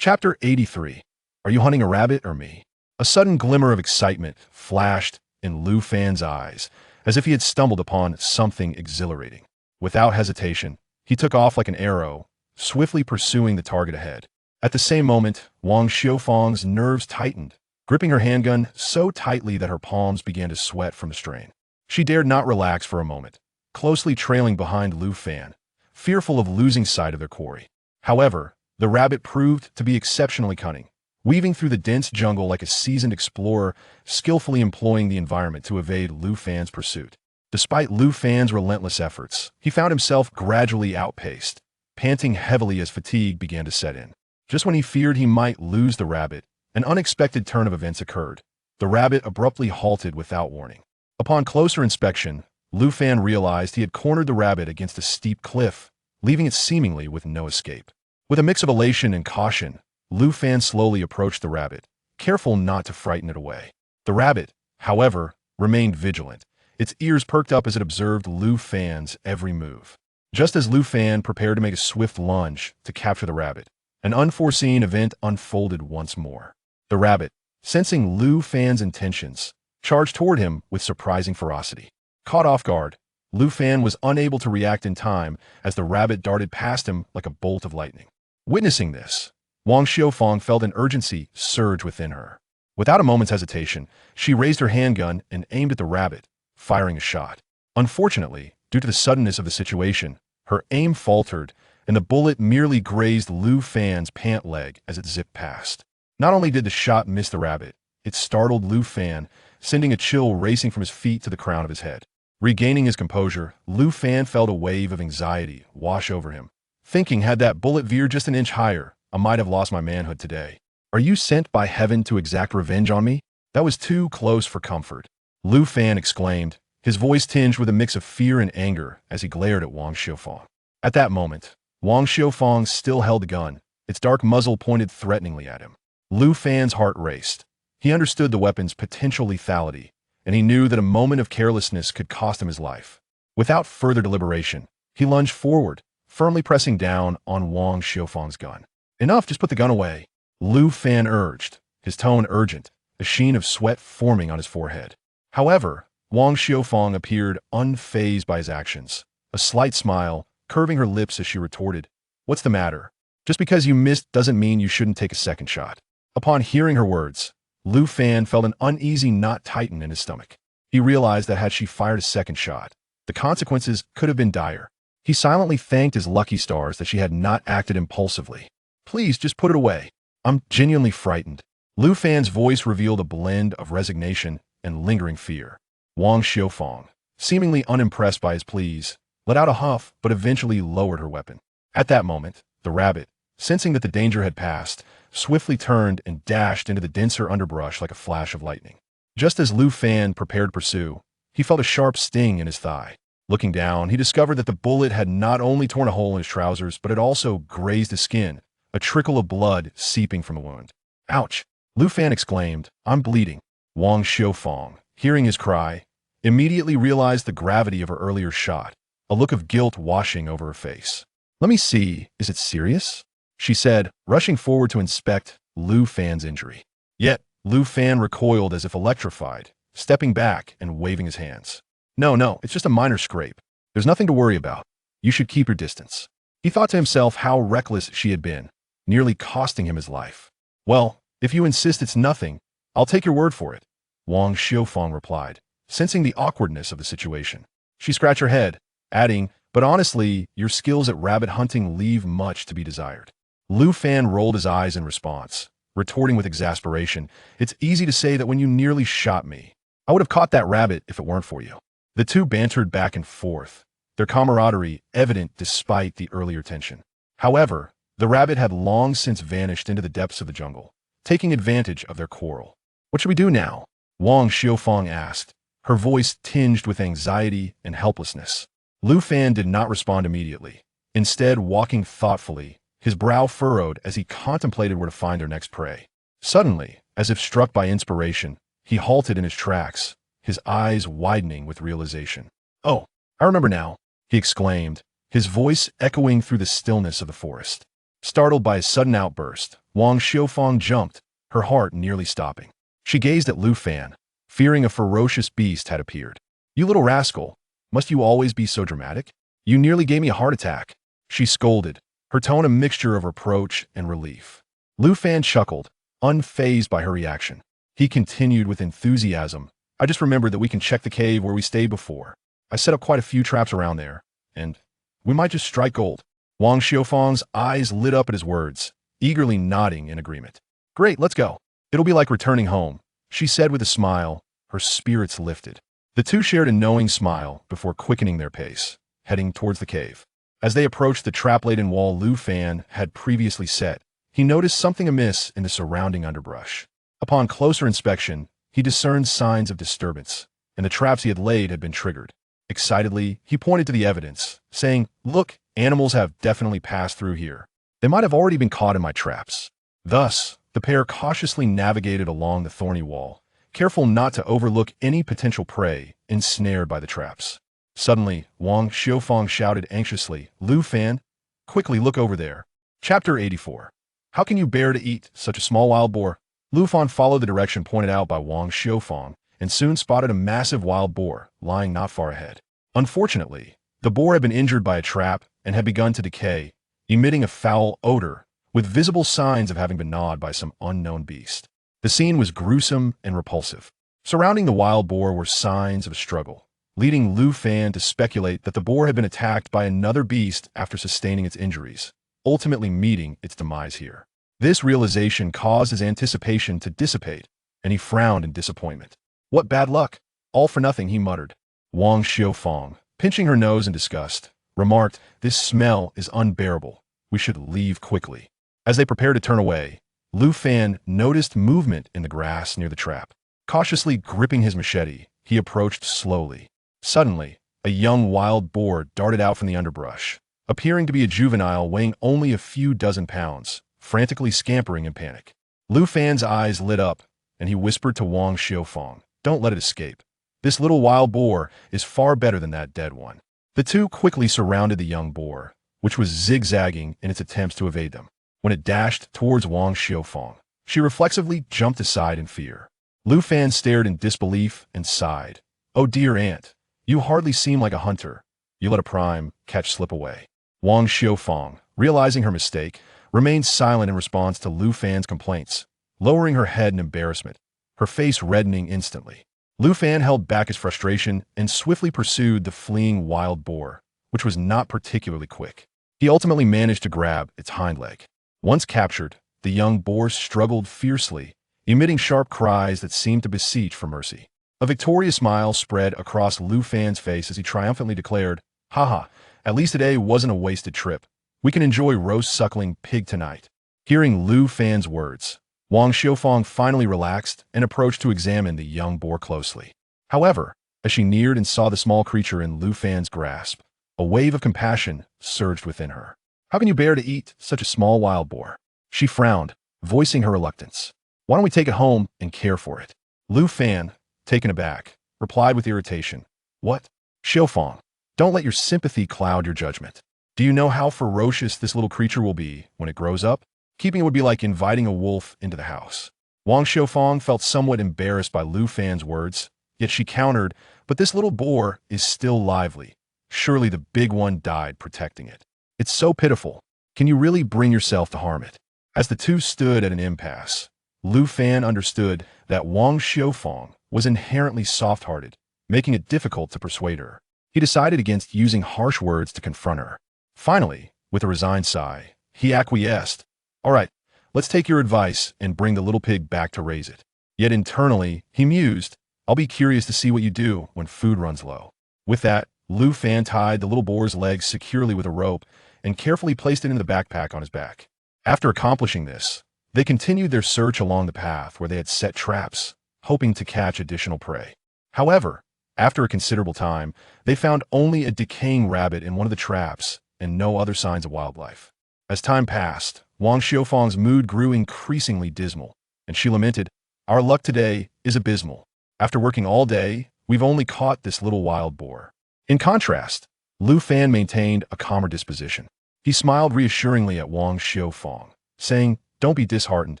Chapter 83. Are you hunting a rabbit or me? A sudden glimmer of excitement flashed in Lu Fan's eyes, as if he had stumbled upon something exhilarating. Without hesitation, he took off like an arrow, swiftly pursuing the target ahead. At the same moment, Wang Xiufang's nerves tightened, gripping her handgun so tightly that her palms began to sweat from the strain. She dared not relax for a moment, closely trailing behind Lu Fan, fearful of losing sight of their quarry. However, the rabbit proved to be exceptionally cunning, weaving through the dense jungle like a seasoned explorer, skillfully employing the environment to evade Lu Fan's pursuit. Despite Lu Fan's relentless efforts, he found himself gradually outpaced, panting heavily as fatigue began to set in. Just when he feared he might lose the rabbit, an unexpected turn of events occurred. The rabbit abruptly halted without warning. Upon closer inspection, Lu Fan realized he had cornered the rabbit against a steep cliff, leaving it seemingly with no escape. With a mix of elation and caution, Lu Fan slowly approached the rabbit, careful not to frighten it away. The rabbit, however, remained vigilant, its ears perked up as it observed Lu Fan's every move. Just as Lu Fan prepared to make a swift lunge to capture the rabbit, an unforeseen event unfolded once more. The rabbit, sensing Lu Fan's intentions, charged toward him with surprising ferocity. Caught off guard, Lu Fan was unable to react in time as the rabbit darted past him like a bolt of lightning. Witnessing this, Wang Xiufang felt an urgency surge within her. Without a moment's hesitation, she raised her handgun and aimed at the rabbit, firing a shot. Unfortunately, due to the suddenness of the situation, her aim faltered, and the bullet merely grazed Lu Fan's pant leg as it zipped past. Not only did the shot miss the rabbit, it startled Lu Fan, sending a chill racing from his feet to the crown of his head. Regaining his composure, Lu Fan felt a wave of anxiety wash over him, thinking had that bullet veered just an inch higher, I might have lost my manhood today. Are you sent by heaven to exact revenge on me? That was too close for comfort. Lu Fan exclaimed, his voice tinged with a mix of fear and anger as he glared at Wang Xiufang. At that moment, Wang Xiufang still held the gun, its dark muzzle pointed threateningly at him. Lu Fan's heart raced. He understood the weapon's potential lethality, and he knew that a moment of carelessness could cost him his life. Without further deliberation, he lunged forward, firmly pressing down on Wang Xiufang's gun. Enough, just put the gun away, Lu Fan urged, his tone urgent, a sheen of sweat forming on his forehead. However, Wang Xiufang appeared unfazed by his actions, a slight smile curving her lips as she retorted, "What's the matter? Just because you missed doesn't mean you shouldn't take a second shot." Upon hearing her words, Lu Fan felt an uneasy knot tighten in his stomach. He realized that had she fired a second shot, the consequences could have been dire. He silently thanked his lucky stars that she had not acted impulsively. "Please, just put it away. I'm genuinely frightened." Lu Fan's voice revealed a blend of resignation and lingering fear. Wang Xiufang, seemingly unimpressed by his pleas, let out a huff but eventually lowered her weapon. At that moment, the rabbit, sensing that the danger had passed, swiftly turned and dashed into the denser underbrush like a flash of lightning. Just as Lu Fan prepared to pursue, he felt a sharp sting in his thigh. Looking down, he discovered that the bullet had not only torn a hole in his trousers, but had also grazed his skin, a trickle of blood seeping from the wound. "Ouch!" Lu Fan exclaimed, "I'm bleeding." Wang Xiufang, hearing his cry, immediately realized the gravity of her earlier shot, a look of guilt washing over her face. "Let me see, is it serious?" she said, rushing forward to inspect Lu Fan's injury. Yet, Lu Fan recoiled as if electrified, stepping back and waving his hands. No, it's just a minor scrape. There's nothing to worry about. You should keep your distance." He thought to himself how reckless she had been, nearly costing him his life. "Well, if you insist it's nothing, I'll take your word for it," Wang Xiufang replied, sensing the awkwardness of the situation. She scratched her head, adding, "But honestly, your skills at rabbit hunting leave much to be desired." Lu Fan rolled his eyes in response, retorting with exasperation, "It's easy to say that when you nearly shot me. I would have caught that rabbit if it weren't for you." The two bantered back and forth, their camaraderie evident despite the earlier tension. However, the rabbit had long since vanished into the depths of the jungle, taking advantage of their quarrel. "What should we do now?" Wang Xiufang asked, her voice tinged with anxiety and helplessness. Lu Fan did not respond immediately, instead walking thoughtfully, his brow furrowed as he contemplated where to find their next prey. Suddenly, as if struck by inspiration, he halted in his tracks, his eyes widening with realization. "Oh, I remember now," he exclaimed, his voice echoing through the stillness of the forest. Startled by his sudden outburst, Wang Xiufang jumped, her heart nearly stopping. She gazed at Lu Fan, fearing a ferocious beast had appeared. "You little rascal, must you always be so dramatic? You nearly gave me a heart attack," she scolded, her tone a mixture of reproach and relief. Lu Fan chuckled, unfazed by her reaction. He continued with enthusiasm. "I just remembered that we can check the cave where we stayed before. I set up quite a few traps around there, and we might just strike gold." Wang Xiufang's eyes lit up at his words, eagerly nodding in agreement. "Great, let's go. It'll be like returning home," she said with a smile, her spirits lifted. The two shared a knowing smile before quickening their pace, heading towards the cave. As they approached the trap-laden wall Lu Fan had previously set, he noticed something amiss in the surrounding underbrush. Upon closer inspection, he discerned signs of disturbance, and the traps he had laid had been triggered. Excitedly, he pointed to the evidence, saying, "Look, animals have definitely passed through here. They might have already been caught in my traps." Thus, the pair cautiously navigated along the thorny wall, careful not to overlook any potential prey ensnared by the traps. Suddenly, Wang Xiufang shouted anxiously, "Lu Fan, quickly look over there." Chapter 84. How can you bear to eat such a small wild boar? Lu Fan followed the direction pointed out by Wang Xiufang and soon spotted a massive wild boar lying not far ahead. Unfortunately, the boar had been injured by a trap and had begun to decay, emitting a foul odor, with visible signs of having been gnawed by some unknown beast. The scene was gruesome and repulsive. Surrounding the wild boar were signs of a struggle, leading Lu Fan to speculate that the boar had been attacked by another beast after sustaining its injuries, ultimately meeting its demise here. This realization caused his anticipation to dissipate, and he frowned in disappointment. "What bad luck! All for nothing," he muttered. Wang Xiufang, pinching her nose in disgust, remarked, "This smell is unbearable. We should leave quickly." As they prepared to turn away, Lu Fan noticed movement in the grass near the trap. Cautiously gripping his machete, he approached slowly. Suddenly, a young wild boar darted out from the underbrush, appearing to be a juvenile weighing only a few dozen pounds, frantically scampering in panic. Lu Fan's eyes lit up, and he whispered to Wang Xiufang, "Don't let it escape. This little wild boar is far better than that dead one." The two quickly surrounded the young boar, which was zigzagging in its attempts to evade them. When it dashed towards Wang Xiufang, she reflexively jumped aside in fear. Lu Fan stared in disbelief and sighed. "Oh dear aunt, you hardly seem like a hunter. You let a prime catch slip away." Wang Xiufang, realizing her mistake, remained silent in response to Lu Fan's complaints, lowering her head in embarrassment, her face reddening instantly. Lu Fan held back his frustration and swiftly pursued the fleeing wild boar, which was not particularly quick. He ultimately managed to grab its hind leg. Once captured, the young boar struggled fiercely, emitting sharp cries that seemed to beseech for mercy. A victorious smile spread across Lu Fan's face as he triumphantly declared, "Haha, at least today wasn't a wasted trip. We can enjoy roast suckling pig tonight." Hearing Lu Fan's words, Wang Xiufang finally relaxed and approached to examine the young boar closely. However, as she neared and saw the small creature in Lu Fan's grasp, a wave of compassion surged within her. "How can you bear to eat such a small wild boar?" She frowned, voicing her reluctance. "Why don't we take it home and care for it?" Lu Fan, taken aback, replied with irritation, "What? Xiufang, don't let your sympathy cloud your judgment. Do you know how ferocious this little creature will be when it grows up? Keeping it would be like inviting a wolf into the house." Wang Xiufang felt somewhat embarrassed by Lu Fan's words, yet she countered, "But this little boar is still lively. Surely the big one died protecting it. It's so pitiful. Can you really bring yourself to harm it?" As the two stood at an impasse, Lu Fan understood that Wang Xiufang was inherently soft-hearted, making it difficult to persuade her. He decided against using harsh words to confront her. Finally, with a resigned sigh, he acquiesced. "All right, let's take your advice and bring the little pig back to raise it." Yet internally, he mused, "I'll be curious to see what you do when food runs low." With that, Lu Fan tied the little boar's legs securely with a rope and carefully placed it in the backpack on his back. After accomplishing this, they continued their search along the path where they had set traps, hoping to catch additional prey. However, after a considerable time, they found only a decaying rabbit in one of the traps and no other signs of wildlife. As time passed, Wang Xiufang's mood grew increasingly dismal, and she lamented, "Our luck today is abysmal. After working all day, we've only caught this little wild boar." In contrast, Lu Fan maintained a calmer disposition. He smiled reassuringly at Wang Xiufang, saying, "Don't be disheartened.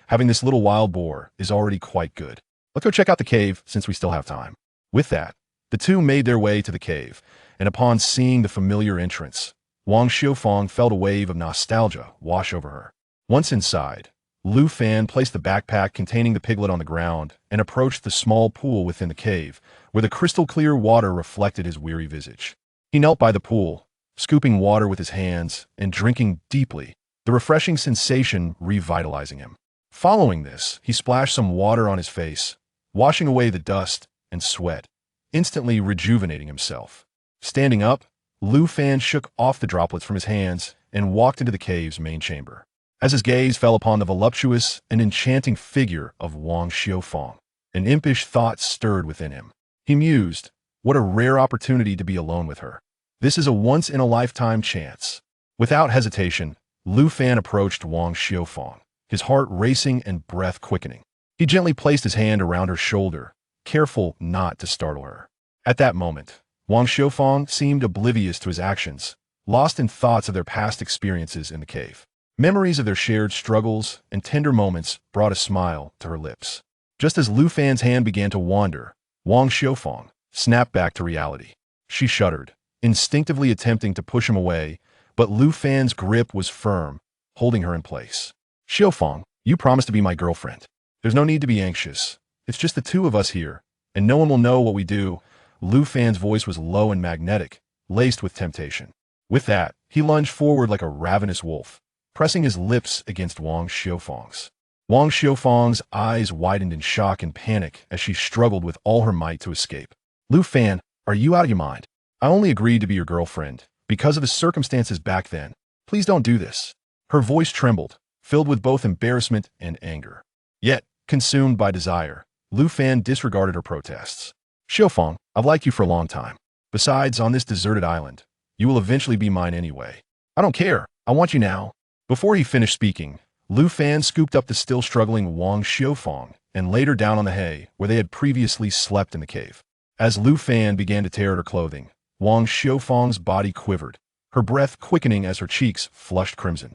Having this little wild boar is already quite good. Let's go check out the cave since we still have time." With that, the two made their way to the cave, and upon seeing the familiar entrance, Wang Xiufang felt a wave of nostalgia wash over her. Once inside, Lu Fan placed the backpack containing the piglet on the ground and approached the small pool within the cave, where the crystal-clear water reflected his weary visage. He knelt by the pool, scooping water with his hands and drinking deeply, the refreshing sensation revitalizing him. Following this, he splashed some water on his face, washing away the dust and sweat, instantly rejuvenating himself. Standing up, Lu Fan shook off the droplets from his hands and walked into the cave's main chamber. As his gaze fell upon the voluptuous and enchanting figure of Wang Xiufang, an impish thought stirred within him. He mused, what a rare opportunity to be alone with her. This is a once-in-a-lifetime chance. Without hesitation, Lu Fan approached Wang Xiufang, his heart racing and breath quickening. He gently placed his hand around her shoulder, careful not to startle her. At that moment, Wang Xiufang seemed oblivious to his actions, lost in thoughts of their past experiences in the cave. Memories of their shared struggles and tender moments brought a smile to her lips. Just as Lu Fan's hand began to wander, Wang Xiufang snapped back to reality. She shuddered, instinctively attempting to push him away, but Lu Fan's grip was firm, holding her in place. "Xiufang, you promised to be my girlfriend. There's no need to be anxious. It's just the two of us here, and no one will know what we do." Lu Fan's voice was low and magnetic, laced with temptation. With that, he lunged forward like a ravenous wolf, pressing his lips against Wang Xiufang's. Wang Xiufang's eyes widened in shock and panic as she struggled with all her might to escape. "Lu Fan, are you out of your mind? I only agreed to be your girlfriend because of the circumstances back then. Please don't do this." Her voice trembled, filled with both embarrassment and anger. Yet, consumed by desire, Lu Fan disregarded her protests. "Xiufang, I've liked you for a long time. Besides, on this deserted island, you will eventually be mine anyway. I don't care. I want you now." Before he finished speaking, Lu Fan scooped up the still struggling Wang Xiufang and laid her down on the hay where they had previously slept in the cave. As Lu Fan began to tear at her clothing, Wang Xiufang's body quivered, her breath quickening as her cheeks flushed crimson.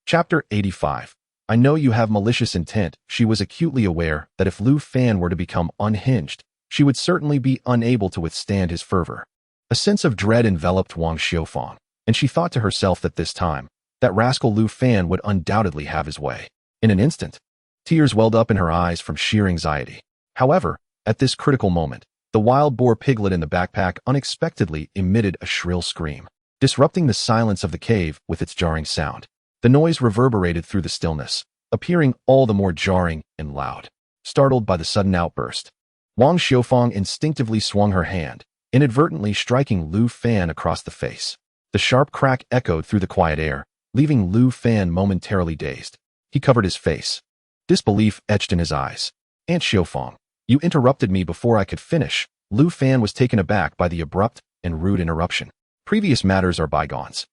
Chapter 85. I know you have malicious intent. She was acutely aware that if Lu Fan were to become unhinged, she would certainly be unable to withstand his fervor. A sense of dread enveloped Wang Xiufang, and she thought to herself that this time, that rascal Lu Fan would undoubtedly have his way. In an instant, tears welled up in her eyes from sheer anxiety. However, at this critical moment, the wild boar piglet in the backpack unexpectedly emitted a shrill scream, disrupting the silence of the cave with its jarring sound. The noise reverberated through the stillness, appearing all the more jarring and loud. Startled by the sudden outburst, Wang Xiufang instinctively swung her hand, inadvertently striking Lu Fan across the face. The sharp crack echoed through the quiet air, leaving Lu Fan momentarily dazed. He covered his face. Disbelief etched in his eyes. "Aunt Xiufang, you interrupted me before I could finish." Lu Fan was taken aback by the abrupt and rude interruption. Previous matters are bygones.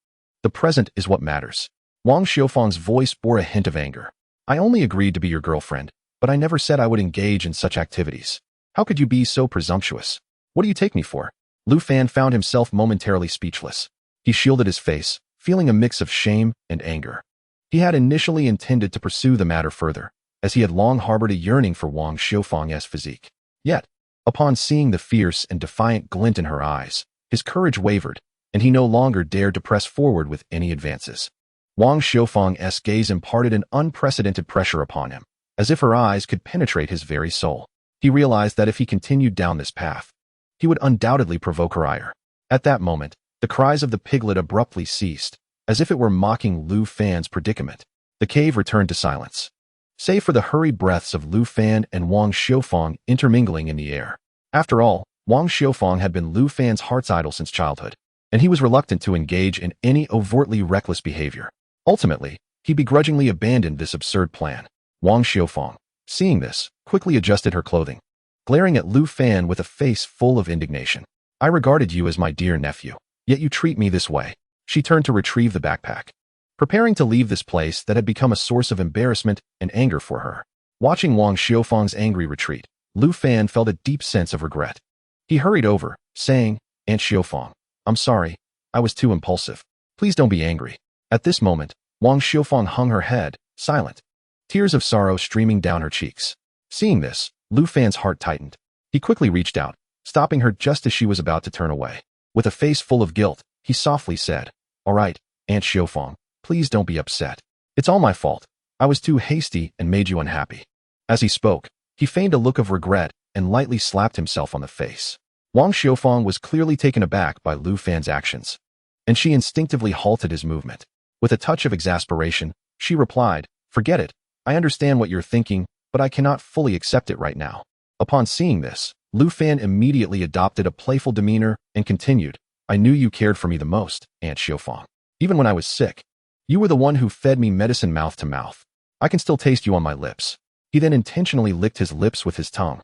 The present is what matters. Wang Xiufang's voice bore a hint of anger. "I only agreed to be your girlfriend, but I never said I would engage in such activities. How could you be so presumptuous? What do you take me for?" Lu Fan found himself momentarily speechless. He shielded his face, feeling a mix of shame and anger. He had initially intended to pursue the matter further, as he had long harbored a yearning for Wang Xiufang's physique. Yet, upon seeing the fierce and defiant glint in her eyes, his courage wavered, and he no longer dared to press forward with any advances. Wang Xiufang's gaze imparted an unprecedented pressure upon him, as if her eyes could penetrate his very soul. He realized that if he continued down this path, he would undoubtedly provoke her ire. At that moment, the cries of the piglet abruptly ceased, as if it were mocking Lu Fan's predicament. The cave returned to silence, save for the hurried breaths of Lu Fan and Wang Xiufang intermingling in the air. After all, Wang Xiufang had been Lu Fan's heart's idol since childhood, and he was reluctant to engage in any overtly reckless behavior. Ultimately, he begrudgingly abandoned this absurd plan. Wang Xiufang, seeing this, quickly adjusted her clothing, glaring at Lu Fan with a face full of indignation. "I regarded you as my dear nephew, yet you treat me this way." She turned to retrieve the backpack, preparing to leave this place that had become a source of embarrassment and anger for her. Watching Wang Xiufang's angry retreat, Lu Fan felt a deep sense of regret. He hurried over, saying, "Aunt Xiufang, I'm sorry, I was too impulsive. Please don't be angry." At this moment, Wang Xiufang hung her head, silent, tears of sorrow streaming down her cheeks. Seeing this, Lu Fan's heart tightened. He quickly reached out, stopping her just as she was about to turn away. With a face full of guilt, he softly said, "All right, Aunt Xiufang, please don't be upset. It's all my fault. I was too hasty and made you unhappy." As he spoke, he feigned a look of regret and lightly slapped himself on the face. Wang Xiufang was clearly taken aback by Lu Fan's actions, and she instinctively halted his movement. With a touch of exasperation, she replied, "Forget it. I understand what you're thinking, but I cannot fully accept it right now." Upon seeing this, Lu Fan immediately adopted a playful demeanor and continued, "I knew you cared for me the most, Aunt Xiufang. Even when I was sick, you were the one who fed me medicine mouth to mouth. I can still taste you on my lips." He then intentionally licked his lips with his tongue.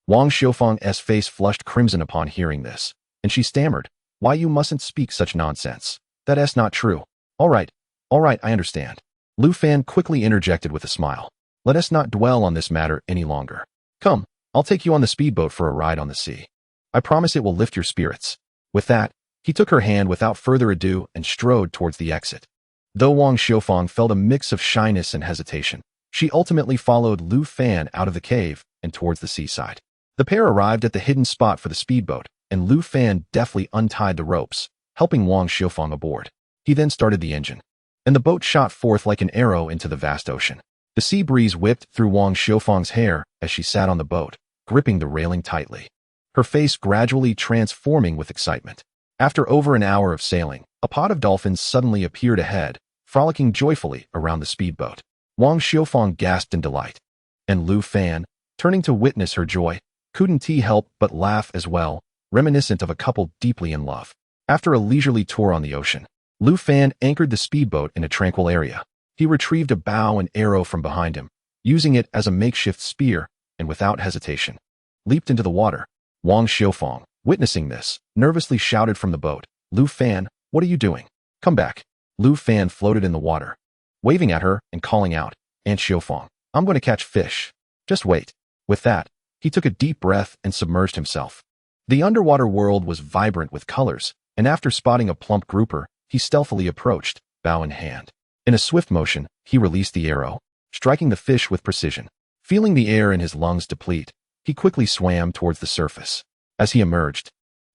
Wang Xiufang's face flushed crimson upon hearing this, and she stammered, "Why, you mustn't speak such nonsense. That's not true." All right, I understand." Lu Fan quickly interjected with a smile. "Let us not dwell on this matter any longer. Come, I'll take you on the speedboat for a ride on the sea. I promise it will lift your spirits." With that, he took her hand without further ado and strode towards the exit. Though Wang Xiufang felt a mix of shyness and hesitation, she ultimately followed Lu Fan out of the cave and towards the seaside. The pair arrived at the hidden spot for the speedboat, and Lu Fan deftly untied the ropes, helping Wang Xiufang aboard. He then started the engine, and the boat shot forth like an arrow into the vast ocean. The sea breeze whipped through Wang Xiufang's hair as she sat on the boat, gripping the railing tightly, her face gradually transforming with excitement. After over an hour of sailing, a pod of dolphins suddenly appeared ahead, frolicking joyfully around the speedboat. Wang Xiufang gasped in delight, and Lu Fan, turning to witness her joy, couldn't help but laugh as well, reminiscent of a couple deeply in love. After a leisurely tour on the ocean, Lu Fan anchored the speedboat in a tranquil area. He retrieved a bow and arrow from behind him, using it as a makeshift spear, and without hesitation, leaped into the water. Wang Xiufang, witnessing this, nervously shouted from the boat, "Lu Fan, what are you doing? Come back." Lu Fan floated in the water, waving at her and calling out, "Aunt Xiufang, I'm going to catch fish. Just wait." With that, he took a deep breath and submerged himself. The underwater world was vibrant with colors, and after spotting a plump grouper, he stealthily approached, bow in hand. In a swift motion, he released the arrow, striking the fish with precision. Feeling the air in his lungs deplete, he quickly swam towards the surface. As he emerged,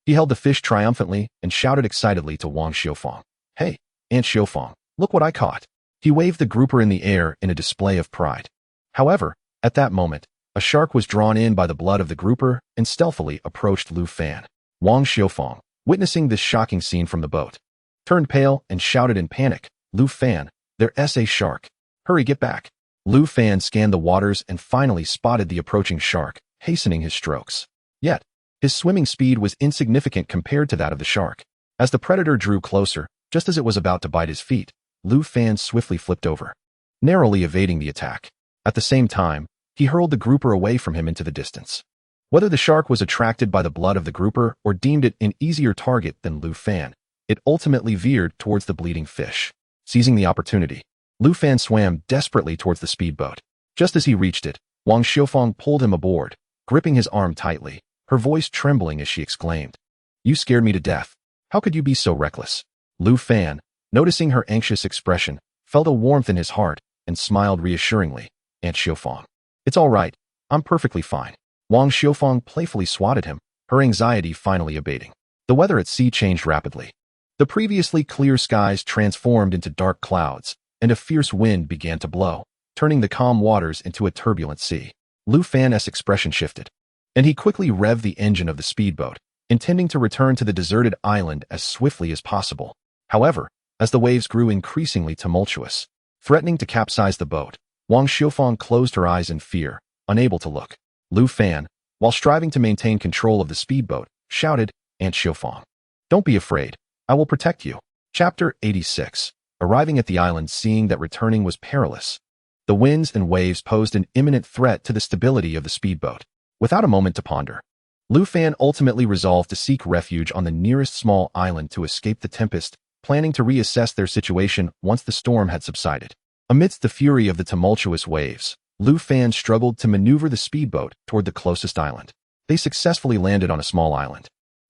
he held the fish triumphantly and shouted excitedly to Wang Xiufang, "Hey, Aunt Xiufang, look what I caught." He waved the grouper in the air in a display of pride. However, at that moment, a shark was drawn in by the blood of the grouper and stealthily approached Lu Fan. Wang Xiufang, witnessing this shocking scene from the boat, turned pale and shouted in panic, "Lu Fan, there's a shark. Hurry, get back." Lu Fan scanned the waters and finally spotted the approaching shark, hastening his strokes. Yet, his swimming speed was insignificant compared to that of the shark. As the predator drew closer, just as it was about to bite his feet, Lu Fan swiftly flipped over, narrowly evading the attack. At the same time, he hurled the grouper away from him into the distance. Whether the shark was attracted by the blood of the grouper or deemed it an easier target than Lu Fan, it ultimately veered towards the bleeding fish. Seizing the opportunity, Lu Fan swam desperately towards the speedboat. Just as he reached it, Wang Xiufang pulled him aboard, gripping his arm tightly, her voice trembling as she exclaimed, "You scared me to death. How could you be so reckless?" Lu Fan, noticing her anxious expression, felt a warmth in his heart and smiled reassuringly, "Aunt Xiufang, it's all right. I'm perfectly fine." Wang Xiufang playfully swatted him, her anxiety finally abating. The weather at sea changed rapidly. The previously clear skies transformed into dark clouds, and a fierce wind began to blow, turning the calm waters into a turbulent sea. Lu Fan's expression shifted, and he quickly revved the engine of the speedboat, intending to return to the deserted island as swiftly as possible. However, as the waves grew increasingly tumultuous, threatening to capsize the boat, Wang Xiufang closed her eyes in fear, unable to look. Lu Fan, while striving to maintain control of the speedboat, shouted, "Aunt Xiufang, don't be afraid. I will protect you." Chapter 86. Arriving at the island, seeing that returning was perilous. The winds and waves posed an imminent threat to the stability of the speedboat. Without a moment to ponder, Lu Fan ultimately resolved to seek refuge on the nearest small island to escape the tempest, planning to reassess their situation once the storm had subsided. Amidst the fury of the tumultuous waves, Lu Fan struggled to maneuver the speedboat toward the closest island. They successfully landed on a small island,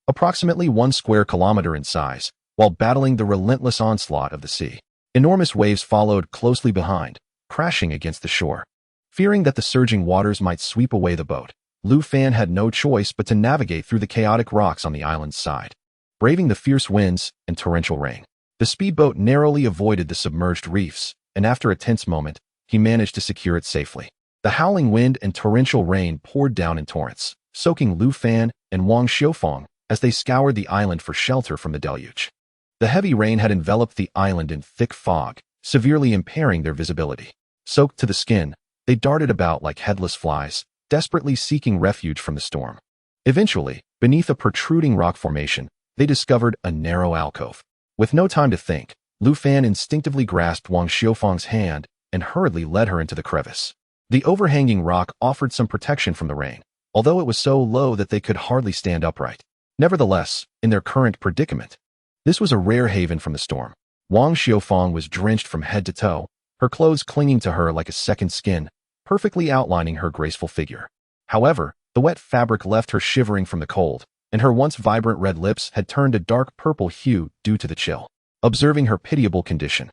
approximately 1 square kilometer in size, while battling the relentless onslaught of the sea. Enormous waves followed closely behind, crashing against the shore. Fearing that the surging waters might sweep away the boat, Lu Fan had no choice but to navigate through the chaotic rocks on the island's side. Braving the fierce winds and torrential rain, the speedboat narrowly avoided the submerged reefs, and after a tense moment, he managed to secure it safely. The howling wind and torrential rain poured down in torrents, soaking Lu Fan and Wang Xiufang as they scoured the island for shelter from the deluge. The heavy rain had enveloped the island in thick fog, severely impairing their visibility. Soaked to the skin, they darted about like headless flies, desperately seeking refuge from the storm. Eventually, beneath a protruding rock formation, they discovered a narrow alcove. With no time to think, Lu Fan instinctively grasped Wang Xiufang's hand and hurriedly led her into the crevice. The overhanging rock offered some protection from the rain, although it was so low that they could hardly stand upright. Nevertheless, in their current predicament, this was a rare haven from the storm. Wang Xiufang was drenched from head to toe, her clothes clinging to her like a second skin, perfectly outlining her graceful figure. However, the wet fabric left her shivering from the cold, and her once vibrant red lips had turned a dark purple hue due to the chill. Observing her pitiable condition,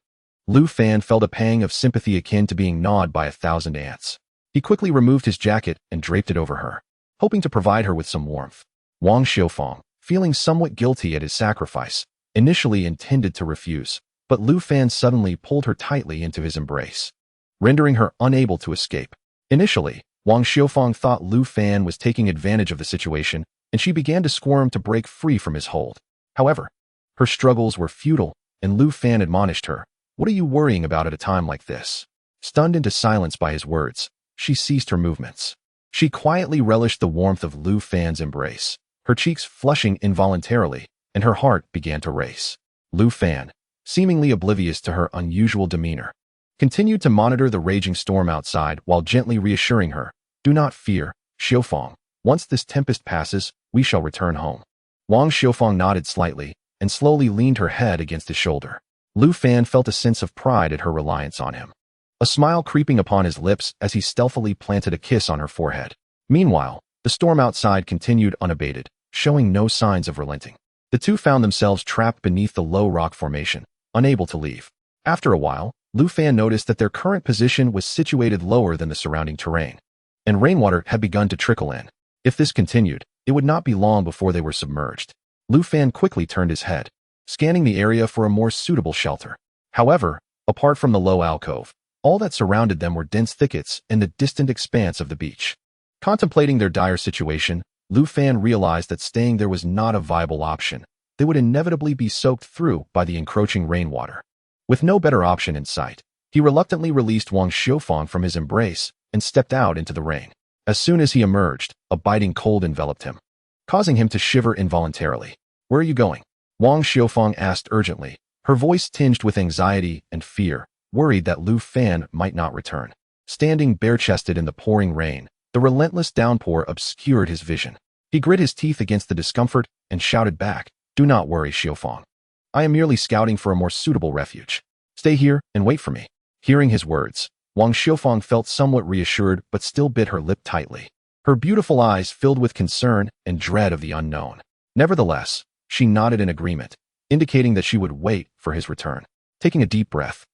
Lu Fan felt a pang of sympathy akin to being gnawed by 1,000 ants. He quickly removed his jacket and draped it over her, hoping to provide her with some warmth. Wang Xiufang, feeling somewhat guilty at his sacrifice, initially intended to refuse, but Lu Fan suddenly pulled her tightly into his embrace, rendering her unable to escape. Initially, Wang Xiufang thought Lu Fan was taking advantage of the situation, and she began to squirm to break free from his hold. However, her struggles were futile, and Lu Fan admonished her, "What are you worrying about at a time like this?" Stunned into silence by his words, she ceased her movements. She quietly relished the warmth of Lu Fan's embrace, her cheeks flushing involuntarily, and her heart began to race. Lu Fan, seemingly oblivious to her unusual demeanor, continued to monitor the raging storm outside while gently reassuring her, "Do not fear, Xiufang. Once this tempest passes, we shall return home." Wang Xiufang nodded slightly and slowly leaned her head against his shoulder. Lu Fan felt a sense of pride at her reliance on him, a smile creeping upon his lips as he stealthily planted a kiss on her forehead. Meanwhile, the storm outside continued unabated, showing no signs of relenting. The two found themselves trapped beneath the low rock formation, unable to leave. After a while, Lu Fan noticed that their current position was situated lower than the surrounding terrain, and rainwater had begun to trickle in. If this continued, it would not be long before they were submerged. Lu Fan quickly turned his head, scanning the area for a more suitable shelter. However, apart from the low alcove, all that surrounded them were dense thickets and the distant expanse of the beach. Contemplating their dire situation, Lu Fan realized that staying there was not a viable option. They would inevitably be soaked through by the encroaching rainwater. With no better option in sight, he reluctantly released Wang Xiufang from his embrace and stepped out into the rain. As soon as he emerged, a biting cold enveloped him, causing him to shiver involuntarily. "Where are you going?" Wang Xiufang asked urgently, her voice tinged with anxiety and fear, worried that Lu Fan might not return. Standing bare-chested in the pouring rain, the relentless downpour obscured his vision. He grit his teeth against the discomfort and shouted back, "Do not worry, Xiufang. I am merely scouting for a more suitable refuge. Stay here and wait for me." Hearing his words, Wang Xiufang felt somewhat reassured but still bit her lip tightly. Her beautiful eyes filled with concern and dread of the unknown. Nevertheless, she nodded in agreement, indicating that she would wait for his return. Taking a deep breath,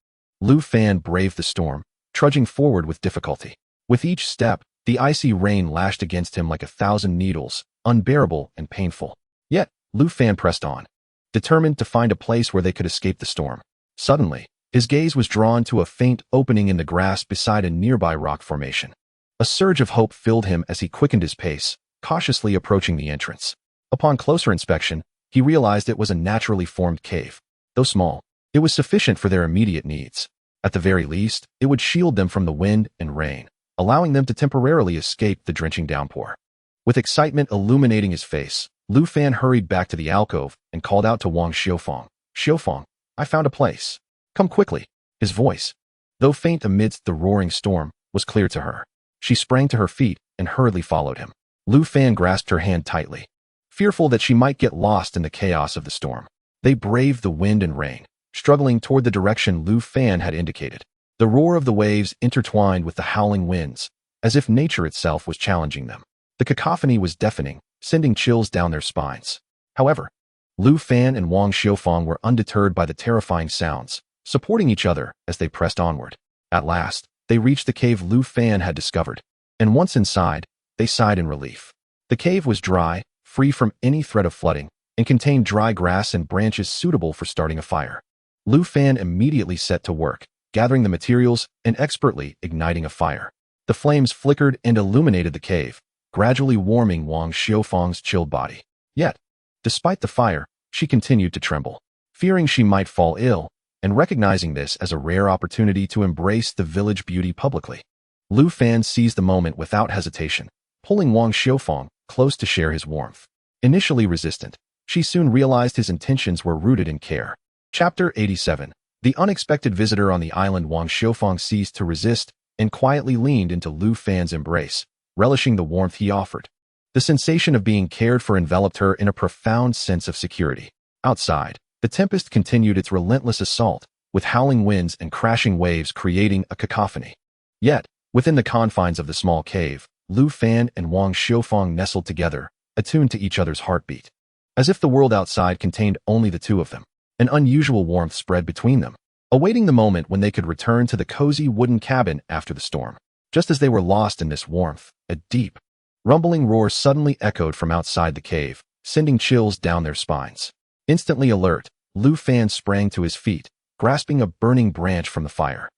Lu Fan braved the storm, trudging forward with difficulty. With each step, the icy rain lashed against him like 1,000 needles, unbearable and painful. Yet, Lu Fan pressed on, determined to find a place where they could escape the storm. Suddenly, his gaze was drawn to a faint opening in the grass beside a nearby rock formation. A surge of hope filled him as he quickened his pace, cautiously approaching the entrance. Upon closer inspection, he realized it was a naturally formed cave. Though small, it was sufficient for their immediate needs. At the very least, it would shield them from the wind and rain, allowing them to temporarily escape the drenching downpour. With excitement illuminating his face, Lu Fan hurried back to the alcove and called out to Wang Xiufang, "Xiufang, I found a place. Come quickly." His voice, though faint amidst the roaring storm, was clear to her. She sprang to her feet and hurriedly followed him. Lu Fan grasped her hand tightly, fearful that she might get lost in the chaos of the storm. They braved the wind and rain, struggling toward the direction Lu Fan had indicated. The roar of the waves intertwined with the howling winds, as if nature itself was challenging them. The cacophony was deafening, sending chills down their spines. However, Lu Fan and Wang Xiufang were undeterred by the terrifying sounds, supporting each other as they pressed onward. At last, they reached the cave Lu Fan had discovered, and once inside, they sighed in relief. The cave was dry, free from any threat of flooding, and contained dry grass and branches suitable for starting a fire. Lu Fan immediately set to work, gathering the materials and expertly igniting a fire. The flames flickered and illuminated the cave, gradually warming Wang Xiufang's chilled body. Yet, despite the fire, she continued to tremble, fearing she might fall ill, and recognizing this as a rare opportunity to embrace the village beauty publicly. Lu Fan seized the moment without hesitation, pulling Wang Xiufang close to share his warmth. Initially resistant, she soon realized his intentions were rooted in care. Chapter 87. The unexpected visitor on the island. Wang Xiufang ceased to resist and quietly leaned into Lu Fan's embrace, relishing the warmth he offered. The sensation of being cared for enveloped her in a profound sense of security. Outside, the tempest continued its relentless assault, with howling winds and crashing waves creating a cacophony. Yet, within the confines of the small cave, Lu Fan and Wang Xiufang nestled together, attuned to each other's heartbeat. As if the world outside contained only the two of them, an unusual warmth spread between them, awaiting the moment when they could return to the cozy wooden cabin after the storm. Just as they were lost in this warmth, a deep, rumbling roar suddenly echoed from outside the cave, sending chills down their spines. Instantly alert, Lu Fan sprang to his feet, grasping a burning branch from the fire.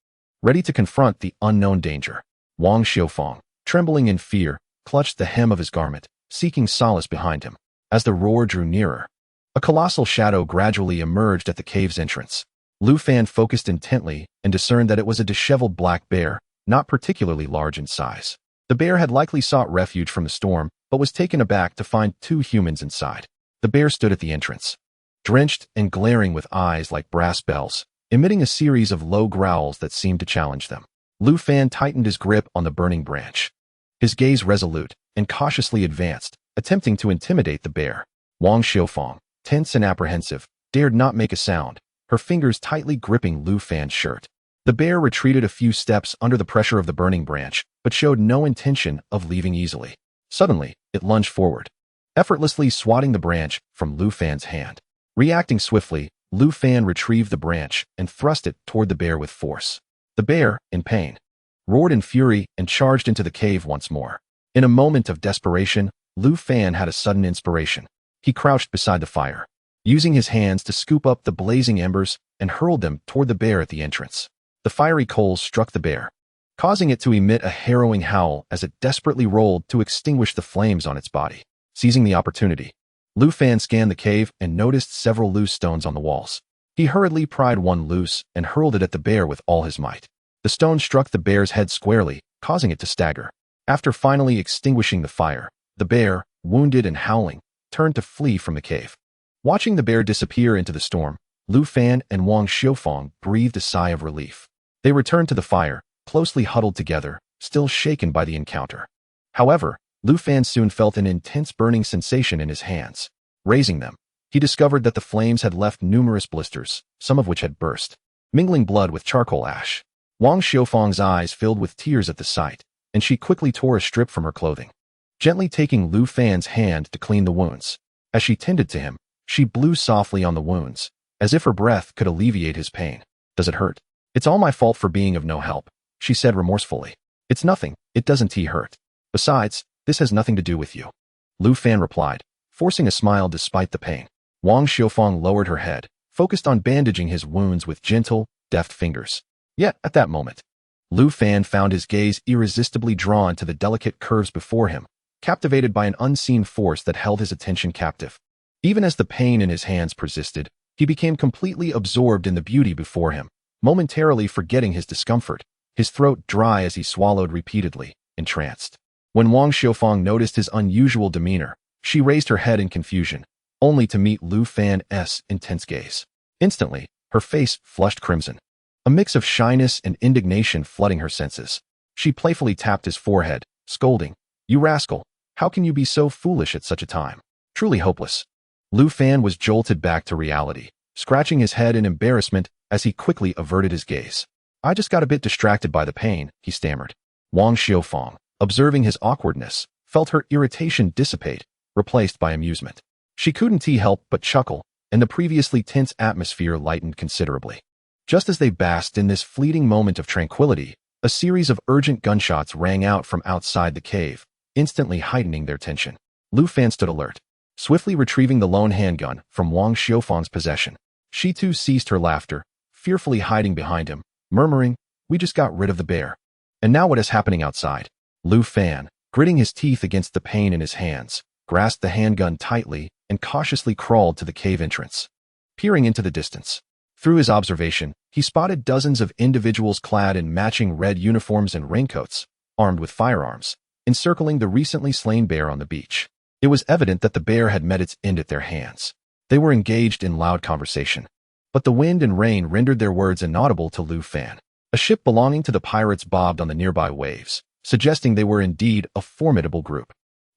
Ready to confront the unknown danger, Wang Xiufang, trembling in fear, clutched the hem of his garment, seeking solace behind him. As the roar drew nearer, a colossal shadow gradually emerged at the cave's entrance. Lu Fan focused intently and discerned that it was a disheveled black bear, not particularly large in size. The bear had likely sought refuge from the storm, but was taken aback to find two humans inside. The bear stood at the entrance, drenched and glaring with eyes like brass bells, emitting a series of low growls that seemed to challenge them. Lu Fan tightened his grip on the burning branch, his gaze resolute and cautiously advanced, attempting to intimidate the bear. Wang Xiufang, tense and apprehensive, dared not make a sound, her fingers tightly gripping Lu Fan's shirt. The bear retreated a few steps under the pressure of the burning branch, but showed no intention of leaving easily. Suddenly, it lunged forward, effortlessly swatting the branch from Lu Fan's hand. Reacting swiftly, Lu Fan retrieved the branch and thrust it toward the bear with force. The bear, in pain, roared in fury and charged into the cave once more. In a moment of desperation, Lu Fan had a sudden inspiration. He crouched beside the fire, using his hands to scoop up the blazing embers and hurled them toward the bear at the entrance. The fiery coals struck the bear, causing it to emit a harrowing howl as it desperately rolled to extinguish the flames on its body. Seizing the opportunity, Lu Fan scanned the cave and noticed several loose stones on the walls. He hurriedly pried one loose and hurled it at the bear with all his might. The stone struck the bear's head squarely, causing it to stagger. After finally extinguishing the fire, the bear, wounded and howling, turned to flee from the cave. Watching the bear disappear into the storm, Lu Fan and Wang Xiufang breathed a sigh of relief. They returned to the fire, closely huddled together, still shaken by the encounter. However, Lu Fan soon felt an intense burning sensation in his hands. Raising them, he discovered that the flames had left numerous blisters, some of which had burst, mingling blood with charcoal ash. Wang Xiufang's eyes filled with tears at the sight, and she quickly tore a strip from her clothing, gently taking Lu Fan's hand to clean the wounds. As she tended to him, she blew softly on the wounds, as if her breath could alleviate his pain. "Does it hurt?" "It's all my fault for being of no help," she said remorsefully. "It's nothing, it doesn't hurt. Besides, this has nothing to do with you," Lu Fan replied, forcing a smile despite the pain. Wang Xiufang lowered her head, focused on bandaging his wounds with gentle, deft fingers. Yet, at that moment, Lu Fan found his gaze irresistibly drawn to the delicate curves before him, captivated by an unseen force that held his attention captive. Even as the pain in his hands persisted, he became completely absorbed in the beauty before him, momentarily forgetting his discomfort, his throat dry as he swallowed repeatedly, entranced. When Wang Xiufang noticed his unusual demeanor, she raised her head in confusion, only to meet Lu Fan's intense gaze. Instantly, her face flushed crimson, a mix of shyness and indignation flooding her senses. She playfully tapped his forehead, scolding, "You rascal, how can you be so foolish at such a time? Truly hopeless." Lu Fan was jolted back to reality, scratching his head in embarrassment as he quickly averted his gaze. "I just got a bit distracted by the pain," he stammered. Wang Xiufang, observing his awkwardness, felt her irritation dissipate, replaced by amusement. She couldn't help but chuckle, and the previously tense atmosphere lightened considerably. Just as they basked in this fleeting moment of tranquility, a series of urgent gunshots rang out from outside the cave, instantly heightening their tension. Lu Fan stood alert, swiftly retrieving the lone handgun from Wang Xiufang's possession. She too ceased her laughter, fearfully hiding behind him, murmuring, "We just got rid of the bear. And now what is happening outside?" Lu Fan, gritting his teeth against the pain in his hands, grasped the handgun tightly and cautiously crawled to the cave entrance. Peering into the distance, through his observation, he spotted dozens of individuals clad in matching red uniforms and raincoats, armed with firearms, encircling the recently slain bear on the beach. It was evident that the bear had met its end at their hands. They were engaged in loud conversation, but the wind and rain rendered their words inaudible to Lu Fan. A ship belonging to the pirates bobbed on the nearby waves, suggesting they were indeed a formidable group.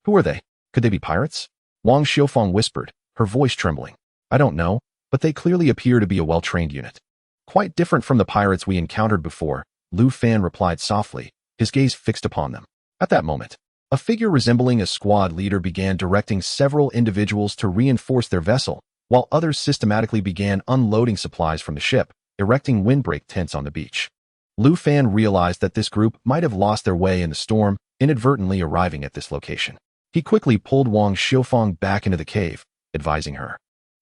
"Who are they? Could they be pirates?" Wang Xiufang whispered, her voice trembling. "I don't know, but they clearly appear to be a well-trained unit." "Quite different from the pirates we encountered before," Lu Fan replied softly, his gaze fixed upon them. At that moment, a figure resembling a squad leader began directing several individuals to reinforce their vessel, while others systematically began unloading supplies from the ship, erecting windbreak tents on the beach. Lu Fan realized that this group might have lost their way in the storm, inadvertently arriving at this location. He quickly pulled Wang Xiufang back into the cave, advising her,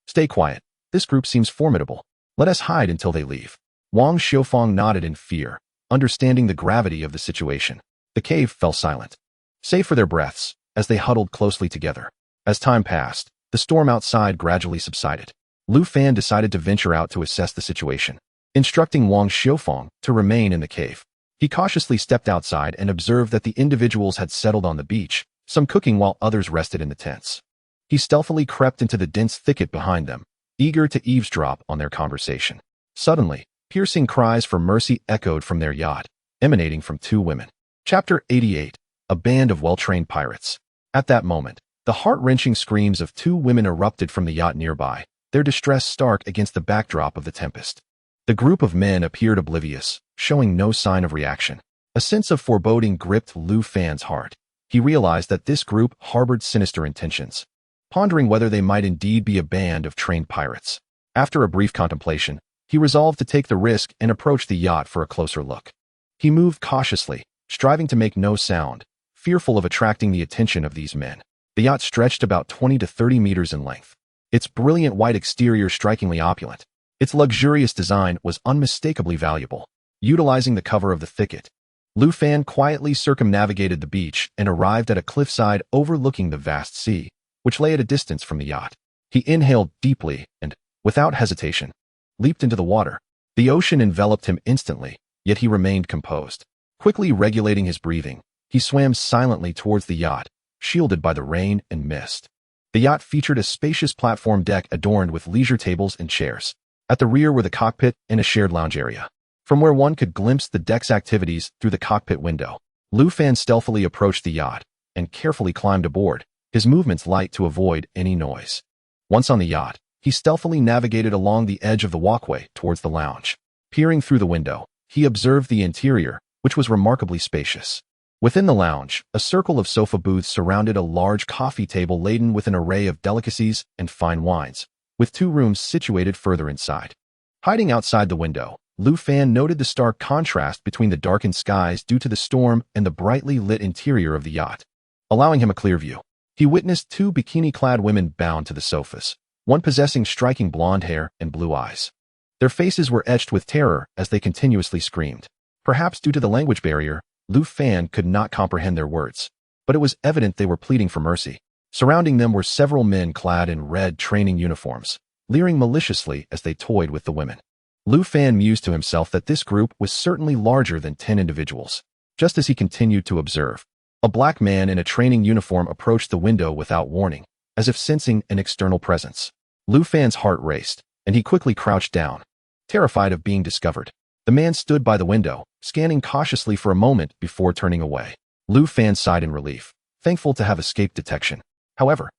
"Stay quiet. This group seems formidable. Let us hide until they leave." Wang Xiufang nodded in fear, understanding the gravity of the situation. The cave fell silent, save for their breaths, as they huddled closely together. As time passed, the storm outside gradually subsided. Lu Fan decided to venture out to assess the situation, instructing Wang Xiufang to remain in the cave. He cautiously stepped outside and observed that the individuals had settled on the beach, some cooking while others rested in the tents. He stealthily crept into the dense thicket behind them, eager to eavesdrop on their conversation. Suddenly, piercing cries for mercy echoed from their yacht, emanating from two women. Chapter 88. A band of well-trained pirates. At that moment, the heart-wrenching screams of two women erupted from the yacht nearby, their distress stark against the backdrop of the tempest. The group of men appeared oblivious, showing no sign of reaction. A sense of foreboding gripped Lu Fan's heart. He realized that this group harbored sinister intentions, pondering whether they might indeed be a band of trained pirates. After a brief contemplation, he resolved to take the risk and approach the yacht for a closer look. He moved cautiously, striving to make no sound, fearful of attracting the attention of these men. The yacht stretched about 20 to 30 meters in length, its brilliant white exterior strikingly opulent. Its luxurious design was unmistakably valuable. Utilizing the cover of the thicket, Lu Fan quietly circumnavigated the beach and arrived at a cliffside overlooking the vast sea, which lay at a distance from the yacht. He inhaled deeply and, without hesitation, leaped into the water. The ocean enveloped him instantly, yet he remained composed. Quickly regulating his breathing, he swam silently towards the yacht, shielded by the rain and mist. The yacht featured a spacious platform deck adorned with leisure tables and chairs. At the rear were the cockpit and a shared lounge area, from where one could glimpse the deck's activities through the cockpit window. Lu Fan stealthily approached the yacht and carefully climbed aboard, his movements light to avoid any noise. Once on the yacht, he stealthily navigated along the edge of the walkway towards the lounge. Peering through the window, he observed the interior, which was remarkably spacious. Within the lounge, a circle of sofa booths surrounded a large coffee table laden with an array of delicacies and fine wines, with two rooms situated further inside. Hiding outside the window, Lu Fan noted the stark contrast between the darkened skies due to the storm and the brightly lit interior of the yacht. Allowing him a clear view, he witnessed two bikini-clad women bound to the sofas, one possessing striking blonde hair and blue eyes. Their faces were etched with terror as they continuously screamed. Perhaps due to the language barrier, Lu Fan could not comprehend their words, but it was evident they were pleading for mercy. Surrounding them were several men clad in red training uniforms, leering maliciously as they toyed with the women. Lu Fan mused to himself that this group was certainly larger than 10 individuals. Just as he continued to observe, a black man in a training uniform approached the window without warning, as if sensing an external presence. Lu Fan's heart raced, and he quickly crouched down, terrified of being discovered. The man stood by the window, scanning cautiously for a moment before turning away. Lu Fan sighed in relief, thankful to have escaped detection. However,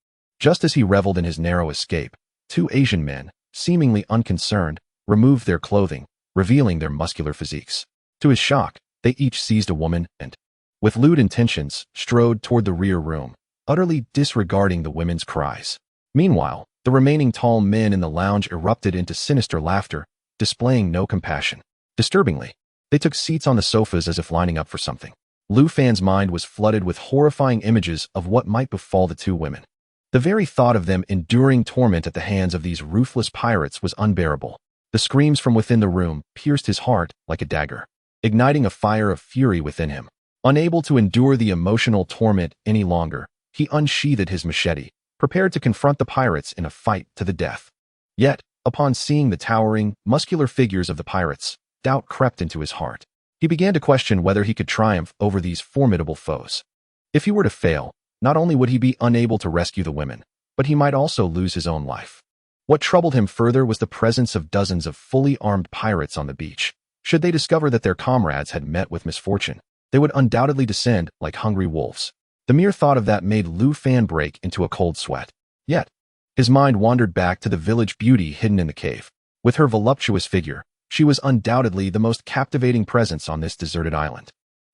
just as he reveled in his narrow escape, two Asian men, seemingly unconcerned, removed their clothing, revealing their muscular physiques. To his shock, they each seized a woman and, with lewd intentions, strode toward the rear room, utterly disregarding the women's cries. Meanwhile, the remaining tall men in the lounge erupted into sinister laughter, displaying no compassion. Disturbingly, they took seats on the sofas as if lining up for something. Lu Fan's mind was flooded with horrifying images of what might befall the two women. The very thought of them enduring torment at the hands of these ruthless pirates was unbearable. The screams from within the room pierced his heart like a dagger, igniting a fire of fury within him. Unable to endure the emotional torment any longer, he unsheathed his machete, prepared to confront the pirates in a fight to the death. Yet, upon seeing the towering, muscular figures of the pirates, doubt crept into his heart. He began to question whether he could triumph over these formidable foes. If he were to fail, not only would he be unable to rescue the women, but he might also lose his own life. What troubled him further was the presence of dozens of fully armed pirates on the beach. Should they discover that their comrades had met with misfortune, they would undoubtedly descend like hungry wolves. The mere thought of that made Lu Fan break into a cold sweat. Yet, his mind wandered back to the village beauty hidden in the cave. With her voluptuous figure, she was undoubtedly the most captivating presence on this deserted island.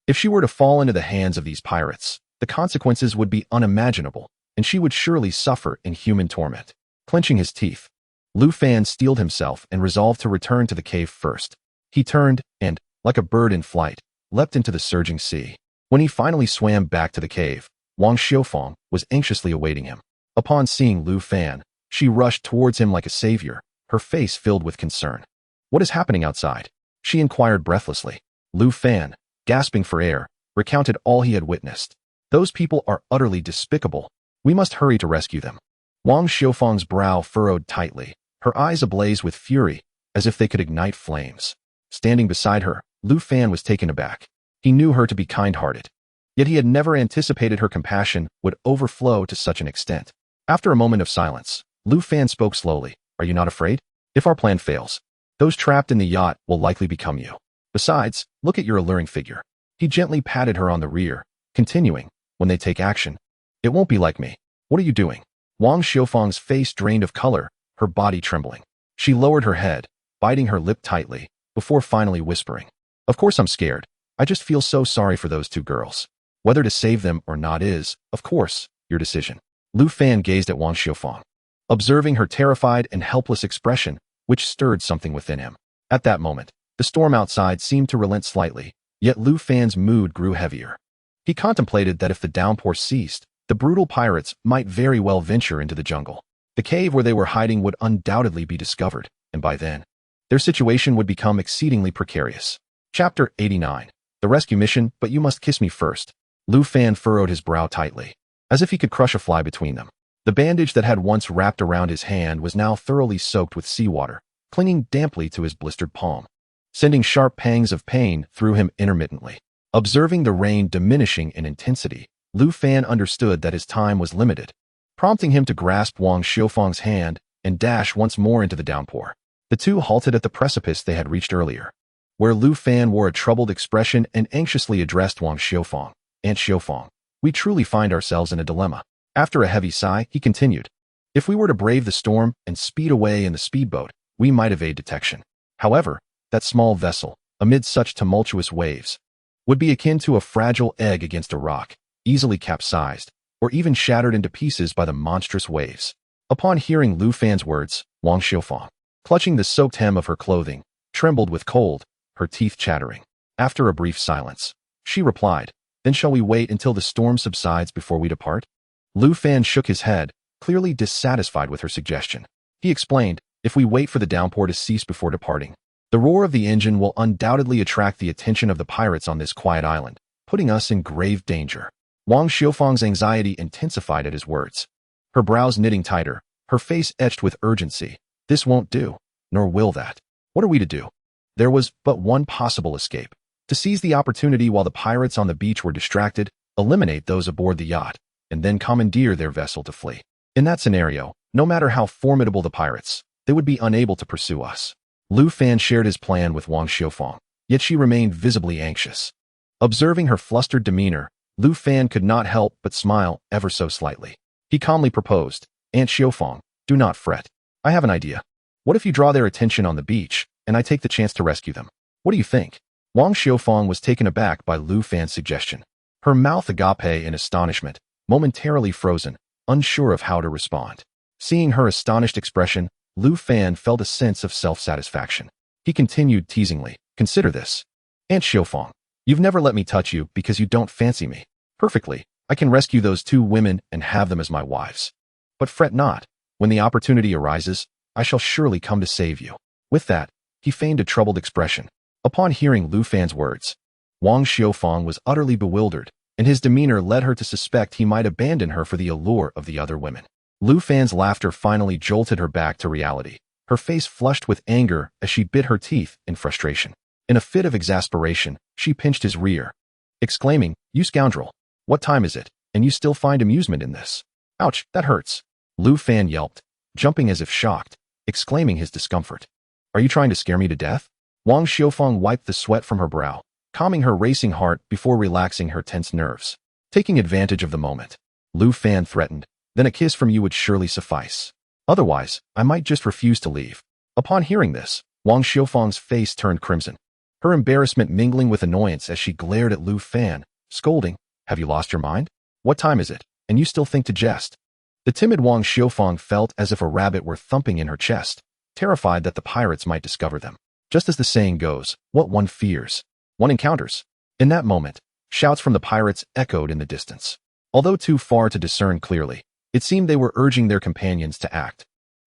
If she were to fall into the hands of these pirates, the consequences would be unimaginable, and she would surely suffer inhuman torment. Clenching his teeth, Lu Fan steeled himself and resolved to return to the cave first. He turned and, like a bird in flight, leapt into the surging sea. When he finally swam back to the cave, Wang Xiufang was anxiously awaiting him. Upon seeing Lu Fan, she rushed towards him like a savior, her face filled with concern. "What is happening outside?" she inquired breathlessly. Lu Fan, gasping for air, recounted all he had witnessed. "Those people are utterly despicable. We must hurry to rescue them." Wang Xiufang's brow furrowed tightly, her eyes ablaze with fury, as if they could ignite flames. Standing beside her, Lu Fan was taken aback. He knew her to be kind-hearted, yet he had never anticipated her compassion would overflow to such an extent. After a moment of silence, Lu Fan spoke slowly. "Are you not afraid? If our plan fails, those trapped in the yacht will likely become you. Besides, look at your alluring figure." He gently patted her on the rear, continuing, "When they take action, it won't be like me. What are you doing?" Wang Xiufang's face drained of color, her body trembling. She lowered her head, biting her lip tightly, before finally whispering, "Of course I'm scared. I just feel so sorry for those two girls. Whether to save them or not is, of course, your decision." Lu Fan gazed at Wang Xiufang, observing her terrified and helpless expression, which stirred something within him. At that moment, the storm outside seemed to relent slightly, yet Lu Fan's mood grew heavier. He contemplated that if the downpour ceased, the brutal pirates might very well venture into the jungle. The cave where they were hiding would undoubtedly be discovered, and by then, their situation would become exceedingly precarious. Chapter 89. The Rescue Mission, But You Must Kiss Me First. Lu Fan furrowed his brow tightly, as if he could crush a fly between them. The bandage that had once wrapped around his hand was now thoroughly soaked with seawater, clinging damply to his blistered palm, sending sharp pangs of pain through him intermittently. Observing the rain diminishing in intensity, Lu Fan understood that his time was limited, prompting him to grasp Wang Xiufang's hand and dash once more into the downpour. The two halted at the precipice they had reached earlier, where Lu Fan wore a troubled expression and anxiously addressed Wang Xiufang. "Aunt Xiufang, we truly find ourselves in a dilemma." After a heavy sigh, he continued, "If we were to brave the storm and speed away in the speedboat, we might evade detection. However, that small vessel, amid such tumultuous waves, would be akin to a fragile egg against a rock, easily capsized, or even shattered into pieces by the monstrous waves." Upon hearing Lu Fan's words, Wang Xiufang, clutching the soaked hem of her clothing, trembled with cold, her teeth chattering. After a brief silence, she replied, "Then shall we wait until the storm subsides before we depart?" Lu Fan shook his head, clearly dissatisfied with her suggestion. He explained, "If we wait for the downpour to cease before departing, the roar of the engine will undoubtedly attract the attention of the pirates on this quiet island, putting us in grave danger." Wang Xiufang's anxiety intensified at his words, her brows knitting tighter, her face etched with urgency. "This won't do, nor will that. What are we to do?" There was but one possible escape: to seize the opportunity while the pirates on the beach were distracted, eliminate those aboard the yacht, and then commandeer their vessel to flee. In that scenario, no matter how formidable the pirates, they would be unable to pursue us. Lu Fan shared his plan with Wang Xiufang, yet she remained visibly anxious. Observing her flustered demeanor, Lu Fan could not help but smile ever so slightly. He calmly proposed, "Aunt Xiufang, do not fret. I have an idea. What if you draw their attention on the beach, and I take the chance to rescue them? What do you think?" Wang Xiufang was taken aback by Lu Fan's suggestion. Her mouth agape in astonishment, momentarily frozen, unsure of how to respond. Seeing her astonished expression, Lu Fan felt a sense of self-satisfaction. He continued teasingly, "Consider this. Aunt Xiufang, you've never let me touch you because you don't fancy me. Perfectly, I can rescue those two women and have them as my wives. But fret not. When the opportunity arises, I shall surely come to save you." With that, he feigned a troubled expression. Upon hearing Lu Fan's words, Wang Xiufang was utterly bewildered, and his demeanor led her to suspect he might abandon her for the allure of the other women. Lu Fan's laughter finally jolted her back to reality, her face flushed with anger as she bit her teeth in frustration. In a fit of exasperation, she pinched his rear, exclaiming, "You scoundrel! What time is it, and you still find amusement in this? Ouch, that hurts!" Lu Fan yelped, jumping as if shocked, exclaiming his discomfort. "Are you trying to scare me to death?" Wang Xiufang wiped the sweat from her brow, calming her racing heart before relaxing her tense nerves. Taking advantage of the moment, Lu Fan threatened, "Then a kiss from you would surely suffice. Otherwise, I might just refuse to leave." Upon hearing this, Wang Xiufang's face turned crimson, her embarrassment mingling with annoyance as she glared at Lu Fan, scolding, "Have you lost your mind? What time is it, and you still think to jest?" The timid Wang Xiufang felt as if a rabbit were thumping in her chest, terrified that the pirates might discover them. Just as the saying goes, what one fears, one encounters. In that moment, shouts from the pirates echoed in the distance. Although too far to discern clearly, it seemed they were urging their companions to act.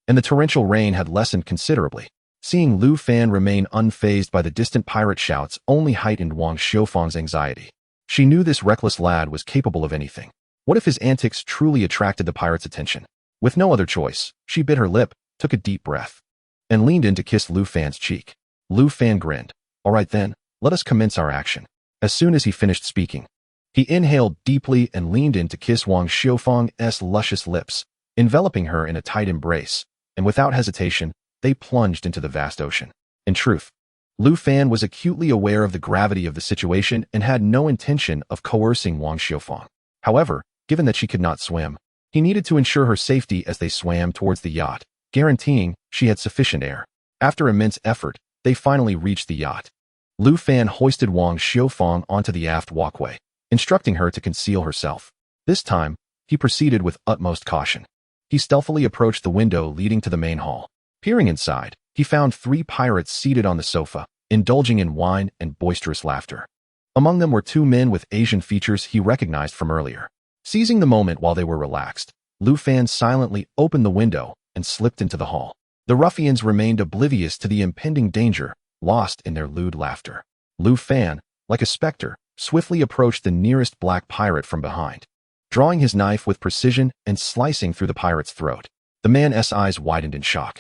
And the torrential rain had lessened considerably. Seeing Lu Fan remain unfazed by the distant pirate shouts only heightened Wang Xiufang's anxiety. She knew this reckless lad was capable of anything. What if his antics truly attracted the pirates' attention? With no other choice, she bit her lip, took a deep breath, and leaned in to kiss Lu Fan's cheek. Lu Fan grinned. "All right then, let us commence our action." As soon as he finished speaking, he inhaled deeply and leaned in to kiss Wang Xiufang's luscious lips, enveloping her in a tight embrace, and without hesitation, they plunged into the vast ocean. In truth, Lu Fan was acutely aware of the gravity of the situation and had no intention of coercing Wang Xiufang. However, given that she could not swim, he needed to ensure her safety as they swam towards the yacht, guaranteeing she had sufficient air. After immense effort, they finally reached the yacht. Lu Fan hoisted Wang Xiufang onto the aft walkway, instructing her to conceal herself. This time, he proceeded with utmost caution. He stealthily approached the window leading to the main hall. Peering inside, he found 3 pirates seated on the sofa, indulging in wine and boisterous laughter. Among them were 2 men with Asian features he recognized from earlier. Seizing the moment while they were relaxed, Lu Fan silently opened the window and slipped into the hall. The ruffians remained oblivious to the impending danger, lost in their lewd laughter. Lu Fan, like a specter, swiftly approached the nearest black pirate from behind, drawing his knife with precision and slicing through the pirate's throat. The man's eyes widened in shock,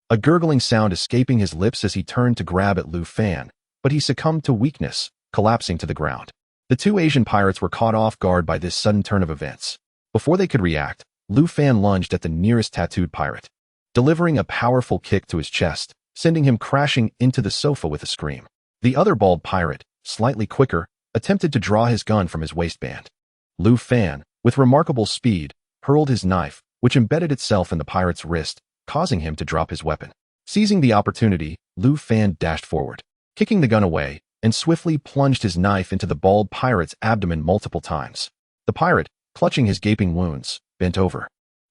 a gurgling sound escaping his lips as he turned to grab at Lu Fan, but he succumbed to weakness, collapsing to the ground. The 2 Asian pirates were caught off guard by this sudden turn of events. Before they could react, Lu Fan lunged at the nearest tattooed pirate, delivering a powerful kick to his chest, sending him crashing into the sofa with a scream. The other bald pirate, slightly quicker, attempted to draw his gun from his waistband. Lu Fan, with remarkable speed, hurled his knife, which embedded itself in the pirate's wrist, causing him to drop his weapon. Seizing the opportunity, Lu Fan dashed forward, kicking the gun away, and swiftly plunged his knife into the bald pirate's abdomen multiple times. The pirate, clutching his gaping wounds, bent over,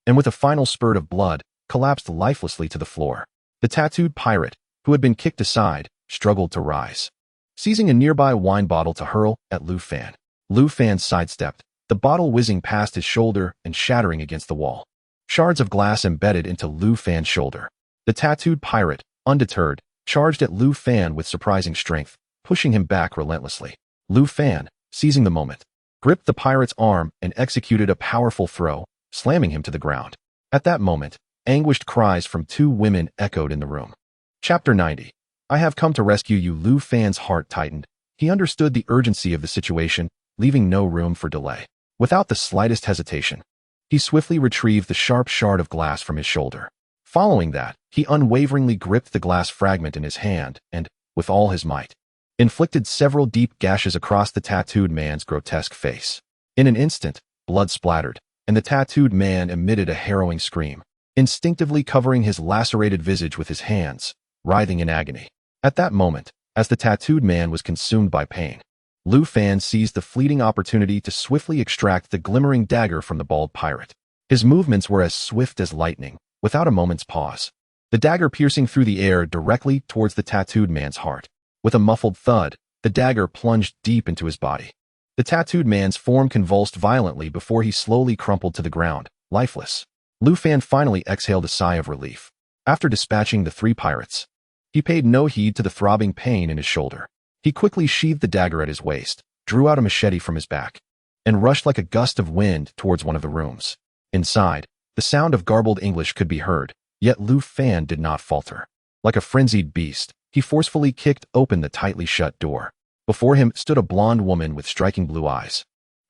and with a final spurt of blood, collapsed lifelessly to the floor. The tattooed pirate, who had been kicked aside, struggled to rise, seizing a nearby wine bottle to hurl at Lu Fan. Lu Fan sidestepped, the bottle whizzing past his shoulder and shattering against the wall. Shards of glass embedded into Lu Fan's shoulder. The tattooed pirate, undeterred, charged at Lu Fan with surprising strength, pushing him back relentlessly. Lu Fan, seizing the moment, gripped the pirate's arm and executed a powerful throw, slamming him to the ground. At that moment, anguished cries from 2 women echoed in the room. Chapter 90. I have come to rescue you. Lu Fan's heart tightened. He understood the urgency of the situation, leaving no room for delay. Without the slightest hesitation, he swiftly retrieved the sharp shard of glass from his shoulder. Following that, he unwaveringly gripped the glass fragment in his hand and, with all his might, inflicted several deep gashes across the tattooed man's grotesque face. In an instant, blood splattered, and the tattooed man emitted a harrowing scream, instinctively covering his lacerated visage with his hands, writhing in agony. At that moment, as the tattooed man was consumed by pain, Lu Fan seized the fleeting opportunity to swiftly extract the glimmering dagger from the bald pirate. His movements were as swift as lightning, without a moment's pause. The the dagger piercing through the air directly towards the tattooed man's heart. With a muffled thud, the dagger plunged deep into his body. The tattooed man's form convulsed violently before he slowly crumpled to the ground, lifeless. Lu Fan finally exhaled a sigh of relief. After dispatching the 3 pirates, he paid no heed to the throbbing pain in his shoulder. He quickly sheathed the dagger at his waist, drew out a machete from his back, and rushed like a gust of wind towards one of the rooms. Inside, the sound of garbled English could be heard, yet Lu Fan did not falter. Like a frenzied beast, he forcefully kicked open the tightly shut door. Before him stood a blonde woman with striking blue eyes,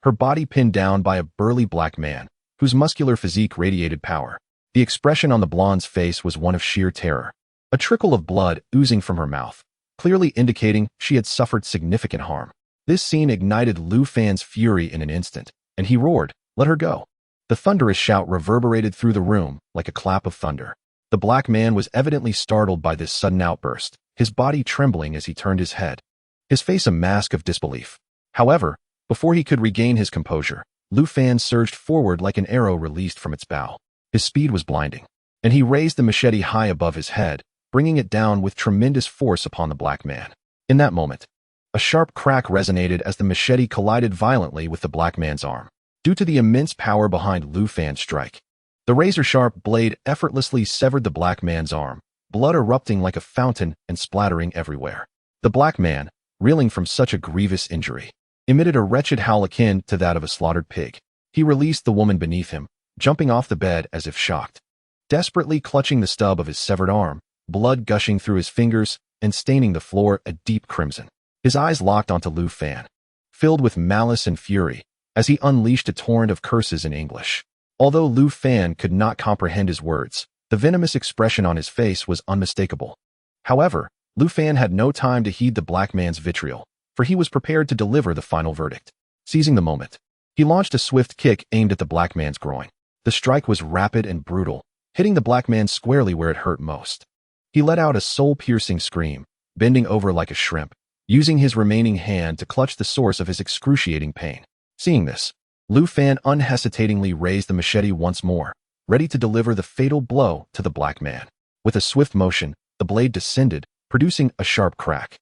her body pinned down by a burly black man, whose muscular physique radiated power. The expression on the blonde's face was one of sheer terror. A trickle of blood oozing from her mouth, clearly indicating she had suffered significant harm. This scene ignited Lu Fan's fury in an instant, and he roared, "Let her go!" The thunderous shout reverberated through the room like a clap of thunder. The black man was evidently startled by this sudden outburst, his body trembling as he turned his head, his face a mask of disbelief. However, before he could regain his composure, Lu Fan surged forward like an arrow released from its bow. His speed was blinding, and he raised the machete high above his head, bringing it down with tremendous force upon the black man. In that moment, a sharp crack resonated as the machete collided violently with the black man's arm. Due to the immense power behind Lu Fan's strike, the razor-sharp blade effortlessly severed the black man's arm, blood erupting like a fountain and splattering everywhere. The black man, reeling from such a grievous injury, emitted a wretched howl akin to that of a slaughtered pig. He released the woman beneath him, jumping off the bed as if shocked. Desperately clutching the stub of his severed arm, blood gushing through his fingers and staining the floor a deep crimson. His eyes locked onto Lu Fan, filled with malice and fury, as he unleashed a torrent of curses in English. Although Lu Fan could not comprehend his words, the venomous expression on his face was unmistakable. However, Lu Fan had no time to heed the black man's vitriol, for he was prepared to deliver the final verdict. Seizing the moment, he launched a swift kick aimed at the black man's groin. The strike was rapid and brutal, hitting the black man squarely where it hurt most. He let out a soul-piercing scream, bending over like a shrimp, using his remaining hand to clutch the source of his excruciating pain. Seeing this, Lu Fan unhesitatingly raised the machete once more, ready to deliver the fatal blow to the black man. With a swift motion, the blade descended, producing a sharp crack.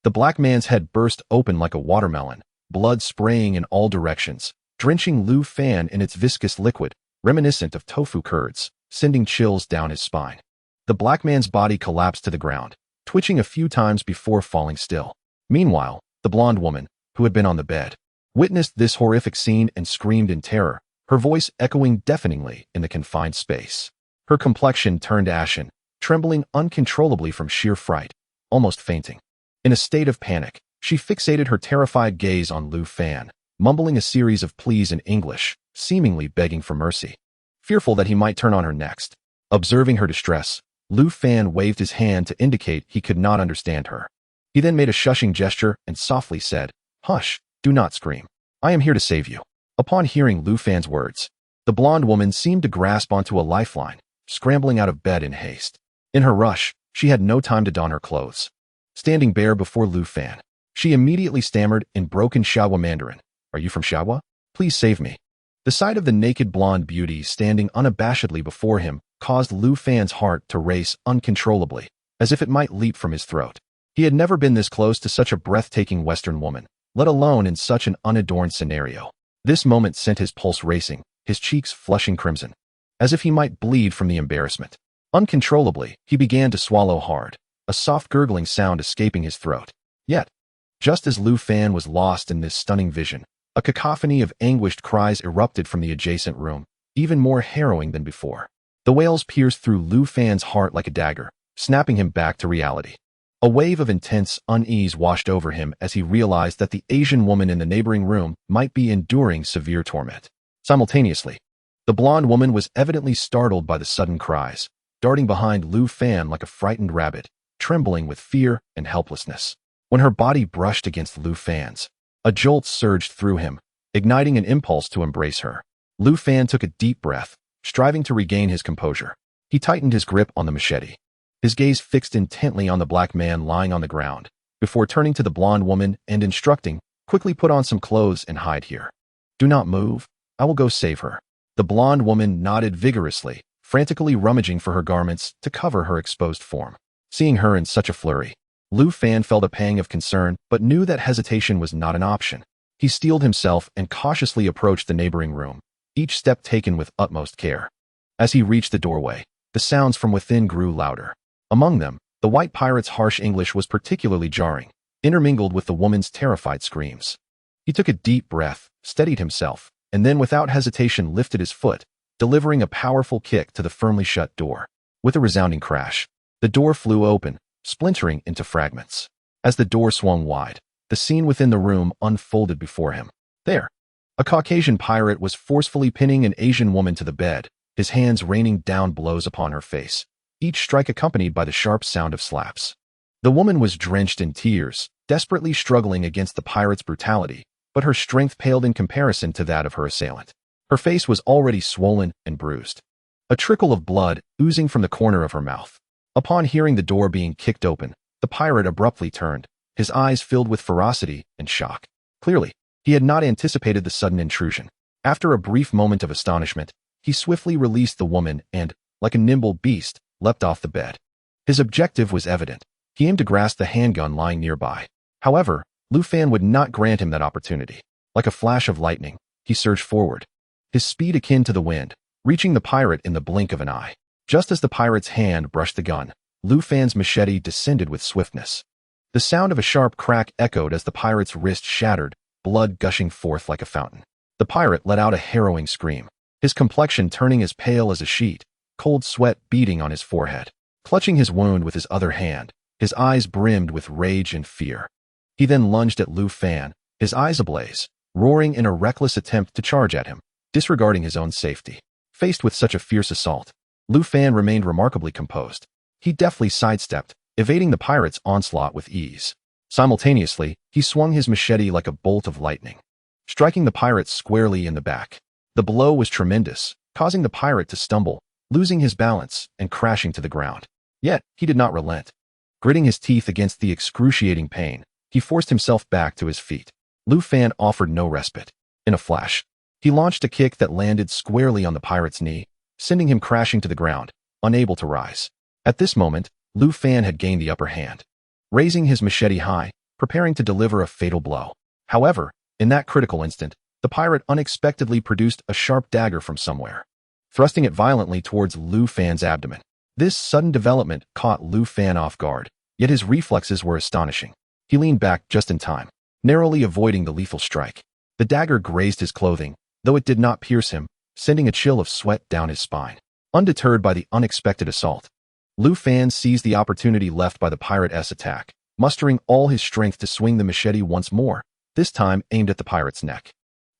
The black man's head burst open like a watermelon, blood spraying in all directions, drenching Lu Fan in its viscous liquid, reminiscent of tofu curds, sending chills down his spine. The black man's body collapsed to the ground, twitching a few times before falling still. Meanwhile, the blonde woman, who had been on the bed, witnessed this horrific scene and screamed in terror, her voice echoing deafeningly in the confined space. Her complexion turned ashen, trembling uncontrollably from sheer fright, almost fainting. In a state of panic, she fixated her terrified gaze on Lu Fan, mumbling a series of pleas in English, seemingly begging for mercy, fearful that he might turn on her next. Observing her distress, Lu Fan waved his hand to indicate he could not understand her. He then made a shushing gesture and softly said, "Hush, do not scream. I am here to save you." Upon hearing Lu Fan's words, the blonde woman seemed to grasp onto a lifeline, scrambling out of bed in haste. In her rush, she had no time to don her clothes. Standing bare before Lu Fan, she immediately stammered in broken Xiaohua Mandarin, "Are you from Xiaohua? Please save me." The sight of the naked blonde beauty standing unabashedly before him caused Lu Fan's heart to race uncontrollably, as if it might leap from his throat. He had never been this close to such a breathtaking Western woman, let alone in such an unadorned scenario. This moment sent his pulse racing, his cheeks flushing crimson, as if he might bleed from the embarrassment. Uncontrollably, he began to swallow hard, a soft gurgling sound escaping his throat. Yet, just as Lu Fan was lost in this stunning vision, a cacophony of anguished cries erupted from the adjacent room, even more harrowing than before. The wails pierced through Lu Fan's heart like a dagger, snapping him back to reality. A wave of intense unease washed over him as he realized that the Asian woman in the neighboring room might be enduring severe torment. Simultaneously, the blonde woman was evidently startled by the sudden cries, darting behind Lu Fan like a frightened rabbit, trembling with fear and helplessness. When her body brushed against Lu Fan's, a jolt surged through him, igniting an impulse to embrace her. Lu Fan took a deep breath, striving to regain his composure. He tightened his grip on the machete, his gaze fixed intently on the black man lying on the ground, before turning to the blonde woman and instructing, "Quickly put on some clothes and hide here. Do not move. I will go save her." The blonde woman nodded vigorously, frantically rummaging for her garments to cover her exposed form. Seeing her in such a flurry, Lu Fan felt a pang of concern but knew that hesitation was not an option. He steeled himself and cautiously approached the neighboring room, each step taken with utmost care. As he reached the doorway, the sounds from within grew louder. Among them, the white pirate's harsh English was particularly jarring, intermingled with the woman's terrified screams. He took a deep breath, steadied himself, and then without hesitation lifted his foot, delivering a powerful kick to the firmly shut door. With a resounding crash, the door flew open, splintering into fragments. As the door swung wide, the scene within the room unfolded before him. There, a Caucasian pirate was forcefully pinning an Asian woman to the bed, his hands raining down blows upon her face, each strike accompanied by the sharp sound of slaps. The woman was drenched in tears, desperately struggling against the pirate's brutality, but her strength paled in comparison to that of her assailant. Her face was already swollen and bruised, a trickle of blood oozing from the corner of her mouth. Upon hearing the door being kicked open, the pirate abruptly turned, his eyes filled with ferocity and shock. Clearly, he had not anticipated the sudden intrusion. After a brief moment of astonishment, he swiftly released the woman and, like a nimble beast, leapt off the bed. His objective was evident. He aimed to grasp the handgun lying nearby. However, Lu Fan would not grant him that opportunity. Like a flash of lightning, he surged forward, his speed akin to the wind, reaching the pirate in the blink of an eye. Just as the pirate's hand brushed the gun, Lu Fan's machete descended with swiftness. The sound of a sharp crack echoed as the pirate's wrist shattered, blood gushing forth like a fountain. The pirate let out a harrowing scream, his complexion turning as pale as a sheet, cold sweat beading on his forehead. Clutching his wound with his other hand, his eyes brimmed with rage and fear. He then lunged at Lu Fan, his eyes ablaze, roaring in a reckless attempt to charge at him, disregarding his own safety. Faced with such a fierce assault, Lu Fan remained remarkably composed. He deftly sidestepped, evading the pirate's onslaught with ease. Simultaneously, he swung his machete like a bolt of lightning, striking the pirate squarely in the back. The blow was tremendous, causing the pirate to stumble, losing his balance and crashing to the ground. Yet, he did not relent. Gritting his teeth against the excruciating pain, he forced himself back to his feet. Lu Fan offered no respite. In a flash, he launched a kick that landed squarely on the pirate's knee, sending him crashing to the ground, unable to rise. At this moment, Lu Fan had gained the upper hand, raising his machete high, preparing to deliver a fatal blow. However, in that critical instant, the pirate unexpectedly produced a sharp dagger from somewhere, thrusting it violently towards Lu Fan's abdomen. This sudden development caught Lu Fan off guard, yet his reflexes were astonishing. He leaned back just in time, narrowly avoiding the lethal strike. The dagger grazed his clothing, though it did not pierce him, sending a chill of sweat down his spine. Undeterred by the unexpected assault, Lu Fan seized the opportunity left by the pirate's attack, mustering all his strength to swing the machete once more, this time aimed at the pirate's neck.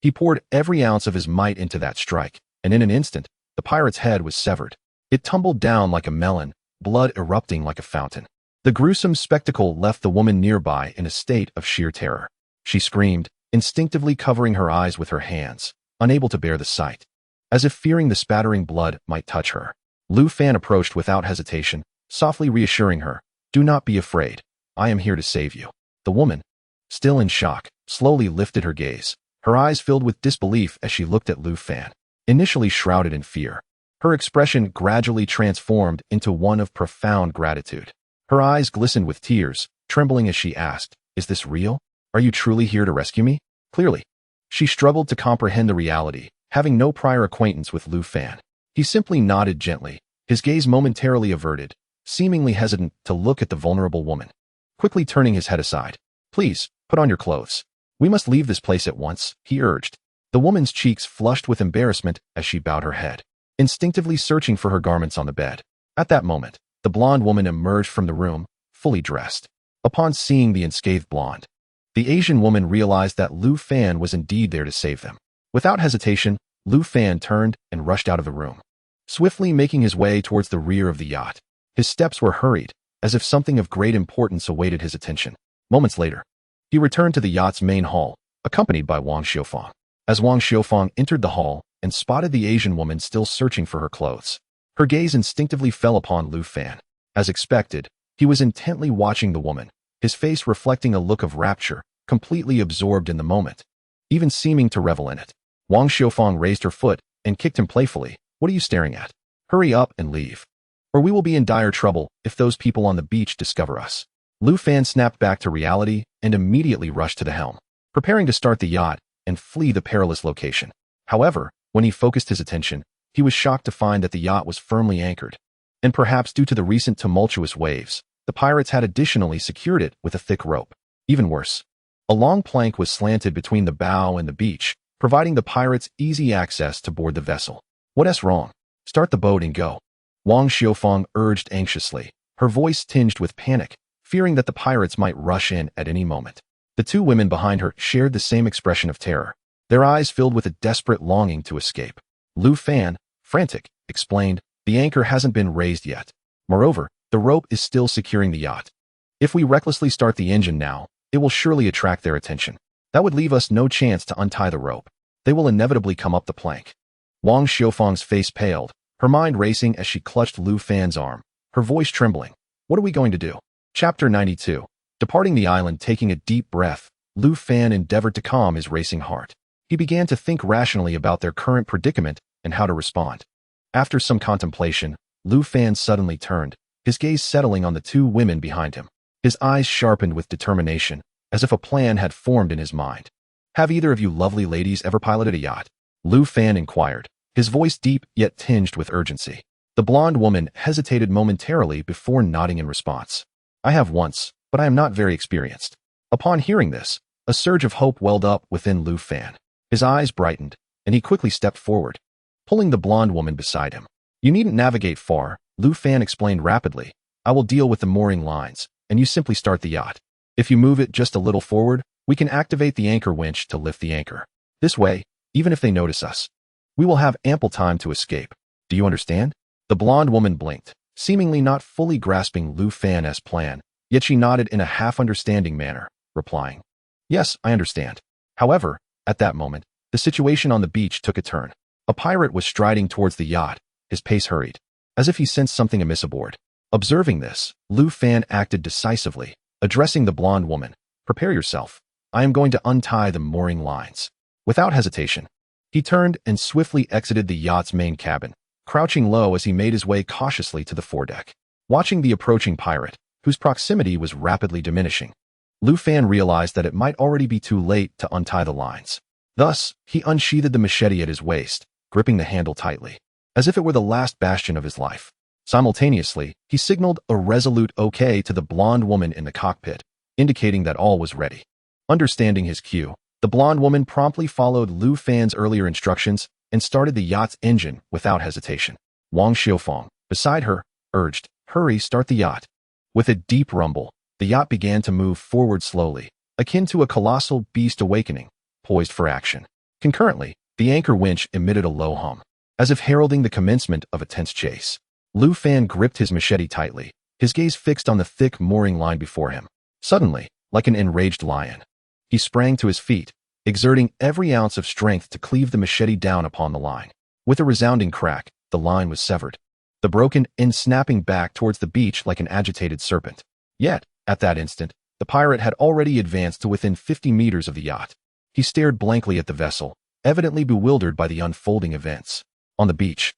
He poured every ounce of his might into that strike, and in an instant, the pirate's head was severed. It tumbled down like a melon, blood erupting like a fountain. The gruesome spectacle left the woman nearby in a state of sheer terror. She screamed, instinctively covering her eyes with her hands, unable to bear the sight. As if fearing the spattering blood might touch her, Lu Fan approached without hesitation, softly reassuring her, "Do not be afraid. I am here to save you." The woman, still in shock, slowly lifted her gaze, her eyes filled with disbelief as she looked at Lu Fan. Initially shrouded in fear, her expression gradually transformed into one of profound gratitude. Her eyes glistened with tears, trembling as she asked, "Is this real? Are you truly here to rescue me?" Clearly, she struggled to comprehend the reality, having no prior acquaintance with Lu Fan. He simply nodded gently, his gaze momentarily averted, seemingly hesitant to look at the vulnerable woman. Quickly turning his head aside, "Please, put on your clothes. We must leave this place at once," he urged. The woman's cheeks flushed with embarrassment as she bowed her head, instinctively searching for her garments on the bed. At that moment, the blonde woman emerged from the room, fully dressed. Upon seeing the unscathed blonde, the Asian woman realized that Lu Fan was indeed there to save them. Without hesitation, Lu Fan turned and rushed out of the room, swiftly making his way towards the rear of the yacht. His steps were hurried, as if something of great importance awaited his attention. Moments later, he returned to the yacht's main hall, accompanied by Wang Xiufang. As Wang Xiufang entered the hall and spotted the Asian woman still searching for her clothes, her gaze instinctively fell upon Lu Fan. As expected, he was intently watching the woman, his face reflecting a look of rapture, completely absorbed in the moment, even seeming to revel in it. Wang Xiufang raised her foot and kicked him playfully. "What are you staring at?" Hurry up and leave, or we will be in dire trouble if those people on the beach discover us. Lu Fan snapped back to reality and immediately rushed to the helm, preparing to start the yacht and flee the perilous location. However, when he focused his attention, he was shocked to find that the yacht was firmly anchored, and perhaps due to the recent tumultuous waves, the pirates had additionally secured it with a thick rope. Even worse, a long plank was slanted between the bow and the beach, providing the pirates easy access to board the vessel. What's wrong? Start the boat and go. Wang Xiufang urged anxiously, her voice tinged with panic, fearing that the pirates might rush in at any moment. The two women behind her shared the same expression of terror, their eyes filled with a desperate longing to escape. Lu Fan, frantic, explained, the anchor hasn't been raised yet. Moreover, the rope is still securing the yacht. If we recklessly start the engine now, it will surely attract their attention. That would leave us no chance to untie the rope. They will inevitably come up the plank. Wang Xiufang's face paled, her mind racing as she clutched Lu Fan's arm, her voice trembling. What are we going to do? Chapter 92. Departing the island, taking a deep breath, Lu Fan endeavored to calm his racing heart. He began to think rationally about their current predicament and how to respond. After some contemplation, Lu Fan suddenly turned, his gaze settling on the two women behind him. His eyes sharpened with determination, as if a plan had formed in his mind. Have either of you lovely ladies ever piloted a yacht? Lu Fan inquired, his voice deep yet tinged with urgency. The blonde woman hesitated momentarily before nodding in response. I have once, but I am not very experienced. Upon hearing this, a surge of hope welled up within Lu Fan. His eyes brightened, and he quickly stepped forward, pulling the blonde woman beside him. You needn't navigate far, Lu Fan explained rapidly. I will deal with the mooring lines, and you simply start the yacht. If you move it just a little forward, we can activate the anchor winch to lift the anchor. This way, even if they notice us, we will have ample time to escape. Do you understand? The blonde woman blinked, seemingly not fully grasping Lu Fan's plan, yet she nodded in a half-understanding manner, replying, Yes, I understand. However, at that moment, the situation on the beach took a turn. A pirate was striding towards the yacht, his pace hurried, as if he sensed something amiss aboard. Observing this, Lu Fan acted decisively, addressing the blonde woman. Prepare yourself. I am going to untie the mooring lines. Without hesitation, he turned and swiftly exited the yacht's main cabin, crouching low as he made his way cautiously to the foredeck. Watching the approaching pirate, whose proximity was rapidly diminishing, Lu Fan realized that it might already be too late to untie the lines. Thus, he unsheathed the machete at his waist, gripping the handle tightly, as if it were the last bastion of his life. Simultaneously, he signaled a resolute okay to the blonde woman in the cockpit, indicating that all was ready. Understanding his cue, the blonde woman promptly followed Lu Fan's earlier instructions and started the yacht's engine without hesitation. Wang Xiufang, beside her, urged, Hurry, start the yacht. With a deep rumble, the yacht began to move forward slowly, akin to a colossal beast awakening, poised for action. Concurrently, the anchor winch emitted a low hum, as if heralding the commencement of a tense chase. Lu Fan gripped his machete tightly, his gaze fixed on the thick mooring line before him. Suddenly, like an enraged lion, he sprang to his feet, exerting every ounce of strength to cleave the machete down upon the line. With a resounding crack, the line was severed, the broken end snapping back towards the beach like an agitated serpent. Yet, at that instant, the pirate had already advanced to within 50 meters of the yacht. He stared blankly at the vessel, evidently bewildered by the unfolding events. On the beach,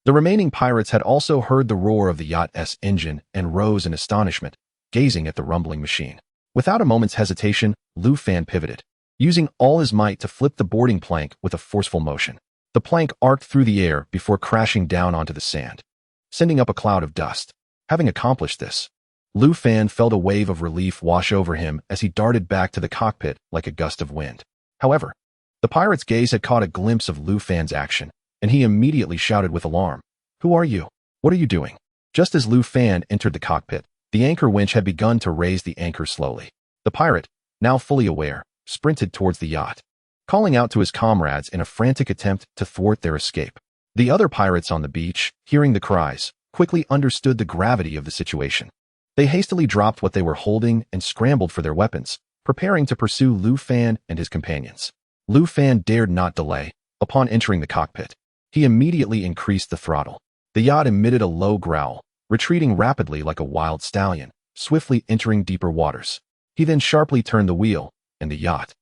the remaining pirates had also heard the roar of the yacht's engine and rose in astonishment, gazing at the rumbling machine. Without a moment's hesitation, Lu Fan pivoted, using all his might to flip the boarding plank with a forceful motion. The plank arced through the air before crashing down onto the sand, sending up a cloud of dust. Having accomplished this, Lu Fan felt a wave of relief wash over him as he darted back to the cockpit like a gust of wind. However, the pirate's gaze had caught a glimpse of Lu Fan's action, and he immediately shouted with alarm, Who are you? What are you doing? Just as Lu Fan entered the cockpit, the anchor winch had begun to raise the anchor slowly. The pirate, now fully aware, sprinted towards the yacht, calling out to his comrades in a frantic attempt to thwart their escape. The other pirates on the beach, hearing the cries, quickly understood the gravity of the situation. They hastily dropped what they were holding and scrambled for their weapons, preparing to pursue Lu Fan and his companions. Lu Fan dared not delay. Upon entering the cockpit, he immediately increased the throttle. The yacht emitted a low growl, retreating rapidly like a wild stallion, swiftly entering deeper waters. He then sharply turned the wheel, and the yacht,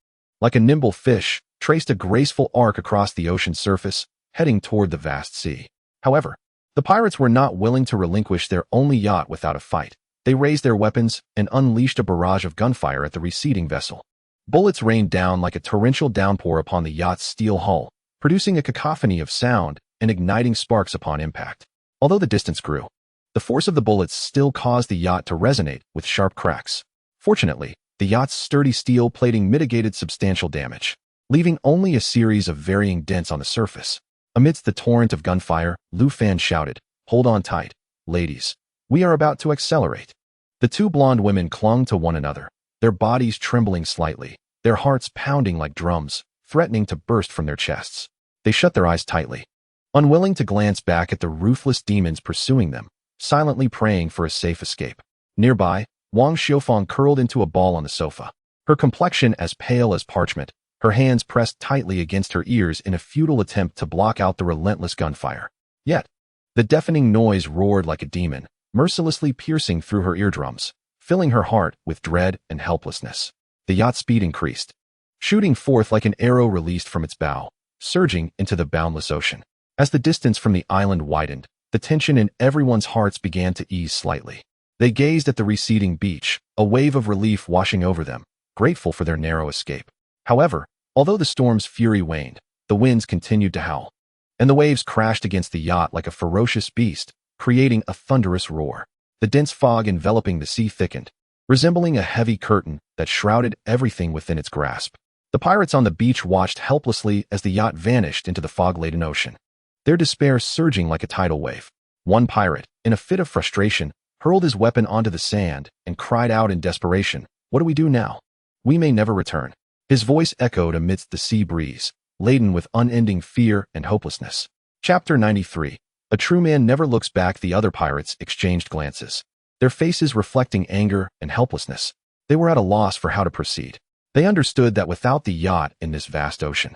like a nimble fish, traced a graceful arc across the ocean surface, heading toward the vast sea. However, The pirates were not willing to relinquish their only yacht without a fight. They raised their weapons and unleashed a barrage of gunfire at the receding vessel. Bullets rained down like a torrential downpour upon the yacht's steel hull, producing a cacophony of sound and igniting sparks upon impact. Although the distance grew, the force of the bullets still caused the yacht to resonate with sharp cracks. Fortunately, the yacht's sturdy steel plating mitigated substantial damage, leaving only a series of varying dents on the surface. Amidst the torrent of gunfire, Lu Fan shouted, "Hold on tight, ladies. We are about to accelerate." The two blonde women clung to one another, their bodies trembling slightly, their hearts pounding like drums, threatening to burst from their chests. They shut their eyes tightly, unwilling to glance back at the ruthless demons pursuing them, silently praying for a safe escape. Nearby, Wang Xiufang curled into a ball on the sofa, her complexion as pale as parchment, her hands pressed tightly against her ears in a futile attempt to block out the relentless gunfire. Yet, the deafening noise roared like a demon, mercilessly piercing through her eardrums, filling her heart with dread and helplessness. The yacht's speed increased, shooting forth like an arrow released from its bow, surging into the boundless ocean. As the distance from the island widened, the tension in everyone's hearts began to ease slightly. They gazed at the receding beach, a wave of relief washing over them, grateful for their narrow escape. However, although the storm's fury waned, the winds continued to howl, and the waves crashed against the yacht like a ferocious beast, creating a thunderous roar. The dense fog enveloping the sea thickened, resembling a heavy curtain that shrouded everything within its grasp. The pirates on the beach watched helplessly as the yacht vanished into the fog-laden ocean, their despair surging like a tidal wave. One pirate, in a fit of frustration, hurled his weapon onto the sand and cried out in desperation, "What do we do now? We may never return." His voice echoed amidst the sea breeze, laden with unending fear and hopelessness. Chapter 93. A true man never looks back. The other pirates exchanged glances, their faces reflecting anger and helplessness. They were at a loss for how to proceed. They understood that without the yacht in this vast ocean,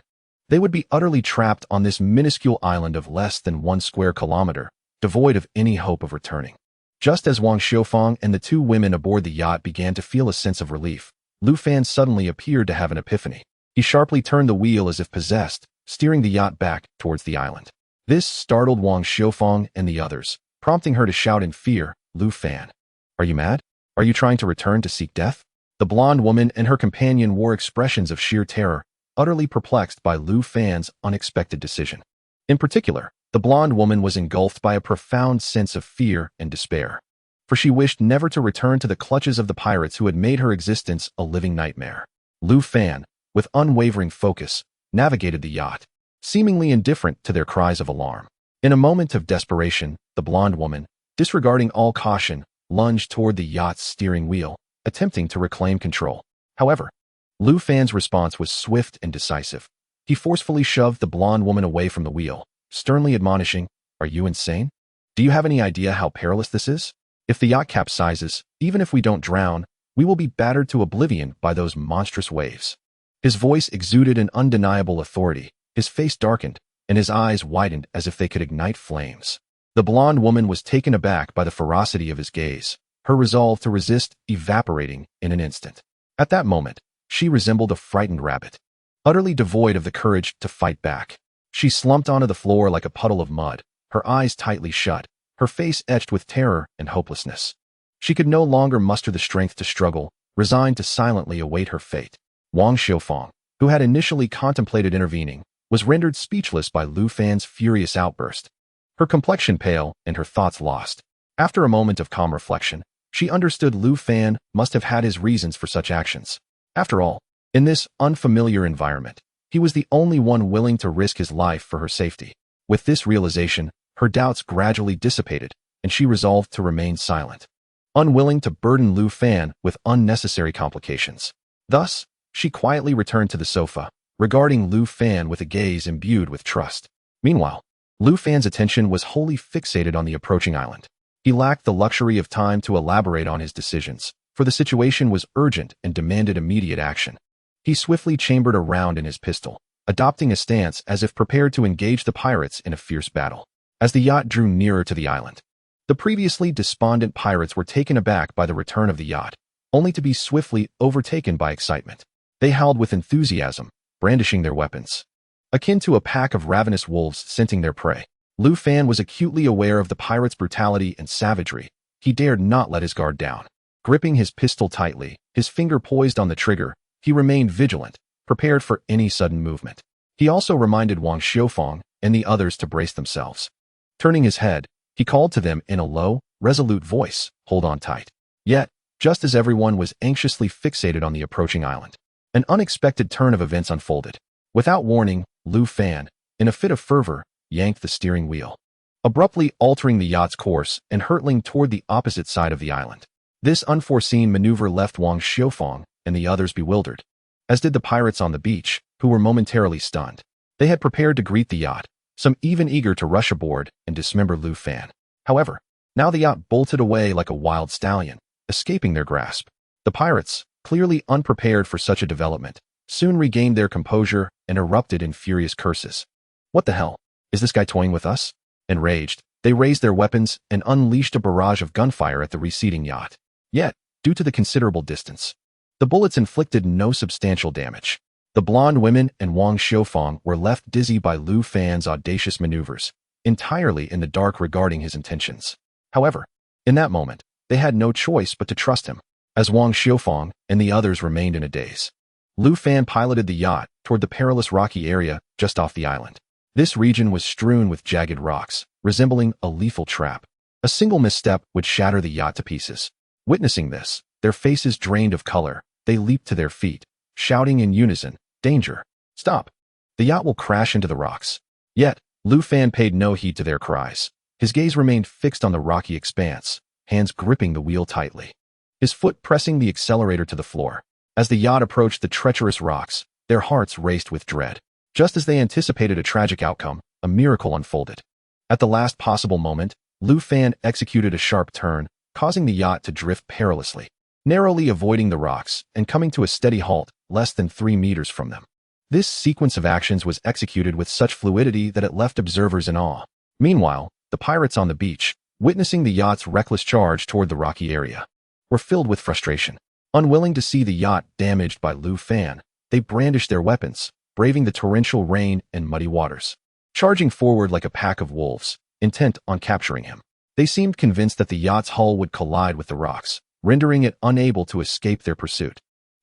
they would be utterly trapped on this minuscule island of less than 1 square kilometer, devoid of any hope of returning. Just as Wang Xiufang and the two women aboard the yacht began to feel a sense of relief, Lu Fan suddenly appeared to have an epiphany. He sharply turned the wheel as if possessed, steering the yacht back towards the island. This startled Wang Xiufang and the others, prompting her to shout in fear, "Lu Fan, are you mad? Are you trying to return to seek death?" The blonde woman and her companion wore expressions of sheer terror, utterly perplexed by Lu Fan's unexpected decision. In particular, the blonde woman was engulfed by a profound sense of fear and despair, for she wished never to return to the clutches of the pirates who had made her existence a living nightmare. Lu Fan, with unwavering focus, navigated the yacht, seemingly indifferent to their cries of alarm. In a moment of desperation, the blonde woman, disregarding all caution, lunged toward the yacht's steering wheel, attempting to reclaim control. However, Lu Fan's response was swift and decisive. He forcefully shoved the blonde woman away from the wheel, sternly admonishing, "Are you insane? Do you have any idea how perilous this is? If the yacht capsizes, even if we don't drown, we will be battered to oblivion by those monstrous waves." His voice exuded an undeniable authority, his face darkened, and his eyes widened as if they could ignite flames. The blonde woman was taken aback by the ferocity of his gaze, her resolve to resist evaporating in an instant. At that moment, she resembled a frightened rabbit, utterly devoid of the courage to fight back. She slumped onto the floor like a puddle of mud, her eyes tightly shut, her face etched with terror and hopelessness. She could no longer muster the strength to struggle, resigned to silently await her fate. Wang Xiufang, who had initially contemplated intervening, was rendered speechless by Lu Fan's furious outburst, her complexion pale and her thoughts lost. After a moment of calm reflection, she understood Lu Fan must have had his reasons for such actions. After all, in this unfamiliar environment, he was the only one willing to risk his life for her safety. With this realization, her doubts gradually dissipated, and she resolved to remain silent, unwilling to burden Lu Fan with unnecessary complications. Thus, she quietly returned to the sofa, regarding Lu Fan with a gaze imbued with trust. Meanwhile, Lu Fan's attention was wholly fixated on the approaching island. He lacked the luxury of time to elaborate on his decisions, for the situation was urgent and demanded immediate action. He swiftly chambered a round in his pistol, adopting a stance as if prepared to engage the pirates in a fierce battle. As the yacht drew nearer to the island, the previously despondent pirates were taken aback by the return of the yacht, only to be swiftly overtaken by excitement. They howled with enthusiasm, brandishing their weapons, akin to a pack of ravenous wolves scenting their prey. Lu Fan was acutely aware of the pirate's brutality and savagery. He dared not let his guard down. Gripping his pistol tightly, his finger poised on the trigger, he remained vigilant, prepared for any sudden movement. He also reminded Wang Xiufang and the others to brace themselves. Turning his head, he called to them in a low, resolute voice, "Hold on tight." Yet, just as everyone was anxiously fixated on the approaching island, an unexpected turn of events unfolded. Without warning, Lu Fan, in a fit of fervor, yanked the steering wheel, abruptly altering the yacht's course and hurtling toward the opposite side of the island. This unforeseen maneuver left Wang Xiufang and the others bewildered, as did the pirates on the beach, who were momentarily stunned. They had prepared to greet the yacht, some even eager to rush aboard and dismember Lu Fan. However, now the yacht bolted away like a wild stallion, escaping their grasp. The pirates, clearly unprepared for such a development, soon regained their composure and erupted in furious curses. "What the hell? Is this guy toying with us?" Enraged, they raised their weapons and unleashed a barrage of gunfire at the receding yacht. Yet, due to the considerable distance, the bullets inflicted no substantial damage. The blonde women and Wang Xiufang were left dizzy by Lu Fan's audacious maneuvers, entirely in the dark regarding his intentions. However, in that moment, they had no choice but to trust him, as Wang Xiufang and the others remained in a daze. Lu Fan piloted the yacht toward the perilous rocky area just off the island. This region was strewn with jagged rocks, resembling a lethal trap. A single misstep would shatter the yacht to pieces. Witnessing this, their faces drained of color, they leaped to their feet, shouting in unison, "Danger! Stop! The yacht will crash into the rocks." Yet, Lu Fan paid no heed to their cries. His gaze remained fixed on the rocky expanse, hands gripping the wheel tightly, his foot pressing the accelerator to the floor. As the yacht approached the treacherous rocks, their hearts raced with dread. Just as they anticipated a tragic outcome, a miracle unfolded. At the last possible moment, Lu Fan executed a sharp turn, causing the yacht to drift perilously, narrowly avoiding the rocks and coming to a steady halt less than 3 meters from them. This sequence of actions was executed with such fluidity that it left observers in awe. Meanwhile, the pirates on the beach, witnessing the yacht's reckless charge toward the rocky area, were filled with frustration. Unwilling to see the yacht damaged by Lu Fan, they brandished their weapons, braving the torrential rain and muddy waters, charging forward like a pack of wolves, intent on capturing him. They seemed convinced that the yacht's hull would collide with the rocks, rendering it unable to escape their pursuit.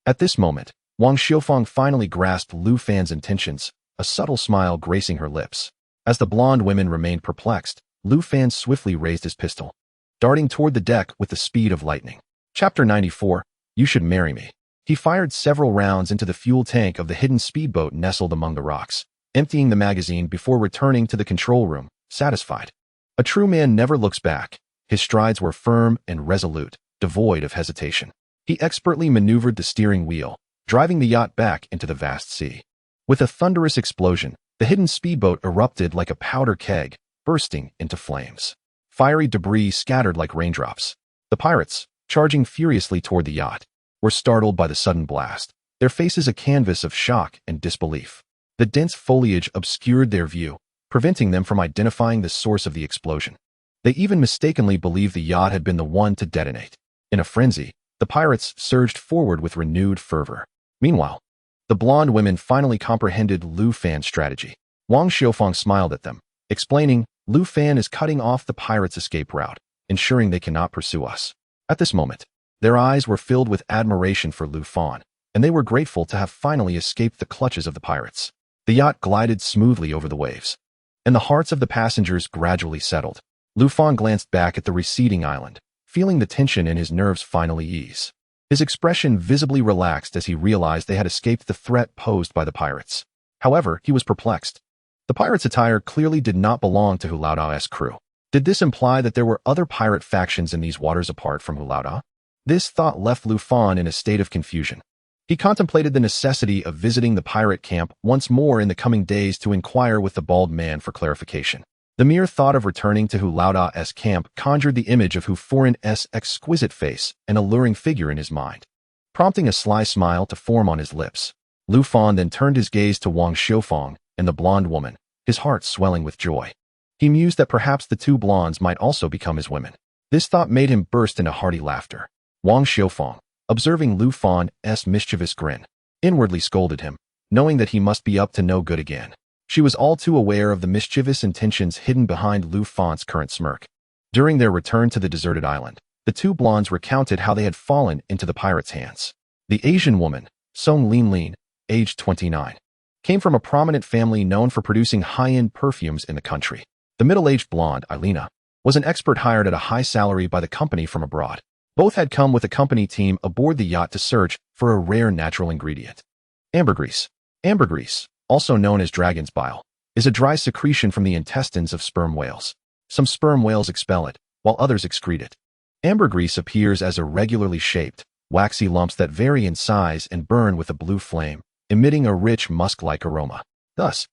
At this moment, Wang Xiufang finally grasped Lu Fan's intentions, a subtle smile gracing her lips. As the blonde women remained perplexed, Lu Fan swiftly raised his pistol, darting toward the deck with the speed of lightning. Chapter 94, You Should Marry Me. He fired several rounds into the fuel tank of the hidden speedboat nestled among the rocks, emptying the magazine before returning to the control room, satisfied. A true man never looks back. His strides were firm and resolute, devoid of hesitation. He expertly maneuvered the steering wheel, driving the yacht back into the vast sea. With a thunderous explosion, the hidden speedboat erupted like a powder keg, bursting into flames. Fiery debris scattered like raindrops. The pirates, charging furiously toward the yacht, were startled by the sudden blast, their faces a canvas of shock and disbelief. The dense foliage obscured their view, preventing them from identifying the source of the explosion. They even mistakenly believed the yacht had been the one to detonate. In a frenzy, the pirates surged forward with renewed fervor. Meanwhile, the blonde women finally comprehended Lu Fan's strategy. Wang Xiufang smiled at them, explaining, "Lu Fan is cutting off the pirates' escape route, ensuring they cannot pursue us." At this moment, their eyes were filled with admiration for Lu Fan, and they were grateful to have finally escaped the clutches of the pirates. The yacht glided smoothly over the waves, and the hearts of the passengers gradually settled. Lu Fan glanced back at the receding island, feeling the tension in his nerves finally ease. His expression visibly relaxed as he realized they had escaped the threat posed by the pirates. However, he was perplexed. The pirates' attire clearly did not belong to Hu Laoda's crew. Did this imply that there were other pirate factions in these waters apart from Hu Laoda? This thought left Lu Fan in a state of confusion. He contemplated the necessity of visiting the pirate camp once more in the coming days to inquire with the bald man for clarification. The mere thought of returning to Hu Laoda's camp conjured the image of Hu Foreign's exquisite face and alluring figure in his mind, prompting a sly smile to form on his lips. Lu Fan then turned his gaze to Wang Xiufang and the blonde woman, his heart swelling with joy. He mused that perhaps the two blondes might also become his women. This thought made him burst into hearty laughter. Wang Xiufang, observing Lu Fan's mischievous grin, inwardly scolded him, knowing that he must be up to no good again. She was all too aware of the mischievous intentions hidden behind Lu Fan's current smirk. During their return to the deserted island, the two blondes recounted how they had fallen into the pirates' hands. The Asian woman, Song Linlin, aged 29, came from a prominent family known for producing high-end perfumes in the country. The middle-aged blonde, Eileen, was an expert hired at a high salary by the company from abroad. Both had come with a company team aboard the yacht to search for a rare natural ingredient. Ambergris. Ambergris, also known as dragon's bile, is a dry secretion from the intestines of sperm whales. Some sperm whales expel it, while others excrete it. Ambergris appears as irregularly shaped, waxy lumps that vary in size and burn with a blue flame, emitting a rich musk-like aroma. Thus,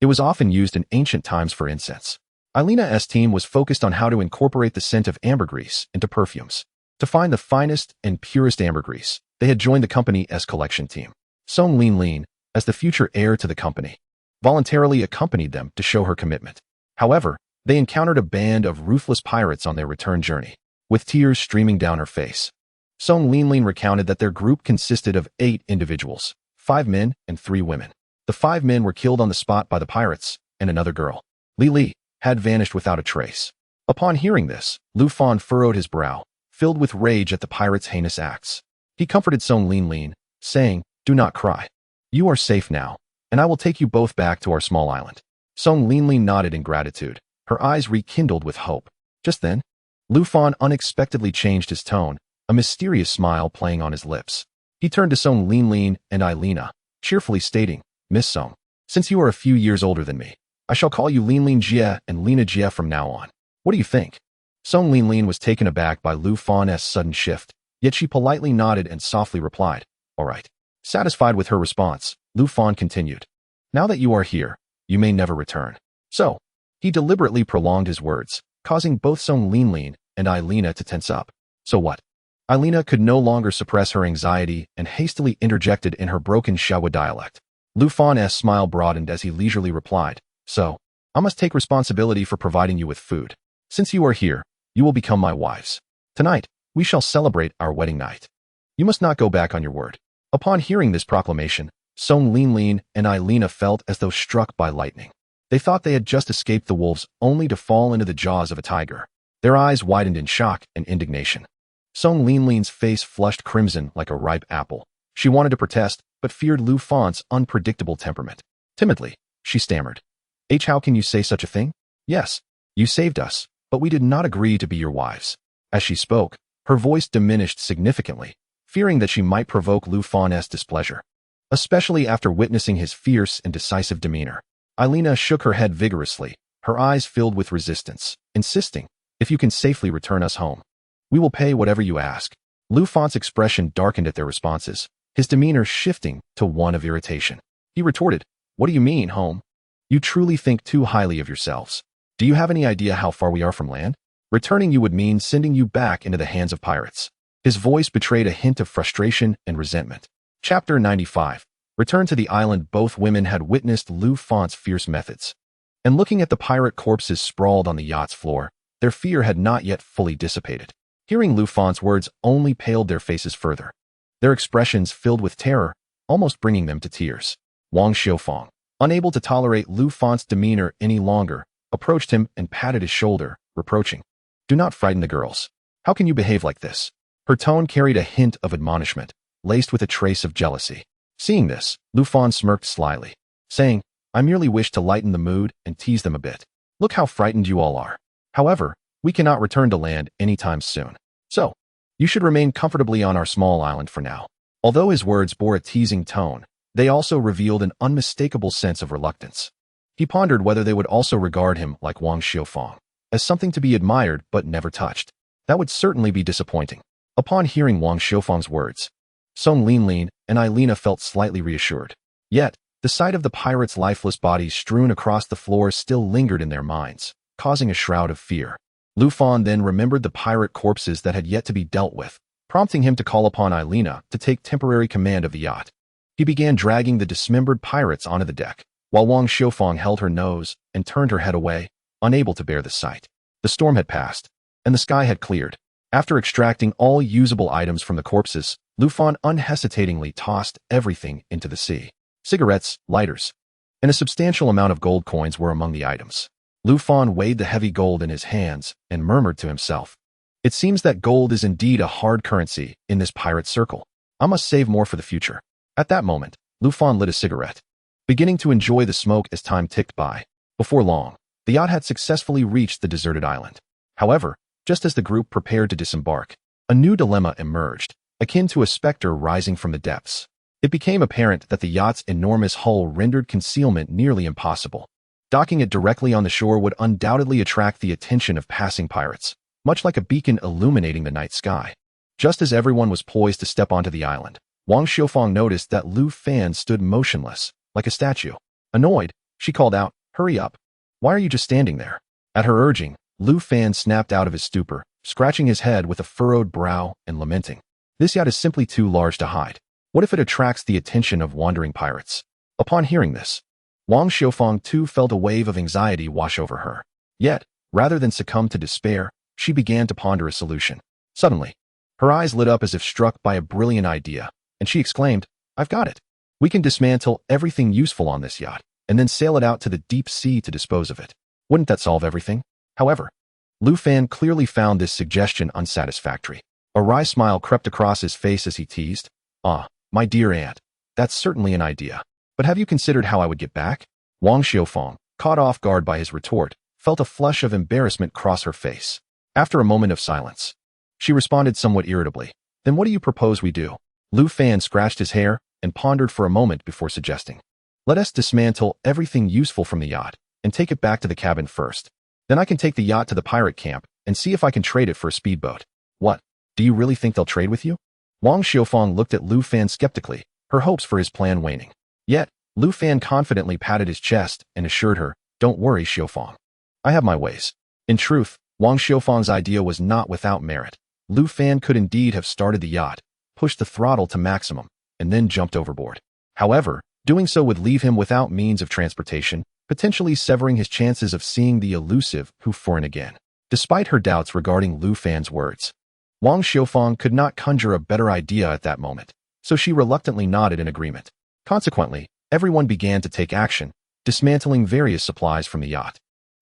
it was often used in ancient times for incense. Eileena's team was focused on how to incorporate the scent of ambergris into perfumes. To find the finest and purest ambergris, they had joined the company's collection team. Song Linlin, as the future heir to the company, voluntarily accompanied them to show her commitment. However, they encountered a band of ruthless pirates on their return journey, with tears streaming down her face. Song Linlin recounted that their group consisted of 8 individuals, 5 men and 3 women. The 5 men were killed on the spot by the pirates, and another girl, Li, had vanished without a trace. Upon hearing this, Lu Fan furrowed his brow, filled with rage at the pirates' heinous acts. He comforted Song Linlin, saying, "Do not cry. You are safe now, and I will take you both back to our small island." Song Linlin nodded in gratitude, her eyes rekindled with hope. Just then, Lu Fan unexpectedly changed his tone, a mysterious smile playing on his lips. He turned to Song Linlin and Eileen, cheerfully stating, "Miss Song, since you are a few years older than me, I shall call you Linlin Jie and Lena Jie from now on. What do you think?" Song Linlin was taken aback by Lu Fan's sudden shift, yet she politely nodded and softly replied, "All right." Satisfied with her response, Lu Fan continued, "Now that you are here, you may never return." So, he deliberately prolonged his words, causing both Song Linlin and Eileen to tense up. "So what?" Eileen could no longer suppress her anxiety and hastily interjected in her broken Xiaohua dialect. Lu Fan's smile broadened as he leisurely replied, "So, I must take responsibility for providing you with food. Since you are here, you will become my wives. Tonight, we shall celebrate our wedding night. You must not go back on your word." Upon hearing this proclamation, Song Linlin and Eileen felt as though struck by lightning. They thought they had just escaped the wolves only to fall into the jaws of a tiger. Their eyes widened in shock and indignation. Song Linlin's face flushed crimson like a ripe apple. She wanted to protest, but feared Lu Fan's unpredictable temperament. Timidly, she stammered, "How can you say such a thing? Yes, you saved us, but we did not agree to be your wives." As she spoke, her voice diminished significantly, fearing that she might provoke Lu Fan's displeasure, especially after witnessing his fierce and decisive demeanor. Eileen shook her head vigorously, her eyes filled with resistance, insisting, "If you can safely return us home, we will pay whatever you ask." Lu Fan's expression darkened at their responses, his demeanor shifting to one of irritation. He retorted, "What do you mean, home? You truly think too highly of yourselves. Do you have any idea how far we are from land? Returning you would mean sending you back into the hands of pirates." His voice betrayed a hint of frustration and resentment. Chapter 95. Return to the island. Both women had witnessed Lu Fan's fierce methods, and looking at the pirate corpses sprawled on the yacht's floor, their fear had not yet fully dissipated. Hearing Lu Fan's words only paled their faces further, their expressions filled with terror, almost bringing them to tears. Wang Xiufang, unable to tolerate Lu Fan's demeanor any longer, approached him and patted his shoulder, reproaching, "Do not frighten the girls. How can you behave like this?" Her tone carried a hint of admonishment, laced with a trace of jealousy. Seeing this, Lu Fan smirked slyly, saying, "I merely wish to lighten the mood and tease them a bit. Look how frightened you all are. However, we cannot return to land anytime soon. So, you should remain comfortably on our small island for now." Although his words bore a teasing tone, they also revealed an unmistakable sense of reluctance. He pondered whether they would also regard him like Wang Xiufang, as something to be admired but never touched. That would certainly be disappointing. Upon hearing Wang Xiufang's words, Song Linlin and Eileen felt slightly reassured. Yet, the sight of the pirates' lifeless bodies strewn across the floor still lingered in their minds, causing a shroud of fear. Lu Fan then remembered the pirate corpses that had yet to be dealt with, prompting him to call upon Eileen to take temporary command of the yacht. He began dragging the dismembered pirates onto the deck, while Wang Xiufang held her nose and turned her head away, unable to bear the sight. The storm had passed, and the sky had cleared. After extracting all usable items from the corpses, Lu Fan unhesitatingly tossed everything into the sea. Cigarettes, lighters, and a substantial amount of gold coins were among the items. Lu Fan weighed the heavy gold in his hands and murmured to himself, "It seems that gold is indeed a hard currency in this pirate circle. I must save more for the future." At that moment, Lu Fan lit a cigarette, beginning to enjoy the smoke as time ticked by. Before long, the yacht had successfully reached the deserted island. However, just as the group prepared to disembark, a new dilemma emerged, akin to a specter rising from the depths. It became apparent that the yacht's enormous hull rendered concealment nearly impossible. Docking it directly on the shore would undoubtedly attract the attention of passing pirates, much like a beacon illuminating the night sky. Just as everyone was poised to step onto the island, Wang Xiufang noticed that Lu Fan stood motionless, like a statue. Annoyed, she called out, "Hurry up. Why are you just standing there?" At her urging, Lu Fan snapped out of his stupor, scratching his head with a furrowed brow and lamenting. "This yacht is simply too large to hide. What if it attracts the attention of wandering pirates?" Upon hearing this, Wang Xiufang too felt a wave of anxiety wash over her. Yet, rather than succumb to despair, she began to ponder a solution. Suddenly, her eyes lit up as if struck by a brilliant idea, and she exclaimed, "I've got it. We can dismantle everything useful on this yacht, and then sail it out to the deep sea to dispose of it. Wouldn't that solve everything?" However, Lu Fan clearly found this suggestion unsatisfactory. A wry smile crept across his face as he teased, "Ah, my dear aunt, that's certainly an idea. But have you considered how I would get back?" Wang Xiufang, caught off guard by his retort, felt a flush of embarrassment cross her face. After a moment of silence, she responded somewhat irritably, "Then what do you propose we do?" Lu Fan scratched his hair and pondered for a moment before suggesting, "Let us dismantle everything useful from the yacht and take it back to the cabin first. Then I can take the yacht to the pirate camp and see if I can trade it for a speedboat." "What? Do you really think they'll trade with you?" Wang Xiufang looked at Lu Fan skeptically, her hopes for his plan waning. Yet, Lu Fan confidently patted his chest and assured her, "Don't worry, Xiufang. I have my ways." In truth, Wang Xiufang's idea was not without merit. Lu Fan could indeed have started the yacht, pushed the throttle to maximum, and then jumped overboard. However, doing so would leave him without means of transportation, potentially severing his chances of seeing the elusive Hu Furan again. Despite her doubts regarding Lu Fan's words, Wang Xiufang could not conjure a better idea at that moment, so she reluctantly nodded in agreement. Consequently, everyone began to take action, dismantling various supplies from the yacht.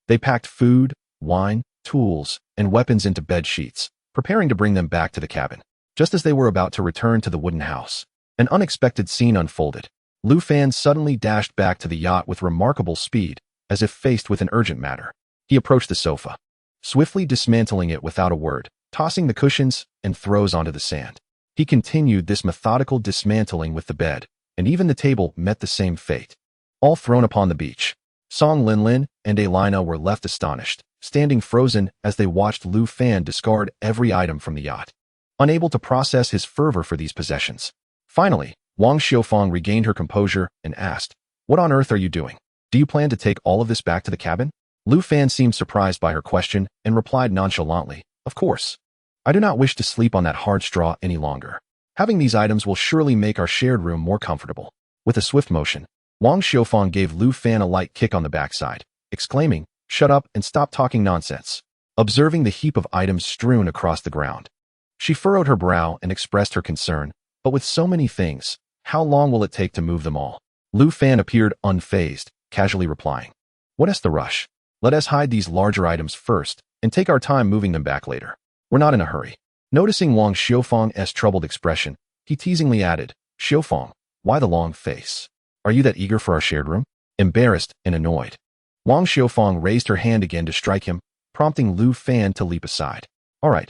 They packed food, wine, tools, and weapons into bed sheets, preparing to bring them back to the cabin. Just as they were about to return to the wooden house, an unexpected scene unfolded. Lu Fan suddenly dashed back to the yacht with remarkable speed, as if faced with an urgent matter. He approached the sofa, swiftly dismantling it without a word, tossing the cushions and throws onto the sand. He continued this methodical dismantling with the bed, and even the table met the same fate. All thrown upon the beach. Song Linlin and Elina were left astonished, standing frozen as they watched Lu Fan discard every item from the yacht, unable to process his fervor for these possessions. Finally, Wang Xiufang regained her composure and asked, "What on earth are you doing? Do you plan to take all of this back to the cabin?" Lu Fan seemed surprised by her question and replied nonchalantly, "Of course. I do not wish to sleep on that hard straw any longer. Having these items will surely make our shared room more comfortable." With a swift motion, Wang Xiufang gave Lu Fan a light kick on the backside, exclaiming, "Shut up and stop talking nonsense." Observing the heap of items strewn across the ground, she furrowed her brow and expressed her concern, "But with so many things, how long will it take to move them all?" Lu Fan appeared unfazed, casually replying, "What is the rush? Let us hide these larger items first and take our time moving them back later. We're not in a hurry." Noticing Wang Xiufang's troubled expression, he teasingly added, "Xiufang, why the long face? Are you that eager for our shared room?" Embarrassed and annoyed, Wang Xiufang raised her hand again to strike him, prompting Lu Fan to leap aside. All right,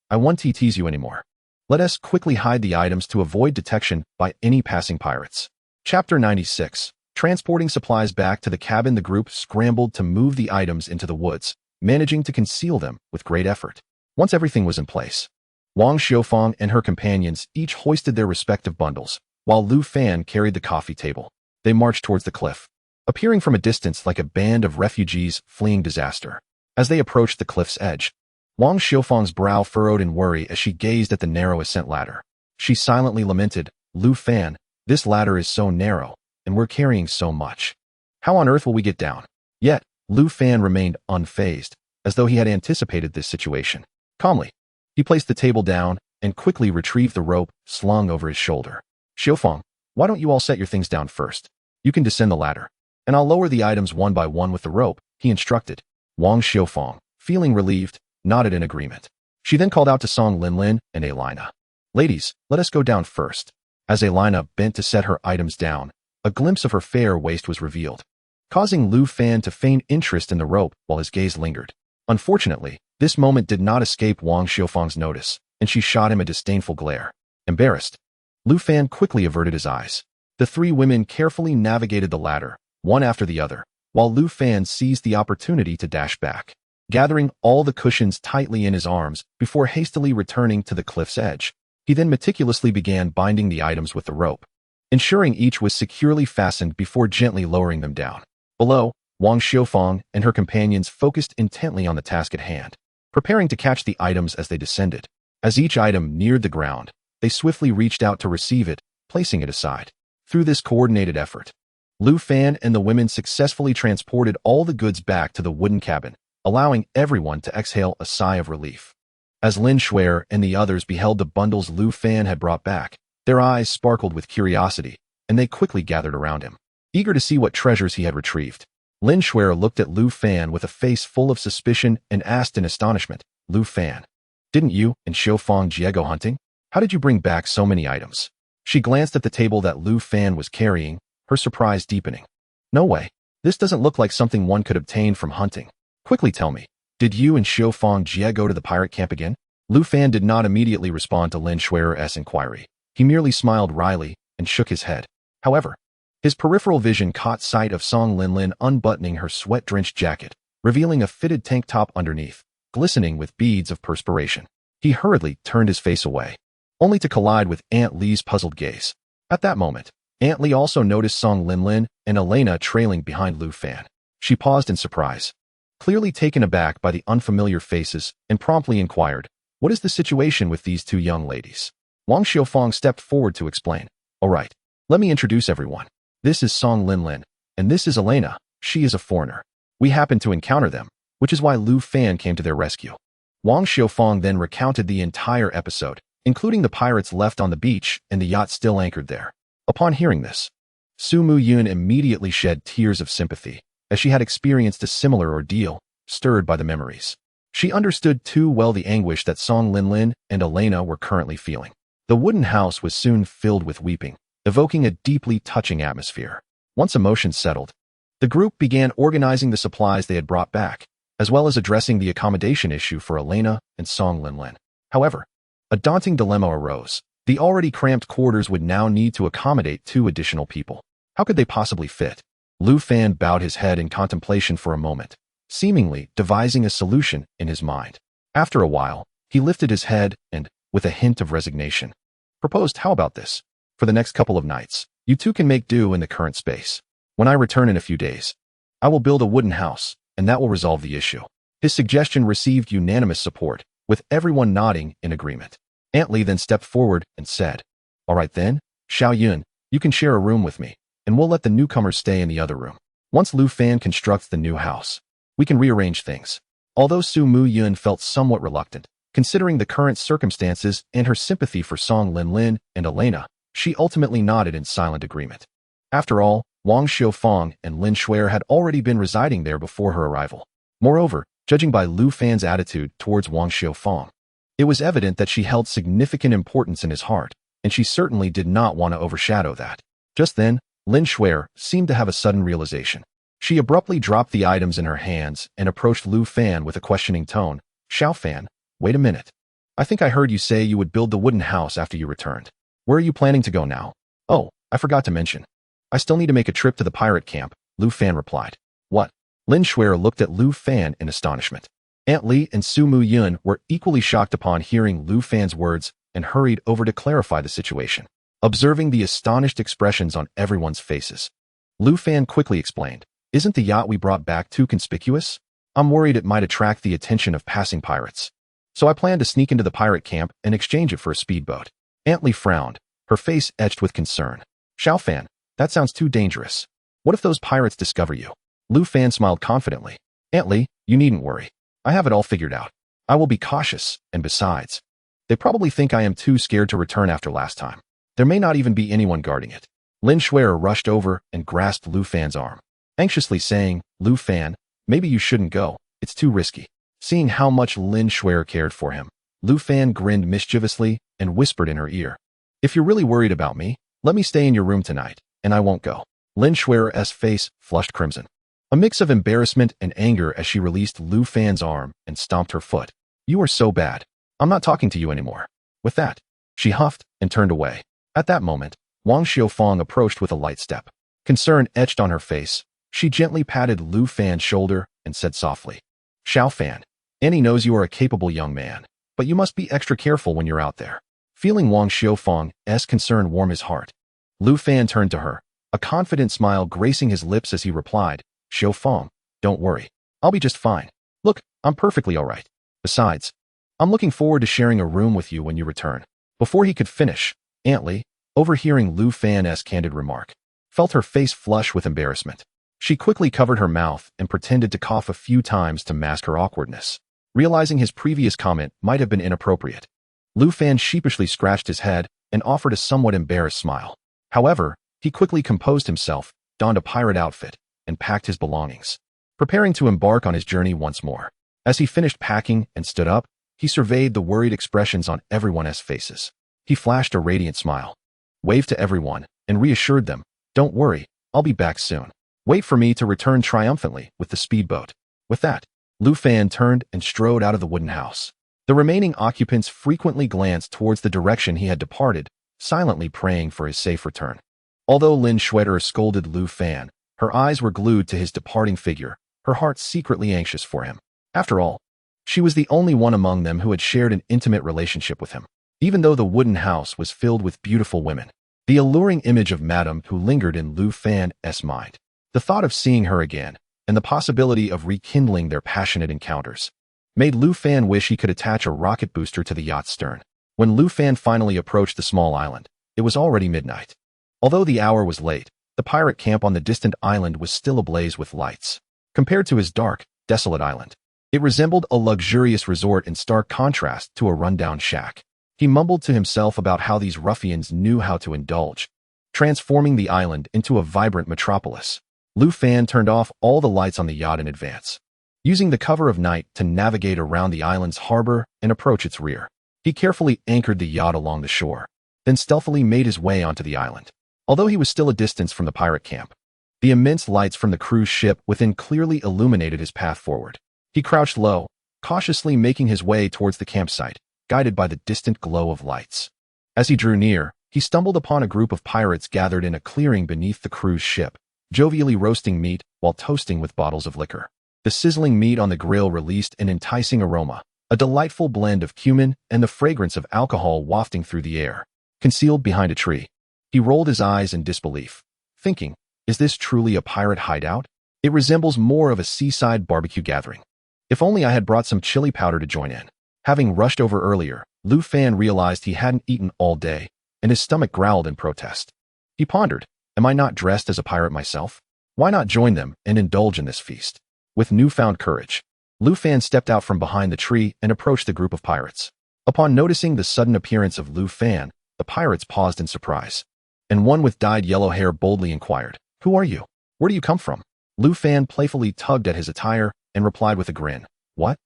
I won't tease you anymore. Let us quickly hide the items to avoid detection by any passing pirates." Chapter 96. Transporting supplies back to the cabin, the group scrambled to move the items into the woods, managing to conceal them with great effort. Once everything was in place, Wang Xiufang and her companions each hoisted their respective bundles, while Lu Fan carried the coffee table. They marched towards the cliff, appearing from a distance like a band of refugees fleeing disaster. As they approached the cliff's edge, Wang Xiufang's brow furrowed in worry as she gazed at the narrow ascent ladder. She silently lamented, "Lu Fan, this ladder is so narrow, and we're carrying so much. How on earth will we get down?" Yet, Lu Fan remained unfazed, as though he had anticipated this situation. Calmly, he placed the table down and quickly retrieved the rope slung over his shoulder. "Xiufang, why don't you all set your things down first? You can descend the ladder." and I'll lower the items one by one with the rope, he instructed. Wang Xiufang, feeling relieved, nodded in agreement. She then called out to Song Linlin and Elena. Ladies, let us go down first. As Elena bent to set her items down, a glimpse of her fair waist was revealed, causing Lu Fan to feign interest in the rope while his gaze lingered. Unfortunately, this moment did not escape Wang Xiufang's notice, and she shot him a disdainful glare. Embarrassed, Lu Fan quickly averted his eyes. The three women carefully navigated the ladder, one after the other, while Lu Fan seized the opportunity to dash back, gathering all the cushions tightly in his arms before hastily returning to the cliff's edge. He then meticulously began binding the items with the rope, ensuring each was securely fastened before gently lowering them down. Below, Wang Xiufang and her companions focused intently on the task at hand, preparing to catch the items as they descended. As each item neared the ground, they swiftly reached out to receive it, placing it aside. Through this coordinated effort, Lu Fan and the women successfully transported all the goods back to the wooden cabin, allowing everyone to exhale a sigh of relief. As Lin Shuer and the others beheld the bundles Lu Fan had brought back, their eyes sparkled with curiosity, and they quickly gathered around him, eager to see what treasures he had retrieved. Lin Shuer looked at Lu Fan with a face full of suspicion and asked in astonishment, Lu Fan, didn't you and Xiufang Jie go hunting? How did you bring back so many items? She glanced at the table that Lu Fan was carrying, her surprise deepening. No way. This doesn't look like something one could obtain from hunting. Quickly tell me, did you and Xiufang Jie go to the pirate camp again? Lu Fan did not immediately respond to Lin Shuer's inquiry. He merely smiled wryly and shook his head. However, his peripheral vision caught sight of Song Linlin unbuttoning her sweat-drenched jacket, revealing a fitted tank top underneath, glistening with beads of perspiration. He hurriedly turned his face away, only to collide with Aunt Li's puzzled gaze. At that moment, Aunt Li also noticed Song Linlin and Elena trailing behind Lu Fan. She paused in surprise, clearly taken aback by the unfamiliar faces, and promptly inquired, what is the situation with these two young ladies? Wang Xiufang stepped forward to explain. All right, let me introduce everyone. This is Song Linlin, and this is Elena. She is a foreigner. We happened to encounter them, which is why Lu Fan came to their rescue. Wang Xiufang then recounted the entire episode, including the pirates left on the beach and the yacht still anchored there. Upon hearing this, Su Muyun immediately shed tears of sympathy, as she had experienced a similar ordeal, stirred by the memories. She understood too well the anguish that Song Linlin and Elena were currently feeling. The wooden house was soon filled with weeping, evoking a deeply touching atmosphere. Once emotions settled, the group began organizing the supplies they had brought back, as well as addressing the accommodation issue for Elena and Song Linlin. However, a daunting dilemma arose. The already cramped quarters would now need to accommodate 2 additional people. How could they possibly fit? Lu Fan bowed his head in contemplation for a moment, seemingly devising a solution in his mind. After a while, he lifted his head and, with a hint of resignation, proposed, how about this? For the next couple of nights, you two can make do in the current space. When I return in a few days, I will build a wooden house, and that will resolve the issue. His suggestion received unanimous support, with everyone nodding in agreement. Aunt Li then stepped forward and said, all right then, Xiao Yun, you can share a room with me, and we'll let the newcomers stay in the other room. Once Lu Fan constructs the new house, we can rearrange things. Although Su Muyun felt somewhat reluctant, considering the current circumstances and her sympathy for Song Linlin and Elena, she ultimately nodded in silent agreement. After all, Wang Xiufang and Lin Shuer had already been residing there before her arrival. Moreover, judging by Lu Fan's attitude towards Wang Xiufang, it was evident that she held significant importance in his heart, and she certainly did not want to overshadow that. Just then, Lin Shuer seemed to have a sudden realization. She abruptly dropped the items in her hands and approached Lu Fan with a questioning tone. Xiao Fan, wait a minute. I think I heard you say you would build the wooden house after you returned. Where are you planning to go now? Oh, I forgot to mention. I still need to make a trip to the pirate camp, Lu Fan replied. What? Lin Shuer looked at Lu Fan in astonishment. Aunt Li and Su Muyun were equally shocked upon hearing Lu Fan's words and hurried over to clarify the situation. Observing the astonished expressions on everyone's faces, Lu Fan quickly explained, isn't the yacht we brought back too conspicuous? I'm worried it might attract the attention of passing pirates. So I plan to sneak into the pirate camp and exchange it for a speedboat. Aunt Li frowned, her face etched with concern. Xiao Fan, that sounds too dangerous. What if those pirates discover you? Lu Fan smiled confidently. Aunt Li, you needn't worry. I have it all figured out. I will be cautious, and besides, they probably think I am too scared to return after last time. There may not even be anyone guarding it. Lin Shuer rushed over and grasped Lu Fan's arm. anxiously saying, "Lu Fan, maybe you shouldn't go. It's too risky." Seeing how much Lin Shuer cared for him, Lu Fan grinned mischievously and whispered in her ear, "If you're really worried about me, let me stay in your room tonight, and I won't go." Lin Shuer's face flushed crimson, a mix of embarrassment and anger as she released Lu Fan's arm and stomped her foot. "You are so bad. I'm not talking to you anymore." With that, she huffed and turned away. At that moment, Wang Xiufang approached with a light step. Concern etched on her face. She gently patted Lu Fan's shoulder and said softly, "Xiaofan, Annie knows you are a capable young man, but you must be extra careful when you're out there." Feeling Wang Xiufang's concern warm his heart, Lu Fan turned to her, a confident smile gracing his lips as he replied, "Xiufang, don't worry. I'll be just fine. Look, I'm perfectly all right. Besides, I'm looking forward to sharing a room with you when you return." Before he could finish, Aunt Li, overhearing Lu Fan's candid remark, felt her face flush with embarrassment. She quickly covered her mouth and pretended to cough a few times to mask her awkwardness. Realizing his previous comment might have been inappropriate, Lu Fan sheepishly scratched his head and offered a somewhat embarrassed smile. However, he quickly composed himself, donned a pirate outfit, and packed his belongings, preparing to embark on his journey once more. As he finished packing and stood up, he surveyed the worried expressions on everyone's faces. He flashed a radiant smile, waved to everyone, and reassured them, "Don't worry, I'll be back soon. Wait for me to return triumphantly with the speedboat." With that, Lu Fan turned and strode out of the wooden house. The remaining occupants frequently glanced towards the direction he had departed, silently praying for his safe return. Although Lin Shuer scolded Lu Fan, her eyes were glued to his departing figure, her heart secretly anxious for him. After all, she was the only one among them who had shared an intimate relationship with him. Even though the wooden house was filled with beautiful women, the alluring image of Madame who lingered in Lu Fan's mind, the thought of seeing her again, and the possibility of rekindling their passionate encounters, made Lu Fan wish he could attach a rocket booster to the yacht's stern. When Lu Fan finally approached the small island, it was already midnight. Although the hour was late, the pirate camp on the distant island was still ablaze with lights. Compared to his dark, desolate island, it resembled a luxurious resort in stark contrast to a rundown shack. He mumbled to himself about how these ruffians knew how to indulge, transforming the island into a vibrant metropolis. Lu Fan turned off all the lights on the yacht in advance, using the cover of night to navigate around the island's harbor and approach its rear. He carefully anchored the yacht along the shore, then stealthily made his way onto the island. Although he was still a distance from the pirate camp, the immense lights from the cruise ship within clearly illuminated his path forward. He crouched low, cautiously making his way towards the campsite, guided by the distant glow of lights. As he drew near, he stumbled upon a group of pirates gathered in a clearing beneath the cruise ship, jovially roasting meat while toasting with bottles of liquor. The sizzling meat on the grill released an enticing aroma, a delightful blend of cumin and the fragrance of alcohol wafting through the air. Concealed behind a tree, he rolled his eyes in disbelief, thinking, "Is this truly a pirate hideout? It resembles more of a seaside barbecue gathering. If only I had brought some chili powder to join in." Having rushed over earlier, Lu Fan realized he hadn't eaten all day, and his stomach growled in protest. He pondered, "Am I not dressed as a pirate myself? Why not join them and indulge in this feast?" With newfound courage, Lu Fan stepped out from behind the tree and approached the group of pirates. Upon noticing the sudden appearance of Lu Fan, the pirates paused in surprise, and one with dyed yellow hair boldly inquired, "Who are you? Where do you come from?" Lu Fan playfully tugged at his attire and replied with a grin, "What?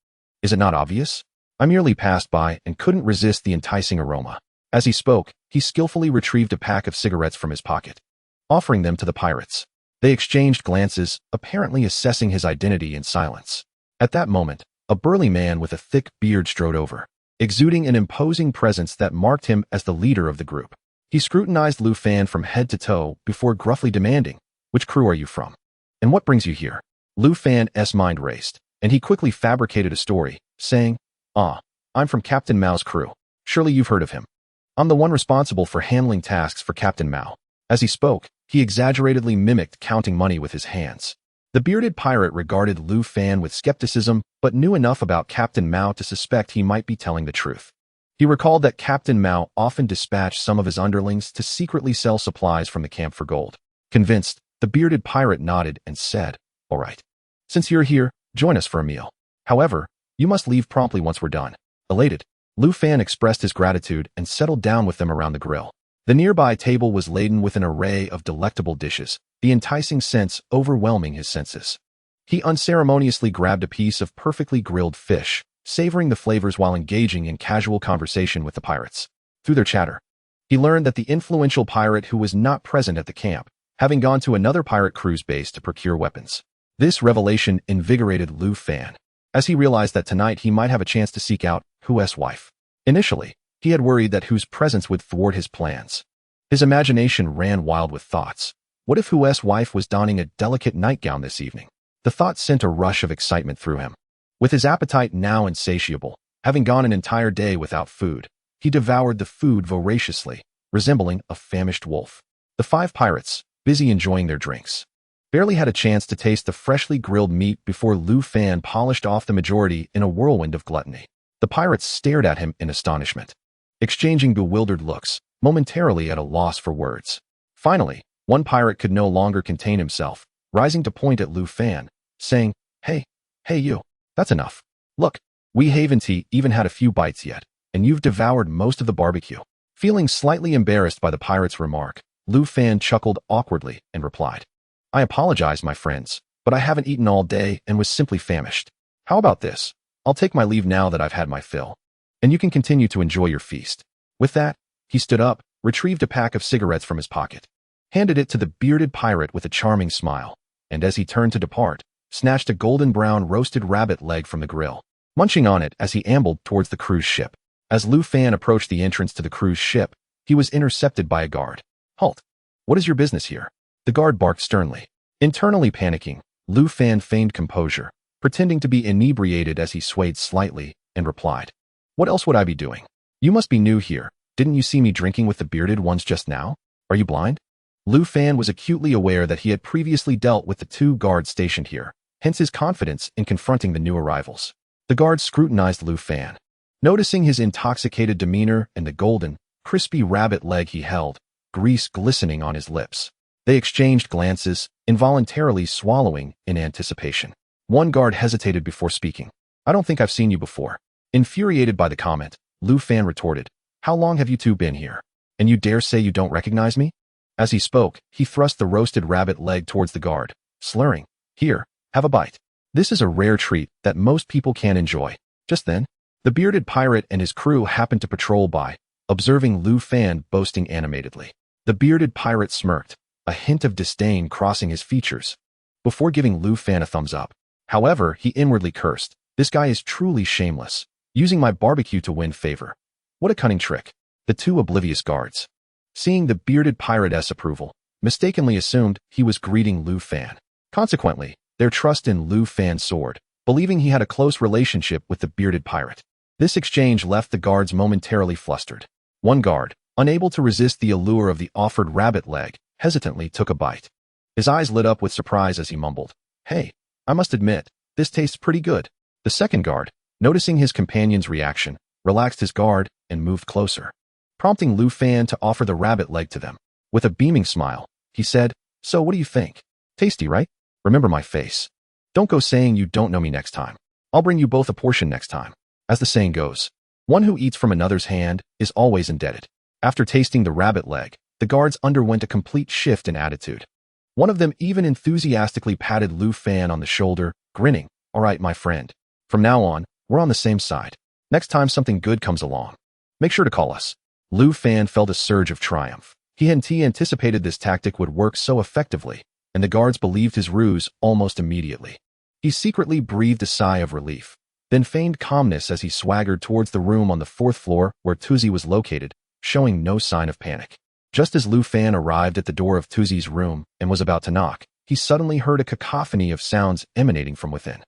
Is it not obvious? I merely passed by and couldn't resist the enticing aroma." As he spoke, he skillfully retrieved a pack of cigarettes from his pocket, offering them to the pirates. They exchanged glances, apparently assessing his identity in silence. At that moment, a burly man with a thick beard strode over, exuding an imposing presence that marked him as the leader of the group. He scrutinized Lu Fan from head to toe before gruffly demanding, "Which crew are you from? And what brings you here?" Lu Fan's mind raced, and he quickly fabricated a story, saying, I'm from Captain Mao's crew. Surely you've heard of him. I'm the one responsible for handling tasks for Captain Mao." As he spoke, he exaggeratedly mimicked counting money with his hands. The bearded pirate regarded Lu Fan with skepticism, but knew enough about Captain Mao to suspect he might be telling the truth. He recalled that Captain Mao often dispatched some of his underlings to secretly sell supplies from the camp for gold. Convinced, the bearded pirate nodded and said, "All right. Since you're here, join us for a meal. However, you must leave promptly once we're done." Elated, Lu Fan expressed his gratitude and settled down with them around the grill. The nearby table was laden with an array of delectable dishes, the enticing scents overwhelming his senses. He unceremoniously grabbed a piece of perfectly grilled fish, savoring the flavors while engaging in casual conversation with the pirates. Through their chatter, he learned that the influential pirate who was not present at the camp, having gone to another pirate cruise base to procure weapons. This revelation invigorated Lu Fan, as he realized that tonight he might have a chance to seek out Hu's wife. Initially, he had worried that Hu's presence would thwart his plans. His imagination ran wild with thoughts. What if Hu's wife was donning a delicate nightgown this evening? The thought sent a rush of excitement through him. With his appetite now insatiable, having gone an entire day without food, he devoured the food voraciously, resembling a famished wolf. The 5 pirates, busy enjoying their drinks, barely had a chance to taste the freshly grilled meat before Lu Fan polished off the majority in a whirlwind of gluttony. The pirates stared at him in astonishment, exchanging bewildered looks, momentarily at a loss for words. Finally, one pirate could no longer contain himself, rising to point at Lu Fan, saying, Hey you, that's enough. Look, we haven't even had a few bites yet, and you've devoured most of the barbecue." Feeling slightly embarrassed by the pirate's remark, Lu Fan chuckled awkwardly and replied, "I apologize, my friends, but I haven't eaten all day and was simply famished. How about this? I'll take my leave now that I've had my fill, and you can continue to enjoy your feast." With that, he stood up, retrieved a pack of cigarettes from his pocket, handed it to the bearded pirate with a charming smile, and as he turned to depart, snatched a golden brown roasted rabbit leg from the grill, munching on it as he ambled towards the cruise ship. As Lu Fan approached the entrance to the cruise ship, he was intercepted by a guard. "Halt! What is your business here?" The guard barked sternly. Internally panicking, Lu Fan feigned composure, pretending to be inebriated as he swayed slightly, and replied, "What else would I be doing? You must be new here. Didn't you see me drinking with the bearded ones just now? Are you blind?" Lu Fan was acutely aware that he had previously dealt with the 2 guards stationed here, hence his confidence in confronting the new arrivals. The guards scrutinized Lu Fan, noticing his intoxicated demeanor and the golden, crispy rabbit leg he held, grease glistening on his lips. They exchanged glances, involuntarily swallowing in anticipation. One guard hesitated before speaking. "I don't think I've seen you before." Infuriated by the comment, Lu Fan retorted, "How long have you 2 been here? And you dare say you don't recognize me?" As he spoke, he thrust the roasted rabbit leg towards the guard, slurring, "Here, have a bite. This is a rare treat that most people can't enjoy." Just then, the bearded pirate and his crew happened to patrol by, observing Lu Fan boasting animatedly. The bearded pirate smirked, a hint of disdain crossing his features, before giving Lu Fan a thumbs up. However, he inwardly cursed, "This guy is truly shameless, using my barbecue to win favor. What a cunning trick." The 2 oblivious guards, seeing the bearded pirate's approval, mistakenly assumed he was greeting Lu Fan. Consequently, their trust in Lu Fan soared, believing he had a close relationship with the bearded pirate. This exchange left the guards momentarily flustered. One guard, unable to resist the allure of the offered rabbit leg, hesitantly took a bite. His eyes lit up with surprise as he mumbled, "Hey, I must admit, this tastes pretty good." The second guard, noticing his companion's reaction, relaxed his guard and moved closer, prompting Lu Fan to offer the rabbit leg to them. With a beaming smile, he said, "So what do you think? Tasty, right? Remember my face. Don't go saying you don't know me next time. I'll bring you both a portion next time." As the saying goes, one who eats from another's hand is always indebted. After tasting the rabbit leg, the guards underwent a complete shift in attitude. One of them even enthusiastically patted Lu Fan on the shoulder, grinning, "All right, my friend. From now on, we're on the same side. Next time something good comes along, make sure to call us." Lu Fan felt a surge of triumph. He hadn't anticipated this tactic would work so effectively, and the guards believed his ruse almost immediately. He secretly breathed a sigh of relief, then feigned calmness as he swaggered towards the room on the 4th floor where Tuzi was located, showing no sign of panic. Just as Lu Fan arrived at the door of Tuzi's room and was about to knock, he suddenly heard a cacophony of sounds emanating from within.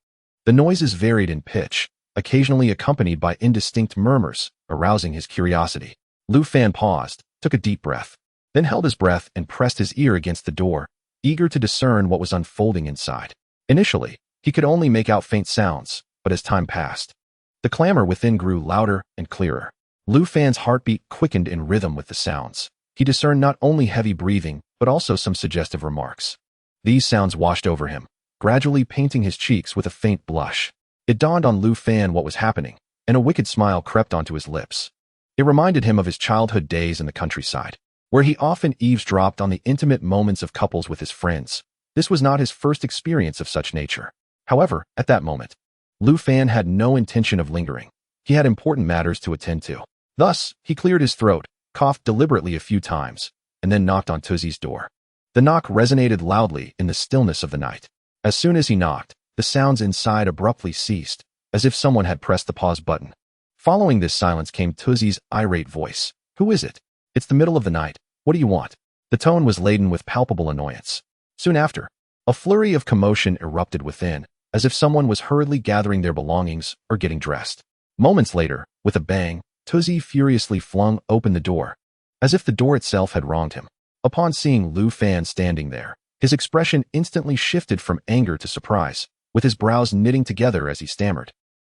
The noises varied in pitch, occasionally accompanied by indistinct murmurs, arousing his curiosity. Lu Fan paused, took a deep breath, then held his breath and pressed his ear against the door, eager to discern what was unfolding inside. Initially, he could only make out faint sounds, but as time passed, the clamor within grew louder and clearer. Lu Fan's heartbeat quickened in rhythm with the sounds. He discerned not only heavy breathing, but also some suggestive remarks. These sounds washed over him, gradually painting his cheeks with a faint blush. It dawned on Lu Fan what was happening, and a wicked smile crept onto his lips. It reminded him of his childhood days in the countryside. where he often eavesdropped on the intimate moments of couples with his friends. This was not his first experience of such nature. However, at that moment, Lu Fan had no intention of lingering. He had important matters to attend to. Thus, he cleared his throat, coughed deliberately a few times, and then knocked on Tuzi's door. The knock resonated loudly in the stillness of the night. As soon as he knocked, the sounds inside abruptly ceased, as if someone had pressed the pause button. Following this silence came Tuzi's irate voice. "Who is it? It's the middle of the night. What do you want?" The tone was laden with palpable annoyance. Soon after, a flurry of commotion erupted within, as if someone was hurriedly gathering their belongings or getting dressed. Moments later, with a bang, Tuzi furiously flung open the door, as if the door itself had wronged him. Upon seeing Lu Fan standing there, his expression instantly shifted from anger to surprise, with his brows knitting together as he stammered.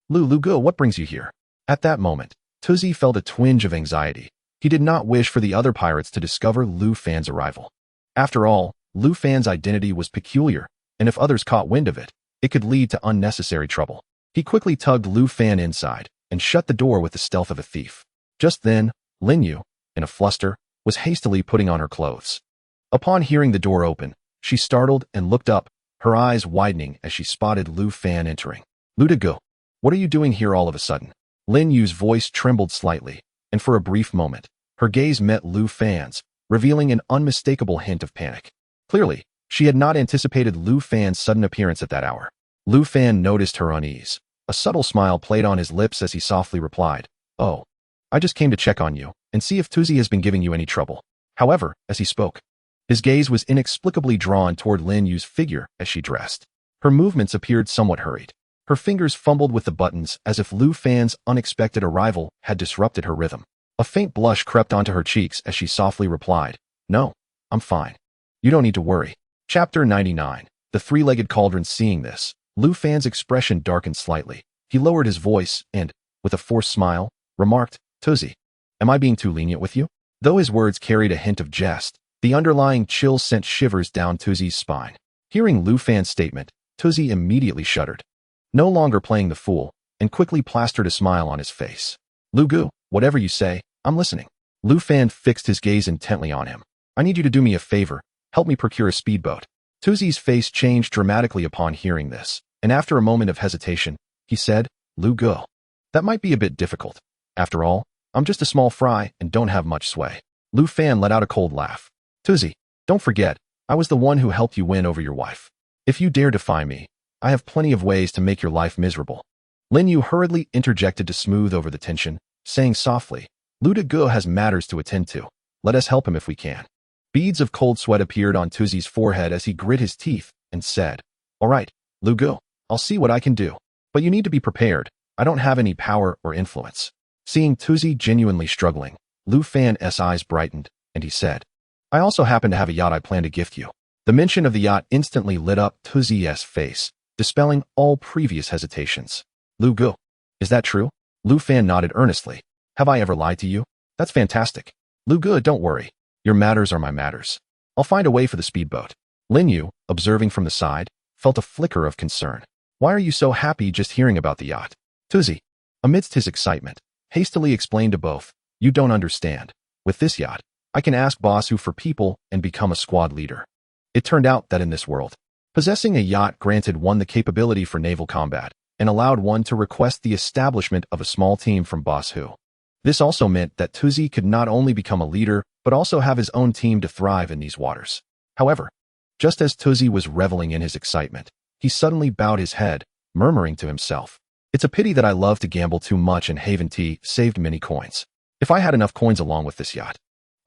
Lu Go, what brings you here?" At that moment, Tuzi felt a twinge of anxiety. He did not wish for the other pirates to discover Lu Fan's arrival. After all, Lu Fan's identity was peculiar, and if others caught wind of it, it could lead to unnecessary trouble. He quickly tugged Lu Fan inside and shut the door with the stealth of a thief. Just then, Lin Yu, in a fluster, was hastily putting on her clothes. Upon hearing the door open, she startled and looked up, her eyes widening as she spotted Lu Fan entering. "Lu Go, what are you doing here all of a sudden?" Lin Yu's voice trembled slightly, and for a brief moment, her gaze met Lu Fan's, revealing an unmistakable hint of panic. Clearly, she had not anticipated Lu Fan's sudden appearance at that hour. Lu Fan noticed her unease. A subtle smile played on his lips as he softly replied, "Oh, I just came to check on you and see if Tuzi has been giving you any trouble." However, as he spoke, his gaze was inexplicably drawn toward Lin Yu's figure as she dressed. Her movements appeared somewhat hurried. Her fingers fumbled with the buttons as if Lu Fan's unexpected arrival had disrupted her rhythm. A faint blush crept onto her cheeks as she softly replied, "No, I'm fine. You don't need to worry." Chapter 99. The Three-Legged Cauldron. Seeing this, Lu Fan's expression darkened slightly. He lowered his voice and, with a forced smile, remarked, "Tuzi, am I being too lenient with you?" Though his words carried a hint of jest, the underlying chill sent shivers down Tuzi's spine. Hearing Lu Fan's statement, Tuzi immediately shuddered, no longer playing the fool, and quickly plastered a smile on his face. "Lu Gu, whatever you say, I'm listening." Lu Fan fixed his gaze intently on him. "I need you to do me a favor. Help me procure a speedboat." Tuzi's face changed dramatically upon hearing this, and after a moment of hesitation, he said, "Lu Gu, that might be a bit difficult. After all, I'm just a small fry and don't have much sway." Lu Fan let out a cold laugh. "Tuzi, don't forget, I was the one who helped you win over your wife. If you dare defy me, I have plenty of ways to make your life miserable." Lin Yu hurriedly interjected to smooth over the tension, saying softly, "Lu Gu has matters to attend to. Let us help him if we can." Beads of cold sweat appeared on Tuzi's forehead as he grit his teeth and said, "All right, Lu Gu, I'll see what I can do. But you need to be prepared. I don't have any power or influence." Seeing Tuzi genuinely struggling, Lu Fan's eyes brightened, and he said, "I also happen to have a yacht I plan to gift you." The mention of the yacht instantly lit up Tuzi's face, dispelling all previous hesitations. "Lu Gu, is that true?" Lu Fan nodded earnestly. "Have I ever lied to you? That's fantastic. Lu Gu, don't worry. Your matters are my matters. I'll find a way for the speedboat." Lin Yu, observing from the side, felt a flicker of concern. "Why are you so happy just hearing about the yacht?" Tuzi, amidst his excitement, hastily explained to both, "You don't understand. With this yacht, I can ask Boss Hu for people and become a squad leader." It turned out that in this world, possessing a yacht granted one the capability for naval combat and allowed one to request the establishment of a small team from Boss Hu. This also meant that Tuzi could not only become a leader, but also have his own team to thrive in these waters. However, just as Tuzi was reveling in his excitement, he suddenly bowed his head, murmuring to himself, "It's a pity that I love to gamble too much and Haven Tea saved many coins. If I had enough coins along with this yacht,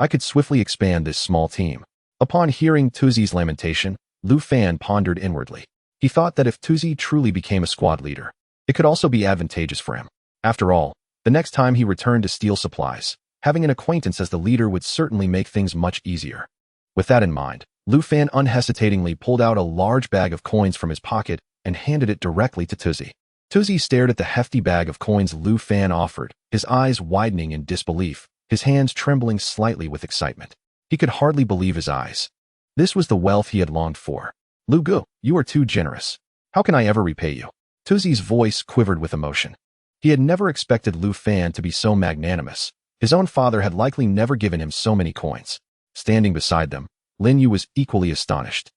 I could swiftly expand this small team." Upon hearing Tuzi's lamentation, Lu Fan pondered inwardly. He thought that if Tuzi truly became a squad leader, it could also be advantageous for him. After all, the next time he returned to steal supplies, having an acquaintance as the leader would certainly make things much easier. With that in mind, Lu Fan unhesitatingly pulled out a large bag of coins from his pocket and handed it directly to Tuzi. Tuzi stared at the hefty bag of coins Lu Fan offered, his eyes widening in disbelief, his hands trembling slightly with excitement. He could hardly believe his eyes. This was the wealth he had longed for. "Lu Gu, you are too generous. How can I ever repay you?" Tuzi's voice quivered with emotion. He had never expected Lu Fan to be so magnanimous. His own father had likely never given him so many coins. Standing beside them, Lin Yu was equally astonished.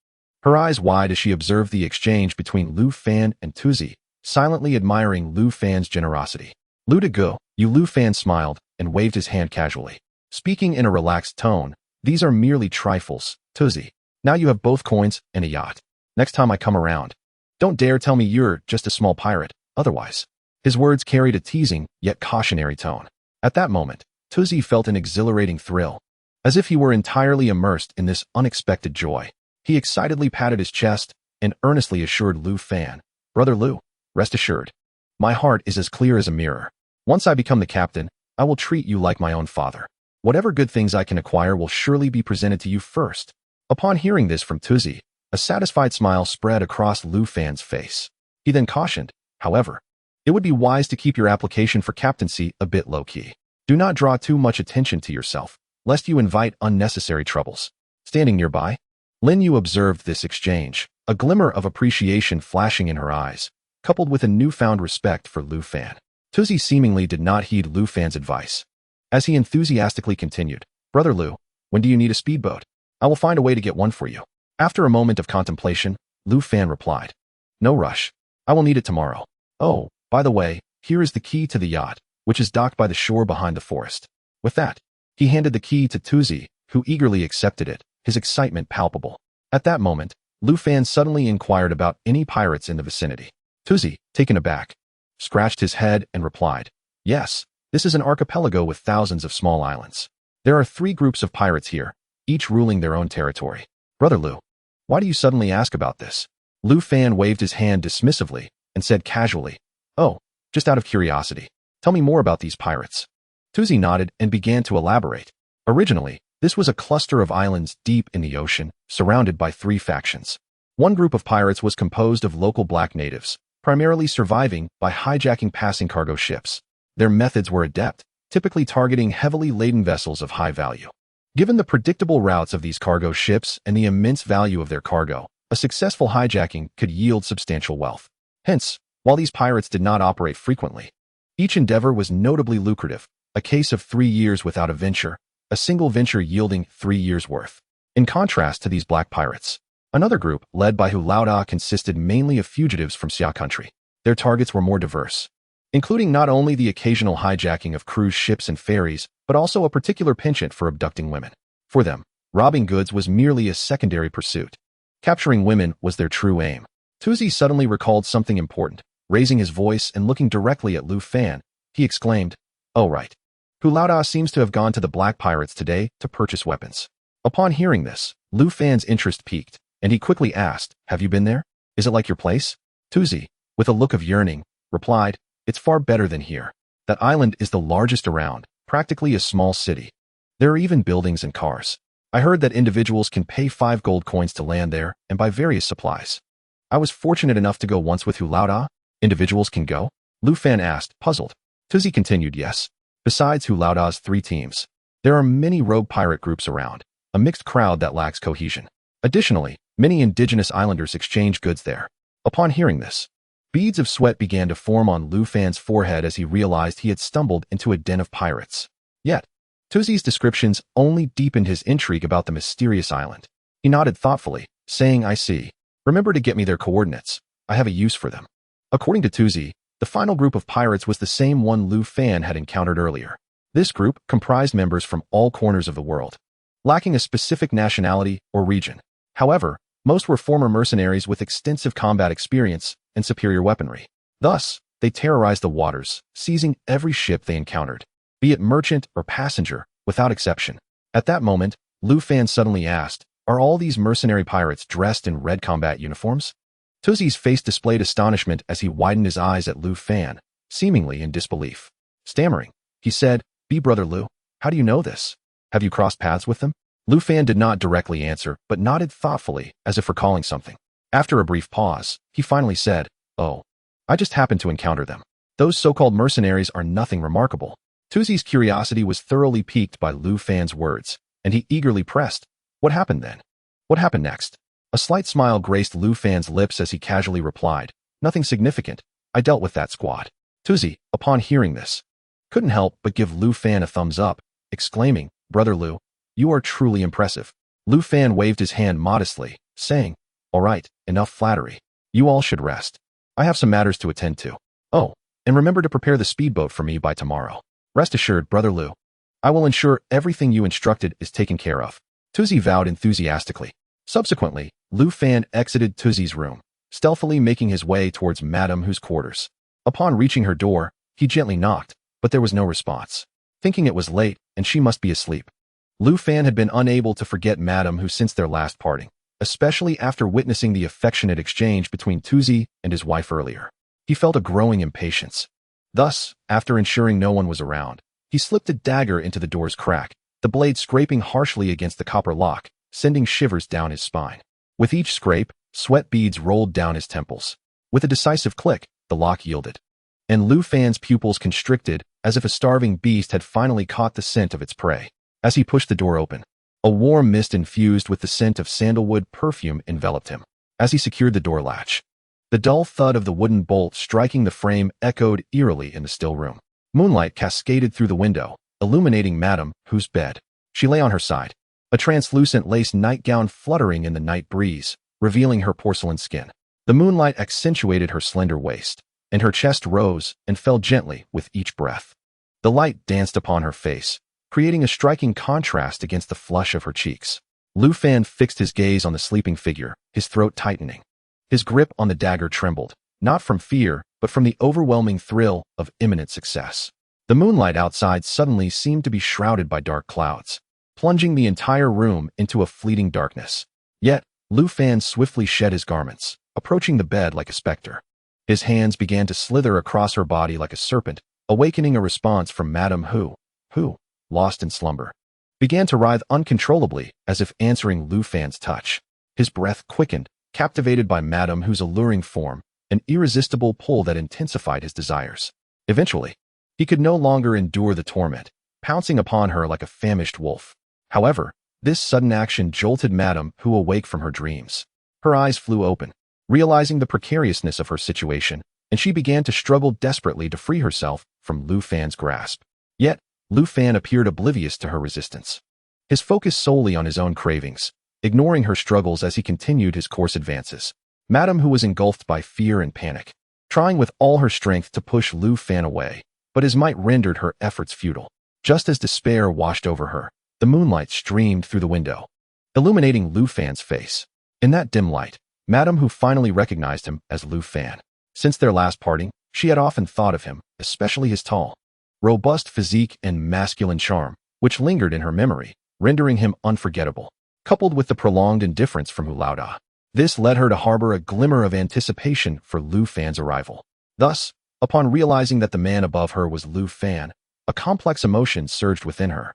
Her eyes wide as she observed the exchange between Lu Fan and Tuzi, silently admiring Lu Fan's generosity. Lu de go, Lu Fan smiled and waved his hand casually. Speaking in a relaxed tone, these are merely trifles, Tuzi. Now you have both coins and a yacht. Next time I come around, don't dare tell me you're just a small pirate, otherwise. His words carried a teasing yet cautionary tone. At that moment, Tuzi felt an exhilarating thrill. As if he were entirely immersed in this unexpected joy, he excitedly patted his chest and earnestly assured Lu Fan, "Brother Lu, rest assured. My heart is as clear as a mirror. Once I become the captain, I will treat you like my own father. Whatever good things I can acquire will surely be presented to you first." Upon hearing this from Tuzi, a satisfied smile spread across Lu Fan's face. He then cautioned, however, "It would be wise to keep your application for captaincy a bit low-key. Do not draw too much attention to yourself, lest you invite unnecessary troubles." Standing nearby, Lin Yu observed this exchange, a glimmer of appreciation flashing in her eyes, coupled with a newfound respect for Lu Fan. Tuzi seemingly did not heed Lu Fan's advice. As he enthusiastically continued, "Brother Lu, when do you need a speedboat? I will find a way to get one for you." After a moment of contemplation, Lu Fan replied, "No rush. I will need it tomorrow. Oh, by the way, here is the key to the yacht, which is docked by the shore behind the forest." With that, he handed the key to Tuzi, who eagerly accepted it, his excitement palpable. At that moment, Lu Fan suddenly inquired about any pirates in the vicinity. Tuzi, taken aback, scratched his head and replied, "Yes, this is an archipelago with thousands of small islands. There are 3 groups of pirates here, each ruling their own territory." "Brother Lu, why do you suddenly ask about this?" Lu Fan waved his hand dismissively and said casually, "Oh, just out of curiosity. Tell me more about these pirates." Tuzi nodded and began to elaborate. Originally, this was a cluster of islands deep in the ocean, surrounded by 3 factions. One group of pirates was composed of local black natives, primarily surviving by hijacking passing cargo ships. Their methods were adept, typically targeting heavily laden vessels of high value. Given the predictable routes of these cargo ships and the immense value of their cargo, a successful hijacking could yield substantial wealth. Hence, while these pirates did not operate frequently, each endeavor was notably lucrative, a case of 3 years without a venture, a single venture yielding 3 years' worth. In contrast to these black pirates, another group, led by Hu Laoda, consisted mainly of fugitives from Xia country. Their targets were more diverse, including not only the occasional hijacking of cruise ships and ferries, but also a particular penchant for abducting women. For them, robbing goods was merely a secondary pursuit. Capturing women was their true aim. Tuzi suddenly recalled something important. Raising his voice and looking directly at Lu Fan, he exclaimed, "Oh right. Hu Laoda seems to have gone to the black pirates today to purchase weapons." Upon hearing this, Lu Fan's interest piqued, and he quickly asked, "Have you been there? Is it like your place?" Tuzi, with a look of yearning, replied, "It's far better than here. That island is the largest around, practically a small city. There are even buildings and cars. I heard that individuals can pay 5 gold coins to land there and buy various supplies. I was fortunate enough to go once with Hu Laoda." "Individuals can go?" Lu Fan asked, puzzled. Tuzi continued, "Yes. Besides Hu Laoda's 3 teams, there are many rogue pirate groups around, a mixed crowd that lacks cohesion. Additionally, many indigenous islanders exchange goods there." Upon hearing this, beads of sweat began to form on Lu Fan's forehead as he realized he had stumbled into a den of pirates. Yet, Tuzi's descriptions only deepened his intrigue about the mysterious island. He nodded thoughtfully, saying, "I see. Remember to get me their coordinates. I have a use for them." According to Tuzi, the final group of pirates was the same one Lu Fan had encountered earlier. This group comprised members from all corners of the world, lacking a specific nationality or region. However, most were former mercenaries with extensive combat experience and superior weaponry. Thus, they terrorized the waters, seizing every ship they encountered, be it merchant or passenger, without exception. At that moment, Lu Fan suddenly asked, "Are all these mercenary pirates dressed in red combat uniforms?" Tuzi's face displayed astonishment as he widened his eyes at Lu Fan, seemingly in disbelief. Stammering, he said, "Brother Lu, how do you know this? Have you crossed paths with them?" Lu Fan did not directly answer, but nodded thoughtfully, as if recalling something. After a brief pause, he finally said, "Oh, I just happened to encounter them. Those so-called mercenaries are nothing remarkable." Tuzi's curiosity was thoroughly piqued by Lu Fan's words, and he eagerly pressed, "What happened then? What happened next?" A slight smile graced Lu Fan's lips as he casually replied, "Nothing significant. I dealt with that squad." Tuzi, upon hearing this, couldn't help but give Lu Fan a thumbs up, exclaiming, "Brother Lu, You are truly impressive. Lu Fan waved his hand modestly, saying, All right, enough flattery. You all should rest. I have some matters to attend to. Oh, and remember to prepare the speedboat for me by tomorrow. Rest assured, Brother Lu. I will ensure everything you instructed is taken care of. Tuzi vowed enthusiastically. Subsequently, Lu Fan exited Tuzi's room, stealthily making his way towards Madame Hu's quarters. Upon reaching her door, he gently knocked, but there was no response. Thinking it was late and she must be asleep, Lu Fan had been unable to forget Madame Hu since their last parting, especially after witnessing the affectionate exchange between Tuzi and his wife earlier. He felt a growing impatience. Thus, after ensuring no one was around, he slipped a dagger into the door's crack, the blade scraping harshly against the copper lock, sending shivers down his spine. With each scrape, sweat beads rolled down his temples. With a decisive click, the lock yielded, and Lu Fan's pupils constricted as if a starving beast had finally caught the scent of its prey. As he pushed the door open, a warm mist infused with the scent of sandalwood perfume enveloped him. As he secured the door latch, the dull thud of the wooden bolt striking the frame echoed eerily in the still room. Moonlight cascaded through the window, illuminating Madame Hu's bed. She lay on her side, a translucent lace nightgown fluttering in the night breeze, revealing her porcelain skin. The moonlight accentuated her slender waist, and her chest rose and fell gently with each breath. The light danced upon her face, creating a striking contrast against the flush of her cheeks. Lu Fan fixed his gaze on the sleeping figure, his throat tightening. His grip on the dagger trembled, not from fear, but from the overwhelming thrill of imminent success. The moonlight outside suddenly seemed to be shrouded by dark clouds, plunging the entire room into a fleeting darkness. Yet, Lu Fan swiftly shed his garments, approaching the bed like a specter. His hands began to slither across her body like a serpent, awakening a response from Madame Hu, who, lost in slumber, began to writhe uncontrollably as if answering Lu Fan's touch. His breath quickened, captivated by Madame Hu's alluring form, an irresistible pull that intensified his desires. Eventually, he could no longer endure the torment, pouncing upon her like a famished wolf. However, this sudden action jolted Madame Hu awake from her dreams. Her eyes flew open, realizing the precariousness of her situation, and she began to struggle desperately to free herself from Lu Fan's grasp. Yet, Lu Fan appeared oblivious to her resistance. His focus solely on his own cravings, ignoring her struggles as he continued his course advances. Madame Hu was engulfed by fear and panic, trying with all her strength to push Lu Fan away, but his might rendered her efforts futile. Just as despair washed over her, the moonlight streamed through the window, illuminating Lu Fan's face. In that dim light, Madame Hu finally recognized him as Lu Fan. Since their last parting, she had often thought of him, especially his tall, robust physique and masculine charm, which lingered in her memory, rendering him unforgettable. Coupled with the prolonged indifference from Hu Laoda, this led her to harbor a glimmer of anticipation for Lu Fan's arrival. Thus, upon realizing that the man above her was Lu Fan, a complex emotion surged within her,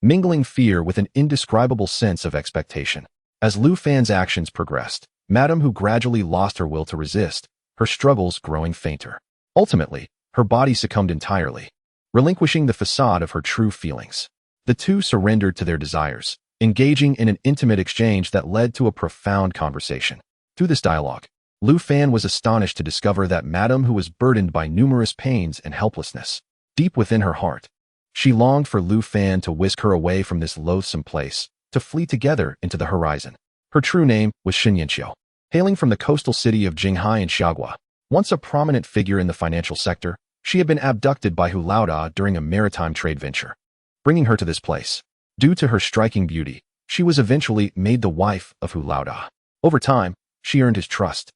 mingling fear with an indescribable sense of expectation. As Lu Fan's actions progressed, Madame Hu gradually lost her will to resist, her struggles growing fainter. Ultimately, her body succumbed entirely, relinquishing the facade of her true feelings. The two surrendered to their desires, engaging in an intimate exchange that led to a profound conversation. Through this dialogue, Lu Fan was astonished to discover that Madame Hu was burdened by numerous pains and helplessness. Deep within her heart, she longed for Lu Fan to whisk her away from this loathsome place, to flee together into the horizon. Her true name was Xin Yanqiu. Hailing from the coastal city of Jinghai in Xiaogua, once a prominent figure in the financial sector, she had been abducted by Hu Laoda during a maritime trade venture, bringing her to this place. Due to her striking beauty, she was eventually made the wife of Hu Laoda. Over time, she earned his trust,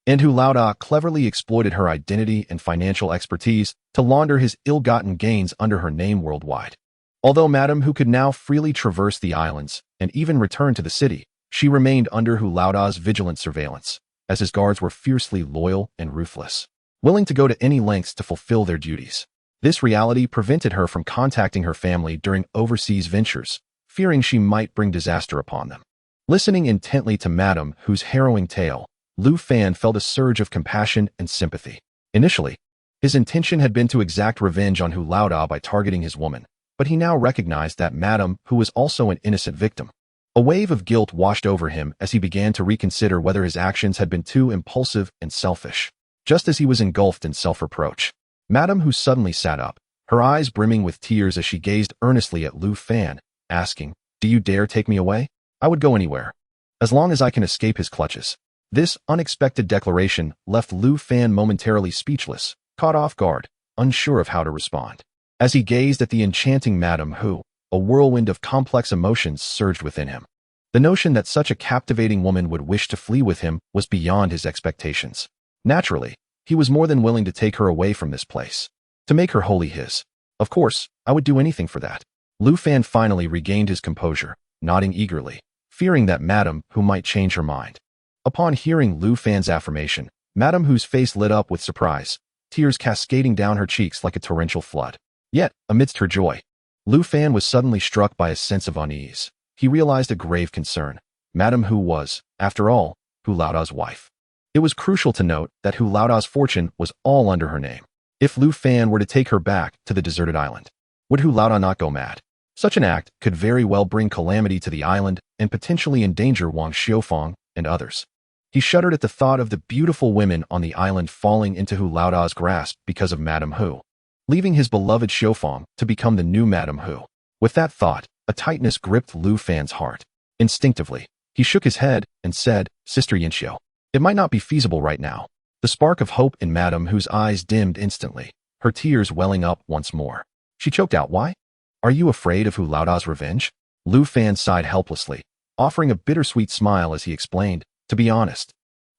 and Hu Laoda cleverly exploited her identity and financial expertise to launder his ill-gotten gains under her name worldwide. Although Madame Hu could now freely traverse the islands and even return to the city, she remained under Hu Laoda's vigilant surveillance, as his guards were fiercely loyal and ruthless, willing to go to any lengths to fulfill their duties. This reality prevented her from contacting her family during overseas ventures, fearing she might bring disaster upon them. Listening intently to Madame Hu's harrowing tale, Lu Fan felt a surge of compassion and sympathy. Initially, his intention had been to exact revenge on Hu Laoda by targeting his woman, but he now recognized that Madame Hu was also an innocent victim. A wave of guilt washed over him as he began to reconsider whether his actions had been too impulsive and selfish. Just as he was engulfed in self-reproach, Madame Hu suddenly sat up, her eyes brimming with tears as she gazed earnestly at Lu Fan, asking, Do you dare take me away? I would go anywhere, as long as I can escape his clutches. This unexpected declaration left Lu Fan momentarily speechless, caught off guard, unsure of how to respond. As he gazed at the enchanting Madame Hu, a whirlwind of complex emotions surged within him. The notion that such a captivating woman would wish to flee with him was beyond his expectations. Naturally, he was more than willing to take her away from this place, to make her wholly his. Of course, I would do anything for that. Lu Fan finally regained his composure, nodding eagerly, fearing that Madame Hu might change her mind. Upon hearing Lu Fan's affirmation, Madame Hu's face lit up with surprise, tears cascading down her cheeks like a torrential flood. Yet, amidst her joy, Lu Fan was suddenly struck by a sense of unease. He realized a grave concern. Madame Hu was, after all, Hu Laoda's wife. It was crucial to note that Hu Laoda's fortune was all under her name. If Lu Fan were to take her back to the deserted island, would Hu Laoda not go mad? Such an act could very well bring calamity to the island and potentially endanger Wang Xiufang and others. He shuddered at the thought of the beautiful women on the island falling into Hu Laoda's grasp because of Madame Hu, leaving his beloved Xiufang to become the new Madame Hu. With that thought, a tightness gripped Lu Fan's heart. Instinctively, he shook his head and said, "Sister Yinxiu, it might not be feasible right now." The spark of hope in Madame Hu's eyes dimmed instantly, her tears welling up once more. She choked out, "Why? Are you afraid of Hu Laoda's revenge?" Lu Fan sighed helplessly, offering a bittersweet smile as he explained, "To be honest,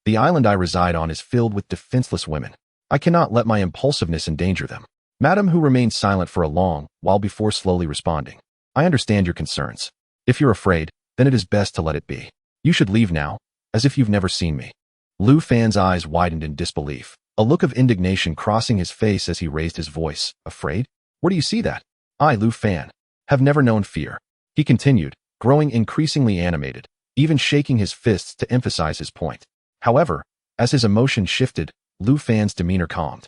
the island I reside on is filled with defenseless women. I cannot let my impulsiveness endanger them." Madame Hu remained silent for a long while before slowly responding. "I understand your concerns. If you're afraid, then it is best to let it be. You should leave now, as if you've never seen me." Lu Fan's eyes widened in disbelief, a look of indignation crossing his face as he raised his voice. "Afraid? Where do you see that? I, Lu Fan, have never known fear," he continued, growing increasingly animated, even shaking his fists to emphasize his point. However, as his emotion shifted, Lu Fan's demeanor calmed,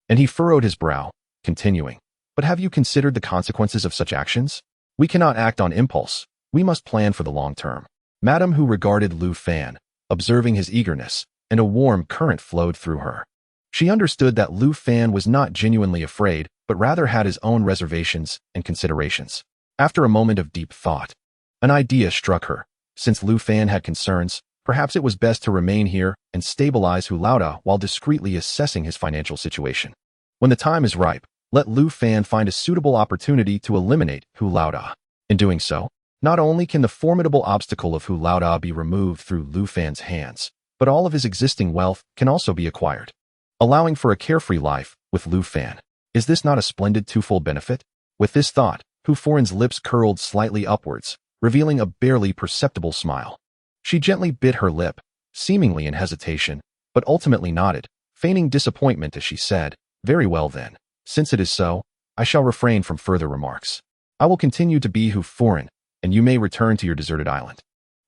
and he furrowed his brow, continuing, "But have you considered the consequences of such actions? We cannot act on impulse. We must plan for the long term." Madame Hu regarded Lu Fan, observing his eagerness, and a warm current flowed through her. She understood that Lu Fan was not genuinely afraid, but rather had his own reservations and considerations. After a moment of deep thought, an idea struck her. Since Lu Fan had concerns, perhaps it was best to remain here and stabilize Hu Laoda while discreetly assessing his financial situation. When the time is ripe, let Lu Fan find a suitable opportunity to eliminate Hu Laoda. In doing so, not only can the formidable obstacle of Hu Laoda be removed through Lu Fan's hands, but all of his existing wealth can also be acquired, allowing for a carefree life with Lu Fan. Is this not a splendid twofold benefit? With this thought, Hu Foran's lips curled slightly upwards, revealing a barely perceptible smile. She gently bit her lip, seemingly in hesitation, but ultimately nodded, feigning disappointment as she said, "Very well then. Since it is so, I shall refrain from further remarks. I will continue to be Hu Foran, and you may return to your deserted island."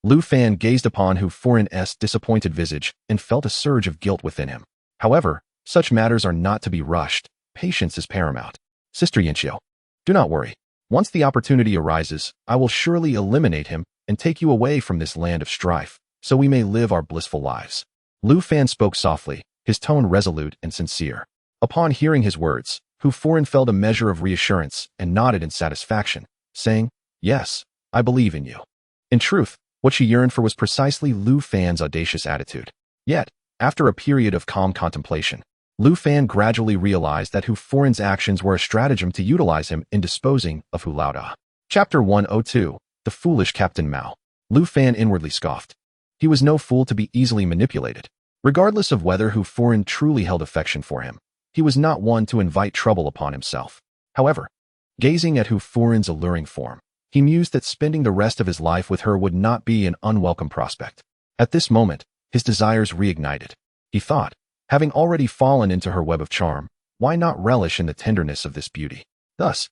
Lu Fan gazed upon Hu Foran's disappointed visage and felt a surge of guilt within him. However, such matters are not to be rushed. Patience is paramount. "Sister Yinxiu, do not worry. Once the opportunity arises, I will surely eliminate him and take you away from this land of strife, so we may live our blissful lives." Lu Fan spoke softly, his tone resolute and sincere. Upon hearing his words, Hu Foran felt a measure of reassurance and nodded in satisfaction, saying, "Yes, I believe in you." In truth, what she yearned for was precisely Lu Fan's audacious attitude. Yet, after a period of calm contemplation, Lu Fan gradually realized that Hu Foran's actions were a stratagem to utilize him in disposing of Hu Laoda. Chapter 102, The Foolish Captain Mao. Lu Fan inwardly scoffed. He was no fool to be easily manipulated. Regardless of whether Hu Foran truly held affection for him, he was not one to invite trouble upon himself. However, gazing at Hu Foran's alluring form, he mused that spending the rest of his life with her would not be an unwelcome prospect. At this moment, his desires reignited. He thought, having already fallen into her web of charm, why not relish in the tenderness of this beauty? Thus,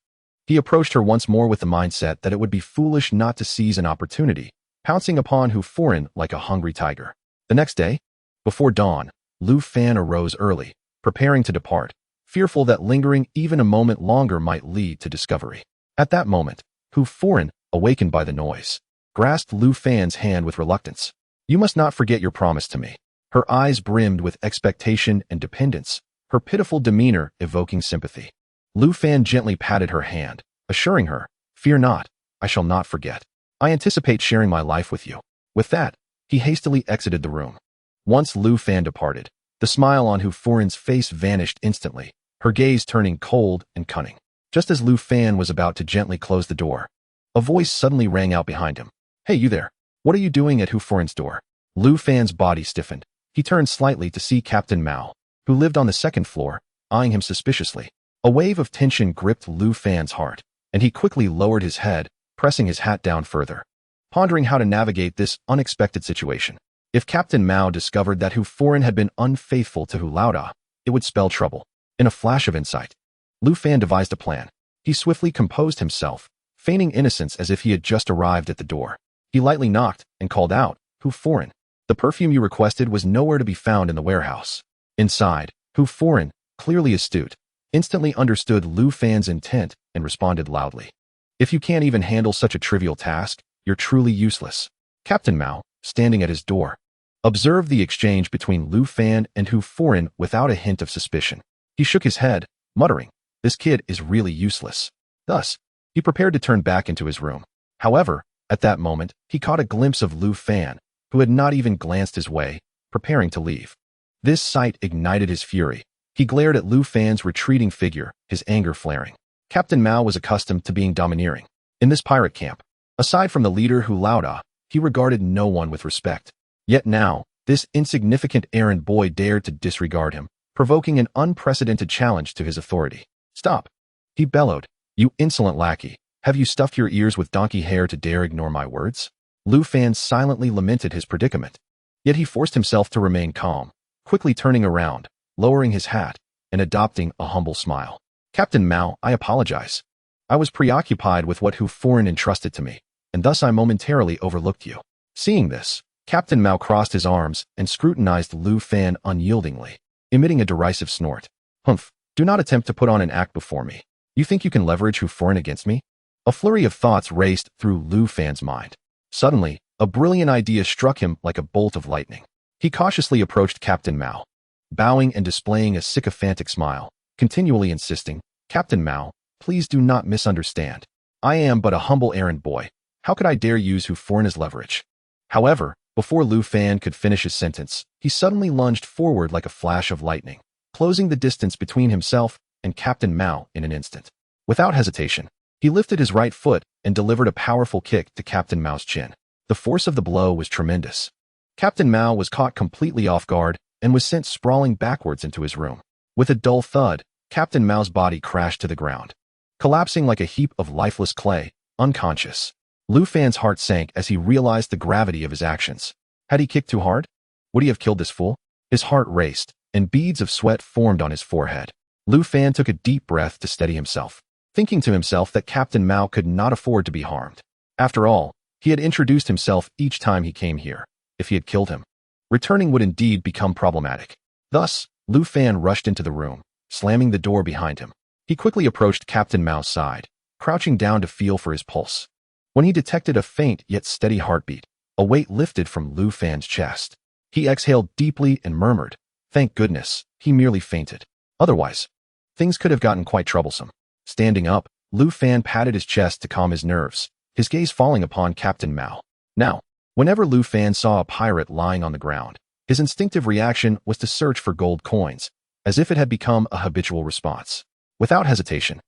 he approached her once more with the mindset that it would be foolish not to seize an opportunity, pouncing upon Hu Foran like a hungry tiger. The next day, before dawn, Lu Fan arose early, preparing to depart, fearful that lingering even a moment longer might lead to discovery. At that moment, Hu Foran, awakened by the noise, grasped Lu Fan's hand with reluctance. "You must not forget your promise to me." Her eyes brimmed with expectation and dependence, her pitiful demeanor evoking sympathy. Lu Fan gently patted her hand, assuring her, "Fear not, I shall not forget." I anticipate sharing my life with you." With that, he hastily exited the room. Once Lu Fan departed, the smile on Hu Foren's face vanished instantly, her gaze turning cold and cunning. Just as Lu Fan was about to gently close the door, a voice suddenly rang out behind him. "Hey, you there. What are you doing at Hu Foren's door?" Lu Fan's body stiffened. He turned slightly to see Captain Mao, who lived on the second floor, eyeing him suspiciously. A wave of tension gripped Lu Fan's heart, and he quickly lowered his head, pressing his hat down further, pondering how to navigate this unexpected situation. If Captain Mao discovered that Hu Foren had been unfaithful to Hu Laoda, it would spell trouble. In a flash of insight, Lu Fan devised a plan. He swiftly composed himself, feigning innocence as if he had just arrived at the door. He lightly knocked and called out, "Hu Foren, the perfume you requested was nowhere to be found in the warehouse." Inside, Hu Foren, clearly astute, instantly understood Lu Fan's intent and responded loudly. "If you can't even handle such a trivial task, you're truly useless." Captain Mao, standing at his door, observed the exchange between Lu Fan and Hu Foren without a hint of suspicion. He shook his head, muttering, "This kid is really useless." Thus, he prepared to turn back into his room. However, at that moment, he caught a glimpse of Lu Fan, who had not even glanced his way, preparing to leave. This sight ignited his fury. He glared at Lu Fan's retreating figure, his anger flaring. Captain Mao was accustomed to being domineering. In this pirate camp, aside from the leader Hu Laoda, he regarded no one with respect. Yet now, this insignificant errand boy dared to disregard him, provoking an unprecedented challenge to his authority. "Stop!" he bellowed. "You insolent lackey, have you stuffed your ears with donkey hair to dare ignore my words?" Lu Fan silently lamented his predicament. Yet he forced himself to remain calm, quickly turning around, lowering his hat, and adopting a humble smile. "Captain Mao, I apologize. I was preoccupied with what Hu Foren entrusted to me, and thus I momentarily overlooked you." Seeing this, Captain Mao crossed his arms and scrutinized Lu Fan unyieldingly, emitting a derisive snort. "Humph, do not attempt to put on an act before me. You think you can leverage Hu Foren against me?" A flurry of thoughts raced through Lu Fan's mind. Suddenly, a brilliant idea struck him like a bolt of lightning. He cautiously approached Captain Mao, bowing and displaying a sycophantic smile, continually insisting, "Captain Mao, please do not misunderstand. I am but a humble errand boy. How could I dare use Hu Foren as leverage?" However, before Lu Fan could finish his sentence, he suddenly lunged forward like a flash of lightning, closing the distance between himself and Captain Mao in an instant. Without hesitation, he lifted his right foot and delivered a powerful kick to Captain Mao's chin. The force of the blow was tremendous. Captain Mao was caught completely off guard and was sent sprawling backwards into his room. With a dull thud, Captain Mao's body crashed to the ground, collapsing like a heap of lifeless clay, unconscious. Lu Fan's heart sank as he realized the gravity of his actions. Had he kicked too hard? Would he have killed this fool? His heart raced, and beads of sweat formed on his forehead. Lu Fan took a deep breath to steady himself, thinking to himself that Captain Mao could not afford to be harmed. After all, he had introduced himself each time he came here. If he had killed him, returning would indeed become problematic. Thus, Lu Fan rushed into the room, slamming the door behind him. He quickly approached Captain Mao's side, crouching down to feel for his pulse. When he detected a faint yet steady heartbeat, a weight lifted from Lu Fan's chest. He exhaled deeply and murmured, "Thank goodness, he merely fainted. Otherwise, things could have gotten quite troublesome." Standing up, Lu Fan patted his chest to calm his nerves, his gaze falling upon Captain Mao. Now, whenever Lu Fan saw a pirate lying on the ground, his instinctive reaction was to search for gold coins, as if it had become a habitual response. Without hesitation,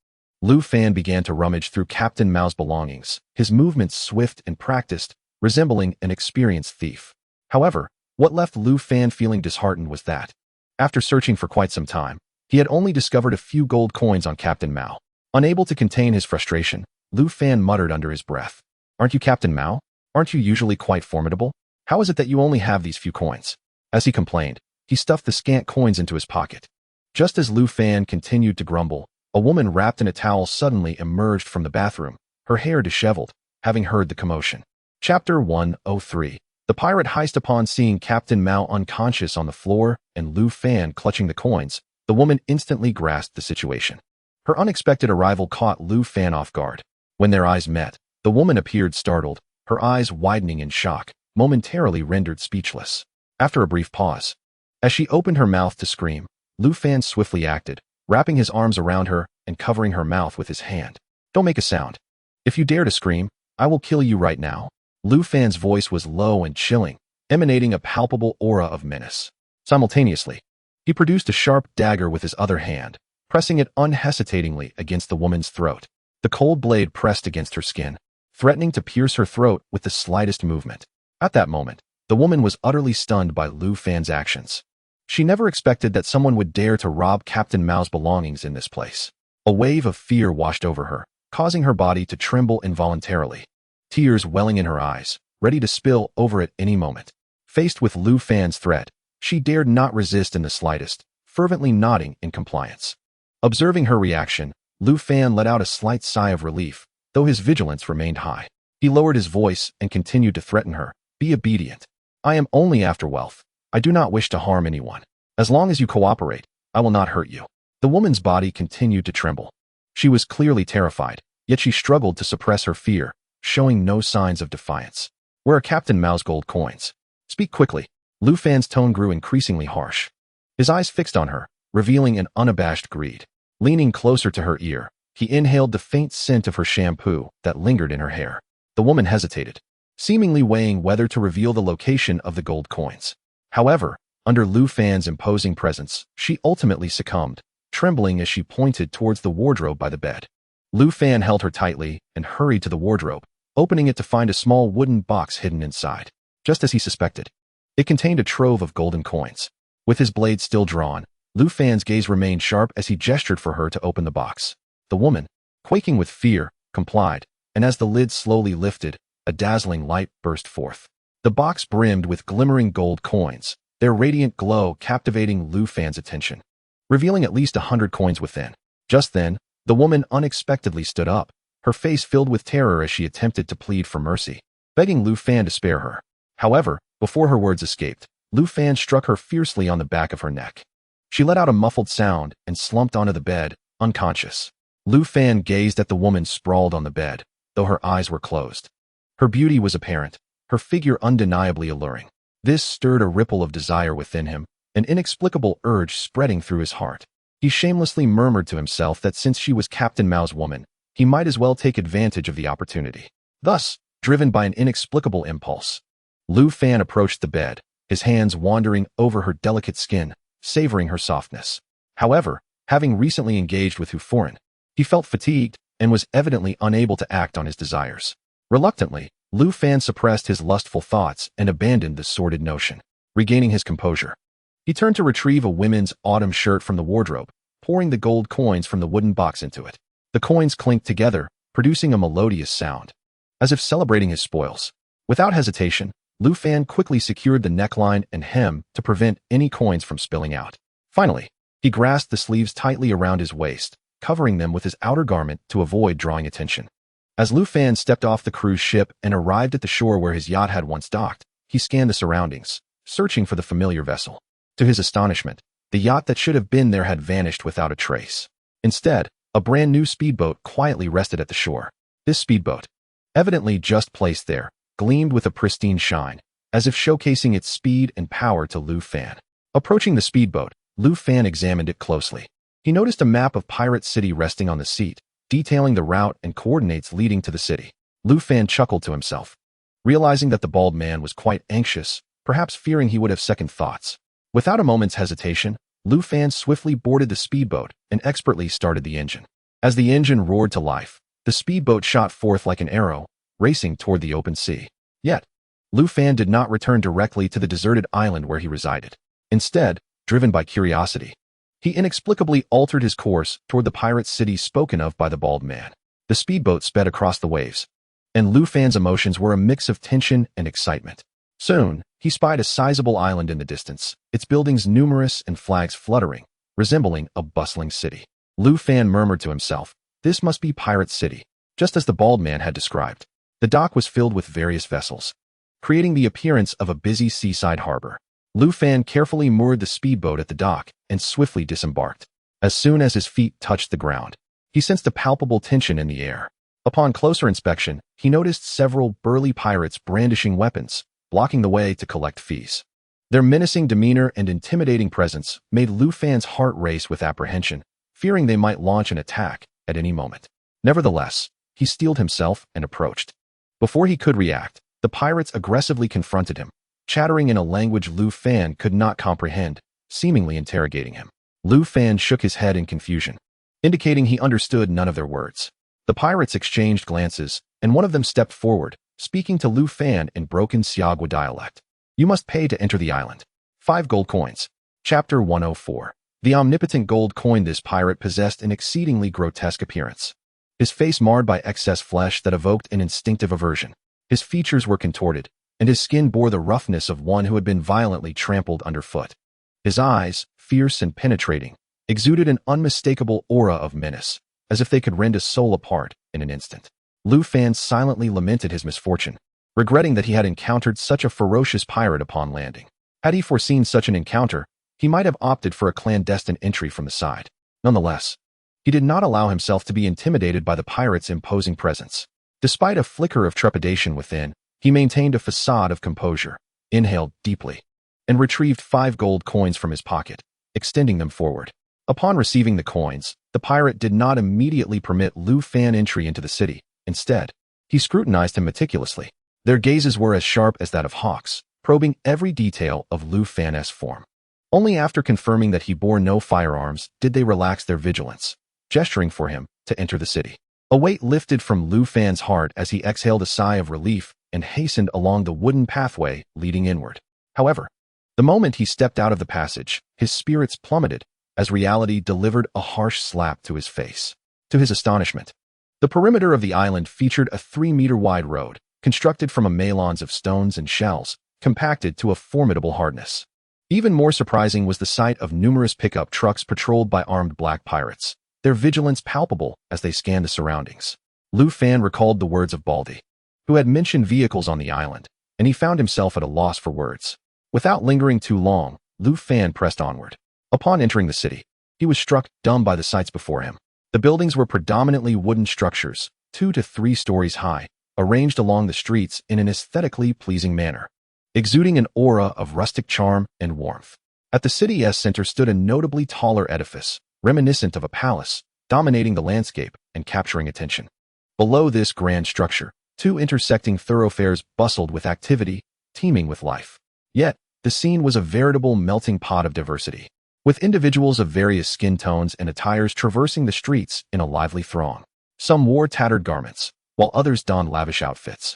Lu Fan began to rummage through Captain Mao's belongings, his movements swift and practiced, resembling an experienced thief. However, what left Lu Fan feeling disheartened was that, after searching for quite some time, he had only discovered a few gold coins on Captain Mao. Unable to contain his frustration, Lu Fan muttered under his breath, "Aren't you Captain Mao? Aren't you usually quite formidable? How is it that you only have these few coins?" As he complained, he stuffed the scant coins into his pocket. Just as Lu Fan continued to grumble, a woman wrapped in a towel suddenly emerged from the bathroom, her hair disheveled, having heard the commotion. Chapter 103. The pirate heist. Upon seeing Captain Mao unconscious on the floor and Lu Fan clutching the coins, the woman instantly grasped the situation. Her unexpected arrival caught Lu Fan off guard. When their eyes met, the woman appeared startled, her eyes widening in shock, momentarily rendered speechless. After a brief pause, as she opened her mouth to scream, Lu Fan swiftly acted, wrapping his arms around her and covering her mouth with his hand. "Don't make a sound. If you dare to scream, I will kill you right now. Lu Fan's voice was low and chilling, emanating a palpable aura of menace. Simultaneously, he produced a sharp dagger with his other hand, pressing it unhesitatingly against the woman's throat. The cold blade pressed against her skin, threatening to pierce her throat with the slightest movement. At that moment, the woman was utterly stunned by Lu Fan's actions. She never expected that someone would dare to rob Captain Mao's belongings in this place. A wave of fear washed over her, causing her body to tremble involuntarily, tears welling in her eyes, ready to spill over at any moment. Faced with Lu Fan's threat, she dared not resist in the slightest, fervently nodding in compliance. Observing her reaction, Lu Fan let out a slight sigh of relief, though his vigilance remained high. He lowered his voice and continued to threaten her. Be obedient. I am only after wealth. I do not wish to harm anyone. As long as you cooperate, I will not hurt you. The woman's body continued to tremble. She was clearly terrified, yet she struggled to suppress her fear, showing no signs of defiance. Where are Captain Mao's gold coins? Speak quickly. Lu Fan's tone grew increasingly harsh. His eyes fixed on her, revealing an unabashed greed. Leaning closer to her ear, he inhaled the faint scent of her shampoo that lingered in her hair. The woman hesitated, seemingly weighing whether to reveal the location of the gold coins. However, under Lu Fan's imposing presence, she ultimately succumbed, trembling as she pointed towards the wardrobe by the bed. Lu Fan held her tightly and hurried to the wardrobe, opening it to find a small wooden box hidden inside. Just as he suspected, it contained a trove of golden coins. With his blade still drawn, Lu Fan's gaze remained sharp as he gestured for her to open the box. The woman, quaking with fear, complied, and as the lid slowly lifted, a dazzling light burst forth. The box brimmed with glimmering gold coins, their radiant glow captivating Lu Fan's attention, revealing at least 100 coins within. Just then, the woman unexpectedly stood up, her face filled with terror as she attempted to plead for mercy, begging Lu Fan to spare her. However, before her words escaped, Lu Fan struck her fiercely on the back of her neck. She let out a muffled sound and slumped onto the bed, unconscious. Lu Fan gazed at the woman sprawled on the bed, though her eyes were closed. Her beauty was apparent, her figure undeniably alluring. This stirred a ripple of desire within him, an inexplicable urge spreading through his heart. He shamelessly murmured to himself that since she was Captain Mao's woman, he might as well take advantage of the opportunity. Thus, driven by an inexplicable impulse, Lu Fan approached the bed, his hands wandering over her delicate skin, savoring her softness. However, having recently engaged with Xiufang, he felt fatigued and was evidently unable to act on his desires. Reluctantly, Lu Fan suppressed his lustful thoughts and abandoned the sordid notion. Regaining his composure, he turned to retrieve a women's autumn shirt from the wardrobe, pouring the gold coins from the wooden box into it. The coins clinked together, producing a melodious sound, as if celebrating his spoils. Without hesitation, Lu Fan quickly secured the neckline and hem to prevent any coins from spilling out. Finally, he grasped the sleeves tightly around his waist, covering them with his outer garment to avoid drawing attention. As Lu Fan stepped off the cruise ship and arrived at the shore where his yacht had once docked, he scanned the surroundings, searching for the familiar vessel. To his astonishment, the yacht that should have been there had vanished without a trace. Instead, a brand new speedboat quietly rested at the shore. This speedboat, evidently just placed there, gleamed with a pristine shine, as if showcasing its speed and power to Lu Fan. Approaching the speedboat, Lu Fan examined it closely. He noticed a map of Pirate City resting on the seat, detailing the route and coordinates leading to the city. Lu Fan chuckled to himself, realizing that the bald man was quite anxious, perhaps fearing he would have second thoughts. Without a moment's hesitation, Lu Fan swiftly boarded the speedboat and expertly started the engine. As the engine roared to life, the speedboat shot forth like an arrow, racing toward the open sea. Yet, Lu Fan did not return directly to the deserted island where he resided. Instead, driven by curiosity, he inexplicably altered his course toward the pirate city spoken of by the bald man. The speedboat sped across the waves, and Lu Fan's emotions were a mix of tension and excitement. Soon, he spied a sizable island in the distance, its buildings numerous and flags fluttering, resembling a bustling city. Lu Fan murmured to himself, "This must be Pirate City," just as the bald man had described. The dock was filled with various vessels, creating the appearance of a busy seaside harbor. Lu Fan carefully moored the speedboat at the dock and swiftly disembarked. As soon as his feet touched the ground, he sensed a palpable tension in the air. Upon closer inspection, he noticed several burly pirates brandishing weapons, blocking the way to collect fees. Their menacing demeanor and intimidating presence made Lu Fan's heart race with apprehension, fearing they might launch an attack at any moment. Nevertheless, he steeled himself and approached. Before he could react, the pirates aggressively confronted him, chattering in a language Lu Fan could not comprehend, seemingly interrogating him. Lu Fan shook his head in confusion, indicating he understood none of their words. The pirates exchanged glances, and one of them stepped forward, speaking to Lu Fan in broken Xiagua dialect. You must pay to enter the island. 5 gold coins. Chapter 104. The omnipotent gold coin. This pirate possessed an exceedingly grotesque appearance. His face marred by excess flesh that evoked an instinctive aversion. His features were contorted, and his skin bore the roughness of one who had been violently trampled underfoot. His eyes, fierce and penetrating, exuded an unmistakable aura of menace, as if they could rend a soul apart in an instant. Lu Fan silently lamented his misfortune, regretting that he had encountered such a ferocious pirate upon landing. Had he foreseen such an encounter, he might have opted for a clandestine entry from the side. Nonetheless, he did not allow himself to be intimidated by the pirate's imposing presence. Despite a flicker of trepidation within, he maintained a facade of composure, inhaled deeply, and retrieved 5 gold coins from his pocket, extending them forward. Upon receiving the coins, the pirate did not immediately permit Lu Fan entry into the city. Instead, he scrutinized him meticulously. Their gazes were as sharp as that of hawks, probing every detail of Lu Fan's form. Only after confirming that he bore no firearms did they relax their vigilance, gesturing for him to enter the city. A weight lifted from Lu Fan's heart as he exhaled a sigh of relief and hastened along the wooden pathway leading inward. However, the moment he stepped out of the passage, his spirits plummeted as reality delivered a harsh slap to his face. To his astonishment, the perimeter of the island featured a 3-meter-wide road, constructed from a melange of stones and shells, compacted to a formidable hardness. Even more surprising was the sight of numerous pickup trucks patrolled by armed black pirates, their vigilance palpable as they scanned the surroundings. Lu Fan recalled the words of Baldy, who had mentioned vehicles on the island, and he found himself at a loss for words. Without lingering too long, Lu Fan pressed onward. Upon entering the city, he was struck dumb by the sights before him. The buildings were predominantly wooden structures, 2 to 3 stories high, arranged along the streets in an aesthetically pleasing manner, exuding an aura of rustic charm and warmth. At the city's center stood a notably taller edifice, reminiscent of a palace, dominating the landscape and capturing attention. Below this grand structure, 2 intersecting thoroughfares bustled with activity, teeming with life. Yet, the scene was a veritable melting pot of diversity, with individuals of various skin tones and attires traversing the streets in a lively throng. Some wore tattered garments, while others donned lavish outfits.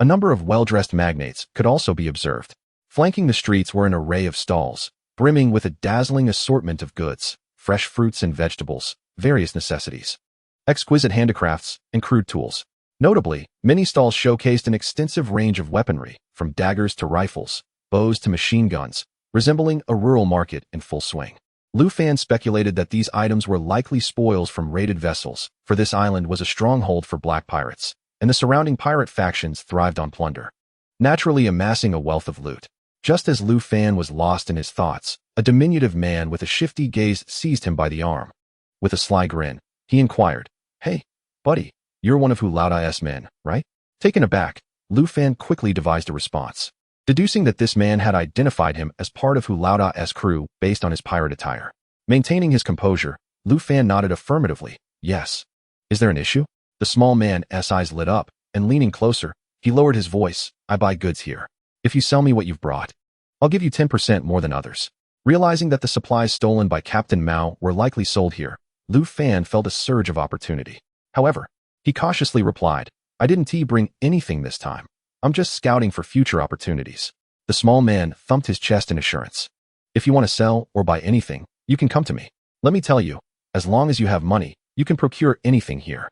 A number of well-dressed magnates could also be observed. Flanking the streets were an array of stalls, brimming with a dazzling assortment of goods, fresh fruits and vegetables, various necessities, exquisite handicrafts, and crude tools. Notably, many stalls showcased an extensive range of weaponry, from daggers to rifles, bows to machine guns, resembling a rural market in full swing. Lu Fan speculated that these items were likely spoils from raided vessels, for this island was a stronghold for black pirates, and the surrounding pirate factions thrived on plunder, naturally amassing a wealth of loot. Just as Lu Fan was lost in his thoughts, a diminutive man with a shifty gaze seized him by the arm. With a sly grin, he inquired, "Hey, buddy, you're one of Hu Laoda's men, right?" Taken aback, Lu Fan quickly devised a response, deducing that this man had identified him as part of Hu Laoda's crew based on his pirate attire. Maintaining his composure, Lu Fan nodded affirmatively, "Yes. Is there an issue?" The small man's eyes lit up, and leaning closer, he lowered his voice, "I buy goods here. If you sell me what you've brought, I'll give you 10% more than others." Realizing that the supplies stolen by Captain Mao were likely sold here, Lu Fan felt a surge of opportunity. However, he cautiously replied, "I didn't bring anything this time. I'm just scouting for future opportunities." The small man thumped his chest in assurance. "If you want to sell or buy anything, you can come to me. Let me tell you, as long as you have money, you can procure anything here."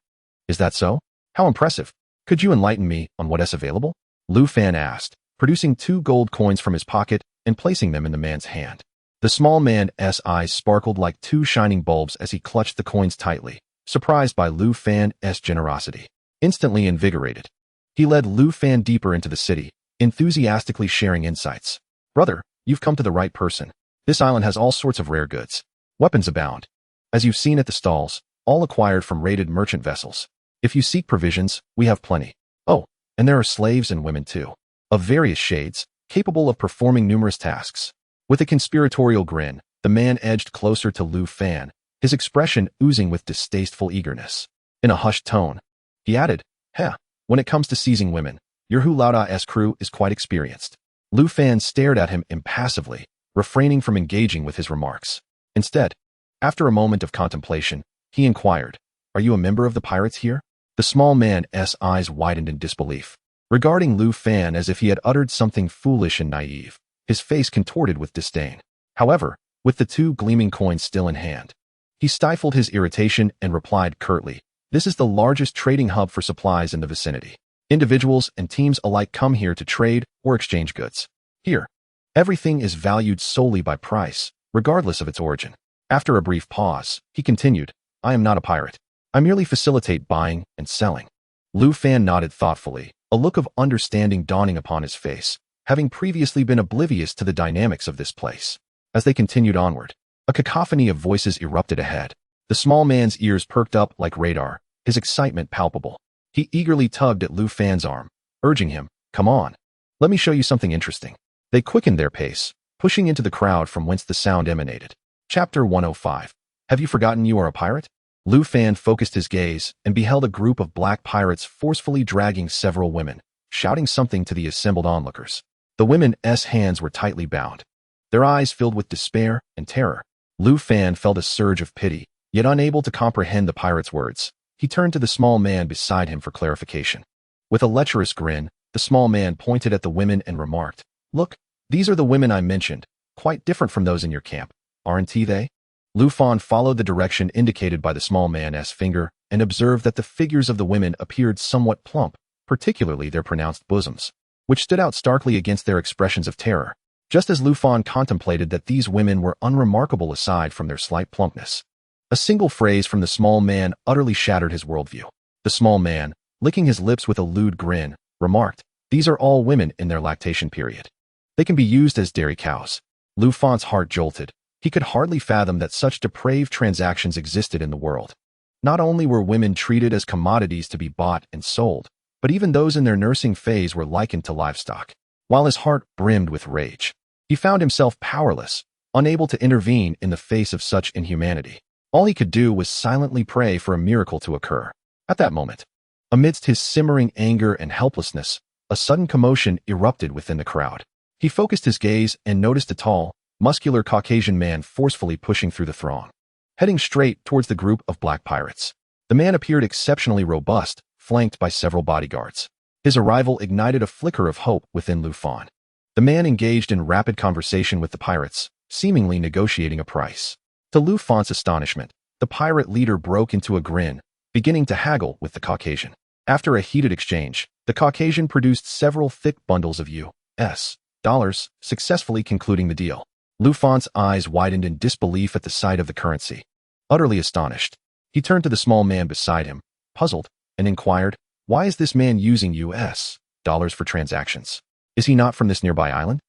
"Is that so? How impressive. Could you enlighten me on what is available?" Lu Fan asked, producing 2 gold coins from his pocket and placing them in the man's hand. The small man's eyes sparkled like 2 shining bulbs as he clutched the coins tightly, surprised by Lu Fan's generosity. Instantly invigorated, he led Lu Fan deeper into the city, enthusiastically sharing insights. "Brother, you've come to the right person. This island has all sorts of rare goods. Weapons abound, as you've seen at the stalls, all acquired from raided merchant vessels. If you seek provisions, we have plenty. Oh, and there are slaves and women too, of various shades, capable of performing numerous tasks." With a conspiratorial grin, the man edged closer to Lu Fan, his expression oozing with distasteful eagerness. In a hushed tone, he added, "Heh, When it comes to seizing women, your Hu Laoda's crew is quite experienced. Lu Fan stared at him impassively, refraining from engaging with his remarks. Instead, after a moment of contemplation, he inquired, "Are you a member of the pirates here?" The small man's eyes widened in disbelief, regarding Lu Fan as if he had uttered something foolish and naive, his face contorted with disdain. However, with the 2 gleaming coins still in hand, he stifled his irritation and replied curtly, "This is the largest trading hub for supplies in the vicinity. Individuals and teams alike come here to trade or exchange goods. Here, everything is valued solely by price, regardless of its origin." After a brief pause, he continued, "I am not a pirate. I merely facilitate buying and selling." Lu Fan nodded thoughtfully, a look of understanding dawning upon his face, having previously been oblivious to the dynamics of this place. As they continued onward, a cacophony of voices erupted ahead. The small man's ears perked up like radar, his excitement palpable. He eagerly tugged at Lu Fan's arm, urging him, "Come on, let me show you something interesting." They quickened their pace, pushing into the crowd from whence the sound emanated. Chapter 105. Have you forgotten you are a pirate? Lu Fan focused his gaze and beheld a group of black pirates forcefully dragging several women, shouting something to the assembled onlookers. The women's hands were tightly bound, their eyes filled with despair and terror. Lu Fan felt a surge of pity, yet unable to comprehend the pirates' words. He turned to the small man beside him for clarification. With a lecherous grin, the small man pointed at the women and remarked, "Look, these are the women I mentioned, quite different from those in your camp, aren't they?" Lu Fan followed the direction indicated by the small man's finger and observed that the figures of the women appeared somewhat plump, particularly their pronounced bosoms, which stood out starkly against their expressions of terror, just as Lu Fan contemplated that these women were unremarkable aside from their slight plumpness. A single phrase from the small man utterly shattered his worldview. The small man, licking his lips with a lewd grin, remarked, "These are all women in their lactation period. They can be used as dairy cows." Lu Fan's heart jolted. He could hardly fathom that such depraved transactions existed in the world. Not only were women treated as commodities to be bought and sold, but even those in their nursing phase were likened to livestock. While his heart brimmed with rage, he found himself powerless, unable to intervene in the face of such inhumanity. All he could do was silently pray for a miracle to occur. At that moment, amidst his simmering anger and helplessness, a sudden commotion erupted within the crowd. He focused his gaze and noticed a tall, muscular Caucasian man forcefully pushing through the throng, heading straight towards the group of black pirates. The man appeared exceptionally robust, flanked by several bodyguards. His arrival ignited a flicker of hope within Lu Fan. The man engaged in rapid conversation with the pirates, seemingly negotiating a price. To Lu Fan's astonishment, the pirate leader broke into a grin, beginning to haggle with the Caucasian. After a heated exchange, the Caucasian produced several thick bundles of US dollars, successfully concluding the deal. Lu Fan's eyes widened in disbelief at the sight of the currency. Utterly astonished, he turned to the small man beside him, puzzled, and inquired, "Why is this man using US dollars for transactions? Is he not from this nearby island?"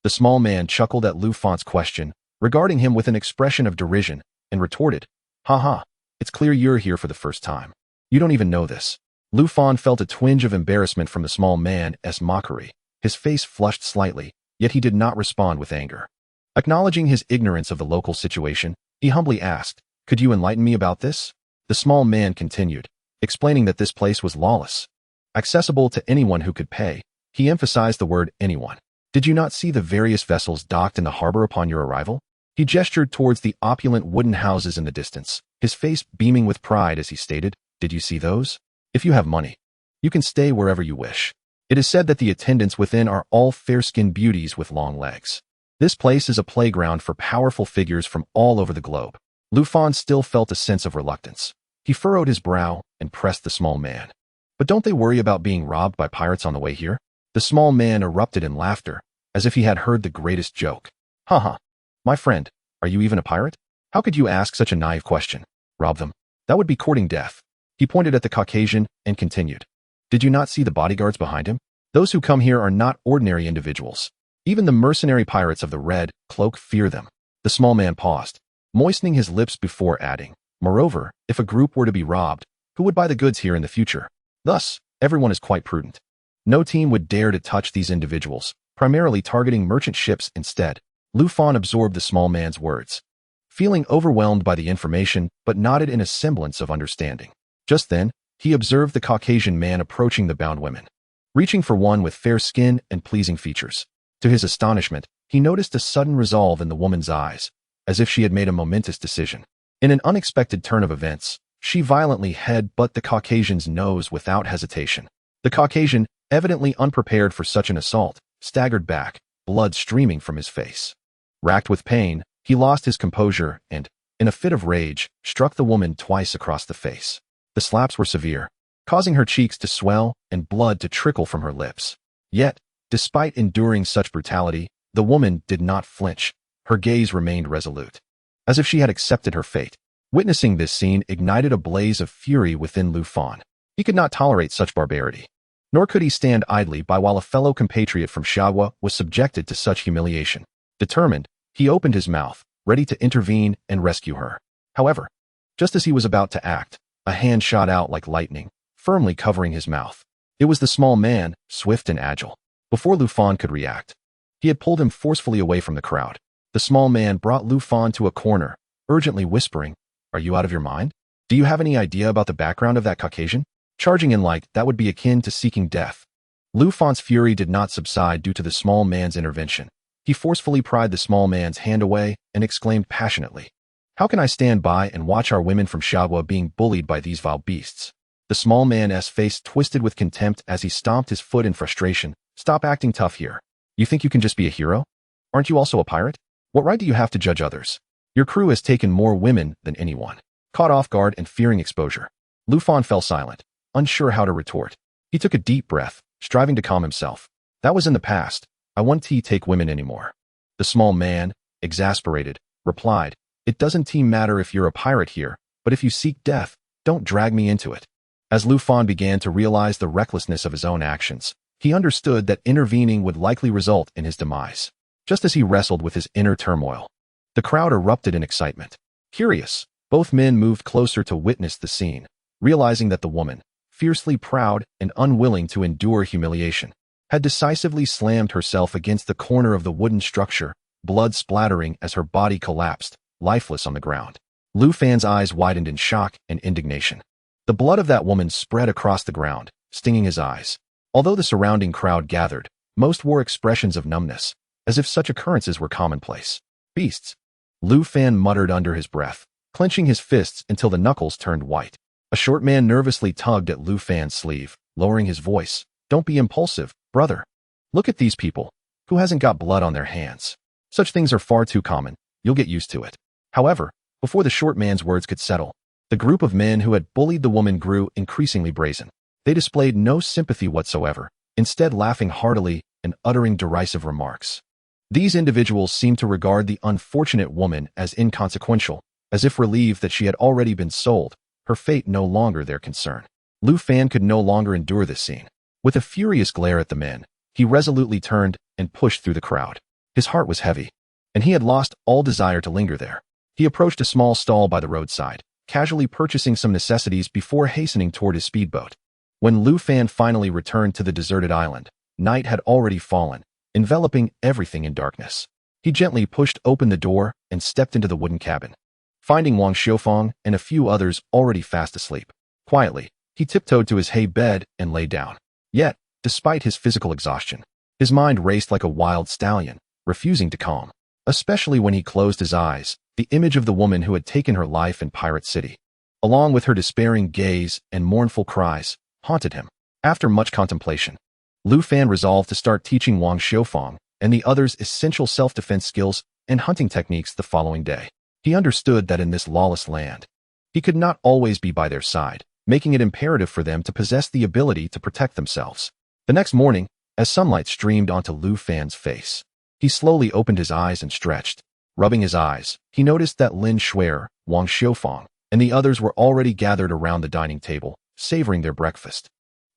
The small man chuckled at Lu Fan's question, regarding him with an expression of derision, and retorted, "Ha, it's clear you're here for the first time. You don't even know this." Lu Fan felt a twinge of embarrassment from the small man's mockery. His face flushed slightly, yet he did not respond with anger. Acknowledging his ignorance of the local situation, he humbly asked, "Could you enlighten me about this?" The small man continued, explaining that this place was lawless, accessible to anyone who could pay. He emphasized the word anyone. "Did you not see the various vessels docked in the harbor upon your arrival?" He gestured towards the opulent wooden houses in the distance, his face beaming with pride as he stated, "Did you see those? If you have money, you can stay wherever you wish. It is said that the attendants within are all fair-skinned beauties with long legs. This place is a playground for powerful figures from all over the globe." Lu Fan still felt a sense of reluctance. He furrowed his brow and pressed the small man. "But don't they worry about being robbed by pirates on the way here?" The small man erupted in laughter, as if he had heard the greatest joke. "Ha, my friend, are you even a pirate? How could you ask such a naive question? Rob them? That would be courting death." He pointed at the Caucasian and continued, "Did you not see the bodyguards behind him? Those who come here are not ordinary individuals. Even the mercenary pirates of the Red Cloak fear them." The small man paused, moistening his lips before adding, "Moreover, if a group were to be robbed, who would buy the goods here in the future? Thus, everyone is quite prudent. No team would dare to touch these individuals, primarily targeting merchant ships instead." Lu Fan absorbed the small man's words, feeling overwhelmed by the information, but nodded in a semblance of understanding. Just then, he observed the Caucasian man approaching the bound women, reaching for one with fair skin and pleasing features. To his astonishment, he noticed a sudden resolve in the woman's eyes, as if she had made a momentous decision. In an unexpected turn of events, she violently head-butted the Caucasian's nose without hesitation. The Caucasian, evidently unprepared for such an assault, staggered back, blood streaming from his face. Racked with pain, he lost his composure and, in a fit of rage, struck the woman twice across the face. The slaps were severe, causing her cheeks to swell and blood to trickle from her lips. Yet, despite enduring such brutality, the woman did not flinch. Her gaze remained resolute, as if she had accepted her fate. Witnessing this scene ignited a blaze of fury within Lu Fan. He could not tolerate such barbarity, nor could he stand idly by while a fellow compatriot from Xiaohua was subjected to such humiliation. Determined, he opened his mouth, ready to intervene and rescue her. However, just as he was about to act, a hand shot out like lightning, firmly covering his mouth. It was the small man, swift and agile. Before Lu Fan could react, he had pulled him forcefully away from the crowd. The small man brought Lu Fan to a corner, urgently whispering, "Are you out of your mind? Do you have any idea about the background of that Caucasian? Charging in like that would be akin to seeking death." Lu Fan's fury did not subside due to the small man's intervention. He forcefully pried the small man's hand away and exclaimed passionately, "How can I stand by and watch our women from Xiaohua being bullied by these vile beasts?" The small man's face twisted with contempt as he stomped his foot in frustration. "Stop acting tough here. You think you can just be a hero? Aren't you also a pirate? What right do you have to judge others? Your crew has taken more women than anyone." Caught off guard and fearing exposure, Lu Fan fell silent, unsure how to retort. He took a deep breath, striving to calm himself. "That was in the past. I won't take women anymore." The small man, exasperated, replied, "It doesn't matter if you're a pirate here, but if you seek death, don't drag me into it." As Lu Fan began to realize the recklessness of his own actions, he understood that intervening would likely result in his demise. Just as he wrestled with his inner turmoil, the crowd erupted in excitement. Curious, both men moved closer to witness the scene, realizing that the woman, fiercely proud and unwilling to endure humiliation, had decisively slammed herself against the corner of the wooden structure, blood splattering as her body collapsed, lifeless on the ground. Lu Fan's eyes widened in shock and indignation. The blood of that woman spread across the ground, stinging his eyes. Although the surrounding crowd gathered, most wore expressions of numbness, as if such occurrences were commonplace. "Beasts," Lu Fan muttered under his breath, clenching his fists until the knuckles turned white. A short man nervously tugged at Lu Fan's sleeve, lowering his voice. "Don't be impulsive, brother. Look at these people. Who hasn't got blood on their hands? Such things are far too common. You'll get used to it." However, before the short man's words could settle, the group of men who had bullied the woman grew increasingly brazen. They displayed no sympathy whatsoever, instead laughing heartily and uttering derisive remarks. These individuals seemed to regard the unfortunate woman as inconsequential, as if relieved that she had already been sold, her fate no longer their concern. Lu Fan could no longer endure this scene. With a furious glare at the men, he resolutely turned and pushed through the crowd. His heart was heavy, and he had lost all desire to linger there. He approached a small stall by the roadside, casually purchasing some necessities before hastening toward his speedboat. When Lu Fan finally returned to the deserted island, night had already fallen, enveloping everything in darkness. He gently pushed open the door and stepped into the wooden cabin, finding Wang Xiufang and a few others already fast asleep. Quietly, he tiptoed to his hay bed and lay down. Yet, despite his physical exhaustion, his mind raced like a wild stallion, refusing to calm. Especially when he closed his eyes, the image of the woman who had taken her life in Pirate City, along with her despairing gaze and mournful cries, haunted him. After much contemplation, Lu Fan resolved to start teaching Wang Xiufang and the others essential self-defense skills and hunting techniques the following day. He understood that in this lawless land, he could not always be by their side, making it imperative for them to possess the ability to protect themselves. The next morning, as sunlight streamed onto Lu Fan's face, he slowly opened his eyes and stretched. Rubbing his eyes, he noticed that Lin Shuer, Wang Xiufang, and the others were already gathered around the dining table, savoring their breakfast.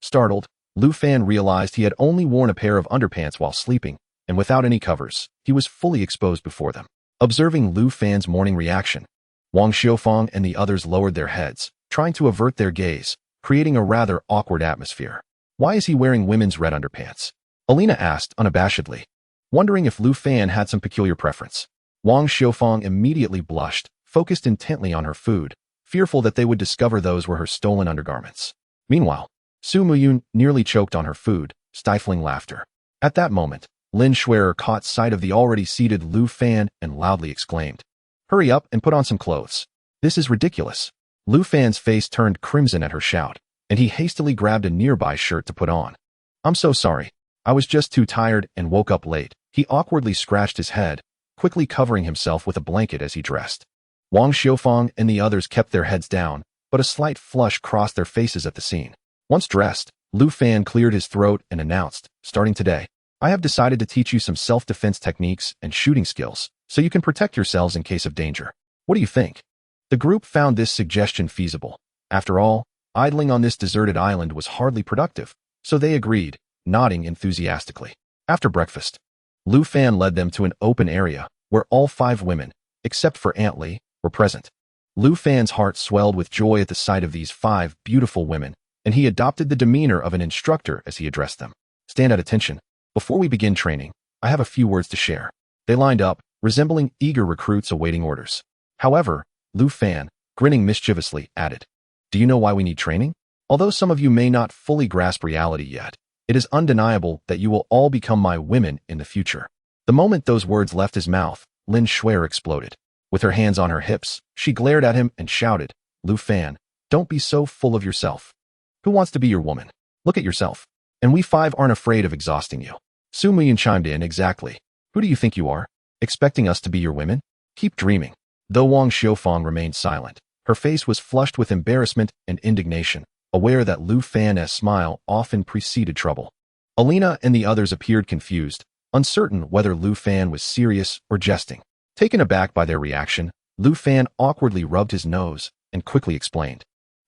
Startled, Lu Fan realized he had only worn a pair of underpants while sleeping, and without any covers, he was fully exposed before them. Observing Lu Fan's morning reaction, Wang Xiufang and the others lowered their heads, trying to avert their gaze, creating a rather awkward atmosphere. "Why is he wearing women's red underpants?" Alina asked unabashedly, wondering if Lu Fan had some peculiar preference. Wang Xiufang immediately blushed, focused intently on her food, fearful that they would discover those were her stolen undergarments. Meanwhile, Su Muyun nearly choked on her food, stifling laughter. At that moment, Lin Shuer caught sight of the already seated Lu Fan and loudly exclaimed, "Hurry up and put on some clothes. This is ridiculous." Lu Fan's face turned crimson at her shout, and he hastily grabbed a nearby shirt to put on. "I'm so sorry. I was just too tired and woke up late." He awkwardly scratched his head, quickly covering himself with a blanket as he dressed. Wang Xiufang and the others kept their heads down, but a slight flush crossed their faces at the scene. Once dressed, Lu Fan cleared his throat and announced, "Starting today, I have decided to teach you some self-defense techniques and shooting skills, so you can protect yourselves in case of danger. What do you think?" The group found this suggestion feasible. After all, idling on this deserted island was hardly productive, so they agreed, nodding enthusiastically. After breakfast, Lu Fan led them to an open area where all 5 women, except for Aunt Li, were present. Lu Fan's heart swelled with joy at the sight of these 5 beautiful women, and he adopted the demeanor of an instructor as he addressed them. "Stand at attention. Before we begin training, I have a few words to share." They lined up, resembling eager recruits awaiting orders. However, Lu Fan, grinning mischievously, added, "Do you know why we need training? Although some of you may not fully grasp reality yet, it is undeniable that you will all become my women in the future." The moment those words left his mouth, Lin Shuer exploded. With her hands on her hips, she glared at him and shouted, "Lu Fan, don't be so full of yourself. Who wants to be your woman? Look at yourself. And we 5 aren't afraid of exhausting you." Su Muyin chimed in, "Exactly. Who do you think you are? Expecting us to be your women? Keep dreaming." Though Wang Xiufang remained silent, her face was flushed with embarrassment and indignation, aware that Lu Fan's smile often preceded trouble. Alina and the others appeared confused, uncertain whether Lu Fan was serious or jesting. Taken aback by their reaction, Lu Fan awkwardly rubbed his nose and quickly explained,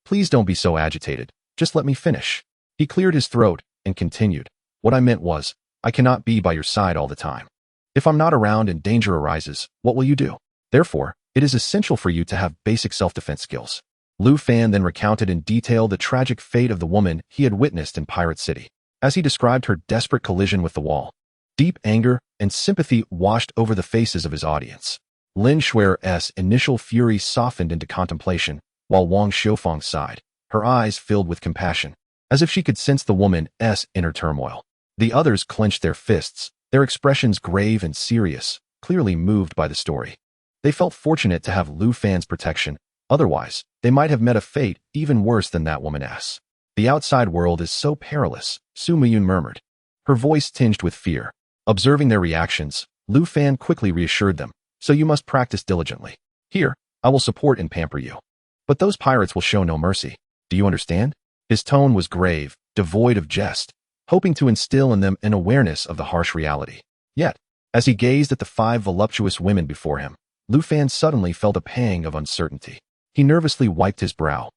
"Please don't be so agitated. Just let me finish." He cleared his throat and continued, "What I meant was, I cannot be by your side all the time. If I'm not around and danger arises, what will you do? Therefore, it is essential for you to have basic self-defense skills." Lu Fan then recounted in detail the tragic fate of the woman he had witnessed in Pirate City. As he described her desperate collision with the wall, deep anger and sympathy washed over the faces of his audience. Lin Shuer's initial fury softened into contemplation, while Wang Xiufang sighed, her eyes filled with compassion, as if she could sense the woman's inner turmoil. The others clenched their fists, their expressions grave and serious, clearly moved by the story. They felt fortunate to have Lu Fan's protection, otherwise, they might have met a fate even worse than that woman's. "The outside world is so perilous," Su Muyun murmured, her voice tinged with fear. Observing their reactions, Lu Fan quickly reassured them, "So you must practice diligently. Here, I will support and pamper you. But those pirates will show no mercy. Do you understand?" His tone was grave, devoid of jest, hoping to instill in them an awareness of the harsh reality. Yet, as he gazed at the 5 voluptuous women before him, Lu Fan suddenly felt a pang of uncertainty. He nervously wiped his brow,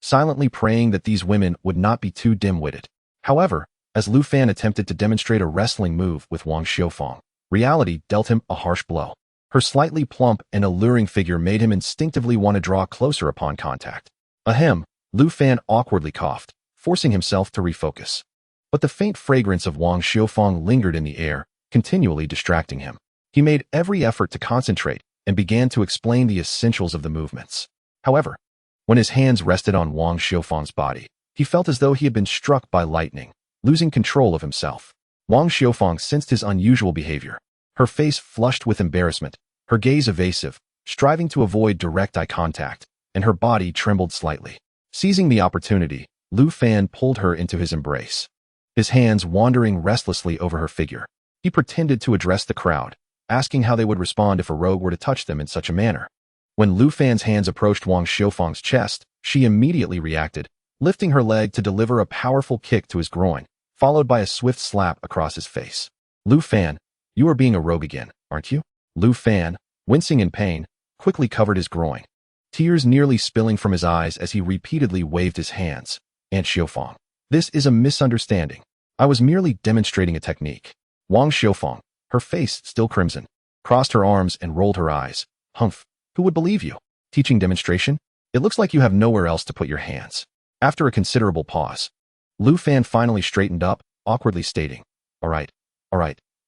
silently praying that these women would not be too dim-witted. However, as Lu Fan attempted to demonstrate a wrestling move with Wang Xiufang, reality dealt him a harsh blow. Her slightly plump and alluring figure made him instinctively want to draw closer upon contact. Ahem, Lu Fan awkwardly coughed, forcing himself to refocus. But the faint fragrance of Wang Xiufang lingered in the air, continually distracting him. He made every effort to concentrate and began to explain the essentials of the movements. However, when his hands rested on Wang Xiufang's body, he felt as though he had been struck by lightning, losing control of himself. Wang Xiufang sensed his unusual behavior. Her face flushed with embarrassment, her gaze evasive, striving to avoid direct eye contact, and her body trembled slightly. Seizing the opportunity, Lu Fan pulled her into his embrace, his hands wandering restlessly over her figure. He pretended to address the crowd, asking how they would respond if a rogue were to touch them in such a manner. When Lu Fan's hands approached Wang Xiufang's chest, she immediately reacted, lifting her leg to deliver a powerful kick to his groin, followed by a swift slap across his face. "Lu Fan, you are being a rogue again, aren't you?" Lu Fan, wincing in pain, quickly covered his groin, tears nearly spilling from his eyes as he repeatedly waved his hands. "Aunt Xiufang, this is a misunderstanding. I was merely demonstrating a technique." Wang Xiufang, her face still crimson, crossed her arms and rolled her eyes. "Humph, who would believe you? Teaching demonstration? It looks like you have nowhere else to put your hands." After a considerable pause, Lu Fan finally straightened up, awkwardly stating, all right,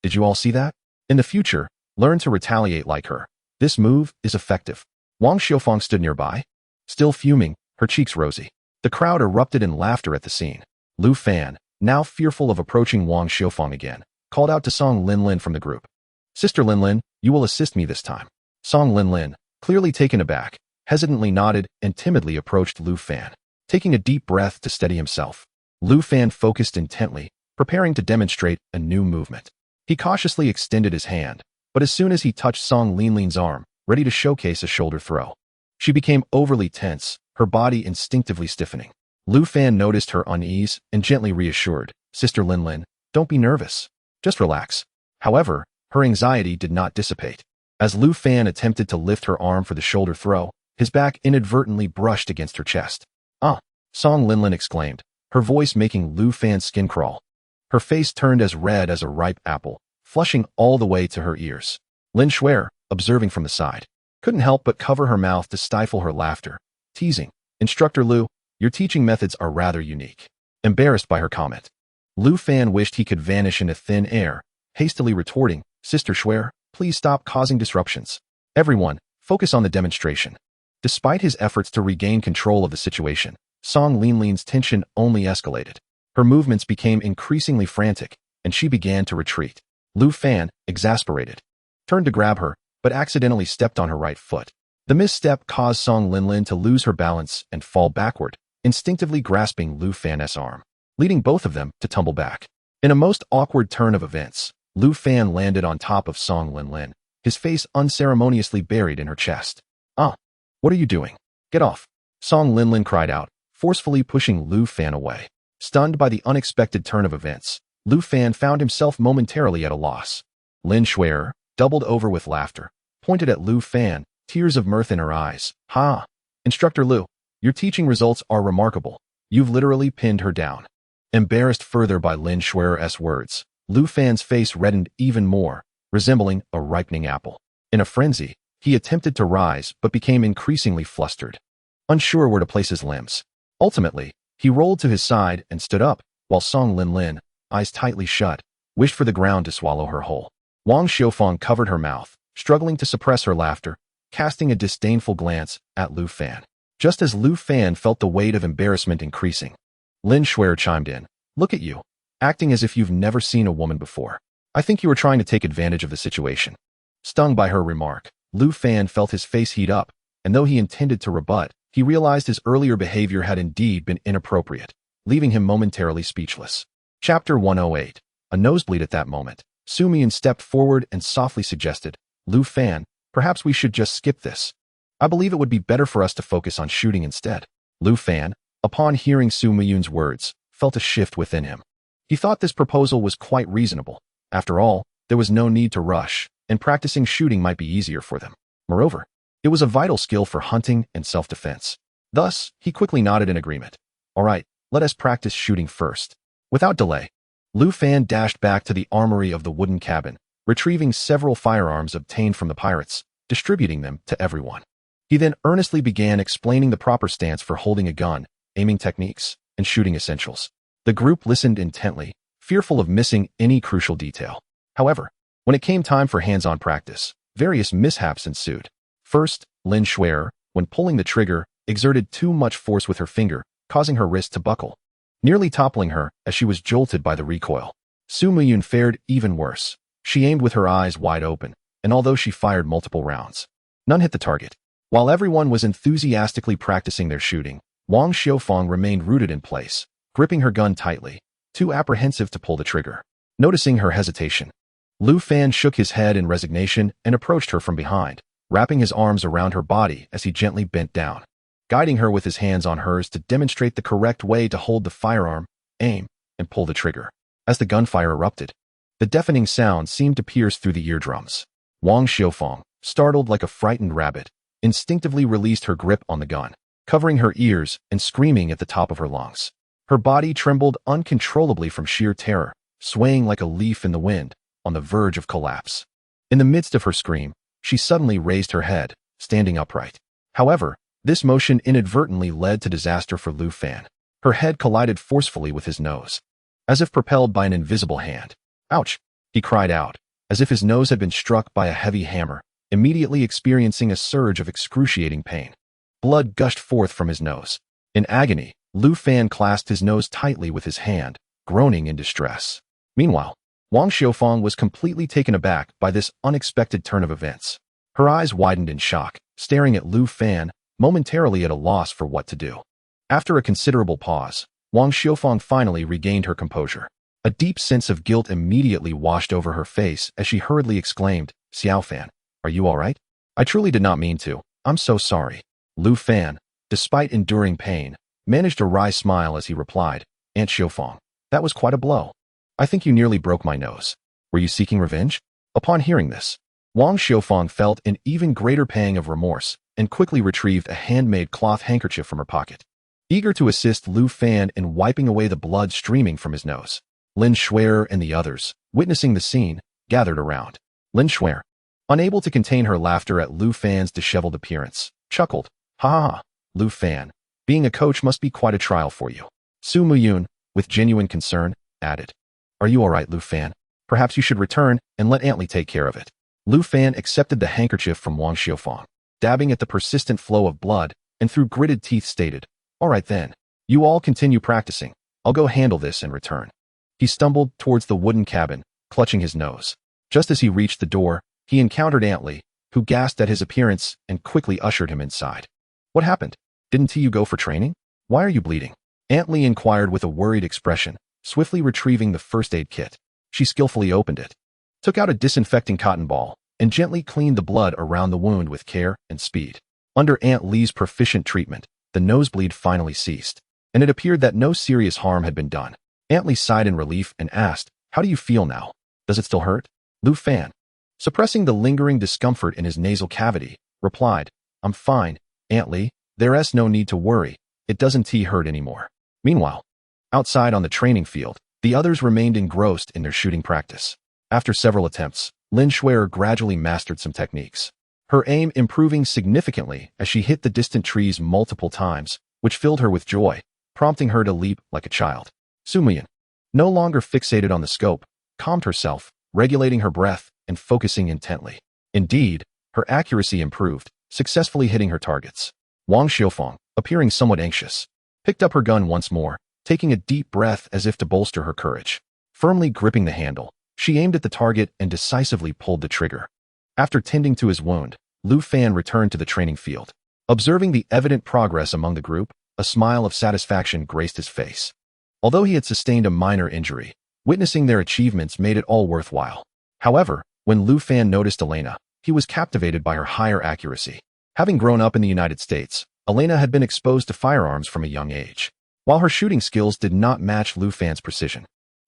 did you all see that? In the future, learn to retaliate like her. This move is effective." Wang Xiufang stood nearby, still fuming, her cheeks rosy. The crowd erupted in laughter at the scene. Lu Fan, now fearful of approaching Wang Xiufang again, called out to Song Linlin from the group. Sister Linlin, you will assist me this time. Song Linlin, clearly taken aback, hesitantly nodded and timidly approached Lu Fan. Taking a deep breath to steady himself, Lu Fan focused intently, preparing to demonstrate a new movement. He cautiously extended his hand, but as soon as he touched Song Linlin's arm, ready to showcase a shoulder throw, she became overly tense, her body instinctively stiffening. Lu Fan noticed her unease and gently reassured, Sister Linlin, don't be nervous. Just relax. However, her anxiety did not dissipate. As Lu Fan attempted to lift her arm for the shoulder throw, his back inadvertently brushed against her chest. Ah! Song Linlin exclaimed, her voice making Lu Fan's skin crawl. Her face turned as red as a ripe apple, flushing all the way to her ears. Lin Shuer, observing from the side, couldn't help but cover her mouth to stifle her laughter, teasing, Instructor Lu, your teaching methods are rather unique. Embarrassed by her comment, Lu Fan wished he could vanish into thin air, hastily retorting, Sister Shuer, please stop causing disruptions. Everyone, focus on the demonstration. Despite his efforts to regain control of the situation, Song Linlin's tension only escalated. Her movements became increasingly frantic, and she began to retreat. Lu Fan, exasperated, turned to grab her, but accidentally stepped on her right foot. The misstep caused Song Linlin to lose her balance and fall backward, instinctively grasping Lu Fan's arm, leading both of them to tumble back. In a most awkward turn of events, Lu Fan landed on top of Song Linlin, his face unceremoniously buried in her chest. Ah! What are you doing? Get off! Song Linlin cried out, forcefully pushing Lu Fan away. Stunned by the unexpected turn of events, Lu Fan found himself momentarily at a loss. Lin Shuer, doubled over with laughter, pointed at Lu Fan, tears of mirth in her eyes. Ha! Instructor Lu, your teaching results are remarkable. You've literally pinned her down. Embarrassed further by Lin Shuer's words, Lu Fan's face reddened even more, resembling a ripening apple. In a frenzy, he attempted to rise but became increasingly flustered, unsure where to place his limbs. Ultimately, he rolled to his side and stood up, while Song Linlin, eyes tightly shut, wished for the ground to swallow her whole. Wang Xiufang covered her mouth, struggling to suppress her laughter, casting a disdainful glance at Lu Fan. Just as Lu Fan felt the weight of embarrassment increasing, Lin Shuer chimed in, look at you, acting as if you've never seen a woman before. I think you were trying to take advantage of the situation. Stung by her remark, Lu Fan felt his face heat up, and though he intended to rebut, he realized his earlier behavior had indeed been inappropriate, leaving him momentarily speechless. Chapter 108. A nosebleed. At that moment, Su Miyun stepped forward and softly suggested, Lu Fan, perhaps we should just skip this. I believe it would be better for us to focus on shooting instead. Lu Fan, upon hearing Su Miyun's words, felt a shift within him. He thought this proposal was quite reasonable. After all, there was no need to rush, and practicing shooting might be easier for them. Moreover, it was a vital skill for hunting and self-defense. Thus, he quickly nodded in agreement. All right, let us practice shooting first. Without delay, Lu Fan dashed back to the armory of the wooden cabin, retrieving several firearms obtained from the pirates, distributing them to everyone. He then earnestly began explaining the proper stance for holding a gun, aiming techniques, and shooting essentials. The group listened intently, fearful of missing any crucial detail. However, when it came time for hands-on practice, various mishaps ensued. First, Lin Shuer, when pulling the trigger, exerted too much force with her finger, causing her wrist to buckle, nearly toppling her as she was jolted by the recoil. Su Miyun fared even worse. She aimed with her eyes wide open, and although she fired multiple rounds, none hit the target. While everyone was enthusiastically practicing their shooting, Wang Xiufang remained rooted in place, gripping her gun tightly, too apprehensive to pull the trigger. Noticing her hesitation, Lu Fan shook his head in resignation and approached her from behind, wrapping his arms around her body as he gently bent down, guiding her with his hands on hers to demonstrate the correct way to hold the firearm, aim, and pull the trigger. As the gunfire erupted, the deafening sound seemed to pierce through the eardrums. Wang Xiufang, startled like a frightened rabbit, instinctively released her grip on the gun, covering her ears and screaming at the top of her lungs. Her body trembled uncontrollably from sheer terror, swaying like a leaf in the wind, on the verge of collapse. In the midst of her scream, she suddenly raised her head, standing upright. However, this motion inadvertently led to disaster for Lu Fan. Her head collided forcefully with his nose, as if propelled by an invisible hand. Ouch! He cried out, as if his nose had been struck by a heavy hammer, immediately experiencing a surge of excruciating pain. Blood gushed forth from his nose. In agony, Lu Fan clasped his nose tightly with his hand, groaning in distress. Meanwhile, Wang Xiufang was completely taken aback by this unexpected turn of events. Her eyes widened in shock, staring at Lu Fan, momentarily at a loss for what to do. After a considerable pause, Wang Xiufang finally regained her composure. A deep sense of guilt immediately washed over her face as she hurriedly exclaimed, "Xiaofan, are you all right? I truly did not mean to. I'm so sorry." Lu Fan, despite enduring pain, managed a wry smile as he replied, "Aunt Xiufang, that was quite a blow. I think you nearly broke my nose. Were you seeking revenge?" Upon hearing this, Wang Xiufang felt an even greater pang of remorse and quickly retrieved a handmade cloth handkerchief from her pocket. Eager to assist Lu Fan in wiping away the blood streaming from his nose, Lin Shuer and the others, witnessing the scene, gathered around. Lin Shuer, unable to contain her laughter at Lu Fan's disheveled appearance, chuckled, "Ha ha ha, Lu Fan, being a coach must be quite a trial for you." Su Muyun, with genuine concern, added, "Are you all right, Lu Fan? Perhaps you should return and let Aunt Li take care of it." Lu Fan accepted the handkerchief from Wang Xiufang, dabbing at the persistent flow of blood, and through gritted teeth stated, "All right then. You all continue practicing. I'll go handle this and return." He stumbled towards the wooden cabin, clutching his nose. Just as he reached the door, he encountered Aunt Li, who gasped at his appearance and quickly ushered him inside. "What happened? Didn't you go for training? Why are you bleeding?" Aunt Li inquired with a worried expression, swiftly retrieving the first aid kit. She skillfully opened it, took out a disinfecting cotton ball, and gently cleaned the blood around the wound with care and speed. Under Aunt Li's proficient treatment, the nosebleed finally ceased, and it appeared that no serious harm had been done. Aunt Li sighed in relief and asked, "How do you feel now? Does it still hurt?" Lu Fan, suppressing the lingering discomfort in his nasal cavity, replied, "I'm fine, Aunt Li. There's no need to worry. It doesn't hurt anymore." Meanwhile, outside on the training field, the others remained engrossed in their shooting practice. After several attempts, Lin Shuer gradually mastered some techniques, her aim improving significantly as she hit the distant trees multiple times, which filled her with joy, prompting her to leap like a child. Su Mian, no longer fixated on the scope, calmed herself, regulating her breath and focusing intently. Indeed, her accuracy improved, successfully hitting her targets. Wang Xiufang, appearing somewhat anxious, picked up her gun once more, taking a deep breath as if to bolster her courage. Firmly gripping the handle, she aimed at the target and decisively pulled the trigger. After tending to his wound, Lu Fan returned to the training field. Observing the evident progress among the group, a smile of satisfaction graced his face. Although he had sustained a minor injury, witnessing their achievements made it all worthwhile. However, when Lu Fan noticed Elena, he was captivated by her higher accuracy. Having grown up in the United States, Elena had been exposed to firearms from a young age. While her shooting skills did not match Lu Fan's precision,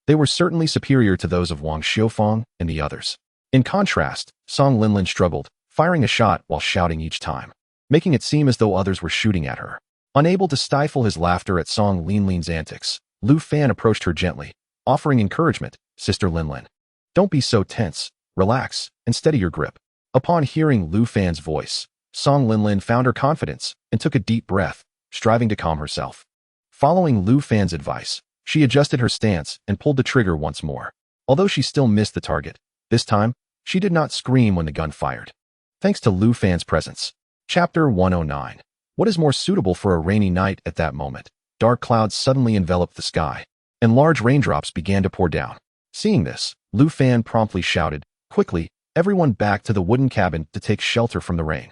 they were certainly superior to those of Wang Xiufang and the others. In contrast, Song Linlin struggled, firing a shot while shouting each time, making it seem as though others were shooting at her. Unable to stifle his laughter at Song Linlin's antics, Lu Fan approached her gently, offering encouragement, "Sister Linlin, don't be so tense, relax, and steady your grip." Upon hearing Lu Fan's voice, Song Linlin found her confidence and took a deep breath, striving to calm herself. Following Lu Fan's advice, she adjusted her stance and pulled the trigger once more. Although she still missed the target, this time, she did not scream when the gun fired. Thanks to Lu Fan's presence. Chapter 109. What is more suitable for a rainy night at that moment? Dark clouds suddenly enveloped the sky, and large raindrops began to pour down. Seeing this, Lu Fan promptly shouted, "Quickly, everyone back to the wooden cabin to take shelter from the rain.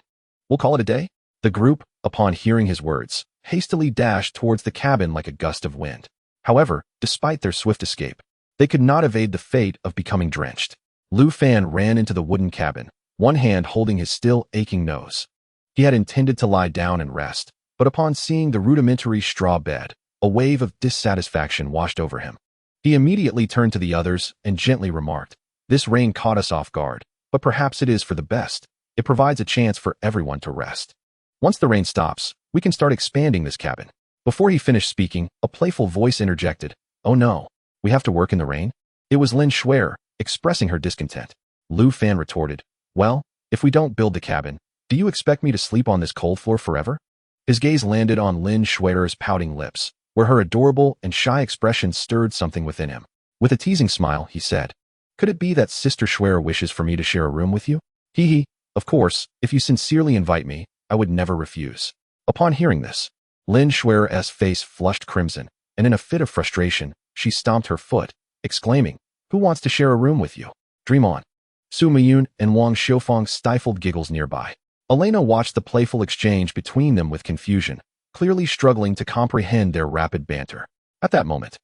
We'll call it a day." The group, upon hearing his words, hastily dashed towards the cabin like a gust of wind. However, despite their swift escape, they could not evade the fate of becoming drenched. Lu Fan ran into the wooden cabin, one hand holding his still aching nose. He had intended to lie down and rest, but upon seeing the rudimentary straw bed, a wave of dissatisfaction washed over him. He immediately turned to the others and gently remarked, "This rain caught us off guard, but perhaps it is for the best. It provides a chance for everyone to rest. Once the rain stops, we can start expanding this cabin." Before he finished speaking, a playful voice interjected, "Oh no, we have to work in the rain?" It was Lin Shuer, expressing her discontent. Lu Fan retorted, "Well, if we don't build the cabin, do you expect me to sleep on this cold floor forever?" His gaze landed on Lin Shuer's pouting lips, where her adorable and shy expression stirred something within him. With a teasing smile, he said, "Could it be that Sister Shuer wishes for me to share a room with you? Hee hee, of course, if you sincerely invite me, I would never refuse." Upon hearing this, Lin Shui's face flushed crimson, and in a fit of frustration, she stomped her foot, exclaiming, "Who wants to share a room with you? Dream on." Su Miyun and Wang Xiufang stifled giggles nearby. Elena watched the playful exchange between them with confusion, clearly struggling to comprehend their rapid banter. At that moment,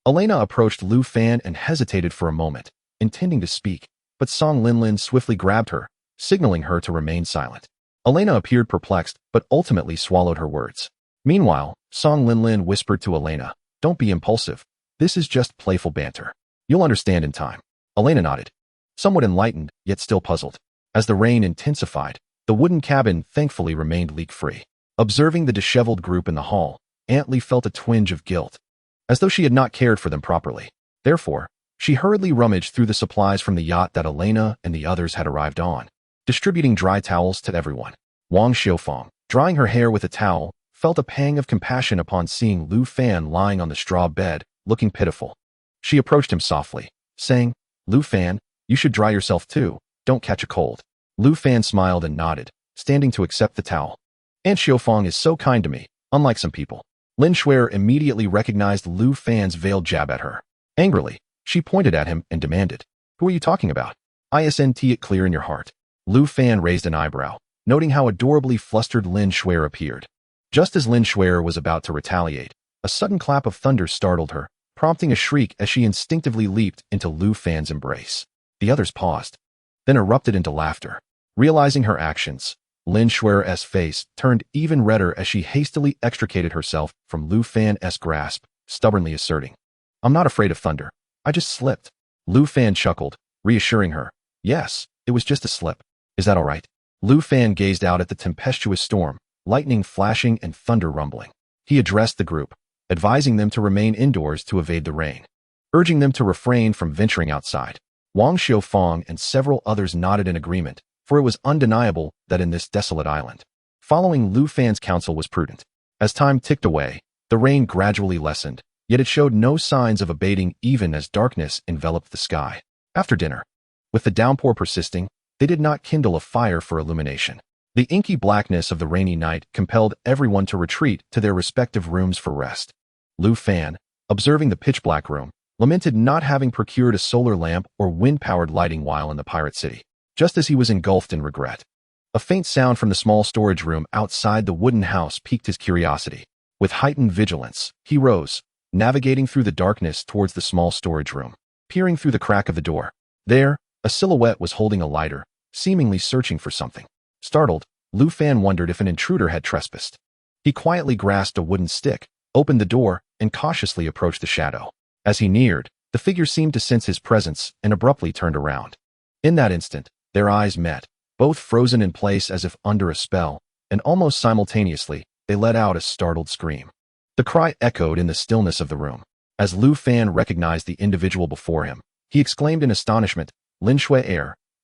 Elena approached Lu Fan and hesitated for a moment, intending to speak, but Song Linlin swiftly grabbed her, signaling her to remain silent. Elena appeared perplexed, but ultimately swallowed her words. Meanwhile, Song Linlin whispered to Elena, "Don't be impulsive. This is just playful banter. You'll understand in time." Elena nodded, somewhat enlightened, yet still puzzled. As the rain intensified, the wooden cabin thankfully remained leak-free. Observing the disheveled group in the hall, Aunt Lee felt a twinge of guilt, as though she had not cared for them properly. Therefore, she hurriedly rummaged through the supplies from the yacht that Elena and the others had arrived on, distributing dry towels to everyone. Wang Xiufang, drying her hair with a towel, felt a pang of compassion upon seeing Lu Fan lying on the straw bed, looking pitiful. She approached him softly, saying, "Lu Fan, you should dry yourself too, don't catch a cold." Lu Fan smiled and nodded, standing to accept the towel. "Aunt Xiufang is so kind to me, unlike some people." Lin Shui immediately recognized Lu Fan's veiled jab at her. Angrily, she pointed at him and demanded, "Who are you talking about? Isn't it clear in your heart?" Lu Fan raised an eyebrow, noting how adorably flustered Lin Shui appeared. Just as Lin Shui was about to retaliate, a sudden clap of thunder startled her, prompting a shriek as she instinctively leaped into Lu Fan's embrace. The others paused, then erupted into laughter. Realizing her actions, Lin Shui's face turned even redder as she hastily extricated herself from Lu Fan's grasp, stubbornly asserting, "I'm not afraid of thunder. I just slipped." Lu Fan chuckled, reassuring her, "Yes, it was just a slip. Is that all right?" Lu Fan gazed out at the tempestuous storm, lightning flashing and thunder rumbling. He addressed the group, advising them to remain indoors to evade the rain, urging them to refrain from venturing outside. Wang Xiufang and several others nodded in agreement, for it was undeniable that in this desolate island, following Lu Fan's counsel was prudent. As time ticked away, the rain gradually lessened, yet it showed no signs of abating even as darkness enveloped the sky. After dinner, with the downpour persisting, they did not kindle a fire for illumination. The inky blackness of the rainy night compelled everyone to retreat to their respective rooms for rest. Lu Fan, observing the pitch-black room, lamented not having procured a solar lamp or wind-powered lighting while in the pirate city. Just as he was engulfed in regret, a faint sound from the small storage room outside the wooden house piqued his curiosity. With heightened vigilance, he rose, navigating through the darkness towards the small storage room. Peering through the crack of the door, there, a silhouette was holding a lighter, seemingly searching for something. Startled, Lu Fan wondered if an intruder had trespassed. He quietly grasped a wooden stick, opened the door, and cautiously approached the shadow. As he neared, the figure seemed to sense his presence and abruptly turned around. In that instant, their eyes met, both frozen in place as if under a spell, and almost simultaneously, they let out a startled scream. The cry echoed in the stillness of the room. As Lu Fan recognized the individual before him, he exclaimed in astonishment, "Lin Shui,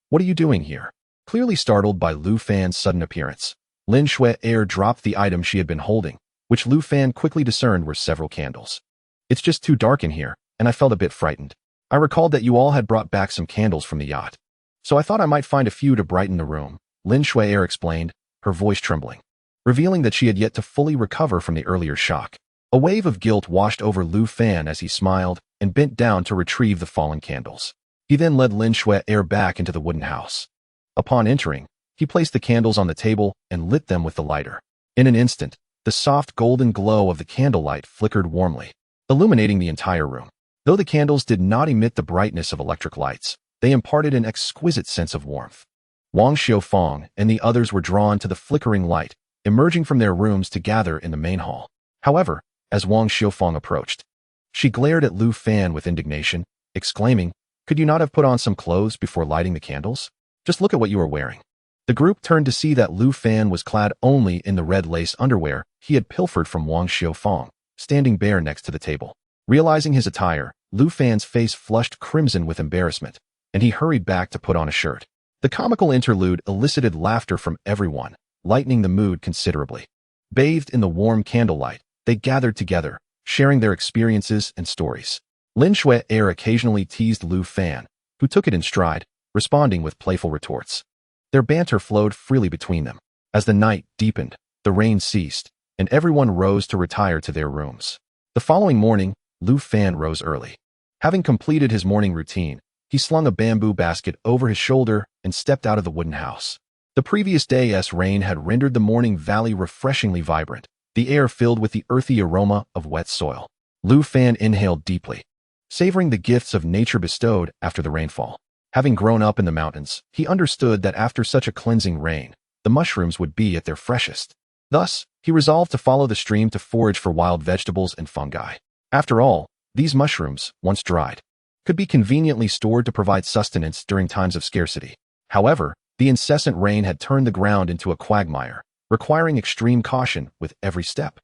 what are you doing here?" Clearly startled by Lu Fan's sudden appearance, Lin Shui dropped the item she had been holding, which Lu Fan quickly discerned were several candles. "It's just too dark in here, and I felt a bit frightened. I recalled that you all had brought back some candles from the yacht, so I thought I might find a few to brighten the room," Lin Shui explained, her voice trembling, revealing that she had yet to fully recover from the earlier shock. A wave of guilt washed over Lu Fan as he smiled and bent down to retrieve the fallen candles. He then led Lin Shui back into the wooden house. Upon entering, he placed the candles on the table and lit them with the lighter. In an instant, the soft golden glow of the candlelight flickered warmly, illuminating the entire room. Though the candles did not emit the brightness of electric lights, they imparted an exquisite sense of warmth. Wang Xiufang and the others were drawn to the flickering light, emerging from their rooms to gather in the main hall. However, as Wang Xiufang approached, she glared at Lu Fan with indignation, exclaiming, "Could you not have put on some clothes before lighting the candles? Just look at what you are wearing." The group turned to see that Lu Fan was clad only in the red lace underwear he had pilfered from Wang Xiufang, standing bare next to the table. Realizing his attire, Lu Fan's face flushed crimson with embarrassment, and he hurried back to put on a shirt. The comical interlude elicited laughter from everyone, lightening the mood considerably. Bathed in the warm candlelight, they gathered together, sharing their experiences and stories. Lin Shui occasionally teased Lu Fan, who took it in stride, responding with playful retorts. Their banter flowed freely between them. As the night deepened, the rain ceased, and everyone rose to retire to their rooms. The following morning, Lu Fan rose early. Having completed his morning routine, he slung a bamboo basket over his shoulder and stepped out of the wooden house. The previous day's rain had rendered the morning valley refreshingly vibrant, the air filled with the earthy aroma of wet soil. Lu Fan inhaled deeply, savoring the gifts of nature bestowed after the rainfall. Having grown up in the mountains, he understood that after such a cleansing rain, the mushrooms would be at their freshest. Thus, he resolved to follow the stream to forage for wild vegetables and fungi. After all, these mushrooms, once dried, could be conveniently stored to provide sustenance during times of scarcity. However, the incessant rain had turned the ground into a quagmire, requiring extreme caution with every step.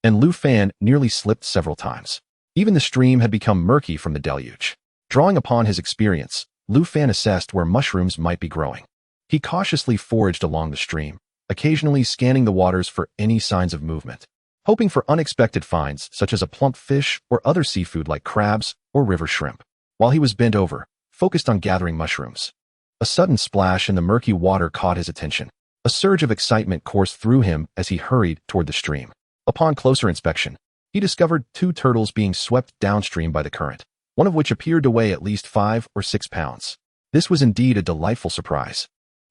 And Lu Fan nearly slipped several times. Even the stream had become murky from the deluge. Drawing upon his experience, Lu Fan assessed where mushrooms might be growing. He cautiously foraged along the stream, occasionally scanning the waters for any signs of movement, hoping for unexpected finds such as a plump fish or other seafood like crabs or river shrimp. While he was bent over, focused on gathering mushrooms, a sudden splash in the murky water caught his attention. A surge of excitement coursed through him as he hurried toward the stream. Upon closer inspection, he discovered 2 turtles being swept downstream by the current, one of which appeared to weigh at least 5 or 6 pounds. This was indeed a delightful surprise.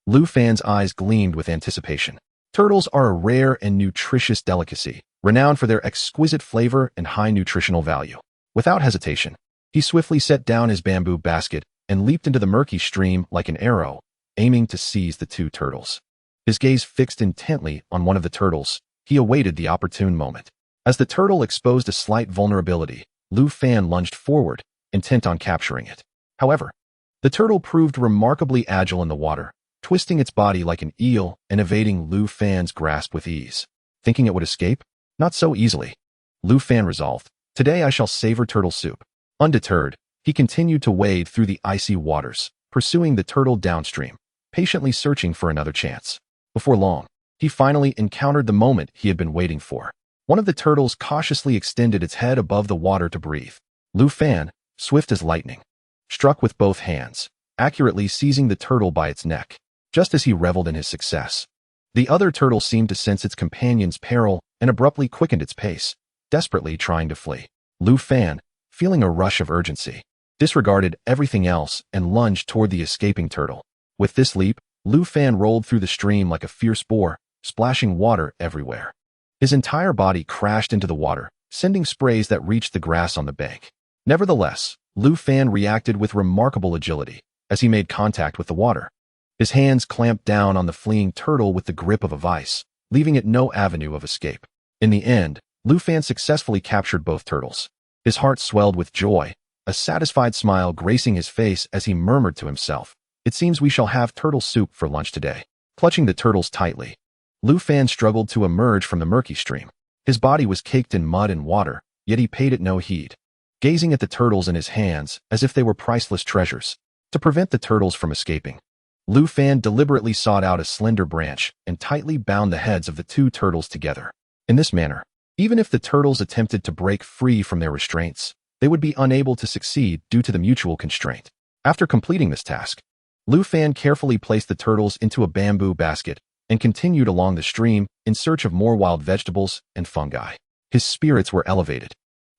Lu Fan's eyes gleamed with anticipation. Turtles are a rare and nutritious delicacy, renowned for their exquisite flavor and high nutritional value. Without hesitation, he swiftly set down his bamboo basket and leaped into the murky stream like an arrow, aiming to seize the 2 turtles. His gaze fixed intently on one of the turtles, he awaited the opportune moment. As the turtle exposed a slight vulnerability, Lu Fan lunged forward, intent on capturing it. However, the turtle proved remarkably agile in the water, twisting its body like an eel and evading Lu Fan's grasp with ease. Thinking it would escape? Not so easily. Lu Fan resolved, "Today I shall savor turtle soup." Undeterred, he continued to wade through the icy waters, pursuing the turtle downstream, patiently searching for another chance. Before long, he finally encountered the moment he had been waiting for. One of the turtles cautiously extended its head above the water to breathe. Lu Fan, swift as lightning, struck with both hands, accurately seizing the turtle by its neck. Just as he reveled in his success, the other turtle seemed to sense its companion's peril and abruptly quickened its pace, desperately trying to flee. Lu Fan, feeling a rush of urgency, disregarded everything else and lunged toward the escaping turtle. With this leap, Lu Fan rolled through the stream like a fierce boar, splashing water everywhere. His entire body crashed into the water, sending sprays that reached the grass on the bank. Nevertheless, Lu Fan reacted with remarkable agility as he made contact with the water. His hands clamped down on the fleeing turtle with the grip of a vice, leaving it no avenue of escape. In the end, Lu Fan successfully captured both turtles. His heart swelled with joy, a satisfied smile gracing his face as he murmured to himself, "It seems we shall have turtle soup for lunch today." Clutching the turtles tightly, Lu Fan struggled to emerge from the murky stream. His body was caked in mud and water, yet he paid it no heed, gazing at the turtles in his hands as if they were priceless treasures. To prevent the turtles from escaping, Lu Fan deliberately sought out a slender branch and tightly bound the heads of the 2 turtles together. In this manner, even if the turtles attempted to break free from their restraints, they would be unable to succeed due to the mutual constraint. After completing this task, Lu Fan carefully placed the turtles into a bamboo basket and continued along the stream in search of more wild vegetables and fungi. His spirits were elevated,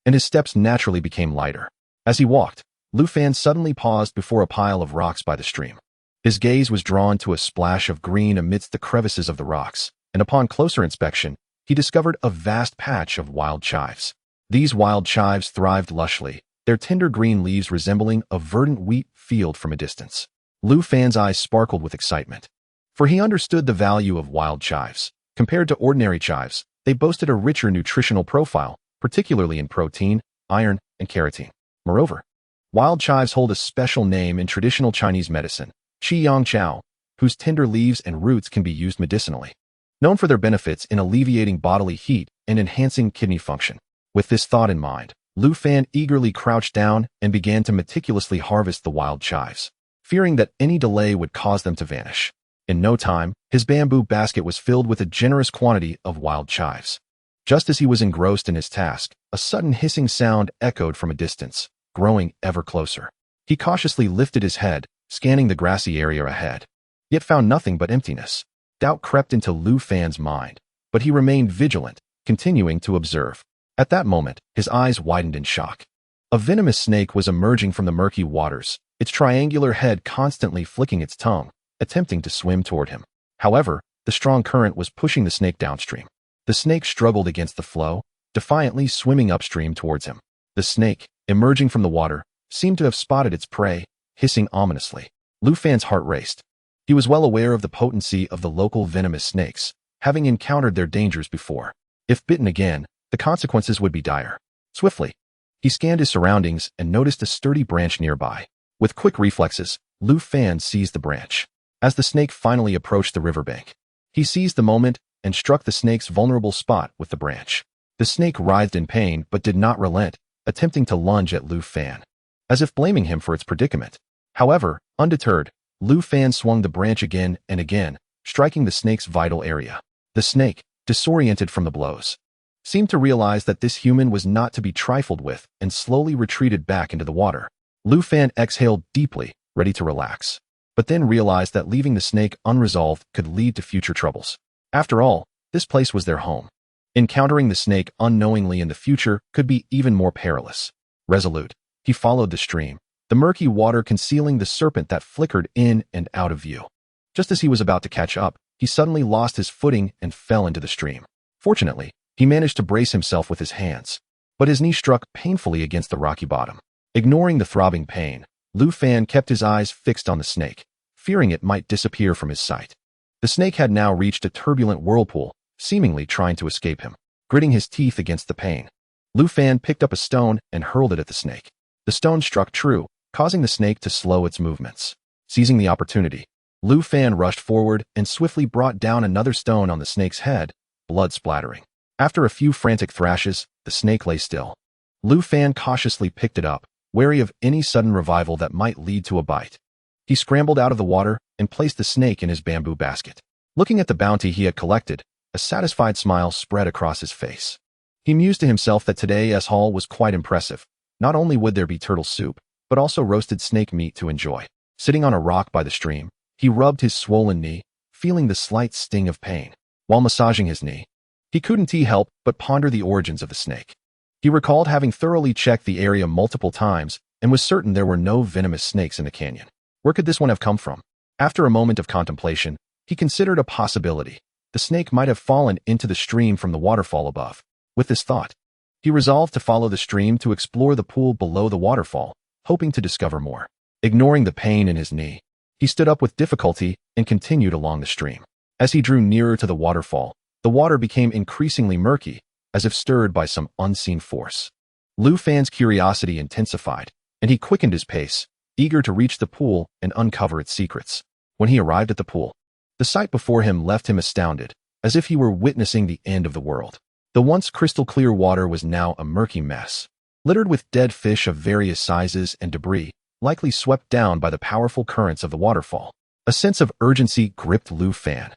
and his steps naturally became lighter. As he walked, Lu Fan suddenly paused before a pile of rocks by the stream. His gaze was drawn to a splash of green amidst the crevices of the rocks, and upon closer inspection, he discovered a vast patch of wild chives. These wild chives thrived lushly, their tender green leaves resembling a verdant wheat field from a distance. Lu Fan's eyes sparkled with excitement, for he understood the value of wild chives. Compared to ordinary chives, they boasted a richer nutritional profile, particularly in protein, iron, and carotene. Moreover, wild chives hold a special name in traditional Chinese medicine, qiyang chow, whose tender leaves and roots can be used medicinally. Known for their benefits in alleviating bodily heat and enhancing kidney function. With this thought in mind, Lu Fan eagerly crouched down and began to meticulously harvest the wild chives, fearing that any delay would cause them to vanish. In no time, his bamboo basket was filled with a generous quantity of wild chives. Just as he was engrossed in his task, a sudden hissing sound echoed from a distance, growing ever closer. He cautiously lifted his head, scanning the grassy area ahead, yet found nothing but emptiness. Doubt crept into Lu Fan's mind, but he remained vigilant, continuing to observe. At that moment, his eyes widened in shock. A venomous snake was emerging from the murky waters, its triangular head constantly flicking its tongue, attempting to swim toward him. However, the strong current was pushing the snake downstream. The snake struggled against the flow, defiantly swimming upstream towards him. The snake, emerging from the water, seemed to have spotted its prey, hissing ominously. Lu Fan's heart raced. He was well aware of the potency of the local venomous snakes, having encountered their dangers before. If bitten again, the consequences would be dire. Swiftly, he scanned his surroundings and noticed a sturdy branch nearby. With quick reflexes, Lu Fan seized the branch. As the snake finally approached the riverbank, he seized the moment and struck the snake's vulnerable spot with the branch. The snake writhed in pain but did not relent, attempting to lunge at Lu Fan, as if blaming him for its predicament. However, undeterred, Lu Fan swung the branch again and again, striking the snake's vital area. The snake, disoriented from the blows, seemed to realize that this human was not to be trifled with and slowly retreated back into the water. Lu Fan exhaled deeply, ready to relax, but then realized that leaving the snake unresolved could lead to future troubles. After all, this place was their home. Encountering the snake unknowingly in the future could be even more perilous. Resolute, he followed the stream, the murky water concealing the serpent that flickered in and out of view. Just as he was about to catch up, he suddenly lost his footing and fell into the stream. Fortunately, he managed to brace himself with his hands, but his knee struck painfully against the rocky bottom. Ignoring the throbbing pain, Lu Fan kept his eyes fixed on the snake, fearing it might disappear from his sight. The snake had now reached a turbulent whirlpool, seemingly trying to escape him. Gritting his teeth against the pain, Lu Fan picked up a stone and hurled it at the snake. The stone struck true, causing the snake to slow its movements. Seizing the opportunity, Lu Fan rushed forward and swiftly brought down another stone on the snake's head, blood splattering. After a few frantic thrashes, the snake lay still. Lu Fan cautiously picked it up, wary of any sudden revival that might lead to a bite. He scrambled out of the water and placed the snake in his bamboo basket. Looking at the bounty he had collected, a satisfied smile spread across his face. He mused to himself that today's haul was quite impressive. Not only would there be turtle soup, but also roasted snake meat to enjoy. Sitting on a rock by the stream, he rubbed his swollen knee, feeling the slight sting of pain. While massaging his knee, he couldn't help but ponder the origins of the snake. He recalled having thoroughly checked the area multiple times and was certain there were no venomous snakes in the canyon. Where could this one have come from? After a moment of contemplation, he considered a possibility. The snake might have fallen into the stream from the waterfall above. With this thought, he resolved to follow the stream to explore the pool below the waterfall, hoping to discover more. Ignoring the pain in his knee, he stood up with difficulty and continued along the stream. As he drew nearer to the waterfall, the water became increasingly murky, as if stirred by some unseen force. Lu Fan's curiosity intensified, and he quickened his pace, eager to reach the pool and uncover its secrets. When he arrived at the pool, the sight before him left him astounded, as if he were witnessing the end of the world. The once crystal-clear water was now a murky mess, littered with dead fish of various sizes and debris, likely swept down by the powerful currents of the waterfall. A sense of urgency gripped Lu Fan.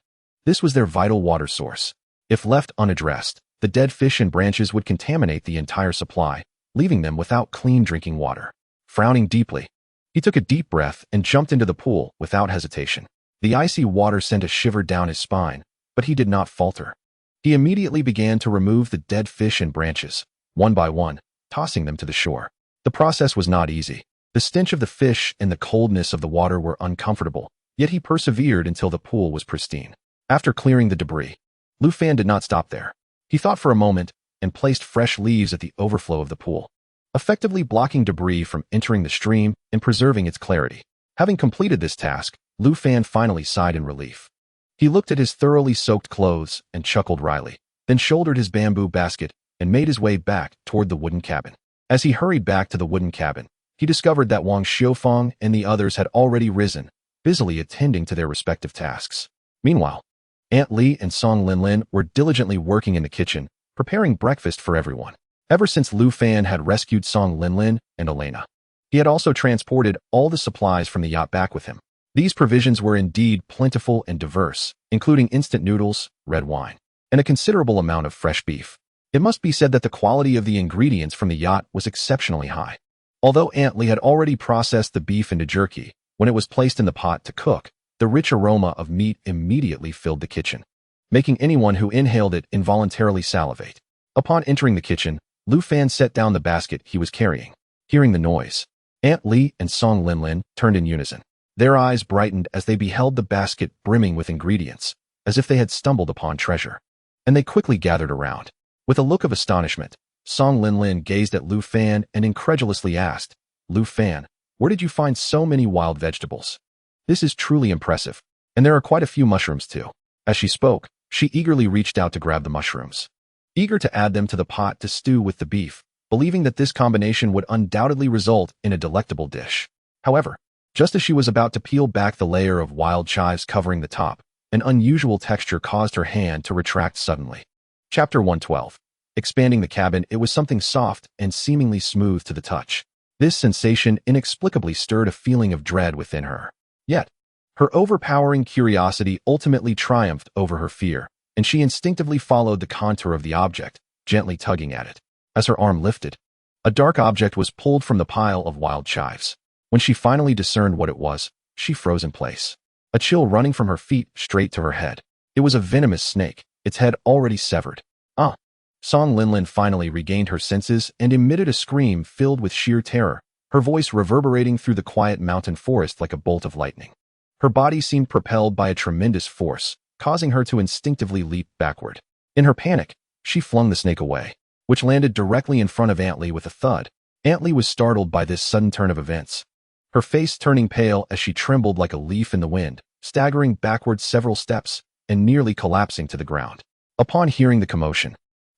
This was their vital water source. If left unaddressed, the dead fish and branches would contaminate the entire supply, leaving them without clean drinking water. Frowning deeply, he took a deep breath and jumped into the pool without hesitation. The icy water sent a shiver down his spine, but he did not falter. He immediately began to remove the dead fish and branches, one by one, tossing them to the shore. The process was not easy. The stench of the fish and the coldness of the water were uncomfortable, yet he persevered until the pool was pristine. After clearing the debris, Lu Fan did not stop there. He thought for a moment and placed fresh leaves at the overflow of the pool, effectively blocking debris from entering the stream and preserving its clarity. Having completed this task, Lu Fan finally sighed in relief. He looked at his thoroughly soaked clothes and chuckled wryly, then shouldered his bamboo basket and made his way back toward the wooden cabin. As he hurried back to the wooden cabin, he discovered that Wang Xiufang and the others had already risen, busily attending to their respective tasks. Meanwhile, Aunt Li and Song Linlin were diligently working in the kitchen, preparing breakfast for everyone. Ever since Lu Fan had rescued Song Linlin and Elena, he had also transported all the supplies from the yacht back with him. These provisions were indeed plentiful and diverse, including instant noodles, red wine, and a considerable amount of fresh beef. It must be said that the quality of the ingredients from the yacht was exceptionally high. Although Aunt Li had already processed the beef into jerky, when it was placed in the pot to cook, the rich aroma of meat immediately filled the kitchen. making anyone who inhaled it involuntarily salivate. Upon entering the kitchen, Lu Fan set down the basket he was carrying. Hearing the noise, Aunt Li and Song Linlin turned in unison. Their eyes brightened as they beheld the basket brimming with ingredients, as if they had stumbled upon treasure. And they quickly gathered around. With a look of astonishment, Song Linlin gazed at Lu Fan and incredulously asked, "Lu Fan, where did you find so many wild vegetables? This is truly impressive. And there are quite a few mushrooms too." As she spoke, she eagerly reached out to grab the mushrooms, eager to add them to the pot to stew with the beef, believing that this combination would undoubtedly result in a delectable dish. However, just as she was about to peel back the layer of wild chives covering the top, an unusual texture caused her hand to retract suddenly. Chapter 112. Expanding the cabin, it was something soft and seemingly smooth to the touch. This sensation inexplicably stirred a feeling of dread within her. Yet, her overpowering curiosity ultimately triumphed over her fear, and she instinctively followed the contour of the object, gently tugging at it. As her arm lifted, a dark object was pulled from the pile of wild chives. When she finally discerned what it was, she froze in place, a chill running from her feet straight to her head. It was a venomous snake, its head already severed. "Ah!" Song Linlin finally regained her senses and emitted a scream filled with sheer terror, her voice reverberating through the quiet mountain forest like a bolt of lightning. Her body seemed propelled by a tremendous force, causing her to instinctively leap backward. In her panic, she flung the snake away, which landed directly in front of Aunt Li with a thud. Aunt Li was startled by this sudden turn of events, her face turning pale as she trembled like a leaf in the wind, staggering backward several steps and nearly collapsing to the ground. Upon hearing the commotion,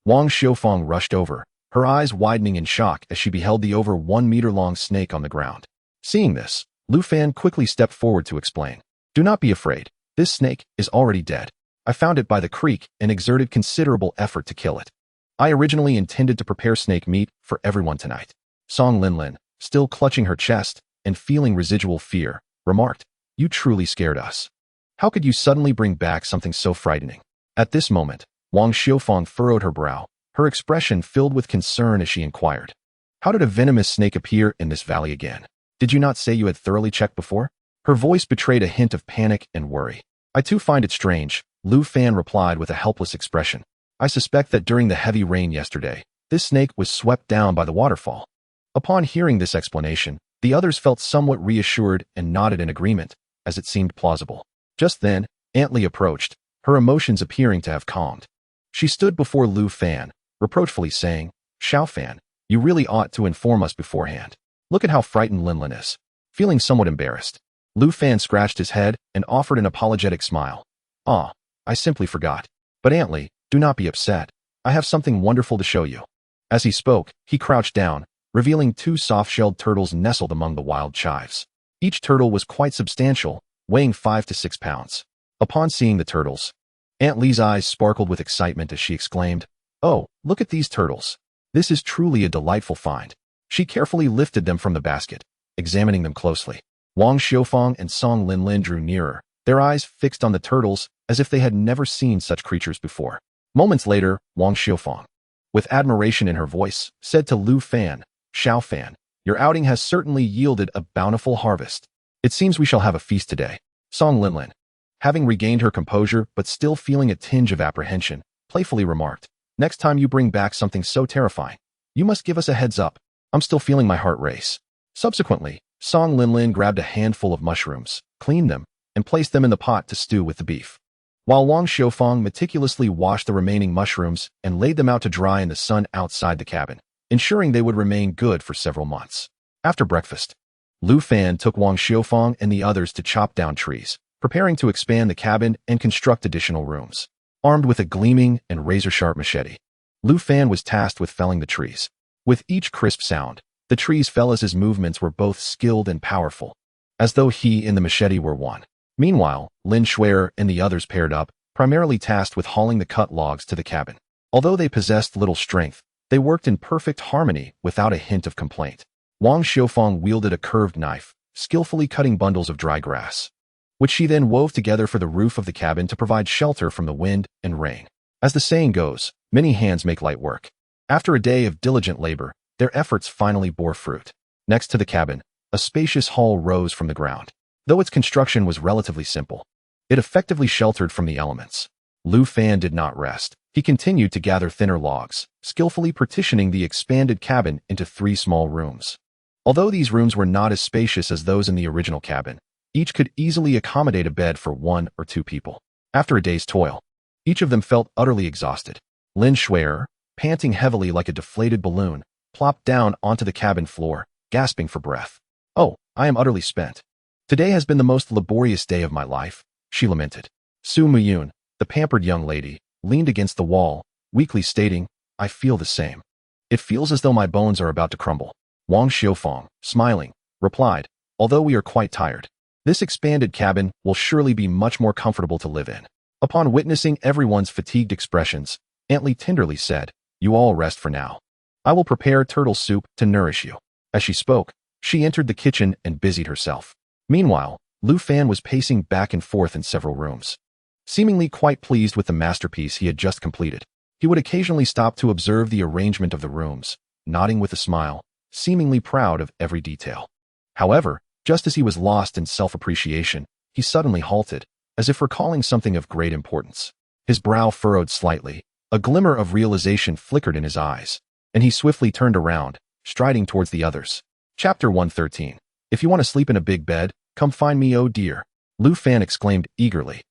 Wang Xiufang rushed over, her eyes widening in shock as she beheld the over 1-meter-long snake on the ground. Seeing this, Lu Fan quickly stepped forward to explain. "Do not be afraid. This snake is already dead. I found it by the creek and exerted considerable effort to kill it. I originally intended to prepare snake meat for everyone tonight." Song Linlin, still clutching her chest and feeling residual fear, remarked, "You truly scared us. How could you suddenly bring back something so frightening?" At this moment, Wang Xiufang furrowed her brow, her expression filled with concern as she inquired, "How did a venomous snake appear in this valley again? Did you not say you had thoroughly checked before?" Her voice betrayed a hint of panic and worry. "I too find it strange," Lu Fan replied with a helpless expression. "I suspect that during the heavy rain yesterday, this snake was swept down by the waterfall." Upon hearing this explanation, the others felt somewhat reassured and nodded in agreement, as it seemed plausible. Just then, Aunt Li approached, her emotions appearing to have calmed. She stood before Lu Fan, reproachfully saying, "Xiufang, you really ought to inform us beforehand. Look at how frightened Linlin is." Feeling somewhat embarrassed, Lu Fan scratched his head and offered an apologetic smile. "Ah, I simply forgot. But Aunt Li, do not be upset. I have something wonderful to show you." As he spoke, he crouched down, revealing 2 soft-shelled turtles nestled among the wild chives. Each turtle was quite substantial, weighing 5 to 6 pounds. Upon seeing the turtles, Aunt Li's eyes sparkled with excitement as she exclaimed, "Oh, look at these turtles. This is truly a delightful find." She carefully lifted them from the basket, examining them closely. Wang Xiufang and Song Linlin drew nearer, their eyes fixed on the turtles as if they had never seen such creatures before. Moments later, Wang Xiufang, with admiration in her voice, said to Lu Fan, "Xiufang, your outing has certainly yielded a bountiful harvest. It seems we shall have a feast today." Song Linlin, having regained her composure but still feeling a tinge of apprehension, playfully remarked, "Next time you bring back something so terrifying, you must give us a heads up. I'm still feeling my heart race." Subsequently, Song Linlin grabbed a handful of mushrooms, cleaned them, and placed them in the pot to stew with the beef, while Wang Xiufang meticulously washed the remaining mushrooms and laid them out to dry in the sun outside the cabin, ensuring they would remain good for several months. After breakfast, Lu Fan took Wang Xiufang and the others to chop down trees, preparing to expand the cabin and construct additional rooms. Armed with a gleaming and razor-sharp machete, Lu Fan was tasked with felling the trees. With each crisp sound, the trees fell as his movements were both skilled and powerful, as though he and the machete were one. Meanwhile, Lin Shuer and the others paired up, primarily tasked with hauling the cut logs to the cabin. Although they possessed little strength, they worked in perfect harmony without a hint of complaint. Wang Xiufang wielded a curved knife, skillfully cutting bundles of dry grass, which she then wove together for the roof of the cabin to provide shelter from the wind and rain. As the saying goes, many hands make light work. After a day of diligent labor, their efforts finally bore fruit. Next to the cabin, a spacious hall rose from the ground. Though its construction was relatively simple, it effectively sheltered from the elements. Lu Fan did not rest. He continued to gather thinner logs, skillfully partitioning the expanded cabin into 3 small rooms. Although these rooms were not as spacious as those in the original cabin, each could easily accommodate a bed for 1 or 2 people. After a day's toil, each of them felt utterly exhausted. Lin Shuer, panting heavily like a deflated balloon, plopped down onto the cabin floor, gasping for breath. "Oh, I am utterly spent. Today has been the most laborious day of my life," she lamented. Su Muyun, the pampered young lady, leaned against the wall, weakly stating, "I feel the same. It feels as though my bones are about to crumble." Wang Xiufang, smiling, replied, "Although we are quite tired, this expanded cabin will surely be much more comfortable to live in." Upon witnessing everyone's fatigued expressions, Aunt Li tenderly said, "You all rest for now. I will prepare turtle soup to nourish you." As she spoke, she entered the kitchen and busied herself. Meanwhile, Lu Fan was pacing back and forth in several rooms, seemingly quite pleased with the masterpiece he had just completed. He would occasionally stop to observe the arrangement of the rooms, nodding with a smile, seemingly proud of every detail. However, just as he was lost in self-appreciation, he suddenly halted, as if recalling something of great importance. His brow furrowed slightly, a glimmer of realization flickered in his eyes, and he swiftly turned around, striding towards the others. Chapter 113. "If you want to sleep in a big bed, come find me, oh dear," Lu Fan exclaimed eagerly.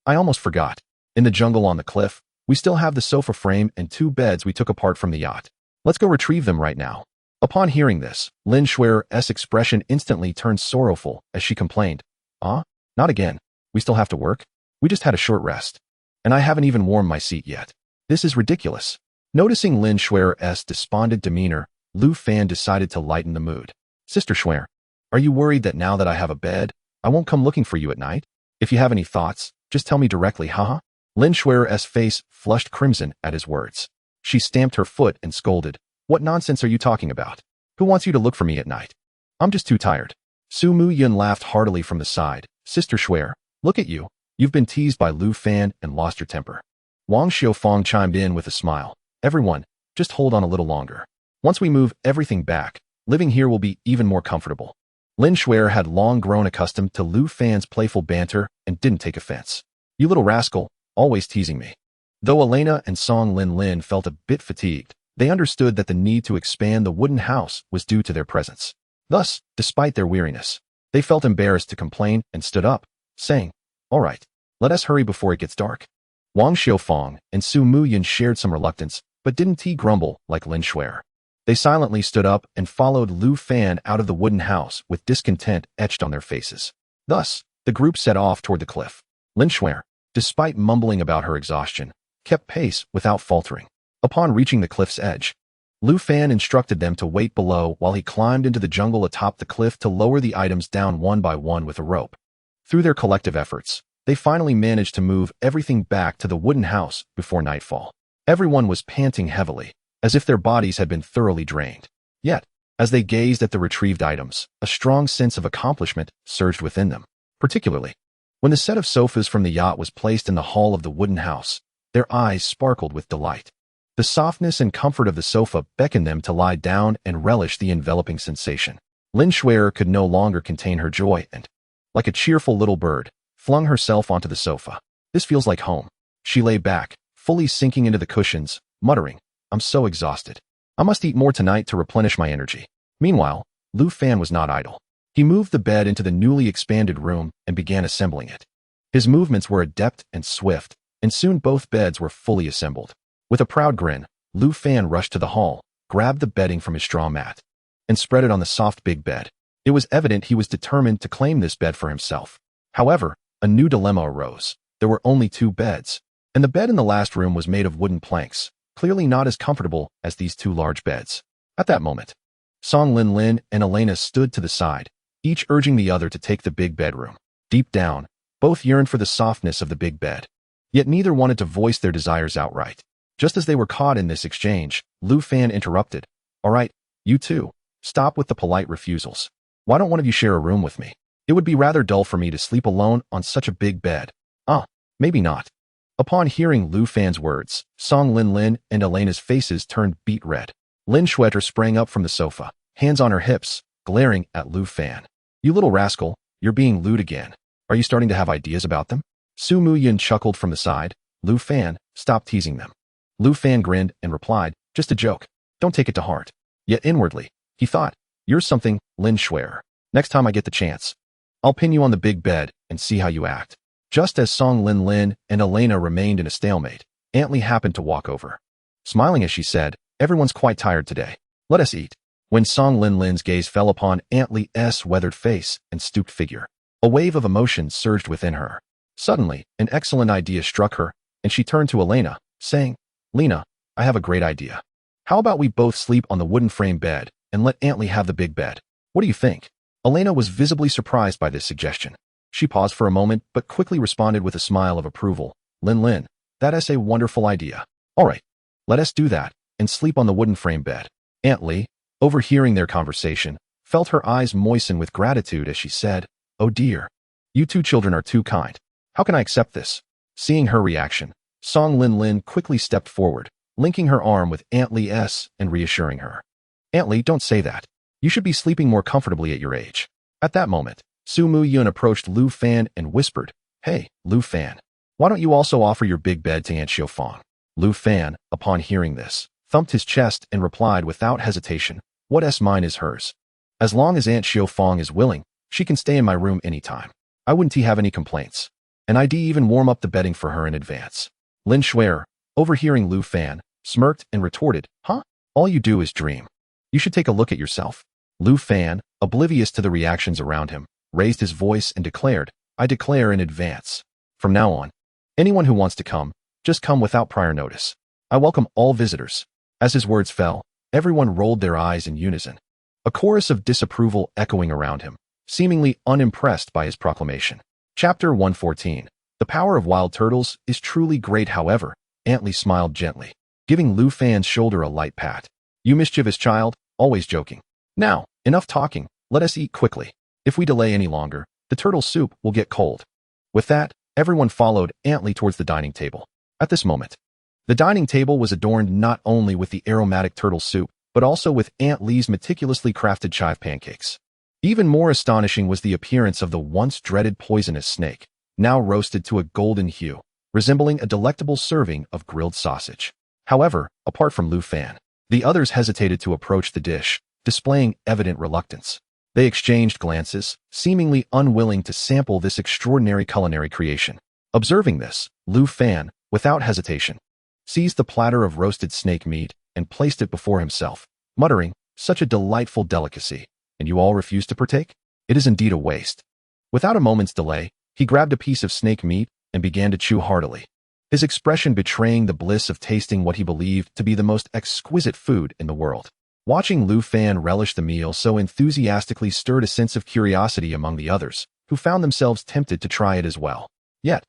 "I almost forgot. In the jungle on the cliff, we still have the sofa frame and 2 beds we took apart from the yacht. Let's go retrieve them right now." Upon hearing this, Lin Shuer's expression instantly turned sorrowful as she complained, Not again. We still have to work. We just had a short rest. And I haven't even warmed my seat yet. This is ridiculous." Noticing Lin Shuer's despondent demeanor, Lu Fan decided to lighten the mood. "Sister Shuer, are you worried that now that I have a bed, I won't come looking for you at night? If you have any thoughts, just tell me directly, haha." Lin Shuer's face flushed crimson at his words. She stamped her foot and scolded, "What nonsense are you talking about? Who wants you to look for me at night? I'm just too tired." Su Muyun laughed heartily from the side. "Sister Shuer, look at you. You've been teased by Lu Fan and lost your temper." Wang Xiufang chimed in with a smile. "Everyone, just hold on a little longer. Once we move everything back, living here will be even more comfortable." Lin Shuer had long grown accustomed to Lu Fan's playful banter and didn't take offense. "You little rascal, always teasing me." Though Elena and Song Lin felt a bit fatigued, they understood that the need to expand the wooden house was due to their presence. Thus, despite their weariness, they felt embarrassed to complain and stood up, saying, "All right, let us hurry before it gets dark." Wang Xiufang and Su Muyun shared some reluctance, but didn't grumble like Lin Shuer. They silently stood up and followed Lu Fan out of the wooden house with discontent etched on their faces. Thus, the group set off toward the cliff. Lin Shuer, despite mumbling about her exhaustion, kept pace without faltering. Upon reaching the cliff's edge, Lu Fan instructed them to wait below while he climbed into the jungle atop the cliff to lower the items down one by one with a rope. Through their collective efforts, they finally managed to move everything back to the wooden house before nightfall. Everyone was panting heavily, as if their bodies had been thoroughly drained. Yet, as they gazed at the retrieved items, a strong sense of accomplishment surged within them. Particularly, when the set of sofas from the yacht was placed in the hall of the wooden house, their eyes sparkled with delight. The softness and comfort of the sofa beckoned them to lie down and relish the enveloping sensation. Lin Shuer could no longer contain her joy and, like a cheerful little bird, flung herself onto the sofa. "This feels like home." She lay back, fully sinking into the cushions, muttering, "I'm so exhausted. I must eat more tonight to replenish my energy." Meanwhile, Lu Fan was not idle. He moved the bed into the newly expanded room and began assembling it. His movements were adept and swift, and soon both beds were fully assembled. With a proud grin, Lu Fan rushed to the hall, grabbed the bedding from his straw mat, and spread it on the soft big bed. It was evident he was determined to claim this bed for himself. However, a new dilemma arose. There were only 2 beds, and the bed in the last room was made of wooden planks, clearly not as comfortable as these 2 large beds. At that moment, Song Lin and Elena stood to the side, each urging the other to take the big bedroom. Deep down, both yearned for the softness of the big bed, yet neither wanted to voice their desires outright. Just as they were caught in this exchange, Lu Fan interrupted. "All right, you two, stop with the polite refusals. Why don't one of you share a room with me? It would be rather dull for me to sleep alone on such a big bed." Maybe not." Upon hearing Lu Fan's words, Song Lin and Elena's faces turned beet red. Lin Shuer sprang up from the sofa, hands on her hips, glaring at Lu Fan. "You little rascal, you're being lewd again. Are you starting to have ideas about them?" Su Muyun chuckled from the side. Lu Fan, stop teasing them. Lu Fan grinned and replied, just a joke. Don't take it to heart. Yet inwardly, he thought, you're something, Lin Shuer. Next time I get the chance, I'll pin you on the big bed and see how you act. Just as Song Lin Lin and Elena remained in a stalemate, Aunt Li happened to walk over. Smiling as she said, everyone's quite tired today. Let us eat. When Song Lin Lin's gaze fell upon Aunt Li's weathered face and stooped figure, a wave of emotion surged within her. Suddenly, an excellent idea struck her, and she turned to Elena, saying, Lena, I have a great idea. How about we both sleep on the wooden frame bed and let Aunt Li have the big bed? What do you think? Elena was visibly surprised by this suggestion. She paused for a moment, but quickly responded with a smile of approval. Lin Lin, that is a wonderful idea. All right, let us do that and sleep on the wooden frame bed. Aunt Li, overhearing their conversation, felt her eyes moisten with gratitude as she said, oh dear, you two children are too kind. How can I accept this? Seeing her reaction, Song Lin Lin quickly stepped forward, linking her arm with Aunt Li's and reassuring her. Aunt Li, don't say that. You should be sleeping more comfortably at your age. At that moment, Su Muyun approached Lu Fan and whispered, hey, Lu Fan, why don't you also offer your big bed to Aunt Xiufang? Lu Fan, upon hearing this, thumped his chest and replied without hesitation, what's mine is hers. As long as Aunt Xiufang is willing, she can stay in my room anytime. I wouldn't have any complaints. And I'd even warm up the bedding for her in advance. Lin Shuer, overhearing Lu Fan, smirked and retorted, huh? All you do is dream. You should take a look at yourself. Lu Fan, oblivious to the reactions around him, raised his voice and declared, I declare in advance. From now on, anyone who wants to come, just come without prior notice. I welcome all visitors. As his words fell, everyone rolled their eyes in unison. A chorus of disapproval echoing around him, seemingly unimpressed by his proclamation. Chapter 114. The power of wild turtles is truly great. However, Aunt Li smiled gently, giving Lu Fan's shoulder a light pat. You mischievous child, always joking. Now, enough talking, let us eat quickly. If we delay any longer, the turtle soup will get cold. With that, everyone followed Aunt Li towards the dining table. At this moment, the dining table was adorned not only with the aromatic turtle soup, but also with Aunt Li's meticulously crafted chive pancakes. Even more astonishing was the appearance of the once dreaded poisonous snake, now roasted to a golden hue, resembling a delectable serving of grilled sausage. However, apart from Lu Fan, the others hesitated to approach the dish, displaying evident reluctance. They exchanged glances, seemingly unwilling to sample this extraordinary culinary creation. Observing this, Lu Fan, without hesitation, seized the platter of roasted snake meat and placed it before himself, muttering, such a delightful delicacy, and you all refuse to partake? It is indeed a waste. Without a moment's delay, he grabbed a piece of snake meat and began to chew heartily, his expression betraying the bliss of tasting what he believed to be the most exquisite food in the world. Watching Lu Fan relish the meal so enthusiastically stirred a sense of curiosity among the others, who found themselves tempted to try it as well. Yet,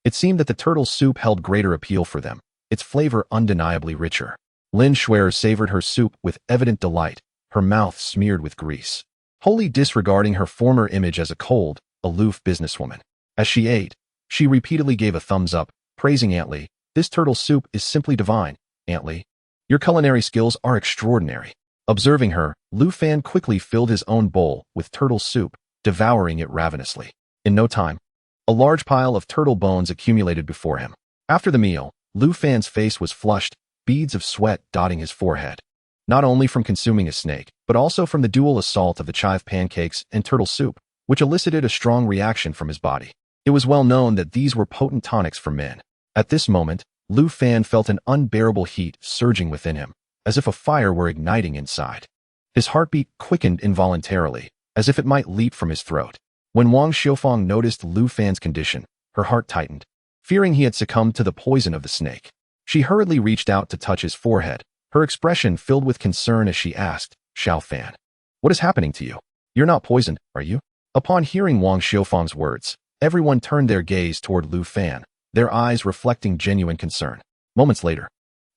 it seemed that the turtle soup held greater appeal for them, its flavor undeniably richer. Lin Shuer savored her soup with evident delight, her mouth smeared with grease, wholly disregarding her former image as a cold, aloof businesswoman. As she ate, she repeatedly gave a thumbs up, praising Aunt Li. This turtle soup is simply divine, Aunt Li. Your culinary skills are extraordinary. Observing her, Lu Fan quickly filled his own bowl with turtle soup, devouring it ravenously. In no time, a large pile of turtle bones accumulated before him. After the meal, Lu Fan's face was flushed, beads of sweat dotting his forehead, not only from consuming a snake, but also from the dual assault of the chive pancakes and turtle soup, which elicited a strong reaction from his body. It was well known that these were potent tonics for men. At this moment, Lu Fan felt an unbearable heat surging within him, as if a fire were igniting inside. His heartbeat quickened involuntarily, as if it might leap from his throat. When Wang Xiufang noticed Lu Fan's condition, her heart tightened, fearing he had succumbed to the poison of the snake. She hurriedly reached out to touch his forehead, her expression filled with concern as she asked, Xiao Fan, what is happening to you? You're not poisoned, are you? Upon hearing Wang Xiufang's words, everyone turned their gaze toward Lu Fan, their eyes reflecting genuine concern. Moments later,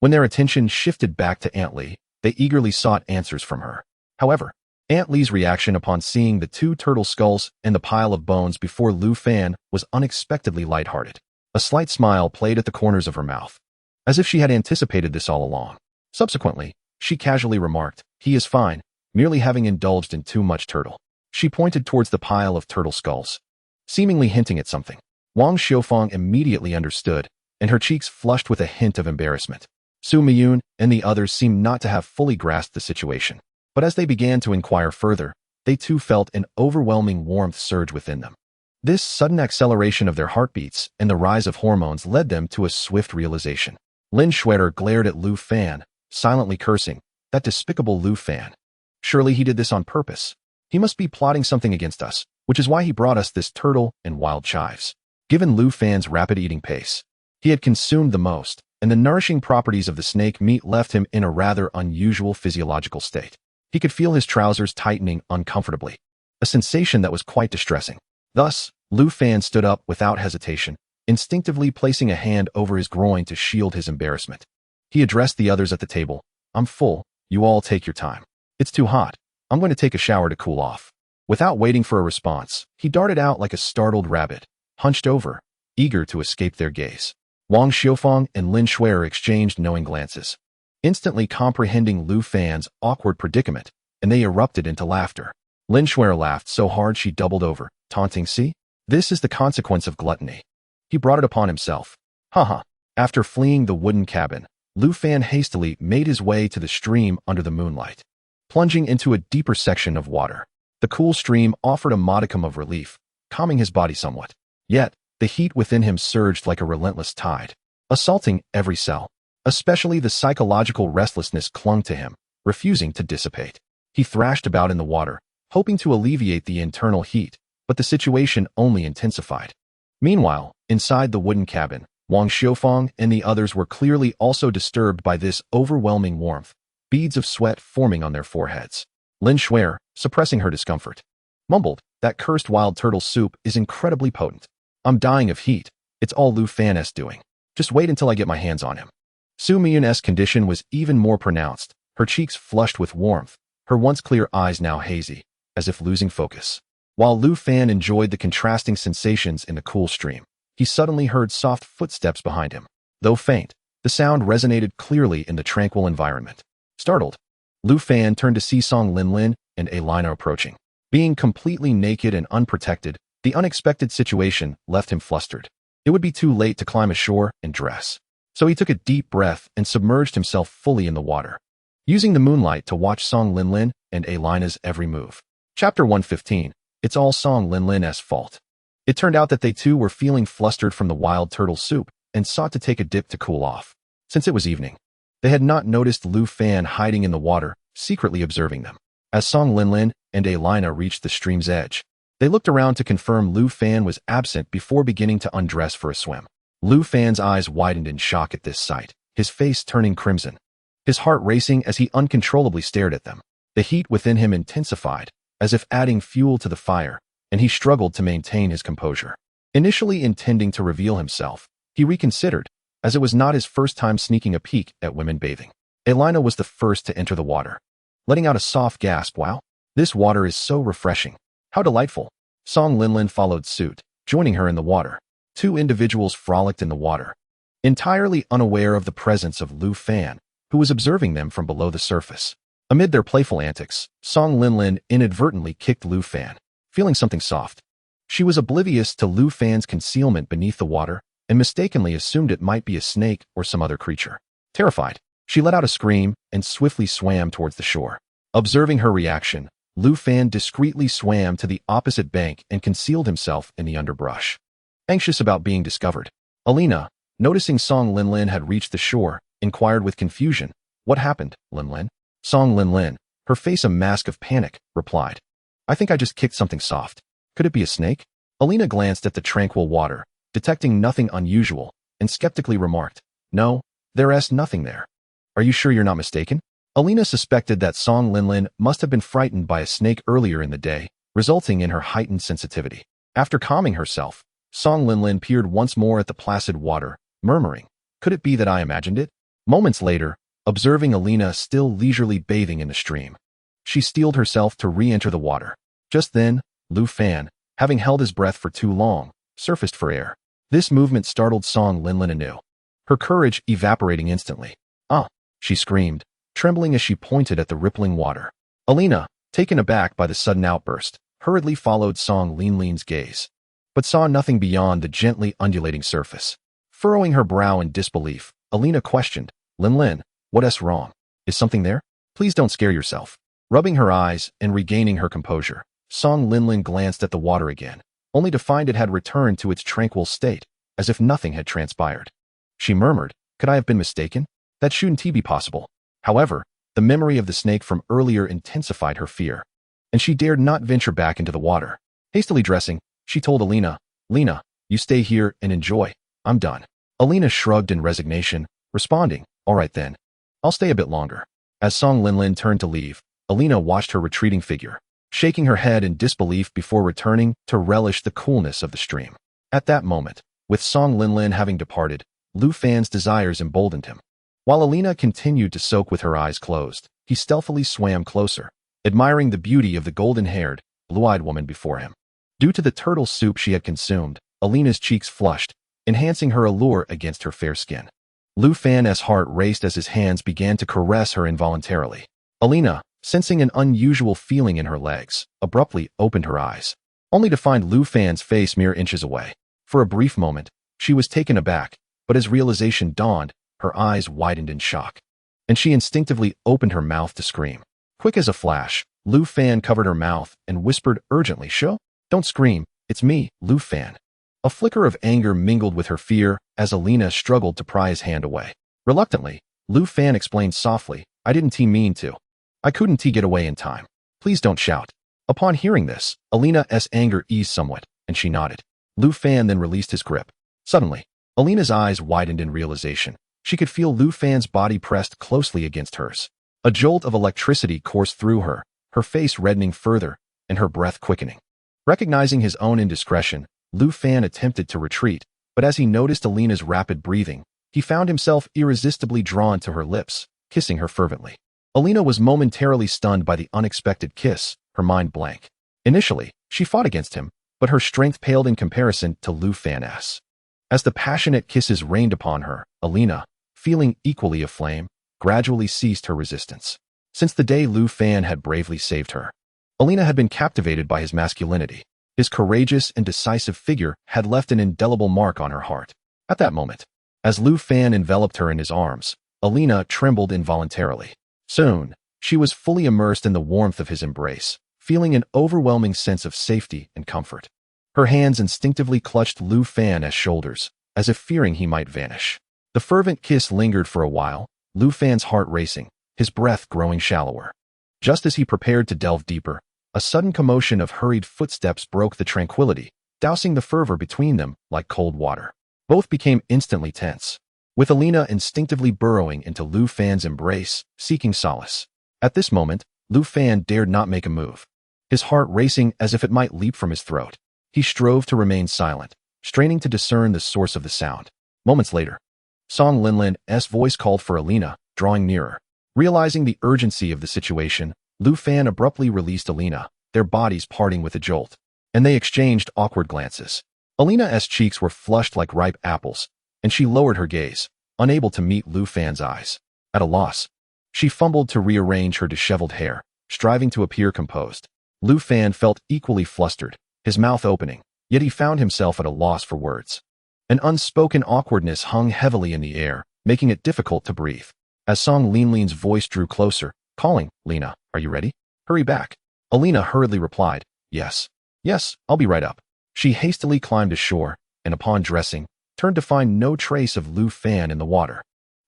when their attention shifted back to Aunt Li, they eagerly sought answers from her. However, Aunt Li's reaction upon seeing the two turtle skulls and the pile of bones before Lu Fan was unexpectedly lighthearted. A slight smile played at the corners of her mouth, as if she had anticipated this all along. Subsequently, she casually remarked, he is fine, merely having indulged in too much turtle. She pointed towards the pile of turtle skulls, seemingly hinting at something. Wang Xiufang immediately understood, and her cheeks flushed with a hint of embarrassment. Su Miyun and the others seemed not to have fully grasped the situation. But as they began to inquire further, they too felt an overwhelming warmth surge within them. This sudden acceleration of their heartbeats and the rise of hormones led them to a swift realization. Lin Schwerer glared at Lu Fan, silently cursing, that despicable Lu Fan. Surely he did this on purpose. He must be plotting something against us, which is why he brought us this turtle and wild chives. Given Lu Fan's rapid eating pace, he had consumed the most, and the nourishing properties of the snake meat left him in a rather unusual physiological state. He could feel his trousers tightening uncomfortably, a sensation that was quite distressing. Thus, Lu Fan stood up without hesitation, instinctively placing a hand over his groin to shield his embarrassment. He addressed the others at the table. "I'm full, you all take your time. It's too hot. I'm going to take a shower to cool off." Without waiting for a response, he darted out like a startled rabbit, hunched over, eager to escape their gaze. Wang Xiufang and Lin Schwerer exchanged knowing glances, instantly comprehending Lu Fan's awkward predicament, and they erupted into laughter. Lin Schwerer laughed so hard she doubled over, taunting, "See? This is the consequence of gluttony. He brought it upon himself. Haha." After fleeing the wooden cabin, Lu Fan hastily made his way to the stream under the moonlight, plunging into a deeper section of water. The cool stream offered a modicum of relief, calming his body somewhat. Yet, the heat within him surged like a relentless tide, assaulting every cell. Especially the psychological restlessness clung to him, refusing to dissipate. He thrashed about in the water, hoping to alleviate the internal heat, but the situation only intensified. Meanwhile, inside the wooden cabin, Wang Xiufang and the others were clearly also disturbed by this overwhelming warmth, beads of sweat forming on their foreheads. Lin Schwerer, suppressing her discomfort, mumbled, "That cursed wild turtle soup is incredibly potent. I'm dying of heat. It's all Lu Fan's doing. Just wait until I get my hands on him." Su Miyun's condition was even more pronounced, her cheeks flushed with warmth, her once clear eyes now hazy, as if losing focus. While Lu Fan enjoyed the contrasting sensations in the cool stream, he suddenly heard soft footsteps behind him. Though faint, the sound resonated clearly in the tranquil environment. Startled, Lu Fan turned to see Song Linlin and Alina approaching. Being completely naked and unprotected, the unexpected situation left him flustered. It would be too late to climb ashore and dress. So he took a deep breath and submerged himself fully in the water, using the moonlight to watch Song Linlin and Alina's every move. Chapter 115. It's all Song Linlin's fault. It turned out that they too were feeling flustered from the wild turtle soup and sought to take a dip to cool off. Since it was evening, they had not noticed Lu Fan hiding in the water, secretly observing them. As Song Linlin and Alina reached the stream's edge, they looked around to confirm Lu Fan was absent before beginning to undress for a swim. Lu Fan's eyes widened in shock at this sight, his face turning crimson, his heart racing as he uncontrollably stared at them. The heat within him intensified, as if adding fuel to the fire, and he struggled to maintain his composure. Initially intending to reveal himself, he reconsidered, as it was not his first time sneaking a peek at women bathing. Alina was the first to enter the water, letting out a soft gasp. "Wow, this water is so refreshing. How delightful." Song Linlin followed suit, joining her in the water. Two individuals frolicked in the water, entirely unaware of the presence of Lu Fan, who was observing them from below the surface. Amid their playful antics, Song Linlin inadvertently kicked Lu Fan, feeling something soft. She was oblivious to Lu Fan's concealment beneath the water and mistakenly assumed it might be a snake or some other creature. Terrified, she let out a scream and swiftly swam towards the shore. Observing her reaction, Lu Fan discreetly swam to the opposite bank and concealed himself in the underbrush. Anxious about being discovered, Alina, noticing Song Linlin had reached the shore, inquired with confusion, "What happened, Linlin?" Song Linlin, her face a mask of panic, replied, "I think I just kicked something soft. Could it be a snake?" Alina glanced at the tranquil water, detecting nothing unusual, and skeptically remarked, "No, there's nothing there. Are you sure you're not mistaken?" Alina suspected that Song Linlin must have been frightened by a snake earlier in the day, resulting in her heightened sensitivity. After calming herself, Song Linlin peered once more at the placid water, murmuring, "Could it be that I imagined it?" Moments later, observing Alina still leisurely bathing in the stream, she steeled herself to re-enter the water. Just then, Lu Fan, having held his breath for too long, surfaced for air. This movement startled Song Linlin anew, her courage evaporating instantly. "Ah!" she screamed, trembling as she pointed at the rippling water. Alina, taken aback by the sudden outburst, hurriedly followed Song Linlin's gaze, but saw nothing beyond the gently undulating surface. Furrowing her brow in disbelief, Alina questioned, Lin, what's wrong? Is something there? Please don't scare yourself. Rubbing her eyes and regaining her composure, Song Lin glanced at the water again, only to find it had returned to its tranquil state, as if nothing had transpired. She murmured, could I have been mistaken? That shouldn't be possible. However, the memory of the snake from earlier intensified her fear, and she dared not venture back into the water. Hastily dressing, she told Alina, Lina, you stay here and enjoy. I'm done. Alina shrugged in resignation, responding, all right then. I'll stay a bit longer. As Song Lin turned to leave, Alina watched her retreating figure, shaking her head in disbelief before returning to relish the coolness of the stream. At that moment, with Song Lin having departed, Lu Fan's desires emboldened him. While Alina continued to soak with her eyes closed, he stealthily swam closer, admiring the beauty of the golden-haired, blue-eyed woman before him. Due to the turtle soup she had consumed, Alina's cheeks flushed, enhancing her allure against her fair skin. Lu Fan's heart raced as his hands began to caress her involuntarily. Alina, sensing an unusual feeling in her legs, abruptly opened her eyes, only to find Lu Fan's face mere inches away. For a brief moment, she was taken aback, but as realization dawned, her eyes widened in shock, and she instinctively opened her mouth to scream. Quick as a flash, Lu Fan covered her mouth and whispered urgently, "Shh, don't scream, it's me, Lu Fan." A flicker of anger mingled with her fear as Alina struggled to pry his hand away. Reluctantly, Lu Fan explained softly, I didn't mean to. I couldn't get away in time. Please don't shout. Upon hearing this, Alina's anger eased somewhat, and she nodded. Lu Fan then released his grip. Suddenly, Alina's eyes widened in realization. She could feel Lu Fan's body pressed closely against hers. A jolt of electricity coursed through her, her face reddening further, and her breath quickening. Recognizing his own indiscretion, Lu Fan attempted to retreat, but as he noticed Alina's rapid breathing, he found himself irresistibly drawn to her lips, kissing her fervently. Alina was momentarily stunned by the unexpected kiss, her mind blank. Initially, she fought against him, but her strength paled in comparison to Lu Fan's. As the passionate kisses rained upon her, Alina, feeling equally aflame, gradually ceased her resistance. Since the day Lu Fan had bravely saved her, Alina had been captivated by his masculinity. His courageous and decisive figure had left an indelible mark on her heart. At that moment, as Lu Fan enveloped her in his arms, Alina trembled involuntarily. Soon, she was fully immersed in the warmth of his embrace, feeling an overwhelming sense of safety and comfort. Her hands instinctively clutched Lu Fan's shoulders, as if fearing he might vanish. The fervent kiss lingered for a while, Lu Fan's heart racing, his breath growing shallower. Just as he prepared to delve deeper, a sudden commotion of hurried footsteps broke the tranquility, dousing the fervor between them like cold water. Both became instantly tense, with Alina instinctively burrowing into Lu Fan's embrace, seeking solace. At this moment, Lu Fan dared not make a move, his heart racing as if it might leap from his throat. He strove to remain silent, straining to discern the source of the sound. Moments later, Song Lin's voice called for Alina, drawing nearer. Realizing the urgency of the situation, Lu Fan abruptly released Alina, their bodies parting with a jolt, and they exchanged awkward glances. Alina's cheeks were flushed like ripe apples, and she lowered her gaze, unable to meet Lu Fan's eyes. At a loss, she fumbled to rearrange her disheveled hair, striving to appear composed. Lu Fan felt equally flustered, his mouth opening, yet he found himself at a loss for words. An unspoken awkwardness hung heavily in the air, making it difficult to breathe. As Song Lin's voice drew closer, calling, Lina, are you ready? Hurry back. Alina hurriedly replied, yes. Yes, I'll be right up. She hastily climbed ashore, and upon dressing, turned to find no trace of Lu Fan in the water.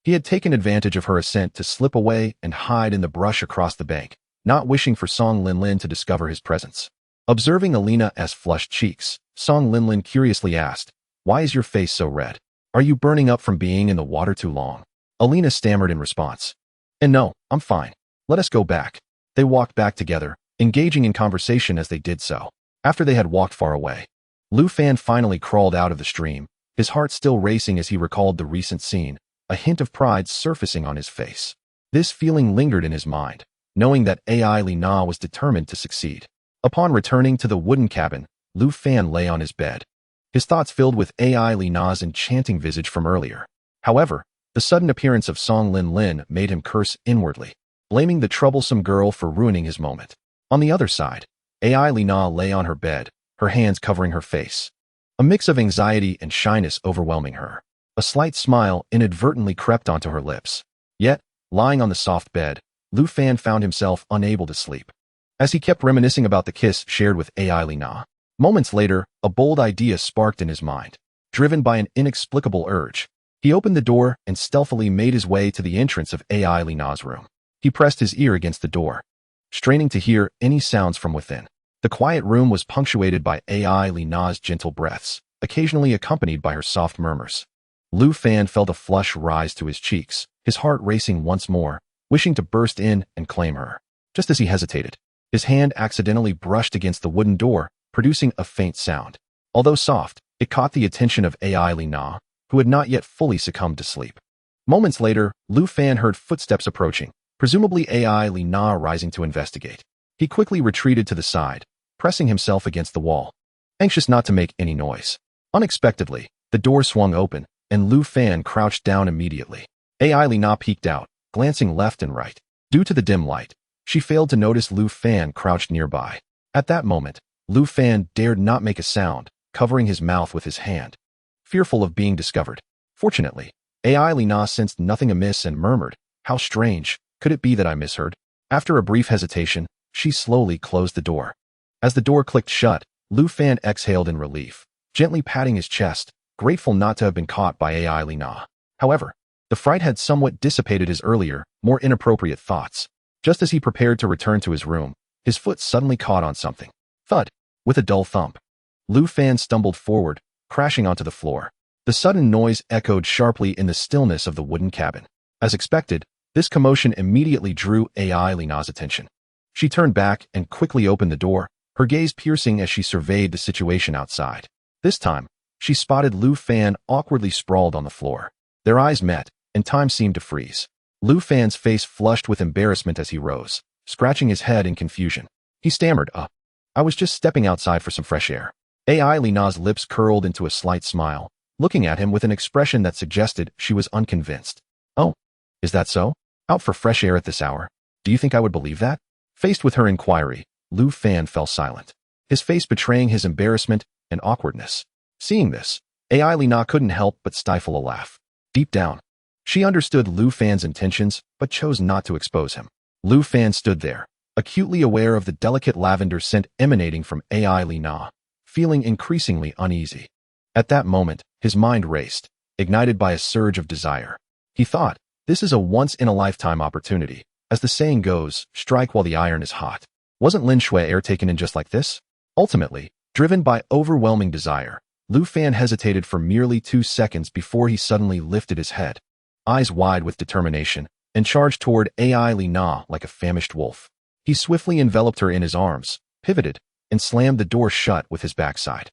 He had taken advantage of her ascent to slip away and hide in the brush across the bank, not wishing for Song Lin to discover his presence. Observing Alina's flushed cheeks, Song Lin curiously asked, why is your face so red? Are you burning up from being in the water too long? Alina stammered in response. And no, I'm fine. Let us go back. They walked back together, engaging in conversation as they did so. After they had walked far away, Lu Fan finally crawled out of the stream, his heart still racing as he recalled the recent scene, a hint of pride surfacing on his face. This feeling lingered in his mind, knowing that Ai Li Na was determined to succeed. Upon returning to the wooden cabin, Lu Fan lay on his bed, his thoughts filled with Ai Li Na's enchanting visage from earlier. However, the sudden appearance of Song Lin made him curse inwardly, blaming the troublesome girl for ruining his moment. On the other side, Ai Li Na lay on her bed, her hands covering her face, a mix of anxiety and shyness overwhelming her. A slight smile inadvertently crept onto her lips. Yet, lying on the soft bed, Lu Fan found himself unable to sleep. As he kept reminiscing about the kiss shared with Ai Lina, moments later, a bold idea sparked in his mind. Driven by an inexplicable urge, he opened the door and stealthily made his way to the entrance of Ai Lina's room. He pressed his ear against the door, straining to hear any sounds from within. The quiet room was punctuated by Ai Lina's gentle breaths, occasionally accompanied by her soft murmurs. Lu Fan felt a flush rise to his cheeks, his heart racing once more, wishing to burst in and claim her. Just as he hesitated, his hand accidentally brushed against the wooden door, producing a faint sound. Although soft, it caught the attention of Ai Lina, who had not yet fully succumbed to sleep. Moments later, Lu Fan heard footsteps approaching, presumably Ai Lina rising to investigate. He quickly retreated to the side, pressing himself against the wall, anxious not to make any noise. Unexpectedly, the door swung open, and Lu Fan crouched down immediately. Ai Lina peeked out, glancing left and right. Due to the dim light, she failed to notice Lu Fan crouched nearby. At that moment, Lu Fan dared not make a sound, covering his mouth with his hand, fearful of being discovered. Fortunately, Ai Lina sensed nothing amiss and murmured, "How strange, could it be that I misheard?" After a brief hesitation, she slowly closed the door. As the door clicked shut, Lu Fan exhaled in relief, gently patting his chest, grateful not to have been caught by Ai Lina. However, the fright had somewhat dissipated his earlier, more inappropriate thoughts. Just as he prepared to return to his room, his foot suddenly caught on something. Thud! With a dull thump, Lu Fan stumbled forward, crashing onto the floor. The sudden noise echoed sharply in the stillness of the wooden cabin. As expected, this commotion immediately drew Ai Lina's attention. She turned back and quickly opened the door, her gaze piercing as she surveyed the situation outside. This time, she spotted Lu Fan awkwardly sprawled on the floor. Their eyes met, and time seemed to freeze. Lu Fan's face flushed with embarrassment as he rose, scratching his head in confusion. He stammered, I was just stepping outside for some fresh air." Ai Lina's lips curled into a slight smile, looking at him with an expression that suggested she was unconvinced. "Oh, is that so? Out for fresh air at this hour? Do you think I would believe that?" Faced with her inquiry, Lu Fan fell silent, his face betraying his embarrassment and awkwardness. Seeing this, Ai Lina couldn't help but stifle a laugh. Deep down, she understood Lu Fan's intentions, but chose not to expose him. Lu Fan stood there, acutely aware of the delicate lavender scent emanating from Ai Lina, feeling increasingly uneasy. At that moment, his mind raced, ignited by a surge of desire. He thought, this is a once-in-a-lifetime opportunity. As the saying goes, strike while the iron is hot. Wasn't Lin Shui air taken in just like this? Ultimately, driven by overwhelming desire, Lu Fan hesitated for merely 2 seconds before he suddenly lifted his head, eyes wide with determination, and charged toward Ai Lina like a famished wolf. He swiftly enveloped her in his arms, pivoted, and slammed the door shut with his backside.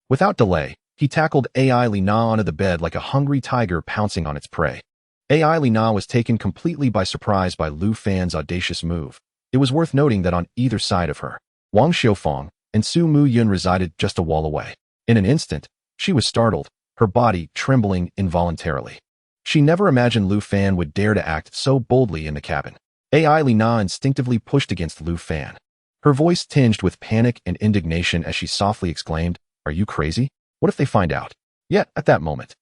Without delay, he tackled Ai Lina onto the bed like a hungry tiger pouncing on its prey. Ai Lina was taken completely by surprise by Lu Fan's audacious move. It was worth noting that on either side of her, Wang Xiufang and Su Mu Yun resided just a wall away. In an instant, she was startled, her body trembling involuntarily. She never imagined Lu Fan would dare to act so boldly in the cabin. Ai Lina instinctively pushed against Lu Fan, her voice tinged with panic and indignation as she softly exclaimed, "Are you crazy? What if they find out?" Yet, at that moment,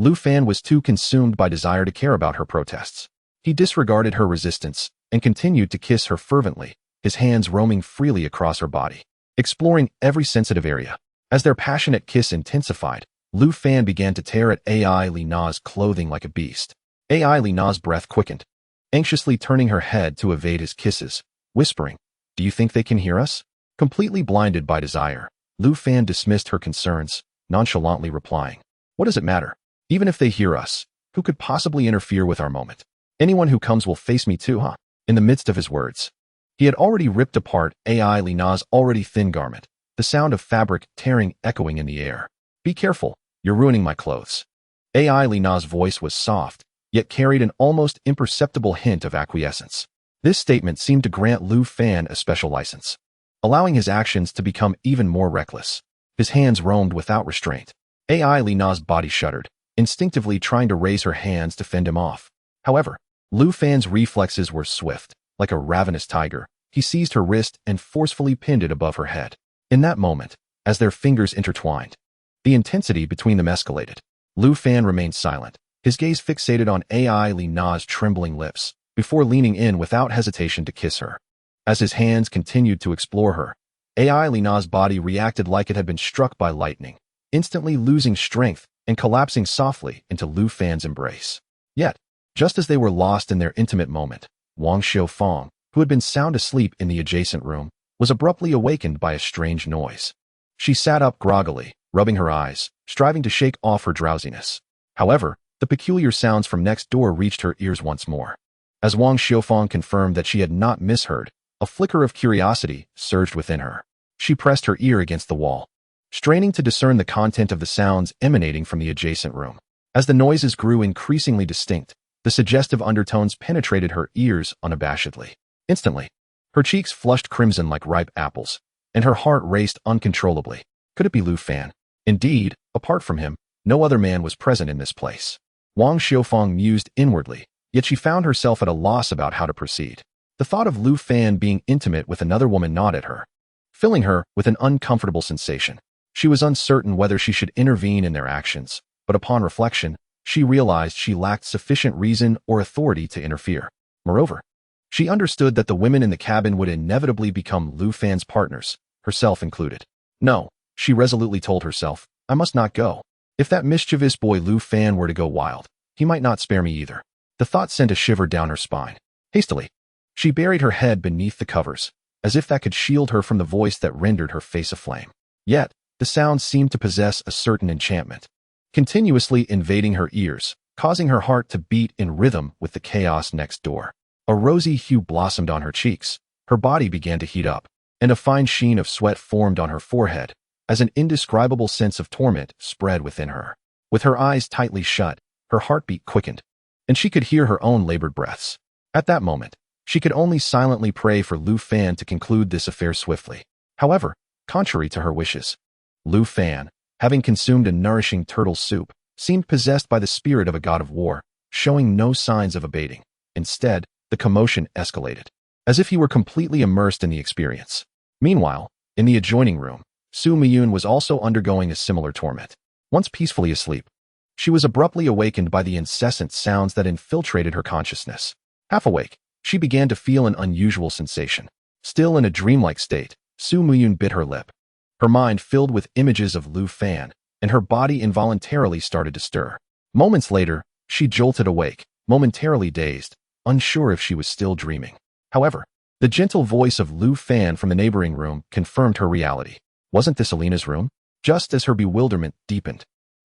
Lu Fan was too consumed by desire to care about her protests. He disregarded her resistance and continued to kiss her fervently, his hands roaming freely across her body, exploring every sensitive area. As their passionate kiss intensified, Lu Fan began to tear at Ai Lina's clothing like a beast. Ai Lina's breath quickened, anxiously turning her head to evade his kisses, whispering, "Do you think they can hear us?" Completely blinded by desire, Lu Fan dismissed her concerns, nonchalantly replying, "What does it matter? Even if they hear us, who could possibly interfere with our moment? Anyone who comes will face me too, huh?" In the midst of his words, he had already ripped apart Ai Lina's already thin garment, the sound of fabric tearing echoing in the air. "Be careful, you're ruining my clothes." Ai Lina's voice was soft, yet carried an almost imperceptible hint of acquiescence. This statement seemed to grant Lu Fan a special license, allowing his actions to become even more reckless. His hands roamed without restraint. Ai Lina's body shuddered, instinctively trying to raise her hands to fend him off. However, Lu Fan's reflexes were swift. Like a ravenous tiger, he seized her wrist and forcefully pinned it above her head. In that moment, as their fingers intertwined, the intensity between them escalated. Lu Fan remained silent, his gaze fixated on Ai Li Na's trembling lips, before leaning in without hesitation to kiss her. As his hands continued to explore her, Ai Li Na's body reacted like it had been struck by lightning, instantly losing strength and collapsing softly into Lu Fan's embrace. Yet, just as they were lost in their intimate moment, Wang Xiufang, who had been sound asleep in the adjacent room, was abruptly awakened by a strange noise. She sat up groggily, rubbing her eyes, striving to shake off her drowsiness. However, the peculiar sounds from next door reached her ears once more. As Wang Xiufang confirmed that she had not misheard, a flicker of curiosity surged within her. She pressed her ear against the wall, straining to discern the content of the sounds emanating from the adjacent room. As the noises grew increasingly distinct, the suggestive undertones penetrated her ears unabashedly. Instantly, her cheeks flushed crimson like ripe apples, and her heart raced uncontrollably. Could it be Lu Fan? Indeed, apart from him, no other man was present in this place. Wang Xiufang mused inwardly, yet she found herself at a loss about how to proceed. The thought of Lu Fan being intimate with another woman gnawed at her, filling her with an uncomfortable sensation. She was uncertain whether she should intervene in their actions, but upon reflection, she realized she lacked sufficient reason or authority to interfere. Moreover, she understood that the women in the cabin would inevitably become Lu Fan's partners, herself included. No, she resolutely told herself, I must not go. If that mischievous boy Lu Fan were to go wild, he might not spare me either. The thought sent a shiver down her spine. Hastily, she buried her head beneath the covers, as if that could shield her from the voice that rendered her face aflame. Yet, the sound seemed to possess a certain enchantment, continuously invading her ears, causing her heart to beat in rhythm with the chaos next door. A rosy hue blossomed on her cheeks, her body began to heat up, and a fine sheen of sweat formed on her forehead, as an indescribable sense of torment spread within her. With her eyes tightly shut, her heartbeat quickened, and she could hear her own labored breaths. At that moment, she could only silently pray for Lu Fan to conclude this affair swiftly. However, contrary to her wishes, Lu Fan, having consumed a nourishing turtle soup, seemed possessed by the spirit of a god of war, showing no signs of abating. Instead, the commotion escalated, as if he were completely immersed in the experience. Meanwhile, in the adjoining room, Su Miyun was also undergoing a similar torment. Once peacefully asleep, she was abruptly awakened by the incessant sounds that infiltrated her consciousness. Half awake, she began to feel an unusual sensation. Still in a dreamlike state, Su Miyun bit her lip. Her mind filled with images of Lu Fan, and her body involuntarily started to stir. Moments later, she jolted awake, momentarily dazed, unsure if she was still dreaming. However, the gentle voice of Lu Fan from the neighboring room confirmed her reality. Wasn't this Alina's room? Just as her bewilderment deepened,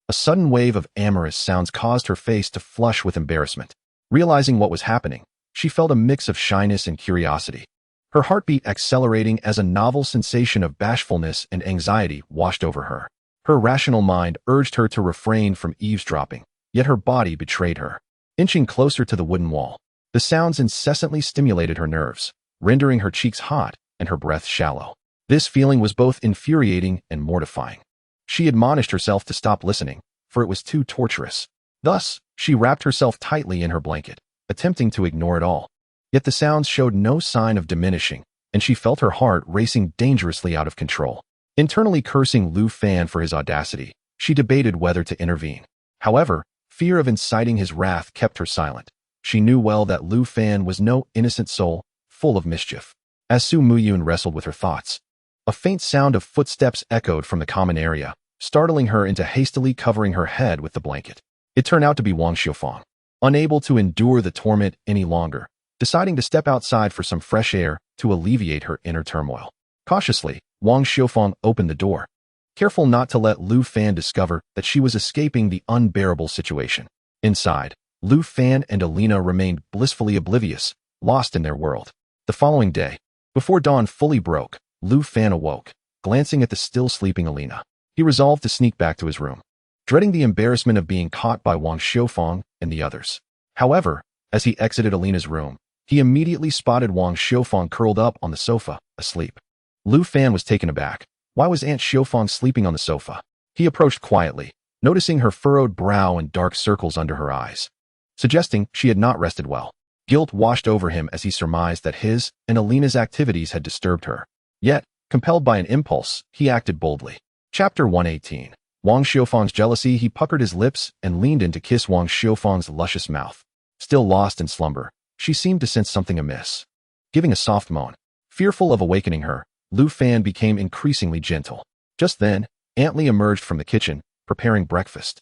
a sudden wave of amorous sounds caused her face to flush with embarrassment. Realizing what was happening, she felt a mix of shyness and curiosity, her heartbeat accelerating as a novel sensation of bashfulness and anxiety washed over her. Her rational mind urged her to refrain from eavesdropping, yet her body betrayed her. Inching closer to the wooden wall, the sounds incessantly stimulated her nerves, rendering her cheeks hot and her breath shallow. This feeling was both infuriating and mortifying. She admonished herself to stop listening, for it was too torturous. Thus, she wrapped herself tightly in her blanket, attempting to ignore it all. Yet the sounds showed no sign of diminishing, and she felt her heart racing dangerously out of control. Internally cursing Lu Fan for his audacity, she debated whether to intervene. However, fear of inciting his wrath kept her silent. She knew well that Lu Fan was no innocent soul, full of mischief. As Su Miyun wrestled with her thoughts, a faint sound of footsteps echoed from the common area, startling her into hastily covering her head with the blanket. It turned out to be Wang Xiufang. Unable to endure the torment any longer, deciding to step outside for some fresh air to alleviate her inner turmoil. Cautiously, Wang Xiufang opened the door, careful not to let Lu Fan discover that she was escaping the unbearable situation. Inside, Lu Fan and Alina remained blissfully oblivious, lost in their world. The following day, before dawn fully broke, Lu Fan awoke, glancing at the still sleeping Alina. He resolved to sneak back to his room, dreading the embarrassment of being caught by Wang Xiufang and the others. However, as he exited Alina's room, he immediately spotted Wang Xiufang curled up on the sofa, asleep. Lu Fan was taken aback. Why was Aunt Xiufang sleeping on the sofa? He approached quietly, noticing her furrowed brow and dark circles under her eyes, suggesting she had not rested well. Guilt washed over him as he surmised that his and Alina's activities had disturbed her. Yet, compelled by an impulse, he acted boldly. Chapter 118. Wang Xiufang's jealousy, he puckered his lips and leaned in to kiss Wang Xiufang's luscious mouth. Still lost in slumber, she seemed to sense something amiss. Giving a soft moan, fearful of awakening her, Lu Fan became increasingly gentle. Just then, Aunt Li emerged from the kitchen, preparing breakfast,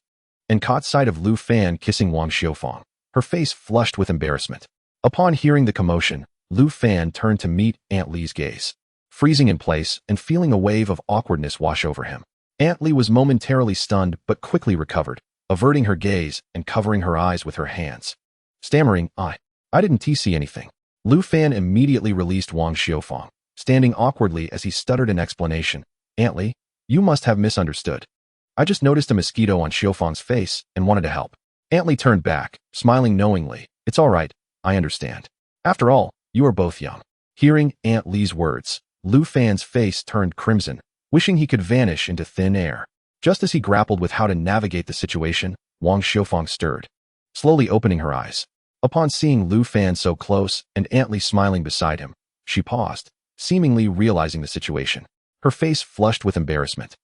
and caught sight of Lu Fan kissing Wang Xiufang. Her face flushed with embarrassment. Upon hearing the commotion, Lu Fan turned to meet Aunt Li's gaze, freezing in place and feeling a wave of awkwardness wash over him. Aunt Li was momentarily stunned but quickly recovered, averting her gaze and covering her eyes with her hands. Stammering, I didn't see anything. Lu Fan immediately released Wang Xiufang, standing awkwardly as he stuttered an explanation. Aunt Li, you must have misunderstood. I just noticed a mosquito on Xiufang's face and wanted to help. Aunt Li turned back, smiling knowingly. It's all right, I understand. After all, you are both young. Hearing Aunt Li's words, Lu Fan's face turned crimson, wishing he could vanish into thin air. Just as he grappled with how to navigate the situation, Wang Xiufang stirred, slowly opening her eyes. Upon seeing Lu Fan so close and Aunt Li smiling beside him, she paused, seemingly realizing the situation. Her face flushed with embarrassment,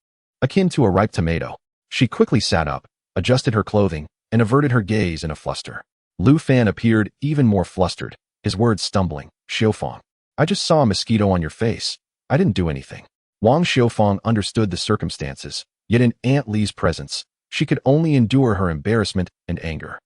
akin to a ripe tomato. She quickly sat up, adjusted her clothing, and averted her gaze in a fluster. Lu Fan appeared even more flustered, his words stumbling. Xiufang, I just saw a mosquito on your face. I didn't do anything. Wang Xiufang understood the circumstances, yet in Aunt Li's presence, she could only endure her embarrassment and anger.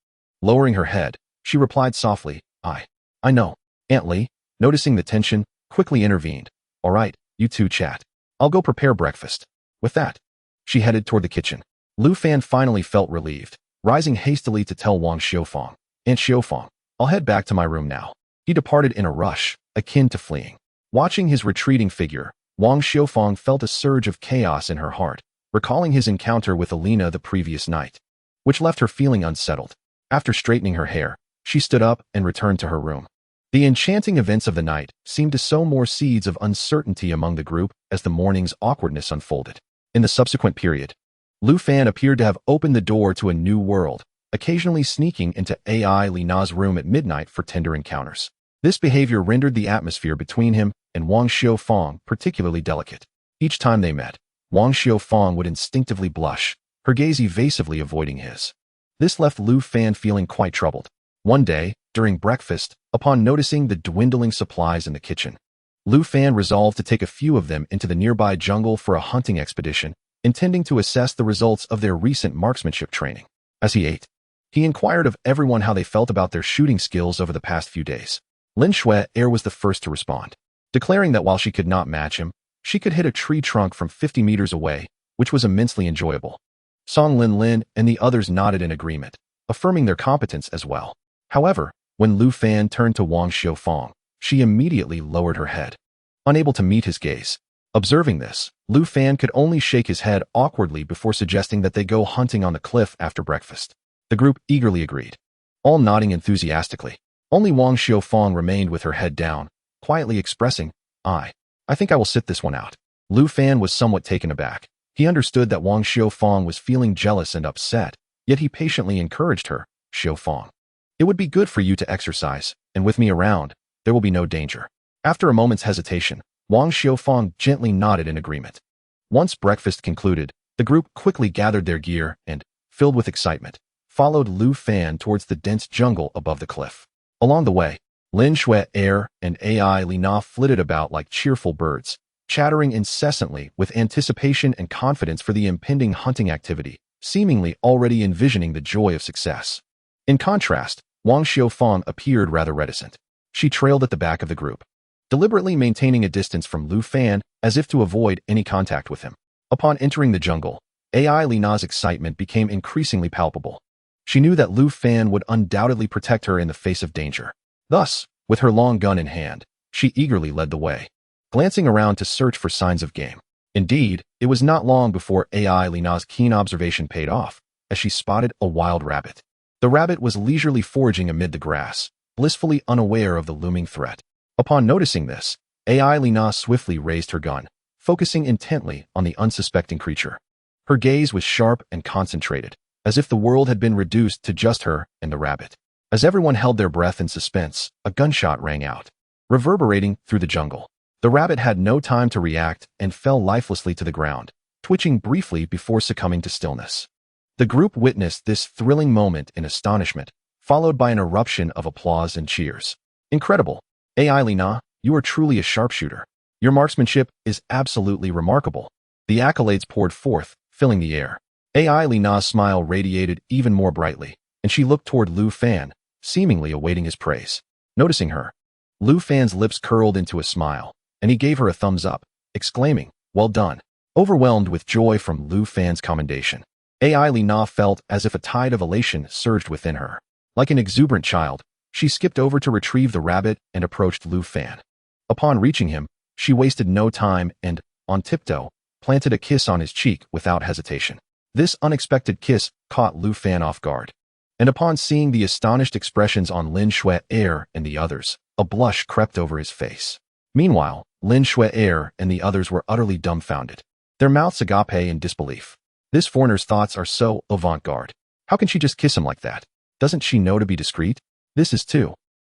Lowering her head, she replied softly, I know. Aunt Li, noticing the tension, quickly intervened. All right, you two chat. I'll go prepare breakfast. With that, she headed toward the kitchen. Lu Fan finally felt relieved, rising hastily to tell Wang Xiufang. Aunt Xiufang, I'll head back to my room now. He departed in a rush, akin to fleeing. Watching his retreating figure, Wang Xiufang felt a surge of chaos in her heart, recalling his encounter with Alina the previous night, which left her feeling unsettled. After straightening her hair, she stood up and returned to her room. The enchanting events of the night seemed to sow more seeds of uncertainty among the group as the morning's awkwardness unfolded. In the subsequent period, Lu Fan appeared to have opened the door to a new world, occasionally sneaking into AI Lina's room at midnight for tender encounters. This behavior rendered the atmosphere between him and Wang Xiufang particularly delicate. Each time they met, Wang Xiufang would instinctively blush, her gaze evasively avoiding his. This left Lu Fan feeling quite troubled. One day, during breakfast, upon noticing the dwindling supplies in the kitchen, Lu Fan resolved to take a few of them into the nearby jungle for a hunting expedition, intending to assess the results of their recent marksmanship training. As he ate, he inquired of everyone how they felt about their shooting skills over the past few days. Lin Shui was the first to respond, declaring that while she could not match him, she could hit a tree trunk from 50 meters away, which was immensely enjoyable. Song Lin and the others nodded in agreement, affirming their competence as well. However, when Lu Fan turned to Wang Xiufang, she immediately lowered her head, unable to meet his gaze. Observing this, Lu Fan could only shake his head awkwardly before suggesting that they go hunting on the cliff after breakfast. The group eagerly agreed, all nodding enthusiastically. Only Wang Xiufang remained with her head down, quietly expressing, I think I will sit this one out. Lu Fan was somewhat taken aback. He understood that Wang Xiufang was feeling jealous and upset, yet he patiently encouraged her. Xiufang, it would be good for you to exercise, and with me around, there will be no danger. After a moment's hesitation, Wang Xiufang gently nodded in agreement. Once breakfast concluded, the group quickly gathered their gear and, filled with excitement, followed Lu Fan towards the dense jungle above the cliff. Along the way, Lin Shui and AI Lina flitted about like cheerful birds, chattering incessantly with anticipation and confidence for the impending hunting activity, seemingly already envisioning the joy of success. In contrast, Wang Xiufang appeared rather reticent. She trailed at the back of the group, deliberately maintaining a distance from Lu Fan as if to avoid any contact with him. Upon entering the jungle, AI Lina's excitement became increasingly palpable. She knew that Lu Fan would undoubtedly protect her in the face of danger. Thus, with her long gun in hand, she eagerly led the way, glancing around to search for signs of game. Indeed, it was not long before AI Lina's keen observation paid off, as she spotted a wild rabbit. The rabbit was leisurely foraging amid the grass, blissfully unaware of the looming threat. Upon noticing this, AI Lina swiftly raised her gun, focusing intently on the unsuspecting creature. Her gaze was sharp and concentrated, as if the world had been reduced to just her and the rabbit. As everyone held their breath in suspense, a gunshot rang out, reverberating through the jungle. The rabbit had no time to react and fell lifelessly to the ground, twitching briefly before succumbing to stillness. The group witnessed this thrilling moment in astonishment, followed by an eruption of applause and cheers. Incredible! AI Lina, you are truly a sharpshooter. Your marksmanship is absolutely remarkable. The accolades poured forth, filling the air. AI Lina's smile radiated even more brightly, and she looked toward Lu Fan, seemingly awaiting his praise. Noticing her, Lu Fan's lips curled into a smile, and he gave her a thumbs up, exclaiming, "Well done." Overwhelmed with joy from Lu Fan's commendation, AI Lina felt as if a tide of elation surged within her. Like an exuberant child, she skipped over to retrieve the rabbit and approached Lu Fan. Upon reaching him, she wasted no time and, on tiptoe, planted a kiss on his cheek without hesitation. This unexpected kiss caught Lu Fan off guard, and upon seeing the astonished expressions on Lin Shui and the others, a blush crept over his face. Meanwhile, Lin Shui and the others were utterly dumbfounded, their mouths agape in disbelief. This foreigner's thoughts are so avant-garde. How can she just kiss him like that? Doesn't she know to be discreet? This is too.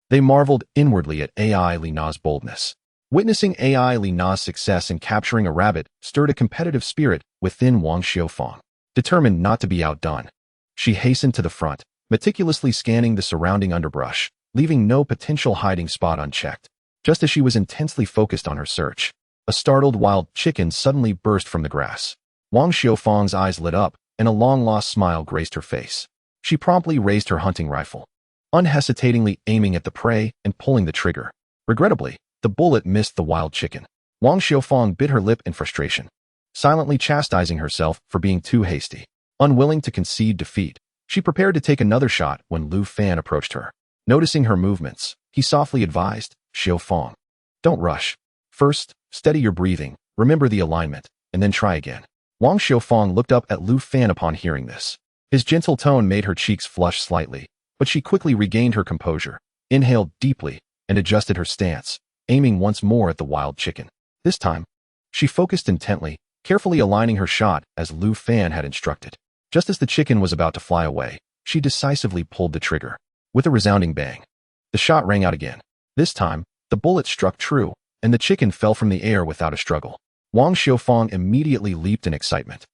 They marveled inwardly at AI Lina's boldness. Witnessing AI Lina's success in capturing a rabbit stirred a competitive spirit within Wang Xiufang. Determined not to be outdone, she hastened to the front, meticulously scanning the surrounding underbrush, leaving no potential hiding spot unchecked. Just as she was intensely focused on her search, a startled wild chicken suddenly burst from the grass. Wang Xiufang's eyes lit up, and a long-lost smile graced her face. She promptly raised her hunting rifle, unhesitatingly aiming at the prey and pulling the trigger. Regrettably, the bullet missed the wild chicken. Wang Xiufang bit her lip in frustration, silently chastising herself for being too hasty. Unwilling to concede defeat, she prepared to take another shot when Lu Fan approached her. Noticing her movements, he softly advised, "Xiufang, don't rush. First, steady your breathing, remember the alignment, and then try again." Wang Xiufang looked up at Lu Fan upon hearing this. His gentle tone made her cheeks flush slightly, but she quickly regained her composure, inhaled deeply, and adjusted her stance, aiming once more at the wild chicken. This time, she focused intently, carefully aligning her shot as Lu Fan had instructed. Just as the chicken was about to fly away, she decisively pulled the trigger. With a resounding bang, the shot rang out again. This time, the bullet struck true, and the chicken fell from the air without a struggle. Wang Xiufang immediately leaped in excitement,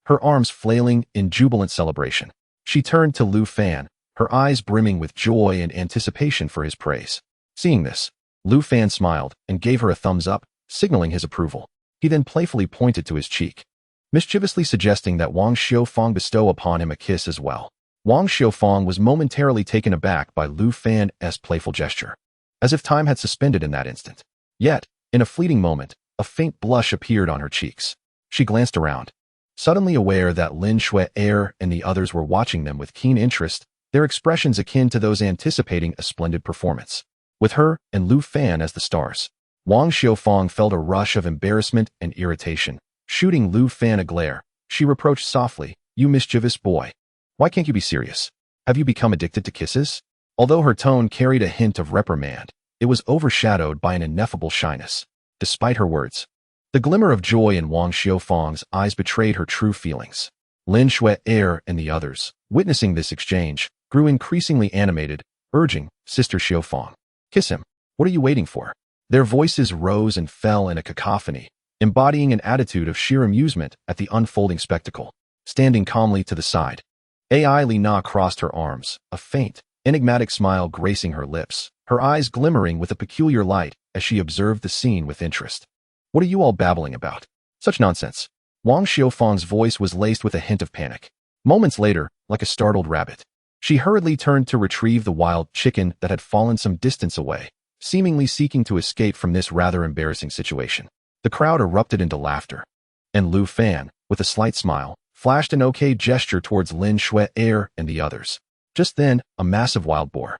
her arms flailing in jubilant celebration. She turned to Lu Fan, her eyes brimming with joy and anticipation for his praise. Seeing this, Lu Fan smiled and gave her a thumbs up, signaling his approval. He then playfully pointed to his cheek, mischievously suggesting that Wang Xiufang bestow upon him a kiss as well. Wang Xiufang was momentarily taken aback by Lu Fan's playful gesture, as if time had suspended in that instant. Yet, in a fleeting moment, a faint blush appeared on her cheeks. She glanced around, suddenly aware that Lin Shui and the others were watching them with keen interest, their expressions akin to those anticipating a splendid performance. With her and Lu Fan as the stars, Wang Xiufang felt a rush of embarrassment and irritation. Shooting Lu Fan a glare, she reproached softly, "You mischievous boy. Why can't you be serious? Have you become addicted to kisses?" Although her tone carried a hint of reprimand, it was overshadowed by an ineffable shyness. Despite her words, the glimmer of joy in Wang Xiufang's eyes betrayed her true feelings. Lin Shui and the others, witnessing this exchange, grew increasingly animated, urging, "Sister Xiufang, kiss him. What are you waiting for?" Their voices rose and fell in a cacophony, embodying an attitude of sheer amusement at the unfolding spectacle. Standing calmly to the side, AI Lina crossed her arms, a faint, enigmatic smile gracing her lips, her eyes glimmering with a peculiar light as she observed the scene with interest. "What are you all babbling about? Such nonsense." Wang Xiufang's voice was laced with a hint of panic. Moments later, like a startled rabbit, she hurriedly turned to retrieve the wild chicken that had fallen some distance away, seemingly seeking to escape from this rather embarrassing situation. The crowd erupted into laughter, and Lu Fan, with a slight smile, flashed an okay gesture towards Lin Shui and the others. Just then, a massive wild boar,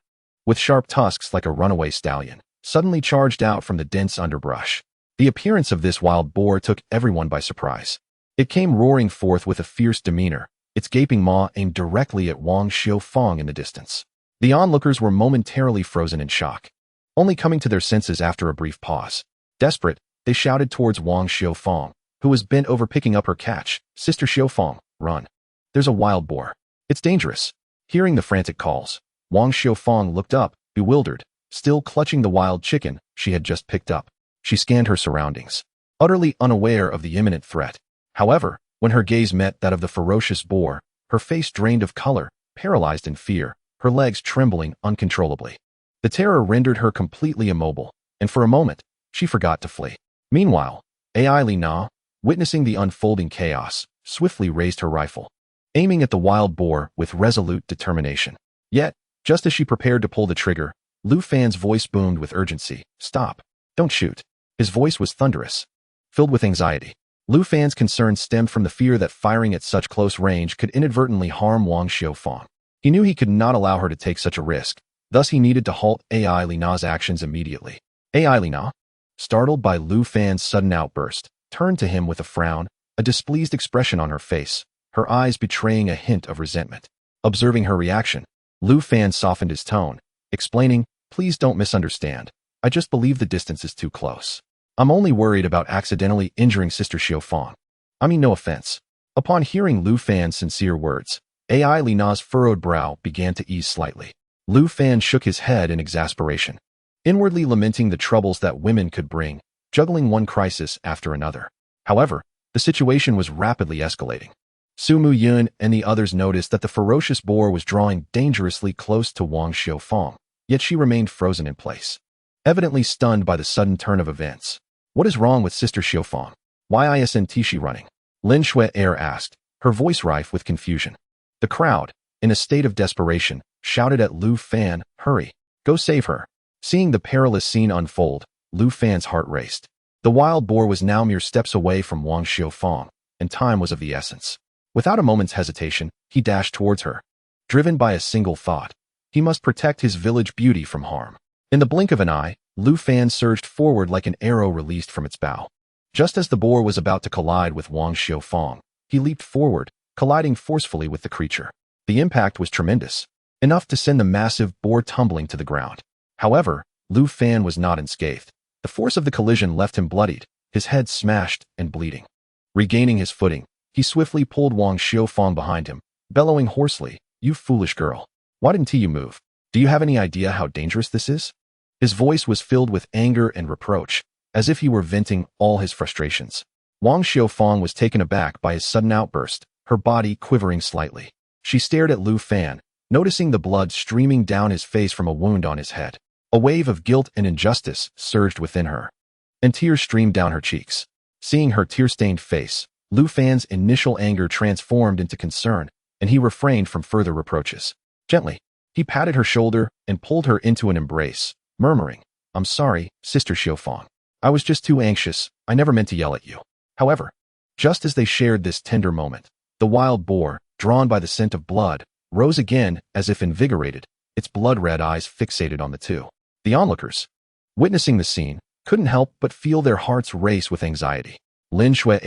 with sharp tusks like a runaway stallion, suddenly charged out from the dense underbrush. The appearance of this wild boar took everyone by surprise. It came roaring forth with a fierce demeanor, its gaping maw aimed directly at Wang Xiufang in the distance. The onlookers were momentarily frozen in shock, only coming to their senses after a brief pause. Desperate, they shouted towards Wang Xiufang, who was bent over picking up her catch, "Sister Xiufang, run. There's a wild boar. It's dangerous." Hearing the frantic calls, Wang Xiufang looked up, bewildered, still clutching the wild chicken she had just picked up. She scanned her surroundings, utterly unaware of the imminent threat. However, When her gaze met that of the ferocious boar, her face drained of color, paralyzed in fear, her legs trembling uncontrollably. The terror rendered her completely immobile, and for a moment, she forgot to flee. Meanwhile, Ai Li Na, witnessing the unfolding chaos, swiftly raised her rifle, aiming at the wild boar with resolute determination. Yet, just as she prepared to pull the trigger, Lu Fan's voice boomed with urgency. "Stop. Don't shoot." His voice was thunderous, filled with anxiety. Lu Fan's concern stemmed from the fear that firing at such close range could inadvertently harm Wang Xiufang. He knew he could not allow her to take such a risk, thus he needed to halt Ai Li Na's actions immediately. Ai Li Na, startled by Lu Fan's sudden outburst, turned to him with a frown, a displeased expression on her face, her eyes betraying a hint of resentment. Observing her reaction, Lu Fan softened his tone, explaining, "Please don't misunderstand. I just believe the distance is too close. I'm only worried about accidentally injuring Sister Xiufang. I mean no offense." Upon hearing Lu Fan's sincere words, Ai Li Na's furrowed brow began to ease slightly. Lu Fan shook his head in exasperation, inwardly lamenting the troubles that women could bring, juggling one crisis after another. However, the situation was rapidly escalating. Su Muyun and the others noticed that the ferocious boar was drawing dangerously close to Wang Xiufang, yet she remained frozen in place, evidently stunned by the sudden turn of events. "What is wrong with Sister Xiufang? Why isn't she running?" Lin Shui asked, her voice rife with confusion. The crowd, in a state of desperation, shouted at Lu Fan, "Hurry, go save her." Seeing the perilous scene unfold, Lu Fan's heart raced. The wild boar was now mere steps away from Wang Xiufang, and time was of the essence. Without a moment's hesitation, he dashed towards her. Driven by a single thought, he must protect his village beauty from harm. In the blink of an eye, Lu Fan surged forward like an arrow released from its bow. Just as the boar was about to collide with Wang Xiufang, he leaped forward, colliding forcefully with the creature. The impact was tremendous, enough to send the massive boar tumbling to the ground. However, Lu Fan was not unscathed. The force of the collision left him bloodied, his head smashed and bleeding. Regaining his footing, he swiftly pulled Wang Xiufang behind him, bellowing hoarsely, "You foolish girl. Why didn't you move? Do you have any idea how dangerous this is?" His voice was filled with anger and reproach, as if he were venting all his frustrations. Wang Xiufang was taken aback by his sudden outburst, her body quivering slightly. She stared at Lu Fan, noticing the blood streaming down his face from a wound on his head. A wave of guilt and injustice surged within her, and tears streamed down her cheeks. Seeing her tear-stained face, Lu Fan's initial anger transformed into concern, and he refrained from further reproaches. Gently, he patted her shoulder and pulled her into an embrace, murmuring, "I'm sorry, Sister Xiufang. I was just too anxious. I never meant to yell at you." However, just as they shared this tender moment, the wild boar, drawn by the scent of blood, rose again as if invigorated, its blood-red eyes fixated on the two. The onlookers, witnessing the scene, couldn't help but feel their hearts race with anxiety. Lin Shui,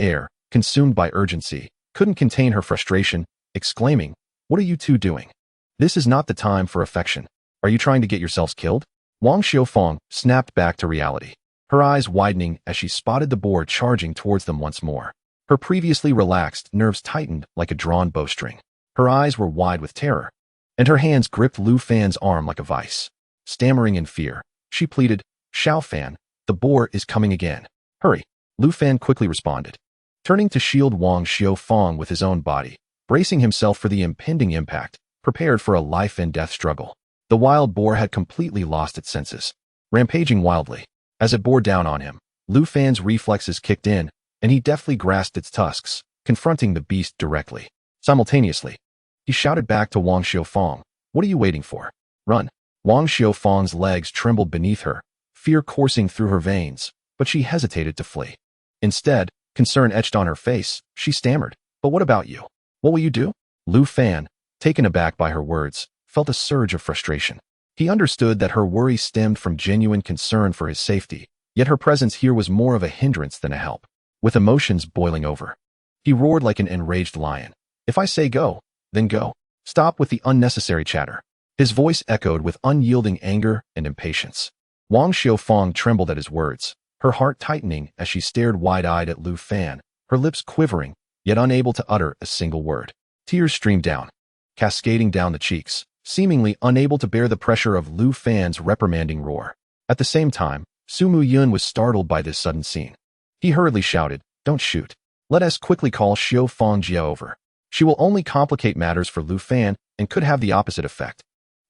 consumed by urgency, couldn't contain her frustration, exclaiming, "What are you two doing? This is not the time for affection. Are you trying to get yourselves killed?" Wang Xiufang snapped back to reality, her eyes widening as she spotted the boar charging towards them once more. Her previously relaxed nerves tightened like a drawn bowstring. Her eyes were wide with terror, and her hands gripped Lu Fan's arm like a vice. Stammering in fear, she pleaded, "Xiaofan, the boar is coming again. Hurry." Lu Fan quickly responded, turning to shield Wang Xiufang with his own body, bracing himself for the impending impact, prepared for a life-and-death struggle. The wild boar had completely lost its senses, rampaging wildly. As it bore down on him, Lu Fan's reflexes kicked in, and he deftly grasped its tusks, confronting the beast directly. Simultaneously, he shouted back to Wang Xiufang, "What are you waiting for? Run." Wang Xiufang's legs trembled beneath her, fear coursing through her veins, but she hesitated to flee. Instead, concern etched on her face, she stammered, "But what about you? What will you do?" Lu Fan, taken aback by her words, felt a surge of frustration. He understood that her worry stemmed from genuine concern for his safety, yet her presence here was more of a hindrance than a help. With emotions boiling over, he roared like an enraged lion, "If I say go, then go. Stop with the unnecessary chatter." His voice echoed with unyielding anger and impatience. Wang Xiufang trembled at his words, her heart tightening as she stared wide-eyed at Lu Fan, her lips quivering, yet unable to utter a single word. Tears streamed down, cascading down the cheeks, seemingly unable to bear the pressure of Lu Fan's reprimanding roar. At the same time, Su Muyun was startled by this sudden scene. He hurriedly shouted, "Don't shoot. Let us quickly call Xiufang Jia over. She will only complicate matters for Lu Fan and could have the opposite effect.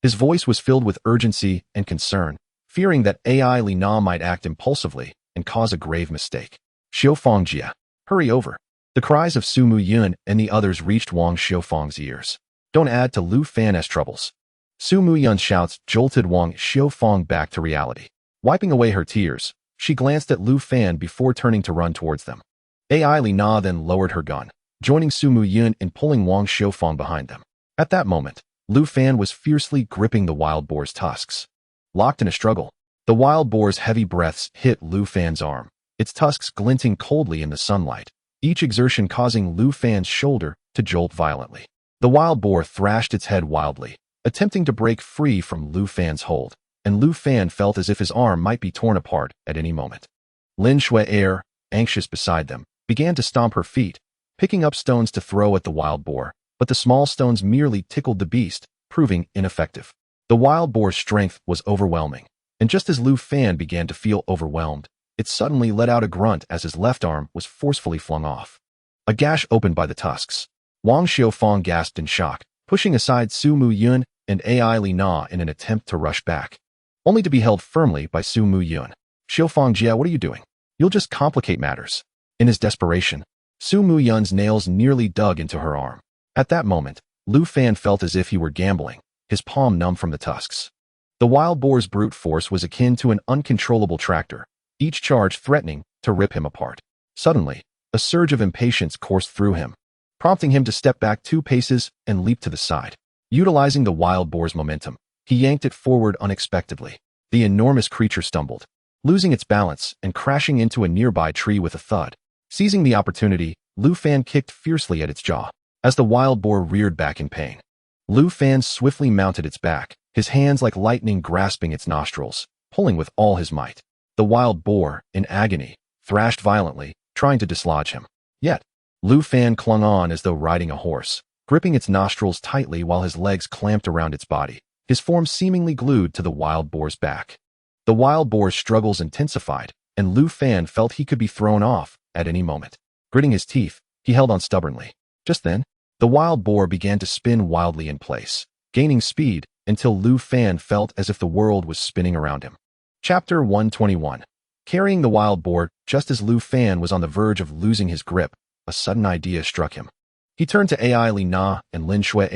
His voice was filled with urgency and concern, fearing that AI Li Na might act impulsively and cause a grave mistake. Xiufang Jia, hurry over. The cries of Su Mu Yun and the others reached Wang Xiufang's ears. Don't add to Lu Fan's troubles. Su Mu Yun's shouts jolted Wang Xiufang back to reality. Wiping away her tears, she glanced at Lu Fan before turning to run towards them. AI Li Na then lowered her gun, joining Su Mu Yun in pulling Wang Xiufang behind them. At that moment, Lu Fan was fiercely gripping the wild boar's tusks. Locked in a struggle, the wild boar's heavy breaths hit Lu Fan's arm, its tusks glinting coldly in the sunlight, each exertion causing Lu Fan's shoulder to jolt violently. The wild boar thrashed its head wildly, attempting to break free from Lu Fan's hold, and Lu Fan felt as if his arm might be torn apart at any moment. Lin Shui, anxious beside them, began to stomp her feet, picking up stones to throw at the wild boar, but the small stones merely tickled the beast, proving ineffective. The wild boar's strength was overwhelming, and just as Lu Fan began to feel overwhelmed, it suddenly let out a grunt as his left arm was forcefully flung off. A gash opened by the tusks. Wang Xiufang gasped in shock, pushing aside Su Mu Yun and AI Li Na in an attempt to rush back, only to be held firmly by Su Mu Yun. Xiufang Jia, what are you doing? You'll just complicate matters. In his desperation, Su Mu Yun's nails nearly dug into her arm. At that moment, Lu Fan felt as if he were gambling, his palm numb from the tusks. The wild boar's brute force was akin to an uncontrollable tractor, each charge threatening to rip him apart. Suddenly, a surge of impatience coursed through him, prompting him to step back 2 paces and leap to the side. Utilizing the wild boar's momentum, he yanked it forward unexpectedly. The enormous creature stumbled, losing its balance and crashing into a nearby tree with a thud. Seizing the opportunity, Lu Fan kicked fiercely at its jaw, as the wild boar reared back in pain. Lu Fan swiftly mounted its back, his hands like lightning grasping its nostrils, pulling with all his might. The wild boar, in agony, thrashed violently, trying to dislodge him. Yet, Lu Fan clung on as though riding a horse, gripping its nostrils tightly while his legs clamped around its body, his form seemingly glued to the wild boar's back. The wild boar's struggles intensified, and Lu Fan felt he could be thrown off at any moment. Gritting his teeth, he held on stubbornly. Just then, the wild boar began to spin wildly in place, gaining speed until Lu Fan felt as if the world was spinning around him. Chapter 121. Carrying the wild boar, just as Lu Fan was on the verge of losing his grip, a sudden idea struck him. He turned to AI Li Na and Lin Shui,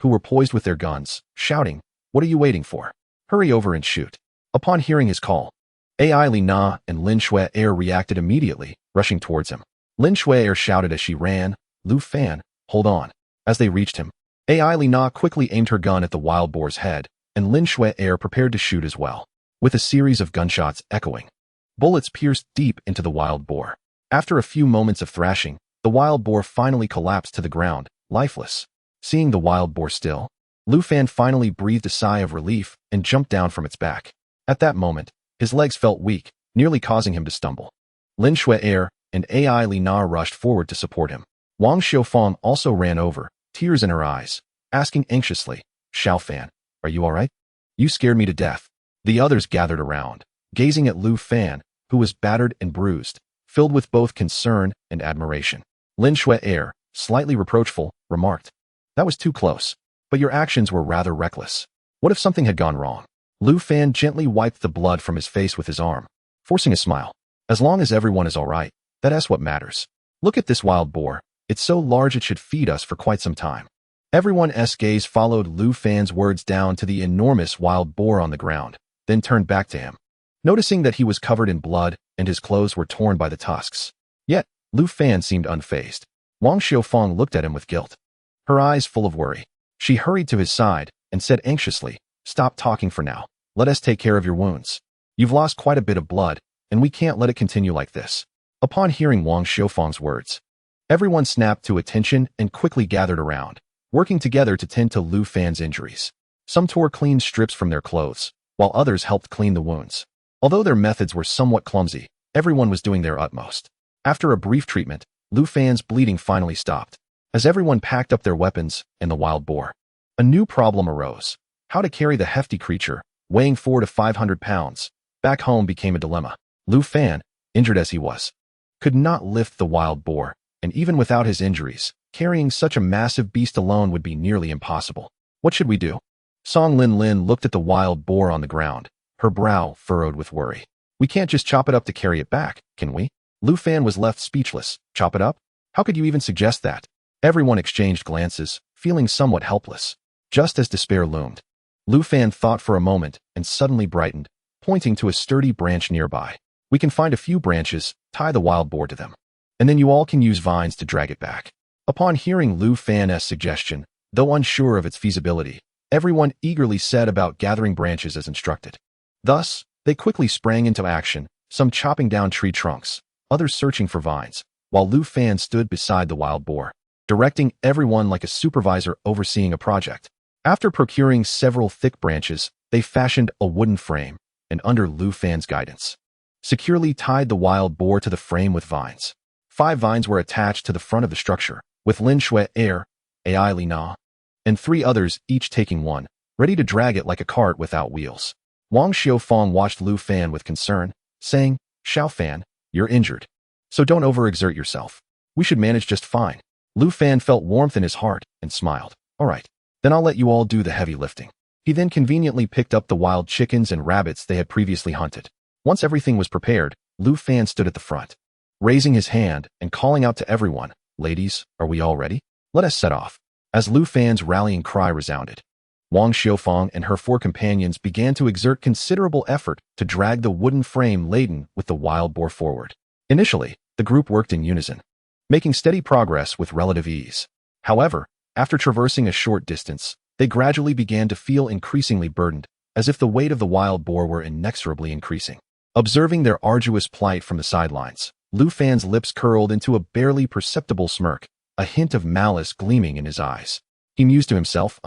who were poised with their guns, shouting, "What are you waiting for? Hurry over and shoot." Upon hearing his call, AI Li Na and Lin Shui reacted immediately, rushing towards him. Lin Shui shouted as she ran, "Lu Fan, hold on." As they reached him, AI Li Na quickly aimed her gun at the wild boar's head, and Lin Shui prepared to shoot as well, with a series of gunshots echoing. Bullets pierced deep into the wild boar. After a few moments of thrashing, the wild boar finally collapsed to the ground, lifeless. Seeing the wild boar still, Lu Fan finally breathed a sigh of relief and jumped down from its back. At that moment, his legs felt weak, nearly causing him to stumble. Lin Shui and AI Li Na rushed forward to support him. Wang Xiufang also ran over, tears in her eyes, asking anxiously, "Xiufang, are you all right? You scared me to death." The others gathered around, gazing at Lu Fan, who was battered and bruised, filled with both concern and admiration. Lin Shui, slightly reproachful, remarked, "That was too close, but your actions were rather reckless. What if something had gone wrong?" Lu Fan gently wiped the blood from his face with his arm, forcing a smile. "As long as everyone is all right, that's what matters. Look at this wild boar. It's so large it should feed us for quite some time." Everyone's gaze followed Lu Fan's words down to the enormous wild boar on the ground, then turned back to him, noticing that he was covered in blood and his clothes were torn by the tusks. Yet, Lu Fan seemed unfazed. Wang Xiufang looked at him with guilt, her eyes full of worry. She hurried to his side and said anxiously, "Stop talking for now. Let us take care of your wounds. You've lost quite a bit of blood, and we can't let it continue like this." Upon hearing Wang Xiufang's words, everyone snapped to attention and quickly gathered around, working together to tend to Lu Fan's injuries. Some tore clean strips from their clothes, while others helped clean the wounds. Although their methods were somewhat clumsy, everyone was doing their utmost. After a brief treatment, Lu Fan's bleeding finally stopped, as everyone packed up their weapons and the wild boar. A new problem arose. How to carry the hefty creature, weighing 400 to 500 pounds, back home became a dilemma. Lu Fan, injured as he was, could not lift the wild boar, and even without his injuries, carrying such a massive beast alone would be nearly impossible. What should we do? Song Lin Lin looked at the wild boar on the ground, her brow furrowed with worry. We can't just chop it up to carry it back, can we? Lu Fan was left speechless. Chop it up? How could you even suggest that? Everyone exchanged glances, feeling somewhat helpless. Just as despair loomed, Lu Fan thought for a moment and suddenly brightened, pointing to a sturdy branch nearby. We can find a few branches, tie the wild boar to them, and then you all can use vines to drag it back. Upon hearing Lu Fan's suggestion, though unsure of its feasibility, everyone eagerly set about gathering branches as instructed. Thus, they quickly sprang into action, some chopping down tree trunks, others searching for vines, while Lu Fan stood beside the wild boar, directing everyone like a supervisor overseeing a project. After procuring several thick branches, they fashioned a wooden frame, and under Lu Fan's guidance, securely tied the wild boar to the frame with vines. 5 vines were attached to the front of the structure, with Lin Shui Ai Li Na, and 3 others each taking one, ready to drag it like a cart without wheels. Wang Xiufang watched Lu Fan with concern, saying, Xiufang, you're injured, so don't overexert yourself. We should manage just fine. Lu Fan felt warmth in his heart and smiled. All right, then I'll let you all do the heavy lifting. He then conveniently picked up the wild chickens and rabbits they had previously hunted. Once everything was prepared, Lu Fan stood at the front, raising his hand and calling out to everyone, Ladies, are we all ready? Let us set off. As Lu Fan's rallying cry resounded, Wang Xiufang and her 4 companions began to exert considerable effort to drag the wooden frame laden with the wild boar forward. Initially, the group worked in unison, making steady progress with relative ease. However, after traversing a short distance, they gradually began to feel increasingly burdened, as if the weight of the wild boar were inexorably increasing. Observing their arduous plight from the sidelines, Lu Fan's lips curled into a barely perceptible smirk, a hint of malice gleaming in his eyes. He mused to himself,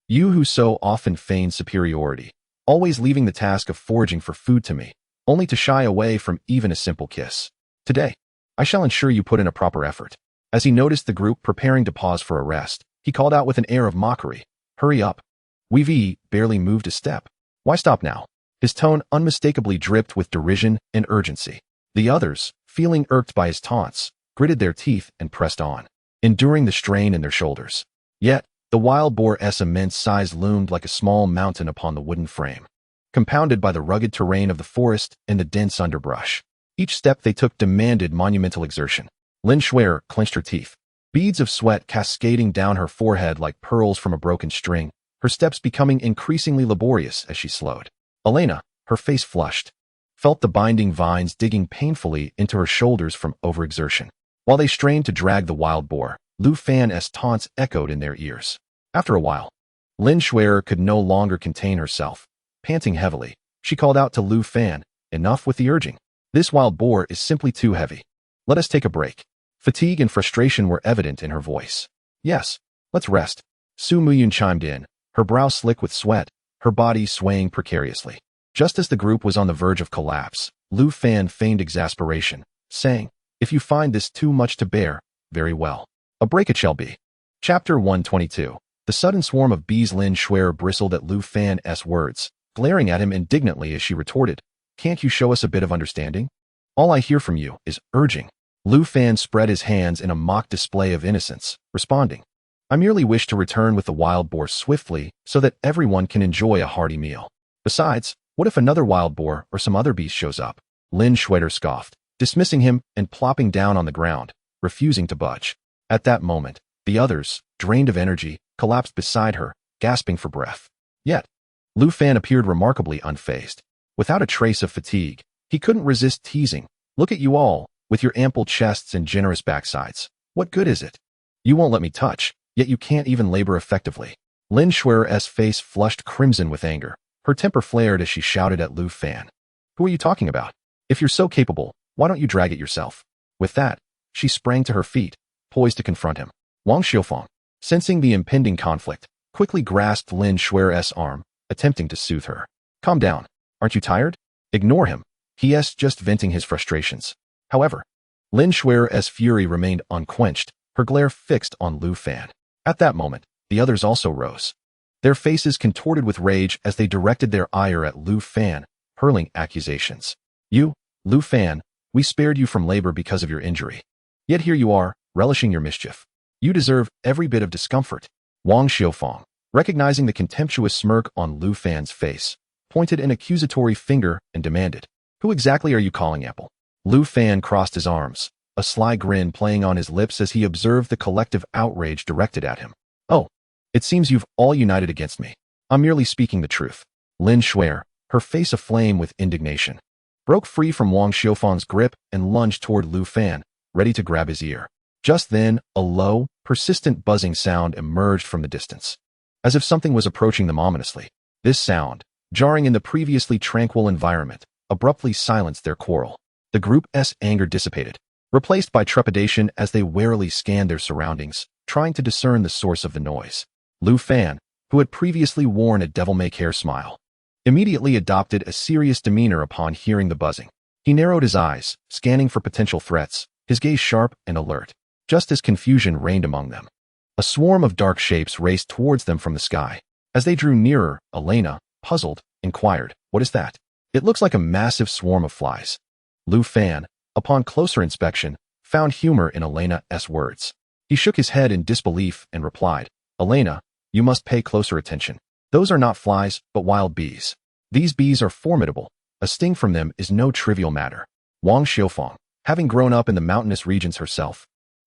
you who so often feign superiority, always leaving the task of foraging for food to me, only to shy away from even a simple kiss. Today, I shall ensure you put in a proper effort. As he noticed the group preparing to pause for a rest, he called out with an air of mockery, Hurry up. We've barely moved a step. Why stop now? His tone unmistakably dripped with derision and urgency. The others, feeling irked by his taunts, gritted their teeth and pressed on, enduring the strain in their shoulders. Yet, the wild boar's immense size loomed like a small mountain upon the wooden frame, compounded by the rugged terrain of the forest and the dense underbrush. Each step they took demanded monumental exertion. Lin Shui clenched her teeth, beads of sweat cascading down her forehead like pearls from a broken string, her steps becoming increasingly laborious as she slowed. Elena, her face flushed, felt the binding vines digging painfully into her shoulders from overexertion. While they strained to drag the wild boar, Lu Fan's taunts echoed in their ears. After a while, Lin Shui could no longer contain herself. Panting heavily, she called out to Lu Fan, Enough with the urging. This wild boar is simply too heavy. Let us take a break. Fatigue and frustration were evident in her voice. Yes, let's rest. Su Muyun chimed in, her brow slick with sweat, her body swaying precariously. Just as the group was on the verge of collapse, Lu Fan feigned exasperation, saying, If you find this too much to bear, very well. A break it shall be. Chapter 122. The sudden swarm of bees. Lin Shui bristled at Lu Fan's words, glaring at him indignantly as she retorted, Can't you show us a bit of understanding? All I hear from you is urging. Lu Fan spread his hands in a mock display of innocence, responding, I merely wish to return with the wild boar swiftly so that everyone can enjoy a hearty meal. Besides, what if another wild boar or some other beast shows up? Lin Shui scoffed, dismissing him and plopping down on the ground, refusing to budge. At that moment, the others, drained of energy, collapsed beside her, gasping for breath. Yet, Lu Fan appeared remarkably unfazed. Without a trace of fatigue, he couldn't resist teasing, Look at you all, with your ample chests and generous backsides. What good is it? You won't let me touch, yet you can't even labor effectively. Lin Shui's face flushed crimson with anger. Her temper flared as she shouted at Lu Fan. Who are you talking about? If you're so capable, why don't you drag it yourself? With that, she sprang to her feet, poised to confront him. Wang Xiufang, sensing the impending conflict, quickly grasped Lin Shui's arm, attempting to soothe her. Calm down. Aren't you tired? Ignore him. He's just venting his frustrations. However, Lin Shui's fury remained unquenched, her glare fixed on Lu Fan. At that moment, the others also rose, their faces contorted with rage as they directed their ire at Lu Fan, hurling accusations. You, Lu Fan, we spared you from labor because of your injury. Yet here you are, relishing your mischief. You deserve every bit of discomfort. Wang Xiufang, recognizing the contemptuous smirk on Lu Fan's face, pointed an accusatory finger and demanded, "Who exactly are you calling Apple?" Lu Fan crossed his arms, a sly grin playing on his lips as he observed the collective outrage directed at him. "Oh, it seems you've all united against me. I'm merely speaking the truth." Lin Shuer, her face aflame with indignation, broke free from Wang Xiufang's grip and lunged toward Lu Fan, ready to grab his ear. Just then, a low, persistent buzzing sound emerged from the distance, as if something was approaching them ominously. This sound, jarring in the previously tranquil environment, abruptly silenced their quarrel. The group's anger dissipated, replaced by trepidation as they warily scanned their surroundings, trying to discern the source of the noise. Lu Fan, who had previously worn a devil-may-care smile, immediately adopted a serious demeanor upon hearing the buzzing. He narrowed his eyes, scanning for potential threats, his gaze sharp and alert. Just as confusion reigned among them, a swarm of dark shapes raced towards them from the sky. As they drew nearer, Elena, puzzled, inquired, "What is that?" "It looks like a massive swarm of flies." Lu Fan, upon closer inspection, found humor in Elena's words. He shook his head in disbelief and replied, "Elena, you must pay closer attention. Those are not flies, but wild bees. These bees are formidable. A sting from them is no trivial matter." Wang Xiufang, having grown up in the mountainous regions herself,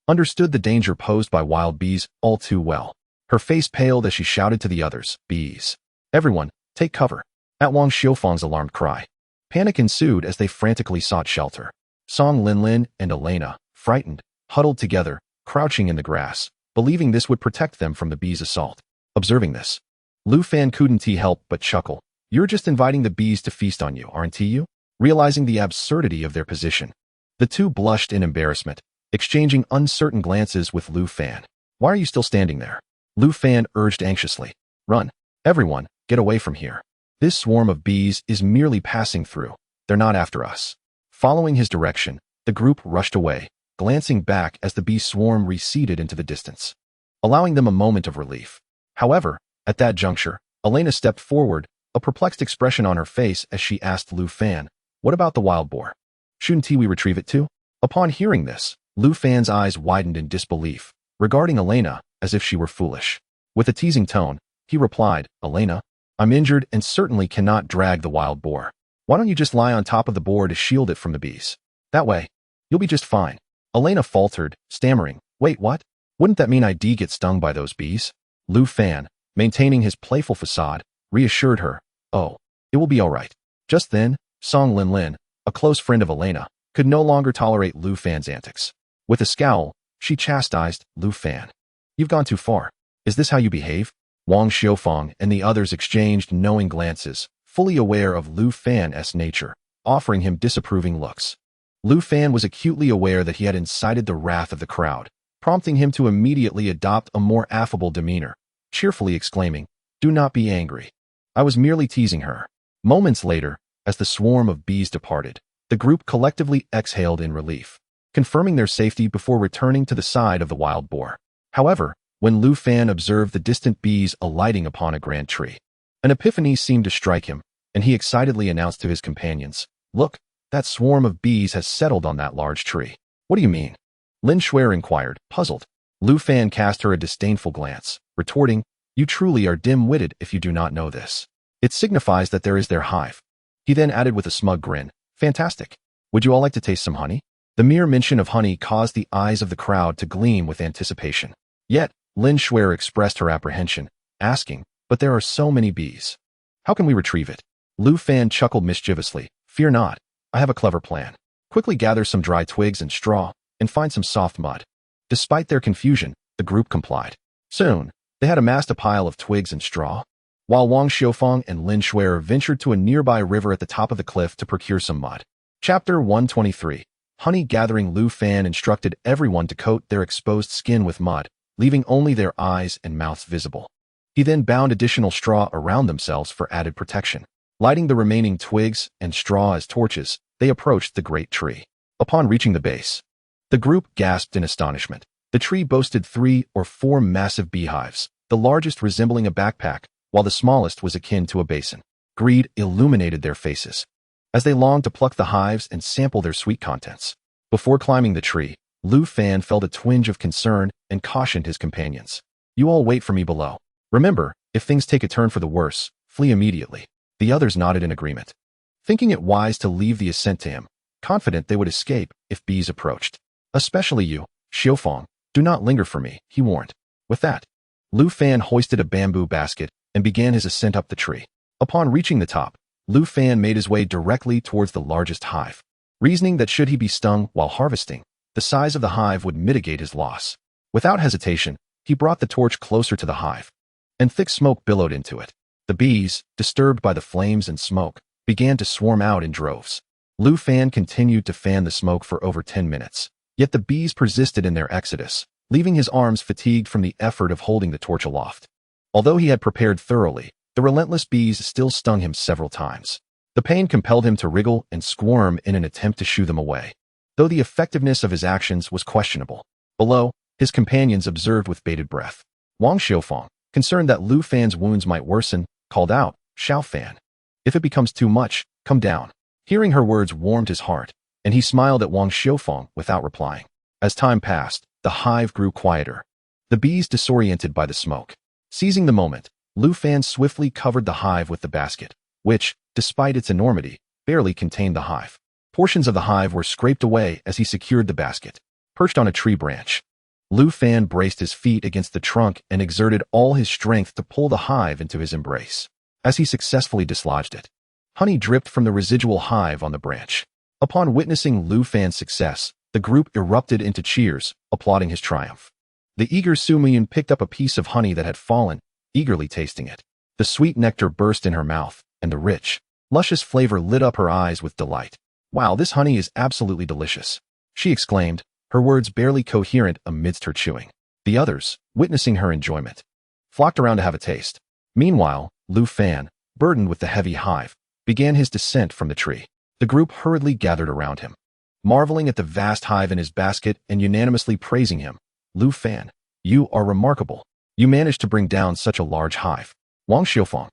understood the danger posed by wild bees all too well. Her face paled as she shouted to the others, "Bees! Everyone, take cover!" At Wang Xiufang's alarmed cry, panic ensued as they frantically sought shelter. Song Linlin and Elena, frightened, huddled together, crouching in the grass, believing this would protect them from the bees' assault. Observing this, Lu Fan couldn't help but chuckle. "You're just inviting the bees to feast on you, aren't you?" Realizing the absurdity of their position, the two blushed in embarrassment, exchanging uncertain glances with Lu Fan. "Why are you still standing there?" Lu Fan urged anxiously. "Run. Everyone, get away from here. This swarm of bees is merely passing through. They're not after us." Following his direction, the group rushed away, glancing back as the bee swarm receded into the distance, allowing them a moment of relief. However, at that juncture, Elena stepped forward, a perplexed expression on her face as she asked Lu Fan, "What about the wild boar? Shouldn't we retrieve it too?" Upon hearing this, Lu Fan's eyes widened in disbelief, regarding Elena as if she were foolish. With a teasing tone, he replied, "Elena, I'm injured and certainly cannot drag the wild boar. Why don't you just lie on top of the boar to shield it from the bees? That way, you'll be just fine." Elena faltered, stammering, "Wait, what? Wouldn't that mean I'd get stung by those bees?" Lu Fan, maintaining his playful facade, reassured her, "Oh, it will be all right." Just then, Song Linlin, a close friend of Elena, could no longer tolerate Lu Fan's antics. With a scowl, she chastised Lu Fan. "You've gone too far. Is this how you behave?" Wang Xiufang and the others exchanged knowing glances, fully aware of Lu Fan's nature, offering him disapproving looks. Lu Fan was acutely aware that he had incited the wrath of the crowd, prompting him to immediately adopt a more affable demeanor, cheerfully exclaiming, "Do not be angry. I was merely teasing her." Moments later, as the swarm of bees departed, the group collectively exhaled in relief, confirming their safety before returning to the side of the wild boar. However, when Lu Fan observed the distant bees alighting upon a grand tree, an epiphany seemed to strike him, and he excitedly announced to his companions, "Look, that swarm of bees has settled on that large tree." "What do you mean?" Lin Shuer inquired, puzzled. Lu Fan cast her a disdainful glance, retorting, "You truly are dim-witted if you do not know this. It signifies that there is their hive." He then added with a smug grin, "Fantastic. Would you all like to taste some honey?" The mere mention of honey caused the eyes of the crowd to gleam with anticipation. Yet, Lin Shuer expressed her apprehension, asking, "But there are so many bees. How can we retrieve it?" Lu Fan chuckled mischievously, "Fear not. I have a clever plan. Quickly gather some dry twigs and straw, and find some soft mud." Despite their confusion, the group complied. Soon, they had amassed a pile of twigs and straw, while Wang Xiufang and Lin Shuer ventured to a nearby river at the top of the cliff to procure some mud. Chapter 123. Honey gathering. Lu Fan instructed everyone to coat their exposed skin with mud, leaving only their eyes and mouths visible. He then bound additional straw around themselves for added protection. Lighting the remaining twigs and straw as torches, they approached the great tree. Upon reaching the base, the group gasped in astonishment. The tree boasted 3 or 4 massive beehives, the largest resembling a backpack, while the smallest was akin to a basin. Greed illuminated their faces, as they longed to pluck the hives and sample their sweet contents. Before climbing the tree, Lu Fan felt a twinge of concern and cautioned his companions. You all wait for me below. Remember, if things take a turn for the worse, flee immediately. The others nodded in agreement, thinking it wise to leave the ascent to him, confident they would escape if bees approached. Especially you, Xiufang, do not linger for me, he warned. With that, Lu Fan hoisted a bamboo basket and began his ascent up the tree. Upon reaching the top, Lu Fan made his way directly towards the largest hive, reasoning that should he be stung while harvesting, the size of the hive would mitigate his loss. Without hesitation, he brought the torch closer to the hive, and thick smoke billowed into it. The bees, disturbed by the flames and smoke, began to swarm out in droves. Lu Fan continued to fan the smoke for over 10 minutes, yet the bees persisted in their exodus, leaving his arms fatigued from the effort of holding the torch aloft. Although he had prepared thoroughly, the relentless bees still stung him several times. The pain compelled him to wriggle and squirm in an attempt to shoo them away, though the effectiveness of his actions was questionable. Below, his companions observed with bated breath. Wang Xiufang, concerned that Lu Fan's wounds might worsen, called out, Xiaofan, if it becomes too much, come down. Hearing her words warmed his heart, and he smiled at Wang Xiufang without replying. As time passed, the hive grew quieter, the bees disoriented by the smoke. Seizing the moment, Lu Fan swiftly covered the hive with the basket, which, despite its enormity, barely contained the hive. Portions of the hive were scraped away as he secured the basket. Perched on a tree branch, Lu Fan braced his feet against the trunk and exerted all his strength to pull the hive into his embrace. As he successfully dislodged it, honey dripped from the residual hive on the branch. Upon witnessing Lu Fan's success, the group erupted into cheers, applauding his triumph. The eager Sumian picked up a piece of honey that had fallen, eagerly tasting it. The sweet nectar burst in her mouth, and the rich, luscious flavor lit up her eyes with delight. Wow, this honey is absolutely delicious, she exclaimed, her words barely coherent amidst her chewing. The others, witnessing her enjoyment, flocked around to have a taste. Meanwhile, Lu Fan, burdened with the heavy hive, began his descent from the tree. The group hurriedly gathered around him, marveling at the vast hive in his basket and unanimously praising him. Lu Fan, you are remarkable. You managed to bring down such a large hive. Wang Xiufang,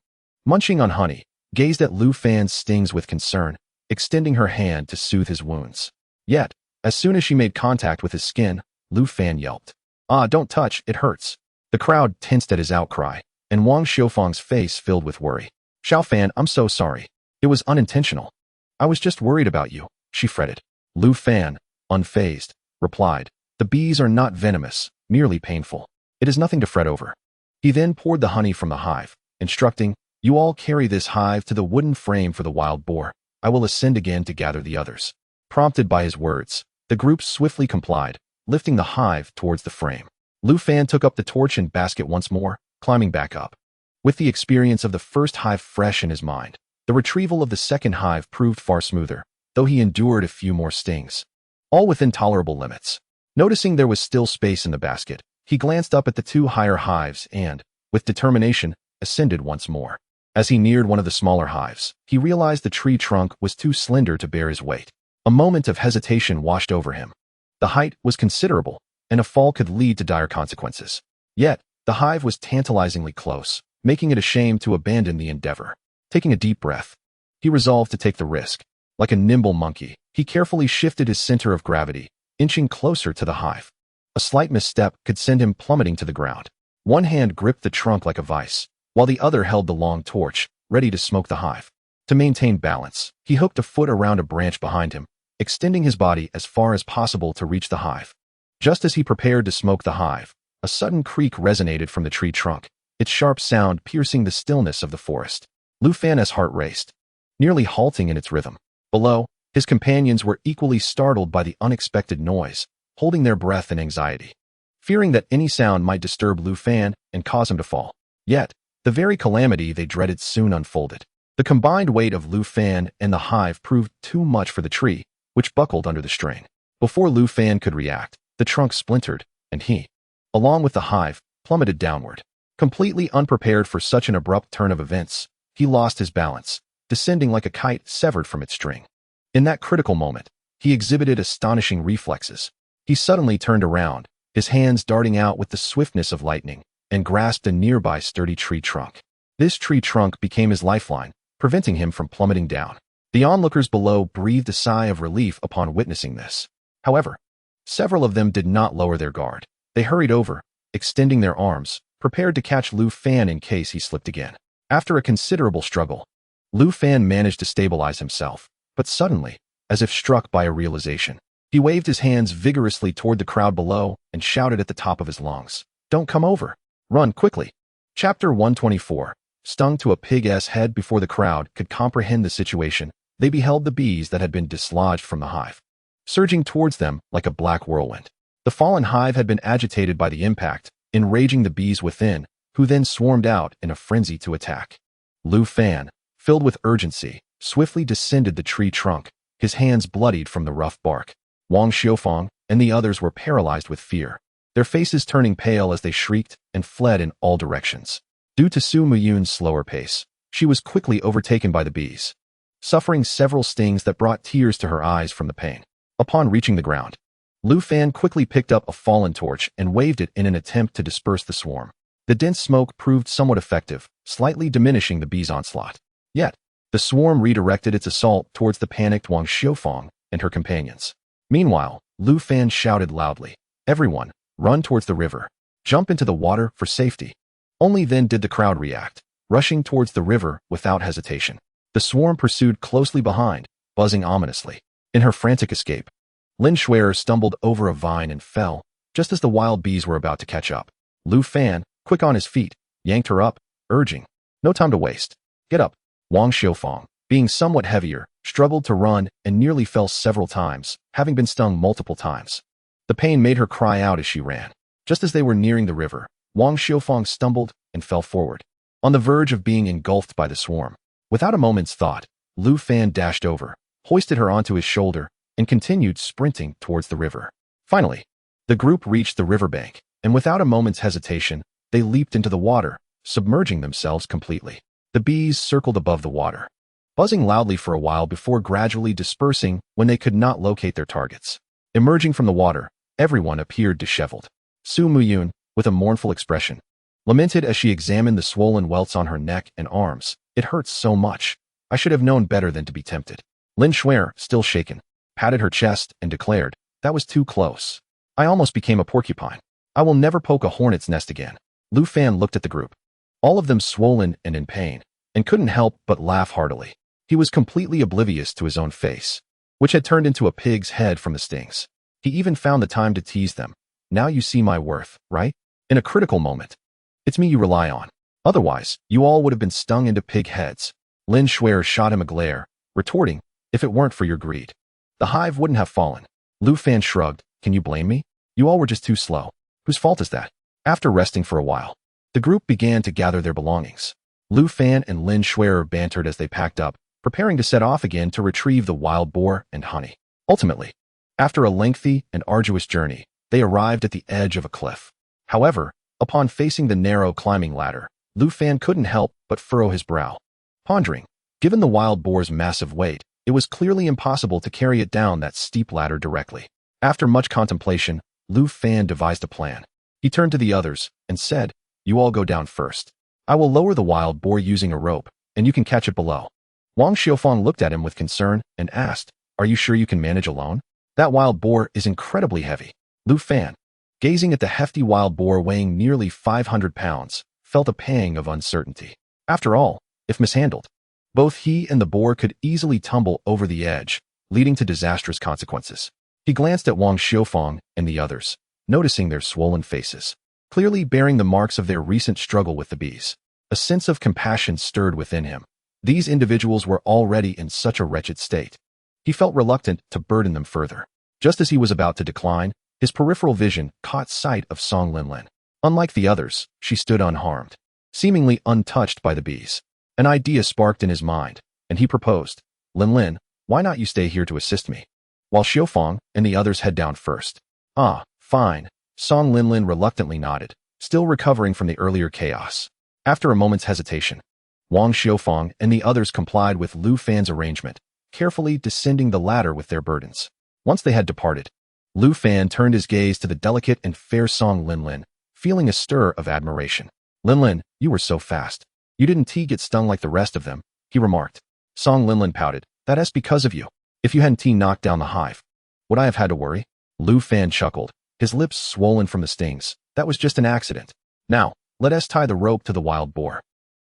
munching on honey, gazed at Lu Fan's stings with concern, extending her hand to soothe his wounds. Yet, as soon as she made contact with his skin, Lu Fan yelped. Ah, don't touch, it hurts. The crowd tensed at his outcry, and Wang Xiufang's face filled with worry. Xiaofan, I'm so sorry. It was unintentional. I was just worried about you, she fretted. Lu Fan, unfazed, replied, the bees are not venomous, merely painful. It is nothing to fret over. He then poured the honey from the hive, instructing, you all carry this hive to the wooden frame for the wild boar. I will ascend again to gather the others. Prompted by his words, the group swiftly complied, lifting the hive towards the frame. Lu Fan took up the torch and basket once more, climbing back up. With the experience of the first hive fresh in his mind, the retrieval of the second hive proved far smoother, though he endured a few more stings, all within tolerable limits. Noticing there was still space in the basket, he glanced up at the two higher hives and, with determination, ascended once more. As he neared one of the smaller hives, he realized the tree trunk was too slender to bear his weight. A moment of hesitation washed over him. The height was considerable, and a fall could lead to dire consequences. Yet, the hive was tantalizingly close, making it a shame to abandon the endeavor. Taking a deep breath, he resolved to take the risk. Like a nimble monkey, he carefully shifted his center of gravity, inching closer to the hive. A slight misstep could send him plummeting to the ground. One hand gripped the trunk like a vice, while the other held the long torch, ready to smoke the hive. To maintain balance, he hooked a foot around a branch behind him, extending his body as far as possible to reach the hive. Just as he prepared to smoke the hive, a sudden creak resonated from the tree trunk, its sharp sound piercing the stillness of the forest. Lu Fan's heart raced, nearly halting in its rhythm. Below, his companions were equally startled by the unexpected noise, holding their breath in anxiety, fearing that any sound might disturb Lu Fan and cause him to fall. Yet, the very calamity they dreaded soon unfolded. The combined weight of Lu Fan and the hive proved too much for the tree, which buckled under the strain. Before Lu Fan could react, the trunk splintered, and he, along with the hive, plummeted downward. Completely unprepared for such an abrupt turn of events, he lost his balance, descending like a kite severed from its string. In that critical moment, he exhibited astonishing reflexes. He suddenly turned around, his hands darting out with the swiftness of lightning, and grasped a nearby sturdy tree trunk. This tree trunk became his lifeline, preventing him from plummeting down. The onlookers below breathed a sigh of relief upon witnessing this. However, Several of them did not lower their guard. They hurried over, extending their arms, prepared to catch Lu Fan in case he slipped again. After a considerable struggle, Lu Fan managed to stabilize himself, but suddenly, as if struck by a realization, he waved his hands vigorously toward the crowd below and shouted at the top of his lungs, "Don't come over! Run quickly!" Chapter 124. Stung to a pig's head. Before the crowd could comprehend the situation, they beheld the bees that had been dislodged from the hive, surging towards them like a black whirlwind. The fallen hive had been agitated by the impact, enraging the bees within, who then swarmed out in a frenzy to attack. Lu Fan, filled with urgency, swiftly descended the tree trunk, his hands bloodied from the rough bark. Wang Xiufang and the others were paralyzed with fear, their faces turning pale as they shrieked and fled in all directions. Due to Su Muyun's slower pace, she was quickly overtaken by the bees, suffering several stings that brought tears to her eyes from the pain. Upon reaching the ground, Lu Fan quickly picked up a fallen torch and waved it in an attempt to disperse the swarm. The dense smoke proved somewhat effective, slightly diminishing the bees' onslaught. Yet, the swarm redirected its assault towards the panicked Wang Xiufang and her companions. Meanwhile, Lu Fan shouted loudly, "Everyone, run towards the river. Jump into the water for safety." Only then did the crowd react, rushing towards the river without hesitation. The swarm pursued closely behind, buzzing ominously. In her frantic escape, Lin Shuer stumbled over a vine and fell, just as the wild bees were about to catch up. Lu Fan, quick on his feet, yanked her up, urging, "No time to waste. Get up." Wang Xiufang, being somewhat heavier, struggled to run and nearly fell several times, having been stung multiple times. The pain made her cry out as she ran. Just as they were nearing the river, Wang Xiufang stumbled and fell forward, on the verge of being engulfed by the swarm. Without a moment's thought, Lu Fan dashed over, hoisted her onto his shoulder, and continued sprinting towards the river. Finally, the group reached the riverbank, and without a moment's hesitation, they leaped into the water, submerging themselves completely. The bees circled above the water, buzzing loudly for a while before gradually dispersing when they could not locate their targets. Emerging from the water, everyone appeared disheveled. Su Muyun, with a mournful expression, lamented as she examined the swollen welts on her neck and arms. "It hurts so much. I should have known better than to be tempted." Lin Shuer, still shaken, patted her chest and declared, "That was too close. I almost became a porcupine. I will never poke a hornet's nest again." Lu Fan looked at the group, all of them swollen and in pain, and couldn't help but laugh heartily. He was completely oblivious to his own face, which had turned into a pig's head from the stings. He even found the time to tease them. "Now you see my worth, right? In a critical moment, it's me you rely on. Otherwise, you all would have been stung into pig heads." Lin Shuer shot him a glare, retorting, "If it weren't for your greed, the hive wouldn't have fallen." Lu Fan shrugged, "Can you blame me? You all were just too slow. Whose fault is that?" After resting for a while, the group began to gather their belongings. Lu Fan and Lin Shuer bantered as they packed up, preparing to set off again to retrieve the wild boar and honey. Ultimately, after a lengthy and arduous journey, they arrived at the edge of a cliff. However, upon facing the narrow climbing ladder, Lu Fan couldn't help but furrow his brow, pondering. Given the wild boar's massive weight, it was clearly impossible to carry it down that steep ladder directly. After much contemplation, Lu Fan devised a plan. He turned to the others and said, "You all go down first. I will lower the wild boar using a rope, and you can catch it below." Wang Xiufang looked at him with concern and asked, "Are you sure you can manage alone? That wild boar is incredibly heavy." Lu Fan, gazing at the hefty wild boar weighing nearly 500 pounds, felt a pang of uncertainty. After all, if mishandled, both he and the boar could easily tumble over the edge, leading to disastrous consequences. He glanced at Wang Xiufang and the others, noticing their swollen faces, clearly bearing the marks of their recent struggle with the bees. A sense of compassion stirred within him. These individuals were already in such a wretched state. He felt reluctant to burden them further. Just as he was about to decline, his peripheral vision caught sight of Song Linlin. Unlike the others, she stood unharmed, seemingly untouched by the bees. An idea sparked in his mind, and he proposed, "Linlin, why not you stay here to assist me, while Xiufang and the others head down first?" "Ah, fine." Song Linlin reluctantly nodded, still recovering from the earlier chaos. After a moment's hesitation, Wang Xiufang and the others complied with Lu Fan's arrangement, carefully descending the ladder with their burdens. Once they had departed, Lu Fan turned his gaze to the delicate and fair Song Linlin, feeling a stir of admiration. "Linlin, you were so fast. You didn't get stung like the rest of them," he remarked. Song Linlin pouted, "That's because of you. If you hadn't knocked down the hive, would I have had to worry?" Lu Fan chuckled, his lips swollen from the stings. That was just an accident. Now, let us tie the rope to the wild boar.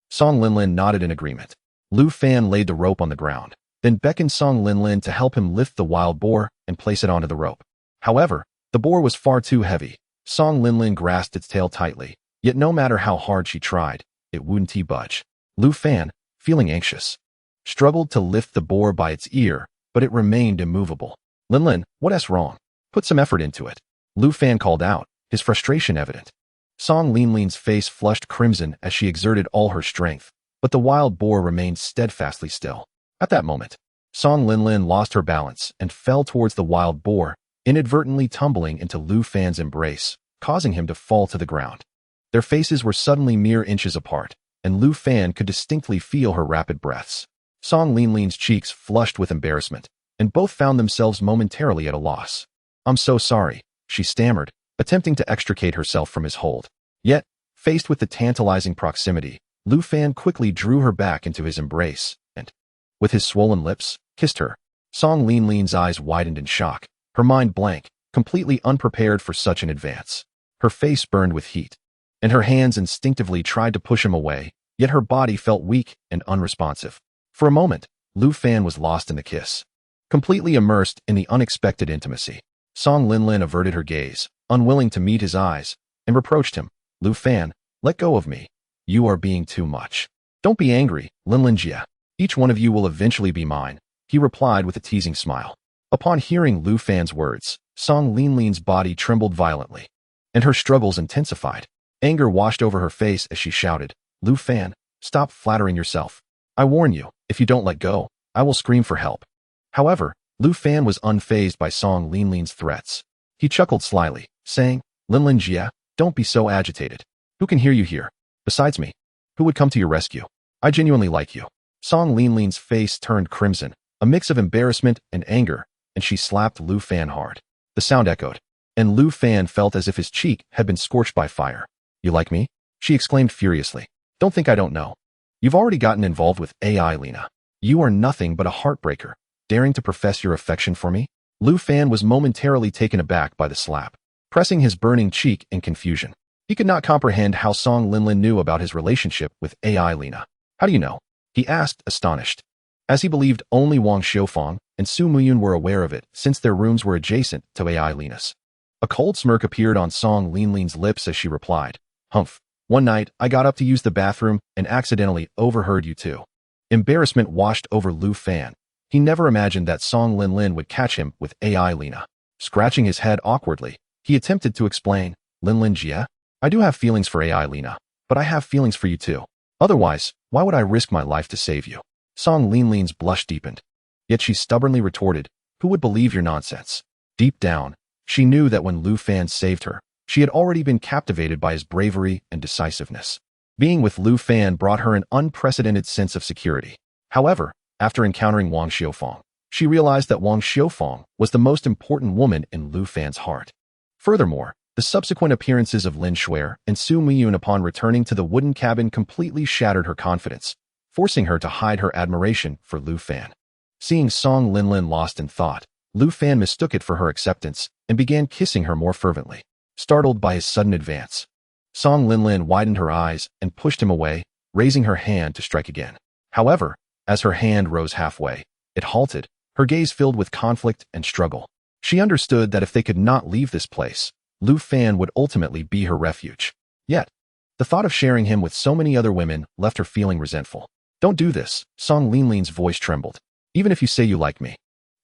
Song Linlin nodded in agreement. Lu Fan laid the rope on the ground, then beckoned Song Linlin to help him lift the wild boar and place it onto the rope. However, the boar was far too heavy. Song Linlin grasped its tail tightly, yet no matter how hard she tried, it wouldn't budge. Lu Fan, feeling anxious, struggled to lift the boar by its ear, but it remained immovable. Linlin, what's wrong? Put some effort into it. Lu Fan called out, his frustration evident. Song Linlin's face flushed crimson as she exerted all her strength, but the wild boar remained steadfastly still. At that moment, Song Linlin lost her balance and fell towards the wild boar, inadvertently tumbling into Lu Fan's embrace, causing him to fall to the ground. Their faces were suddenly mere inches apart, and Lu Fan could distinctly feel her rapid breaths. Song Linlin's cheeks flushed with embarrassment, and both found themselves momentarily at a loss. I'm so sorry, she stammered, attempting to extricate herself from his hold. Yet, faced with the tantalizing proximity, Lu Fan quickly drew her back into his embrace and, with his swollen lips, kissed her. Song Linlin's eyes widened in shock, her mind blank, completely unprepared for such an advance. Her face burned with heat, and her hands instinctively tried to push him away, yet her body felt weak and unresponsive. For a moment, Lu Fan was lost in the kiss. Completely immersed in the unexpected intimacy, Song Linlin averted her gaze, unwilling to meet his eyes, and reproached him. Lu Fan, let go of me. You are being too much. Don't be angry, Linlin Jia. Each one of you will eventually be mine, he replied with a teasing smile. Upon hearing Lu Fan's words, Song Linlin's body trembled violently, and her struggles intensified. Anger washed over her face as she shouted, Lu Fan, stop flattering yourself. I warn you, if you don't let go, I will scream for help. However, Lu Fan was unfazed by Song Linlin's threats. He chuckled slyly, saying, Linlin Jia, don't be so agitated. Who can hear you here? Besides me, who would come to your rescue? I genuinely like you. Song Linlin's face turned crimson, a mix of embarrassment and anger, and she slapped Lu Fan hard. The sound echoed, and Lu Fan felt as if his cheek had been scorched by fire. You like me? She exclaimed furiously. Don't think I don't know. You've already gotten involved with AI, Lena. You are nothing but a heartbreaker, daring to profess your affection for me? Lu Fan was momentarily taken aback by the slap, pressing his burning cheek in confusion. He could not comprehend how Song Linlin knew about his relationship with AI Lena. How do you know? He asked, astonished, as he believed only Wang Xiufang and Su Muyun were aware of it since their rooms were adjacent to AI Lena's. A cold smirk appeared on Song Linlin's lips as she replied, Humph. One night, I got up to use the bathroom and accidentally overheard you two. Embarrassment washed over Lu Fan. He never imagined that Song Linlin would catch him with AI Lena. Scratching his head awkwardly, he attempted to explain, Linlin Jia, I do have feelings for AI Lena, but I have feelings for you too. Otherwise, why would I risk my life to save you? Song Linlin's blush deepened. Yet she stubbornly retorted, who would believe your nonsense? Deep down, she knew that when Lu Fan saved her, she had already been captivated by his bravery and decisiveness. Being with Lu Fan brought her an unprecedented sense of security. However, after encountering Wang Xiufang, she realized that Wang Xiufang was the most important woman in Lu Fan's heart. Furthermore, the subsequent appearances of Lin Shuer and Su Muyun upon returning to the wooden cabin completely shattered her confidence, forcing her to hide her admiration for Lu Fan. Seeing Song Linlin lost in thought, Lu Fan mistook it for her acceptance and began kissing her more fervently. Startled by his sudden advance, Song Linlin widened her eyes and pushed him away, raising her hand to strike again. However, as her hand rose halfway, it halted, her gaze filled with conflict and struggle. She understood that if they could not leave this place, Lu Fan would ultimately be her refuge. Yet, the thought of sharing him with so many other women left her feeling resentful. Don't do this, Song Linlin's voice trembled. Even if you say you like me.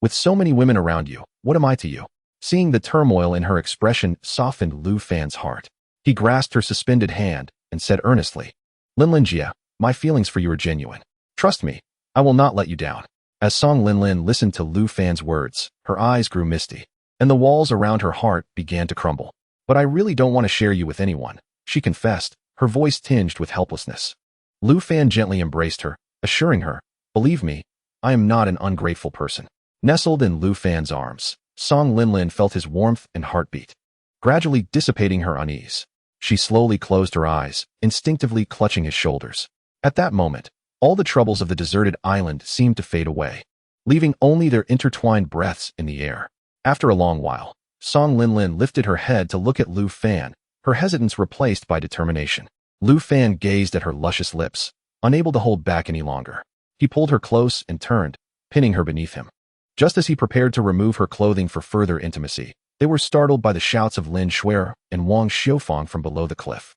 With so many women around you, what am I to you? Seeing the turmoil in her expression softened Lu Fan's heart. He grasped her suspended hand and said earnestly, Linlin Jia, my feelings for you are genuine. Trust me, I will not let you down. As Song Linlin listened to Lu Fan's words, her eyes grew misty, and the walls around her heart began to crumble. But I really don't want to share you with anyone, she confessed, her voice tinged with helplessness. Lu Fan gently embraced her, assuring her, believe me, I am not an ungrateful person. Nestled in Lu Fan's arms, Song Linlin felt his warmth and heartbeat, gradually dissipating her unease. She slowly closed her eyes, instinctively clutching his shoulders. At that moment, all the troubles of the deserted island seemed to fade away, leaving only their intertwined breaths in the air. After a long while, Song Linlin lifted her head to look at Lu Fan, her hesitance replaced by determination. Lu Fan gazed at her luscious lips, unable to hold back any longer. He pulled her close and turned, pinning her beneath him. Just as he prepared to remove her clothing for further intimacy, they were startled by the shouts of Lin Shuai and Wang Xiufang from below the cliff.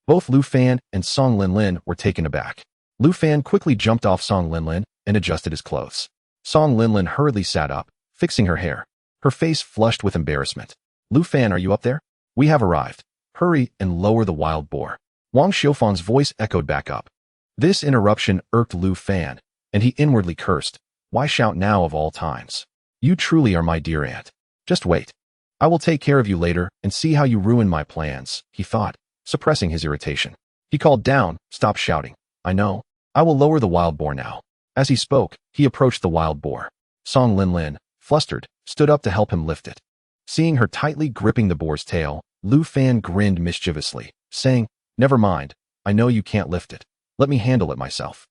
Both Lu Fan and Song Linlin were taken aback. Lu Fan quickly jumped off Song Linlin and adjusted his clothes. Song Linlin hurriedly sat up, fixing her hair, her face flushed with embarrassment. Lu Fan, are you up there? We have arrived. Hurry and lower the wild boar. Wang Xiufang's voice echoed back up. This interruption irked Lu Fan, and he inwardly cursed. Why shout now of all times? You truly are my dear aunt. Just wait. I will take care of you later and see how you ruin my plans, he thought, suppressing his irritation. He called down, stop shouting. I know. I will lower the wild boar now. As he spoke, he approached the wild boar. Song Linlin, flustered, stood up to help him lift it. Seeing her tightly gripping the boar's tail, Lu Fan grinned mischievously, saying, Never mind, I know you can't lift it. Let me handle it myself.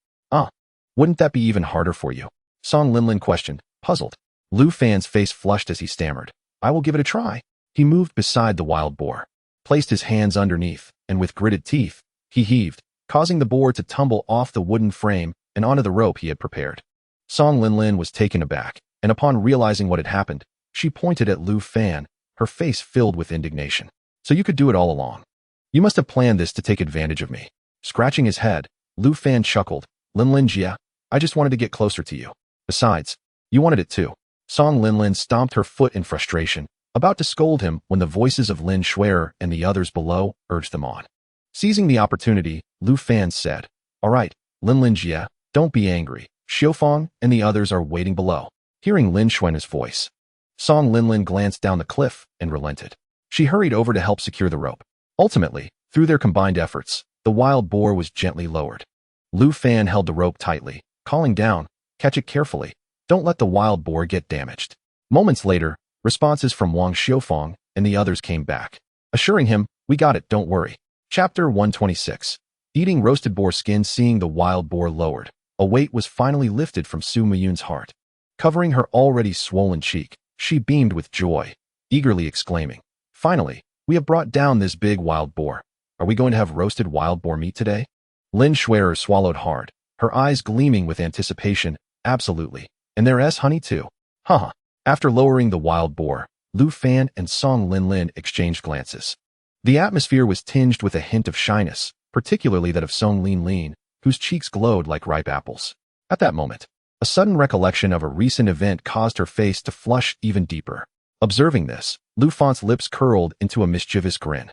Wouldn't that be even harder for you? Song Linlin questioned, puzzled. Lu Fan's face flushed as he stammered. I will give it a try. He moved beside the wild boar, placed his hands underneath, and with gritted teeth, he heaved, causing the boar to tumble off the wooden frame and onto the rope he had prepared. Song Linlin was taken aback, and upon realizing what had happened, she pointed at Lu Fan, her face filled with indignation. So you could do it all along. You must have planned this to take advantage of me. Scratching his head, Lu Fan chuckled. Linlin Jia, I just wanted to get closer to you. Besides, you wanted it too. Song Linlin stomped her foot in frustration, about to scold him when the voices of Lin Shuai and the others below urged them on. Seizing the opportunity, Lu Fan said, All right, Linlin Jia, don't be angry. Xiufang and the others are waiting below. Hearing Lin Shuai's voice, Song Linlin glanced down the cliff and relented. She hurried over to help secure the rope. Ultimately, through their combined efforts, the wild boar was gently lowered. Lu Fan held the rope tightly, calling down, Catch it carefully. Don't let the wild boar get damaged. Moments later, responses from Wang Xiufang and the others came back, assuring him, We got it, don't worry. Chapter 126. Eating roasted boar skin. Seeing the wild boar lowered, a weight was finally lifted from Su Muyun's heart. Covering her already swollen cheek, she beamed with joy, eagerly exclaiming, Finally, we have brought down this big wild boar. Are we going to have roasted wild boar meat today? Lin Shuai swallowed hard, her eyes gleaming with anticipation. Absolutely. And there's honey too. Haha. After lowering the wild boar, Lu Fan and Song Linlin exchanged glances. The atmosphere was tinged with a hint of shyness, particularly that of Song Linlin, whose cheeks glowed like ripe apples. At that moment, a sudden recollection of a recent event caused her face to flush even deeper. Observing this, Lu Fan's lips curled into a mischievous grin.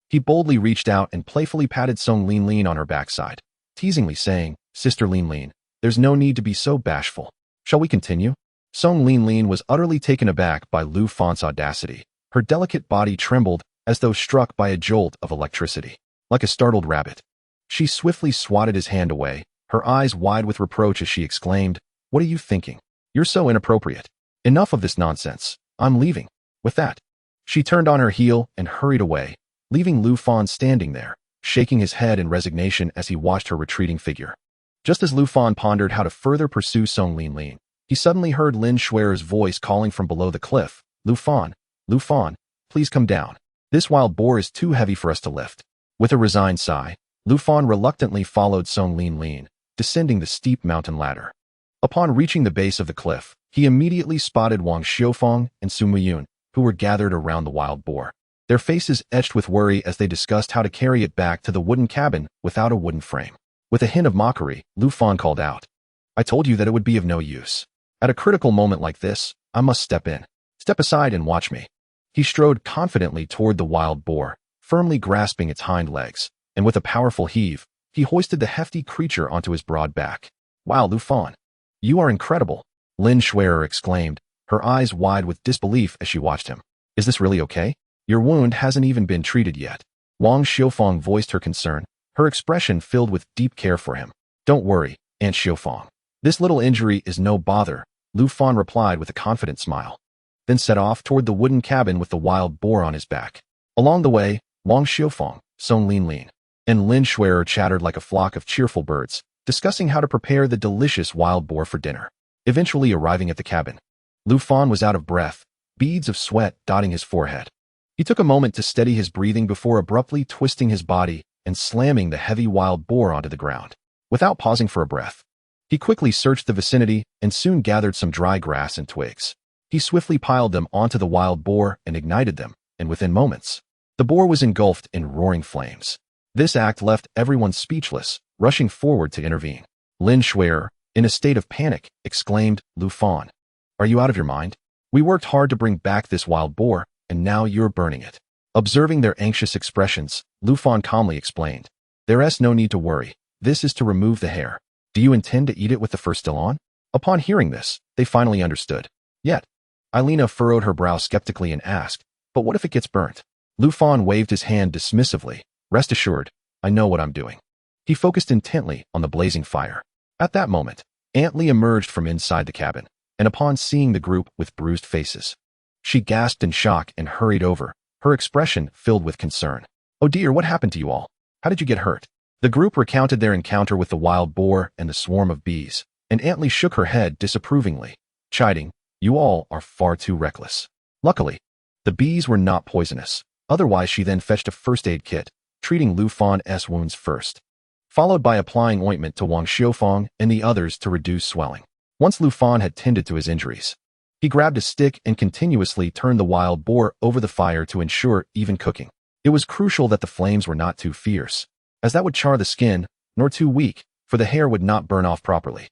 He boldly reached out and playfully patted Song Linlin on her backside, teasingly saying, Sister Linlin, there's no need to be so bashful. Shall we continue? Song Linlin was utterly taken aback by Lu Fan's audacity. Her delicate body trembled as though struck by a jolt of electricity. Like a startled rabbit, she swiftly swatted his hand away, her eyes wide with reproach as she exclaimed, What are you thinking? You're so inappropriate. Enough of this nonsense. I'm leaving. With that, she turned on her heel and hurried away, leaving Lu Fan standing there, shaking his head in resignation as he watched her retreating figure. Just as Lu Fan pondered how to further pursue Song Linlin, he suddenly heard Lin Shuai's voice calling from below the cliff, Lu Fan, please come down. This wild boar is too heavy for us to lift. With a resigned sigh, Lu Fan reluctantly followed Song Linlin, descending the steep mountain ladder. Upon reaching the base of the cliff, he immediately spotted Wang Xiufang and Su Muyun, who were gathered around the wild boar, their faces etched with worry as they discussed how to carry it back to the wooden cabin without a wooden frame. With a hint of mockery, Lu Fan called out, I told you that it would be of no use. At a critical moment like this, I must step in. Step aside and watch me. He strode confidently toward the wild boar, firmly grasping its hind legs, and with a powerful heave, he hoisted the hefty creature onto his broad back. Wow, Lu Fan, you are incredible, Lin Shuai exclaimed, her eyes wide with disbelief as she watched him. Is this really okay? Your wound hasn't even been treated yet. Wang Xiufang voiced her concern, her expression filled with deep care for him. Don't worry, Aunt Xiufang. This little injury is no bother, Lu Fan replied with a confident smile, then set off toward the wooden cabin with the wild boar on his back. Along the way, Wang Xiufang, Song Linlin, and Lin Shuai chattered like a flock of cheerful birds, discussing how to prepare the delicious wild boar for dinner. Eventually arriving at the cabin, Lu Fan was out of breath, beads of sweat dotting his forehead. He took a moment to steady his breathing before abruptly twisting his body and slamming the heavy wild boar onto the ground. Without pausing for a breath, he quickly searched the vicinity and soon gathered some dry grass and twigs. He swiftly piled them onto the wild boar and ignited them, and within moments, the boar was engulfed in roaring flames. This act left everyone speechless, rushing forward to intervene. Lin Shuai, in a state of panic, exclaimed, "Lu Fan, are you out of your mind? We worked hard to bring back this wild boar, and now you're burning it." Observing their anxious expressions, Lu Fan calmly explained, "There's no need to worry. This is to remove the hair. Do you intend to eat it with the fur still on?" Upon hearing this, they finally understood. Yet, Ailina furrowed her brow skeptically and asked, "But what if it gets burnt?" Lu Fan waved his hand dismissively. "Rest assured, I know what I'm doing." He focused intently on the blazing fire. At that moment, Aunt Lee emerged from inside the cabin, and upon seeing the group with bruised faces, she gasped in shock and hurried over, her expression filled with concern. "Oh dear, what happened to you all? How did you get hurt?" The group recounted their encounter with the wild boar and the swarm of bees, and Aunt Lee shook her head disapprovingly, chiding, "You all are far too reckless." Luckily, the bees were not poisonous. Otherwise, she then fetched a first aid kit, treating Lu Fan's wounds first, followed by applying ointment to Wang Xiufang and the others to reduce swelling. Once Lu Fan had tended to his injuries, he grabbed a stick and continuously turned the wild boar over the fire to ensure even cooking. It was crucial that the flames were not too fierce, as that would char the skin, nor too weak, for the hair would not burn off properly.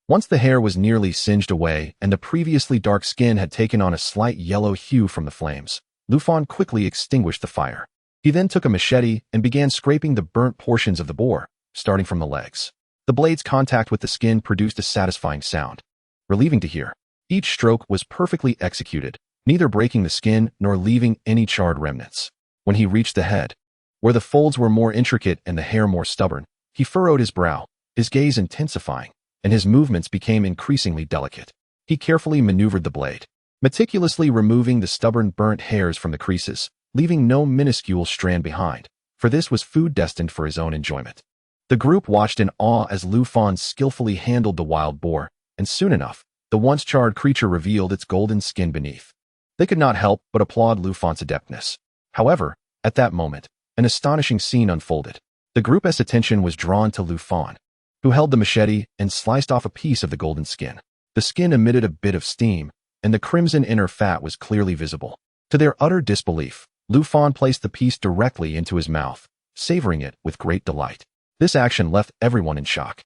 Once the hair was nearly singed away and the previously dark skin had taken on a slight yellow hue from the flames, Lu Fan quickly extinguished the fire. He then took a machete and began scraping the burnt portions of the boar, starting from the legs. The blade's contact with the skin produced a satisfying sound, relieving to hear. Each stroke was perfectly executed, neither breaking the skin nor leaving any charred remnants. When he reached the head, where the folds were more intricate and the hair more stubborn, he furrowed his brow, his gaze intensifying, and his movements became increasingly delicate. He carefully maneuvered the blade, meticulously removing the stubborn burnt hairs from the creases, leaving no minuscule strand behind, for this was food destined for his own enjoyment. The group watched in awe as Lu Fan skillfully handled the wild boar, and soon enough, the once charred creature revealed its golden skin beneath. They could not help but applaud Lu Fan's adeptness. However, at that moment, an astonishing scene unfolded. The group's attention was drawn to Lu Fan, who held the machete and sliced off a piece of the golden skin. The skin emitted a bit of steam, and the crimson inner fat was clearly visible. To their utter disbelief, Lu Fan placed the piece directly into his mouth, savoring it with great delight. This action left everyone in shock.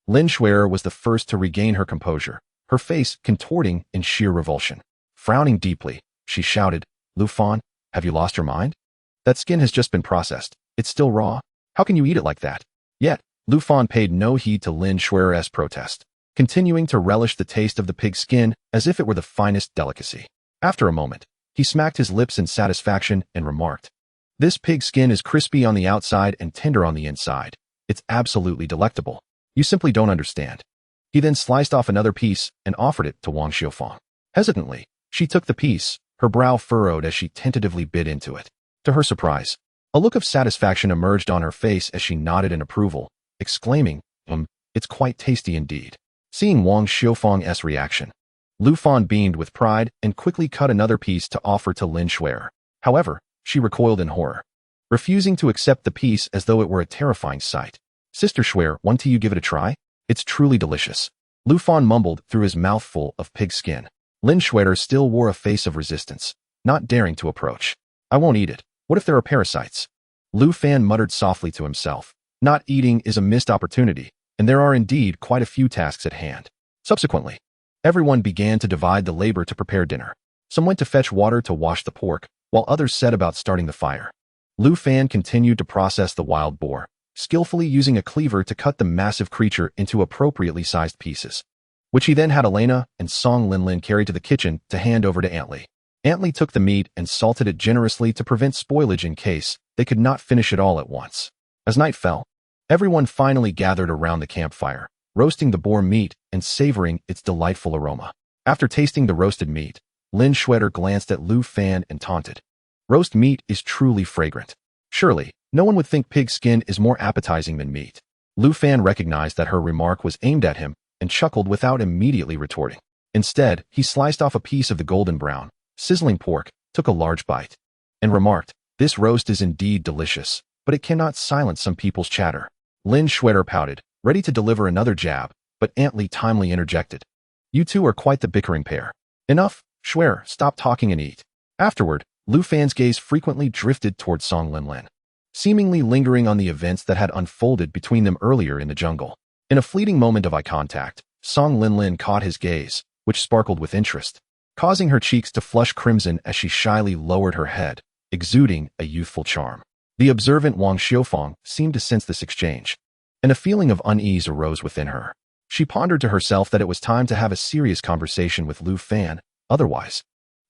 Lin Shuai was the first to regain her composure, her face contorting in sheer revulsion. Frowning deeply, she shouted, "Lu Fan, have you lost your mind? That skin has just been processed. It's still raw. How can you eat it like that?" Yet, Lu Fan paid no heed to Lin Shuai's protest, continuing to relish the taste of the pig's skin as if it were the finest delicacy. After a moment, he smacked his lips in satisfaction and remarked, "This pig's skin is crispy on the outside and tender on the inside. It's absolutely delectable. You simply don't understand." He then sliced off another piece and offered it to Wang Xiufang. Hesitantly, she took the piece, her brow furrowed as she tentatively bit into it. To her surprise, a look of satisfaction emerged on her face as she nodded in approval, exclaiming, "It's quite tasty indeed." Seeing Wang Xiufang's reaction, Lu Fan beamed with pride and quickly cut another piece to offer to Lin Shuai. However, she recoiled in horror, refusing to accept the piece as though it were a terrifying sight. "Sister Shuai, won't you give it a try? It's truly delicious." Lu Fan mumbled through his mouthful of pig skin. Lin Shuai still wore a face of resistance, not daring to approach. "I won't eat it. What if there are parasites?" Lu Fan muttered softly to himself. Not eating is a missed opportunity, and there are indeed quite a few tasks at hand. Subsequently, everyone began to divide the labor to prepare dinner. Some went to fetch water to wash the pork, while others set about starting the fire. Lu Fan continued to process the wild boar, skillfully using a cleaver to cut the massive creature into appropriately sized pieces, which he then had Elena and Song Linlin carry to the kitchen to hand over to Aunt Lee. Aunt Lee took the meat and salted it generously to prevent spoilage in case they could not finish it all at once. As night fell, everyone finally gathered around the campfire, roasting the boar meat and savoring its delightful aroma. After tasting the roasted meat, Lin Shuai glanced at Lu Fan and taunted, "Roast meat is truly fragrant. Surely, no one would think pig skin is more appetizing than meat." Lu Fan recognized that her remark was aimed at him and chuckled without immediately retorting. Instead, he sliced off a piece of the golden brown, sizzling pork, took a large bite, and remarked, "This roast is indeed delicious, but it cannot silence some people's chatter." Lin Shuer pouted, ready to deliver another jab, but Aunt Li timely interjected. "You two are quite the bickering pair. Enough, Shuer, stop talking and eat." Afterward, Lu Fan's gaze frequently drifted toward Song Linlin, seemingly lingering on the events that had unfolded between them earlier in the jungle. In a fleeting moment of eye contact, Song Linlin caught his gaze, which sparkled with interest, causing her cheeks to flush crimson as she shyly lowered her head, exuding a youthful charm. The observant Wang Xiufang seemed to sense this exchange, and a feeling of unease arose within her. She pondered to herself that it was time to have a serious conversation with Lu Fan, otherwise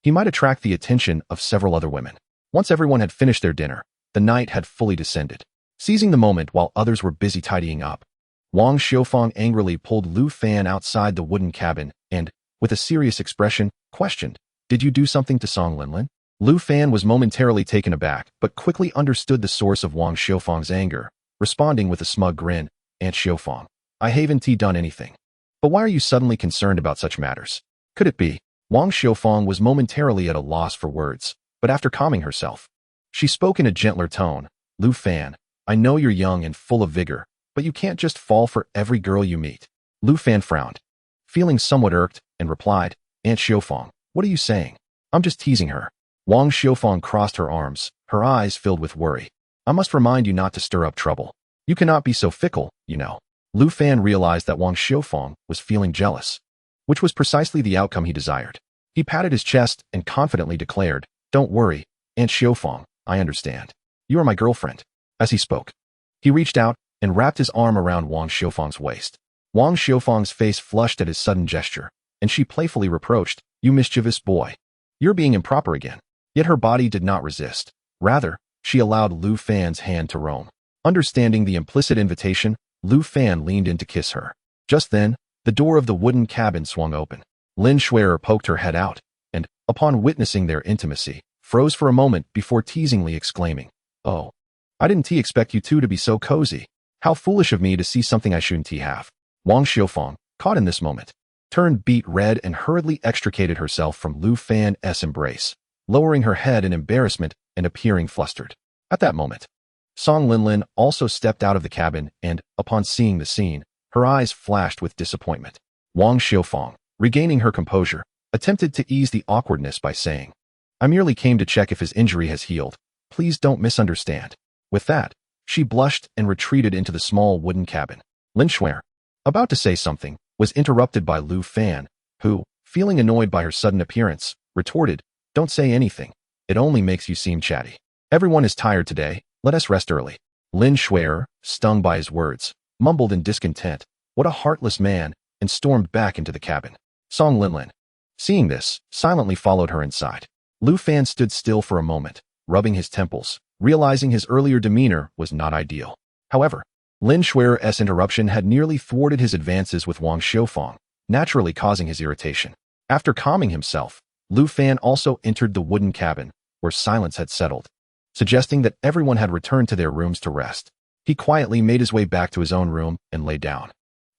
he might attract the attention of several other women. Once everyone had finished their dinner, the night had fully descended. Seizing the moment while others were busy tidying up, Wang Xiufang angrily pulled Lu Fan outside the wooden cabin and, with a serious expression, questioned, "Did you do something to Song Linlin?" Lu Fan was momentarily taken aback, but quickly understood the source of Wang Xiufang's anger, responding with a smug grin, "Aunt Xiufang, I haven't done anything. But why are you suddenly concerned about such matters? Could it be?" Wang Xiufang was momentarily at a loss for words, but after calming herself, she spoke in a gentler tone. "Lu Fan, I know you're young and full of vigor, but you can't just fall for every girl you meet." Lu Fan frowned, feeling somewhat irked, and replied, "Aunt Xiufang, what are you saying? I'm just teasing her." Wang Xiufang crossed her arms, her eyes filled with worry. "I must remind you not to stir up trouble. You cannot be so fickle, you know." Lu Fan realized that Wang Xiufang was feeling jealous, which was precisely the outcome he desired. He patted his chest and confidently declared, "Don't worry, Aunt Xiufang, I understand. You are my girlfriend." As he spoke, he reached out and wrapped his arm around Wang Xiufang's waist. Wang Xiufang's face flushed at his sudden gesture, and she playfully reproached, "You mischievous boy. You're being improper again." Yet her body did not resist. Rather, she allowed Lu Fan's hand to roam. Understanding the implicit invitation, Lu Fan leaned in to kiss her. Just then, the door of the wooden cabin swung open. Lin Shuer poked her head out, and, upon witnessing their intimacy, froze for a moment before teasingly exclaiming, "Oh, I didn't expect you two to be so cozy. How foolish of me to see something I shouldn't have." Wang Xiufang, caught in this moment, turned beet red and hurriedly extricated herself from Lu Fan's embrace, lowering her head in embarrassment and appearing flustered. At that moment, Song Linlin also stepped out of the cabin and, upon seeing the scene, her eyes flashed with disappointment. Wang Xiufang, regaining her composure, attempted to ease the awkwardness by saying, "I merely came to check if his injury has healed. Please don't misunderstand." With that, she blushed and retreated into the small wooden cabin. Lin Shuer, about to say something, was interrupted by Lu Fan, who, feeling annoyed by her sudden appearance, retorted, "Don't say anything. It only makes you seem chatty. Everyone is tired today. Let us rest early." Lin Shuer, stung by his words, mumbled in discontent, "What a heartless man," and stormed back into the cabin. Song Linlin, seeing this, silently followed her inside. Lu Fan stood still for a moment, rubbing his temples, realizing his earlier demeanor was not ideal. However, Lin Shuer's interruption had nearly thwarted his advances with Wang Xiufang, naturally causing his irritation. After calming himself, Lu Fan also entered the wooden cabin, where silence had settled, suggesting that everyone had returned to their rooms to rest. He quietly made his way back to his own room and lay down.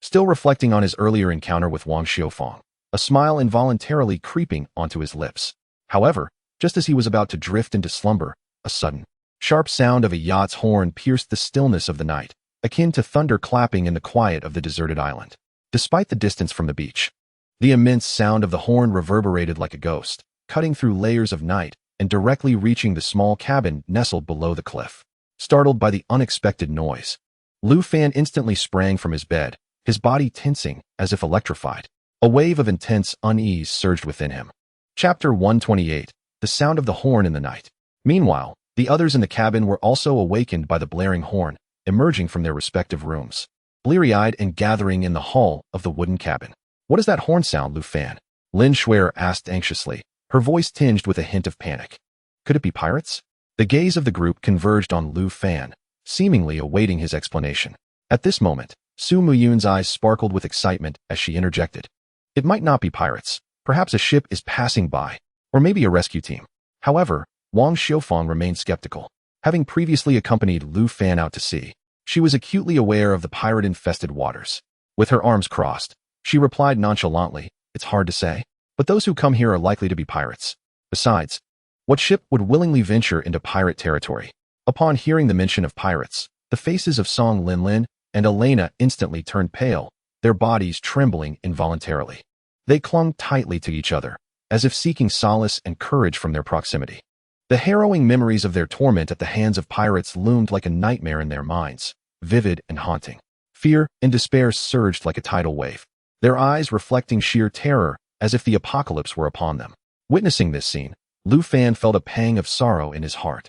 Still reflecting on his earlier encounter with Wang Xiufang, a smile involuntarily creeping onto his lips. However, just as he was about to drift into slumber, a sudden, sharp sound of a yacht's horn pierced the stillness of the night, akin to thunder clapping in the quiet of the deserted island. Despite the distance from the beach, the immense sound of the horn reverberated like a ghost, cutting through layers of night and directly reaching the small cabin nestled below the cliff. Startled by the unexpected noise, Lu Fan instantly sprang from his bed, his body tensing as if electrified. A wave of intense unease surged within him. Chapter 128, The Sound of the Horn in the Night. Meanwhile, the others in the cabin were also awakened by the blaring horn, emerging from their respective rooms, bleary-eyed and gathering in the hall of the wooden cabin. "What is that horn sound, Lu Fan?" Lin Shuer asked anxiously, her voice tinged with a hint of panic. Could it be pirates? The gaze of the group converged on Lu Fan, seemingly awaiting his explanation. At this moment, Su Muyun's eyes sparkled with excitement as she interjected. "It might not be pirates. Perhaps a ship is passing by, or maybe a rescue team." However, Wang Xiufang remained skeptical. Having previously accompanied Lu Fan out to sea, she was acutely aware of the pirate-infested waters. With her arms crossed, she replied nonchalantly, "It's hard to say, but those who come here are likely to be pirates. Besides, what ship would willingly venture into pirate territory? Upon hearing the mention of pirates, the faces of Song Linlin and Elena instantly turned pale, their bodies trembling involuntarily. They clung tightly to each other, as if seeking solace and courage from their proximity. The harrowing memories of their torment at the hands of pirates loomed like a nightmare in their minds, vivid and haunting. Fear and despair surged like a tidal wave, their eyes reflecting sheer terror as if the apocalypse were upon them. Witnessing this scene, Lu Fan felt a pang of sorrow in his heart.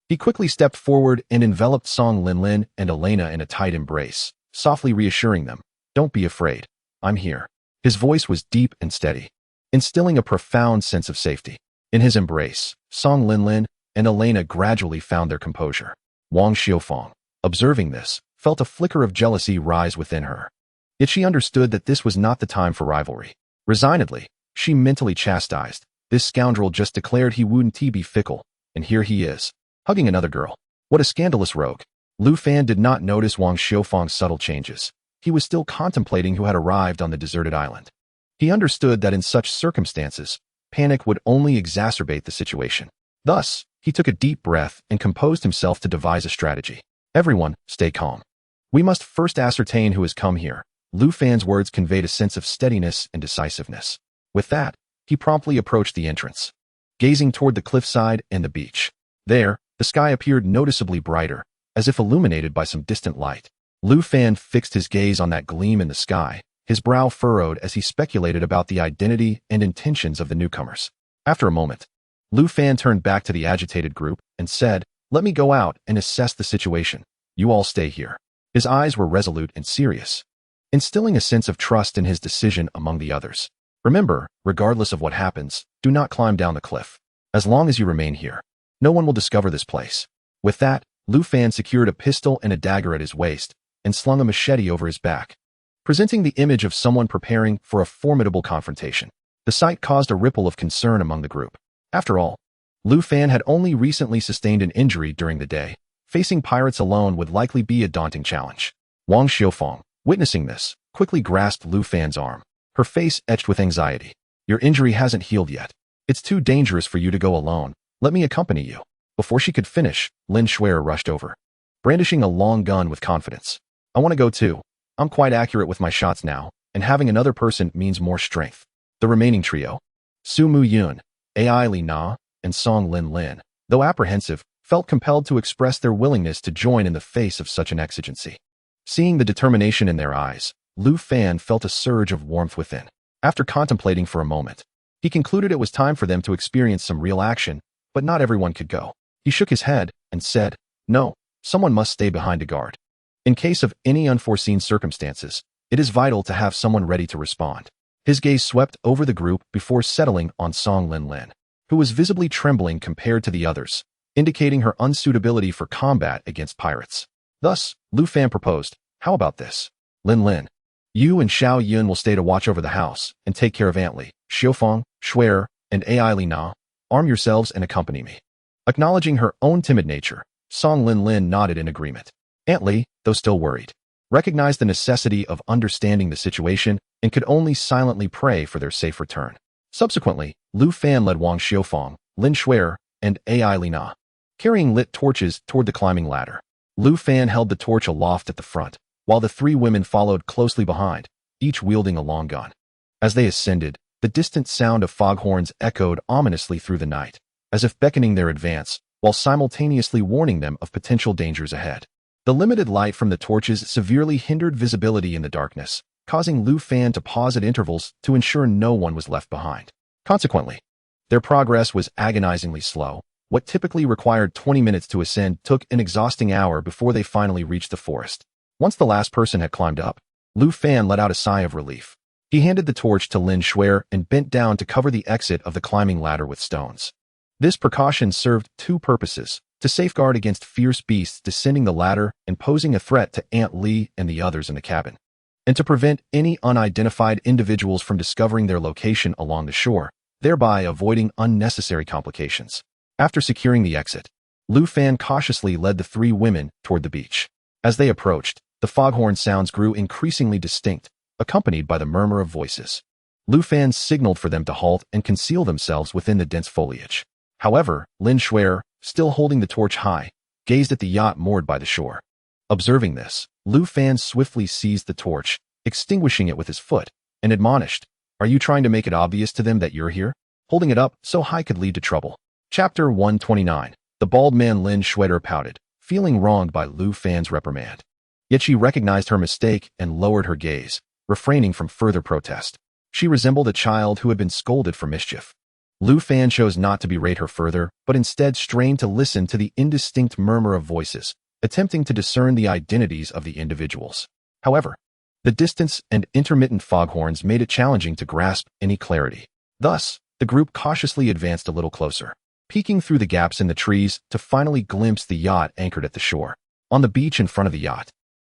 He quickly stepped forward and enveloped Song Linlin and Elena in a tight embrace, softly reassuring them, "Don't be afraid. I'm here." His voice was deep and steady, instilling a profound sense of safety. In his embrace, Song Linlin and Elena gradually found their composure. Wang Xiufang, observing this, felt a flicker of jealousy rise within her. Yet she understood that this was not the time for rivalry. Resignedly, she mentally chastised, "This scoundrel just declared he wouldn't be fickle, and here he is, hugging another girl. What a scandalous rogue." Lu Fan did not notice Wang Xiufang's subtle changes. He was still contemplating who had arrived on the deserted island. He understood that in such circumstances, panic would only exacerbate the situation. Thus, he took a deep breath and composed himself to devise a strategy. "Everyone, stay calm. We must first ascertain who has come here." Lu Fan's words conveyed a sense of steadiness and decisiveness. With that, he promptly approached the entrance, gazing toward the cliffside and the beach. There, the sky appeared noticeably brighter, as if illuminated by some distant light. Lu Fan fixed his gaze on that gleam in the sky, his brow furrowed as he speculated about the identity and intentions of the newcomers. After a moment, Lu Fan turned back to the agitated group and said, "Let me go out and assess the situation. You all stay here." His eyes were resolute and serious, instilling a sense of trust in his decision among the others. "Remember, regardless of what happens, do not climb down the cliff. As long as you remain here, no one will discover this place." With that, Lu Fan secured a pistol and a dagger at his waist and slung a machete over his back, presenting the image of someone preparing for a formidable confrontation. The sight caused a ripple of concern among the group. After all, Lu Fan had only recently sustained an injury during the day. Facing pirates alone would likely be a daunting challenge. Wang Xiufang, witnessing this, quickly grasped Lu Fan's arm, her face etched with anxiety. "Your injury hasn't healed yet. It's too dangerous for you to go alone. Let me accompany you." Before she could finish, Lin Shuer rushed over, brandishing a long gun with confidence. "I want to go too. I'm quite accurate with my shots now, and having another person means more strength." The remaining trio, Su Mu Yun, Ai Li Na, and Song Linlin, though apprehensive, felt compelled to express their willingness to join in the face of such an exigency. Seeing the determination in their eyes, Lu Fan felt a surge of warmth within. After contemplating for a moment, he concluded it was time for them to experience some real action, but not everyone could go. He shook his head and said, "No, someone must stay behind to guard. In case of any unforeseen circumstances, it is vital to have someone ready to respond." His gaze swept over the group before settling on Song Linlin, who was visibly trembling compared to the others, indicating her unsuitability for combat against pirates. Thus, Lu Fan proposed, "How about this? Linlin, you and Xiao Yun will stay to watch over the house and take care of Aunt Li. Xiufang, Shuer, and Ai Li Na, arm yourselves and accompany me." Acknowledging her own timid nature, Song Linlin nodded in agreement. Aunt Li, though still worried, recognized the necessity of understanding the situation and could only silently pray for their safe return. Subsequently, Lu Fan led Wang Xiufang, Lin Shuer, and Ai Li Na, carrying lit torches toward the climbing ladder. Lu Fan held the torch aloft at the front, while the three women followed closely behind, each wielding a long gun. As they ascended, the distant sound of foghorns echoed ominously through the night, as if beckoning their advance, while simultaneously warning them of potential dangers ahead. The limited light from the torches severely hindered visibility in the darkness, causing Lu Fan to pause at intervals to ensure no one was left behind. Consequently, their progress was agonizingly slow. What typically required 20 minutes to ascend took an exhausting hour before they finally reached the forest. Once the last person had climbed up, Lu Fan let out a sigh of relief. He handed the torch to Lin Shuer and bent down to cover the exit of the climbing ladder with stones. This precaution served two purposes: to safeguard against fierce beasts descending the ladder and posing a threat to Aunt Li and the others in the cabin, and to prevent any unidentified individuals from discovering their location along the shore, thereby avoiding unnecessary complications. After securing the exit, Lu Fan cautiously led the three women toward the beach. As they approached, the foghorn sounds grew increasingly distinct, accompanied by the murmur of voices. Lu Fan signaled for them to halt and conceal themselves within the dense foliage. However, Lin Shuai, still holding the torch high, gazed at the yacht moored by the shore. Observing this, Lu Fan swiftly seized the torch, extinguishing it with his foot, and admonished, "Are you trying to make it obvious to them that you're here? Holding it up so high could lead to trouble." Chapter 129. The bald man Lin Shuai pouted, feeling wronged by Lu Fan's reprimand. Yet she recognized her mistake and lowered her gaze, refraining from further protest. She resembled a child who had been scolded for mischief. Lu Fan chose not to berate her further, but instead strained to listen to the indistinct murmur of voices, attempting to discern the identities of the individuals. However, the distance and intermittent foghorns made it challenging to grasp any clarity. Thus, the group cautiously advanced a little closer, peeking through the gaps in the trees to finally glimpse the yacht anchored at the shore. On the beach in front of the yacht,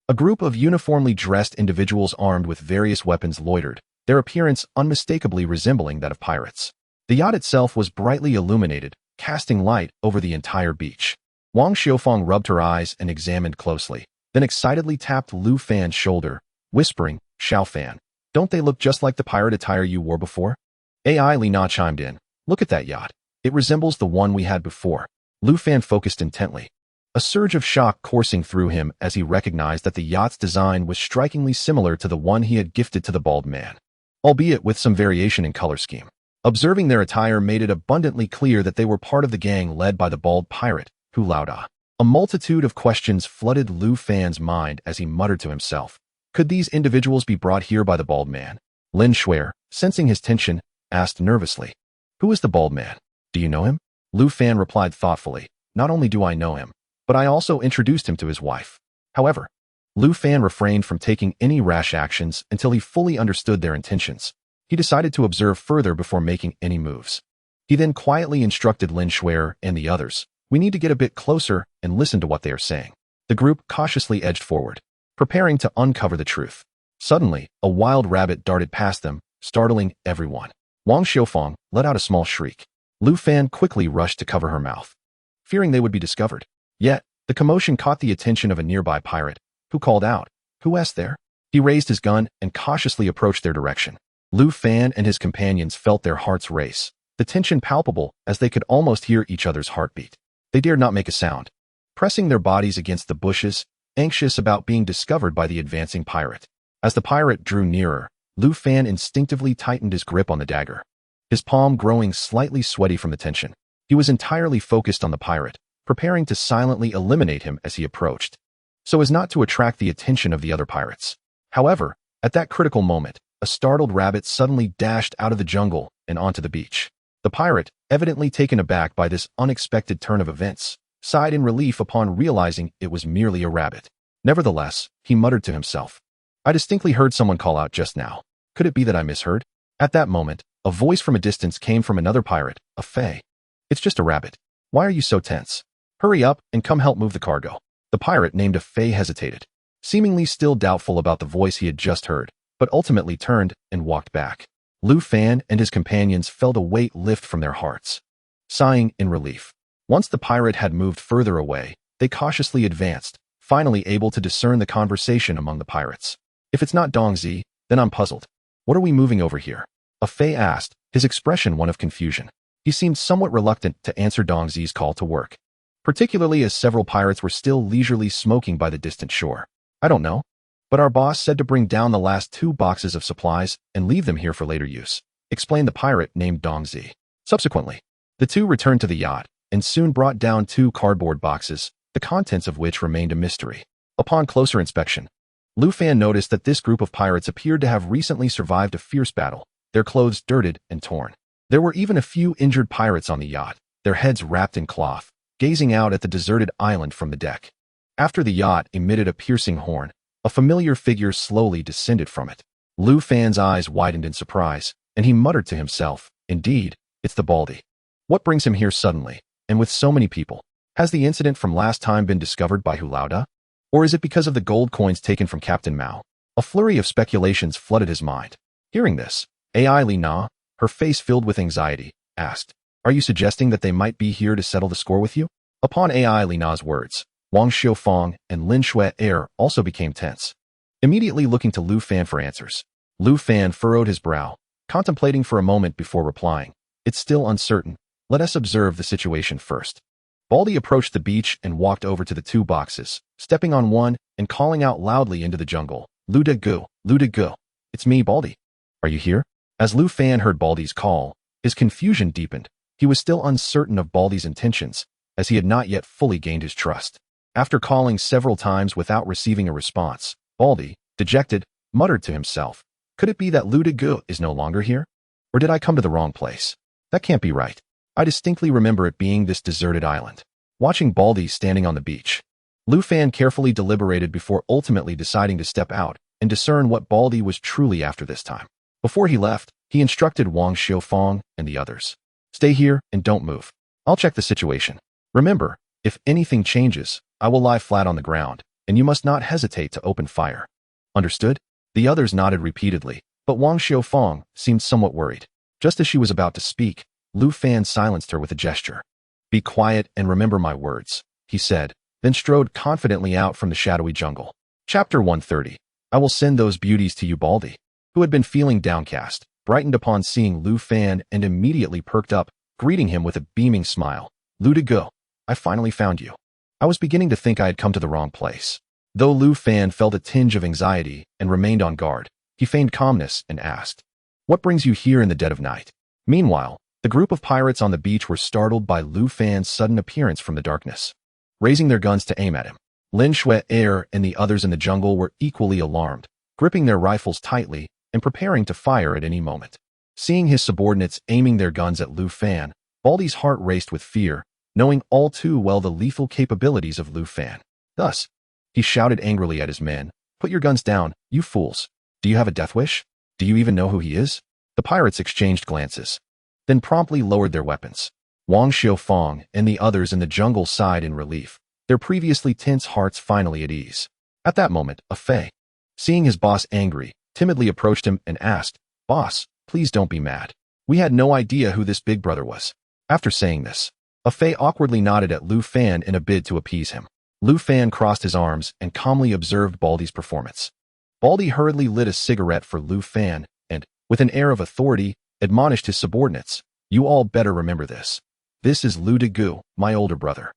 a group of uniformly dressed individuals armed with various weapons loitered, their appearance unmistakably resembling that of pirates. The yacht itself was brightly illuminated, casting light over the entire beach. Wang Xiufang rubbed her eyes and examined closely, then excitedly tapped Lu Fan's shoulder, whispering, "Xiaofan, don't they look just like the pirate attire you wore before?" AI Li Na chimed in, "Look at that yacht. It resembles the one we had before." Lu Fan focused intently, a surge of shock coursing through him as he recognized that the yacht's design was strikingly similar to the one he had gifted to the bald man, albeit with some variation in color scheme. Observing their attire made it abundantly clear that they were part of the gang led by the bald pirate, Hu Laoda. A multitude of questions flooded Lu Fan's mind as he muttered to himself. Could these individuals be brought here by the bald man? Lin Shuai, sensing his tension, asked nervously, "Who is the bald man? Do you know him?" Lu Fan replied thoughtfully, "Not only do I know him, but I also introduced him to his wife." However, Lu Fan refrained from taking any rash actions until he fully understood their intentions. He decided to observe further before making any moves. He then quietly instructed Lin Shuai and the others, "We need to get a bit closer and listen to what they are saying." The group cautiously edged forward, preparing to uncover the truth. Suddenly, a wild rabbit darted past them, startling everyone. Wang Xiufang let out a small shriek. Lu Fan quickly rushed to cover her mouth, fearing they would be discovered. Yet, the commotion caught the attention of a nearby pirate, who called out, "Who is there?" He raised his gun and cautiously approached their direction. Lu Fan and his companions felt their hearts race, the tension palpable as they could almost hear each other's heartbeat. They dared not make a sound, pressing their bodies against the bushes, anxious about being discovered by the advancing pirate. As the pirate drew nearer, Lu Fan instinctively tightened his grip on the dagger, his palm growing slightly sweaty from the tension. He was entirely focused on the pirate, preparing to silently eliminate him as he approached, so as not to attract the attention of the other pirates. However, at that critical moment, a startled rabbit suddenly dashed out of the jungle and onto the beach. The pirate, evidently taken aback by this unexpected turn of events, sighed in relief upon realizing it was merely a rabbit. Nevertheless, he muttered to himself, "I distinctly heard someone call out just now. Could it be that I misheard?" At that moment, a voice from a distance came from another pirate, a Fei. "It's just a rabbit. Why are you so tense? Hurry up and come help move the cargo." The pirate named a Fei hesitated, seemingly still doubtful about the voice he had just heard, but ultimately turned and walked back. Lu Fan and his companions felt a weight lift from their hearts, sighing in relief. Once the pirate had moved further away, they cautiously advanced, finally able to discern the conversation among the pirates. "If it's not Dongzi, then I'm puzzled. What are we moving over here?" a Fei asked, his expression one of confusion. He seemed somewhat reluctant to answer Dongzi's call to work, particularly as several pirates were still leisurely smoking by the distant shore. "I don't know, but our boss said to bring down the last 2 boxes of supplies and leave them here for later use," explained the pirate named Dongzi. Subsequently, the two returned to the yacht and soon brought down 2 cardboard boxes, the contents of which remained a mystery. Upon closer inspection, Lu Fan noticed that this group of pirates appeared to have recently survived a fierce battle, their clothes dirted and torn. There were even a few injured pirates on the yacht, their heads wrapped in cloth, gazing out at the deserted island from the deck. After the yacht emitted a piercing horn, a familiar figure slowly descended from it. Lu Fan's eyes widened in surprise, and he muttered to himself, "Indeed, it's the Baldy. What brings him here suddenly, and with so many people? Has the incident from last time been discovered by Hu Laoda? Or is it because of the gold coins taken from Captain Mao?" A flurry of speculations flooded his mind. Hearing this, AI Li Na, her face filled with anxiety, asked, "Are you suggesting that they might be here to settle the score with you?" Upon AI Li Na's words, Wang Xiufang and Lin Shuai also became tense, immediately looking to Lu Fan for answers. Lu Fan furrowed his brow, contemplating for a moment before replying. It's still uncertain. Let us observe the situation first. Baldy approached the beach and walked over to the two boxes, stepping on one and calling out loudly into the jungle. Lu de gu, Lu de gu. It's me, Baldy. Are you here? As Lu Fan heard Baldy's call, his confusion deepened. He was still uncertain of Baldy's intentions, as he had not yet fully gained his trust. After calling several times without receiving a response, Baldy, dejected, muttered to himself, "Could it be that Lu de gu is no longer here? Or did I come to the wrong place? That can't be right. I distinctly remember it being this deserted island." Watching Baldy standing on the beach, Lu Fan carefully deliberated before ultimately deciding to step out and discern what Baldy was truly after this time. Before he left, he instructed Wang Xiufang and the others, "Stay here and don't move. I'll check the situation. Remember, if anything changes, I will lie flat on the ground, and you must not hesitate to open fire." Understood? The others nodded repeatedly, but Wang Xiufang seemed somewhat worried. Just as she was about to speak, Lu Fan silenced her with a gesture. "Be quiet and remember my words," he said, then strode confidently out from the shadowy jungle. Chapter 130. I will send those beauties to you, Baldy, who had been feeling downcast, brightened upon seeing Lu Fan and immediately perked up, greeting him with a beaming smile. "Lu de gu, I finally found you. I was beginning to think I had come to the wrong place." Though Lu Fan felt a tinge of anxiety and remained on guard, he feigned calmness and asked, "What brings you here in the dead of night?" Meanwhile, the group of pirates on the beach were startled by Lu Fan's sudden appearance from the darkness. Raising their guns to aim at him, Lin Shui and the others in the jungle were equally alarmed, gripping their rifles tightly and preparing to fire at any moment. Seeing his subordinates aiming their guns at Lu Fan, Baldy's heart raced with fear, knowing all too well the lethal capabilities of Lu Fan. Thus, he shouted angrily at his men, "Put your guns down, you fools. Do you have a death wish? Do you even know who he is?" The pirates exchanged glances, then promptly lowered their weapons. Wang Xiufang and the others in the jungle sighed in relief, their previously tense hearts finally at ease. At that moment, a Fei, seeing his boss angry, timidly approached him and asked, "Boss, please don't be mad. We had no idea who this big brother was." After saying this, a Fei awkwardly nodded at Lu Fan in a bid to appease him. Lu Fan crossed his arms and calmly observed Baldy's performance. Baldy hurriedly lit a cigarette for Lu Fan and, with an air of authority, admonished his subordinates, "You all better remember this. This is Lu de gu, my older brother,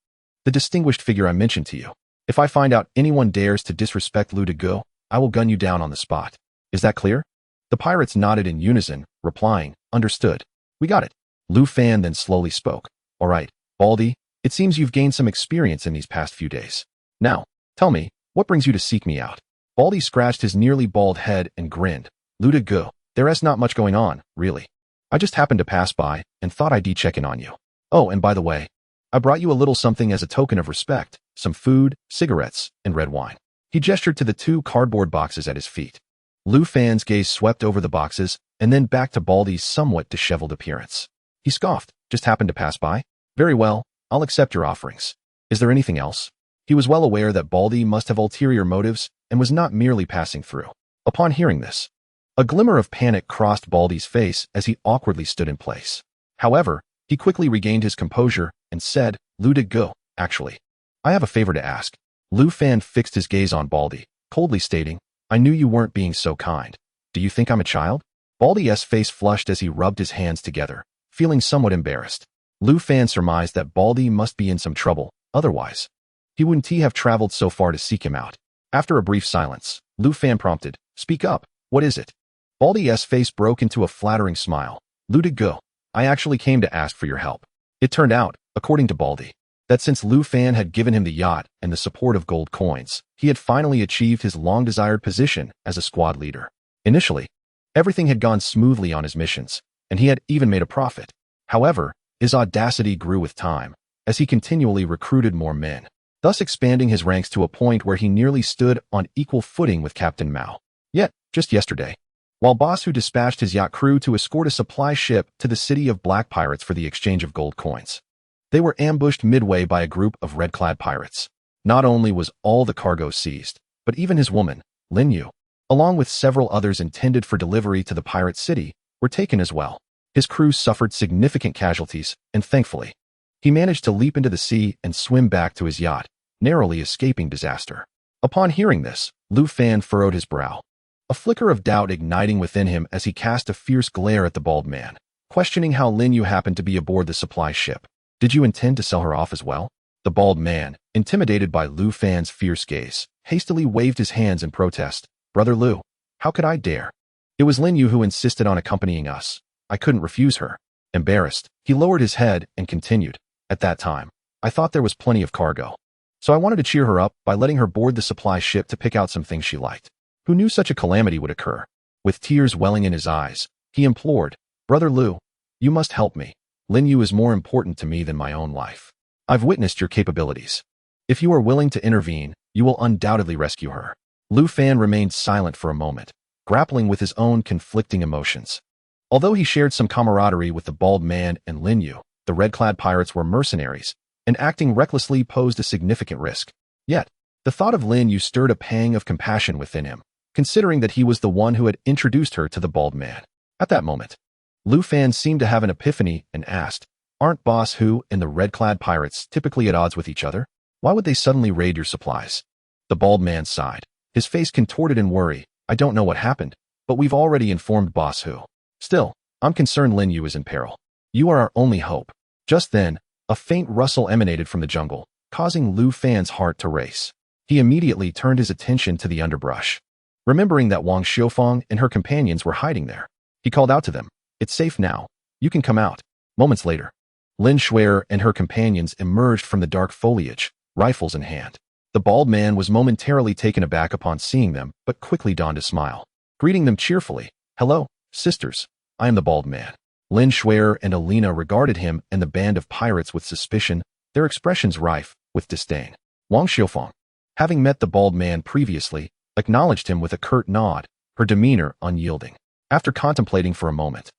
the distinguished figure I mentioned to you. If I find out anyone dares to disrespect Lu de gu, I will gun you down on the spot. Is that clear?" The pirates nodded in unison, replying, "Understood. We got it." Lu Fan then slowly spoke. "All right, Baldy, it seems you've gained some experience in these past few days. Now, tell me, what brings you to seek me out?" Baldy scratched his nearly bald head and grinned. "Lu de gu, there is not much going on, really. I just happened to pass by and thought I'd check in on you. Oh, and by the way, I brought you a little something as a token of respect, some food, cigarettes, and red wine." He gestured to the two cardboard boxes at his feet. Lu Fan's gaze swept over the boxes and then back to Baldy's somewhat disheveled appearance. He scoffed, "Just happened to pass by? Very well, I'll accept your offerings. Is there anything else?" He was well aware that Baldy must have ulterior motives and was not merely passing through. Upon hearing this, a glimmer of panic crossed Baldy's face as he awkwardly stood in place. However, he quickly regained his composure and said, "Lu de gu, actually, I have a favor to ask." Lu Fan fixed his gaze on Baldy, coldly stating, "I knew you weren't being so kind. Do you think I'm a child?" Baldy's face flushed as he rubbed his hands together, feeling somewhat embarrassed. Lu Fan surmised that Baldy must be in some trouble, otherwise he wouldn't have traveled so far to seek him out. After a brief silence, Lu Fan prompted, "Speak up, what is it?" Baldy's face broke into a flattering smile. "Lu de gu, I actually came to ask for your help." It turned out, according to Baldy, that since Lu Fan had given him the yacht and the support of gold coins, he had finally achieved his long-desired position as a squad leader. Initially, everything had gone smoothly on his missions, and he had even made a profit. However, his audacity grew with time, as he continually recruited more men, thus expanding his ranks to a point where he nearly stood on equal footing with Captain Mao. Yet, just yesterday, while Boss Hu dispatched his yacht crew to escort a supply ship to the city of black pirates for the exchange of gold coins, they were ambushed midway by a group of red-clad pirates. Not only was all the cargo seized, but even his woman, Lin Yu, along with several others intended for delivery to the pirate city, were taken as well. His crew suffered significant casualties, and thankfully, he managed to leap into the sea and swim back to his yacht, narrowly escaping disaster. Upon hearing this, Lu Fan furrowed his brow. a flicker of doubt igniting within him as he cast a fierce glare at the bald man, questioning how Lin Yu happened to be aboard the supply ship. Did you intend to sell her off as well? The bald man, intimidated by Lu Fan's fierce gaze, hastily waved his hands in protest. Brother Lu, how could I dare? It was Lin Yu who insisted on accompanying us. I couldn't refuse her. Embarrassed, he lowered his head and continued. At that time, I thought there was plenty of cargo. So I wanted to cheer her up by letting her board the supply ship to pick out some things she liked. Who knew such a calamity would occur? With tears welling in his eyes, he implored, Brother Lu, you must help me. Lin Yu is more important to me than my own life. I've witnessed your capabilities. If you are willing to intervene, you will undoubtedly rescue her. Lu Fan remained silent for a moment, grappling with his own conflicting emotions. Although he shared some camaraderie with the bald man and Lin Yu, the red-clad pirates were mercenaries, and acting recklessly posed a significant risk. Yet, the thought of Lin Yu stirred a pang of compassion within him, considering that he was the one who had introduced her to the bald man. At that moment, Lu Fan seemed to have an epiphany and asked, Aren't Boss Hu and the red-clad pirates typically at odds with each other? Why would they suddenly raid your supplies? The bald man sighed, his face contorted in worry. I don't know what happened, but we've already informed Boss Hu. Still, I'm concerned Lin Yu is in peril. You are our only hope. Just then, a faint rustle emanated from the jungle, causing Lu Fan's heart to race. He immediately turned his attention to the underbrush. Remembering that Wang Xiufang and her companions were hiding there, he called out to them, It's safe now. You can come out. Moments later, Lin Shuer and her companions emerged from the dark foliage, rifles in hand. The bald man was momentarily taken aback upon seeing them, but quickly donned a smile, greeting them cheerfully. Hello, sisters. I am the bald man. Lin Shuer and Alina regarded him and the band of pirates with suspicion, their expressions rife with disdain. Wang Xiufang, having met the bald man previously, acknowledged him with a curt nod, her demeanor unyielding. After contemplating for a moment,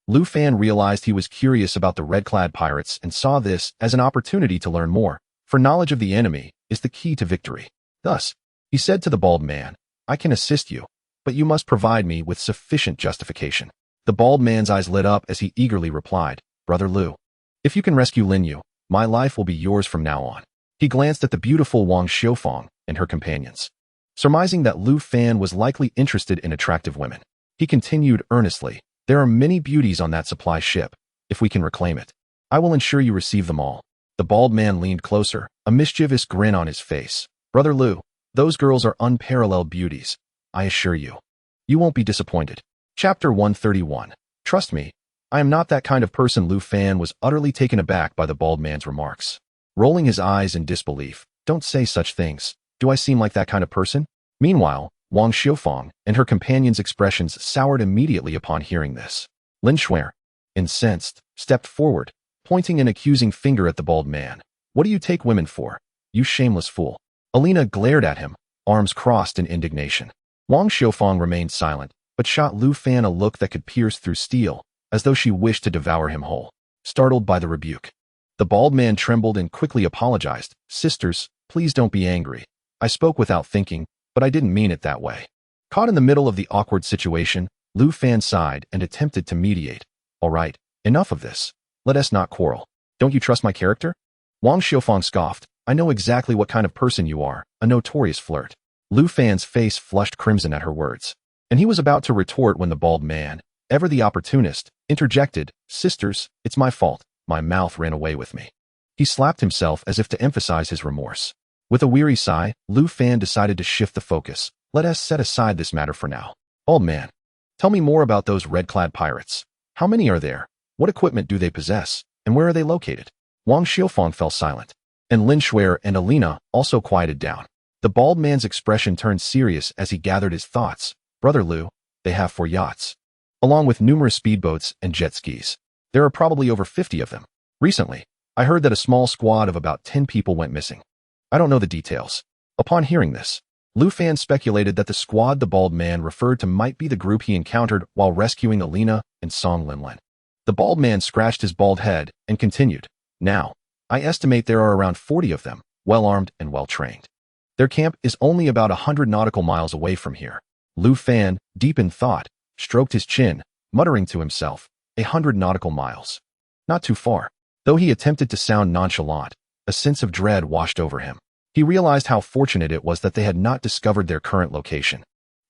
Lu Fan realized he was curious about the red-clad pirates and saw this as an opportunity to learn more, for knowledge of the enemy is the key to victory. Thus, he said to the bald man, I can assist you, but you must provide me with sufficient justification. The bald man's eyes lit up as he eagerly replied, Brother Lu, if you can rescue Lin Yu, my life will be yours from now on. He glanced at the beautiful Wang Xiufang and her companions, surmising that Lu Fan was likely interested in attractive women. He continued earnestly, There are many beauties on that supply ship. If we can reclaim it, I will ensure you receive them all. The bald man leaned closer, a mischievous grin on his face. Brother Lu, those girls are unparalleled beauties. I assure you. You won't be disappointed. Chapter 131. Trust me, I am not that kind of person. Lu Fan was utterly taken aback by the bald man's remarks, rolling his eyes in disbelief. Don't say such things. Do I seem like that kind of person? Meanwhile, Wang Xiufang and her companions' expressions soured immediately upon hearing this. Lin Shuer, incensed, stepped forward, pointing an accusing finger at the bald man. What do you take women for? You shameless fool. Alina glared at him, arms crossed in indignation. Wang Xiufang remained silent, but shot Lu Fan a look that could pierce through steel, as though she wished to devour him whole. Startled by the rebuke, the bald man trembled and quickly apologized. Sisters, please don't be angry. I spoke without thinking, but I didn't mean it that way. Caught in the middle of the awkward situation, Lu Fan sighed and attempted to mediate. All right, enough of this. Let us not quarrel. Don't you trust my character? Wang Xiufang scoffed. I know exactly what kind of person you are, a notorious flirt. Lu Fan's face flushed crimson at her words, and he was about to retort when the bald man, ever the opportunist, interjected, Sisters, it's my fault. My mouth ran away with me. He slapped himself as if to emphasize his remorse. With a weary sigh, Lu Fan decided to shift the focus. Let us set aside this matter for now. Old man, tell me more about those red-clad pirates. How many are there? What equipment do they possess? And where are they located? Wang Xiufang fell silent, and Lin Shuer and Alina also quieted down. The bald man's expression turned serious as he gathered his thoughts. Brother Lu, they have 4 yachts, along with numerous speedboats and jet skis. There are probably over 50 of them. Recently, I heard that a small squad of about 10 people went missing. I don't know the details. Upon hearing this, Lu Fan speculated that the squad the bald man referred to might be the group he encountered while rescuing Alina and Song Linlin. The bald man scratched his bald head and continued. Now, I estimate there are around 40 of them, well-armed and well-trained. Their camp is only about 100 nautical miles away from here. Lu Fan, deep in thought, stroked his chin, muttering to himself, 100 nautical miles. Not too far. Though he attempted to sound nonchalant, a sense of dread washed over him. He realized how fortunate it was that they had not discovered their current location.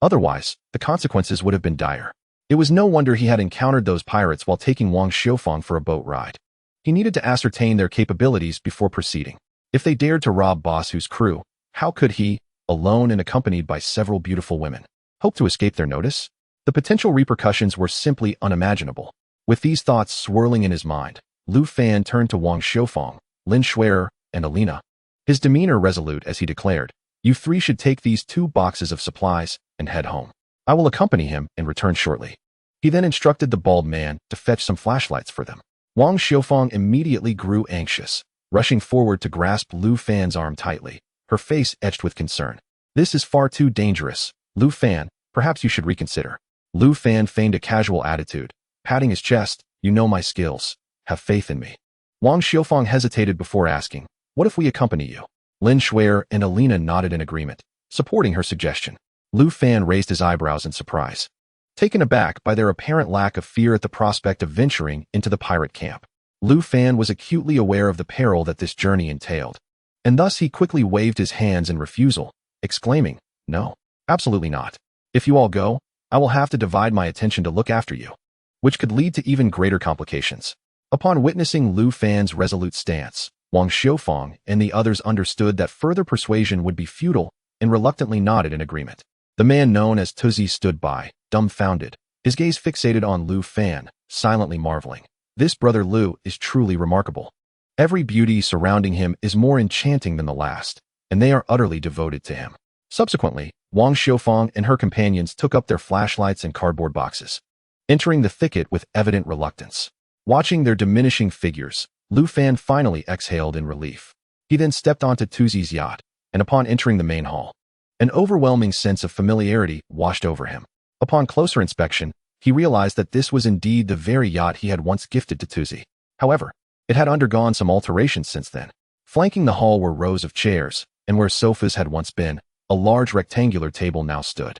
Otherwise, the consequences would have been dire. It was no wonder he had encountered those pirates while taking Wang Xiufang for a boat ride. He needed to ascertain their capabilities before proceeding. If they dared to rob Boss Hu's crew, how could he, alone and accompanied by several beautiful women, hope to escape their notice? The potential repercussions were simply unimaginable. With these thoughts swirling in his mind, Lu Fan turned to Wang Xiufang, Lin Shuer, and Alina. His demeanor resolute as he declared, "You three should take these 2 boxes of supplies and head home. I will accompany him and return shortly." He then instructed the bald man to fetch some flashlights for them. Wang Xiufang immediately grew anxious, rushing forward to grasp Lu Fan's arm tightly, her face etched with concern. "This is far too dangerous. Lu Fan, perhaps you should reconsider." Lu Fan feigned a casual attitude, patting his chest. "You know my skills. Have faith in me." Wang Xiufang hesitated before asking, "What if we accompany you?" Lin Shuer and Alina nodded in agreement, supporting her suggestion. Lu Fan raised his eyebrows in surprise, taken aback by their apparent lack of fear at the prospect of venturing into the pirate camp. Lu Fan was acutely aware of the peril that this journey entailed, and thus he quickly waved his hands in refusal, exclaiming, "No, absolutely not. If you all go, I will have to divide my attention to look after you," which could lead to even greater complications. Upon witnessing Lu Fan's resolute stance, Wang Xiufang and the others understood that further persuasion would be futile and reluctantly nodded in agreement. The man known as Tuzi stood by, dumbfounded, his gaze fixated on Lu Fan, silently marveling. This brother Lu is truly remarkable. Every beauty surrounding him is more enchanting than the last, and they are utterly devoted to him. Subsequently, Wang Xiufang and her companions took up their flashlights and cardboard boxes, entering the thicket with evident reluctance. Watching their diminishing figures, Lu Fan finally exhaled in relief. He then stepped onto Tuzi's yacht, and upon entering the main hall, an overwhelming sense of familiarity washed over him. Upon closer inspection, he realized that this was indeed the very yacht he had once gifted to Tuzi. However, it had undergone some alterations since then. Flanking the hall were rows of chairs, and where sofas had once been, a large rectangular table now stood,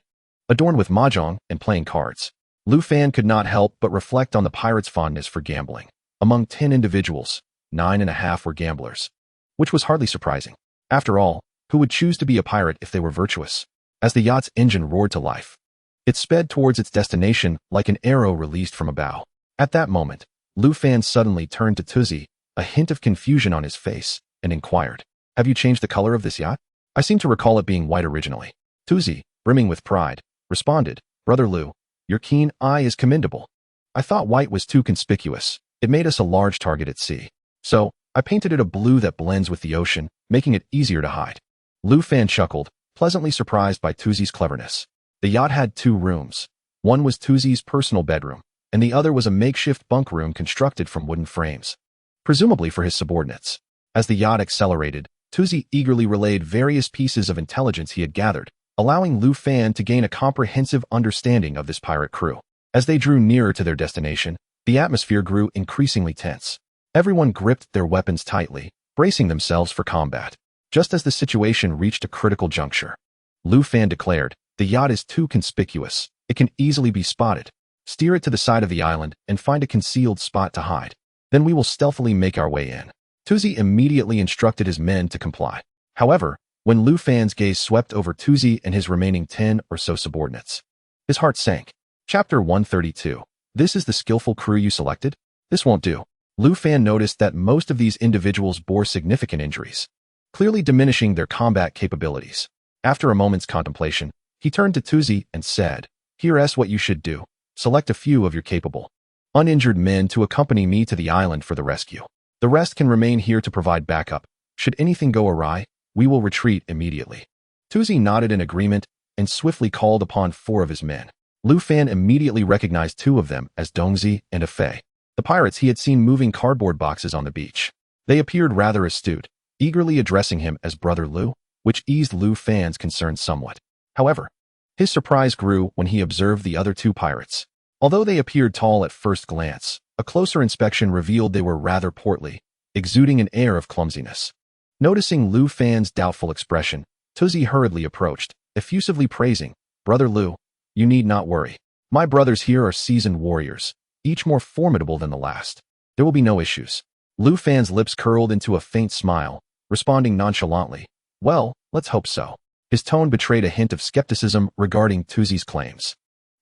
adorned with mahjong and playing cards. Lu Fan could not help but reflect on the pirates' fondness for gambling. Among 10 individuals, 9.5 were gamblers, which was hardly surprising. After all, who would choose to be a pirate if they were virtuous? As the yacht's engine roared to life, it sped towards its destination like an arrow released from a bow. At that moment, Lu Fan suddenly turned to Tuzi, a hint of confusion on his face, and inquired, "Have you changed the color of this yacht? I seem to recall it being white originally." Tuzi, brimming with pride, responded, "Brother Lu, your keen eye is commendable. I thought white was too conspicuous. It made us a large target at sea. So, I painted it a blue that blends with the ocean, making it easier to hide." Lu Fan chuckled, pleasantly surprised by Tuzi's cleverness. The yacht had 2 rooms. One was Tuzi's personal bedroom, and the other was a makeshift bunk room constructed from wooden frames, presumably for his subordinates. As the yacht accelerated, Tuzi eagerly relayed various pieces of intelligence he had gathered, allowing Lu Fan to gain a comprehensive understanding of this pirate crew. As they drew nearer to their destination, the atmosphere grew increasingly tense. Everyone gripped their weapons tightly, bracing themselves for combat. Just as the situation reached a critical juncture, Lu Fan declared, "The yacht is too conspicuous. It can easily be spotted. Steer it to the side of the island and find a concealed spot to hide. Then we will stealthily make our way in." Tuzi immediately instructed his men to comply. However, when Lu Fan's gaze swept over Tuzi and his remaining 10 or so subordinates, his heart sank. Chapter 132. This is the skillful crew you selected? This won't do. Lu Fan noticed that most of these individuals bore significant injuries, clearly diminishing their combat capabilities. After a moment's contemplation, he turned to Tuzi and said, "Here's what you should do. Select a few of your capable, uninjured men to accompany me to the island for the rescue. The rest can remain here to provide backup. Should anything go awry, we will retreat immediately." Tuzi nodded in agreement and swiftly called upon 4 of his men. Lu Fan immediately recognized 2 of them as Dongzi and Afei, the pirates he had seen moving cardboard boxes on the beach. They appeared rather astute, eagerly addressing him as Brother Lu, which eased Lu Fan's concerns somewhat. However, his surprise grew when he observed the other 2 pirates. Although they appeared tall at first glance, a closer inspection revealed they were rather portly, exuding an air of clumsiness. Noticing Lu Fan's doubtful expression, Tuzi hurriedly approached, effusively praising, "Brother Lu, you need not worry. My brothers here are seasoned warriors, each more formidable than the last. There will be no issues." Lu Fan's lips curled into a faint smile, responding nonchalantly, "Well, let's hope so." His tone betrayed a hint of skepticism regarding Tuzi's claims.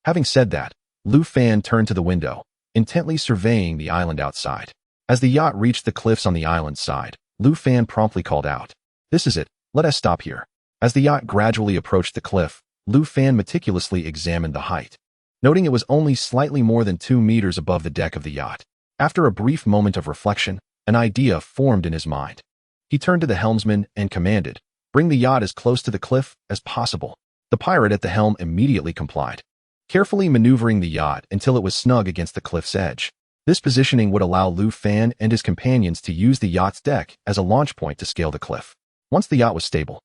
Having said that, Lu Fan turned to the window, intently surveying the island outside. As the yacht reached the cliffs on the island side, Lu Fan promptly called out, "This is it, let us stop here." As the yacht gradually approached the cliff, Lu Fan meticulously examined the height, noting it was only slightly more than 2 meters above the deck of the yacht. After a brief moment of reflection, an idea formed in his mind. He turned to the helmsman and commanded, "Bring the yacht as close to the cliff as possible." The pirate at the helm immediately complied, carefully maneuvering the yacht until it was snug against the cliff's edge. This positioning would allow Lu Fan and his companions to use the yacht's deck as a launch point to scale the cliff. Once the yacht was stable,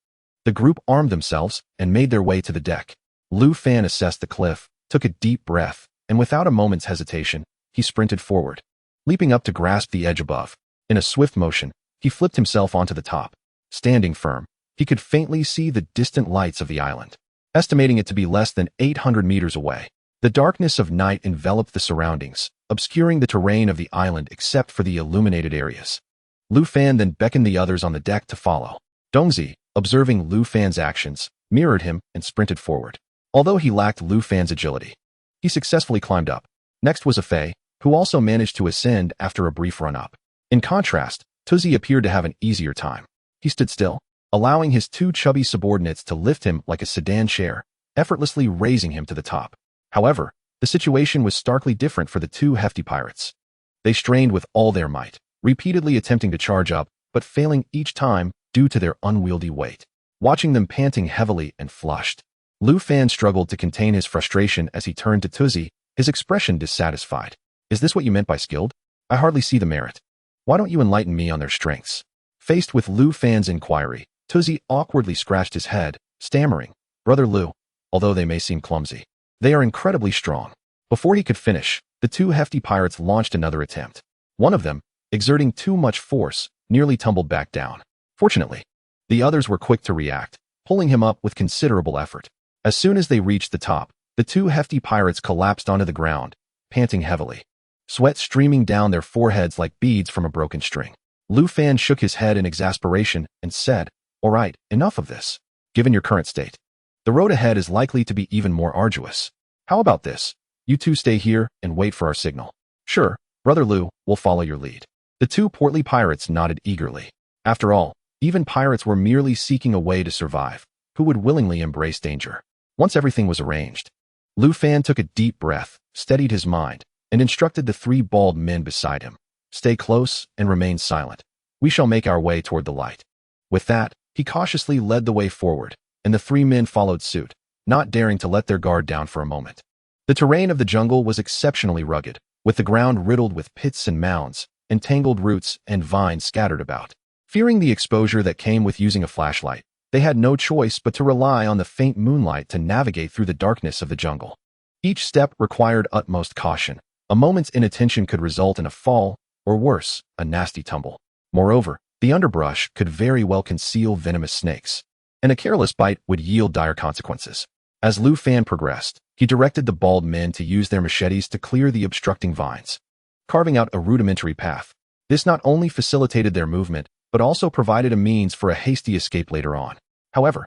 the group armed themselves and made their way to the deck. Lu Fan assessed the cliff, took a deep breath, and without a moment's hesitation, he sprinted forward, leaping up to grasp the edge above. In a swift motion, he flipped himself onto the top. Standing firm, he could faintly see the distant lights of the island, estimating it to be less than 800 meters away. The darkness of night enveloped the surroundings, obscuring the terrain of the island except for the illuminated areas. Lu Fan then beckoned the others on the deck to follow. Dongzi, observing Lu Fan's actions, mirrored him and sprinted forward. Although he lacked Lu Fan's agility, he successfully climbed up. Next was Fei, who also managed to ascend after a brief run-up. In contrast, Tuzi appeared to have an easier time. He stood still, allowing his 2 chubby subordinates to lift him like a sedan chair, effortlessly raising him to the top. However, the situation was starkly different for the 2 hefty pirates. They strained with all their might, repeatedly attempting to charge up, but failing each time due to their unwieldy weight. Watching them panting heavily and flushed, Lu Fan struggled to contain his frustration as he turned to Tuzi, his expression dissatisfied. "Is this what you meant by skilled? I hardly see the merit. Why don't you enlighten me on their strengths?" Faced with Lu Fan's inquiry, Tuzi awkwardly scratched his head, stammering, "Brother Lu, although they may seem clumsy, they are incredibly strong." Before he could finish, the 2 hefty pirates launched another attempt. One of them, exerting too much force, nearly tumbled back down. Fortunately, the others were quick to react, pulling him up with considerable effort. As soon as they reached the top, the 2 hefty pirates collapsed onto the ground, panting heavily, sweat streaming down their foreheads like beads from a broken string. Lu Fan shook his head in exasperation and said, "All right, enough of this. Given your current state, the road ahead is likely to be even more arduous. How about this? You 2 stay here and wait for our signal." "Sure, Brother Lu, we'll follow your lead." The 2 portly pirates nodded eagerly. After all, even pirates were merely seeking a way to survive. Who would willingly embrace danger? Once everything was arranged, Lu Fan took a deep breath, steadied his mind, and instructed the 3 bald men beside him, "Stay close and remain silent. We shall make our way toward the light." With that, he cautiously led the way forward, and the 3 men followed suit, not daring to let their guard down for a moment. The terrain of the jungle was exceptionally rugged, with the ground riddled with pits and mounds, and tangled roots and vines scattered about. Fearing the exposure that came with using a flashlight, they had no choice but to rely on the faint moonlight to navigate through the darkness of the jungle. Each step required utmost caution. A moment's inattention could result in a fall, or worse, a nasty tumble. Moreover, the underbrush could very well conceal venomous snakes, and a careless bite would yield dire consequences. As Lu Fan progressed, he directed the bald men to use their machetes to clear the obstructing vines, carving out a rudimentary path. This not only facilitated their movement, but also provided a means for a hasty escape later on. However,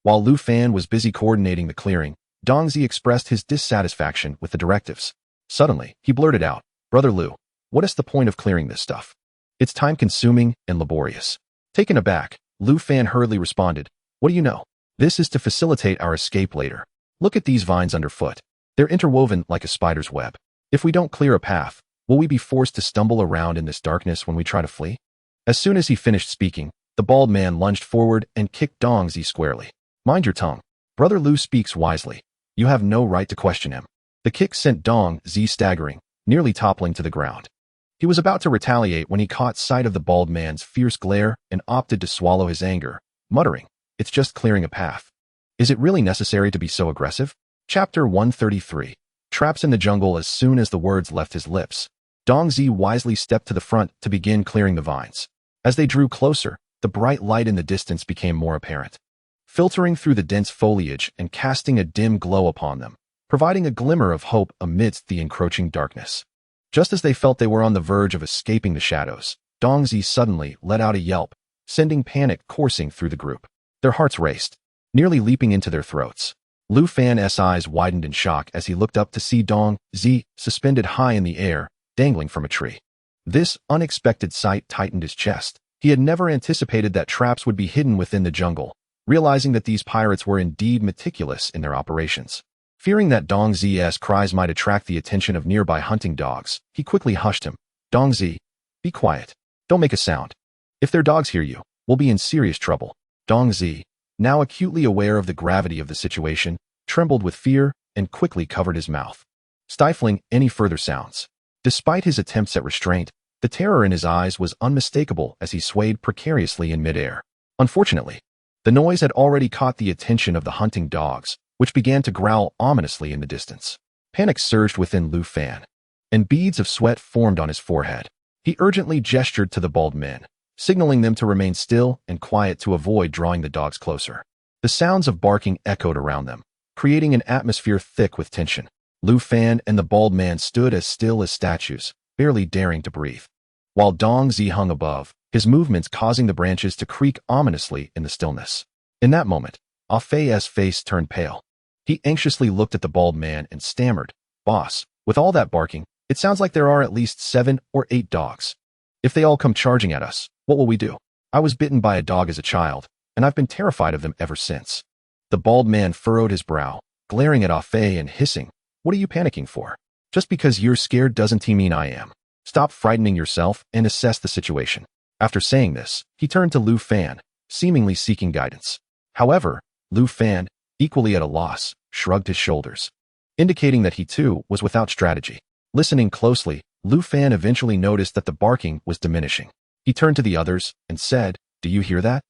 while Lu Fan was busy coordinating the clearing, Dongzi expressed his dissatisfaction with the directives. Suddenly, he blurted out, "Brother Lu, what is the point of clearing this stuff? It's time-consuming and laborious." Taken aback, Lu Fan hurriedly responded, "What do you know? This is to facilitate our escape later. Look at these vines underfoot. They're interwoven like a spider's web. If we don't clear a path, will we be forced to stumble around in this darkness when we try to flee?" As soon as he finished speaking, the bald man lunged forward and kicked Dongzi squarely. "Mind your tongue. Brother Lu speaks wisely. You have no right to question him." The kick sent Dongzi staggering, nearly toppling to the ground. He was about to retaliate when he caught sight of the bald man's fierce glare and opted to swallow his anger, muttering, "It's just clearing a path. Is it really necessary to be so aggressive?" Chapter 133. Traps in the jungle. As soon as the words left his lips, Dongzi wisely stepped to the front to begin clearing the vines. As they drew closer, the bright light in the distance became more apparent, filtering through the dense foliage and casting a dim glow upon them, providing a glimmer of hope amidst the encroaching darkness. Just as they felt they were on the verge of escaping the shadows, Dongzi suddenly let out a yelp, sending panic coursing through the group. Their hearts raced. nearly leaping into their throats. Lu Fan's eyes widened in shock as he looked up to see Dong Zi suspended high in the air, dangling from a tree. This unexpected sight tightened his chest. He had never anticipated that traps would be hidden within the jungle, realizing that these pirates were indeed meticulous in their operations. Fearing that Dong Zi's cries might attract the attention of nearby hunting dogs, he quickly hushed him. Dong Zi, be quiet. Don't make a sound. If their dogs hear you, we'll be in serious trouble. Dong Zi, now acutely aware of the gravity of the situation, trembled with fear and quickly covered his mouth, stifling any further sounds. Despite his attempts at restraint, the terror in his eyes was unmistakable as he swayed precariously in midair. Unfortunately, the noise had already caught the attention of the hunting dogs, which began to growl ominously in the distance. Panic surged within Lu Fan, and beads of sweat formed on his forehead. He urgently gestured to the bald men, signaling them to remain still and quiet to avoid drawing the dogs closer. The sounds of barking echoed around them, creating an atmosphere thick with tension. Lu Fan and the bald man stood as still as statues, barely daring to breathe, while Dong Zi hung above, his movements causing the branches to creak ominously in the stillness. In that moment, Ah Fei's face turned pale. He anxiously looked at the bald man and stammered, "Boss, with all that barking, it sounds like there are at least 7 or 8 dogs. If they all come charging at us, what will we do? I was bitten by a dog as a child, and I've been terrified of them ever since." The bald man furrowed his brow, glaring at Ah Fei and hissing, "What are you panicking for? Just because you're scared doesn't mean I am. Stop frightening yourself and assess the situation." After saying this, he turned to Lu Fan, seemingly seeking guidance. However, Lu Fan, equally at a loss, shrugged his shoulders, indicating that he too was without strategy. Listening closely, Lu Fan eventually noticed that the barking was diminishing. He turned to the others and said, "Do you hear that?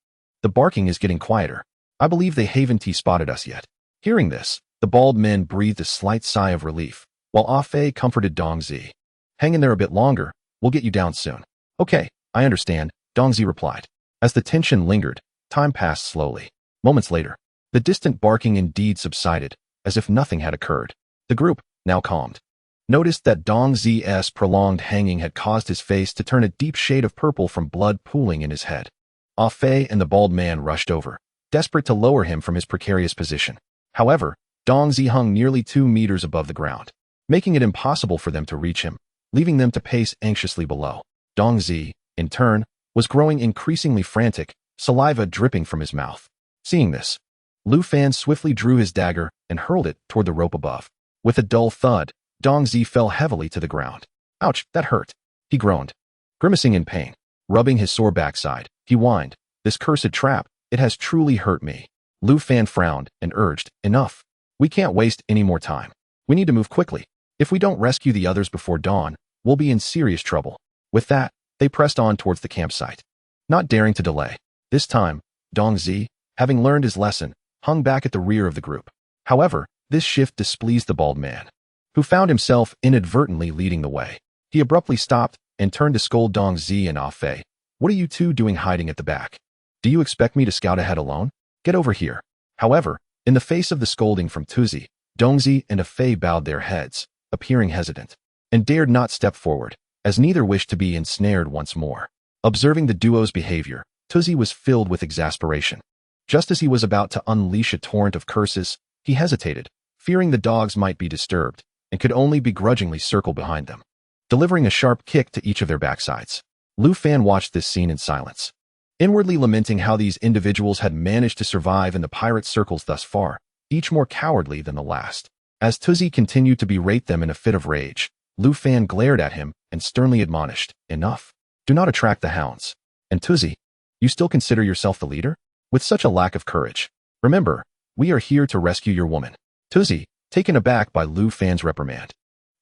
The barking is getting quieter. I believe they haven't spotted us yet." Hearing this, the bald men breathed a slight sigh of relief, while Ah Fei comforted Dong Zi. "Hang in there a bit longer, we'll get you down soon." "Okay, I understand," Dong Zi replied. As the tension lingered, time passed slowly. Moments later, the distant barking indeed subsided, as if nothing had occurred. The group, now calmed, noticed that Dong Zi's prolonged hanging had caused his face to turn a deep shade of purple from blood pooling in his head. Ah Fei and the bald man rushed over, desperate to lower him from his precarious position. However, Dong Zi hung nearly 2 meters above the ground, making it impossible for them to reach him, leaving them to pace anxiously below. Dong Zi, in turn, was growing increasingly frantic, saliva dripping from his mouth. Seeing this, Lu Fan swiftly drew his dagger and hurled it toward the rope above. With a dull thud, Dong Zi fell heavily to the ground. "Ouch, that hurt," he groaned, grimacing in pain. Rubbing his sore backside, he whined, "This cursed trap, it has truly hurt me." Lu Fan frowned and urged, "Enough. We can't waste any more time. We need to move quickly. If we don't rescue the others before dawn, we'll be in serious trouble." With that, they pressed on towards the campsite, not daring to delay. This time, Dong Zi, having learned his lesson, hung back at the rear of the group. However, this shift displeased the bald man, who found himself inadvertently leading the way. He abruptly stopped and turned to scold Dong Zi and Ah Fei. "What are you two doing hiding at the back? Do you expect me to scout ahead alone? Get over here." However, in the face of the scolding from Tuzi, Dong Zi and Ah Fei bowed their heads, appearing hesitant, and dared not step forward, as neither wished to be ensnared once more. Observing the duo's behavior, Tuzi was filled with exasperation. Just as he was about to unleash a torrent of curses, he hesitated, fearing the dogs might be disturbed, and could only begrudgingly circle behind them, delivering a sharp kick to each of their backsides. Lu Fan watched this scene in silence, inwardly lamenting how these individuals had managed to survive in the pirate circles thus far, each more cowardly than the last. As Tuzi continued to berate them in a fit of rage, Lu Fan glared at him and sternly admonished, "Enough. Do not attract the hounds. And Tuzi, you still consider yourself the leader? With such a lack of courage. Remember, we are here to rescue your woman." Tuzi, taken aback by Lu Fan's reprimand,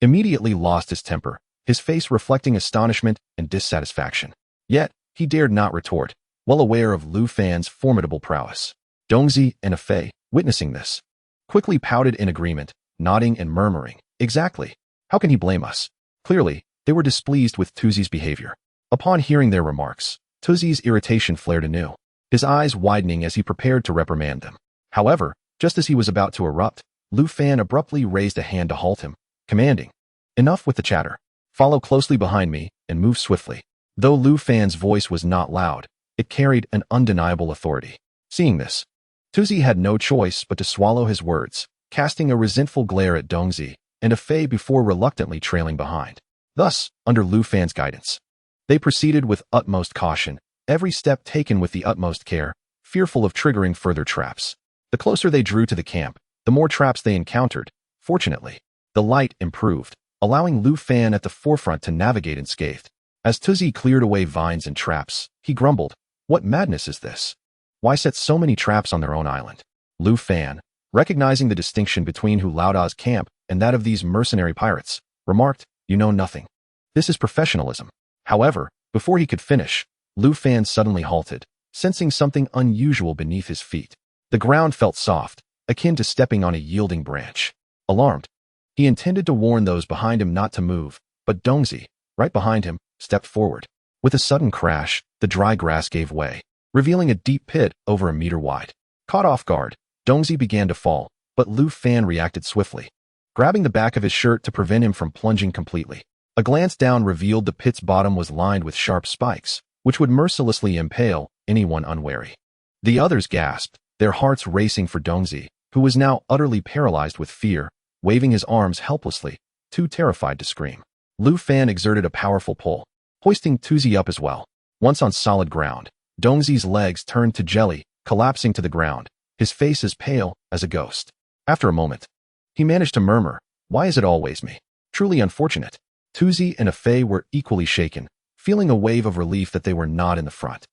immediately lost his temper, his face reflecting astonishment and dissatisfaction. Yet, he dared not retort, well aware of Lu Fan's formidable prowess. Dong Zi and Ah Fei, witnessing this, quickly pouted in agreement, nodding and murmuring, "Exactly. How can he blame us?" Clearly, they were displeased with Tuzi's behavior. Upon hearing their remarks, Tuzi's irritation flared anew, his eyes widening as he prepared to reprimand them. However, just as he was about to erupt, Lu Fan abruptly raised a hand to halt him, commanding, "Enough with the chatter. Follow closely behind me and move swiftly." Though Lu Fan's voice was not loud, it carried an undeniable authority. Seeing this, Tuzi had no choice but to swallow his words, casting a resentful glare at Dongzi and a Fei before reluctantly trailing behind. Thus, under Lu Fan's guidance, they proceeded with utmost caution, every step taken with the utmost care, fearful of triggering further traps. The closer they drew to the camp, the more traps they encountered. Fortunately, the light improved, allowing Lu Fan at the forefront to navigate unscathed. As Tuzi cleared away vines and traps, he grumbled, "What madness is this? Why set so many traps on their own island?" Lu Fan, recognizing the distinction between Hu Laoda's camp and that of these mercenary pirates, remarked, "You know nothing. This is professionalism." However, before he could finish, Lu Fan suddenly halted, sensing something unusual beneath his feet. The ground felt soft, akin to stepping on a yielding branch. Alarmed, he intended to warn those behind him not to move, but Dongzi, right behind him, stepped forward. With a sudden crash, the dry grass gave way, revealing a deep pit over a meter wide. Caught off guard, Dongzi began to fall, but Lu Fan reacted swiftly, grabbing the back of his shirt to prevent him from plunging completely. A glance down revealed the pit's bottom was lined with sharp spikes, which would mercilessly impale anyone unwary. The others gasped, their hearts racing for Dongzi, who was now utterly paralyzed with fear, waving his arms helplessly, too terrified to scream. Lu Fan exerted a powerful pull, hoisting Tuzi up as well. Once on solid ground, Dongzi's legs turned to jelly, collapsing to the ground, his face as pale as a ghost. After a moment, he managed to murmur, "Why is it always me? Truly unfortunate." Tuzi and a Fei were equally shaken, feeling a wave of relief that they were not in the front.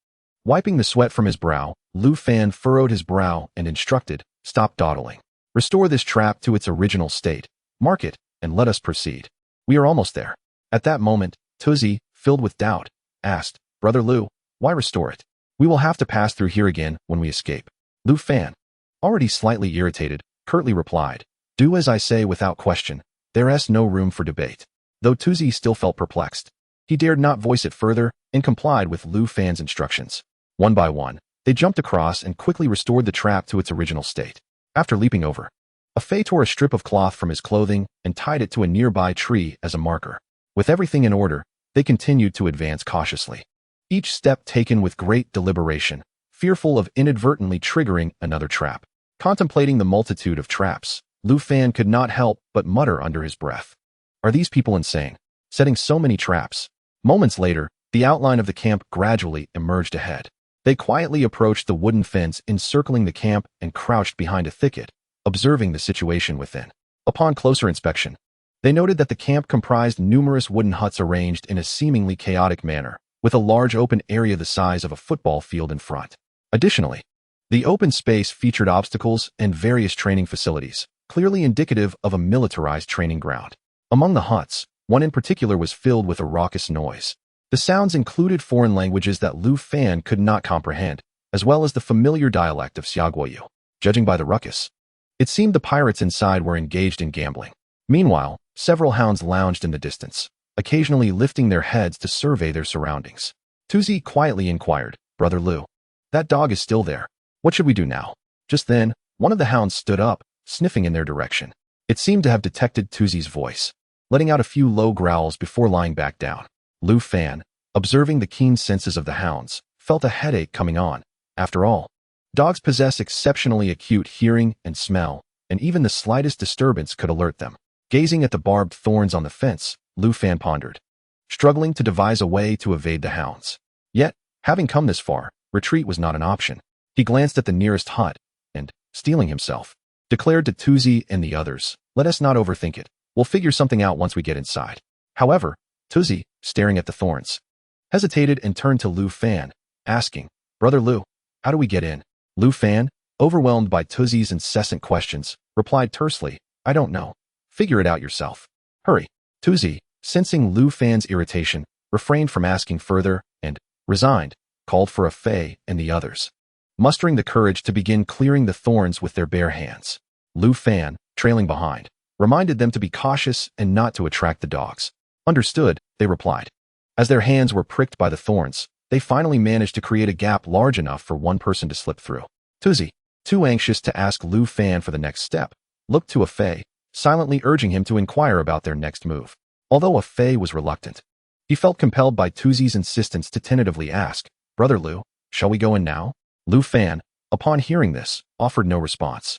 Wiping the sweat from his brow, Lu Fan furrowed his brow and instructed, "Stop dawdling. Restore this trap to its original state, mark it, and let us proceed. We are almost there." At that moment, Tuzi, filled with doubt, asked, "Brother Lu, why restore it? We will have to pass through here again when we escape." Lu Fan, already slightly irritated, curtly replied, "Do as I say without question. There's no room for debate." Though Tuzi still felt perplexed, he dared not voice it further and complied with Lu Fan's instructions. One by one, they jumped across and quickly restored the trap to its original state. After leaping over, a Fei tore a strip of cloth from his clothing and tied it to a nearby tree as a marker. With everything in order, they continued to advance cautiously, each step taken with great deliberation, fearful of inadvertently triggering another trap. Contemplating the multitude of traps, Lu Fan could not help but mutter under his breath, "Are these people insane, setting so many traps?" Moments later, the outline of the camp gradually emerged ahead. They quietly approached the wooden fence encircling the camp and crouched behind a thicket, observing the situation within. Upon closer inspection, they noted that the camp comprised numerous wooden huts arranged in a seemingly chaotic manner, with a large open area the size of a football field in front. Additionally, the open space featured obstacles and various training facilities, clearly indicative of a militarized training ground. Among the huts, one in particular was filled with a raucous noise. The sounds included foreign languages that Lu Fan could not comprehend, as well as the familiar dialect of Xiaoguoyu. Judging by the ruckus, it seemed the pirates inside were engaged in gambling. Meanwhile, several hounds lounged in the distance, occasionally lifting their heads to survey their surroundings. Tuzi quietly inquired, "Brother Lu, that dog is still there. What should we do now?" Just then, one of the hounds stood up, sniffing in their direction. It seemed to have detected Tuzi's voice, letting out a few low growls before lying back down. Lu Fan, observing the keen senses of the hounds, felt a headache coming on. After all, dogs possess exceptionally acute hearing and smell, and even the slightest disturbance could alert them. Gazing at the barbed thorns on the fence, Lu Fan pondered, struggling to devise a way to evade the hounds. Yet, having come this far, retreat was not an option. He glanced at the nearest hut, and, steeling himself, declared to Tuzi and the others, "Let us not overthink it. We'll figure something out once we get inside." However, Tuzi, staring at the thorns, hesitated and turned to Lu Fan, asking, "Brother Lu, how do we get in?" Lu Fan, overwhelmed by Tuzi's incessant questions, replied tersely, "I don't know. Figure it out yourself. Hurry." Tuzi, sensing Lu Fan's irritation, refrained from asking further and, resigned, called for a Fei and the others, mustering the courage to begin clearing the thorns with their bare hands. Lu Fan, trailing behind, reminded them to be cautious and not to attract the dogs. "Understood," they replied. As their hands were pricked by the thorns, they finally managed to create a gap large enough for one person to slip through. Tuzi, too anxious to ask Lu Fan for the next step, looked to a Fei, silently urging him to inquire about their next move. Although a Fei was reluctant, he felt compelled by Tuzi's insistence to tentatively ask, "Brother Lu, shall we go in now?" Lu Fan, upon hearing this, offered no response,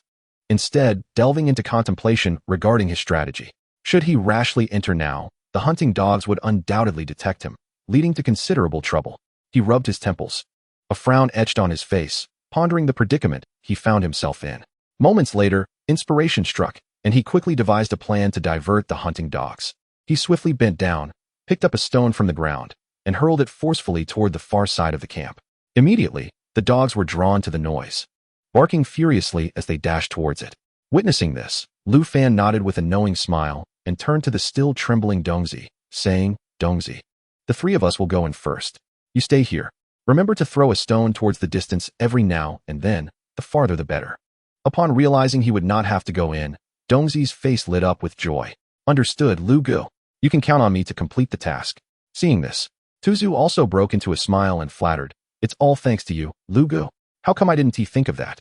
instead delving into contemplation regarding his strategy. Should he rashly enter now, the hunting dogs would undoubtedly detect him, leading to considerable trouble. He rubbed his temples. A frown etched on his face, pondering the predicament he found himself in. Moments later, inspiration struck, and he quickly devised a plan to divert the hunting dogs. He swiftly bent down, picked up a stone from the ground, and hurled it forcefully toward the far side of the camp. Immediately, the dogs were drawn to the noise, barking furiously as they dashed towards it. Witnessing this, Lu Fan nodded with a knowing smile and turned to the still trembling Dongzi, saying, "Dongzi, the three of us will go in first. You stay here. Remember to throw a stone towards the distance every now and then, the farther the better." Upon realizing he would not have to go in, Dongzi's face lit up with joy. "Understood, Lu Gu. You can count on me to complete the task." Seeing this, Tuzu also broke into a smile and flattered, "It's all thanks to you, Lu Gu. How come I didn't think of that?"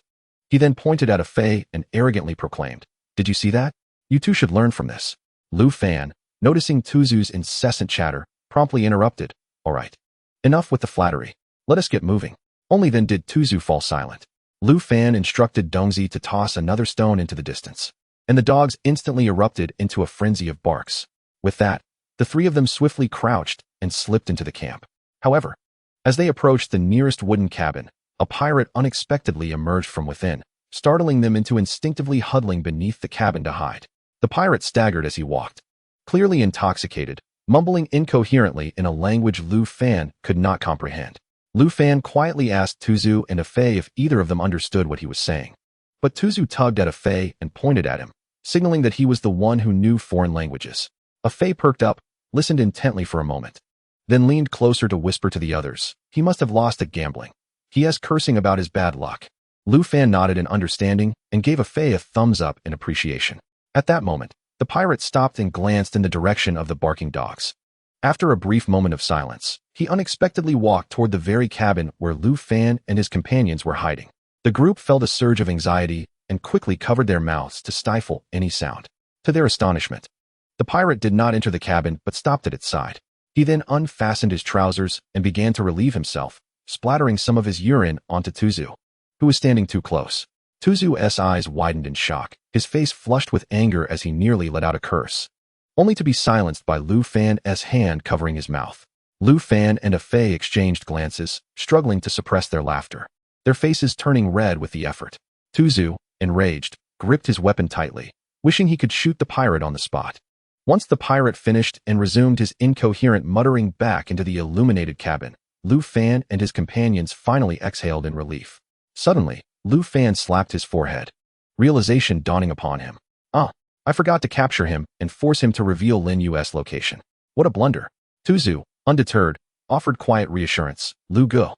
He then pointed at a Fei and arrogantly proclaimed, "Did you see that? You two should learn from this." Lu Fan, noticing Tuzu's incessant chatter, promptly interrupted, "All right. Enough with the flattery. Let us get moving." Only then did Tuzu fall silent. Lu Fan instructed Dongzi to toss another stone into the distance, and the dogs instantly erupted into a frenzy of barks. With that, the three of them swiftly crouched and slipped into the camp. However, as they approached the nearest wooden cabin, a pirate unexpectedly emerged from within, startling them into instinctively huddling beneath the cabin to hide. The pirate staggered as he walked, clearly intoxicated, mumbling incoherently in a language Lu Fan could not comprehend. Lu Fan quietly asked Tuzu and a Fei if either of them understood what he was saying. But Tuzu tugged at a Fei and pointed at him, signaling that he was the one who knew foreign languages. A Fei perked up, listened intently for a moment, then leaned closer to whisper to the others, "He must have lost at gambling. He is cursing about his bad luck." Lu Fan nodded in understanding and gave a Fei a thumbs up in appreciation. At that moment, the pirate stopped and glanced in the direction of the barking dogs. After a brief moment of silence, he unexpectedly walked toward the very cabin where Lu Fan and his companions were hiding. The group felt a surge of anxiety and quickly covered their mouths to stifle any sound. To their astonishment, the pirate did not enter the cabin but stopped at its side. He then unfastened his trousers and began to relieve himself, splattering some of his urine onto Tuzu, who was standing too close. Tuzu's eyes widened in shock, his face flushed with anger as he nearly let out a curse, only to be silenced by Lu Fan's hand covering his mouth. Lu Fan and a Fei exchanged glances, struggling to suppress their laughter, their faces turning red with the effort. Tuzu, enraged, gripped his weapon tightly, wishing he could shoot the pirate on the spot. Once the pirate finished and resumed his incoherent muttering back into the illuminated cabin, Lu Fan and his companions finally exhaled in relief. Suddenly, Lu Fan slapped his forehead, realization dawning upon him. I forgot to capture him and force him to reveal Lin Yu's location. What a blunder." Tuzu, undeterred, offered quiet reassurance, "Lu Gu,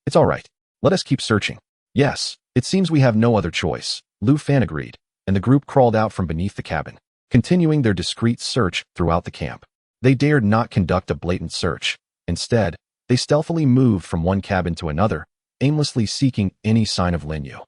it's all right. Let us keep searching." "Yes, it seems we have no other choice," Lu Fan agreed, and the group crawled out from beneath the cabin, continuing their discreet search throughout the camp. They dared not conduct a blatant search. Instead, they stealthily moved from one cabin to another, aimlessly seeking any sign of Lin Yu.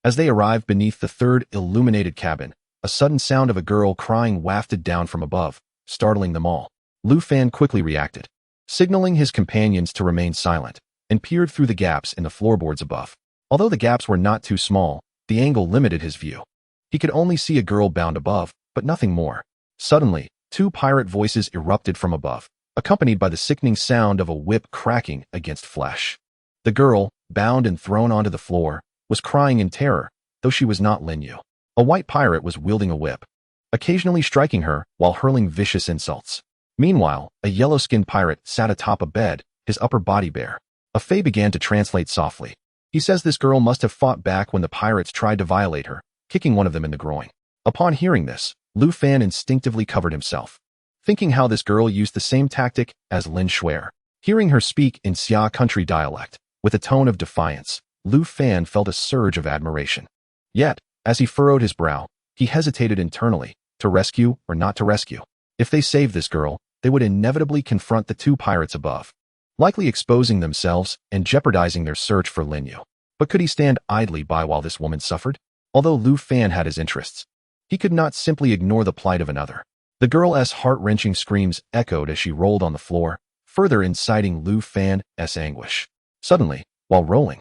As they arrived beneath the third illuminated cabin, a sudden sound of a girl crying wafted down from above, startling them all. Lu Fan quickly reacted, signaling his companions to remain silent, and peered through the gaps in the floorboards above. Although the gaps were not too small, the angle limited his view. He could only see a girl bound above, but nothing more. Suddenly, two pirate voices erupted from above, accompanied by the sickening sound of a whip cracking against flesh. The girl, bound and thrown onto the floor, was crying in terror, though she was not Lin Yu. A white pirate was wielding a whip, occasionally striking her while hurling vicious insults. Meanwhile, a yellow-skinned pirate sat atop a bed, his upper body bare. A Fei began to translate softly. "He says this girl must have fought back when the pirates tried to violate her, kicking one of them in the groin." Upon hearing this, Lu Fan instinctively covered himself, thinking how this girl used the same tactic as Lin Shuer. Hearing her speak in Xia country dialect, with a tone of defiance, Lu Fan felt a surge of admiration. Yet, as he furrowed his brow, he hesitated internally, to rescue or not to rescue. If they saved this girl, they would inevitably confront the two pirates above, likely exposing themselves and jeopardizing their search for Lin Yu. But could he stand idly by while this woman suffered? Although Lu Fan had his interests, he could not simply ignore the plight of another. The girl's heart-wrenching screams echoed as she rolled on the floor, further inciting Lu Fan's anguish. Suddenly, while rolling,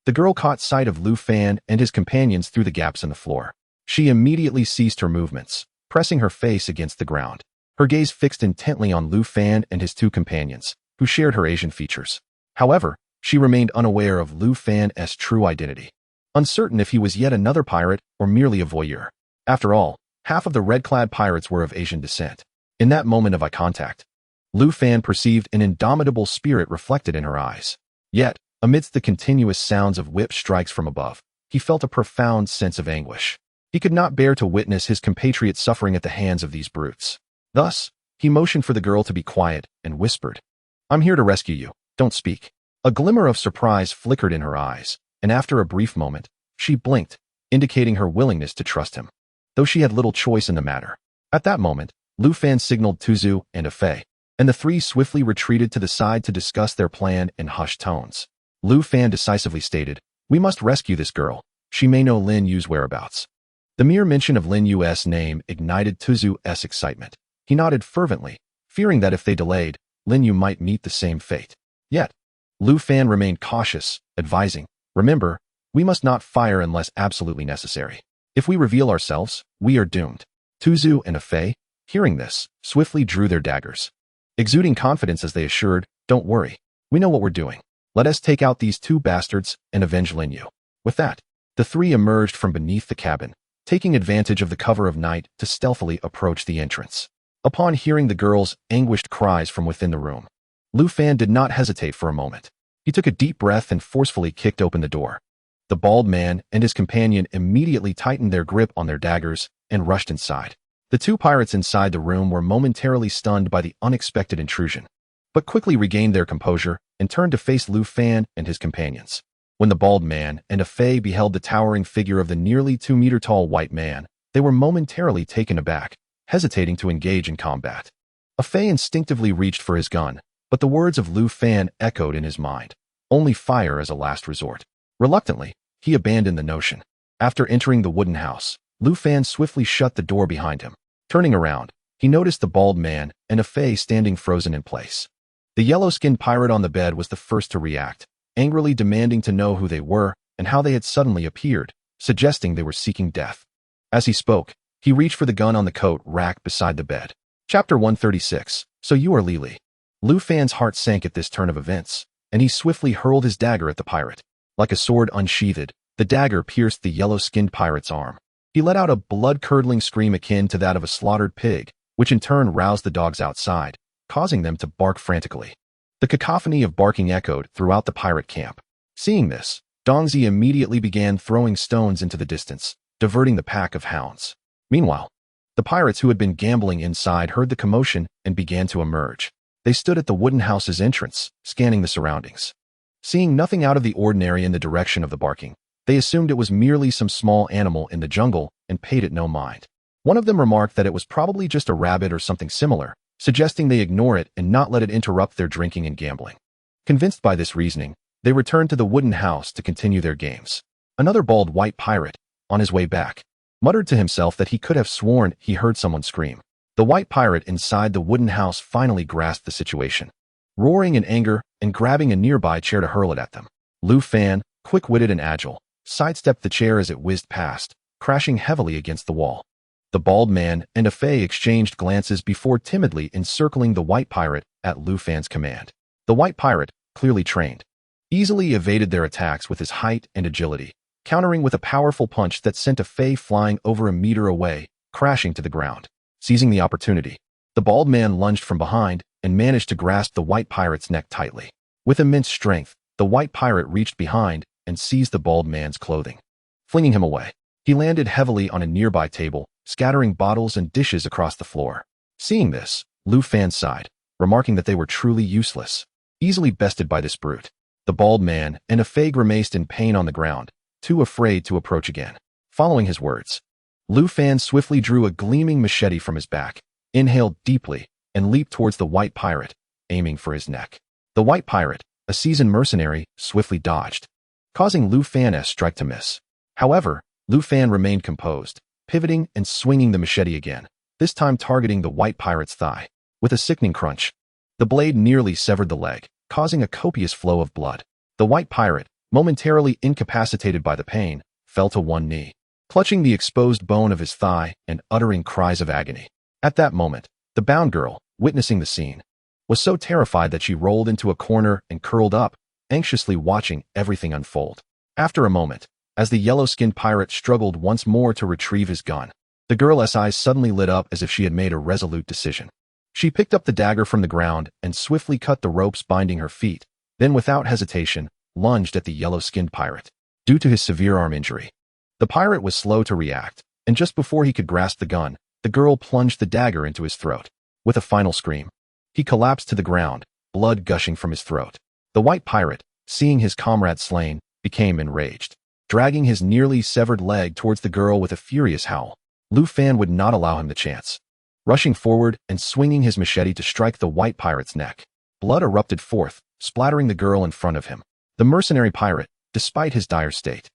The girl caught sight of Lu Fan and his companions through the gaps in the floor. She immediately ceased her movements, pressing her face against the ground. Her gaze fixed intently on Lu Fan and his two companions, who shared her Asian features. However, she remained unaware of Lu Fan's true identity, uncertain if he was yet another pirate or merely a voyeur. After all, half of the red-clad pirates were of Asian descent. In that moment of eye contact, Lu Fan perceived an indomitable spirit reflected in her eyes. Yet, amidst the continuous sounds of whip strikes from above, he felt a profound sense of anguish. He could not bear to witness his compatriots suffering at the hands of these brutes. Thus, he motioned for the girl to be quiet and whispered, "I'm here to rescue you. Don't speak." A glimmer of surprise flickered in her eyes, and after a brief moment, she blinked, indicating her willingness to trust him, though she had little choice in the matter. At that moment, Lu Fan signaled Tuzu and Fei, and the three swiftly retreated to the side to discuss their plan in hushed tones. Lu Fan decisively stated, "We must rescue this girl. She may know Lin Yu's whereabouts." The mere mention of Lin Yu's name ignited Tuzu's excitement. He nodded fervently, fearing that if they delayed, Lin Yu might meet the same fate. Yet, Lu Fan remained cautious, advising, "Remember, we must not fire unless absolutely necessary. If we reveal ourselves, we are doomed." Tuzu and Fei, hearing this, swiftly drew their daggers. Exuding confidence as they assured, "Don't worry. We know what we're doing. Let us take out these two bastards and avenge Lin Yu." With that, the three emerged from beneath the cabin, taking advantage of the cover of night to stealthily approach the entrance. Upon hearing the girl's anguished cries from within the room, Lu Fan did not hesitate for a moment. He took a deep breath and forcefully kicked open the door. The bald man and his companion immediately tightened their grip on their daggers and rushed inside. The two pirates inside the room were momentarily stunned by the unexpected intrusion, but quickly regained their composure and turned to face Lu Fan and his companions. When the bald man and Fei beheld the towering figure of the nearly 2-meter-tall white man, they were momentarily taken aback, hesitating to engage in combat. Fei instinctively reached for his gun, but the words of Lu Fan echoed in his mind, "Only fire as a last resort." Reluctantly, he abandoned the notion. After entering the wooden house, Lu Fan swiftly shut the door behind him. Turning around, he noticed the bald man and Fei standing frozen in place. The yellow-skinned pirate on the bed was the first to react, angrily demanding to know who they were and how they had suddenly appeared, suggesting they were seeking death. As he spoke, he reached for the gun on the coat rack beside the bed. Chapter 136. So you are Li. Lu Fan's heart sank at this turn of events, and he swiftly hurled his dagger at the pirate. Like a sword unsheathed, the dagger pierced the yellow-skinned pirate's arm. He let out a blood-curdling scream akin to that of a slaughtered pig, which in turn roused the dogs outside, causing them to bark frantically. The cacophony of barking echoed throughout the pirate camp. Seeing this, Dongzi immediately began throwing stones into the distance, diverting the pack of hounds. Meanwhile, the pirates who had been gambling inside heard the commotion and began to emerge. They stood at the wooden house's entrance, scanning the surroundings. Seeing nothing out of the ordinary in the direction of the barking, they assumed it was merely some small animal in the jungle and paid it no mind. One of them remarked that it was probably just a rabbit or something similar, suggesting they ignore it and not let it interrupt their drinking and gambling. Convinced by this reasoning, they returned to the wooden house to continue their games. Another bald white pirate, on his way back, muttered to himself that he could have sworn he heard someone scream. The white pirate inside the wooden house finally grasped the situation. Roaring in anger and grabbing a nearby chair to hurl it at them, Lu Fan, quick-witted and agile, sidestepped the chair as it whizzed past, crashing heavily against the wall. The bald man and Fei exchanged glances before timidly encircling the white pirate at Lu Fan's command. The white pirate, clearly trained, easily evaded their attacks with his height and agility, countering with a powerful punch that sent Fei flying over a meter away, crashing to the ground. Seizing the opportunity, the bald man lunged from behind and managed to grasp the white pirate's neck tightly. With immense strength, the white pirate reached behind and seized the bald man's clothing. Flinging him away, he landed heavily on a nearby table, scattering bottles and dishes across the floor. Seeing this, Lu Fan sighed, remarking that they were truly useless, easily bested by this brute. The bald man and Fei grimaced in pain on the ground, too afraid to approach again. Following his words, Lu Fan swiftly drew a gleaming machete from his back, inhaled deeply, and leaped towards the white pirate, aiming for his neck. The white pirate, a seasoned mercenary, swiftly dodged, causing Lu Fan's strike to miss. However, Lu Fan remained composed, pivoting and swinging the machete again, this time targeting the white pirate's thigh. With a sickening crunch, the blade nearly severed the leg, causing a copious flow of blood. The white pirate, momentarily incapacitated by the pain, fell to one knee, clutching the exposed bone of his thigh and uttering cries of agony. At that moment, the bound girl, witnessing the scene, was so terrified that she rolled into a corner and curled up, anxiously watching everything unfold. After a moment, as the yellow-skinned pirate struggled once more to retrieve his gun, the girl's eyes suddenly lit up as if she had made a resolute decision. She picked up the dagger from the ground and swiftly cut the ropes binding her feet, then without hesitation, lunged at the yellow-skinned pirate. Due to his severe arm injury, the pirate was slow to react, and just before he could grasp the gun, the girl plunged the dagger into his throat. With a final scream, he collapsed to the ground, blood gushing from his throat. The white pirate, seeing his comrade slain, became enraged. Dragging his nearly severed leg towards the girl with a furious howl, Lu Fan would not allow him the chance. Rushing forward and swinging his machete to strike the white pirate's neck, blood erupted forth, splattering the girl in front of him. The mercenary pirate, despite his dire state,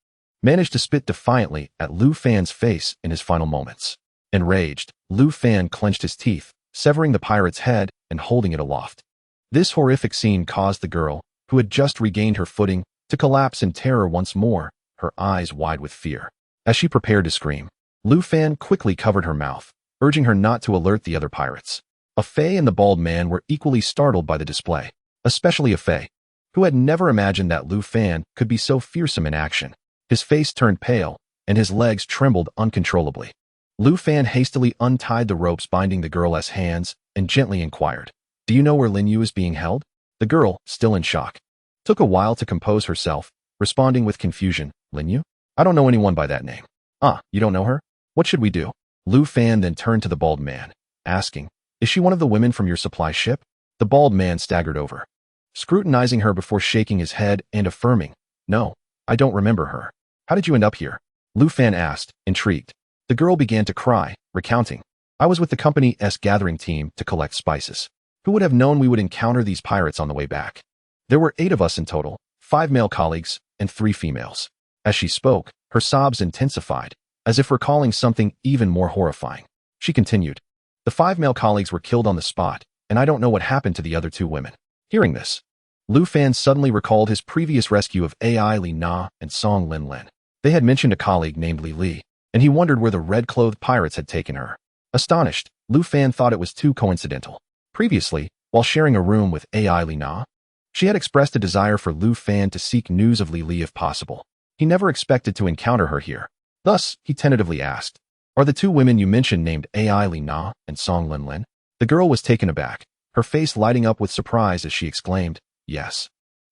managed to spit defiantly at Lu Fan's face in his final moments. Enraged, Lu Fan clenched his teeth, severing the pirate's head and holding it aloft. This horrific scene caused the girl, who had just regained her footing, to collapse in terror once more, her eyes wide with fear. As she prepared to scream, Lu Fan quickly covered her mouth, urging her not to alert the other pirates. A Fei and the bald man were equally startled by the display, especially a Fei, who had never imagined that Lu Fan could be so fearsome in action. His face turned pale, and his legs trembled uncontrollably. Lu Fan hastily untied the ropes binding the girl's hands and gently inquired, "Do you know where Lin Yu is being held?" The girl, still in shock, took a while to compose herself, responding with confusion, "Lin Yu? I don't know anyone by that name." "Ah, you don't know her? What should we do?" Lu Fan then turned to the bald man, asking, "Is she one of the women from your supply ship?" The bald man staggered over, scrutinizing her before shaking his head and affirming, "No, I don't remember her." "How did you end up here?" Lu Fan asked, intrigued. The girl began to cry, recounting, "I was with the company's gathering team to collect spices. Who would have known we would encounter these pirates on the way back? There were 8 of us in total, 5 male colleagues and 3 females." As she spoke, her sobs intensified, as if recalling something even more horrifying. She continued, "The 5 male colleagues were killed on the spot, and I don't know what happened to the other 2 women." Hearing this, Lu Fan suddenly recalled his previous rescue of Ai Li Na and Song Lin Lin. They had mentioned a colleague named Li Li, and he wondered where the red-clothed pirates had taken her. Astonished, Lu Fan thought it was too coincidental. Previously, while sharing a room with Ai Li Na, she had expressed a desire for Lu Fan to seek news of Li Li if possible. He never expected to encounter her here. Thus, he tentatively asked, "Are the 2 women you mentioned named Ai Li Na and Song Lin Lin?" The girl was taken aback, her face lighting up with surprise as she exclaimed, "Yes.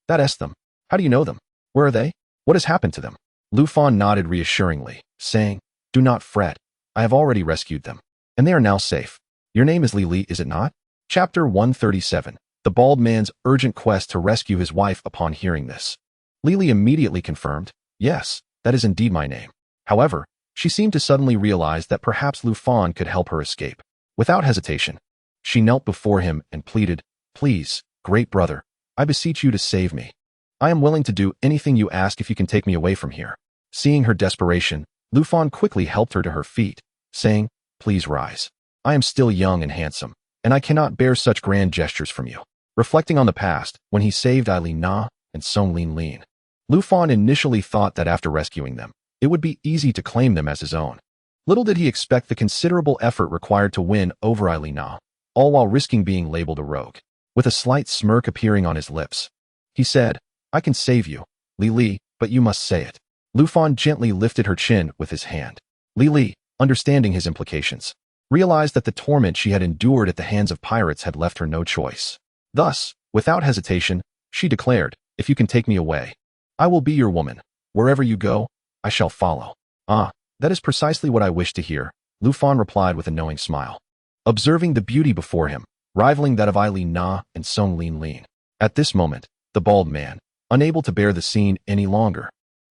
That's them. How do you know them? Where are they? What has happened to them?" Lu Fan nodded reassuringly, saying, "Do not fret. I have already rescued them, and they are now safe. Your name is Li Li, is it not?" Chapter 137. The bald man's urgent quest to rescue his wife. Upon hearing this, Li Li immediately confirmed, "Yes, that is indeed my name." However, she seemed to suddenly realize that perhaps Lu Fan could help her escape. Without hesitation, she knelt before him and pleaded, "Please, great brother, I beseech you to save me. I am willing to do anything you ask if you can take me away from here." Seeing her desperation, Lu Fan quickly helped her to her feet, saying, "Please rise. I am still young and handsome, and I cannot bear such grand gestures from you." Reflecting on the past, when he saved Ai Li Na and Song Lin Lin, Lu Fan initially thought that after rescuing them, it would be easy to claim them as his own. Little did he expect the considerable effort required to win over Ai Li Na, all while risking being labeled a rogue. With a slight smirk appearing on his lips, he said, "I can save you, Li Li, but you must say it." Lu Fan gently lifted her chin with his hand. Li Li, understanding his implications, realized that the torment she had endured at the hands of pirates had left her no choice. Thus, without hesitation, she declared, "If you can take me away, I will be your woman. Wherever you go, I shall follow." "Ah, that is precisely what I wish to hear," Lu Fan replied with a knowing smile, observing the beauty before him, rivaling that of Ai Li Na and Song Lin Lin. At this moment, the bald man, unable to bear the scene any longer,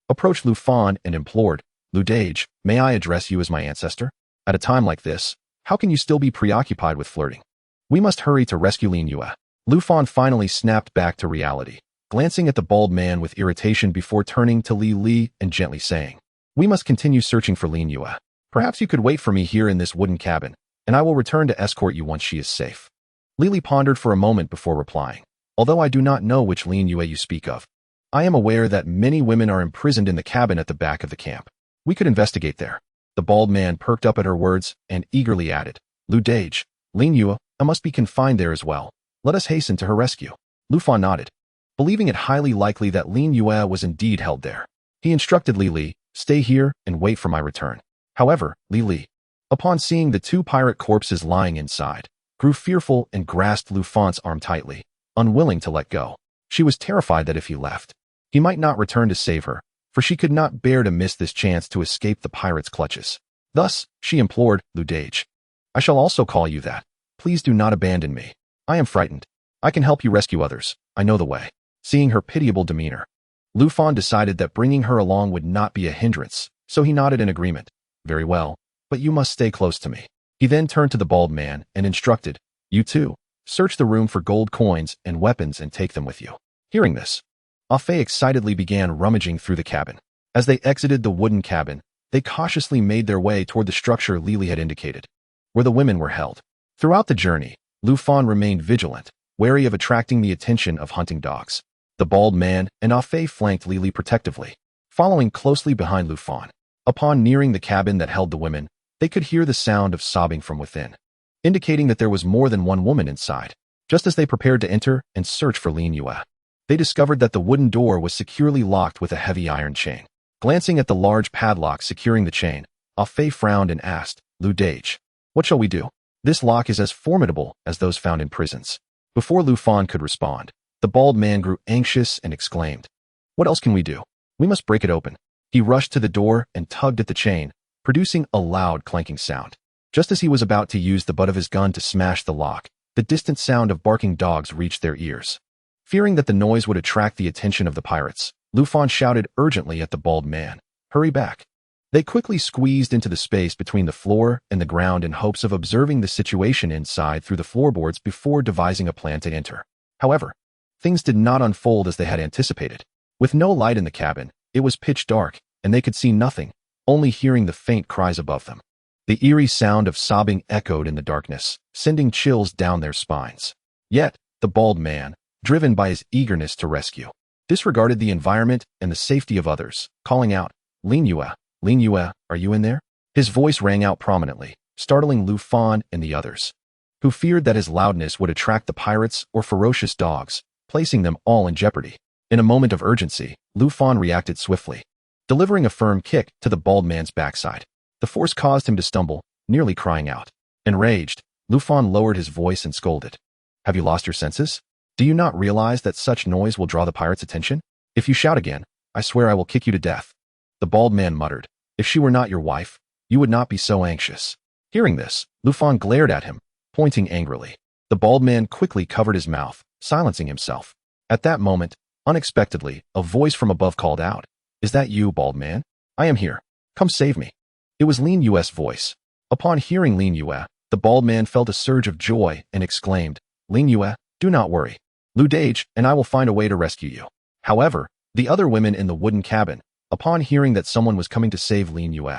approached Lu Fan and implored, "Lu Dage, may I address you as my ancestor? At a time like this, how can you still be preoccupied with flirting? We must hurry to rescue Lin Yue." Lu Fan finally snapped back to reality, glancing at the bald man with irritation before turning to Li Li and gently saying, "We must continue searching for Lin Yue. Perhaps you could wait for me here in this wooden cabin, and I will return to escort you once she is safe." Li Li pondered for a moment before replying, "Although I do not know which Lin Yue you speak of, I am aware that many women are imprisoned in the cabin at the back of the camp. We could investigate there. The bald man perked up at her words and eagerly added, Lu Dage, Lin Yue must be confined there as well. Let us hasten to her rescue. Lu Fan nodded, believing it highly likely that Lin Yue was indeed held there. He instructed Li Li, stay here and wait for my return. However, Li Li, upon seeing the two pirate corpses lying inside, grew fearful and grasped Lu Fan's arm tightly, unwilling to let go. She was terrified that if he left, he might not return to save her, for she could not bear to miss this chance to escape the pirate's clutches. Thus, she implored, Lu Dage, I shall also call you that. Please do not abandon me. I am frightened. I can help you rescue others. I know the way. Seeing her pitiable demeanor, Lu Fan decided that bringing her along would not be a hindrance, so he nodded in agreement. Very well, but you must stay close to me. He then turned to the bald man and instructed, you too, search the room for gold coins and weapons and take them with you. Hearing this, Afei excitedly began rummaging through the cabin. As they exited the wooden cabin, they cautiously made their way toward the structure Li Li had indicated, where the women were held. Throughout the journey, Lu Fan remained vigilant, wary of attracting the attention of hunting dogs. The bald man and Afei flanked Li Li protectively, following closely behind Lu Fan. Upon nearing the cabin that held the women, they could hear the sound of sobbing from within, indicating that there was more than one woman inside. Just as they prepared to enter and search for Lin Yue, they discovered that the wooden door was securely locked with a heavy iron chain. Glancing at the large padlock securing the chain, Afei frowned and asked, Lu Dage, what shall we do? This lock is as formidable as those found in prisons. Before Lu Fan could respond, the bald man grew anxious and exclaimed, what else can we do? We must break it open. He rushed to the door and tugged at the chain, producing a loud clanking sound. Just as he was about to use the butt of his gun to smash the lock, the distant sound of barking dogs reached their ears. Fearing that the noise would attract the attention of the pirates, Lu Fan shouted urgently at the bald man, hurry back. They quickly squeezed into the space between the floor and the ground in hopes of observing the situation inside through the floorboards before devising a plan to enter. However, things did not unfold as they had anticipated. With no light in the cabin, it was pitch dark, and they could see nothing, only hearing the faint cries above them. The eerie sound of sobbing echoed in the darkness, sending chills down their spines. Yet, the bald man, driven by his eagerness to rescue, disregarded the environment and the safety of others, calling out, Lin Yue, are you in there? His voice rang out prominently, startling Lu Fan and the others, who feared that his loudness would attract the pirates or ferocious dogs, placing them all in jeopardy. In a moment of urgency, Lu Fan reacted swiftly, delivering a firm kick to the bald man's backside. The force caused him to stumble, nearly crying out. Enraged, Lu Fan lowered his voice and scolded, have you lost your senses? Do you not realize that such noise will draw the pirates' attention? If you shout again, I swear I will kick you to death. The bald man muttered, if she were not your wife, you would not be so anxious. Hearing this, Lu Fan glared at him, pointing angrily. The bald man quickly covered his mouth, silencing himself. At that moment, unexpectedly, a voice from above called out, is that you, bald man? I am here. Come save me. It was Lin Yue's voice. Upon hearing Lin Yue, the bald man felt a surge of joy and exclaimed, Lin Yue, do not worry. Lu Dage and I will find a way to rescue you. However, the other women in the wooden cabin, upon hearing that someone was coming to save Lin Yue,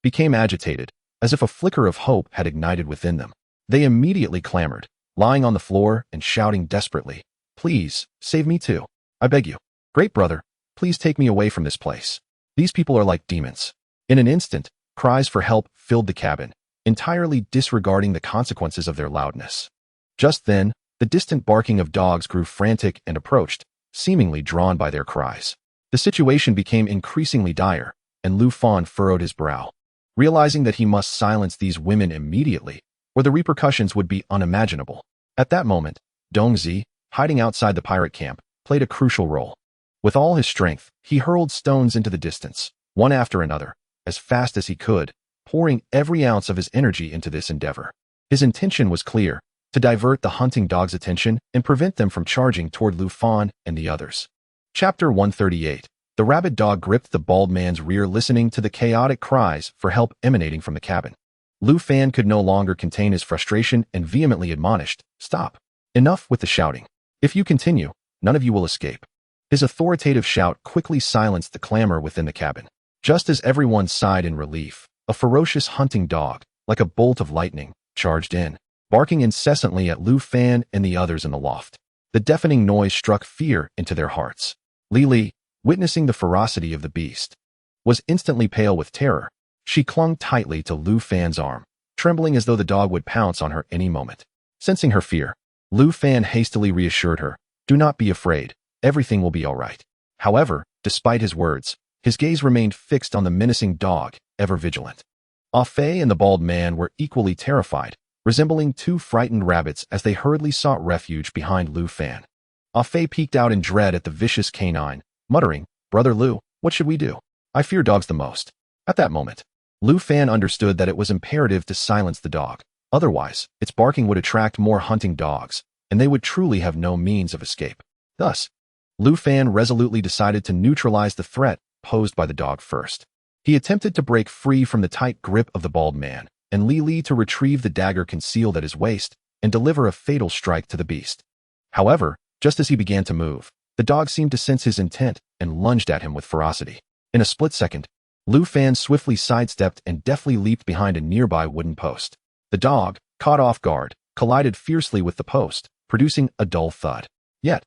became agitated, as if a flicker of hope had ignited within them. They immediately clamored, lying on the floor and shouting desperately, please, save me too. I beg you. Great brother, please take me away from this place. These people are like demons. In an instant, cries for help filled the cabin, entirely disregarding the consequences of their loudness. Just then, the distant barking of dogs grew frantic and approached, seemingly drawn by their cries. The situation became increasingly dire, and Lu Fan furrowed his brow, realizing that he must silence these women immediately, or the repercussions would be unimaginable. At that moment, Dong Zi, hiding outside the pirate camp, played a crucial role. With all his strength, he hurled stones into the distance, one after another, as fast as he could, pouring every ounce of his energy into this endeavor. His intention was clear, to divert the hunting dogs' attention and prevent them from charging toward Lu Fan and the others. Chapter 138. The rabid dog gripped the bald man's rear, listening to the chaotic cries for help emanating from the cabin. Lu Fan could no longer contain his frustration and vehemently admonished, stop. Enough with the shouting. If you continue, none of you will escape. His authoritative shout quickly silenced the clamor within the cabin. Just as everyone sighed in relief, a ferocious hunting dog, like a bolt of lightning, charged in, barking incessantly at Lu Fan and the others in the loft. The deafening noise struck fear into their hearts. Li, witnessing the ferocity of the beast, was instantly pale with terror. She clung tightly to Lu Fan's arm, trembling as though the dog would pounce on her any moment. Sensing her fear, Lu Fan hastily reassured her, "Do not be afraid, everything will be all right." However, despite his words, his gaze remained fixed on the menacing dog, ever vigilant. Ah Fei and the bald man were equally terrified, resembling two frightened rabbits as they hurriedly sought refuge behind Lu Fan. Ah Fei peeked out in dread at the vicious canine, muttering, "Brother Lu, what should we do? I fear dogs the most." At that moment, Lu Fan understood that it was imperative to silence the dog. Otherwise, its barking would attract more hunting dogs, and they would truly have no means of escape. Thus, Lu Fan resolutely decided to neutralize the threat posed by the dog first. He attempted to break free from the tight grip of the bald man, and Li to retrieve the dagger concealed at his waist and deliver a fatal strike to the beast. However, just as he began to move, the dog seemed to sense his intent and lunged at him with ferocity. In a split second, Lu Fan swiftly sidestepped and deftly leaped behind a nearby wooden post. The dog, caught off guard, collided fiercely with the post, producing a dull thud. Yet,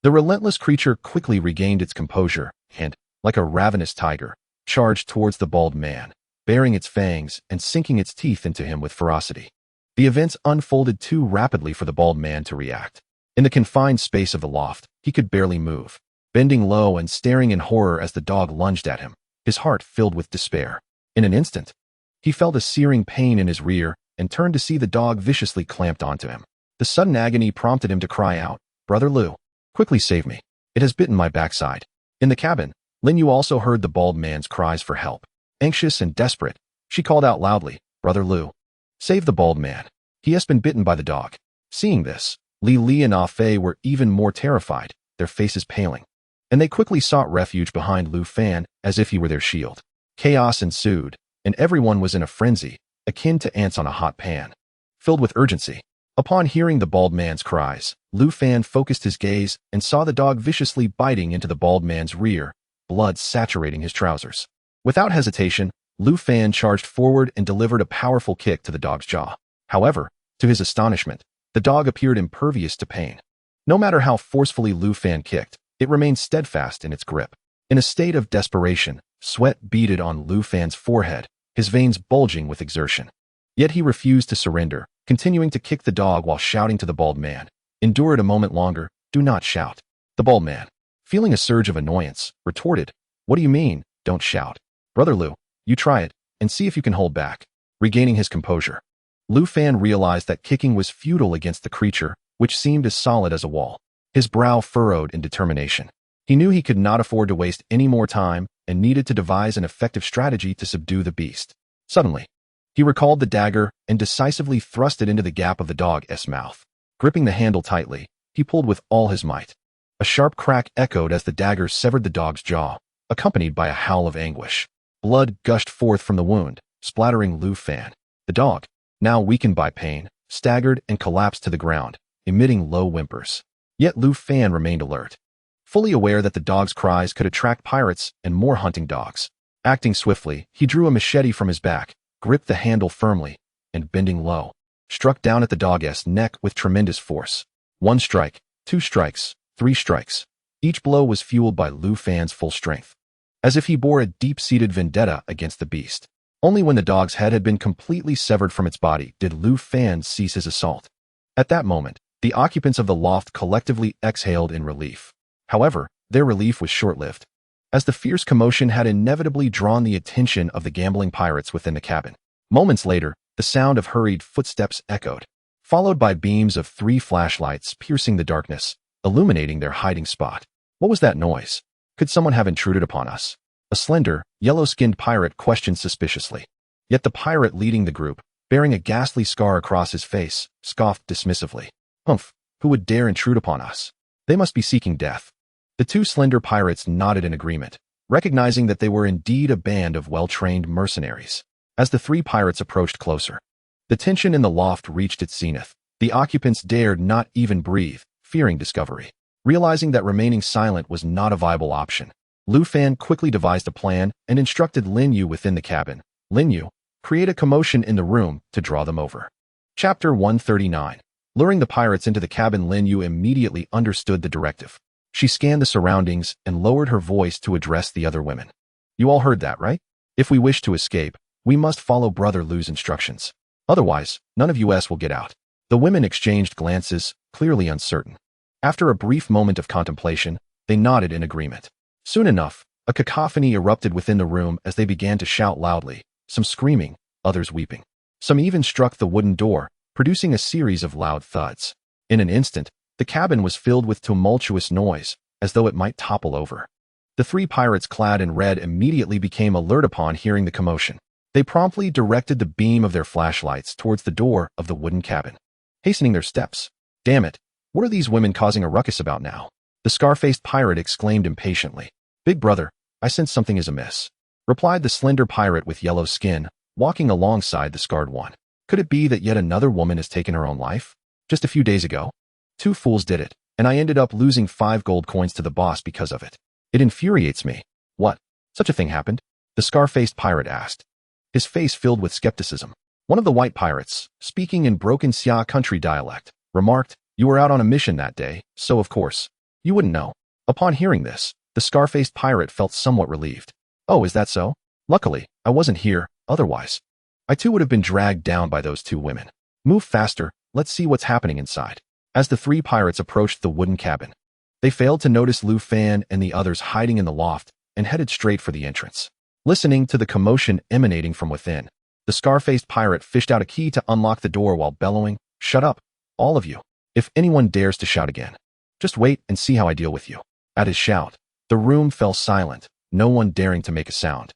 the relentless creature quickly regained its composure and, like a ravenous tiger, charged towards the bald man, baring its fangs and sinking its teeth into him with ferocity. The events unfolded too rapidly for the bald man to react. In the confined space of the loft, he could barely move, bending low and staring in horror as the dog lunged at him, his heart filled with despair. In an instant, he felt a searing pain in his rear and turned to see the dog viciously clamped onto him. The sudden agony prompted him to cry out, "Brother Lu, quickly save me. It has bitten my backside." In the cabin, Lin Yu also heard the bald man's cries for help. Anxious and desperate, she called out loudly, "Brother Lu, save the bald man. He has been bitten by the dog." Seeing this, Li and Ah Fei were even more terrified, their faces paling, and they quickly sought refuge behind Lu Fan as if he were their shield. Chaos ensued, and everyone was in a frenzy, akin to ants on a hot pan. Filled with urgency, upon hearing the bald man's cries, Lu Fan focused his gaze and saw the dog viciously biting into the bald man's rear, blood saturating his trousers. Without hesitation, Lu Fan charged forward and delivered a powerful kick to the dog's jaw. However, to his astonishment, the dog appeared impervious to pain. No matter how forcefully Lu Fan kicked, it remained steadfast in its grip. In a state of desperation, sweat beaded on Lu Fan's forehead, his veins bulging with exertion. Yet he refused to surrender, continuing to kick the dog while shouting to the bald man, "Endure it a moment longer, do not shout." The bald man, feeling a surge of annoyance, retorted, "What do you mean, don't shout? Brother Lu, you try it, and see if you can hold back." Regaining his composure, Lu Fan realized that kicking was futile against the creature, which seemed as solid as a wall. His brow furrowed in determination. He knew he could not afford to waste any more time and needed to devise an effective strategy to subdue the beast. Suddenly, he recalled the dagger and decisively thrust it into the gap of the dog's mouth. Gripping the handle tightly, he pulled with all his might. A sharp crack echoed as the dagger severed the dog's jaw, accompanied by a howl of anguish. Blood gushed forth from the wound, splattering Lu Fan. The dog, now weakened by pain, staggered and collapsed to the ground, emitting low whimpers. Yet Lu Fan remained alert, fully aware that the dog's cries could attract pirates and more hunting dogs. Acting swiftly, he drew a machete from his back, gripped the handle firmly, and bending low, struck down at the dog's neck with tremendous force. 1 strike, 2 strikes, 3 strikes. Each blow was fueled by Lu Fan's full strength, as if he bore a deep-seated vendetta against the beast. Only when the dog's head had been completely severed from its body did Lu Fan cease his assault. At that moment, the occupants of the loft collectively exhaled in relief. However, their relief was short-lived, as the fierce commotion had inevitably drawn the attention of the gambling pirates within the cabin. Moments later, the sound of hurried footsteps echoed, followed by beams of 3 flashlights piercing the darkness, illuminating their hiding spot. What was that noise? Could someone have intruded upon us? A slender, yellow-skinned pirate questioned suspiciously. Yet the pirate leading the group, bearing a ghastly scar across his face, scoffed dismissively. "Humph, who would dare intrude upon us? They must be seeking death." The 2 slender pirates nodded in agreement, recognizing that they were indeed a band of well-trained mercenaries. As the 3 pirates approached closer, the tension in the loft reached its zenith. The occupants dared not even breathe, fearing discovery. Realizing that remaining silent was not a viable option, Lu Fan quickly devised a plan and instructed Lin Yu within the cabin. "Lin Yu, create a commotion in the room to draw them over." Chapter 139. Luring the pirates into the cabin, Lin Yu immediately understood the directive. She scanned the surroundings and lowered her voice to address the other women. You all heard that, right? If we wish to escape, we must follow Brother Lu's instructions. Otherwise, none of us will get out. The women exchanged glances, clearly uncertain. After a brief moment of contemplation, they nodded in agreement. Soon enough, a cacophony erupted within the room as they began to shout loudly, some screaming, others weeping. Some even struck the wooden door, producing a series of loud thuds. In an instant, the cabin was filled with tumultuous noise, as though it might topple over. The three pirates clad in red immediately became alert upon hearing the commotion. They promptly directed the beam of their flashlights towards the door of the wooden cabin, hastening their steps. Damn it, what are these women causing a ruckus about now? The scar-faced pirate exclaimed impatiently. Big brother, I sense something is amiss, replied the slender pirate with yellow skin, walking alongside the scarred one. Could it be that yet another woman has taken her own life? Just a few days ago, 2 fools did it, and I ended up losing 5 gold coins to the boss because of it. It infuriates me. What? Such a thing happened? The scar-faced pirate asked, his face filled with skepticism. One of the white pirates, speaking in broken Xia country dialect, remarked, You were out on a mission that day, so of course, you wouldn't know. Upon hearing this, the scar-faced pirate felt somewhat relieved. Oh, is that so? Luckily, I wasn't here, otherwise I too would have been dragged down by those 2 women. Move faster, let's see what's happening inside. As the 3 pirates approached the wooden cabin, they failed to notice Lu Fan and the others hiding in the loft and headed straight for the entrance. Listening to the commotion emanating from within, the scar-faced pirate fished out a key to unlock the door while bellowing, Shut up, all of you. If anyone dares to shout again, just wait and see how I deal with you. At his shout, the room fell silent, no one daring to make a sound.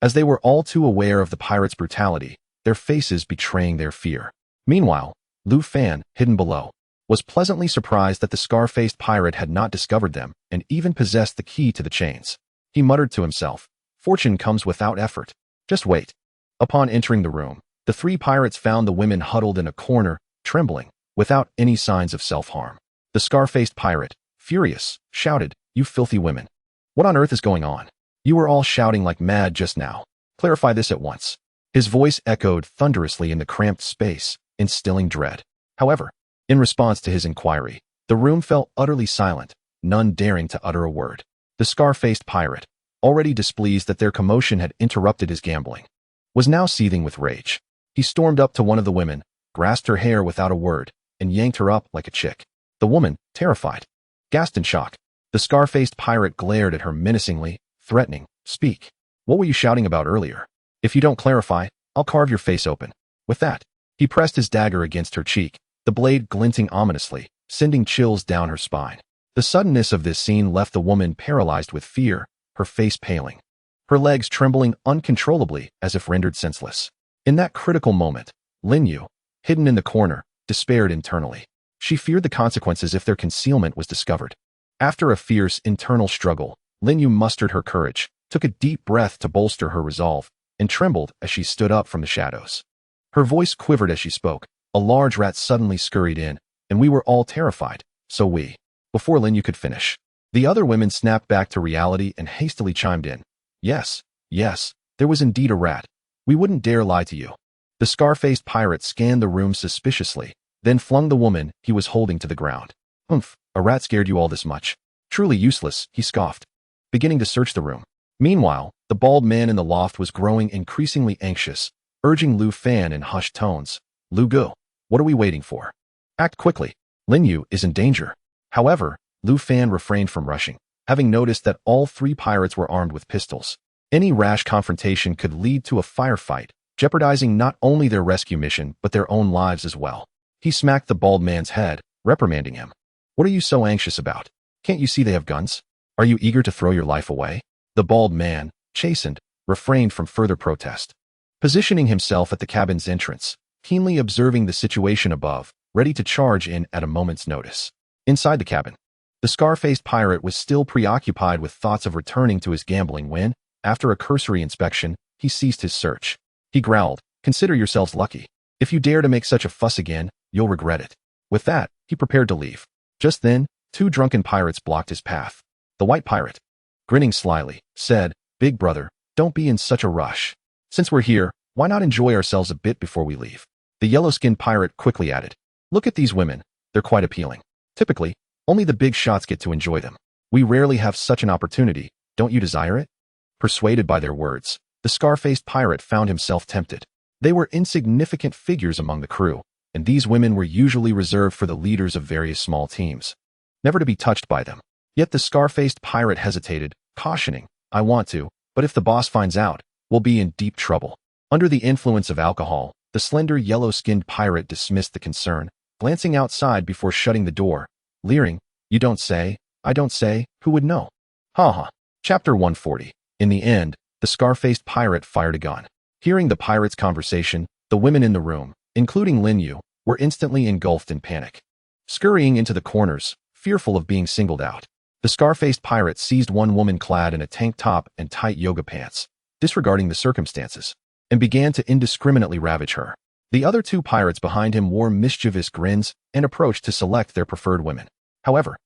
As they were all too aware of the pirates' brutality, their faces betraying their fear. Meanwhile, Lu Fan, hidden below, was pleasantly surprised that the scar-faced pirate had not discovered them and even possessed the key to the chains. He muttered to himself, Fortune comes without effort. Just wait. Upon entering the room, the 3 pirates found the women huddled in a corner, trembling, without any signs of self-harm. The scar-faced pirate, furious, shouted, You filthy women. What on earth is going on? You were all shouting like mad just now. Clarify this at once. His voice echoed thunderously in the cramped space, instilling dread. However, in response to his inquiry, the room fell utterly silent, none daring to utter a word. The scar-faced pirate, already displeased that their commotion had interrupted his gambling, was now seething with rage. He stormed up to one of the women, grasped her hair without a word, and yanked her up like a chick. The woman, terrified, gasped in shock. The scar-faced pirate glared at her menacingly, threatening, Speak. What were you shouting about earlier? If you don't clarify, I'll carve your face open. With that, he pressed his dagger against her cheek, the blade glinting ominously, sending chills down her spine. The suddenness of this scene left the woman paralyzed with fear, her face paling, her legs trembling uncontrollably as if rendered senseless. In that critical moment, Lin Yu, hidden in the corner, despaired internally. She feared the consequences if their concealment was discovered. After a fierce internal struggle, Lin Yu mustered her courage, took a deep breath to bolster her resolve, and trembled as she stood up from the shadows. Her voice quivered as she spoke. A large rat suddenly scurried in, and we were all terrified, so we. Before Lin Yu could finish, the other women snapped back to reality and hastily chimed in. Yes, there was indeed a rat. We wouldn't dare lie to you. The scar-faced pirate scanned the room suspiciously, then flung the woman he was holding to the ground. Humph, a rat scared you all this much. Truly useless, he scoffed, beginning to search the room. Meanwhile, the bald man in the loft was growing increasingly anxious, urging Lu Fan in hushed tones. Lu Gu, what are we waiting for? Act quickly. Lin Yu is in danger. However, Lu Fan refrained from rushing, having noticed that all 3 pirates were armed with pistols. Any rash confrontation could lead to a firefight, jeopardizing not only their rescue mission but their own lives as well. He smacked the bald man's head, reprimanding him. What are you so anxious about? Can't you see they have guns? Are you eager to throw your life away? The bald man, chastened, refrained from further protest. Positioning himself at the cabin's entrance, keenly observing the situation above, ready to charge in at a moment's notice. Inside the cabin, the scar-faced pirate was still preoccupied with thoughts of returning to his gambling when, after a cursory inspection, he ceased his search. He growled, Consider yourselves lucky. If you dare to make such a fuss again, you'll regret it. With that, he prepared to leave. Just then, 2 drunken pirates blocked his path. The white pirate, grinning slyly, said, Big brother, don't be in such a rush. Since we're here, why not enjoy ourselves a bit before we leave? The yellow-skinned pirate quickly added, Look at these women, they're quite appealing. Typically, only the big shots get to enjoy them. We rarely have such an opportunity. Don't you desire it? Persuaded by their words, the scar-faced pirate found himself tempted. They were insignificant figures among the crew, and these women were usually reserved for the leaders of various small teams, never to be touched by them. Yet the scar-faced pirate hesitated, cautioning, I want to, but if the boss finds out, we'll be in deep trouble. Under the influence of alcohol, the slender yellow-skinned pirate dismissed the concern, glancing outside before shutting the door, leering, You don't say, I don't say, who would know? Ha ha. Chapter 140. In the end, the scar-faced pirate fired a gun. Hearing the pirate's conversation, the women in the room, including Lin Yu, were instantly engulfed in panic. Scurrying into the corners, fearful of being singled out, the scar-faced pirate seized one woman clad in a tank top and tight yoga pants, disregarding the circumstances, and began to indiscriminately ravage her. The other two pirates behind him wore mischievous grins and approached to select their preferred women. However,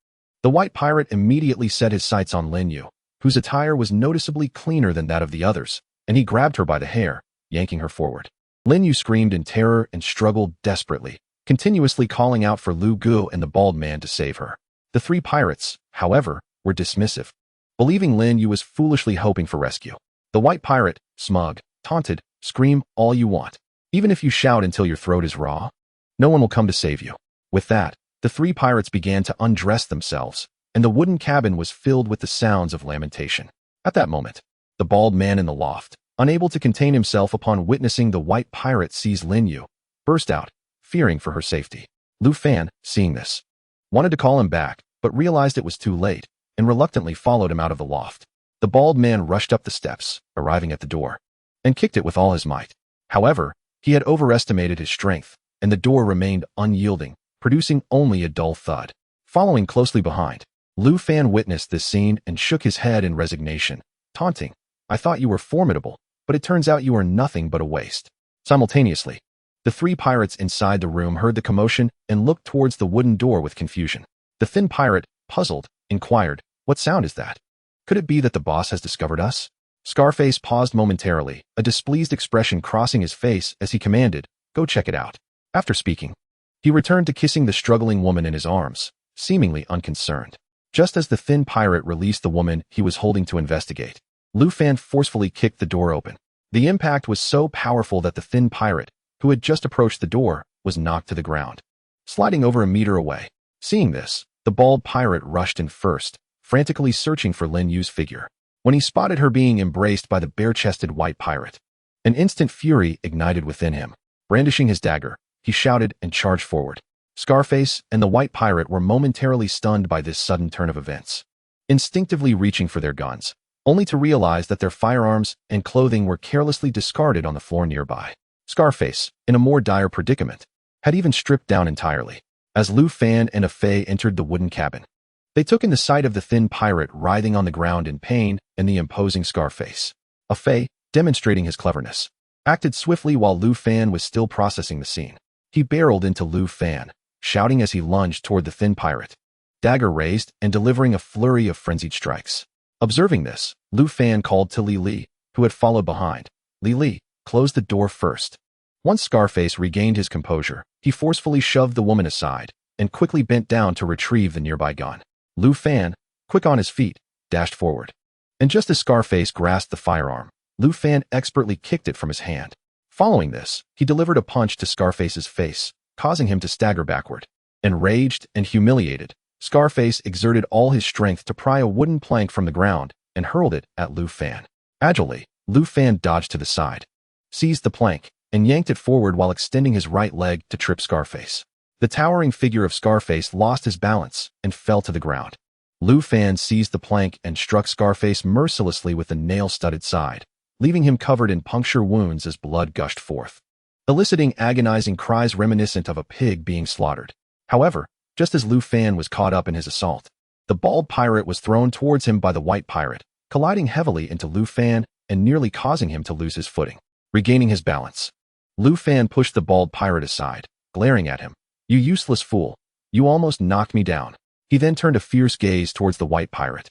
the white pirate immediately set his sights on Lin Yu, whose attire was noticeably cleaner than that of the others, and he grabbed her by the hair, yanking her forward. Lin Yu screamed in terror and struggled desperately, continuously calling out for Lu Gu and the bald man to save her. The three pirates, however, were dismissive, believing Lin Yu was foolishly hoping for rescue. The white pirate, smug, taunted, Scream all you want. Even if you shout until your throat is raw, no one will come to save you. With that, the three pirates began to undress themselves, and the wooden cabin was filled with the sounds of lamentation. At that moment, the bald man in the loft, unable to contain himself upon witnessing the white pirate seize Lin Yu, burst out, fearing for her safety. Lu Fan, seeing this, wanted to call him back, but realized it was too late, and reluctantly followed him out of the loft. The bald man rushed up the steps, arriving at the door, and kicked it with all his might. However, he had overestimated his strength, and the door remained unyielding, producing only a dull thud. Following closely behind, Lu Fan witnessed this scene and shook his head in resignation, taunting, I thought you were formidable, but it turns out you are nothing but a waste. Simultaneously, the three pirates inside the room heard the commotion and looked towards the wooden door with confusion. The thin pirate, puzzled, inquired, What sound is that? Could it be that the boss has discovered us? Scarface paused momentarily, a displeased expression crossing his face as he commanded, Go check it out. After speaking, he returned to kissing the struggling woman in his arms, seemingly unconcerned. Just as the thin pirate released the woman he was holding to investigate, Lu Fan forcefully kicked the door open. The impact was so powerful that the thin pirate, who had just approached the door, was knocked to the ground, sliding over a meter away. Seeing this, the bald pirate rushed in first, frantically searching for Lin Yu's figure. When he spotted her being embraced by the bare-chested white pirate, an instant fury ignited within him. Brandishing his dagger, he shouted and charged forward. Scarface and the white pirate were momentarily stunned by this sudden turn of events, instinctively reaching for their guns, only to realize that their firearms and clothing were carelessly discarded on the floor nearby. Scarface, in a more dire predicament, had even stripped down entirely. As Lu Fan and a Fei entered the wooden cabin, they took in the sight of the thin pirate writhing on the ground in pain and the imposing Scarface. A Fei, demonstrating his cleverness, acted swiftly while Lu Fan was still processing the scene. He barreled into Lu Fan, shouting as he lunged toward the thin pirate, dagger raised and delivering a flurry of frenzied strikes. Observing this, Lu Fan called to Li Li, who had followed behind. Li Li, close the door first. Once Scarface regained his composure, he forcefully shoved the woman aside and quickly bent down to retrieve the nearby gun. Lu Fan, quick on his feet, dashed forward. And just as Scarface grasped the firearm, Lu Fan expertly kicked it from his hand. Following this, he delivered a punch to Scarface's face, causing him to stagger backward. Enraged and humiliated, Scarface exerted all his strength to pry a wooden plank from the ground and hurled it at Lu Fan. Agilely, Lu Fan dodged to the side, seized the plank, and yanked it forward while extending his right leg to trip Scarface. The towering figure of Scarface lost his balance and fell to the ground. Lu Fan seized the plank and struck Scarface mercilessly with the nail-studded side, leaving him covered in puncture wounds as blood gushed forth, eliciting agonizing cries reminiscent of a pig being slaughtered. However, just as Lu Fan was caught up in his assault, the bald pirate was thrown towards him by the white pirate, colliding heavily into Lu Fan and nearly causing him to lose his footing. Regaining his balance, Lu Fan pushed the bald pirate aside, glaring at him. You useless fool, you almost knocked me down. He then turned a fierce gaze towards the white pirate.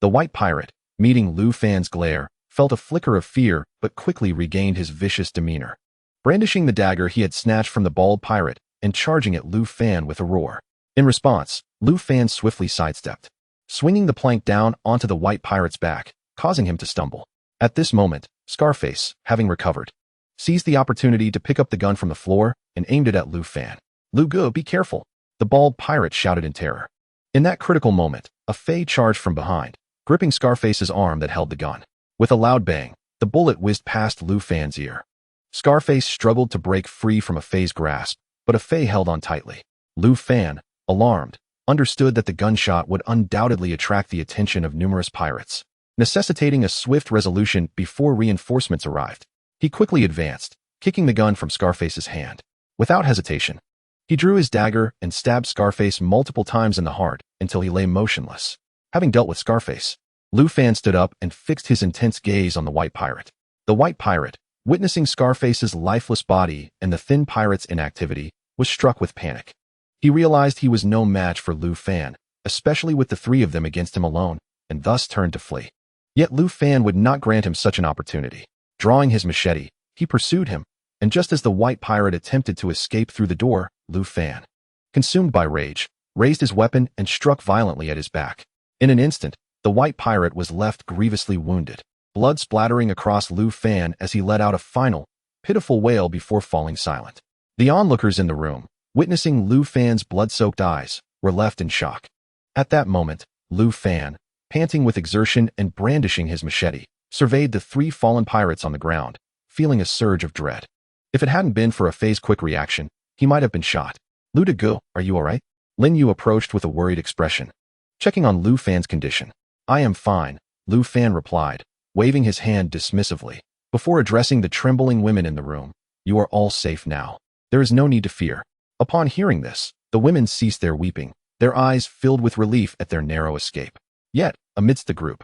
The white pirate, meeting Lu Fan's glare, felt a flicker of fear but quickly regained his vicious demeanor. Brandishing the dagger he had snatched from the bald pirate and charging at Lu Fan with a roar. In response, Lu Fan swiftly sidestepped, swinging the plank down onto the white pirate's back, causing him to stumble. At this moment, Scarface, having recovered, seized the opportunity to pick up the gun from the floor and aimed it at Lu Fan. "Lu Gu, be careful!" the bald pirate shouted in terror. In that critical moment, a Fey charged from behind, gripping Scarface's arm that held the gun. With a loud bang, the bullet whizzed past Lu Fan's ear. Scarface struggled to break free from a Fey's grasp, but a Fey held on tightly. Lu Fan, alarmed, understood that the gunshot would undoubtedly attract the attention of numerous pirates, necessitating a swift resolution before reinforcements arrived. He quickly advanced, kicking the gun from Scarface's hand. Without hesitation, he drew his dagger and stabbed Scarface multiple times in the heart until he lay motionless. Having dealt with Scarface, Lu Fan stood up and fixed his intense gaze on the white pirate. The white pirate, witnessing Scarface's lifeless body and the thin pirate's inactivity, was struck with panic. He realized he was no match for Lu Fan, especially with the three of them against him alone, and thus turned to flee. Yet Lu Fan would not grant him such an opportunity. Drawing his machete, he pursued him, and just as the white pirate attempted to escape through the door, Lu Fan, consumed by rage, raised his weapon and struck violently at his back. In an instant, the white pirate was left grievously wounded, blood splattering across Lu Fan as he let out a final, pitiful wail before falling silent. The onlookers in the room, witnessing Lu Fan's blood-soaked eyes, were left in shock. At that moment, Lu Fan, panting with exertion and brandishing his machete, surveyed the three fallen pirates on the ground, feeling a surge of dread. If it hadn't been for a Fei's quick reaction, he might have been shot. "Lu Gu, are you all right?" Lin Yu approached with a worried expression, checking on Lu Fan's condition. "I am fine," Lu Fan replied, waving his hand dismissively, before addressing the trembling women in the room. "You are all safe now. There is no need to fear." Upon hearing this, the women ceased their weeping, their eyes filled with relief at their narrow escape. Yet, amidst the group,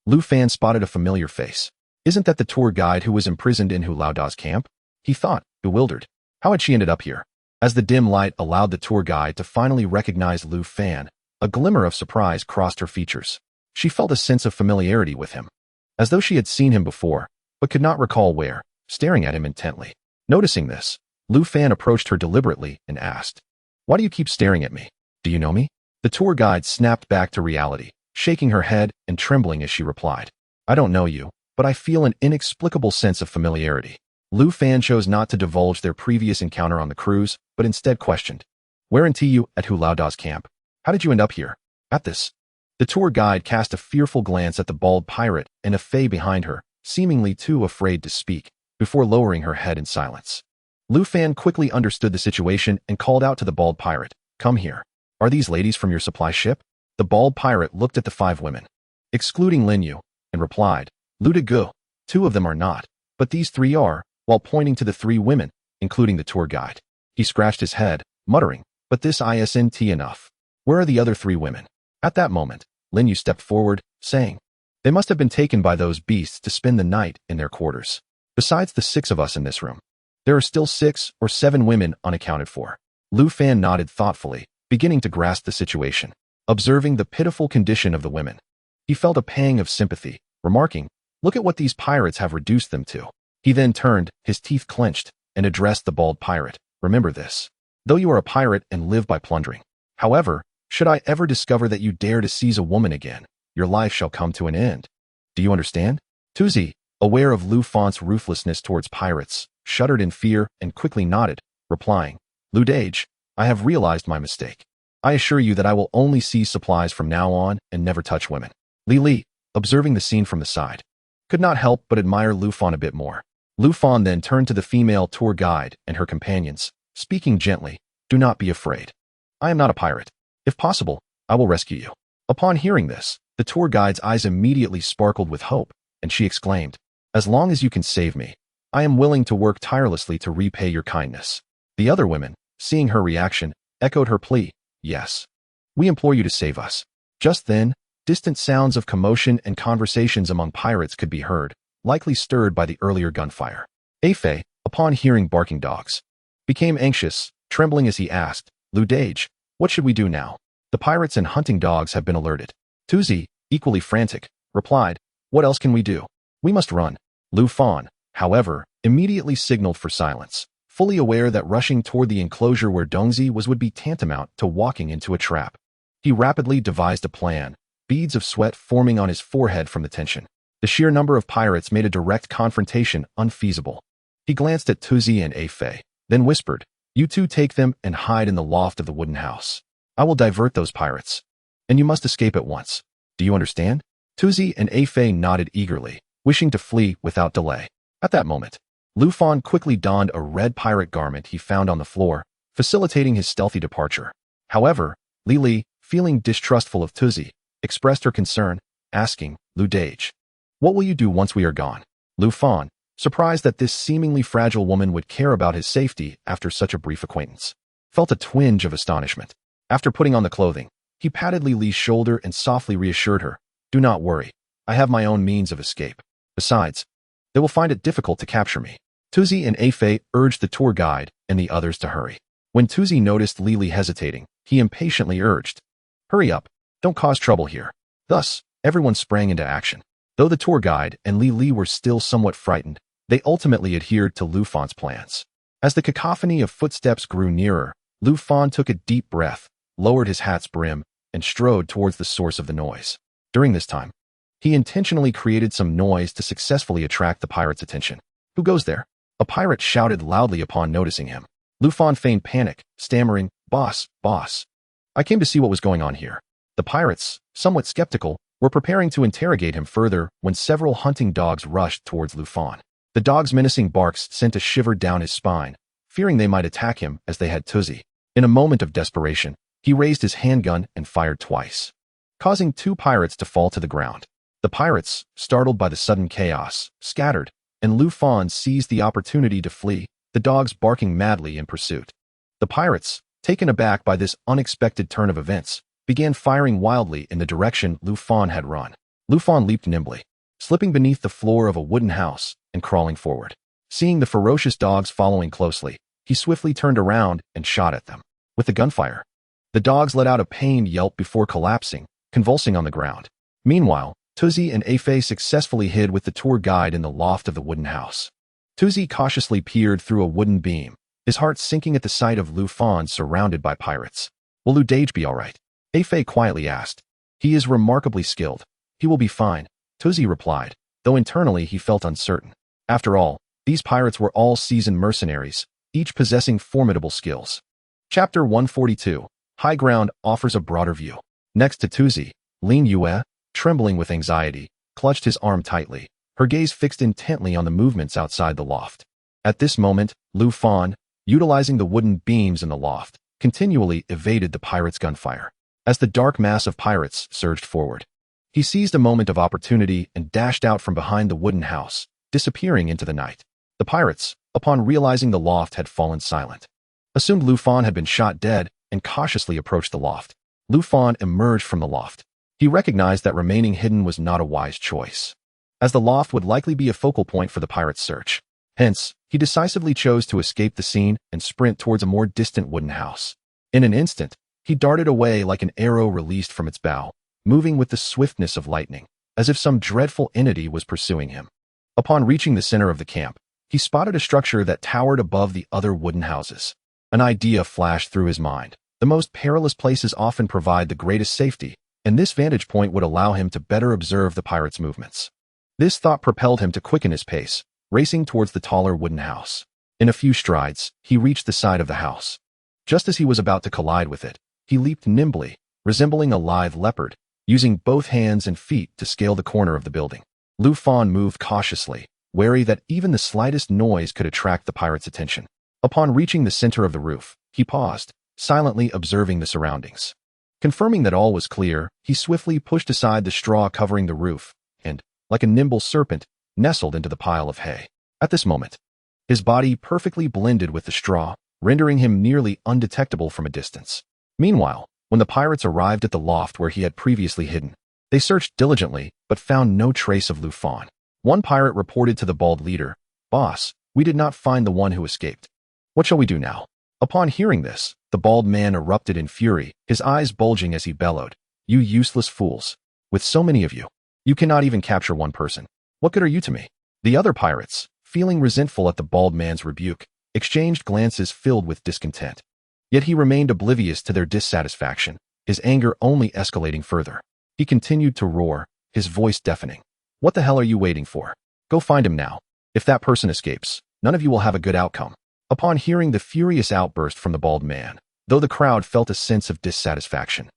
Lu Fan spotted a familiar face. Isn't that the tour guide who was imprisoned in Hu Laoda's camp? He thought, bewildered. How had she ended up here? As the dim light allowed the tour guide to finally recognize Lu Fan, a glimmer of surprise crossed her features. She felt a sense of familiarity with him, as though she had seen him before, but could not recall where, staring at him intently. Noticing this, Lu Fan approached her deliberately and asked, "Why do you keep staring at me? Do you know me?" The tour guide snapped back to reality, shaking her head and trembling as she replied, "I don't know you, but I feel an inexplicable sense of familiarity." Lu Fan chose not to divulge their previous encounter on the cruise, but instead questioned, "Weren't you at Hu Laoda's camp? How did you end up here?" At this, the tour guide cast a fearful glance at the bald pirate and a Fey behind her, seemingly too afraid to speak, before lowering her head in silence. Lu Fan quickly understood the situation and called out to the bald pirate, "Come here. Are these ladies from your supply ship?" The bald pirate looked at the five women, excluding Lin Yu, and replied, "Lu Gu, two of them are not, but these three are," while pointing to the three women, including the tour guide. He scratched his head, muttering, "But this isn't enough. Where are the other three women?" At that moment, Lin Yu stepped forward, saying, "They must have been taken by those beasts to spend the night in their quarters. Besides the 6 of us in this room, there are still 6 or 7 women unaccounted for." Lu Fan nodded thoughtfully, beginning to grasp the situation. Observing the pitiful condition of the women, he felt a pang of sympathy, remarking, "Look at what these pirates have reduced them to." He then turned, his teeth clenched, and addressed the bald pirate. "Remember this. Though you are a pirate and live by plundering, however, should I ever discover that you dare to seize a woman again, your life shall come to an end. Do you understand?" Tuzi, aware of Lu Fan's ruthlessness towards pirates, shuddered in fear and quickly nodded, replying, "Lu Dage, I have realized my mistake. I assure you that I will only seize supplies from now on and never touch women." Li Li, observing the scene from the side, could not help but admire Lu Fan a bit more. Lu Fan then turned to the female tour guide and her companions, speaking gently, "Do not be afraid. I am not a pirate. If possible, I will rescue you." Upon hearing this, the tour guide's eyes immediately sparkled with hope, and she exclaimed, "As long as you can save me, I am willing to work tirelessly to repay your kindness." The other women, seeing her reaction, echoed her plea, "Yes. We implore you to save us." Just then, distant sounds of commotion and conversations among pirates could be heard, likely stirred by the earlier gunfire. Afei, upon hearing barking dogs, became anxious, trembling as he asked, "Lu Dage, what should we do now? The pirates and hunting dogs have been alerted." Tuzi, equally frantic, replied, "What else can we do? We must run." Lu Fan, however, immediately signaled for silence, fully aware that rushing toward the enclosure where Dongzi was would be tantamount to walking into a trap. He rapidly devised a plan, beads of sweat forming on his forehead from the tension. The sheer number of pirates made a direct confrontation unfeasible. He glanced at Tuzi and Afei, then whispered, "You two take them and hide in the loft of the wooden house. I will divert those pirates. And you must escape at once. Do you understand?" Tuzi and Afei nodded eagerly, wishing to flee without delay. At that moment, Lu Fan quickly donned a red pirate garment he found on the floor, facilitating his stealthy departure. However, Li Li, feeling distrustful of Tuzi, expressed her concern, asking, "Lu Dage, what will you do once we are gone?" Lu Fan, surprised that this seemingly fragile woman would care about his safety after such a brief acquaintance, felt a twinge of astonishment. After putting on the clothing, he patted Li Li's shoulder and softly reassured her, "Do not worry, I have my own means of escape. Besides, they will find it difficult to capture me." Tuzi and Afei urged the tour guide and the others to hurry. When Tuzi noticed Li Li hesitating, he impatiently urged, "Hurry up, don't cause trouble here." Thus, everyone sprang into action. Though the tour guide and Li Li were still somewhat frightened, they ultimately adhered to Lu Fan's plans. As the cacophony of footsteps grew nearer, Lu Fan took a deep breath, lowered his hat's brim, and strode towards the source of the noise. During this time, he intentionally created some noise to successfully attract the pirate's attention. "Who goes there?" A pirate shouted loudly upon noticing him. Lu Fan feigned panic, stammering, Boss, I came to see what was going on here." The pirates, somewhat skeptical, were preparing to interrogate him further when several hunting dogs rushed towards Lu Fan. The dogs' menacing barks sent a shiver down his spine, fearing they might attack him as they had Tuzi. In a moment of desperation, he raised his handgun and fired twice, causing 2 pirates to fall to the ground. The pirates, startled by the sudden chaos, scattered, and Lu Fan seized the opportunity to flee, the dogs barking madly in pursuit. The pirates, taken aback by this unexpected turn of events, began firing wildly in the direction Lu Fan had run. Lu Fan leaped nimbly, slipping beneath the floor of a wooden house and crawling forward. Seeing the ferocious dogs following closely, he swiftly turned around and shot at them. With the gunfire, the dogs let out a pained yelp before collapsing, convulsing on the ground. Meanwhile, Tuzi and Afei successfully hid with the tour guide in the loft of the wooden house. Tuzi cautiously peered through a wooden beam, his heart sinking at the sight of Lu Fan surrounded by pirates. "Will Lu Dage be all right?" Afei quietly asked. "He is remarkably skilled. He will be fine," Tuzi replied, though internally he felt uncertain. After all, these pirates were all seasoned mercenaries, each possessing formidable skills. Chapter 142, High Ground offers a broader view. Next to Tuzi, Lin Yue, trembling with anxiety, clutched his arm tightly, her gaze fixed intently on the movements outside the loft. At this moment, Lu Fan, utilizing the wooden beams in the loft, continually evaded the pirates' gunfire. As the dark mass of pirates surged forward, he seized a moment of opportunity and dashed out from behind the wooden house, disappearing into the night. The pirates, upon realizing the loft had fallen silent, assumed Lu Fan had been shot dead and cautiously approached the loft. Lu Fan emerged from the loft. He recognized that remaining hidden was not a wise choice, as the loft would likely be a focal point for the pirates' search. Hence, he decisively chose to escape the scene and sprint towards a more distant wooden house. In an instant, he darted away like an arrow released from its bow, moving with the swiftness of lightning, as if some dreadful entity was pursuing him. Upon reaching the center of the camp, he spotted a structure that towered above the other wooden houses. An idea flashed through his mind. The most perilous places often provide the greatest safety, and this vantage point would allow him to better observe the pirates' movements. This thought propelled him to quicken his pace, racing towards the taller wooden house. In a few strides, he reached the side of the house. Just as he was about to collide with it, he leaped nimbly, resembling a lithe leopard, using both hands and feet to scale the corner of the building. Lu Fan moved cautiously, wary that even the slightest noise could attract the pirate's attention. Upon reaching the center of the roof, he paused, silently observing the surroundings. Confirming that all was clear, he swiftly pushed aside the straw covering the roof and, like a nimble serpent, nestled into the pile of hay. At this moment, his body perfectly blended with the straw, rendering him nearly undetectable from a distance. Meanwhile, when the pirates arrived at the loft where he had previously hidden, they searched diligently but found no trace of Lu Fan. One pirate reported to the bald leader, "Boss, we did not find the one who escaped. What shall we do now?" Upon hearing this, the bald man erupted in fury, his eyes bulging as he bellowed, "You useless fools! With so many of you, you cannot even capture one person. What good are you to me?" The other pirates, feeling resentful at the bald man's rebuke, exchanged glances filled with discontent. Yet he remained oblivious to their dissatisfaction, his anger only escalating further. He continued to roar, his voice deafening. "What the hell are you waiting for? Go find him now. If that person escapes, none of you will have a good outcome." Upon hearing the furious outburst from the bald man, though the crowd felt a sense of dissatisfaction,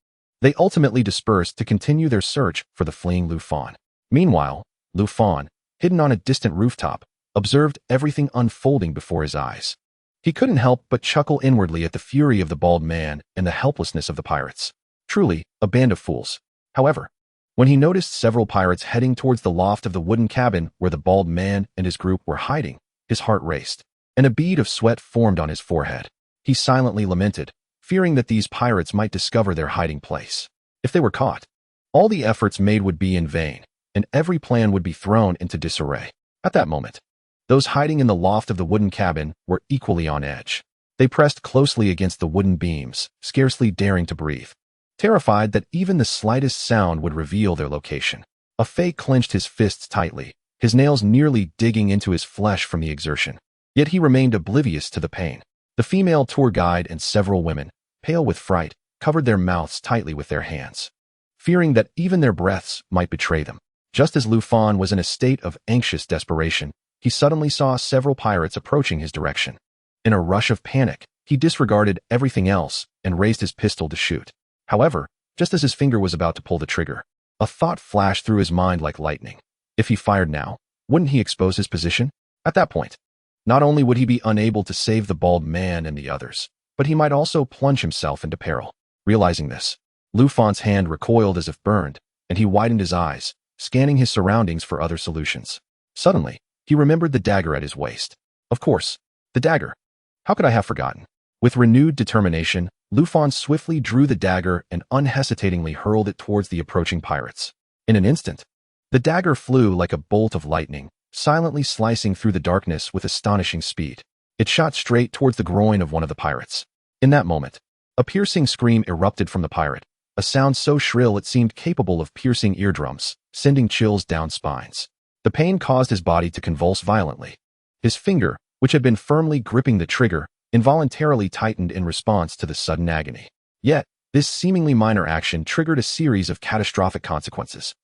they ultimately dispersed to continue their search for the fleeing Lu Fan. Meanwhile, Lu Fan, hidden on a distant rooftop, observed everything unfolding before his eyes. He couldn't help but chuckle inwardly at the fury of the bald man and the helplessness of the pirates. Truly, a band of fools. However, when he noticed several pirates heading towards the loft of the wooden cabin where the bald man and his group were hiding, his heart raced, and a bead of sweat formed on his forehead. He silently lamented, fearing that these pirates might discover their hiding place. If they were caught, all the efforts made would be in vain, and every plan would be thrown into disarray. At that moment, those hiding in the loft of the wooden cabin were equally on edge. They pressed closely against the wooden beams, scarcely daring to breathe, terrified that even the slightest sound would reveal their location. Fei clenched his fists tightly, his nails nearly digging into his flesh from the exertion. Yet he remained oblivious to the pain. The female tour guide and several women, pale with fright, covered their mouths tightly with their hands, fearing that even their breaths might betray them. Just as Lu Fan was in a state of anxious desperation, he suddenly saw several pirates approaching his direction. In a rush of panic, he disregarded everything else and raised his pistol to shoot. However, just as his finger was about to pull the trigger, a thought flashed through his mind like lightning. If he fired now, wouldn't he expose his position? At that point, not only would he be unable to save the bald man and the others, but he might also plunge himself into peril. Realizing this, Lu Fan's hand recoiled as if burned, and he widened his eyes, scanning his surroundings for other solutions. Suddenly, he remembered the dagger at his waist. Of course, the dagger. How could I have forgotten? With renewed determination, Lu Fan swiftly drew the dagger and unhesitatingly hurled it towards the approaching pirates. In an instant, the dagger flew like a bolt of lightning, silently slicing through the darkness with astonishing speed. It shot straight towards the groin of one of the pirates. In that moment, a piercing scream erupted from the pirate, a sound so shrill it seemed capable of piercing eardrums, sending chills down spines. The pain caused his body to convulse violently. His finger, which had been firmly gripping the trigger, involuntarily tightened in response to the sudden agony. Yet, this seemingly minor action triggered a series of catastrophic consequences.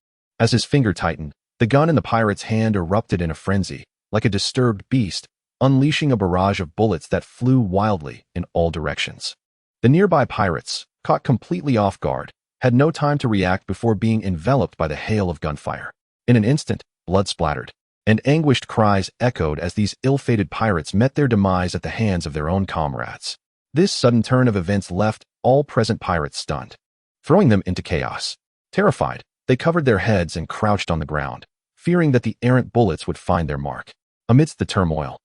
As his finger tightened, the gun in the pirate's hand erupted in a frenzy, like a disturbed beast, unleashing a barrage of bullets that flew wildly in all directions. The nearby pirates, caught completely off guard, had no time to react before being enveloped by the hail of gunfire. In an instant, blood splattered, and anguished cries echoed as these ill-fated pirates met their demise at the hands of their own comrades. This sudden turn of events left all present pirates stunned, throwing them into chaos. Terrified, they covered their heads and crouched on the ground, fearing that the errant bullets would find their mark. Amidst the turmoil,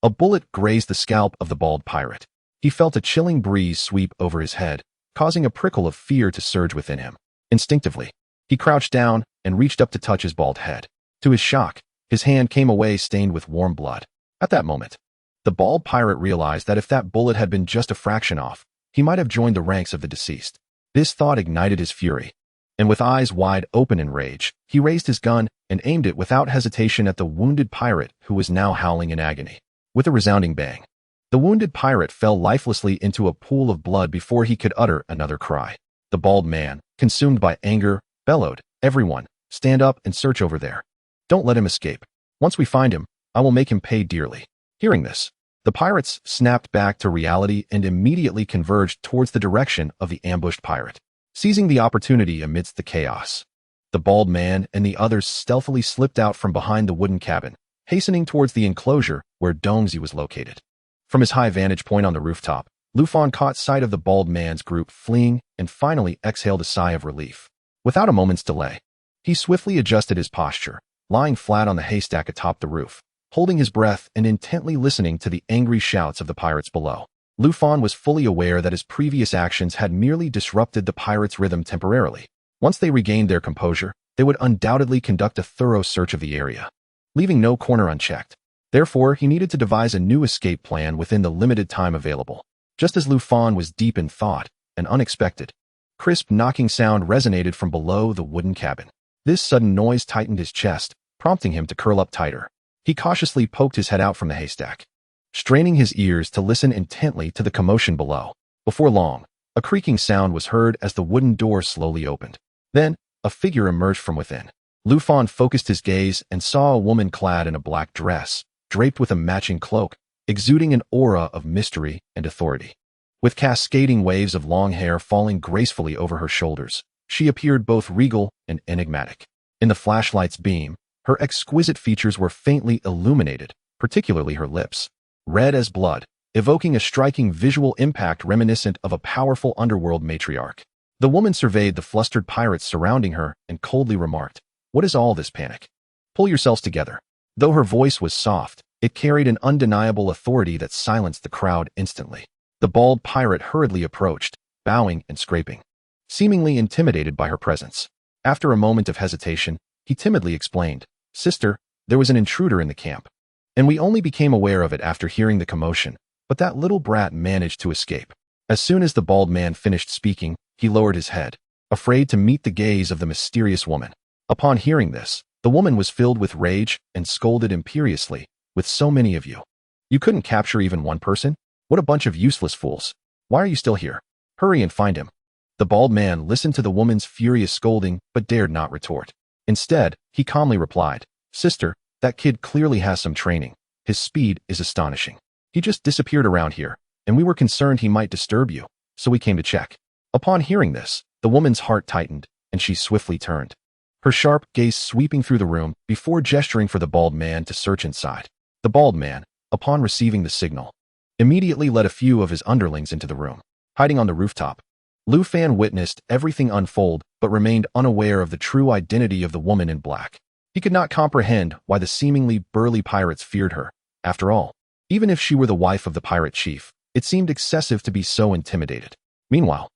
a bullet grazed the scalp of the bald pirate. He felt a chilling breeze sweep over his head, causing a prickle of fear to surge within him. Instinctively, he crouched down and reached up to touch his bald head. To his shock, his hand came away stained with warm blood. At that moment, the bald pirate realized that if that bullet had been just a fraction off, he might have joined the ranks of the deceased. This thought ignited his fury, and with eyes wide open in rage, he raised his gun and aimed it without hesitation at the wounded pirate who was now howling in agony. With a resounding bang, the wounded pirate fell lifelessly into a pool of blood before he could utter another cry. The bald man, consumed by anger, bellowed, "Everyone, stand up and search over there. Don't let him escape. Once we find him, I will make him pay dearly." Hearing this, the pirates snapped back to reality and immediately converged towards the direction of the ambushed pirate. Seizing the opportunity amidst the chaos, the bald man and the others stealthily slipped out from behind the wooden cabin, hastening towards the enclosure where Dongzi was located. From his high vantage point on the rooftop, Lu Fan caught sight of the bald man's group fleeing and finally exhaled a sigh of relief. Without a moment's delay, he swiftly adjusted his posture, lying flat on the haystack atop the roof, holding his breath and intently listening to the angry shouts of the pirates below. Lu Fan was fully aware that his previous actions had merely disrupted the pirates' rhythm temporarily. Once they regained their composure, they would undoubtedly conduct a thorough search of the area, leaving no corner unchecked. Therefore, he needed to devise a new escape plan within the limited time available. Just as Lu Fan was deep in thought, an unexpected, crisp knocking sound resonated from below the wooden cabin. This sudden noise tightened his chest, prompting him to curl up tighter. He cautiously poked his head out from the haystack, straining his ears to listen intently to the commotion below. Before long, a creaking sound was heard as the wooden door slowly opened. Then, a figure emerged from within. Lufan focused his gaze and saw a woman clad in a black dress, draped with a matching cloak, exuding an aura of mystery and authority. With cascading waves of long hair falling gracefully over her shoulders, she appeared both regal and enigmatic. In the flashlight's beam, her exquisite features were faintly illuminated, particularly her lips, red as blood, evoking a striking visual impact reminiscent of a powerful underworld matriarch. The woman surveyed the flustered pirates surrounding her and coldly remarked, "What is all this panic? Pull yourselves together." Though her voice was soft, it carried an undeniable authority that silenced the crowd instantly. The bald pirate hurriedly approached, bowing and scraping, seemingly intimidated by her presence. After a moment of hesitation, he timidly explained, "Sister, there was an intruder in the camp, and we only became aware of it after hearing the commotion, but that little brat managed to escape." As soon as the bald man finished speaking, he lowered his head, afraid to meet the gaze of the mysterious woman. Upon hearing this, the woman was filled with rage and scolded imperiously, "With so many of you, you couldn't capture even one person? What a bunch of useless fools. Why are you still here? Hurry and find him." The bald man listened to the woman's furious scolding but dared not retort. Instead, he calmly replied, "Sister, that kid clearly has some training. His speed is astonishing. He just disappeared around here, and we were concerned he might disturb you, so we came to check." Upon hearing this, the woman's heart tightened, and she swiftly turned, her sharp gaze sweeping through the room before gesturing for the bald man to search inside. The bald man, upon receiving the signal, immediately led a few of his underlings into the room. Hiding on the rooftop, Lufan witnessed everything unfold but remained unaware of the true identity of the woman in black. He could not comprehend why the seemingly burly pirates feared her. After all, even if she were the wife of the pirate chief, it seemed excessive to be so intimidated. Meanwhile,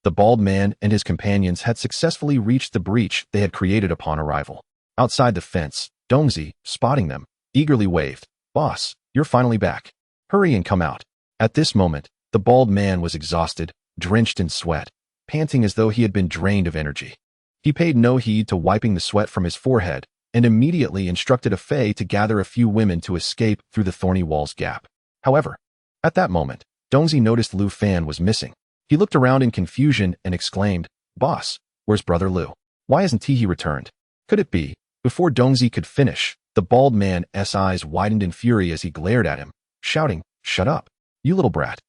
the bald man and his companions had successfully reached the breach they had created upon arrival. Outside the fence, Dongzi, spotting them, eagerly waved, "Boss, you're finally back. Hurry and come out." At this moment, the bald man was exhausted, drenched in sweat, panting as though he had been drained of energy. He paid no heed to wiping the sweat from his forehead and immediately instructed a Fae to gather a few women to escape through the thorny wall's gap. However, at that moment, Dongzi noticed Lu Fan was missing. He looked around in confusion and exclaimed, "Boss, where's Brother Lu? Why hasn't he returned?" Could it be? Before Dongzi could finish, the bald man's eyes widened in fury as he glared at him, shouting, "Shut up, you little brat.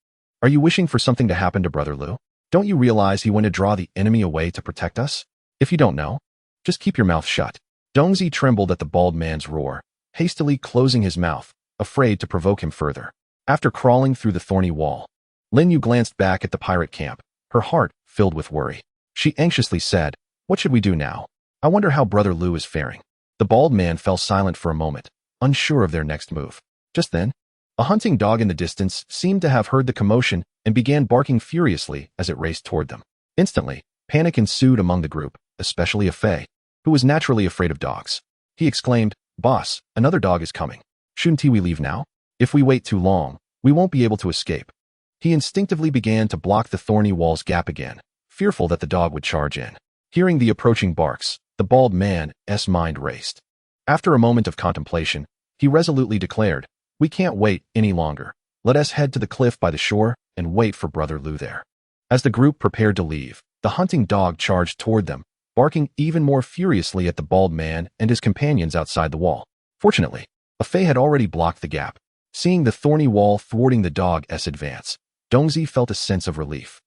Are you wishing for something to happen to Brother Lu? Don't you realize he went to draw the enemy away to protect us? If you don't know, just keep your mouth shut." Dongzi trembled at the bald man's roar, hastily closing his mouth, afraid to provoke him further. After crawling through the thorny wall, Lin Yu glanced back at the pirate camp, her heart filled with worry. She anxiously said, "What should we do now? I wonder how Brother Lu is faring." The bald man fell silent for a moment, unsure of their next move. Just then, a hunting dog in the distance seemed to have heard the commotion and began barking furiously as it raced toward them. Instantly, panic ensued among the group, especially a Fae, who was naturally afraid of dogs. He exclaimed, "Boss, another dog is coming. Shouldn't we leave now? If we wait too long, we won't be able to escape." He instinctively began to block the thorny wall's gap again, fearful that the dog would charge in. Hearing the approaching barks, the bald man's mind raced. After a moment of contemplation, he resolutely declared, "We can't wait any longer. Let us head to the cliff by the shore and wait for Brother Lu there." As the group prepared to leave, the hunting dog charged toward them, barking even more furiously at the bald man and his companions outside the wall. Fortunately, a Fae had already blocked the gap. Seeing the thorny wall thwarting the dog's advance, Dongzi felt a sense of relief.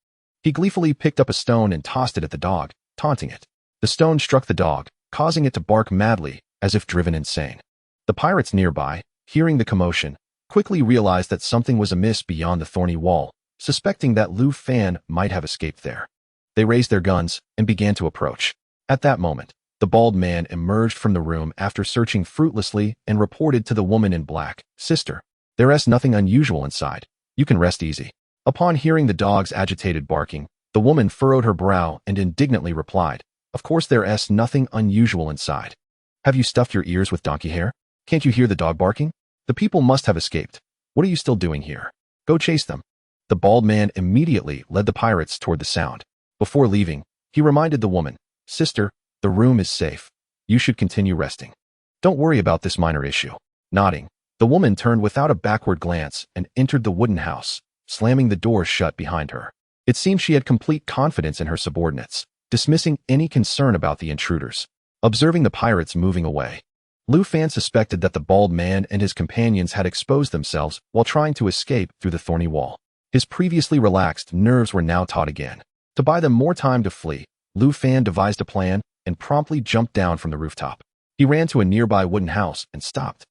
He gleefully picked up a stone and tossed it at the dog, taunting it. The stone struck the dog, causing it to bark madly, as if driven insane. The pirates nearby, hearing the commotion, quickly realized that something was amiss beyond the thorny wall, suspecting that Lu Fan might have escaped there. They raised their guns and began to approach. At that moment, the bald man emerged from the room after searching fruitlessly and reported to the woman in black, "Sister, there's nothing unusual inside. You can rest easy." Upon hearing the dog's agitated barking, the woman furrowed her brow and indignantly replied, "Of course there's nothing unusual inside. Have you stuffed your ears with donkey hair? Can't you hear the dog barking? The people must have escaped. What are you still doing here? Go chase them." The bald man immediately led the pirates toward the sound. Before leaving, he reminded the woman, "Sister, the room is safe. You should continue resting. Don't worry about this minor issue." Nodding, the woman turned without a backward glance and entered the wooden house, slamming the door shut behind her. It seemed she had complete confidence in her subordinates. dismissing any concern about the intruders. Observing the pirates moving away, Lu Fan suspected that the bald man and his companions had exposed themselves while trying to escape through the thorny wall. His previously relaxed nerves were now taut again. To buy them more time to flee, Lu Fan devised a plan and promptly jumped down from the rooftop. He ran to a nearby wooden house and stopped,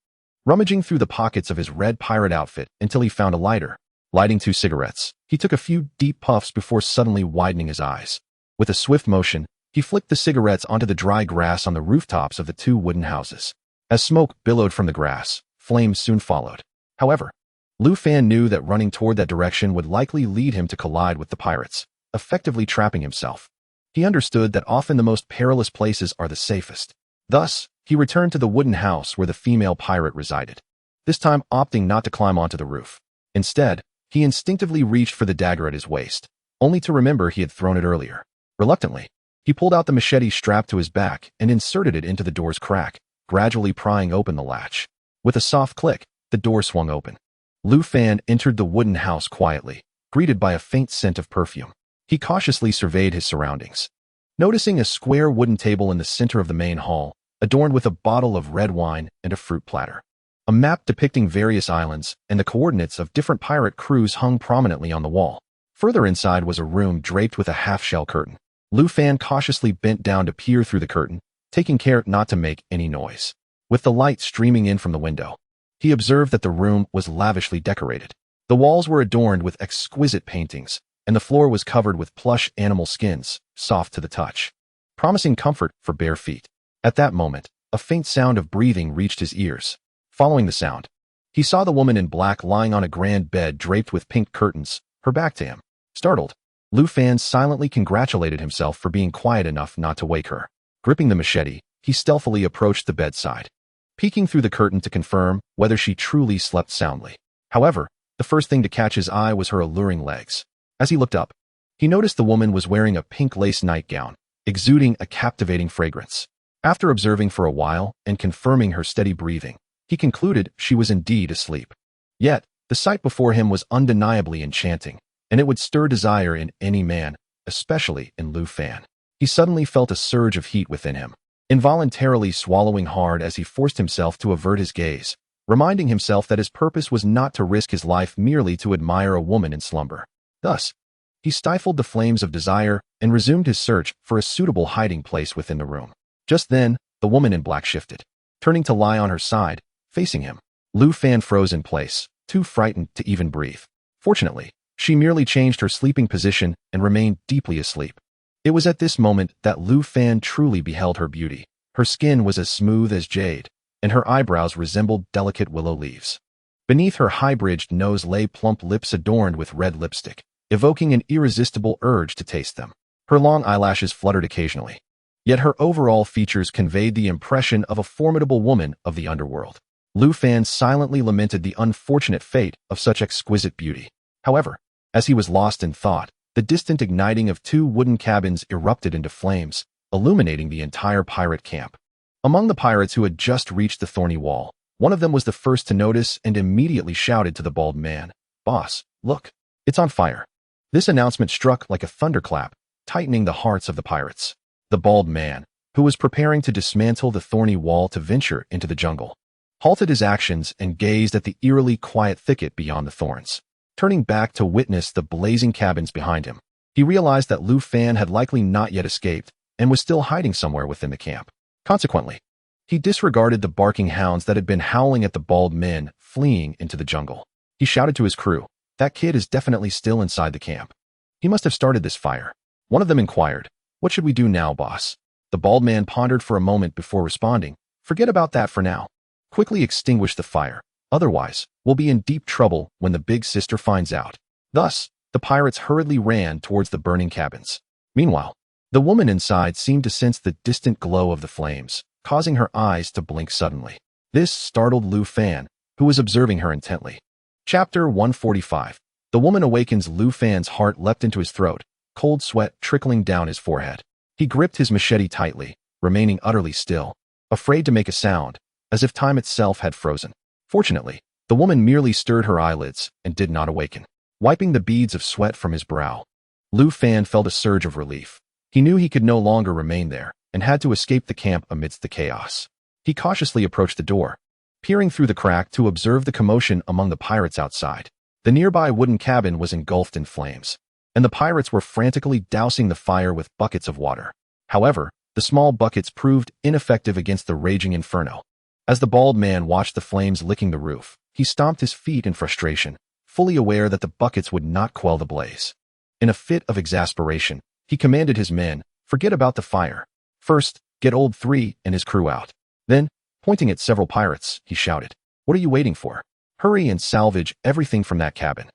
rummaging through the pockets of his red pirate outfit until he found a lighter. Lighting 2 cigarettes, he took a few deep puffs before suddenly widening his eyes. With a swift motion, he flicked the cigarettes onto the dry grass on the rooftops of the 2 wooden houses. As smoke billowed from the grass, flames soon followed. However, Lu Fan knew that running toward that direction would likely lead him to collide with the pirates, effectively trapping himself. He understood that often the most perilous places are the safest. Thus, he returned to the wooden house where the female pirate resided, this time opting not to climb onto the roof. Instead, he instinctively reached for the dagger at his waist, only to remember he had thrown it earlier. Reluctantly, he pulled out the machete strapped to his back and inserted it into the door's crack, gradually prying open the latch. With a soft click, the door swung open. Lu Fan entered the wooden house quietly, greeted by a faint scent of perfume. He cautiously surveyed his surroundings. Noticing a square wooden table in the center of the main hall, adorned with a bottle of red wine and a fruit platter. A map depicting various islands and the coordinates of different pirate crews hung prominently on the wall. Further inside was a room draped with a half-shell curtain. Lu Fan cautiously bent down to peer through the curtain, taking care not to make any noise. With the light streaming in from the window, he observed that the room was lavishly decorated. The walls were adorned with exquisite paintings, and the floor was covered with plush animal skins, soft to the touch, promising comfort for bare feet. At that moment, a faint sound of breathing reached his ears. Following the sound, he saw the woman in black lying on a grand bed draped with pink curtains, her back to him. Startled, Lu Fan silently congratulated himself for being quiet enough not to wake her. Gripping the machete, he stealthily approached the bedside, peeking through the curtain to confirm whether she truly slept soundly. However, the first thing to catch his eye was her alluring legs. As he looked up, he noticed the woman was wearing a pink lace nightgown, exuding a captivating fragrance. After observing for a while and confirming her steady breathing, he concluded she was indeed asleep. Yet, the sight before him was undeniably enchanting, and it would stir desire in any man, especially in Lu Fan. He suddenly felt a surge of heat within him, involuntarily swallowing hard as he forced himself to avert his gaze, reminding himself that his purpose was not to risk his life merely to admire a woman in slumber. Thus, he stifled the flames of desire and resumed his search for a suitable hiding place within the room. Just then, the woman in black shifted, turning to lie on her side, facing him. Lu Fan froze in place, too frightened to even breathe. Fortunately, she merely changed her sleeping position and remained deeply asleep. It was at this moment that Lu Fan truly beheld her beauty. Her skin was as smooth as jade, and her eyebrows resembled delicate willow leaves. Beneath her high-bridged nose lay plump lips adorned with red lipstick, evoking an irresistible urge to taste them. Her long eyelashes fluttered occasionally, yet her overall features conveyed the impression of a formidable woman of the underworld. Lu Fan silently lamented the unfortunate fate of such exquisite beauty. However, as he was lost in thought, the distant igniting of 2 wooden cabins erupted into flames, illuminating the entire pirate camp. Among the pirates who had just reached the thorny wall, one of them was the first to notice and immediately shouted to the bald man, "Boss, look, it's on fire." This announcement struck like a thunderclap, tightening the hearts of the pirates. The bald man, who was preparing to dismantle the thorny wall to venture into the jungle, halted his actions and gazed at the eerily quiet thicket beyond the thorns. Turning back to witness the blazing cabins behind him, he realized that Lu Fan had likely not yet escaped and was still hiding somewhere within the camp. Consequently, he disregarded the barking hounds that had been howling at the bald men fleeing into the jungle. He shouted to his crew, "That kid is definitely still inside the camp. He must have started this fire." One of them inquired, "What should we do now, boss?" The bald man pondered for a moment before responding, "Forget about that for now. Quickly extinguish the fire. Otherwise, we'll be in deep trouble when the big sister finds out." Thus, the pirates hurriedly ran towards the burning cabins. Meanwhile, the woman inside seemed to sense the distant glow of the flames, causing her eyes to blink suddenly. This startled Lu Fan, who was observing her intently. Chapter 145. The woman awakens. Lu Fan's heart leapt into his throat, cold sweat trickling down his forehead. He gripped his machete tightly, remaining utterly still, afraid to make a sound, as if time itself had frozen. Fortunately, the woman merely stirred her eyelids and did not awaken. Wiping the beads of sweat from his brow, Lu Fan felt a surge of relief. He knew he could no longer remain there and had to escape the camp amidst the chaos. He cautiously approached the door, peering through the crack to observe the commotion among the pirates outside. The nearby wooden cabin was engulfed in flames, and the pirates were frantically dousing the fire with buckets of water. However, the small buckets proved ineffective against the raging inferno. As the bald man watched the flames licking the roof, he stomped his feet in frustration, fully aware that the buckets would not quell the blaze. In a fit of exasperation, he commanded his men, "Forget about the fire. First, get Old Three and his crew out." Then, pointing at several pirates, he shouted, "What are you waiting for? Hurry and salvage everything from that cabin."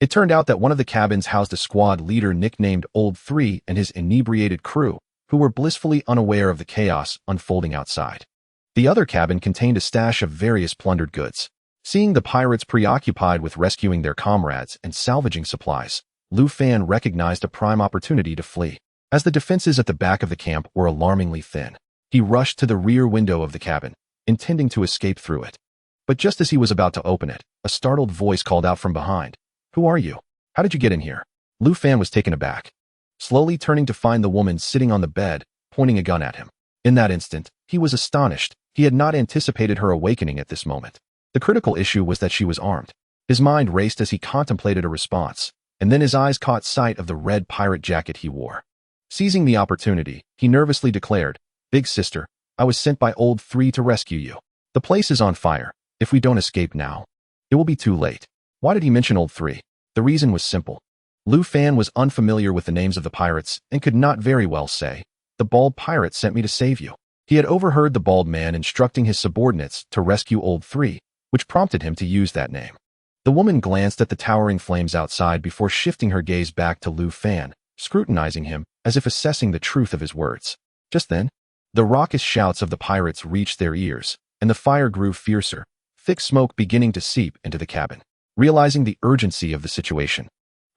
It turned out that one of the cabins housed a squad leader nicknamed Old Three and his inebriated crew, who were blissfully unaware of the chaos unfolding outside. The other cabin contained a stash of various plundered goods. Seeing the pirates preoccupied with rescuing their comrades and salvaging supplies, Lu Fan recognized a prime opportunity to flee. As the defenses at the back of the camp were alarmingly thin, he rushed to the rear window of the cabin, intending to escape through it. But just as he was about to open it, a startled voice called out from behind, "Who are you? How did you get in here?" Lu Fan was taken aback, slowly turning to find the woman sitting on the bed, pointing a gun at him. In that instant, he was astonished. He had not anticipated her awakening at this moment. The critical issue was that she was armed. His mind raced as he contemplated a response, and then his eyes caught sight of the red pirate jacket he wore. Seizing the opportunity, he nervously declared, "Big sister, I was sent by Old Three to rescue you. The place is on fire. If we don't escape now, it will be too late." Why did he mention Old Three? The reason was simple. Lu Fan was unfamiliar with the names of the pirates and could not very well say, "The bald pirate sent me to save you." He had overheard the bald man instructing his subordinates to rescue Old Three, which prompted him to use that name. The woman glanced at the towering flames outside before shifting her gaze back to Lu Fan, scrutinizing him as if assessing the truth of his words. Just then, the raucous shouts of the pirates reached their ears, and the fire grew fiercer, thick smoke beginning to seep into the cabin. Realizing the urgency of the situation,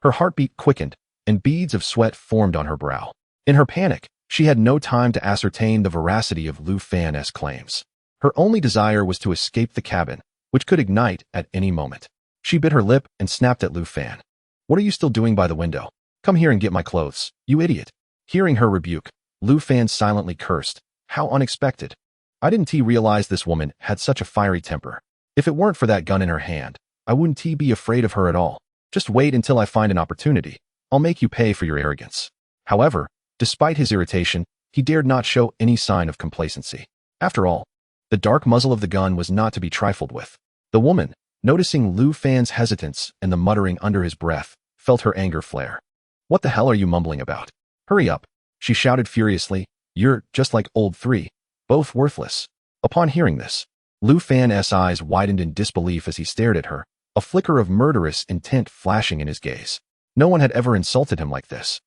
her heartbeat quickened, and beads of sweat formed on her brow. In her panic, she had no time to ascertain the veracity of Lu Fan's claims. Her only desire was to escape the cabin, which could ignite at any moment. She bit her lip and snapped at Lu Fan. "What are you still doing by the window? Come here and get my clothes, you idiot." Hearing her rebuke, Lu Fan silently cursed. How unexpected. I didn't realize this woman had such a fiery temper. If it weren't for that gun in her hand, I wouldn't be afraid of her at all. Just wait until I find an opportunity. I'll make you pay for your arrogance. However, despite his irritation, he dared not show any sign of complacency. After all, the dark muzzle of the gun was not to be trifled with. The woman, noticing Lu Fan's hesitance and the muttering under his breath, felt her anger flare. "What the hell are you mumbling about? Hurry up," she shouted furiously. "You're just like Old Three, both worthless." Upon hearing this, Lu Fan's eyes widened in disbelief as he stared at her, a flicker of murderous intent flashing in his gaze. No one had ever insulted him like this,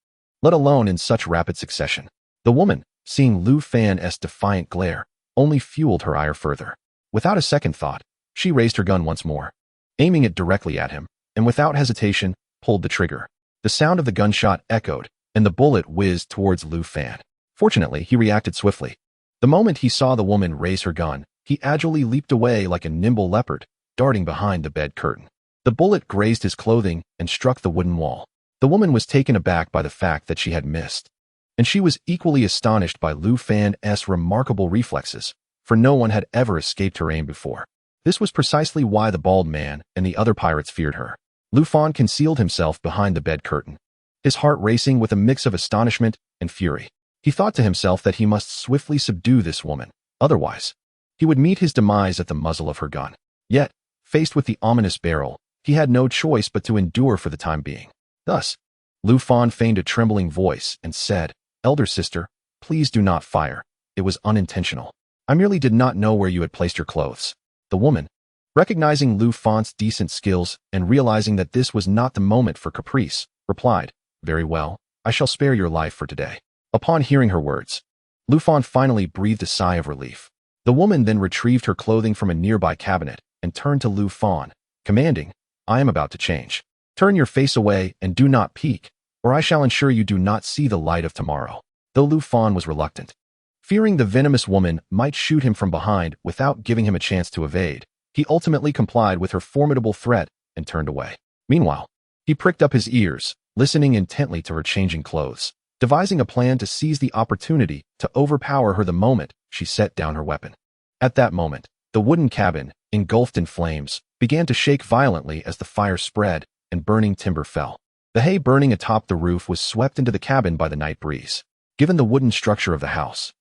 let alone in such rapid succession. The woman, seeing Lu Fan's defiant glare, only fueled her ire further. Without a second thought, she raised her gun once more, aiming it directly at him, and without hesitation, pulled the trigger. The sound of the gunshot echoed, and the bullet whizzed towards Lu Fan. Fortunately, he reacted swiftly. The moment he saw the woman raise her gun, he agilely leaped away like a nimble leopard, darting behind the bed curtain. The bullet grazed his clothing and struck the wooden wall. The woman was taken aback by the fact that she had missed, and she was equally astonished by Lu Fan's remarkable reflexes, for no one had ever escaped her aim before. This was precisely why the bald man and the other pirates feared her. Lu Fan concealed himself behind the bed curtain, his heart racing with a mix of astonishment and fury. He thought to himself that he must swiftly subdue this woman, otherwise, he would meet his demise at the muzzle of her gun. Yet, faced with the ominous barrel, he had no choice but to endure for the time being. Thus, Lu Fan feigned a trembling voice and said, "Elder sister, please do not fire. It was unintentional. I merely did not know where you had placed your clothes." The woman, recognizing Lu Fan's decent skills and realizing that this was not the moment for caprice, replied, "Very well, I shall spare your life for today." Upon hearing her words, Lu Fan finally breathed a sigh of relief. The woman then retrieved her clothing from a nearby cabinet and turned to Lu Fan, commanding, "I am about to change. Turn your face away and do not peek, or I shall ensure you do not see the light of tomorrow." Though Lu Fan was reluctant, fearing the venomous woman might shoot him from behind without giving him a chance to evade, he ultimately complied with her formidable threat and turned away. Meanwhile, he pricked up his ears, listening intently to her changing clothes. devising a plan to seize the opportunity to overpower her the moment she set down her weapon. At that moment, the wooden cabin, engulfed in flames, began to shake violently as the fire spread and burning timber fell. The hay burning atop the roof was swept into the cabin by the night breeze. Given the wooden structure of the house,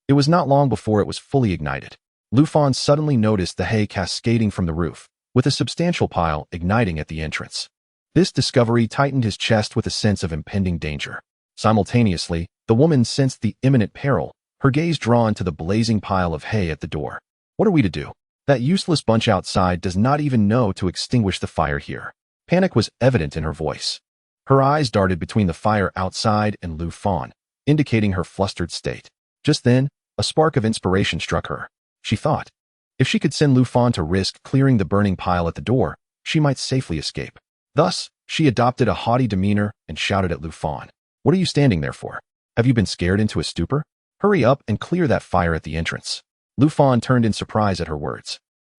it was not long before it was fully ignited. Lufan suddenly noticed the hay cascading from the roof, with a substantial pile igniting at the entrance. This discovery tightened his chest with a sense of impending danger. Simultaneously, the woman sensed the imminent peril, her gaze drawn to the blazing pile of hay at the door. What are we to do? That useless bunch outside does not even know to extinguish the fire here. Panic was evident in her voice. Her eyes darted between the fire outside and Lufan, indicating her flustered state. Just then, a spark of inspiration struck her. She thought, if she could send Lufan to risk clearing the burning pile at the door, she might safely escape. Thus, she adopted a haughty demeanor and shouted at Lufan, "What are you standing there for? Have you been scared into a stupor? Hurry up and clear that fire at the entrance." Lufan turned in surprise at her words.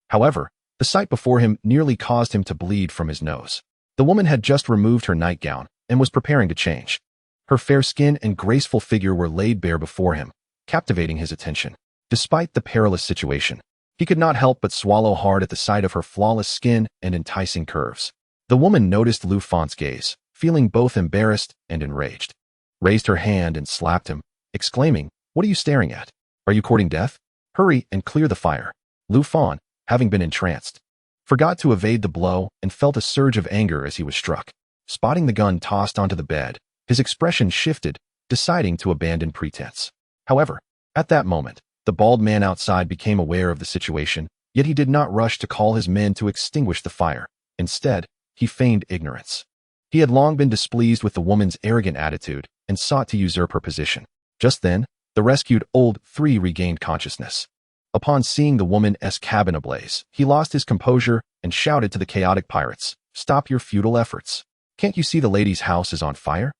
However, the sight before him nearly caused him to bleed from his nose. The woman had just removed her nightgown and was preparing to change. Her fair skin and graceful figure were laid bare before him, captivating his attention. Despite the perilous situation, he could not help but swallow hard at the sight of her flawless skin and enticing curves. The woman noticed Lufan's gaze, feeling both embarrassed and enraged, raised her hand and slapped him, exclaiming, "What are you staring at? Are you courting death? Hurry and clear the fire." Lufan, having been entranced, forgot to evade the blow and felt a surge of anger as he was struck. Spotting the gun tossed onto the bed, his expression shifted, deciding to abandon pretense. However, at that moment, the bald man outside became aware of the situation, yet he did not rush to call his men to extinguish the fire. Instead, he feigned ignorance. He had long been displeased with the woman's arrogant attitude and sought to usurp her position. Just then, the rescued old three regained consciousness. Upon seeing the woman's cabin ablaze, he lost his composure and shouted to the chaotic pirates, "Stop your futile efforts. Can't you see the lady's house is on fire?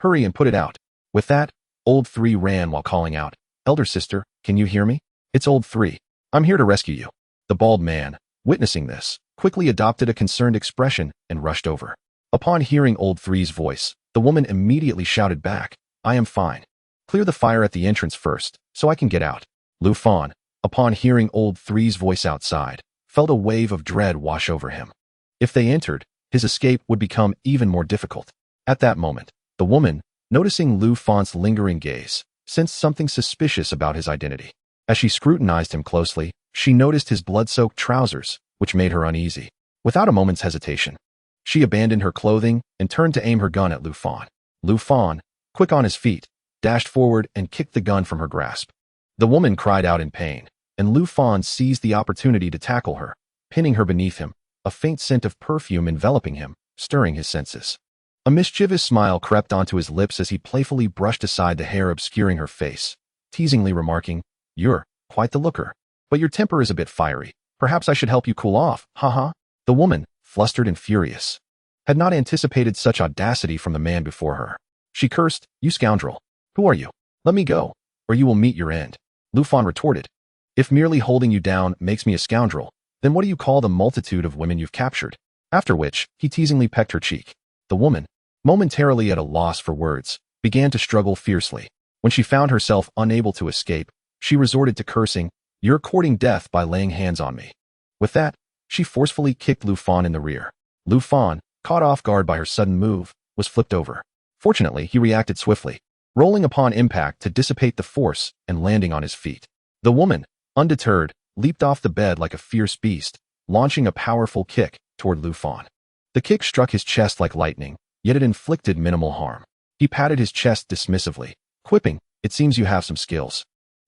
Hurry and put it out." With that, Old Three ran while calling out, "Elder sister, can you hear me? It's Old Three. I'm here to rescue you." The bald man, witnessing this, quickly adopted a concerned expression and rushed over. Upon hearing Old Three's voice, the woman immediately shouted back, "I am fine. Clear the fire at the entrance first, so I can get out." Lufan, upon hearing Old Three's voice outside, felt a wave of dread wash over him. If they entered, his escape would become even more difficult. At that moment, the woman, noticing Lufan's lingering gaze, sensed something suspicious about his identity. As she scrutinized him closely, she noticed his blood-soaked trousers, which made her uneasy. Without a moment's hesitation, she abandoned her clothing and turned to aim her gun at Lufan. Lufan, quick on his feet, dashed forward and kicked the gun from her grasp. The woman cried out in pain, and Lufan seized the opportunity to tackle her, pinning her beneath him, a faint scent of perfume enveloping him, stirring his senses. A mischievous smile crept onto his lips as he playfully brushed aside the hair obscuring her face, teasingly remarking, "You're quite the looker, but your temper is a bit fiery. Perhaps I should help you cool off, haha." The woman, flustered and furious, had not anticipated such audacity from the man before her. She cursed, "You scoundrel! Who are you? Let me go, or you will meet your end." Lufan retorted, "If merely holding you down makes me a scoundrel, then what do you call the multitude of women you've captured?" After which, he teasingly pecked her cheek. The woman, momentarily at a loss for words, began to struggle fiercely. When she found herself unable to escape, she resorted to cursing, "You're courting death by laying hands on me." With that, she forcefully kicked Lufan in the rear. Lufan, caught off guard by her sudden move, was flipped over. Fortunately, he reacted swiftly, rolling upon impact to dissipate the force and landing on his feet. The woman, undeterred, leaped off the bed like a fierce beast, launching a powerful kick toward Lufan. The kick struck his chest like lightning, yet it inflicted minimal harm. He patted his chest dismissively, quipping, "It seems you have some skills.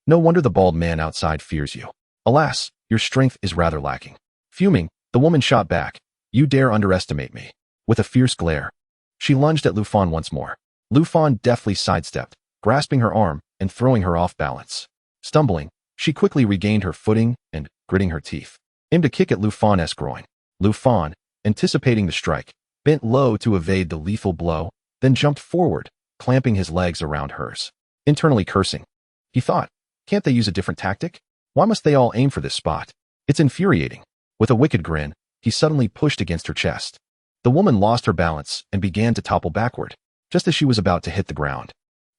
No wonder the bald man outside fears you. Alas, your strength is rather lacking." Fuming, the woman shot back, "You dare underestimate me." With a fierce glare, she lunged at Lufan once more. Lufan deftly sidestepped, grasping her arm and throwing her off balance. Stumbling, she quickly regained her footing and, gritting her teeth, aimed a kick at Lufan's groin. Lufan, anticipating the strike, bent low to evade the lethal blow, then jumped forward, clamping his legs around hers. Internally cursing, he thought, "Can't they use a different tactic? Why must they all aim for this spot? It's infuriating." With a wicked grin, he suddenly pushed against her chest. The woman lost her balance and began to topple backward, just as she was about to hit the ground.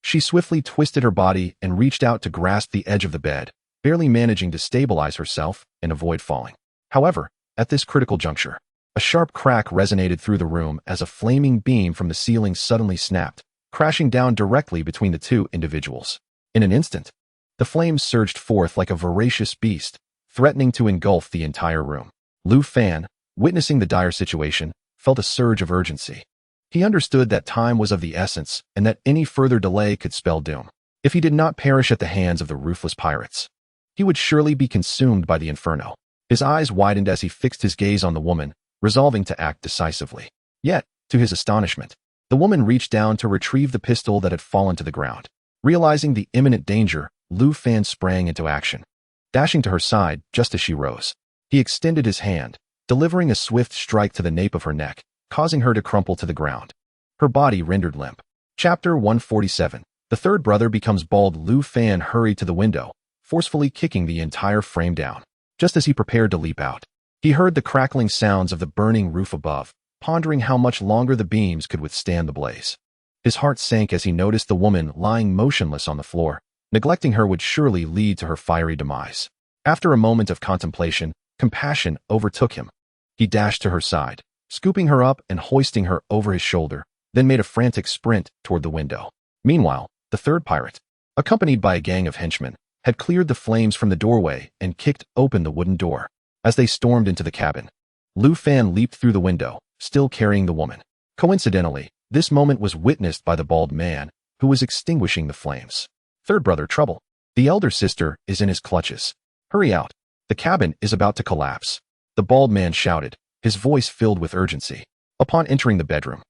She swiftly twisted her body and reached out to grasp the edge of the bed, barely managing to stabilize herself and avoid falling. However, at this critical juncture, a sharp crack resonated through the room as a flaming beam from the ceiling suddenly snapped, crashing down directly between the two individuals. In an instant, the flames surged forth like a voracious beast, threatening to engulf the entire room. Lu Fan, witnessing the dire situation, felt a surge of urgency. He understood that time was of the essence and that any further delay could spell doom. If he did not perish at the hands of the ruthless pirates, he would surely be consumed by the inferno. His eyes widened as he fixed his gaze on the woman, resolving to act decisively. Yet, to his astonishment, the woman reached down to retrieve the pistol that had fallen to the ground. Realizing the imminent danger, Lu Fan sprang into action. Dashing to her side just as she rose, he extended his hand, delivering a swift strike to the nape of her neck, causing her to crumple to the ground. Her body rendered limp. Chapter 147. The third brother becomes bald. Lu Fan hurried to the window, forcefully kicking the entire frame down. Just as he prepared to leap out, he heard the crackling sounds of the burning roof above, pondering how much longer the beams could withstand the blaze. His heart sank as he noticed the woman lying motionless on the floor. Neglecting her would surely lead to her fiery demise. After a moment of contemplation, compassion overtook him. He dashed to her side, scooping her up and hoisting her over his shoulder, then made a frantic sprint toward the window. Meanwhile, the third pirate, accompanied by a gang of henchmen, had cleared the flames from the doorway and kicked open the wooden door. As they stormed into the cabin, Lu Fan leaped through the window, still carrying the woman. Coincidentally, this moment was witnessed by the bald man, who was extinguishing the flames. Third brother, trouble. The elder sister is in his clutches. Hurry out. The cabin is about to collapse. The bald man shouted, his voice filled with urgency. Upon entering the bedroom,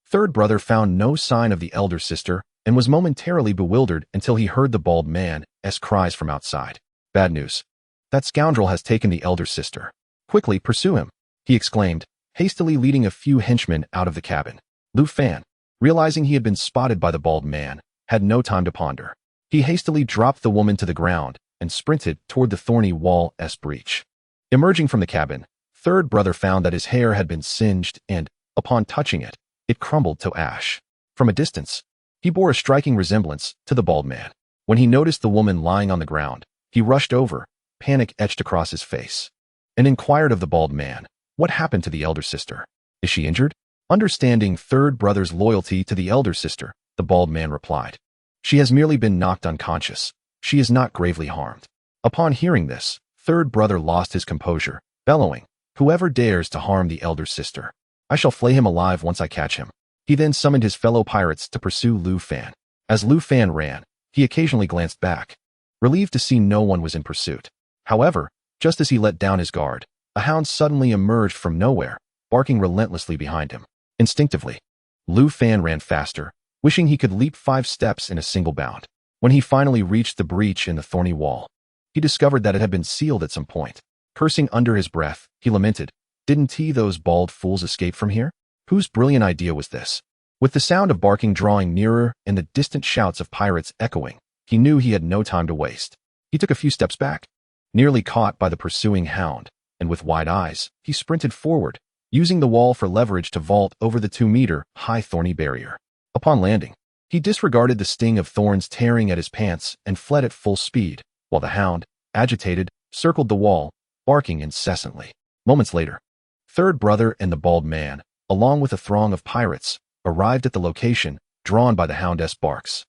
third brother found no sign of the elder sister and was momentarily bewildered until he heard the bald man's cries from outside. Bad news. That scoundrel has taken the elder sister. Quickly pursue him, he exclaimed, hastily leading a few henchmen out of the cabin. Lu Fan, realizing he had been spotted by the bald man, had no time to ponder. He hastily dropped the woman to the ground and sprinted toward the thorny wall-'s breach. Emerging from the cabin, third brother found that his hair had been singed and, upon touching it, it crumbled to ash. From a distance, he bore a striking resemblance to the bald man. When he noticed the woman lying on the ground, he rushed over, panic etched across his face, and inquired of the bald man, what happened to the elder sister? Is she injured? Understanding third brother's loyalty to the elder sister, the bald man replied, she has merely been knocked unconscious. She is not gravely harmed. Upon hearing this, third brother lost his composure, bellowing, whoever dares to harm the elder sister, I shall flay him alive once I catch him. He then summoned his fellow pirates to pursue Lu Fan. As Lu Fan ran, he occasionally glanced back, relieved to see no one was in pursuit. However, just as he let down his guard, a hound suddenly emerged from nowhere, barking relentlessly behind him. Instinctively, Lu Fan ran faster, wishing he could leap 5 steps in a single bound. When he finally reached the breach in the thorny wall, he discovered that it had been sealed at some point. Cursing under his breath, he lamented, didn't those bald fools escape from here? Whose brilliant idea was this? With the sound of barking drawing nearer and the distant shouts of pirates echoing, he knew he had no time to waste. He took a few steps back, nearly caught by the pursuing hound, and with wide eyes, he sprinted forward, using the wall for leverage to vault over the 2-meter-high thorny barrier. Upon landing, he disregarded the sting of thorns tearing at his pants and fled at full speed, while the hound, agitated, circled the wall, barking incessantly. Moments later, third brother and the bald man, along with a throng of pirates, arrived at the location, drawn by the hound's barks.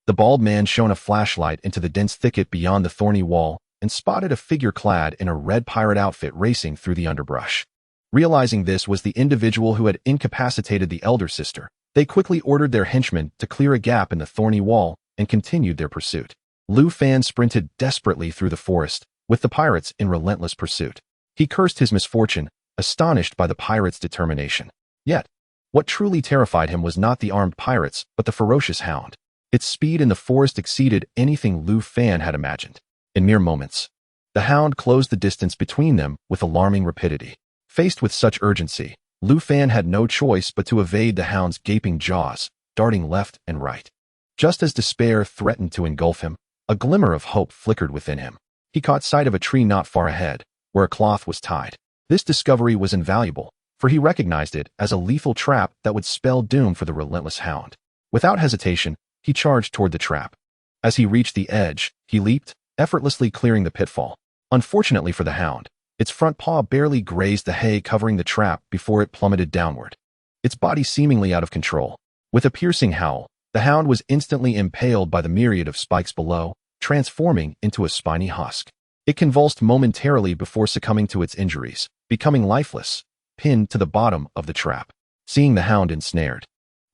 The bald man shone a flashlight into the dense thicket beyond the thorny wall and spotted a figure clad in a red pirate outfit racing through the underbrush. Realizing this was the individual who had incapacitated the elder sister, they quickly ordered their henchmen to clear a gap in the thorny wall and continued their pursuit. Lu Fan sprinted desperately through the forest, with the pirates in relentless pursuit. He cursed his misfortune, astonished by the pirates' determination. Yet, what truly terrified him was not the armed pirates, but the ferocious hound. Its speed in the forest exceeded anything Lu Fan had imagined. In mere moments, the hound closed the distance between them with alarming rapidity. Faced with such urgency, Lu Fan had no choice but to evade the hound's gaping jaws, darting left and right. Just as despair threatened to engulf him, a glimmer of hope flickered within him. He caught sight of a tree not far ahead, where a cloth was tied. This discovery was invaluable, for he recognized it as a lethal trap that would spell doom for the relentless hound. Without hesitation, he charged toward the trap. As he reached the edge, he leaped, effortlessly clearing the pitfall. Unfortunately for the hound, its front paw barely grazed the hay covering the trap before it plummeted downward, its body seemingly out of control. With a piercing howl, the hound was instantly impaled by the myriad of spikes below, transforming into a spiny husk. It convulsed momentarily before succumbing to its injuries, becoming lifeless, pinned to the bottom of the trap. Seeing the hound ensnared,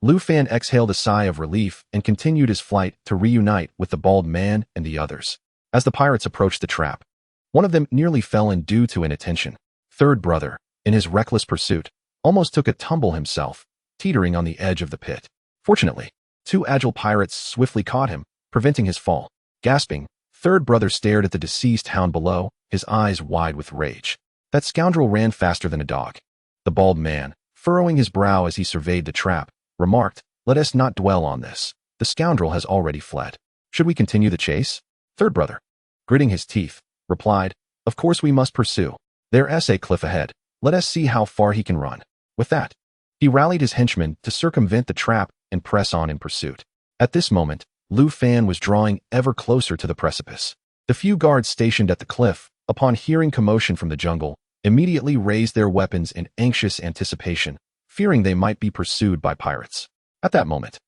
Lu Fan exhaled a sigh of relief and continued his flight to reunite with the bald man and the others. As the pirates approached the trap, one of them nearly fell in due to inattention. Third brother, in his reckless pursuit, almost took a tumble himself, teetering on the edge of the pit. Fortunately, two agile pirates swiftly caught him, preventing his fall. Gasping, third brother stared at the deceased hound below, his eyes wide with rage. That scoundrel ran faster than a dog. The bald man, furrowing his brow as he surveyed the trap, remarked, "Let us not dwell on this. The scoundrel has already fled. Should we continue the chase?" Third brother, gritting his teeth, replied, "Of course we must pursue. There's a cliff ahead. Let us see how far he can run." With that, he rallied his henchmen to circumvent the trap and press on in pursuit. At this moment, Lu Fan was drawing ever closer to the precipice. The few guards stationed at the cliff, upon hearing commotion from the jungle, immediately raised their weapons in anxious anticipation, fearing they might be pursued by pirates. At that moment,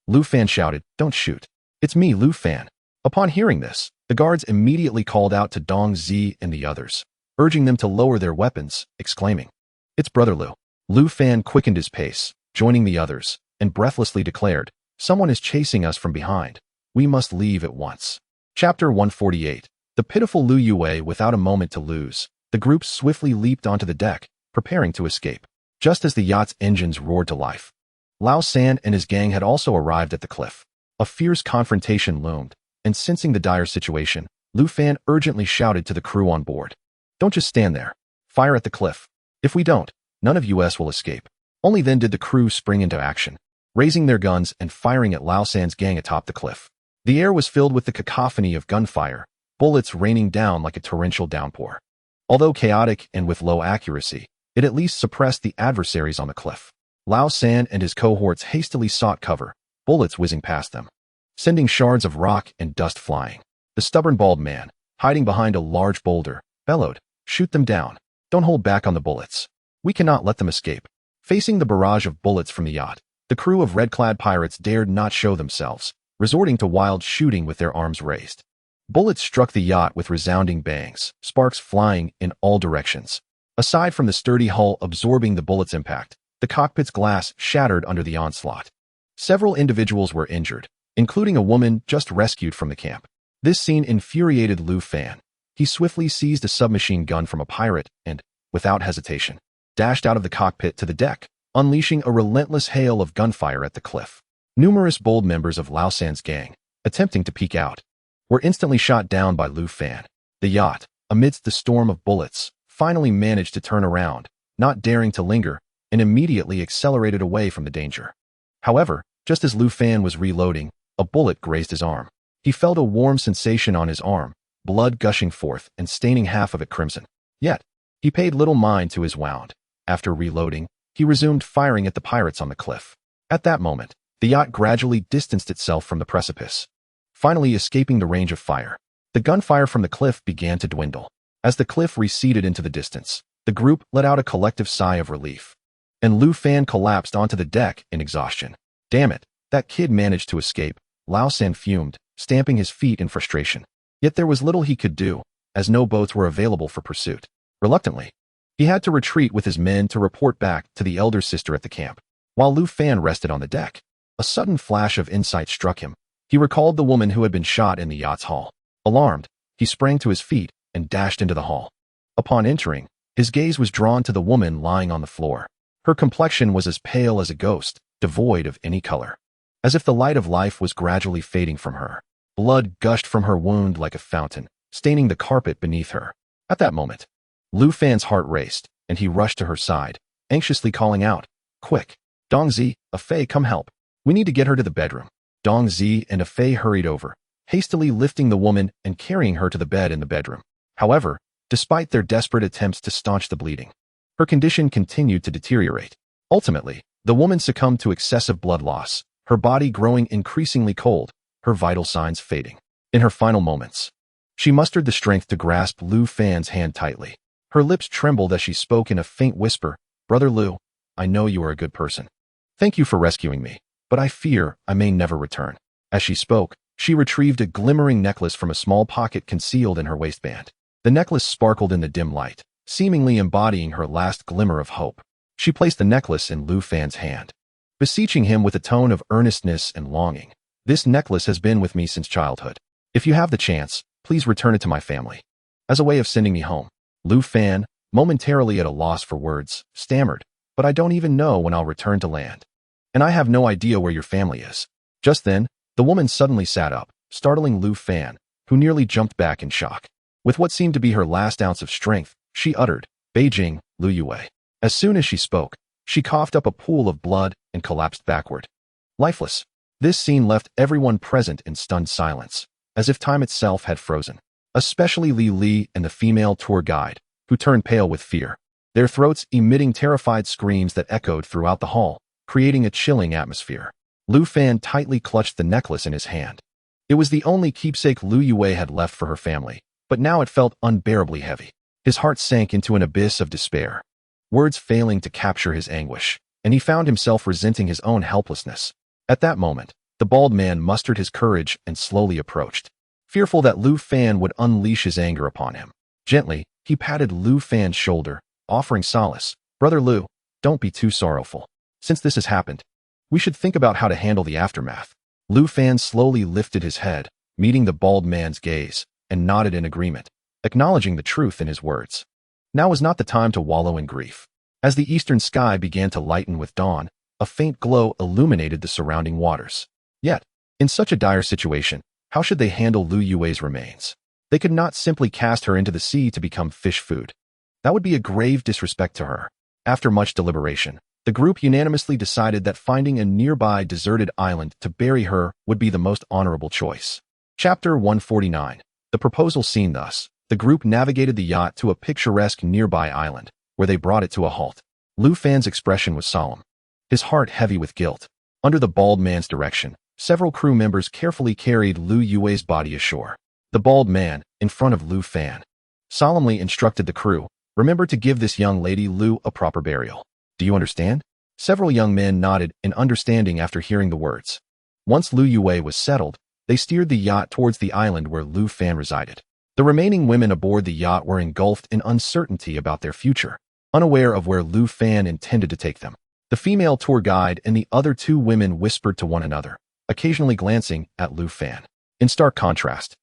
Lu Fan shouted, "Don't shoot. It's me, Lu Fan." Upon hearing this, the guards immediately called out to Dong Zi and the others, urging them to lower their weapons, exclaiming, "It's Brother Lu." Lu Fan quickened his pace, joining the others, and breathlessly declared, "Someone is chasing us from behind. We must leave at once." Chapter 148. The pitiful Lu Yue. Without a moment to lose, the group swiftly leaped onto the deck, preparing to escape. Just as the yacht's engines roared to life, Lao San and his gang had also arrived at the cliff. A fierce confrontation loomed, and sensing the dire situation, Lu Fan urgently shouted to the crew on board, "Don't just stand there. Fire at the cliff. If we don't, none of us will escape." Only then did the crew spring into action, raising their guns and firing at Lao San's gang atop the cliff. The air was filled with the cacophony of gunfire, bullets raining down like a torrential downpour. Although chaotic and with low accuracy, it at least suppressed the adversaries on the cliff. Lao San and his cohorts hastily sought cover, bullets whizzing past them, sending shards of rock and dust flying. The stubborn bald man, hiding behind a large boulder, bellowed, "Shoot them down. Don't hold back on the bullets. We cannot let them escape." Facing the barrage of bullets from the yacht, the crew of red-clad pirates dared not show themselves, resorting to wild shooting with their arms raised. Bullets struck the yacht with resounding bangs, sparks flying in all directions. Aside from the sturdy hull absorbing the bullet's impact, the cockpit's glass shattered under the onslaught. Several individuals were injured, including a woman just rescued from the camp. This scene infuriated Lu Fan. He swiftly seized a submachine gun from a pirate and, without hesitation, dashed out of the cockpit to the deck, unleashing a relentless hail of gunfire at the cliff. Numerous bold members of Lao San's gang, attempting to peek out, were instantly shot down by Lu Fan. The yacht, amidst the storm of bullets, finally managed to turn around, not daring to linger, and immediately accelerated away from the danger. However, just as Lu Fan was reloading, a bullet grazed his arm. He felt a warm sensation on his arm, blood gushing forth and staining half of it crimson. Yet, he paid little mind to his wound. After reloading, he resumed firing at the pirates on the cliff. At that moment, the yacht gradually distanced itself from the precipice, finally escaping the range of fire. The gunfire from the cliff began to dwindle. As the cliff receded into the distance, the group let out a collective sigh of relief, and Lu Fan collapsed onto the deck in exhaustion. "Damn it, that kid managed to escape," Lao San fumed, stamping his feet in frustration. Yet there was little he could do, as no boats were available for pursuit. Reluctantly, he had to retreat with his men to report back to the elder sister at the camp. While Lu Fan rested on the deck, a sudden flash of insight struck him. He recalled the woman who had been shot in the yacht's hull. Alarmed, he sprang to his feet and dashed into the hall. Upon entering, his gaze was drawn to the woman lying on the floor. Her complexion was as pale as a ghost, devoid of any color, as if the light of life was gradually fading from her. Blood gushed from her wound like a fountain, staining the carpet beneath her. At that moment, Lu Fan's heart raced, and he rushed to her side, anxiously calling out, "Quick! Dong Zi, Afei, come help. We need to get her to the bedroom." Dong Zi and Afei hurried over, hastily lifting the woman and carrying her to the bed in the bedroom. However, despite their desperate attempts to staunch the bleeding, her condition continued to deteriorate. Ultimately, the woman succumbed to excessive blood loss, her body growing increasingly cold, her vital signs fading. In her final moments, she mustered the strength to grasp Lu Fan's hand tightly. Her lips trembled as she spoke in a faint whisper, "Brother Lu, I know you are a good person. Thank you for rescuing me, but I fear I may never return." As she spoke, she retrieved a glimmering necklace from a small pocket concealed in her waistband. The necklace sparkled in the dim light, seemingly embodying her last glimmer of hope. She placed the necklace in Lu Fan's hand, beseeching him with a tone of earnestness and longing. "This necklace has been with me since childhood. If you have the chance, please return it to my family, as a way of sending me home." Lu Fan, momentarily at a loss for words, stammered, "But I don't even know when I'll return to land. And I have no idea where your family is." Just then, the woman suddenly sat up, startling Lu Fan, who nearly jumped back in shock. With what seemed to be her last ounce of strength, she uttered, "Beijing, Lu Yue." As soon as she spoke, she coughed up a pool of blood and collapsed backward, lifeless. This scene left everyone present in stunned silence, as if time itself had frozen. Especially Li Li and the female tour guide, who turned pale with fear, their throats emitting terrified screams that echoed throughout the hall, creating a chilling atmosphere. Lu Fan tightly clutched the necklace in his hand. It was the only keepsake Lu Yue had left for her family, but now it felt unbearably heavy. His heart sank into an abyss of despair, words failing to capture his anguish, and he found himself resenting his own helplessness. At that moment, the bald man mustered his courage and slowly approached, fearful that Lu Fan would unleash his anger upon him. Gently, he patted Lu Fan's shoulder, offering solace. "Brother Lu, don't be too sorrowful. Since this has happened, we should think about how to handle the aftermath." Lu Fan slowly lifted his head, meeting the bald man's gaze, and nodded in agreement, acknowledging the truth in his words. Now was not the time to wallow in grief. As the eastern sky began to lighten with dawn, a faint glow illuminated the surrounding waters. Yet, in such a dire situation, how should they handle Lu Yue's remains? They could not simply cast her into the sea to become fish food. That would be a grave disrespect to her. After much deliberation, the group unanimously decided that finding a nearby deserted island to bury her would be the most honorable choice. Chapter 149. The proposal seen thus, the group navigated the yacht to a picturesque nearby island, where they brought it to a halt. Lu Fan's expression was solemn, his heart heavy with guilt. Under the bald man's direction, several crew members carefully carried Lu Yue's body ashore. The bald man, in front of Lu Fan, solemnly instructed the crew, "Remember to give this young lady Lu a proper burial. Do you understand?" Several young men nodded in understanding after hearing the words. Once Lu Yue was settled, they steered the yacht towards the island where Lu Fan resided. The remaining women aboard the yacht were engulfed in uncertainty about their future, unaware of where Lu Fan intended to take them. The female tour guide and the other two women whispered to one another, occasionally glancing at Lu Fan. In stark contrast,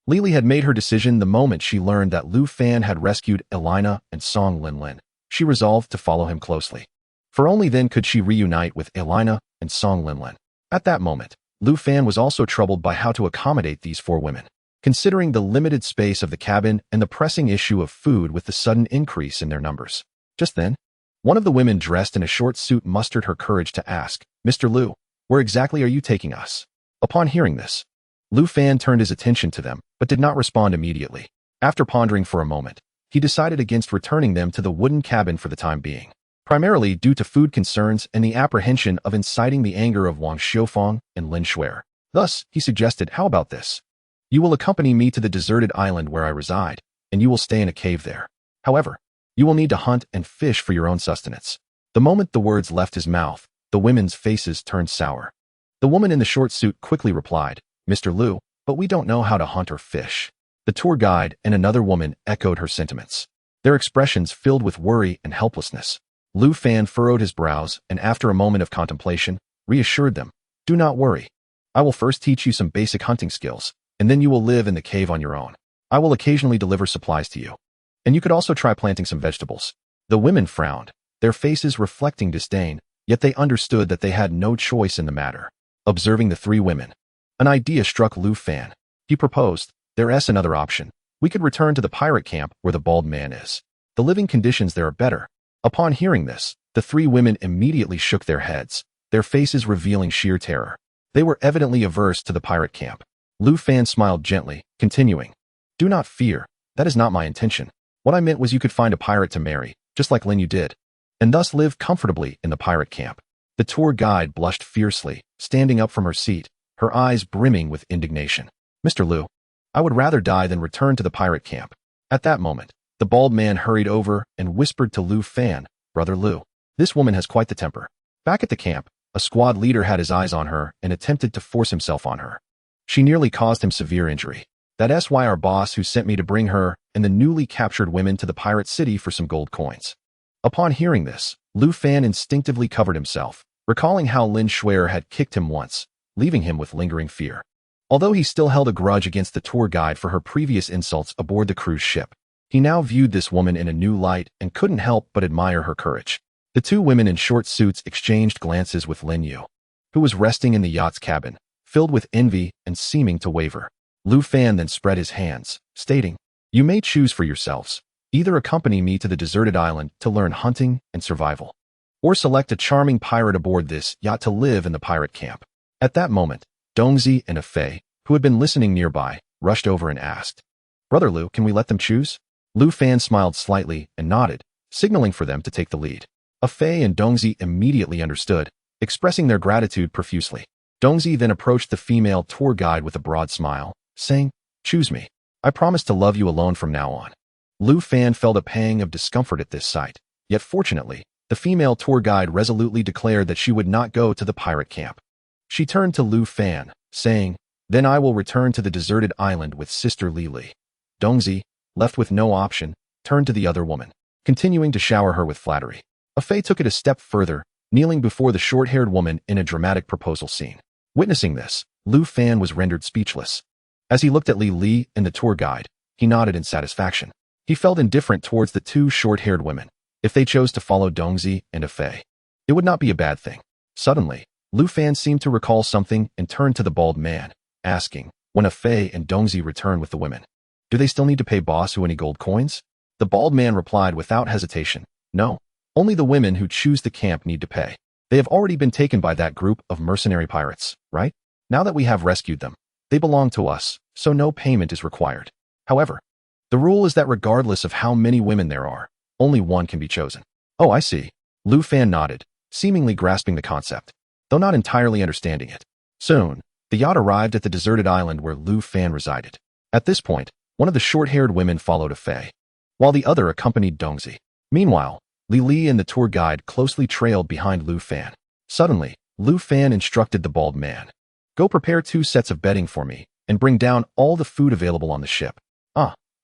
Lily had made her decision the moment she learned that Lu Fan had rescued Elena and Song Linlin. She resolved to follow him closely, for only then could she reunite with Elena and Song Linlin. At that moment, Lu Fan was also troubled by how to accommodate these four women, considering the limited space of the cabin and the pressing issue of food with the sudden increase in their numbers. Just then, one of the women dressed in a short suit mustered her courage to ask, "Mr. Lu, where exactly are you taking us?" Upon hearing this, Lu Fan turned his attention to them, but did not respond immediately. After pondering for a moment, he decided against returning them to the wooden cabin for the time being, primarily due to food concerns and the apprehension of inciting the anger of Wang Xiufang and Lin Shuer. Thus, he suggested, "How about this? You will accompany me to the deserted island where I reside, and you will stay in a cave there. However, you will need to hunt and fish for your own sustenance." The moment the words left his mouth, the women's faces turned sour. The woman in the short suit quickly replied, "Mr. Lu, but we don't know how to hunt or fish." The tour guide and another woman echoed her sentiments, their expressions filled with worry and helplessness. Lu Fan furrowed his brows and after a moment of contemplation, reassured them, "Do not worry. I will first teach you some basic hunting skills, and then you will live in the cave on your own. I will occasionally deliver supplies to you. And you could also try planting some vegetables." The women frowned, their faces reflecting disdain, yet they understood that they had no choice in the matter. Observing the three women, an idea struck Lu Fan. He proposed, "There's another option. We could return to the pirate camp where the bald man is. The living conditions there are better." Upon hearing this, the three women immediately shook their heads, their faces revealing sheer terror. They were evidently averse to the pirate camp. Lu Fan smiled gently, continuing, "Do not fear, that is not my intention. What I meant was you could find a pirate to marry, just like Lin Yu did, and thus live comfortably in the pirate camp. The tour guide blushed fiercely, standing up from her seat, her eyes brimming with indignation. Mr. Liu, I would rather die than return to the pirate camp. At that moment, the bald man hurried over and whispered to Liu Fan, Brother Liu, this woman has quite the temper. Back at the camp, a squad leader had his eyes on her and attempted to force himself on her. She nearly caused him severe injury. That's why our boss who sent me to bring her and the newly captured women to the pirate city for some gold coins. Upon hearing this, Liu Fan instinctively covered himself, recalling how Lin Shuer had kicked him once, leaving him with lingering fear. Although he still held a grudge against the tour guide for her previous insults aboard the cruise ship, he now viewed this woman in a new light and couldn't help but admire her courage. The two women in short suits exchanged glances with Lin Yu, who was resting in the yacht's cabin, filled with envy and seeming to waver. Liu Fan then spread his hands, stating, You may choose for yourselves. Either accompany me to the deserted island to learn hunting and survival, or select a charming pirate aboard this yacht to live in the pirate camp. At that moment, Dongzi and Fei, who had been listening nearby, rushed over and asked, Brother Liu, can we let them choose? Liu Fan smiled slightly and nodded, signaling for them to take the lead. Fei and Dongzi immediately understood, expressing their gratitude profusely. Dongzi then approached the female tour guide with a broad smile, saying, Choose me. I promise to love you alone from now on. Liu Fan felt a pang of discomfort at this sight, yet fortunately, the female tour guide resolutely declared that she would not go to the pirate camp. She turned to Liu Fan, saying, Then I will return to the deserted island with Sister Li Li. Dongzi, left with no option, turned to the other woman, continuing to shower her with flattery. Fei took it a step further, kneeling before the short-haired woman in a dramatic proposal scene. Witnessing this, Liu Fan was rendered speechless. As he looked at Li Li and the tour guide, he nodded in satisfaction. He felt indifferent towards the two short-haired women. If they chose to follow Dongzi and Fei, it would not be a bad thing. Suddenly, Liu Fan seemed to recall something and turned to the bald man, asking, when Fei and Dongzi returned with the women, Do they still need to pay Boss Who any gold coins? The bald man replied without hesitation, No. Only the women who choose the camp need to pay. They have already been taken by that group of mercenary pirates, right? Now that we have rescued them, they belong to us, so no payment is required. However, the rule is that regardless of how many women there are, only one can be chosen. Oh, I see. Liu Fan nodded, seemingly grasping the concept, though not entirely understanding it. Soon, the yacht arrived at the deserted island where Liu Fan resided. At this point, one of the short-haired women followed Fei, while the other accompanied Dongzi. Meanwhile, Li Li and the tour guide closely trailed behind Liu Fan. Suddenly, Liu Fan instructed the bald man, Go prepare 2 sets of bedding for me, and bring down all the food available on the ship.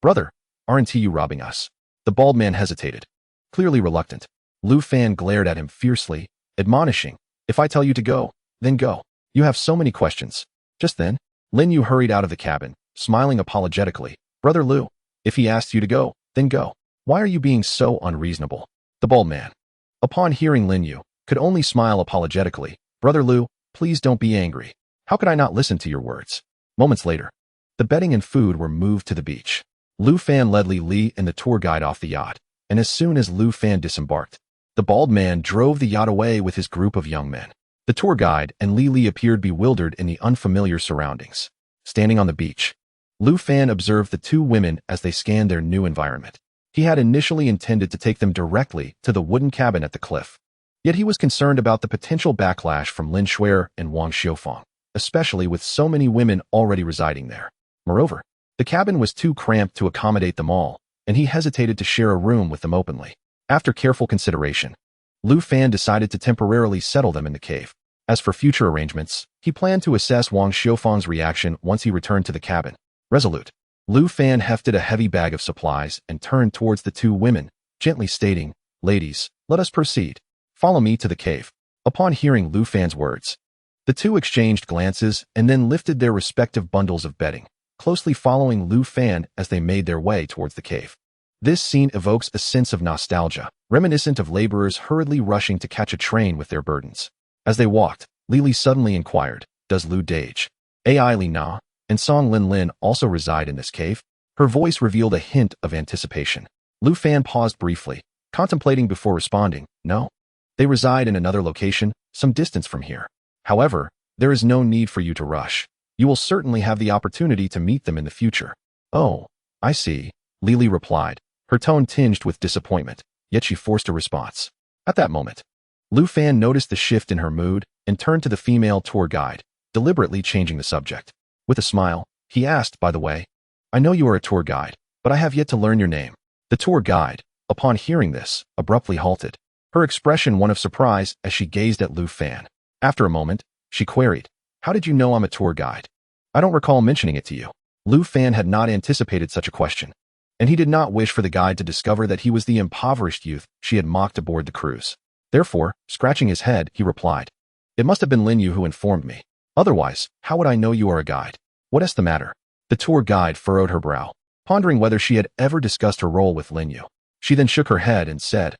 Brother, aren't you robbing us? The bald man hesitated, clearly reluctant. Liu Fan glared at him fiercely, admonishing, If I tell you to go, then go. You have so many questions. Just then, Lin Yu hurried out of the cabin, smiling apologetically. Brother Liu, if he asked you to go, then go. Why are you being so unreasonable? The bald man, upon hearing Lin Yu, could only smile apologetically. Brother Liu, please don't be angry. How could I not listen to your words? Moments later, the bedding and food were moved to the beach. Liu Fan led Li Li and the tour guide off the yacht, and as soon as Liu Fan disembarked, the bald man drove the yacht away with his group of young men. The tour guide and Li Li appeared bewildered in the unfamiliar surroundings. Standing on the beach, Liu Fan observed the 2 women as they scanned their new environment. He had initially intended to take them directly to the wooden cabin at the cliff. Yet he was concerned about the potential backlash from Lin Shuer and Wang Xiufang, especially with so many women already residing there. Moreover, the cabin was too cramped to accommodate them all, and he hesitated to share a room with them openly. After careful consideration, Liu Fan decided to temporarily settle them in the cave. As for future arrangements, he planned to assess Wang Xiufang's reaction once he returned to the cabin. Resolute, Liu Fan hefted a heavy bag of supplies and turned towards the 2 women, gently stating, Ladies, let us proceed. Follow me to the cave. Upon hearing Liu Fan's words, the 2 exchanged glances and then lifted their respective bundles of bedding, closely following Liu Fan as they made their way towards the cave. This scene evokes a sense of nostalgia, reminiscent of laborers hurriedly rushing to catch a train with their burdens. As they walked, Li Li suddenly inquired, Does Liu Dage, Ai Li Na, and Song Lin Lin also reside in this cave? Her voice revealed a hint of anticipation. Liu Fan paused briefly, contemplating before responding, No. They reside in another location, some distance from here. However, there is no need for you to rush. You will certainly have the opportunity to meet them in the future. Oh, I see, Li Li replied, her tone tinged with disappointment, yet she forced a response. At that moment, Lu Fan noticed the shift in her mood and turned to the female tour guide, deliberately changing the subject. With a smile, he asked, "By the way, I know you are a tour guide, but I have yet to learn your name." The tour guide, upon hearing this, abruptly halted, her expression one of surprise as she gazed at Lu Fan. After a moment, she queried, "How did you know I'm a tour guide? I don't recall mentioning it to you." Lu Fan had not anticipated such a question, and he did not wish for the guide to discover that he was the impoverished youth she had mocked aboard the cruise. Therefore, scratching his head, he replied, "It must have been Lin Yu who informed me. Otherwise, how would I know you are a guide? What is the matter?" The tour guide furrowed her brow, pondering whether she had ever discussed her role with Lin Yu. She then shook her head and said,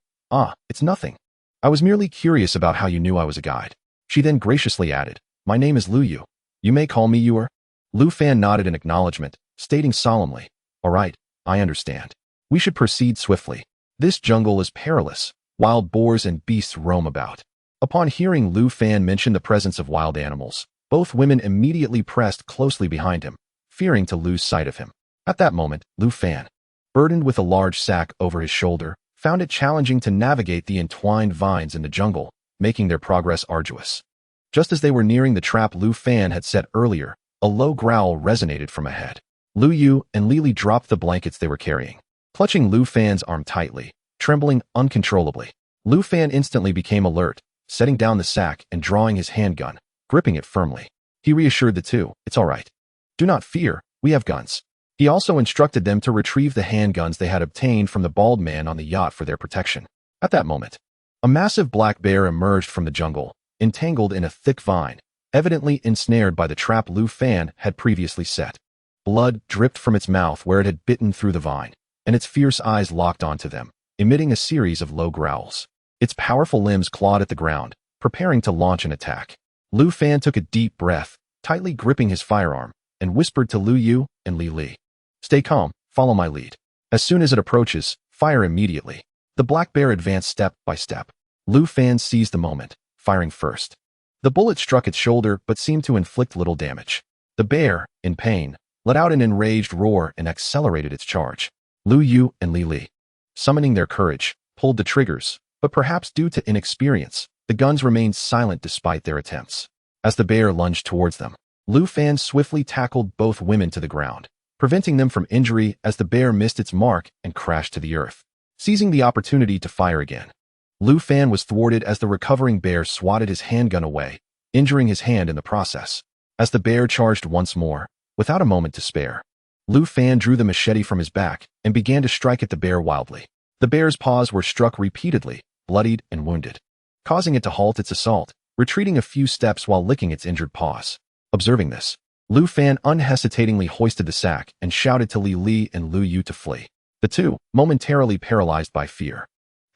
It's nothing. I was merely curious about how you knew I was a guide." She then graciously added, "My name is Lu Yu. You may call me Yuer." Lu Fan nodded in acknowledgement, stating solemnly, "All right, I understand. We should proceed swiftly. This jungle is perilous. Wild boars and beasts roam about." Upon hearing Lu Fan mention the presence of wild animals, both women immediately pressed closely behind him, fearing to lose sight of him. At that moment, Lu Fan, burdened with a large sack over his shoulder, found it challenging to navigate the entwined vines in the jungle, making their progress arduous. Just as they were nearing the trap Lu Fan had set earlier, a low growl resonated from ahead. Lu Yu and Lili dropped the blankets they were carrying, clutching Lu Fan's arm tightly, trembling uncontrollably. Lu Fan instantly became alert, setting down the sack and drawing his handgun, gripping it firmly. He reassured the two, "It's all right. Do not fear, we have guns." He also instructed them to retrieve the handguns they had obtained from the bald man on the yacht for their protection. At that moment, a massive black bear emerged from the jungle, entangled in a thick vine, evidently ensnared by the trap Lu Fan had previously set. Blood dripped from its mouth where it had bitten through the vine, and its fierce eyes locked onto them, emitting a series of low growls. Its powerful limbs clawed at the ground, preparing to launch an attack. Lu Fan took a deep breath, tightly gripping his firearm, and whispered to Lu Yu and Li, "Stay calm, follow my lead. As soon as it approaches, fire immediately." The black bear advanced step by step. Lu Fan seized the moment, firing first. The bullet struck its shoulder but seemed to inflict little damage. The bear, in pain, let out an enraged roar and accelerated its charge. Lu Yu and Li, summoning their courage, pulled the triggers, but perhaps due to inexperience, the guns remained silent despite their attempts. As the bear lunged towards them, Lu Fan swiftly tackled both women to the ground, preventing them from injury as the bear missed its mark and crashed to the earth. Seizing the opportunity to fire again, Lu Fan was thwarted as the recovering bear swatted his handgun away, injuring his hand in the process. As the bear charged once more, without a moment to spare, Lu Fan drew the machete from his back and began to strike at the bear wildly. The bear's paws were struck repeatedly, bloodied and wounded, causing it to halt its assault, retreating a few steps while licking its injured paws. Observing this, Lu Fan unhesitatingly hoisted the sack and shouted to Li and Lu Yu to flee. The two, momentarily paralyzed by fear,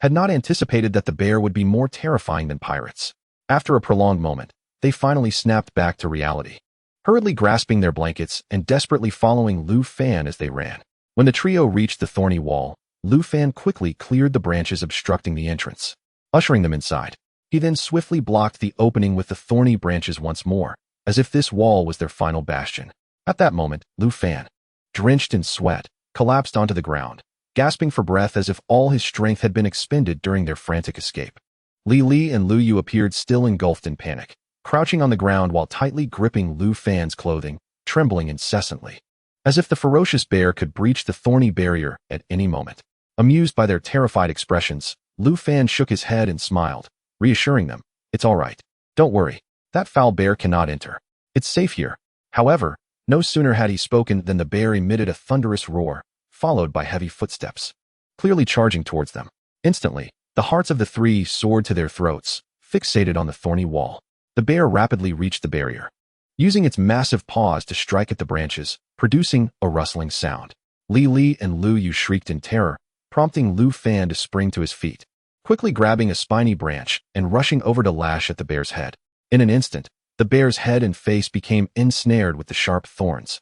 had not anticipated that the bear would be more terrifying than pirates. After a prolonged moment, they finally snapped back to reality, hurriedly grasping their blankets and desperately following Lu Fan as they ran. When the trio reached the thorny wall, Lu Fan quickly cleared the branches obstructing the entrance, ushering them inside. He then swiftly blocked the opening with the thorny branches once more, as if this wall was their final bastion. At that moment, Lu Fan, drenched in sweat, collapsed onto the ground, gasping for breath as if all his strength had been expended during their frantic escape. Li and Lu Yu appeared still engulfed in panic, crouching on the ground while tightly gripping Lu Fan's clothing, trembling incessantly, as if the ferocious bear could breach the thorny barrier at any moment. Amused by their terrified expressions, Lu Fan shook his head and smiled, reassuring them, "It's all right. Don't worry. That foul bear cannot enter. It's safe here." However, no sooner had he spoken than the bear emitted a thunderous roar, followed by heavy footsteps, clearly charging towards them. Instantly, the hearts of the three soared to their throats, fixated on the thorny wall. The bear rapidly reached the barrier, using its massive paws to strike at the branches, producing a rustling sound. Li and Lu Yu shrieked in terror, prompting Lu Fan to spring to his feet, quickly grabbing a spiny branch and rushing over to lash at the bear's head. In an instant, the bear's head and face became ensnared with the sharp thorns,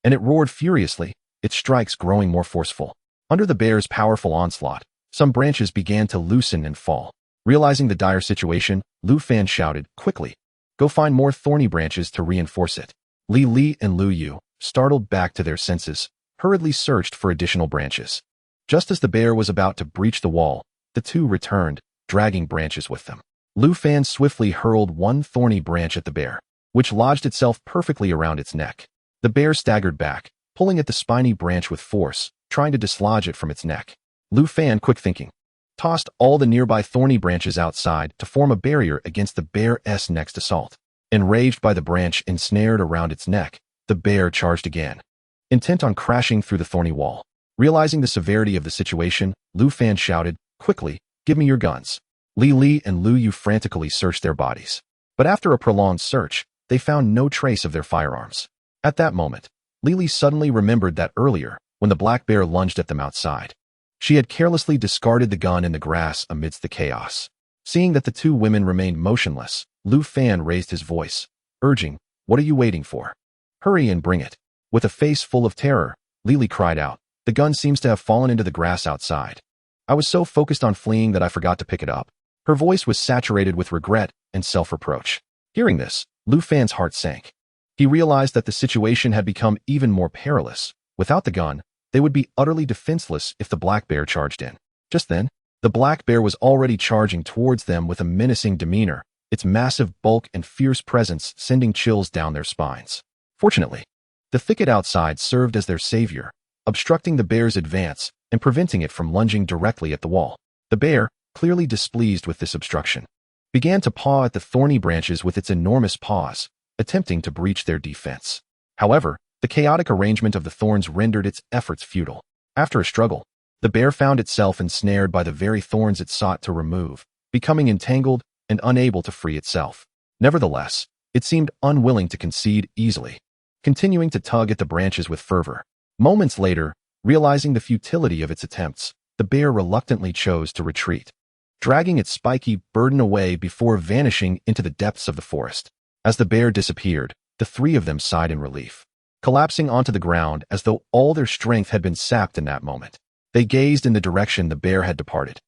and it roared furiously, its strikes growing more forceful. Under the bear's powerful onslaught, some branches began to loosen and fall. Realizing the dire situation, Lu Fan shouted, "Quickly, go find more thorny branches to reinforce it." Li and Lu Yu, startled back to their senses, hurriedly searched for additional branches. Just as the bear was about to breach the wall, the two returned, dragging branches with them. Lu Fan swiftly hurled one thorny branch at the bear, which lodged itself perfectly around its neck. The bear staggered back, pulling at the spiny branch with force, trying to dislodge it from its neck. Lu Fan, quick thinking, tossed all the nearby thorny branches outside to form a barrier against the bear's next assault. Enraged by the branch ensnared around its neck, the bear charged again, intent on crashing through the thorny wall. Realizing the severity of the situation, Lu Fan shouted, "Quickly, give me your guns." Li Li and Lu Yu frantically searched their bodies. But after a prolonged search, they found no trace of their firearms. At that moment, Li Li suddenly remembered that earlier, when the black bear lunged at them outside, she had carelessly discarded the gun in the grass amidst the chaos. Seeing that the two women remained motionless, Lu Fan raised his voice, urging, "What are you waiting for? Hurry and bring it." With a face full of terror, Li Li cried out, "The gun seems to have fallen into the grass outside. I was so focused on fleeing that I forgot to pick it up." Her voice was saturated with regret and self-reproach. Hearing this, Lu Fan's heart sank. He realized that the situation had become even more perilous. Without the gun, they would be utterly defenseless if the black bear charged in. Just then, the black bear was already charging towards them with a menacing demeanor, its massive bulk and fierce presence sending chills down their spines. Fortunately, the thicket outside served as their savior, obstructing the bear's advance and preventing it from lunging directly at the wall. The bear, clearly displeased with this obstruction, began to paw at the thorny branches with its enormous paws, attempting to breach their defense. However, the chaotic arrangement of the thorns rendered its efforts futile. After a struggle, the bear found itself ensnared by the very thorns it sought to remove, becoming entangled and unable to free itself. Nevertheless, it seemed unwilling to concede easily, continuing to tug at the branches with fervor. Moments later, realizing the futility of its attempts, the bear reluctantly chose to retreat, dragging its spiky burden away before vanishing into the depths of the forest. As the bear disappeared, the three of them sighed in relief, collapsing onto the ground as though all their strength had been sapped in that moment. They gazed in the direction the bear had departed,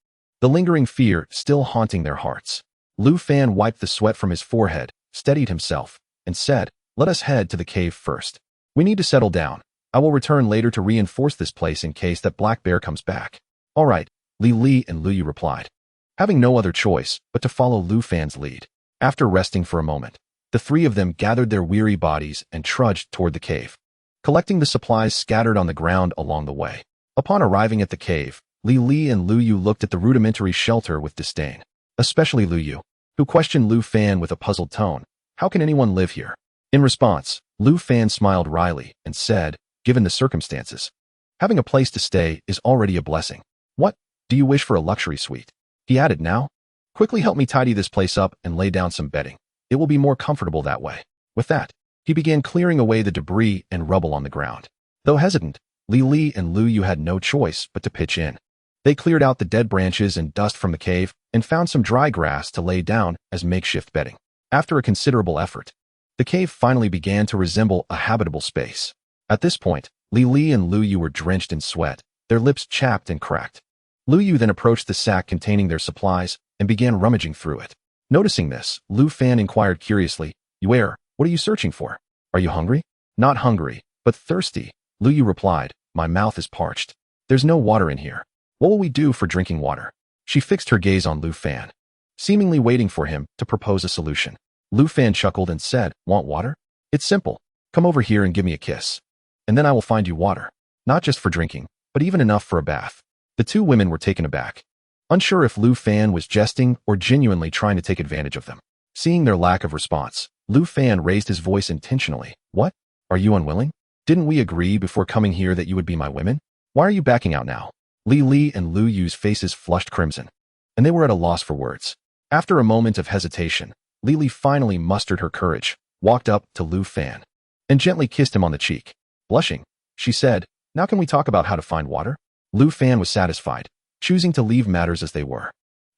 the lingering fear still haunting their hearts. Lu Fan wiped the sweat from his forehead, steadied himself, and said, "Let us head to the cave first. We need to settle down. I will return later to reinforce this place in case that black bear comes back." "All right," Li Li and Lu Yu replied, having no other choice but to follow Lu Fan's lead. After resting for a moment, the three of them gathered their weary bodies and trudged toward the cave, collecting the supplies scattered on the ground along the way. Upon arriving at the cave, Li Li and Lu Yu looked at the rudimentary shelter with disdain, especially Lu Yu, who questioned Lu Fan with a puzzled tone, "How can anyone live here?" In response, Lu Fan smiled wryly and said, "Given the circumstances, having a place to stay is already a blessing. What, do you wish for a luxury suite?" He added, "Now, quickly help me tidy this place up and lay down some bedding. It will be more comfortable that way." With that, he began clearing away the debris and rubble on the ground. Though hesitant, Li Li and Lu Yu had no choice but to pitch in. They cleared out the dead branches and dust from the cave and found some dry grass to lay down as makeshift bedding. After a considerable effort, the cave finally began to resemble a habitable space. At this point, Li Li and Lu Yu were drenched in sweat, their lips chapped and cracked. Lu Yu then approached the sack containing their supplies and began rummaging through it. Noticing this, Lu Fan inquired curiously, "What are you searching for? Are you hungry?" "Not hungry, but thirsty," Lu Yu replied. "My mouth is parched. There's no water in here. What will we do for drinking water?" She fixed her gaze on Lu Fan, seemingly waiting for him to propose a solution. Lu Fan chuckled and said, "Want water? It's simple. Come over here and give me a kiss, and then I will find you water. Not just for drinking, but even enough for a bath." The two women were taken aback, unsure if Lu Fan was jesting or genuinely trying to take advantage of them. Seeing their lack of response, Lu Fan raised his voice intentionally. "What? Are you unwilling? Didn't we agree before coming here that you would be my women? Why are you backing out now?" Li Li and Lu Yu's faces flushed crimson, and they were at a loss for words. After a moment of hesitation, Li Li finally mustered her courage, walked up to Lu Fan, and gently kissed him on the cheek. Blushing, she said, "Now can we talk about how to find water?" Lu Fan was satisfied, choosing to leave matters as they were.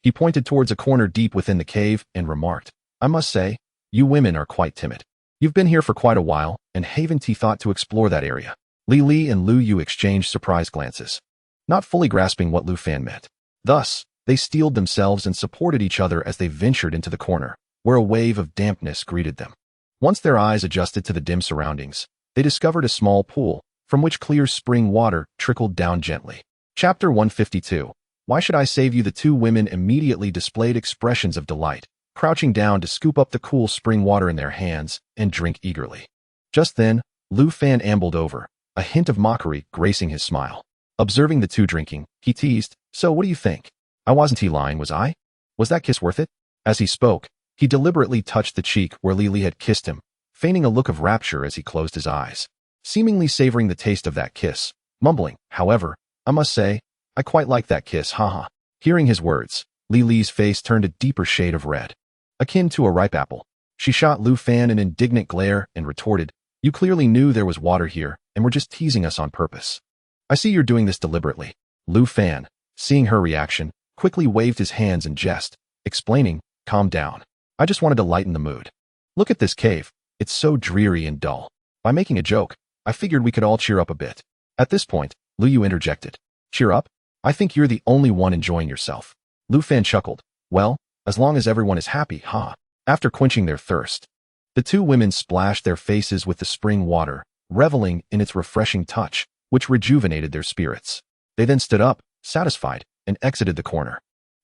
He pointed towards a corner deep within the cave and remarked, "I must say, you women are quite timid. You've been here for quite a while, and haven't you thought to explore that area?" Li Li and Lu Yu exchanged surprised glances, not fully grasping what Lu Fan meant. Thus, they steeled themselves and supported each other as they ventured into the corner, where a wave of dampness greeted them. Once their eyes adjusted to the dim surroundings, they discovered a small pool, from which clear spring water trickled down gently. Chapter 152. Why should I save you? The two women immediately displayed expressions of delight, crouching down to scoop up the cool spring water in their hands and drink eagerly. Just then, Lu Fan ambled over, a hint of mockery gracing his smile. Observing the two drinking, he teased, "So what do you think? I wasn't lying, was I? Was that kiss worth it?" As he spoke, he deliberately touched the cheek where Li Li had kissed him, feigning a look of rapture as he closed his eyes, seemingly savoring the taste of that kiss, mumbling, "However, I must say, I quite like that kiss, haha." Hearing his words, Li Li's face turned a deeper shade of red, akin to a ripe apple. She shot Lu Fan an indignant glare and retorted, "You clearly knew there was water here and were just teasing us on purpose. I see you're doing this deliberately." Lu Fan, seeing her reaction, quickly waved his hands in jest, explaining, "Calm down. I just wanted to lighten the mood. Look at this cave. It's so dreary and dull. By making a joke, I figured we could all cheer up a bit." At this point, Lu Yu interjected, "Cheer up? I think you're the only one enjoying yourself." Lu Fan chuckled, "Well, as long as everyone is happy, huh?" After quenching their thirst, the two women splashed their faces with the spring water, reveling in its refreshing touch, which rejuvenated their spirits. They then stood up, satisfied, and exited the corner.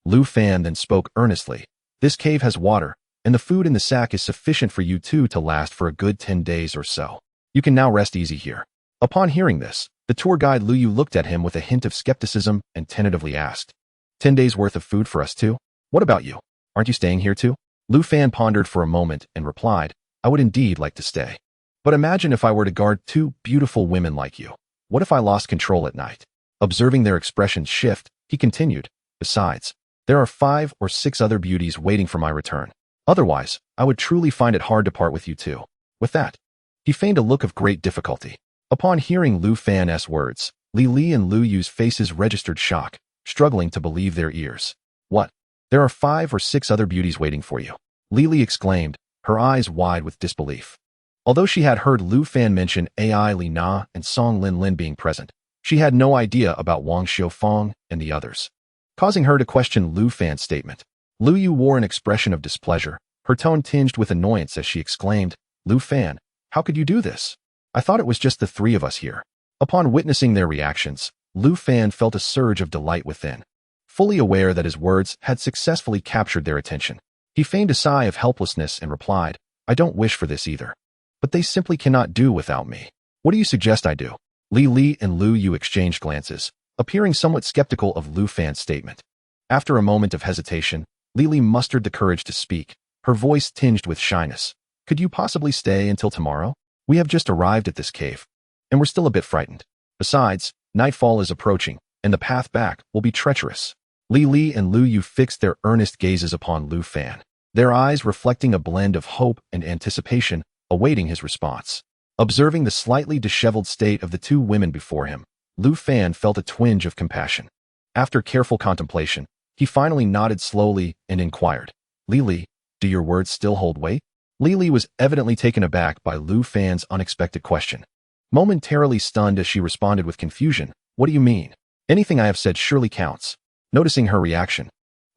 Lu Fan then spoke earnestly, "This cave has water, and the food in the sack is sufficient for you two to last for a good 10 days or so. You can now rest easy here." Upon hearing this, the tour guide Lu Yu looked at him with a hint of skepticism and tentatively asked, 10 days worth of food for us too? What about you? Aren't you staying here too?" Lu Fan pondered for a moment and replied, "I would indeed like to stay. But imagine if I were to guard two beautiful women like you. What if I lost control at night?" Observing their expressions shift, he continued, "Besides, there are 5 or 6 other beauties waiting for my return. Otherwise, I would truly find it hard to part with you two." With that, he feigned a look of great difficulty. Upon hearing Lu Fan's words, Li Li and Lu Yu's faces registered shock, struggling to believe their ears. "What? There are 5 or 6 other beauties waiting for you?" Li Li exclaimed, her eyes wide with disbelief. Although she had heard Lu Fan mention Ai Li Na and Song Lin Lin being present, she had no idea about Wang Xiufang and the others, causing her to question Lu Fan's statement. Lu Yu wore an expression of displeasure, her tone tinged with annoyance as she exclaimed, "Lu Fan, how could you do this? I thought it was just the 3 of us here." Upon witnessing their reactions, Lu Fan felt a surge of delight within. Fully aware that his words had successfully captured their attention, he feigned a sigh of helplessness and replied, "I don't wish for this either. But they simply cannot do without me. What do you suggest I do?" Li Li and Lu Yu exchanged glances, appearing somewhat skeptical of Lu Fan's statement. After a moment of hesitation, Li Li mustered the courage to speak, her voice tinged with shyness. "Could you possibly stay until tomorrow? We have just arrived at this cave, and we're still a bit frightened. Besides, nightfall is approaching, and the path back will be treacherous." Li Li and Lu Yu fixed their earnest gazes upon Lu Fan, their eyes reflecting a blend of hope and anticipation, awaiting his response. Observing the slightly disheveled state of the two women before him, Lu Fan felt a twinge of compassion. After careful contemplation, he finally nodded slowly and inquired, "Li Li, do your words still hold weight?" Li Li was evidently taken aback by Lu Fan's unexpected question. Momentarily stunned as she responded with confusion, "What do you mean? Anything I have said surely counts." Noticing her reaction,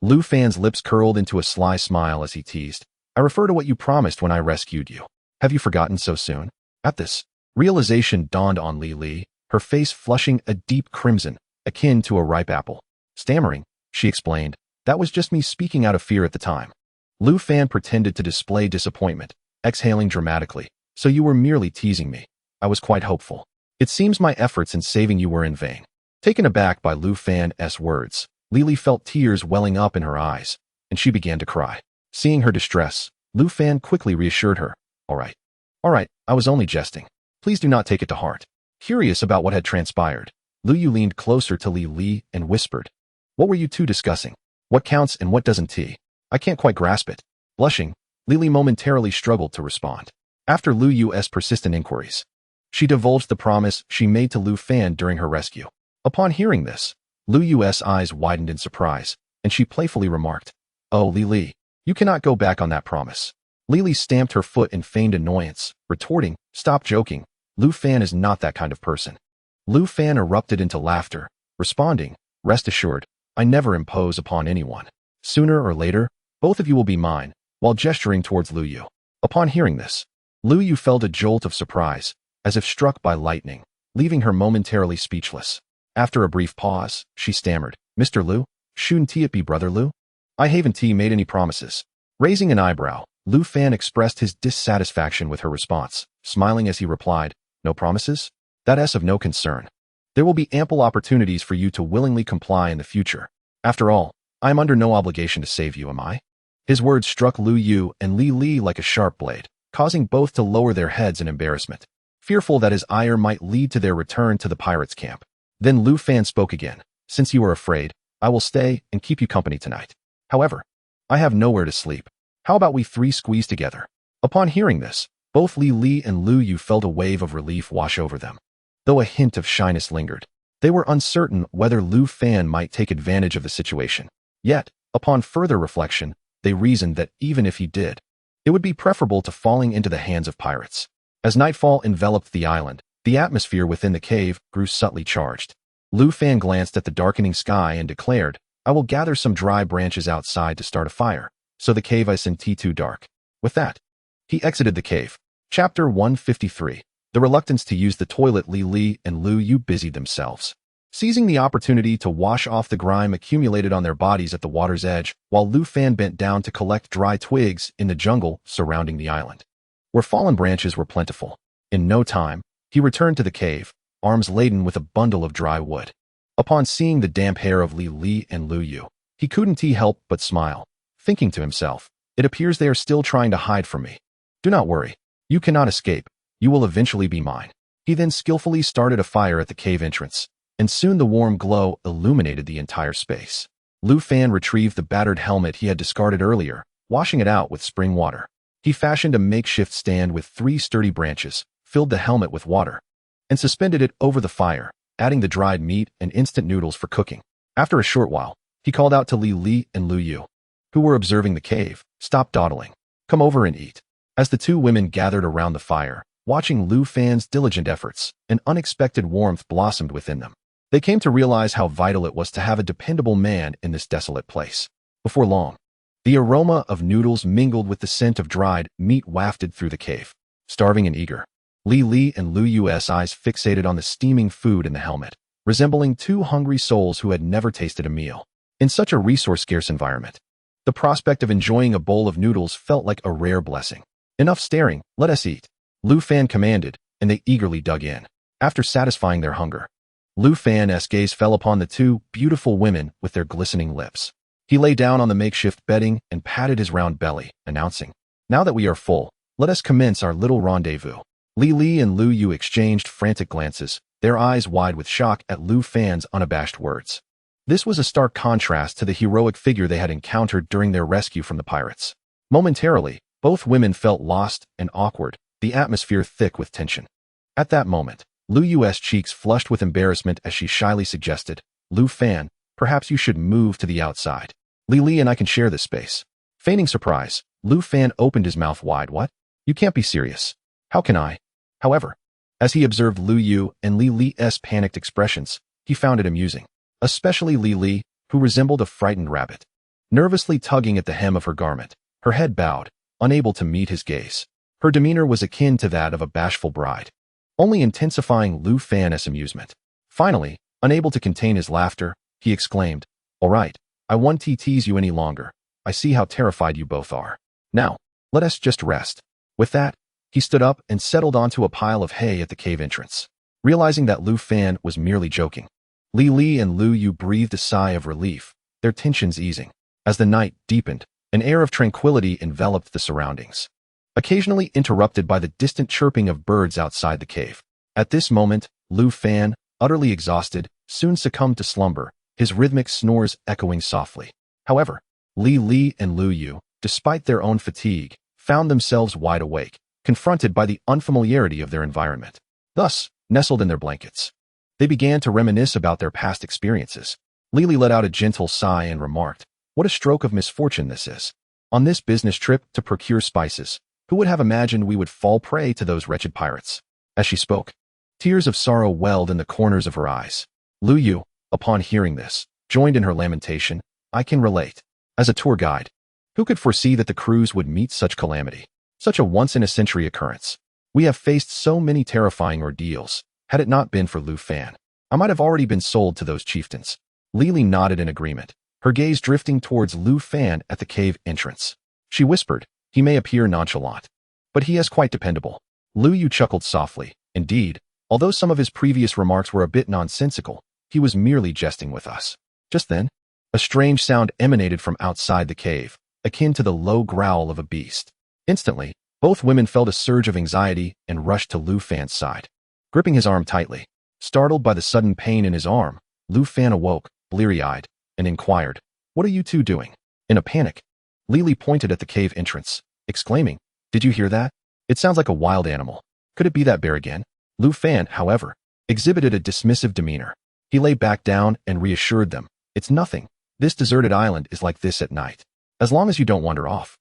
Lu Fan's lips curled into a sly smile as he teased, "I refer to what you promised when I rescued you. Have you forgotten so soon?" At this, realization dawned on Li Li, her face flushing a deep crimson, akin to a ripe apple. Stammering, she explained, "That was just me speaking out of fear at the time." Lu Fan pretended to display disappointment, exhaling dramatically, "So you were merely teasing me. I was quite hopeful. It seems my efforts in saving you were in vain." Taken aback by Lu Fan's words, Li Li felt tears welling up in her eyes, and she began to cry. Seeing her distress, Lu Fan quickly reassured her, All right, I was only jesting. Please do not take it to heart." Curious about what had transpired, Lu Yu leaned closer to Li Li and whispered, "What were you two discussing? What counts and what doesn't? I can't quite grasp it." Blushing, Li Li momentarily struggled to respond. After Lu Yu's persistent inquiries, she divulged the promise she made to Lu Fan during her rescue. Upon hearing this, Lu Yu's eyes widened in surprise, and she playfully remarked, "Oh, Li Li, you cannot go back on that promise." Li Li stamped her foot in feigned annoyance, retorting, "Stop joking. Lu Fan is not that kind of person." Lu Fan erupted into laughter, responding, "Rest assured, I never impose upon anyone. Sooner or later, both of you will be mine," while gesturing towards Lu Yu. Upon hearing this, Lu Yu felt a jolt of surprise, as if struck by lightning, leaving her momentarily speechless. After a brief pause, she stammered, "Mr. Lu, shouldn't it be Brother Lu? I haven't made any promises." Raising an eyebrow, Lu Fan expressed his dissatisfaction with her response, smiling as he replied, "No promises? That's of no concern. There will be ample opportunities for you to willingly comply in the future. After all, I am under no obligation to save you, am I?" His words struck Lu Yu and Li Li like a sharp blade, causing both to lower their heads in embarrassment, fearful that his ire might lead to their return to the pirates' camp. Then Lu Fan spoke again. "Since you are afraid, I will stay and keep you company tonight. However, I have nowhere to sleep. How about we three squeeze together?" Upon hearing this, both Li Li and Lu Yu felt a wave of relief wash over them. Though a hint of shyness lingered, they were uncertain whether Lu Fan might take advantage of the situation. Yet, upon further reflection, they reasoned that even if he did, it would be preferable to falling into the hands of pirates. As nightfall enveloped the island, the atmosphere within the cave grew subtly charged. Lu Fan glanced at the darkening sky and declared, "I will gather some dry branches outside to start a fire, so the cave isn't too dark." With that, he exited the cave. Chapter 153. The reluctance to use the toilet. Li Li and Lu Yu busied themselves, seizing the opportunity to wash off the grime accumulated on their bodies at the water's edge, while Lu Fan bent down to collect dry twigs in the jungle surrounding the island, where fallen branches were plentiful. In no time, he returned to the cave, arms laden with a bundle of dry wood. Upon seeing the damp hair of Li Li and Lu Yu, he couldn't help but smile, thinking to himself, "It appears they are still trying to hide from me. Do not worry. You cannot escape. You will eventually be mine." He then skillfully started a fire at the cave entrance, and soon the warm glow illuminated the entire space. Lu Fan retrieved the battered helmet he had discarded earlier, washing it out with spring water. He fashioned a makeshift stand with 3 sturdy branches, filled the helmet with water, and suspended it over the fire, adding the dried meat and instant noodles for cooking. After a short while, he called out to Li Li and Lu Yu, who were observing the cave, "Stop dawdling. Come over and eat." As the two women gathered around the fire, watching Lu Fan's diligent efforts, an unexpected warmth blossomed within them. They came to realize how vital it was to have a dependable man in this desolate place. Before long, the aroma of noodles mingled with the scent of dried meat wafted through the cave. Starving and eager, Li Li and Lu Yu's eyes fixated on the steaming food in the helmet, resembling two hungry souls who had never tasted a meal. In such a resource-scarce environment, the prospect of enjoying a bowl of noodles felt like a rare blessing. "Enough staring, let us eat," Lu Fan commanded, and they eagerly dug in. After satisfying their hunger, Lu Fan's gaze fell upon the two beautiful women with their glistening lips. He lay down on the makeshift bedding and patted his round belly, announcing, "Now that we are full, let us commence our little rendezvous." Li Li and Lu Yu exchanged frantic glances, their eyes wide with shock at Lu Fan's unabashed words. This was a stark contrast to the heroic figure they had encountered during their rescue from the pirates. Momentarily, both women felt lost and awkward, the atmosphere thick with tension. At that moment, Lu Yu's cheeks flushed with embarrassment as she shyly suggested, "Lu Fan, perhaps you should move to the outside. Li Li and I can share this space." Feigning surprise, Lu Fan opened his mouth wide. "What? You can't be serious. How can I?" However, as he observed Lu Yu and Li Li's panicked expressions, he found it amusing, especially Li Li, who resembled a frightened rabbit, nervously tugging at the hem of her garment, her head bowed, unable to meet his gaze. Her demeanor was akin to that of a bashful bride, only intensifying Lu Fan's amusement. Finally, unable to contain his laughter, he exclaimed, "All right, I won't tease you any longer. I see how terrified you both are. Now, let us just rest." With that, he stood up and settled onto a pile of hay at the cave entrance. Realizing that Lu Fan was merely joking, Li Li and Lu Yu breathed a sigh of relief, their tensions easing. As the night deepened, an air of tranquility enveloped the surroundings, occasionally interrupted by the distant chirping of birds outside the cave. At this moment, Lu Fan, utterly exhausted, soon succumbed to slumber, his rhythmic snores echoing softly. However, Li Li and Lu Yu, despite their own fatigue, found themselves wide awake, confronted by the unfamiliarity of their environment. Thus, nestled in their blankets, they began to reminisce about their past experiences. Li Li let out a gentle sigh and remarked, "What a stroke of misfortune this is. On this business trip to procure spices, who would have imagined we would fall prey to those wretched pirates?" As she spoke, tears of sorrow welled in the corners of her eyes. Lu Yu, upon hearing this, joined in her lamentation. "I can relate. As a tour guide, who could foresee that the cruise would meet such calamity? Such a once-in-a-century occurrence. We have faced so many terrifying ordeals. Had it not been for Lu Fan, I might have already been sold to those chieftains." Li Li nodded in agreement, her gaze drifting towards Lu Fan at the cave entrance. She whispered. He may appear nonchalant, but he is quite dependable. Lu Yu chuckled softly. Indeed, although some of his previous remarks were a bit nonsensical, he was merely jesting with us. Just then, a strange sound emanated from outside the cave, akin to the low growl of a beast. Instantly, both women felt a surge of anxiety and rushed to Lu Fan's side, gripping his arm tightly. Startled by the sudden pain in his arm, Lu Fan awoke, bleary-eyed, and inquired, "What are you two doing?" In a panic, Lily pointed at the cave entrance, exclaiming, "Did you hear that? It sounds like a wild animal. Could it be that bear again?" Lu Fan, however, exhibited a dismissive demeanor. He lay back down and reassured them, "It's nothing. This deserted island is like this at night. As long as you don't wander off,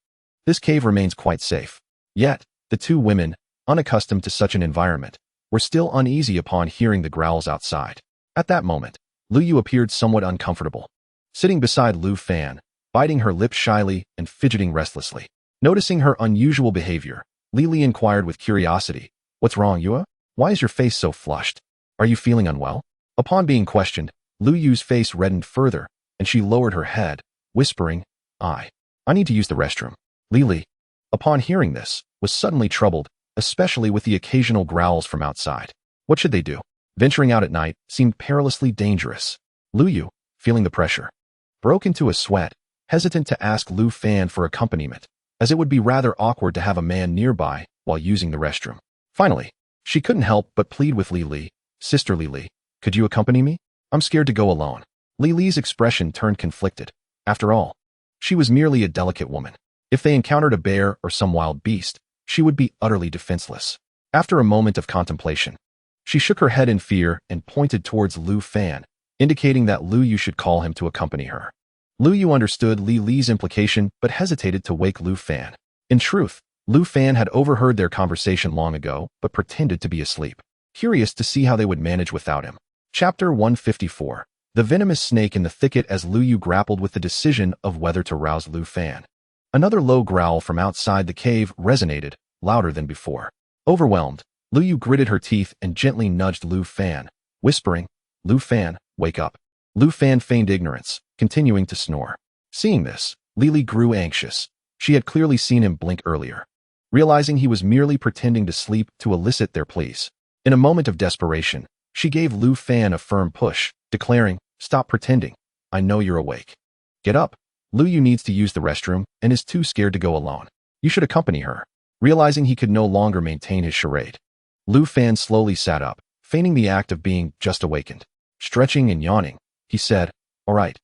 this cave remains quite safe." Yet, the two women, unaccustomed to such an environment, were still uneasy upon hearing the growls outside. At that moment, Lu Yu appeared somewhat uncomfortable, sitting beside Lu Fan, biting her lips shyly and fidgeting restlessly. Noticing her unusual behavior, Lily inquired with curiosity, "What's wrong, Yua? Why is your face so flushed? Are you feeling unwell?" Upon being questioned, Lu Yu's face reddened further, and she lowered her head, whispering, I need to use the restroom." Lily, upon hearing this, was suddenly troubled, especially with the occasional growls from outside. What should they do? Venturing out at night seemed perilously dangerous. Lu Yu, feeling the pressure, broke into a sweat, hesitant to ask Lu Fan for accompaniment, as it would be rather awkward to have a man nearby while using the restroom. Finally, she couldn't help but plead with Lily, "Sister Lily, could you accompany me? I'm scared to go alone." Lily's expression turned conflicted. After all, she was merely a delicate woman. If they encountered a bear or some wild beast, she would be utterly defenseless. After a moment of contemplation, she shook her head in fear and pointed towards Lu Fan, indicating that Lu Yu should call him to accompany her. Lu Yu understood Li's implication but hesitated to wake Lu Fan. In truth, Lu Fan had overheard their conversation long ago but pretended to be asleep, curious to see how they would manage without him. Chapter 154. The venomous snake in the thicket. As Lu Yu grappled with the decision of whether to rouse Lu Fan, another low growl from outside the cave resonated, louder than before. Overwhelmed, Lu Yu gritted her teeth and gently nudged Lu Fan, whispering, "Lu Fan, wake up." Lu Fan feigned ignorance, continuing to snore. Seeing this, Lily grew anxious. She had clearly seen him blink earlier. Realizing he was merely pretending to sleep to elicit their pleas, in a moment of desperation, she gave Lu Fan a firm push, declaring, "Stop pretending. I know you're awake. Get up. Lu Yu needs to use the restroom and is too scared to go alone. You should accompany her." Realizing he could no longer maintain his charade, Lu Fan slowly sat up, feigning the act of being just awakened. Stretching and yawning, he said, all right,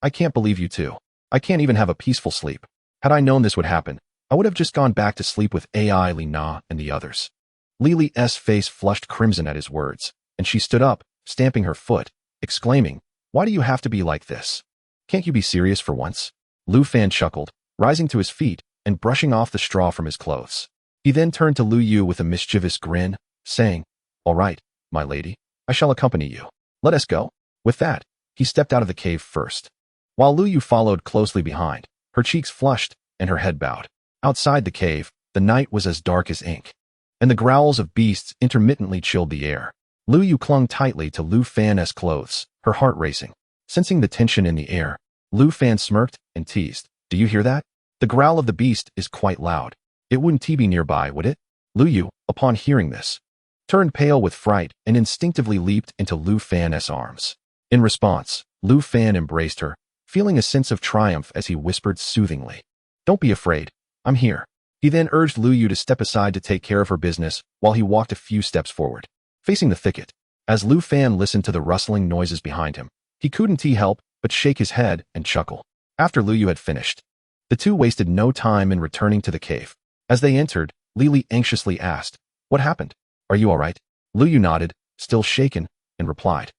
I can't believe you two. I can't even have a peaceful sleep. Had I known this would happen, I would have just gone back to sleep with Ai Li Na and the others." Lily's face flushed crimson at his words, and she stood up, stamping her foot, exclaiming, "Why do you have to be like this? Can't you be serious for once?" Lu Fan chuckled, rising to his feet and brushing off the straw from his clothes. He then turned to Lu Yu with a mischievous grin, saying, "All right, my lady, I shall accompany you. Let us go." With that, he stepped out of the cave first, while Lu Yu followed closely behind, her cheeks flushed and her head bowed. Outside the cave, the night was as dark as ink, and the growls of beasts intermittently chilled the air. Lu Yu clung tightly to Lu Fan's clothes, her heart racing. Sensing the tension in the air, Lu Fan smirked and teased, "Do you hear that? The growl of the beast is quite loud. It wouldn't be nearby, would it?" Lu Yu, upon hearing this, turned pale with fright and instinctively leaped into Lu Fan's arms. In response, Lu Fan embraced her, feeling a sense of triumph as he whispered soothingly, "Don't be afraid. I'm here." He then urged Lu Yu to step aside to take care of her business while he walked a few steps forward, facing the thicket. As Lu Fan listened to the rustling noises behind him, he couldn't help but shake his head and chuckle. After Lu Yu had finished, the two wasted no time in returning to the cave. As they entered, Lily anxiously asked, "What happened? Are you all right?" Lu Yu nodded, still shaken, and replied,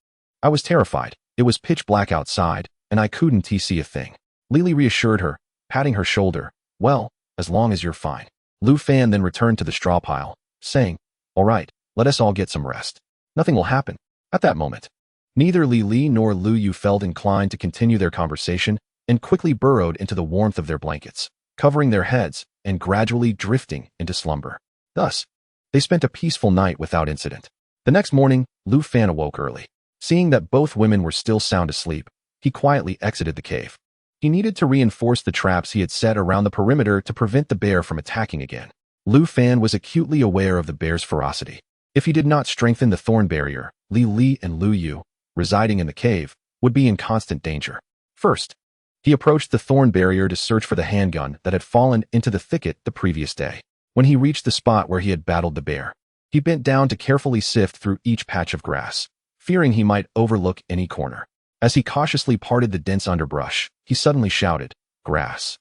"I was terrified. It was pitch black outside, and I couldn't see a thing." Lily reassured her, patting her shoulder, "Well, as long as you're fine." Lu Fan then returned to the straw pile, saying, "All right, let us all get some rest. Nothing will happen." At that moment, neither Lily nor Lu Yu felt inclined to continue their conversation and quickly burrowed into the warmth of their blankets, covering their heads and gradually drifting into slumber. Thus, they spent a peaceful night without incident. The next morning, Lu Fan awoke early. Seeing that both women were still sound asleep, he quietly exited the cave. He needed to reinforce the traps he had set around the perimeter to prevent the bear from attacking again. Lu Fan was acutely aware of the bear's ferocity. If he did not strengthen the thorn barrier, Li and Lu Yu, residing in the cave, would be in constant danger. First, he approached the thorn barrier to search for the handgun that had fallen into the thicket the previous day. When he reached the spot where he had battled the bear, he bent down to carefully sift through each patch of grass, fearing he might overlook any corner. As he cautiously parted the dense underbrush, he suddenly shouted, "Grass!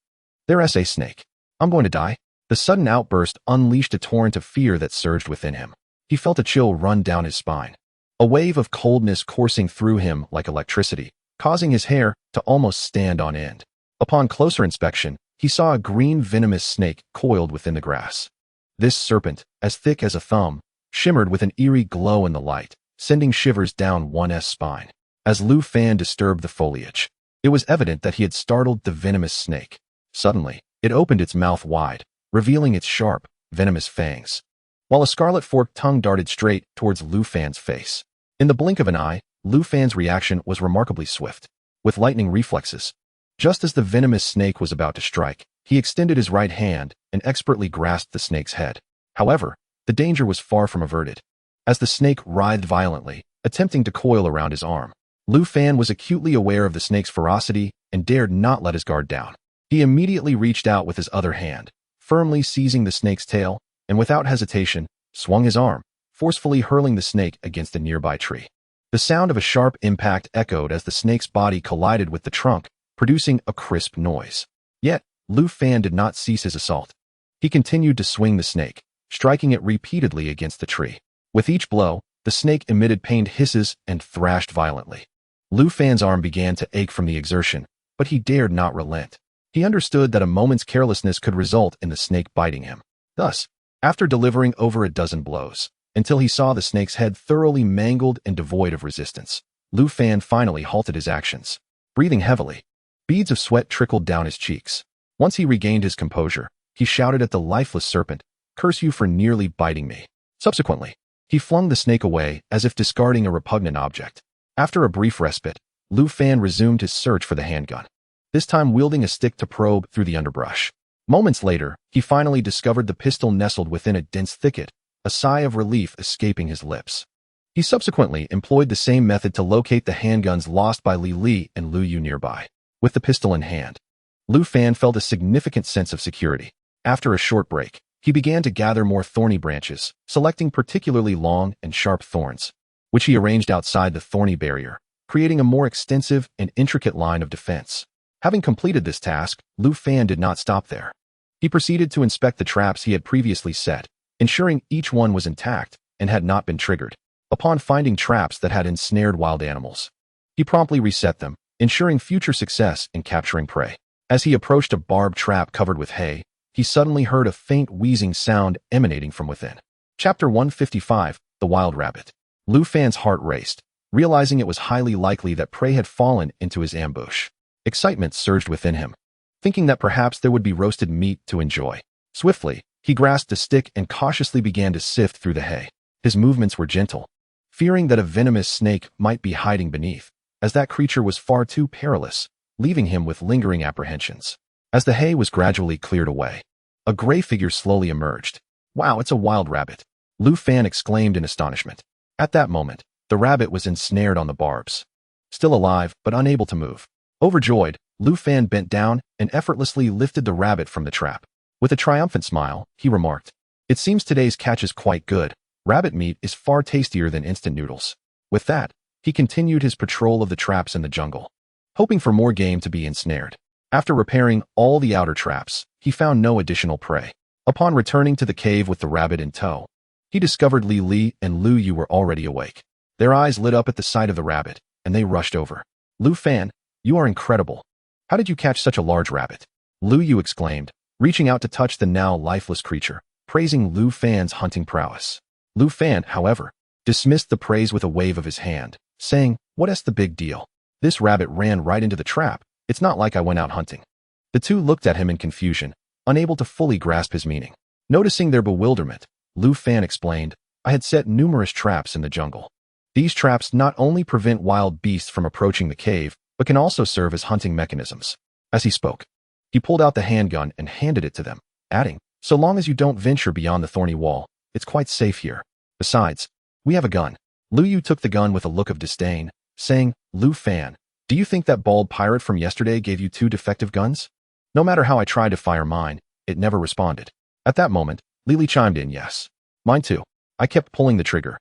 There's a snake! I'm going to die!" The sudden outburst unleashed a torrent of fear that surged within him. He felt a chill run down his spine, a wave of coldness coursing through him like electricity, causing his hair to almost stand on end. Upon closer inspection, he saw a green venomous snake coiled within the grass. This serpent, as thick as a thumb, shimmered with an eerie glow in the light, sending shivers down one's spine. As Lu Fan disturbed the foliage, it was evident that he had startled the venomous snake. Suddenly, it opened its mouth wide, revealing its sharp, venomous fangs, while a scarlet forked tongue darted straight towards Lu Fan's face. In the blink of an eye, Lu Fan's reaction was remarkably swift. With lightning reflexes, just as the venomous snake was about to strike, he extended his right hand and expertly grasped the snake's head. However, the danger was far from averted. As the snake writhed violently, attempting to coil around his arm, Lu Fan was acutely aware of the snake's ferocity and dared not let his guard down. He immediately reached out with his other hand, firmly seizing the snake's tail, and without hesitation, swung his arm, forcefully hurling the snake against a nearby tree. The sound of a sharp impact echoed as the snake's body collided with the trunk, producing a crisp noise. Yet, Lu Fan did not cease his assault. He continued to swing the snake, striking it repeatedly against the tree. With each blow, the snake emitted pained hisses and thrashed violently. Lu Fan's arm began to ache from the exertion, but he dared not relent. He understood that a moment's carelessness could result in the snake biting him. Thus, after delivering over a dozen blows, until he saw the snake's head thoroughly mangled and devoid of resistance, Lu Fan finally halted his actions. Breathing heavily, beads of sweat trickled down his cheeks. Once he regained his composure, he shouted at the lifeless serpent, "Curse you for nearly biting me." Subsequently, he flung the snake away as if discarding a repugnant object. After a brief respite, Lu Fan resumed his search for the handgun, this time wielding a stick to probe through the underbrush. Moments later, he finally discovered the pistol nestled within a dense thicket, a sigh of relief escaping his lips. He subsequently employed the same method to locate the handguns lost by Li and Lu Yu nearby. With the pistol in hand, Lu Fan felt a significant sense of security. After a short break, he began to gather more thorny branches, selecting particularly long and sharp thorns, which he arranged outside the thorny barrier, creating a more extensive and intricate line of defense. Having completed this task, Lu Fan did not stop there. He proceeded to inspect the traps he had previously set, ensuring each one was intact and had not been triggered. Upon finding traps that had ensnared wild animals, he promptly reset them, ensuring future success in capturing prey. As he approached a barbed trap covered with hay, he suddenly heard a faint wheezing sound emanating from within. Chapter 155, The Wild Rabbit. Lu Fan's heart raced, realizing it was highly likely that prey had fallen into his ambush. Excitement surged within him, thinking that perhaps there would be roasted meat to enjoy. Swiftly, he grasped a stick and cautiously began to sift through the hay. His movements were gentle, fearing that a venomous snake might be hiding beneath, as that creature was far too perilous, leaving him with lingering apprehensions. As the hay was gradually cleared away, a gray figure slowly emerged. "Wow, it's a wild rabbit," Lu Fan exclaimed in astonishment. At that moment, the rabbit was ensnared on the barbs, still alive but unable to move. Overjoyed, Lu Fan bent down and effortlessly lifted the rabbit from the trap. With a triumphant smile, he remarked, "It seems today's catch is quite good. Rabbit meat is far tastier than instant noodles." With that, he continued his patrol of the traps in the jungle, hoping for more game to be ensnared. After repairing all the outer traps, he found no additional prey. Upon returning to the cave with the rabbit in tow, he discovered Li and Lu Yu were already awake. Their eyes lit up at the sight of the rabbit, and they rushed over. "Lu Fan, you are incredible. How did you catch such a large rabbit?" Lu Yu exclaimed, reaching out to touch the now lifeless creature, praising Lu Fan's hunting prowess. Lu Fan, however, dismissed the praise with a wave of his hand, saying, "What's the big deal? This rabbit ran right into the trap. It's not like I went out hunting." The two looked at him in confusion, unable to fully grasp his meaning. Noticing their bewilderment, Lu Fan explained, "I had set numerous traps in the jungle. These traps not only prevent wild beasts from approaching the cave, but can also serve as hunting mechanisms. As he spoke, he pulled out the handgun and handed it to them, adding, "So long as you don't venture beyond the thorny wall, it's quite safe here. Besides, we have a gun." Lu Yu took the gun with a look of disdain, saying, "Lu Fan, do you think that bald pirate from yesterday gave you 2 defective guns?" No matter how I tried to fire mine, it never responded. At that moment, Lily chimed in, "Yes. Mine too." I kept pulling the trigger,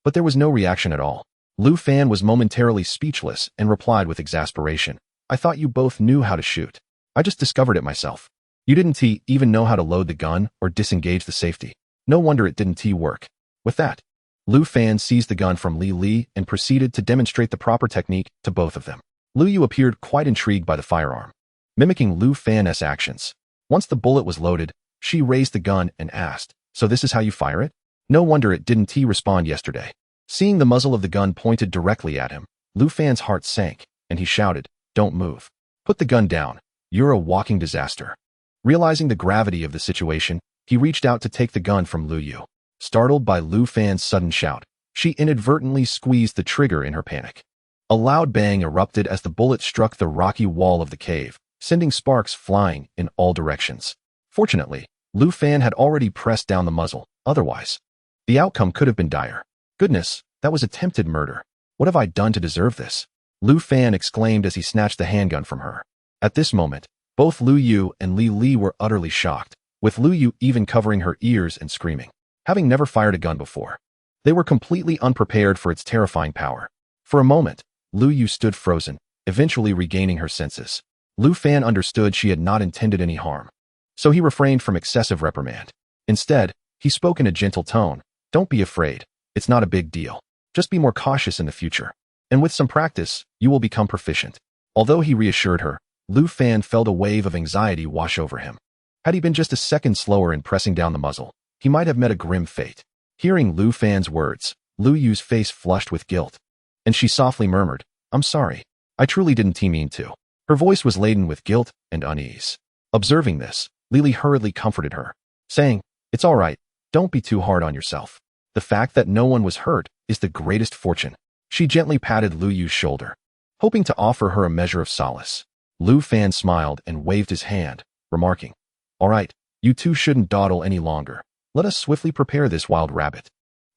but there was no reaction at all. Lu Fan was momentarily speechless and replied with exasperation, "I thought you both knew how to shoot. I just discovered it myself. You didn't even know how to load the gun or disengage the safety. No wonder it didn't work." With that, Lu Fan seized the gun from Li Li and proceeded to demonstrate the proper technique to both of them. Lu Yu appeared quite intrigued by the firearm, mimicking Lu Fan's actions. Once the bullet was loaded, she raised the gun and asked, "So this is how you fire it?" No wonder it didn't respond yesterday. Seeing the muzzle of the gun pointed directly at him, Lu Fan's heart sank, and he shouted, "Don't move. Put the gun down. You're a walking disaster." Realizing the gravity of the situation, he reached out to take the gun from Lu Yu. Startled by Lu Fan's sudden shout, she inadvertently squeezed the trigger in her panic. A loud bang erupted as the bullet struck the rocky wall of the cave, sending sparks flying in all directions. Fortunately, Lu Fan had already pressed down the muzzle, otherwise, the outcome could have been dire. Goodness, that was attempted murder. What have I done to deserve this? Lu Fan exclaimed as he snatched the handgun from her. At this moment, both Lu Yu and Li Li were utterly shocked, with Lu Yu even covering her ears and screaming. Having never fired a gun before, they were completely unprepared for its terrifying power. For a moment, Lu Yu stood frozen, eventually regaining her senses. Lu Fan understood she had not intended any harm, so he refrained from excessive reprimand. Instead, he spoke in a gentle tone, "Don't be afraid. It's not a big deal. Just be more cautious in the future. And with some practice, you will become proficient." Although he reassured her, Lu Fan felt a wave of anxiety wash over him. Had he been just a second slower in pressing down the muzzle, he might have met a grim fate. Hearing Lu Fan's words, Lu Yu's face flushed with guilt, and she softly murmured, "I'm sorry. I truly didn't mean to." Her voice was laden with guilt and unease. Observing this, Lily hurriedly comforted her, saying, "It's all right. Don't be too hard on yourself. The fact that no one was hurt is the greatest fortune." She gently patted Lu Yu's shoulder, hoping to offer her a measure of solace. Lu Fan smiled and waved his hand, remarking, "All right, you two shouldn't dawdle any longer. Let us swiftly prepare this wild rabbit.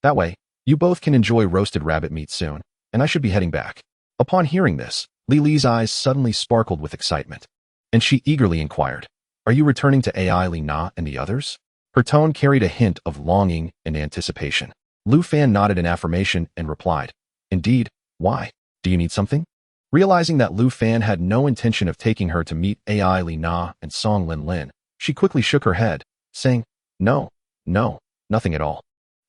That way, you both can enjoy roasted rabbit meat soon, and I should be heading back." Upon hearing this, Li Li's eyes suddenly sparkled with excitement, and she eagerly inquired, "Are you returning to Ai Li Na and the others?" Her tone carried a hint of longing and anticipation. Lu Fan nodded in affirmation and replied, "Indeed, why? Do you need something?" Realizing that Lu Fan had no intention of taking her to meet Ai Li Na and Song Lin Lin, she quickly shook her head, saying, No, nothing at all."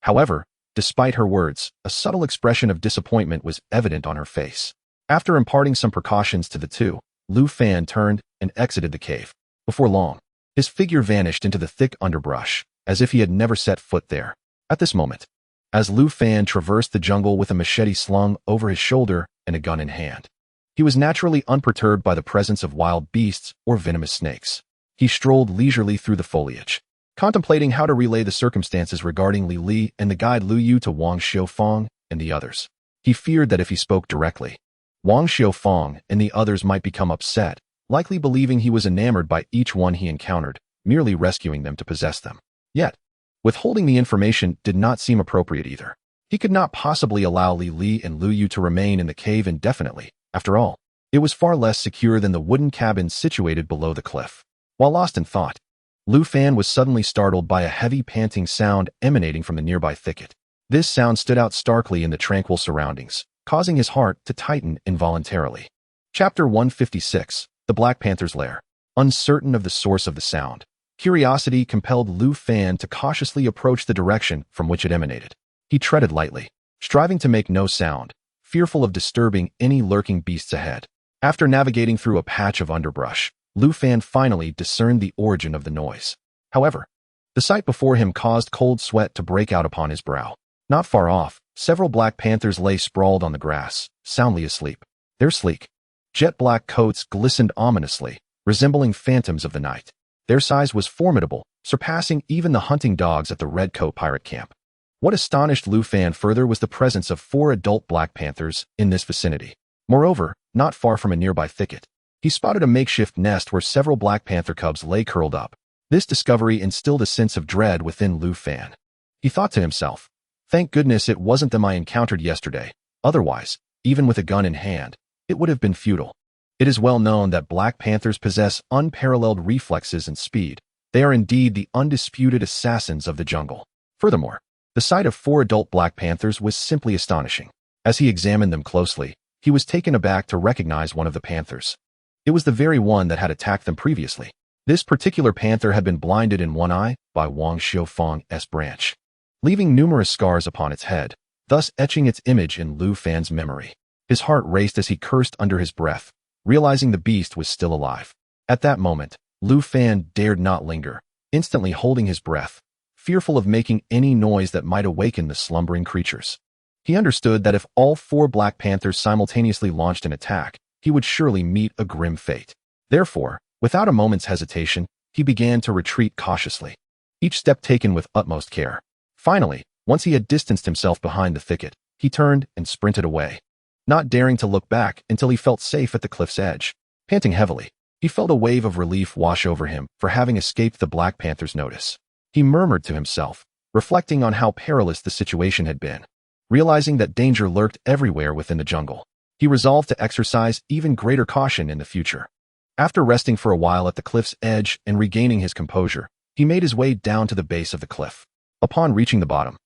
However, despite her words, a subtle expression of disappointment was evident on her face. After imparting some precautions to the two, Lu Fan turned and exited the cave. Before long, his figure vanished into the thick underbrush, as if he had never set foot there. At this moment, as Lu Fan traversed the jungle with a machete slung over his shoulder and a gun in hand, he was naturally unperturbed by the presence of wild beasts or venomous snakes. He strolled leisurely through the foliage, contemplating how to relay the circumstances regarding Li Li and the guide Lu Yu to Wang Xiufang and the others. He feared that if he spoke directly, Wang Xiufang and the others might become upset, likely believing he was enamored by each one he encountered, merely rescuing them to possess them. Yet, withholding the information did not seem appropriate either. He could not possibly allow Li Li and Lu Yu to remain in the cave indefinitely. After all, it was far less secure than the wooden cabin situated below the cliff. While lost in thought, Lu Fan was suddenly startled by a heavy panting sound emanating from the nearby thicket. This sound stood out starkly in the tranquil surroundings, causing his heart to tighten involuntarily. Chapter 156, The Black Panther's Lair. Uncertain of the source of the sound, curiosity compelled Lu Fan to cautiously approach the direction from which it emanated. He treaded lightly, striving to make no sound, fearful of disturbing any lurking beasts ahead. After navigating through a patch of underbrush, Lu Fan finally discerned the origin of the noise. However, the sight before him caused cold sweat to break out upon his brow. Not far off, several black panthers lay sprawled on the grass, soundly asleep. Their sleek, jet-black coats glistened ominously, resembling phantoms of the night. Their size was formidable, surpassing even the hunting dogs at the Redcoat pirate camp. What astonished Lu Fan further was the presence of 4 adult black panthers in this vicinity. Moreover, not far from a nearby thicket, He spotted a makeshift nest where several black panther cubs lay curled up. This discovery instilled a sense of dread within Lu Fan. He thought to himself, "Thank goodness it wasn't them I encountered yesterday. Otherwise, even with a gun in hand, it would have been futile." It is well known that black panthers possess unparalleled reflexes and speed. They are indeed the undisputed assassins of the jungle. Furthermore, the sight of 4 adult black panthers was simply astonishing. As he examined them closely, he was taken aback to recognize one of the panthers. It was the very one that had attacked them previously. This particular panther had been blinded in one eye by Wang Xiufang's branch, leaving numerous scars upon its head, thus etching its image in Lu Fan's memory. His heart raced as he cursed under his breath, realizing the beast was still alive. At that moment, Lu Fan dared not linger, instantly holding his breath, fearful of making any noise that might awaken the slumbering creatures. He understood that if all 4 black panthers simultaneously launched an attack, he would surely meet a grim fate. Therefore, without a moment's hesitation, he began to retreat cautiously, each step taken with utmost care. Finally, once he had distanced himself behind the thicket, he turned and sprinted away, not daring to look back until he felt safe at the cliff's edge. Panting heavily, he felt a wave of relief wash over him for having escaped the Black Panther's notice. He murmured to himself, reflecting on how perilous the situation had been. Realizing that danger lurked everywhere within the jungle, he resolved to exercise even greater caution in the future. After resting for a while at the cliff's edge and regaining his composure, he made his way down to the base of the cliff. Upon reaching the bottom,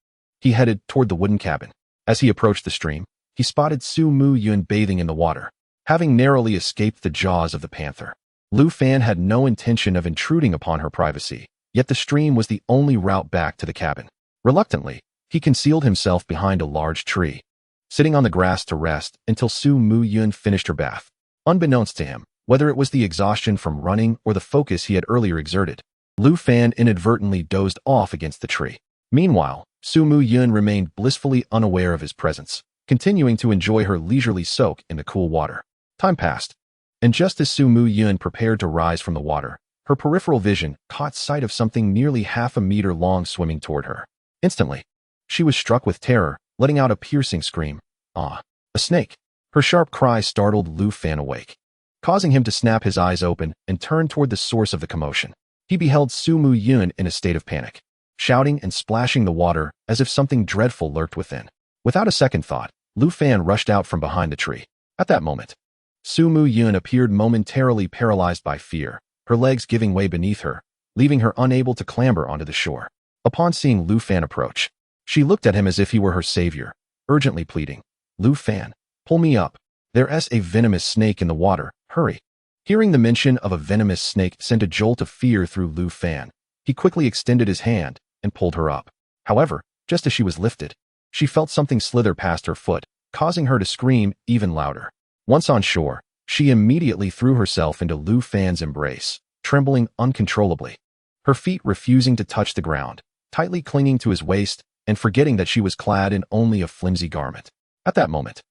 he headed toward the wooden cabin. As he approached the stream, he spotted Su Mu Yun bathing in the water, having narrowly escaped the jaws of the panther. Lu Fan had no intention of intruding upon her privacy, yet the stream was the only route back to the cabin. Reluctantly, he concealed himself behind a large tree, sitting on the grass to rest until Su Mu Yun finished her bath. Unbeknownst to him, whether it was the exhaustion from running or the focus he had earlier exerted, Lu Fan inadvertently dozed off against the tree. Meanwhile, Su Mu Yun remained blissfully unaware of his presence, continuing to enjoy her leisurely soak in the cool water. Time passed, and just as Su Mu Yun prepared to rise from the water, her peripheral vision caught sight of something nearly half a meter long swimming toward her. Instantly, she was struck with terror, letting out a piercing scream. "Ah, a snake!" Her sharp cry startled Lu Fan awake, causing him to snap his eyes open and turn toward the source of the commotion. He beheld Su Mu Yun in a state of panic, shouting and splashing the water as if something dreadful lurked within. Without a second thought, Lu Fan rushed out from behind the tree. At that moment, Su Mu Yun appeared momentarily paralyzed by fear, her legs giving way beneath her, leaving her unable to clamber onto the shore. Upon seeing Lu Fan approach, she looked at him as if he were her savior, urgently pleading, "Lu Fan, pull me up. There's a venomous snake in the water, hurry." Hearing the mention of a venomous snake sent a jolt of fear through Lu Fan. He quickly extended his hand and pulled her up. However, just as she was lifted, she felt something slither past her foot, causing her to scream even louder. Once on shore, she immediately threw herself into Lu Fan's embrace, trembling uncontrollably, her feet refusing to touch the ground, tightly clinging to his waist and forgetting that she was clad in only a flimsy garment. At that moment,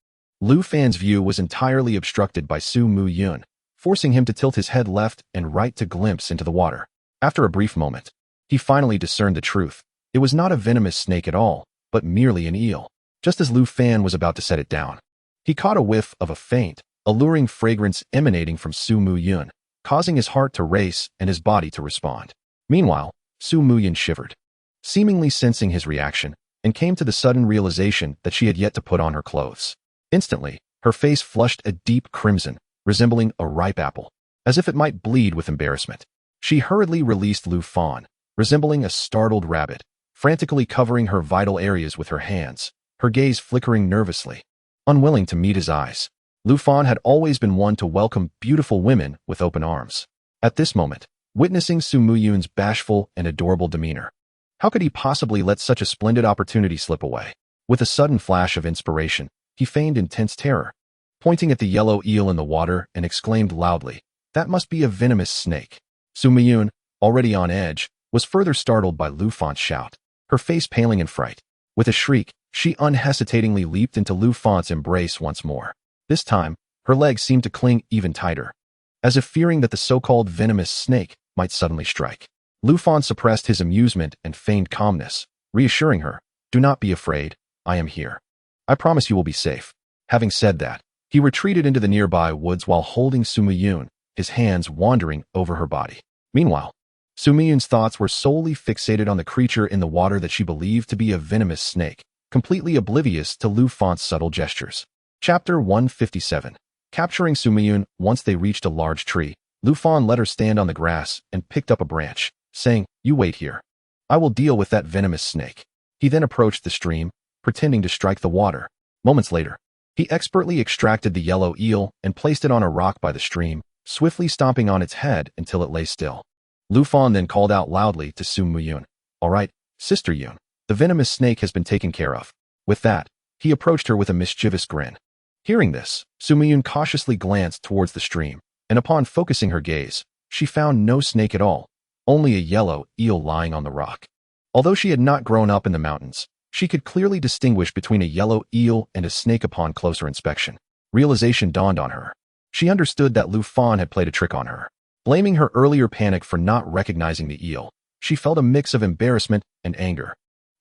Lu Fan's view was entirely obstructed by Su Mu Yun, forcing him to tilt his head left and right to glimpse into the water. After a brief moment, he finally discerned the truth. It was not a venomous snake at all, but merely an eel. Just as Lu Fan was about to set it down, he caught a whiff of a faint, alluring fragrance emanating from Su Mu Yun, causing his heart to race and his body to respond. Meanwhile, Su Mu Yun shivered, seemingly sensing his reaction, and came to the sudden realization that she had yet to put on her clothes. Instantly, her face flushed a deep crimson, resembling a ripe apple, as if it might bleed with embarrassment. She hurriedly released Lu Fan, resembling a startled rabbit, frantically covering her vital areas with her hands, her gaze flickering nervously. Unwilling to meet his eyes, Lu Fan had always been one to welcome beautiful women with open arms. At this moment, witnessing Su Mu Yun's bashful and adorable demeanor, how could he possibly let such a splendid opportunity slip away? With a sudden flash of inspiration, he feigned intense terror, pointing at the yellow eel in the water and exclaimed loudly, "That must be a venomous snake." Su Mu Yun, already on edge, was further startled by Lu Fan's shout, her face paling in fright. With a shriek, she unhesitatingly leaped into Lu Fan's embrace once more. This time, her legs seemed to cling even tighter, as if fearing that the so-called venomous snake might suddenly strike. Lu Fan suppressed his amusement and feigned calmness, reassuring her, "Do not be afraid, I am here. I promise you will be safe." Having said that, He retreated into the nearby woods while holding Su Miyun, his hands wandering over her body. Meanwhile, Su Miyun's thoughts were solely fixated on the creature in the water that she believed to be a venomous snake, completely oblivious to Lu Fan's subtle gestures. Chapter 157. Capturing Su Miyun. Once they reached a large tree, Lu Fan let her stand on the grass and picked up a branch, saying, "You wait here. I will deal with that venomous snake." He then approached the stream, pretending to strike the water. Moments later, he expertly extracted the yellow eel and placed it on a rock by the stream, swiftly stomping on its head until it lay still. Lu Fan then called out loudly to Su Miyun, "All right, Sister Yun, the venomous snake has been taken care of." With that, he approached her with a mischievous grin. Hearing this, Su Miyun cautiously glanced towards the stream, and upon focusing her gaze, she found no snake at all, only a yellow eel lying on the rock. Although she had not grown up in the mountains, she could clearly distinguish between a yellow eel and a snake upon closer inspection. Realization dawned on her. She understood that Lu Fan had played a trick on her. Blaming her earlier panic for not recognizing the eel, she felt a mix of embarrassment and anger,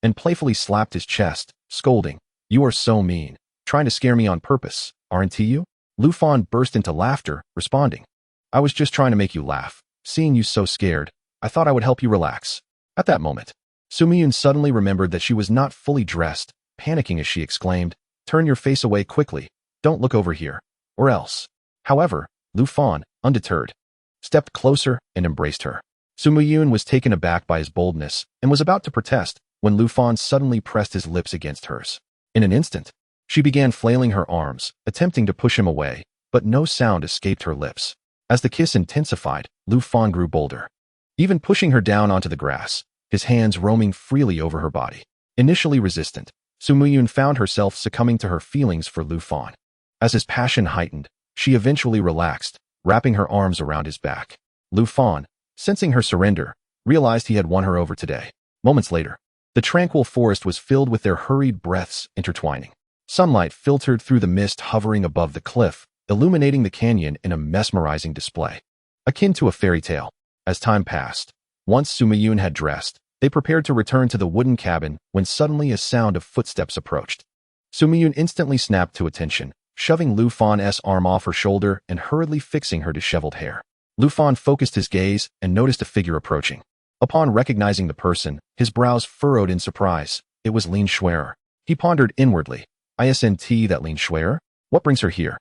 and playfully slapped his chest, scolding, "You are so mean, trying to scare me on purpose, aren't you?" Lu Fan burst into laughter, responding, "I was just trying to make you laugh. Seeing you so scared, I thought I would help you relax." At that moment, Su Miyun suddenly remembered that she was not fully dressed, panicking as she exclaimed, "Turn your face away quickly, don't look over here, or else." However, Lu Fan, undeterred, stepped closer and embraced her. Su Miyun was taken aback by his boldness and was about to protest when Lu Fan suddenly pressed his lips against hers. In an instant, she began flailing her arms, attempting to push him away, but no sound escaped her lips. As the kiss intensified, Lu Fan grew bolder, even pushing her down onto the grass, his hands roaming freely over her body. Initially resistant, Su Miyun found herself succumbing to her feelings for Lu Fan. As his passion heightened, she eventually relaxed, wrapping her arms around his back. Lu Fan, sensing her surrender, realized he had won her over today. Moments later, the tranquil forest was filled with their hurried breaths intertwining. Sunlight filtered through the mist hovering above the cliff, illuminating the canyon in a mesmerizing display. Akin to a fairy tale. As time passed, once Su Miyun had dressed, they prepared to return to the wooden cabin when suddenly a sound of footsteps approached. Su Miyun instantly snapped to attention, shoving Lu Fan's arm off her shoulder and hurriedly fixing her disheveled hair. Lu Fan focused his gaze and noticed a figure approaching. Upon recognizing the person, his brows furrowed in surprise. It was Lin Schwerer. He pondered inwardly, "Isn't that Lin Schwerer? What brings her here?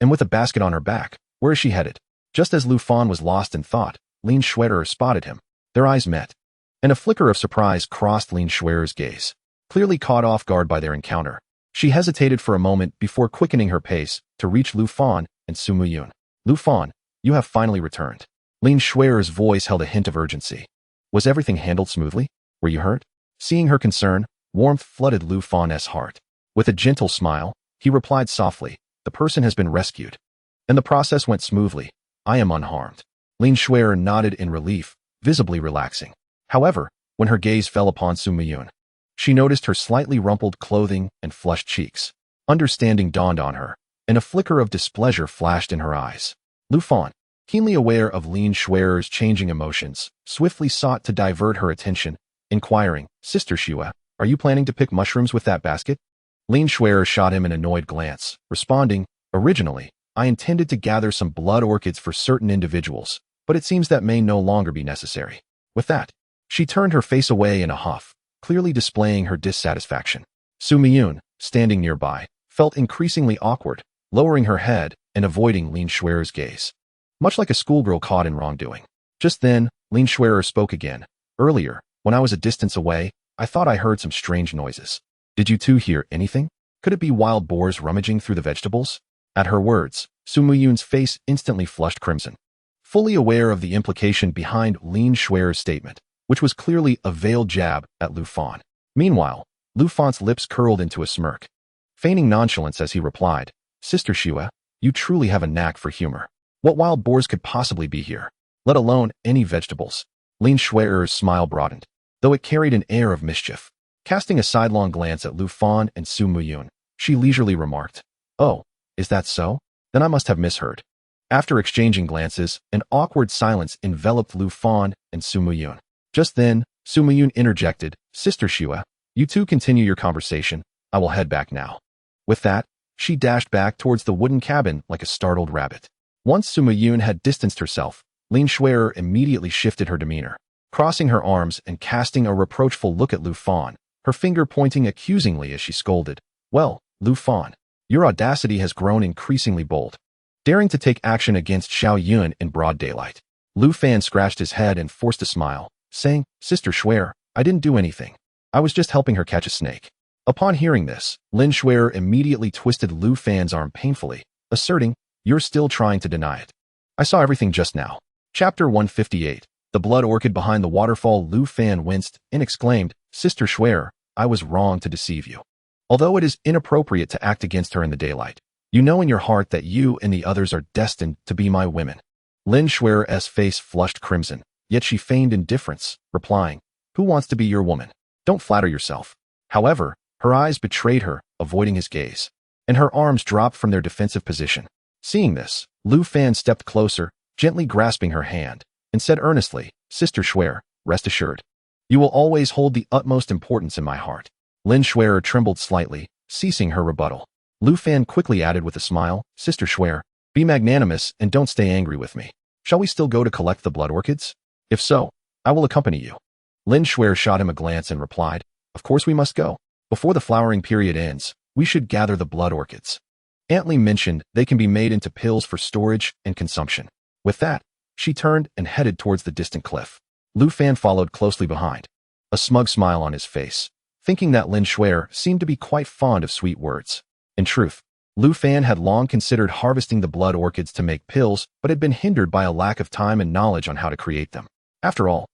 And with a basket on her back, where is she headed?" Just as Lu Fan was lost in thought, Lin Schwerer spotted him. Their eyes met, and a flicker of surprise crossed Lin Schwerer's gaze. Clearly caught off guard by their encounter, she hesitated for a moment before quickening her pace to reach Lu Fan and Su Miyun. "Lu Fan, you have finally returned." Lin Schwerer's voice held a hint of urgency. "Was everything handled smoothly? Were you hurt?" Seeing her concern, warmth flooded Lu Fan's heart. With a gentle smile, he replied softly, "The person has been rescued, and the process went smoothly. I am unharmed." Lin Schwerer nodded in relief, visibly relaxing. However, when her gaze fell upon Su Miyun, she noticed her slightly rumpled clothing and flushed cheeks. Understanding dawned on her, and a flicker of displeasure flashed in her eyes. Lu Fan, keenly aware of Lin Schwerer's changing emotions, swiftly sought to divert her attention, inquiring, "Sister Xue, are you planning to pick mushrooms with that basket?" Lin Schwerer shot him an annoyed glance, responding, "Originally, I intended to gather some blood orchids for certain individuals, but it seems that may no longer be necessary." With that, she turned her face away in a huff, clearly displaying her dissatisfaction. Su Miyun, standing nearby, felt increasingly awkward, lowering her head and avoiding Lin Schwerer's gaze, much like a schoolgirl caught in wrongdoing. Just then, Lin Schwerer spoke again. "Earlier, when I was a distance away, I thought I heard some strange noises. Did you two hear anything? Could it be wild boars rummaging through the vegetables?" At her words, Su Miyun's face instantly flushed crimson, fully aware of the implication behind Lin Schwerer's statement, which was clearly a veiled jab at Lu Fan. Meanwhile, Lu Fan's lips curled into a smirk, feigning nonchalance as he replied, "Sister Xue, you truly have a knack for humor. What wild boars could possibly be here, let alone any vegetables?" Lin Schwerer's smile broadened, though it carried an air of mischief. Casting a sidelong glance at Lu Fan and Su Miyun, she leisurely remarked, "Oh, is that so? Then I must have misheard." After exchanging glances, an awkward silence enveloped Lu Fan and Su Miyun. Just then, Su Miyun interjected, "Sister Xue, you two continue your conversation. I will head back now." With that, she dashed back towards the wooden cabin like a startled rabbit. Once Sima Yun had distanced herself, Lin Shuer immediately shifted her demeanor, crossing her arms and casting a reproachful look at Lu Fan, her finger pointing accusingly as she scolded. Well, Lu Fan, your audacity has grown increasingly bold, daring to take action against Xiao Yun in broad daylight. Lu Fan scratched his head and forced a smile, saying, Sister Shuer, I didn't do anything. I was just helping her catch a snake. Upon hearing this, Lin Shuer immediately twisted Lu Fan's arm painfully, asserting, You're still trying to deny it. I saw everything just now. Chapter 158. The blood orchid behind the waterfall. Lu Fan winced and exclaimed, Sister Shuer, I was wrong to deceive you. Although it is inappropriate to act against her in the daylight, you know in your heart that you and the others are destined to be my women. Lin Shuer's face flushed crimson, yet she feigned indifference, replying, Who wants to be your woman? Don't flatter yourself. However, her eyes betrayed her, avoiding his gaze, and her arms dropped from their defensive position. Seeing this, Lu Fan stepped closer, gently grasping her hand, and said earnestly, Sister Shuer, rest assured. You will always hold the utmost importance in my heart. Lin Shuer trembled slightly, ceasing her rebuttal. Lu Fan quickly added with a smile, Sister Shuer, be magnanimous and don't stay angry with me. Shall we still go to collect the blood orchids? If so, I will accompany you. Lin Shuer shot him a glance and replied, Of course we must go. Before the flowering period ends, we should gather the blood orchids. Aunt Li mentioned they can be made into pills for storage and consumption. With that, she turned and headed towards the distant cliff. Lu Fan followed closely behind, a smug smile on his face, thinking that Lin Shuer seemed to be quite fond of sweet words. In truth, Lu Fan had long considered harvesting the blood orchids to make pills, but had been hindered by a lack of time and knowledge on how to create them. After all,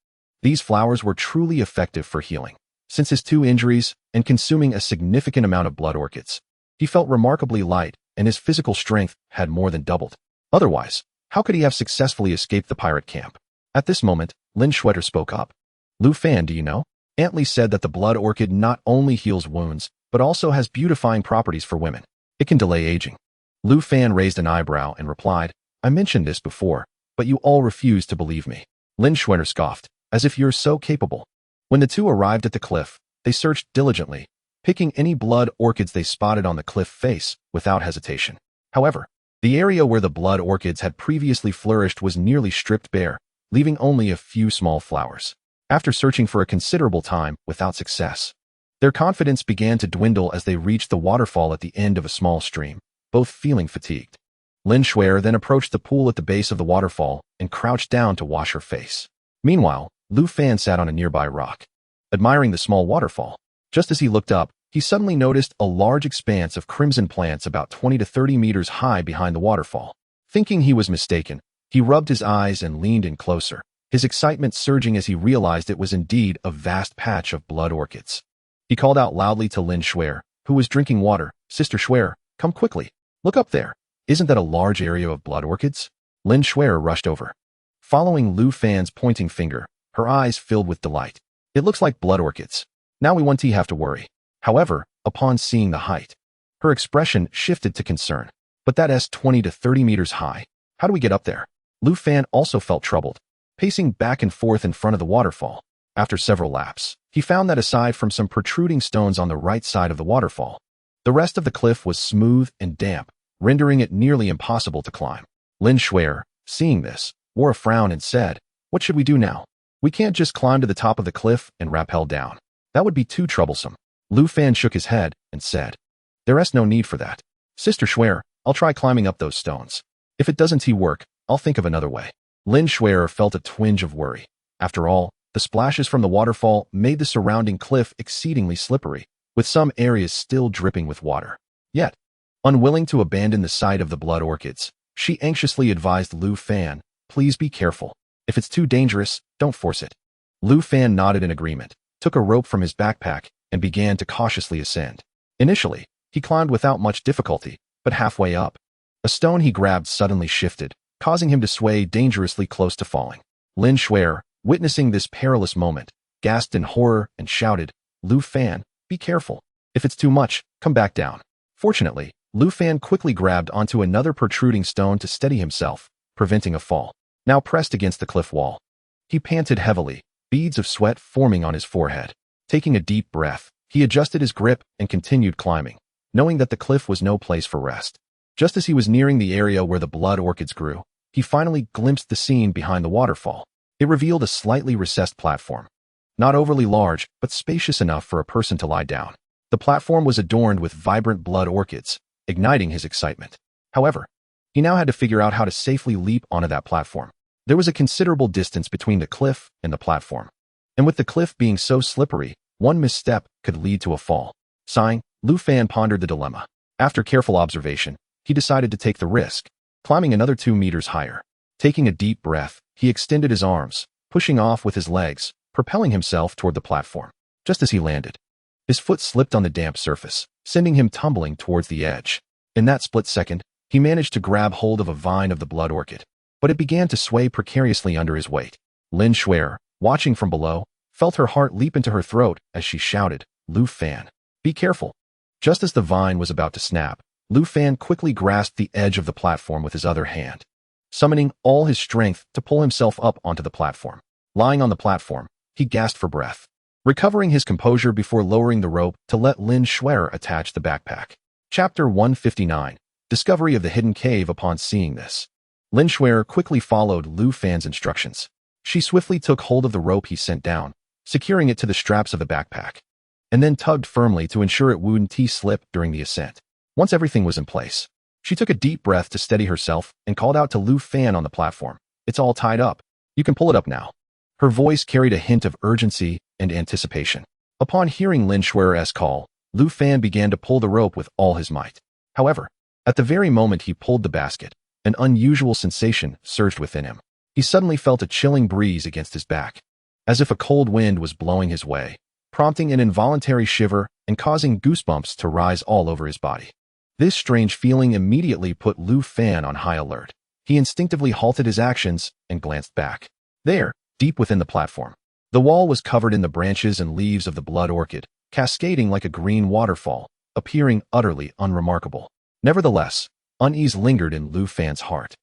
these flowers were truly effective for healing. Since his 2 injuries and consuming a significant amount of blood orchids, he felt remarkably light, and his physical strength had more than doubled. Otherwise, how could he have successfully escaped the pirate camp? At this moment, Lin Shuer spoke up. Lu Fan, do you know? Aunt Li said that the blood orchid not only heals wounds, but also has beautifying properties for women. It can delay aging. Lu Fan raised an eyebrow and replied, I mentioned this before, but you all refused to believe me. Lin Shuer scoffed, as if you're so capable. When the two arrived at the cliff, they searched diligently, picking any blood orchids they spotted on the cliff face without hesitation. However, the area where the blood orchids had previously flourished was nearly stripped bare, leaving only a few small flowers. After searching for a considerable time without success, their confidence began to dwindle as they reached the waterfall at the end of a small stream, both feeling fatigued. Lin Shuer then approached the pool at the base of the waterfall and crouched down to wash her face. Meanwhile, Lu Fan sat on a nearby rock, admiring the small waterfall. Just as he looked up, he suddenly noticed a large expanse of crimson plants about 20 to 30 meters high behind the waterfall. Thinking he was mistaken, he rubbed his eyes and leaned in closer, his excitement surging as he realized it was indeed a vast patch of blood orchids. He called out loudly to Lin Shuer, who was drinking water, Sister Shuer, come quickly. Look up there. Isn't that a large area of blood orchids? Lin Shuer rushed over. Following Lu Fan's pointing finger, her eyes filled with delight. It looks like blood orchids. Now we won't have to worry. However, upon seeing the height, her expression shifted to concern. But that's 20 to 30 meters high. How do we get up there? Lu Fan also felt troubled, pacing back and forth in front of the waterfall. After several laps, he found that aside from some protruding stones on the right side of the waterfall, the rest of the cliff was smooth and damp, rendering it nearly impossible to climb. Lin Shuer, seeing this, wore a frown and said, What should we do now? We can't just climb to the top of the cliff and rappel down. That would be too troublesome. Lu Fan shook his head and said, There is no need for that. Sister Shuer, I'll try climbing up those stones. If it doesn't work, I'll think of another way. Lin Shuer felt a twinge of worry. After all, the splashes from the waterfall made the surrounding cliff exceedingly slippery, with some areas still dripping with water. Yet, unwilling to abandon the sight of the blood orchids, she anxiously advised Lu Fan, Please be careful. If it's too dangerous, don't force it. Lu Fan nodded in agreement, took a rope from his backpack, and began to cautiously ascend. Initially, he climbed without much difficulty, but halfway up, a stone he grabbed suddenly shifted, causing him to sway dangerously close to falling. Lin Shuer, witnessing this perilous moment, gasped in horror and shouted, Lu Fan, be careful. If it's too much, come back down. Fortunately, Lu Fan quickly grabbed onto another protruding stone to steady himself, preventing a fall. Now pressed against the cliff wall, he panted heavily, beads of sweat forming on his forehead. Taking a deep breath, he adjusted his grip and continued climbing, knowing that the cliff was no place for rest. Just as he was nearing the area where the blood orchids grew, he finally glimpsed the scene behind the waterfall. It revealed a slightly recessed platform. Not overly large, but spacious enough for a person to lie down. The platform was adorned with vibrant blood orchids, igniting his excitement. However, he now had to figure out how to safely leap onto that platform. There was a considerable distance between the cliff and the platform. And with the cliff being so slippery, one misstep could lead to a fall. Sighing, Lu Fan pondered the dilemma. After careful observation, he decided to take the risk, climbing another 2 meters higher. Taking a deep breath, he extended his arms, pushing off with his legs, propelling himself toward the platform. Just as he landed, his foot slipped on the damp surface, sending him tumbling towards the edge. In that split second, he managed to grab hold of a vine of the blood orchid, but it began to sway precariously under his weight. Lin Shuer, watching from below, felt her heart leap into her throat as she shouted, "Lu Fan, be careful." Just as the vine was about to snap, Lu Fan quickly grasped the edge of the platform with his other hand, summoning all his strength to pull himself up onto the platform. Lying on the platform, he gasped for breath, recovering his composure before lowering the rope to let Lin Shuer attach the backpack. Chapter 159, Discovery of the Hidden Cave. Upon seeing this, Lin Shuer quickly followed Lu Fan's instructions. She swiftly took hold of the rope he sent down, securing it to the straps of the backpack, and then tugged firmly to ensure it wouldn't slip during the ascent. Once everything was in place, she took a deep breath to steady herself and called out to Lu Fan on the platform, "It's all tied up. You can pull it up now." Her voice carried a hint of urgency and anticipation. Upon hearing Lin Shuer's call, Lu Fan began to pull the rope with all his might. However, at the very moment he pulled the basket, an unusual sensation surged within him. He suddenly felt a chilling breeze against his back, as if a cold wind was blowing his way, prompting an involuntary shiver and causing goosebumps to rise all over his body. This strange feeling immediately put Lu Fan on high alert. He instinctively halted his actions and glanced back. There, deep within the platform, the wall was covered in the branches and leaves of the blood orchid, cascading like a green waterfall, appearing utterly unremarkable. Nevertheless, unease lingered in Lu Fan's heart.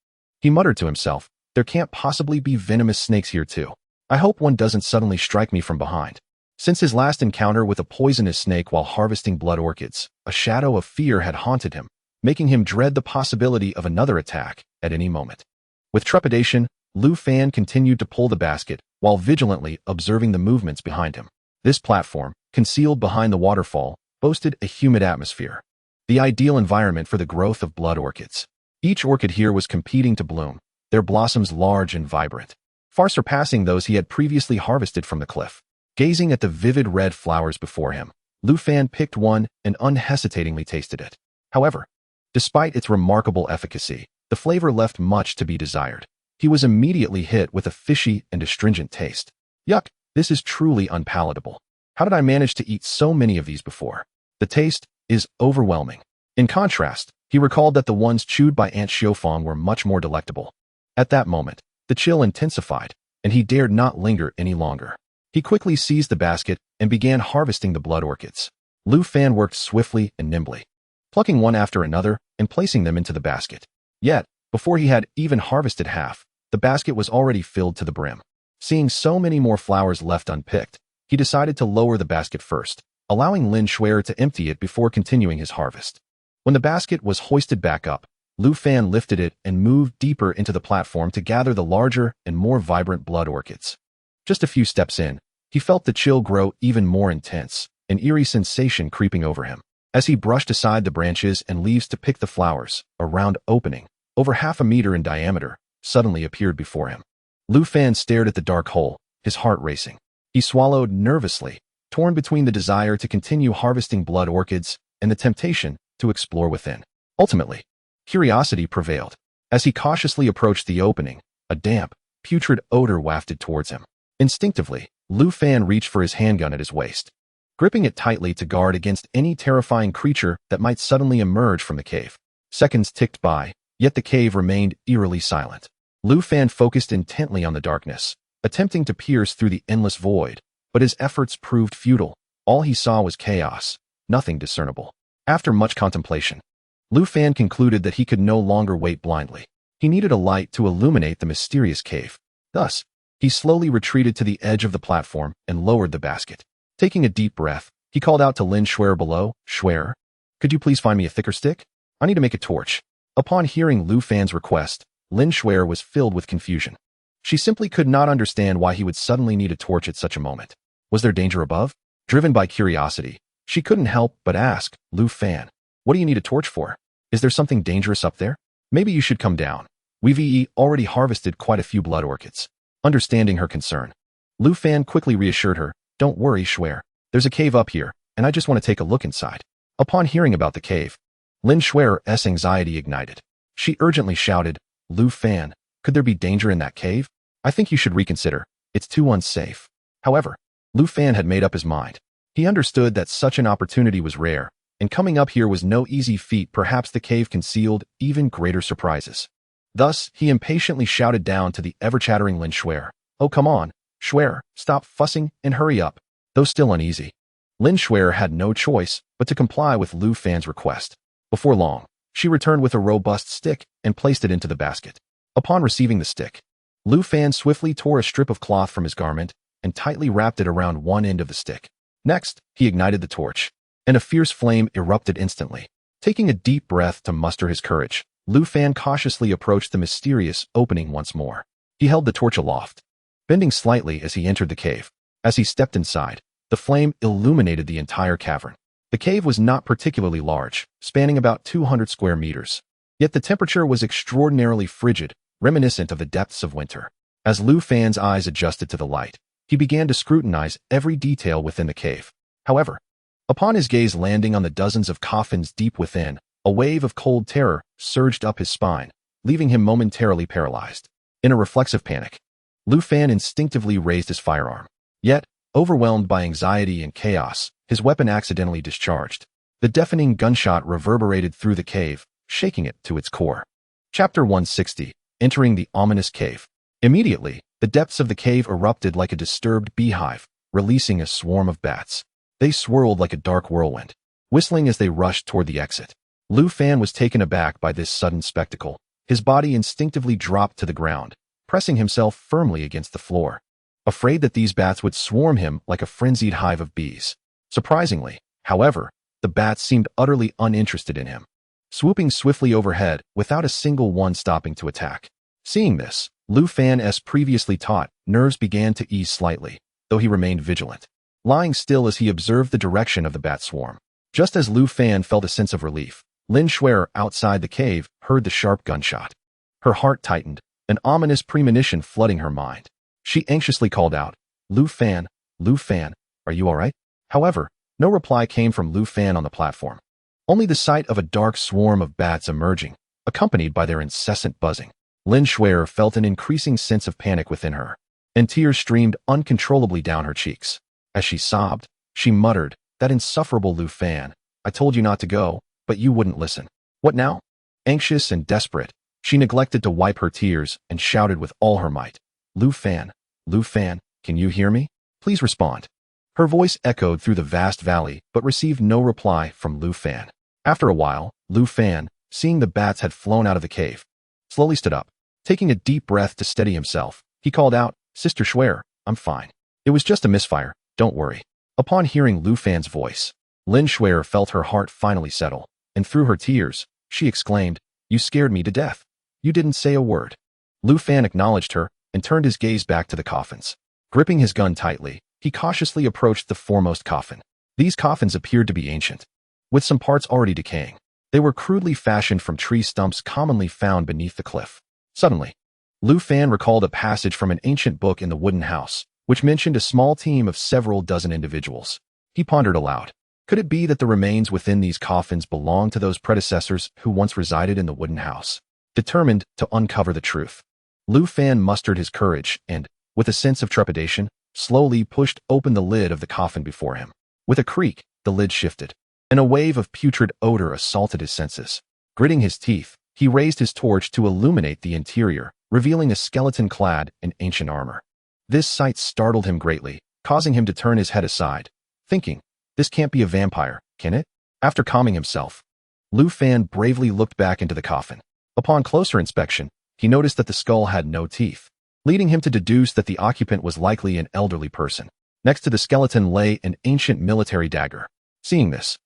He muttered to himself, "There can't possibly be venomous snakes here too. I hope one doesn't suddenly strike me from behind." Since his last encounter with a poisonous snake while harvesting blood orchids, a shadow of fear had haunted him, making him dread the possibility of another attack at any moment. With trepidation, Lu Fan continued to pull the basket while vigilantly observing the movements behind him. This platform, concealed behind the waterfall, boasted a humid atmosphere, the ideal environment for the growth of blood orchids. Each orchid here was competing to bloom, their blossoms large and vibrant, far surpassing those he had previously harvested from the cliff. Gazing at the vivid red flowers before him, Lu Fan picked one and unhesitatingly tasted it. However, despite its remarkable efficacy, the flavor left much to be desired. He was immediately hit with a fishy and astringent taste. "Yuck, this is truly unpalatable. How did I manage to eat so many of these before? The taste is overwhelming." In contrast, he recalled that the ones chewed by Wang Xiufang were much more delectable. At that moment, the chill intensified, and he dared not linger any longer. He quickly seized the basket and began harvesting the blood orchids. Lu Fan worked swiftly and nimbly, plucking one after another and placing them into the basket. Yet, before he had even harvested half, the basket was already filled to the brim. Seeing so many more flowers left unpicked, he decided to lower the basket first, allowing Lin Shuer to empty it before continuing his harvest. When the basket was hoisted back up, Lu Fan lifted it and moved deeper into the platform to gather the larger and more vibrant blood orchids. Just a few steps in, he felt the chill grow even more intense, an eerie sensation creeping over him. As he brushed aside the branches and leaves to pick the flowers, a round opening, over 1/2 meter in diameter, suddenly appeared before him. Lu Fan stared at the dark hole, his heart racing. He swallowed nervously, torn between the desire to continue harvesting blood orchids and the temptation to explore within. Ultimately, curiosity prevailed. As he cautiously approached the opening, a damp, putrid odor wafted towards him. Instinctively, Lu Fan reached for his handgun at his waist, gripping it tightly to guard against any terrifying creature that might suddenly emerge from the cave. Seconds ticked by, yet the cave remained eerily silent. Lu Fan focused intently on the darkness, attempting to pierce through the endless void, but his efforts proved futile. All he saw was chaos, nothing discernible. After much contemplation, Lu Fan concluded that he could no longer wait blindly. He needed a light to illuminate the mysterious cave. Thus, he slowly retreated to the edge of the platform and lowered the basket. Taking a deep breath, he called out to Lin Shuer below, "Shuer, Could you please find me a thicker stick? I need to make a torch. Upon hearing Lu Fan's request, Lin Shuer was filled with confusion. She simply could not understand why he would suddenly need a torch at such a moment. Was there danger above? Driven by curiosity, she couldn't help but ask, Lu Fan, what do you need a torch for? Is there something dangerous up there? Maybe you should come down. We've already harvested quite a few blood orchids. Understanding her concern, Lu Fan quickly reassured her, don't worry, Shuer. There's a cave up here, and I just want to take a look inside. Upon hearing about the cave, Lin Shuer's anxiety ignited. She urgently shouted, Lu Fan, could there be danger in that cave? I think you should reconsider. It's too unsafe. However, Lu Fan had made up his mind. He understood that such an opportunity was rare, and coming up here was no easy feat. Perhaps the cave concealed even greater surprises. Thus, he impatiently shouted down to the ever-chattering Lin Shuer, oh come on, Shuer, stop fussing and hurry up. Though still uneasy, Lin Shuer had no choice but to comply with Lu Fan's request. Before long, she returned with a robust stick and placed it into the basket. Upon receiving the stick, Lu Fan swiftly tore a strip of cloth from his garment and tightly wrapped it around one end of the stick. Next, he ignited the torch, and a fierce flame erupted instantly. Taking a deep breath to muster his courage, Lu Fan cautiously approached the mysterious opening once more. He held the torch aloft, bending slightly as he entered the cave. As he stepped inside, the flame illuminated the entire cavern. The cave was not particularly large, spanning about 200 square meters. Yet the temperature was extraordinarily frigid, reminiscent of the depths of winter. As Lu Fan's eyes adjusted to the light, he began to scrutinize every detail within the cave. However, upon his gaze landing on the dozens of coffins deep within, a wave of cold terror surged up his spine, leaving him momentarily paralyzed. In a reflexive panic, Lu Fan instinctively raised his firearm. Yet, overwhelmed by anxiety and chaos, his weapon accidentally discharged. The deafening gunshot reverberated through the cave, shaking it to its core. Chapter 160. Entering the ominous cave. Immediately, the depths of the cave erupted like a disturbed beehive, releasing a swarm of bats. They swirled like a dark whirlwind, whistling as they rushed toward the exit. Lu Fan was taken aback by this sudden spectacle. His body instinctively dropped to the ground, pressing himself firmly against the floor, afraid that these bats would swarm him like a frenzied hive of bees. Surprisingly, however, the bats seemed utterly uninterested in him, swooping swiftly overhead without a single one stopping to attack. Seeing this, Lu Fan's previously taut nerves began to ease slightly, though he remained vigilant, lying still as he observed the direction of the bat swarm. Just as Lu Fan felt a sense of relief, Lin Shuer outside the cave heard the sharp gunshot. Her heart tightened, an ominous premonition flooding her mind. She anxiously called out, Lu Fan, are you all right? However, no reply came from Lu Fan on the platform. Only the sight of a dark swarm of bats emerging, accompanied by their incessant buzzing. Lin Shuer felt an increasing sense of panic within her, and tears streamed uncontrollably down her cheeks. As she sobbed, she muttered, that insufferable Lu Fan, I told you not to go, but you wouldn't listen. What now? Anxious and desperate, she neglected to wipe her tears and shouted with all her might, Lu Fan, can you hear me? Please respond. Her voice echoed through the vast valley but received no reply from Lu Fan. After a while, Lu Fan, seeing the bats had flown out of the cave, slowly stood up. Taking a deep breath to steady himself, he called out, Sister Shuer, I'm fine. It was just a misfire, don't worry. Upon hearing Lu Fan's voice, Lin Shuer felt her heart finally settle, and through her tears, she exclaimed, You scared me to death. You didn't say a word. Lu Fan acknowledged her and turned his gaze back to the coffins. Gripping his gun tightly, he cautiously approached the foremost coffin. These coffins appeared to be ancient, with some parts already decaying. They were crudely fashioned from tree stumps commonly found beneath the cliff. Suddenly, Lu Fan recalled a passage from an ancient book in the wooden house, which mentioned a small team of several dozen individuals. He pondered aloud. Could it be that the remains within these coffins belonged to those predecessors who once resided in the wooden house? Determined to uncover the truth, Lu Fan mustered his courage and, with a sense of trepidation, slowly pushed open the lid of the coffin before him. With a creak, the lid shifted, and a wave of putrid odor assaulted his senses. Gritting his teeth, he raised his torch to illuminate the interior, revealing a skeleton clad in ancient armor. This sight startled him greatly, causing him to turn his head aside, thinking, this can't be a vampire, can it? After calming himself, Lu Fan bravely looked back into the coffin. Upon closer inspection, he noticed that the skull had no teeth, leading him to deduce that the occupant was likely an elderly person. Next to the skeleton lay an ancient military dagger. Seeing this,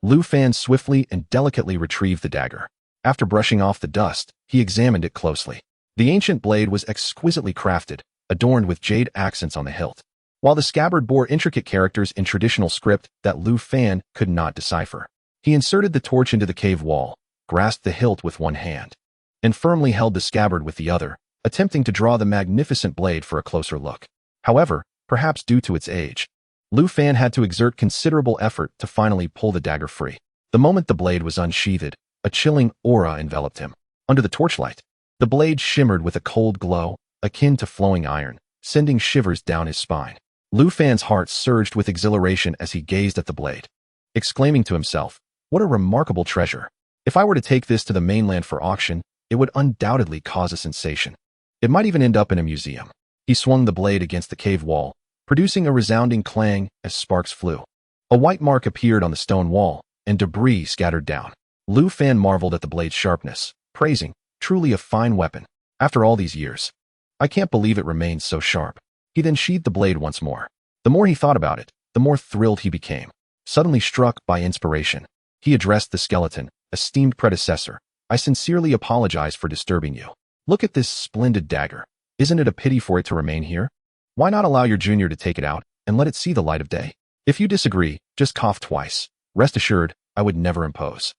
Lu Fan swiftly and delicately retrieved the dagger. After brushing off the dust, he examined it closely. The ancient blade was exquisitely crafted, adorned with jade accents on the hilt, while the scabbard bore intricate characters in traditional script that Lu Fan could not decipher. He inserted the torch into the cave wall, grasped the hilt with one hand, and firmly held the scabbard with the other, attempting to draw the magnificent blade for a closer look. However, perhaps due to its age, Lu Fan had to exert considerable effort to finally pull the dagger free. The moment the blade was unsheathed, a chilling aura enveloped him. Under the torchlight, the blade shimmered with a cold glow, akin to flowing iron, sending shivers down his spine. Lu Fan's heart surged with exhilaration as he gazed at the blade, exclaiming to himself, "What a remarkable treasure! If I were to take this to the mainland for auction, it would undoubtedly cause a sensation. It might even end up in a museum." He swung the blade against the cave wall, producing a resounding clang as sparks flew. A white mark appeared on the stone wall, and debris scattered down. Lu Fan marveled at the blade's sharpness, praising, "Truly a fine weapon. After all these years, I can't believe it remains so sharp." He then sheathed the blade once more. The more he thought about it, the more thrilled he became. Suddenly struck by inspiration, he addressed the skeleton, "Esteemed predecessor, I sincerely apologize for disturbing you. Look at this splendid dagger. Isn't it a pity for it to remain here? Why not allow your junior to take it out and let it see the light of day? If you disagree, just cough twice. Rest assured, I would never impose."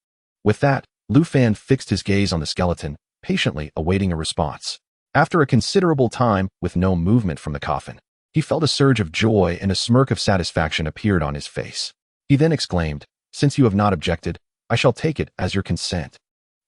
With that, Lu Fan fixed his gaze on the skeleton, patiently awaiting a response. After a considerable time with no movement from the coffin, he felt a surge of joy and a smirk of satisfaction appeared on his face. He then exclaimed, "Since you have not objected, I shall take it as your consent."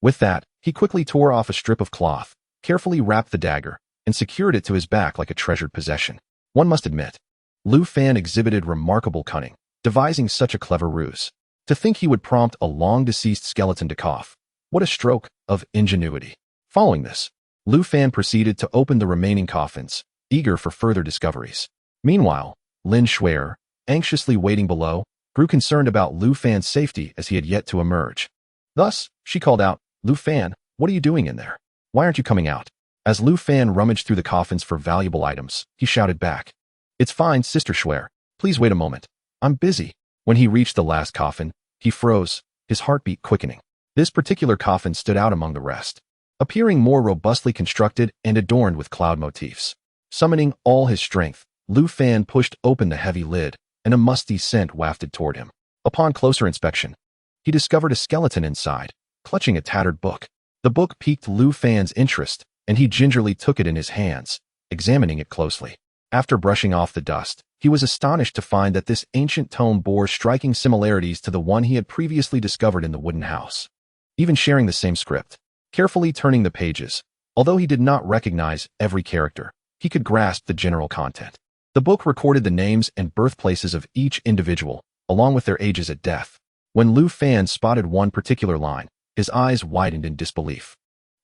With that, he quickly tore off a strip of cloth, carefully wrapped the dagger, and secured it to his back like a treasured possession. One must admit, Lu Fan exhibited remarkable cunning, devising such a clever ruse. To think he would prompt a long-deceased skeleton to cough. What a stroke of ingenuity. Following this, Lu Fan proceeded to open the remaining coffins, eager for further discoveries. Meanwhile, Lin Shuer, anxiously waiting below, grew concerned about Lu Fan's safety as he had yet to emerge. Thus, she called out, "Lu Fan, what are you doing in there? Why aren't you coming out?" As Lu Fan rummaged through the coffins for valuable items, he shouted back, "It's fine, Sister Shuer. Please wait a moment. I'm busy." When he reached the last coffin, he froze, his heartbeat quickening. This particular coffin stood out among the rest, appearing more robustly constructed and adorned with cloud motifs. Summoning all his strength, Lu Fan pushed open the heavy lid, and a musty scent wafted toward him. Upon closer inspection, he discovered a skeleton inside, clutching a tattered book. The book piqued Lu Fan's interest, and he gingerly took it in his hands, examining it closely. After brushing off the dust, he was astonished to find that this ancient tome bore striking similarities to the one he had previously discovered in the wooden house, even sharing the same script. Carefully turning the pages, although he did not recognize every character, he could grasp the general content. The book recorded the names and birthplaces of each individual, along with their ages at death. When Lu Fan spotted one particular line, his eyes widened in disbelief.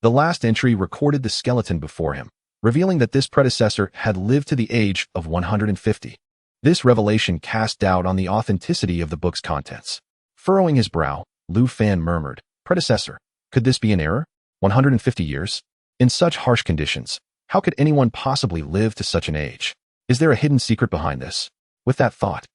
The last entry recorded the skeleton before him, revealing that this predecessor had lived to the age of 150. This revelation cast doubt on the authenticity of the book's contents. Furrowing his brow, Lu Fan murmured, "Predecessor, could this be an error? 150 years? In such harsh conditions, how could anyone possibly live to such an age? Is there a hidden secret behind this?" With that thought,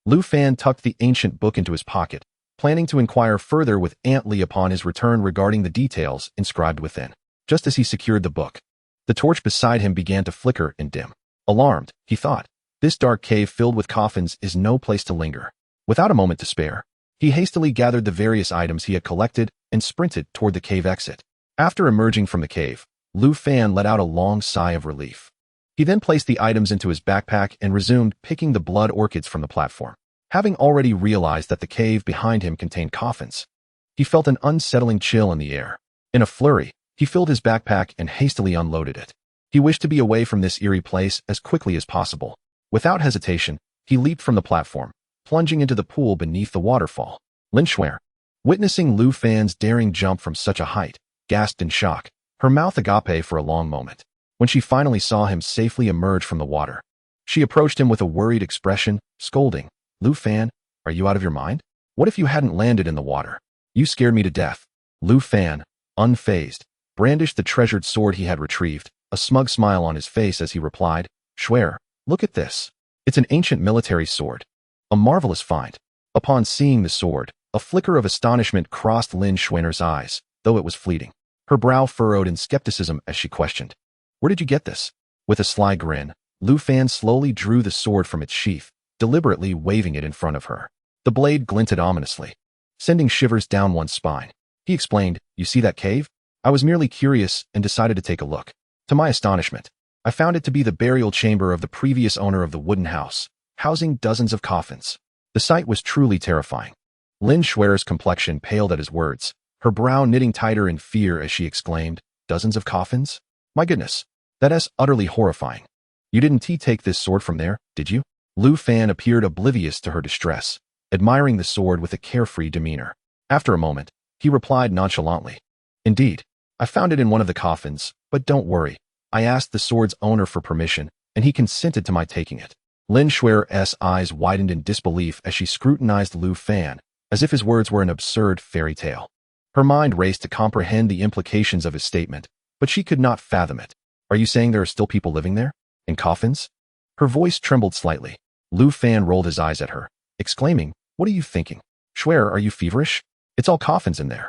Lu Fan tucked the ancient book into his pocket, planning to inquire further with Aunt Li upon his return regarding the details inscribed within. Just as he secured the book, the torch beside him began to flicker and dim. Alarmed, he thought, this dark cave filled with coffins is no place to linger. Without a moment to spare, he hastily gathered the various items he had collected and sprinted toward the cave exit. After emerging from the cave, Lu Fan let out a long sigh of relief. He then placed the items into his backpack and resumed picking the blood orchids from the platform. Having already realized that the cave behind him contained coffins, he felt an unsettling chill in the air. In a flurry, he filled his backpack and hastily unloaded it. He wished to be away from this eerie place as quickly as possible. Without hesitation, he leaped from the platform, plunging into the pool beneath the waterfall. Lin Shuer, witnessing Lu Fan's daring jump from such a height, gasped in shock, her mouth agape for a long moment. When she finally saw him safely emerge from the water, she approached him with a worried expression, scolding, "Lu Fan, are you out of your mind? What if you hadn't landed in the water? You scared me to death." Lu Fan, unfazed, brandished the treasured sword he had retrieved, a smug smile on his face as he replied, "Shuer, look at this. It's an ancient military sword. A marvelous find." Upon seeing the sword, A flicker of astonishment crossed Lin Xuan's eyes, though it was fleeting. Her brow furrowed in skepticism as she questioned. Where did you get this? With a sly grin, Lu Fan slowly drew the sword from its sheath, deliberately waving it in front of her. The blade glinted ominously, sending shivers down one's spine. He explained, you see that cave? I was merely curious and decided to take a look. To my astonishment, I found it to be the burial chamber of the previous owner of the wooden house, housing dozens of coffins. The sight was truly terrifying. Lin Xuan's complexion paled at his words, her brow knitting tighter in fear as she exclaimed, dozens of coffins? My goodness, that is utterly horrifying. You didn't take this sword from there, did you? Lu Fan appeared oblivious to her distress, admiring the sword with a carefree demeanor. After a moment, he replied nonchalantly, indeed, I found it in one of the coffins, but don't worry. I asked the sword's owner for permission, and he consented to my taking it. Lin Xuan's eyes widened in disbelief as she scrutinized Lu Fan, as if his words were an absurd fairy tale. Her mind raced to comprehend the implications of his statement, but she could not fathom it. Are you saying there are still people living there? In coffins? Her voice trembled slightly. Lu Fan rolled his eyes at her, exclaiming, what are you thinking? Xuan, are you feverish? It's all coffins in there.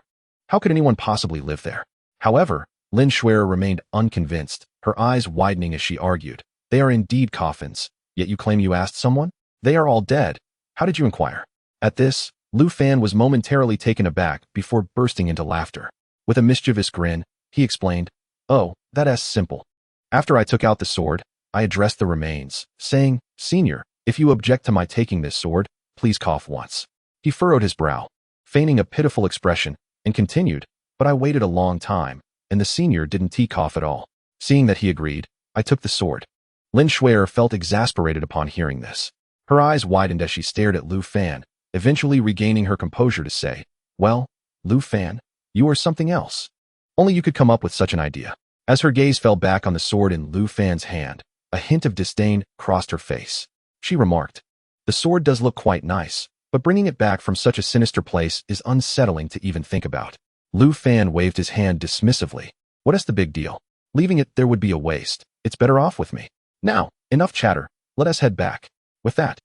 How could anyone possibly live there? However, Lin Xuan remained unconvinced, her eyes widening as she argued. They are indeed coffins, yet you claim you asked someone? They are all dead. How did you inquire? At this, Lu Fan was momentarily taken aback before bursting into laughter. With a mischievous grin, he explained, oh, that's simple. After I took out the sword, I addressed the remains, saying, Senior, if you object to my taking this sword, please cough once. He furrowed his brow, feigning a pitiful expression, and continued, but I waited a long time, and the senior didn't cough at all. Seeing that he agreed, I took the sword. Lin Xuan felt exasperated upon hearing this. Her eyes widened as she stared at Lu Fan, eventually regaining her composure to say, well, Lu Fan, you are something else. Only you could come up with such an idea. As her gaze fell back on the sword in Lu Fan's hand, a hint of disdain crossed her face. She remarked, the sword does look quite nice, but bringing it back from such a sinister place is unsettling to even think about. Lu Fan waved his hand dismissively. What is the big deal? Leaving it there would be a waste. It's better off with me. Now, enough chatter. Let us head back. With that,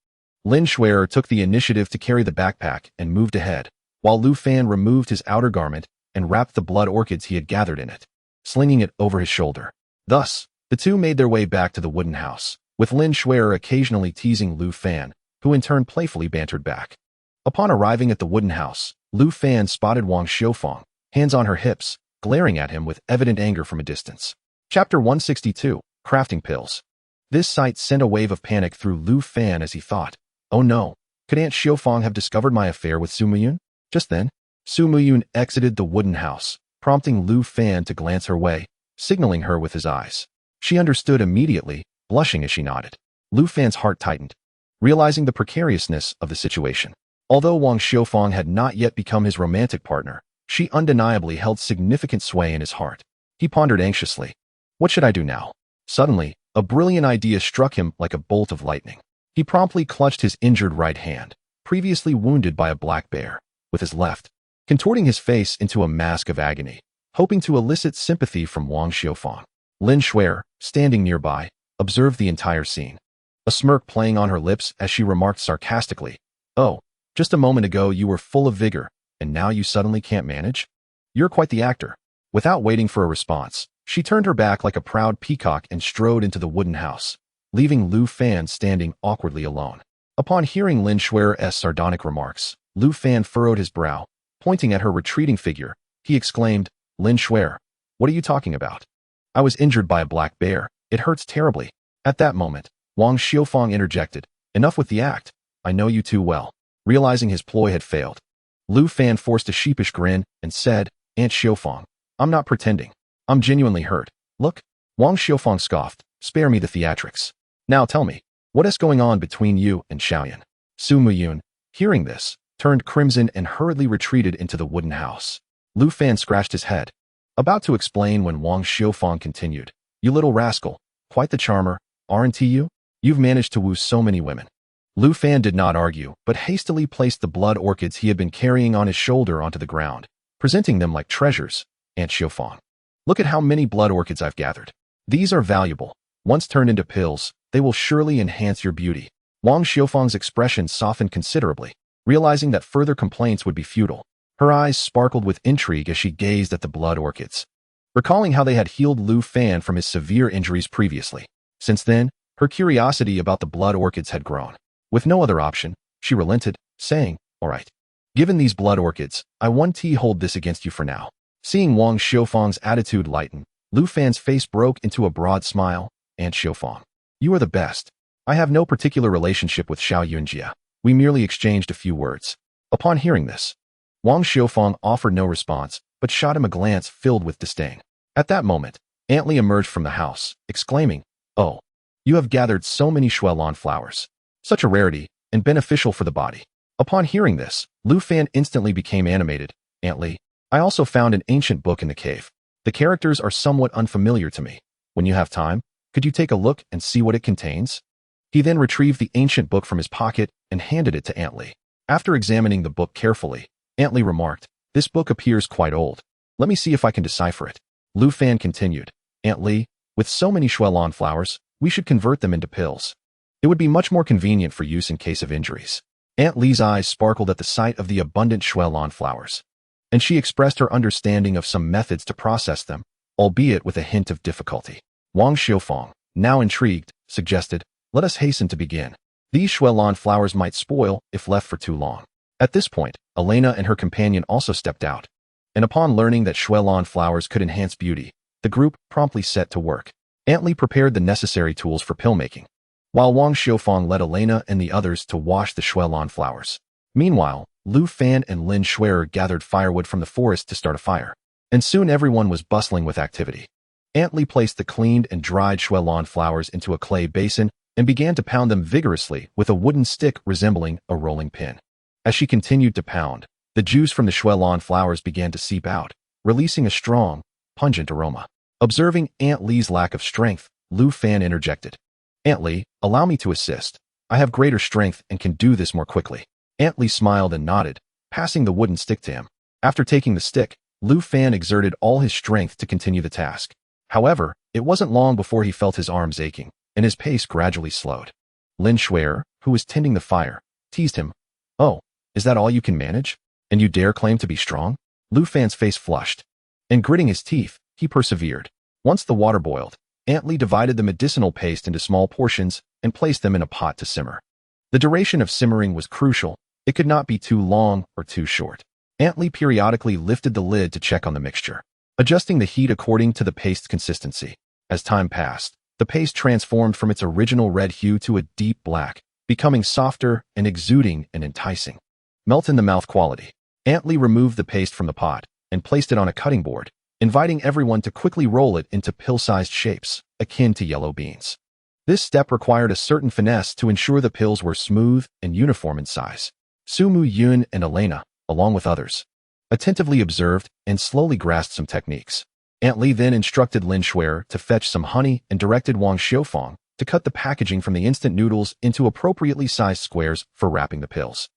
Lin Xuan took the initiative to carry the backpack and moved ahead, while Lu Fan removed his outer garment and wrapped the blood orchids he had gathered in it, slinging it over his shoulder. Thus, the two made their way back to the wooden house, with Lin Xuan occasionally teasing Lu Fan, who in turn playfully bantered back. Upon arriving at the wooden house, Lu Fan spotted Wang Xiufang, hands on her hips, glaring at him with evident anger from a distance. Chapter 162, Crafting Pills. This sight sent a wave of panic through Lu Fan as he thought, oh no, could Aunt Xiufang have discovered my affair with Su Muyun? Just then, Su Muyun exited the wooden house, prompting Lu Fan to glance her way, signaling her with his eyes. She understood immediately, blushing as she nodded. Lu Fan's heart tightened, realizing the precariousness of the situation. Although Wang Xiufang had not yet become his romantic partner, she undeniably held significant sway in his heart. He pondered anxiously. What should I do now? Suddenly, a brilliant idea struck him like a bolt of lightning. He promptly clutched his injured right hand, previously wounded by a black bear, with his left, contorting his face into a mask of agony, hoping to elicit sympathy from Wang Xiufang. Lin Xuan, standing nearby, observed the entire scene, a smirk playing on her lips as she remarked sarcastically, oh, just a moment ago you were full of vigor, and now you suddenly can't manage? You're quite the actor. Without waiting for a response, she turned her back like a proud peacock and strode into the wooden house, leaving Lu Fan standing awkwardly alone. Upon hearing Lin Xuan's sardonic remarks, Lu Fan furrowed his brow, pointing at her retreating figure. He exclaimed, Lin Xuan, what are you talking about? I was injured by a black bear. It hurts terribly. At that moment, Wang Xiufang interjected, enough with the act. I know you too well. Realizing his ploy had failed, Lu Fan forced a sheepish grin and said, Aunt Xiufang, I'm not pretending. I'm genuinely hurt. Look. Wang Xiufang scoffed, spare me the theatrics. Now tell me, what is going on between you and Xiaoyan? Su Muyun, hearing this, turned crimson and hurriedly retreated into the wooden house. Lu Fan scratched his head, about to explain when Wang Xiufang continued, you little rascal, quite the charmer, aren't you? You've managed to woo so many women. Lu Fan did not argue, but hastily placed the blood orchids he had been carrying on his shoulder onto the ground, presenting them like treasures. Aunt Xiufang, look at how many blood orchids I've gathered. These are valuable. Once turned into pills, they will surely enhance your beauty. Wang Xiufang's expression softened considerably. Realizing that further complaints would be futile, her eyes sparkled with intrigue as she gazed at the blood orchids, recalling how they had healed Lu Fan from his severe injuries previously. Since then, her curiosity about the blood orchids had grown. With no other option, she relented, saying, "All right. Given these blood orchids, I hold this against you for now." Seeing Wang Xiufang's attitude lighten, Lu Fan's face broke into a broad smile. "Aunt Xiufang, you are the best. I have no particular relationship with Xiao Yunjia. We merely exchanged a few words." Upon hearing this, Wang Xiufang offered no response, but shot him a glance filled with disdain. At that moment, Aunt Li emerged from the house, exclaiming, "Oh, you have gathered so many Xuelon flowers. Such a rarity, and beneficial for the body." Upon hearing this, Lu Fan instantly became animated. "Aunt Li, I also found an ancient book in the cave. The characters are somewhat unfamiliar to me. When you have time, could you take a look and see what it contains?" He then retrieved the ancient book from his pocket and handed it to Aunt Li. After examining the book carefully, Aunt Li remarked, "This book appears quite old. Let me see if I can decipher it." Lu Fan continued, "Aunt Li, with so many Xuelon flowers, we should convert them into pills. It would be much more convenient for use in case of injuries." Aunt Li's eyes sparkled at the sight of the abundant Xuelon flowers, and she expressed her understanding of some methods to process them, albeit with a hint of difficulty. Wang Xiufang, now intrigued, suggested, "Let us hasten to begin. These Xuelon flowers might spoil if left for too long." At this point, Elena and her companion also stepped out, and upon learning that Xuelon flowers could enhance beauty, the group promptly set to work. Aunt Li prepared the necessary tools for pill making, while Wang Xiufang led Elena and the others to wash the Xuelon flowers. Meanwhile, Lu Fan and Lin Xuer gathered firewood from the forest to start a fire, and soon everyone was bustling with activity. Aunt Li placed the cleaned and dried Xuelon flowers into a clay basin and began to pound them vigorously with a wooden stick resembling a rolling pin. As she continued to pound, the juice from the Xuelon flowers began to seep out, releasing a strong, pungent aroma. Observing Aunt Li's lack of strength, Lu Fan interjected, "Aunt Li, allow me to assist. I have greater strength and can do this more quickly." Aunt Li smiled and nodded, passing the wooden stick to him. After taking the stick, Lu Fan exerted all his strength to continue the task. However, it wasn't long before he felt his arms aching, and his pace gradually slowed. Lin Xuer, who was tending the fire, teased him, "Oh, is that all you can manage? And you dare claim to be strong?" Lu Fan's face flushed, and gritting his teeth, he persevered. Once the water boiled, Aunt Li divided the medicinal paste into small portions and placed them in a pot to simmer. The duration of simmering was crucial. It could not be too long or too short. Aunt Li periodically lifted the lid to check on the mixture, adjusting the heat according to the paste's consistency. As time passed, the paste transformed from its original red hue to a deep black, becoming softer and exuding and enticing. Melt-in-the-mouth quality. Aunt Li removed the paste from the pot and placed it on a cutting board, inviting everyone to quickly roll it into pill-sized shapes, akin to yellow beans. This step required a certain finesse to ensure the pills were smooth and uniform in size. Sumu Yun and Elena, along with others, attentively observed and slowly grasped some techniques. Aunt Li then instructed Lin Xuer to fetch some honey and directed Wang Xiufang to cut the packaging from the instant noodles into appropriately sized squares for wrapping the pills.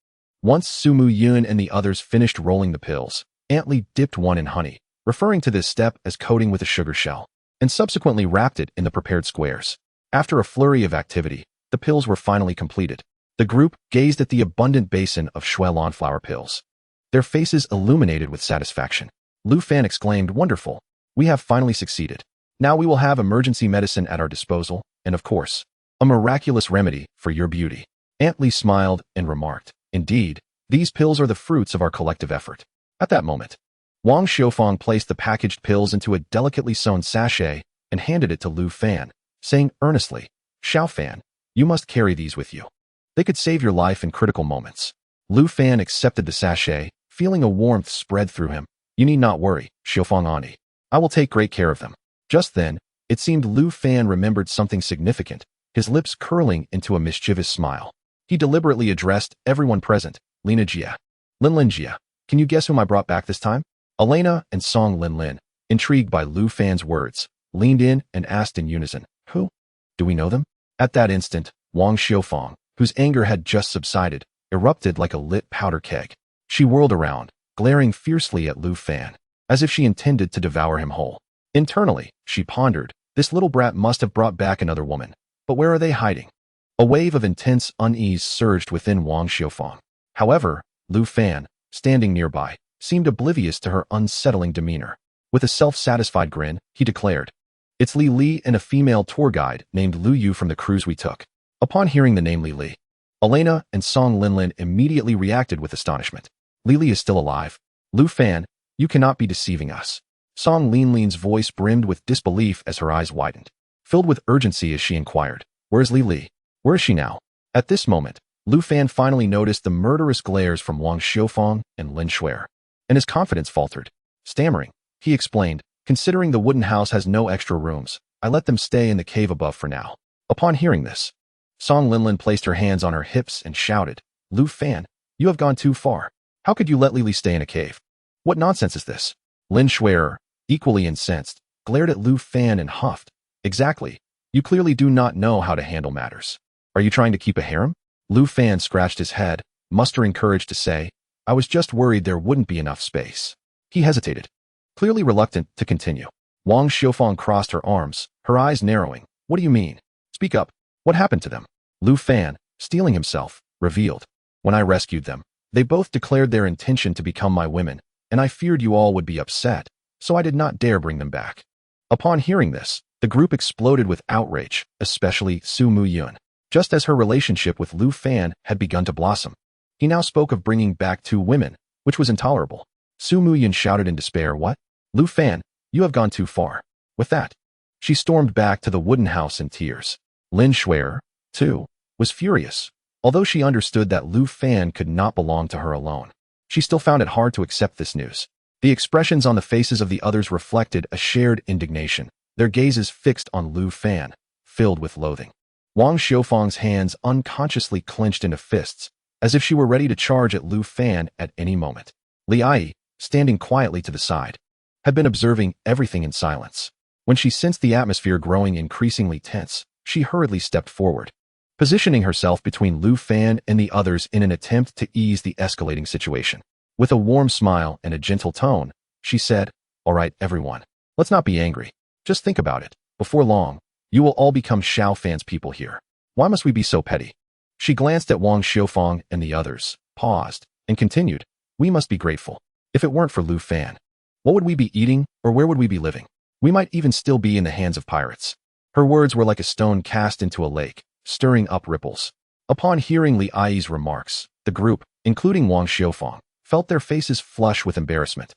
Once Sumu Yun and the others finished rolling the pills, Aunt Li dipped one in honey, referring to this step as coating with a sugar shell, and subsequently wrapped it in the prepared squares. After a flurry of activity, the pills were finally completed. The group gazed at the abundant basin of Xuelon flower pills, their faces illuminated with satisfaction. Lu Fan exclaimed, "Wonderful! We have finally succeeded. Now we will have emergency medicine at our disposal, and of course, a miraculous remedy for your beauty." Aunt Li smiled and remarked, "Indeed, these pills are the fruits of our collective effort." At that moment, Wang Xiufang placed the packaged pills into a delicately sewn sachet and handed it to Lu Fan, saying earnestly, "Xiao Fan, you must carry these with you. They could save your life in critical moments." Lu Fan accepted the sachet, feeling a warmth spread through him. "You need not worry, Xiufang Ani. I will take great care of them." Just then, it seemed Lu Fan remembered something significant, his lips curling into a mischievous smile. He deliberately addressed everyone present. "Lina Jia. Lin Jia. Can you guess whom I brought back this time?" Elena and Song Lin, intrigued by Lu Fan's words, leaned in and asked in unison, "Who? Do we know them?" At that instant, Wang Xiufang, whose anger had just subsided, erupted like a lit powder keg. She whirled around, glaring fiercely at Lu Fan, as if she intended to devour him whole. Internally, she pondered, this little brat must have brought back another woman, but where are they hiding? A wave of intense unease surged within Wang Xiufang. However, Lu Fan, standing nearby, seemed oblivious to her unsettling demeanor. With a self-satisfied grin, he declared, "It's Li Li and a female tour guide named Lu Yu from the cruise we took." Upon hearing the name Li Li, Elena and Song Linlin immediately reacted with astonishment. "Li Li is still alive? Lu Fan, you cannot be deceiving us." Song Linlin's voice brimmed with disbelief as her eyes widened, filled with urgency as she inquired, "Where's Li Li? Where is she now?" At this moment, Lu Fan finally noticed the murderous glares from Wang Xiufang and Lin Shuer, and his confidence faltered. Stammering, he explained, "Considering the wooden house has no extra rooms, I let them stay in the cave above for now." Upon hearing this, Song Linlin placed her hands on her hips and shouted, "Lu Fan, you have gone too far. How could you let Li Li stay in a cave? What nonsense is this?" Lin Shuer, equally incensed, glared at Lu Fan and huffed, "Exactly. You clearly do not know how to handle matters. Are you trying to keep a harem?" Lu Fan scratched his head, mustering courage to say, "I was just worried there wouldn't be enough space." He hesitated, clearly reluctant to continue. Wang Xiufang crossed her arms, her eyes narrowing. "What do you mean? Speak up. What happened to them?" Lu Fan, steeling himself, revealed, "When I rescued them, they both declared their intention to become my women, and I feared you all would be upset, so I did not dare bring them back." Upon hearing this, the group exploded with outrage, especially Su Muyun. Just as her relationship with Lu Fan had begun to blossom, he now spoke of bringing back 2 women, which was intolerable. Su Muyun shouted in despair, "What? Lu Fan, you have gone too far." With that, she stormed back to the wooden house in tears. Lin Shuer, too, was furious. Although she understood that Lu Fan could not belong to her alone, she still found it hard to accept this news. The expressions on the faces of the others reflected a shared indignation, their gazes fixed on Lu Fan, filled with loathing. Wang Xiufang's hands unconsciously clenched into fists, as if she were ready to charge at Lu Fan at any moment. Li Ai, standing quietly to the side, had been observing everything in silence. When she sensed the atmosphere growing increasingly tense, she hurriedly stepped forward, positioning herself between Lu Fan and the others in an attempt to ease the escalating situation. With a warm smile and a gentle tone, she said, "All right, everyone, let's not be angry. Just think about it. Before long, you will all become Xiufan's people here. Why must we be so petty?" She glanced at Wang Xiufang and the others, paused, and continued, "We must be grateful. If it weren't for Lu Fan, what would we be eating, or where would we be living? We might even still be in the hands of pirates." Her words were like a stone cast into a lake, stirring up ripples. Upon hearing Li Ai's remarks, the group, including Wang Xiufang, felt their faces flush with embarrassment,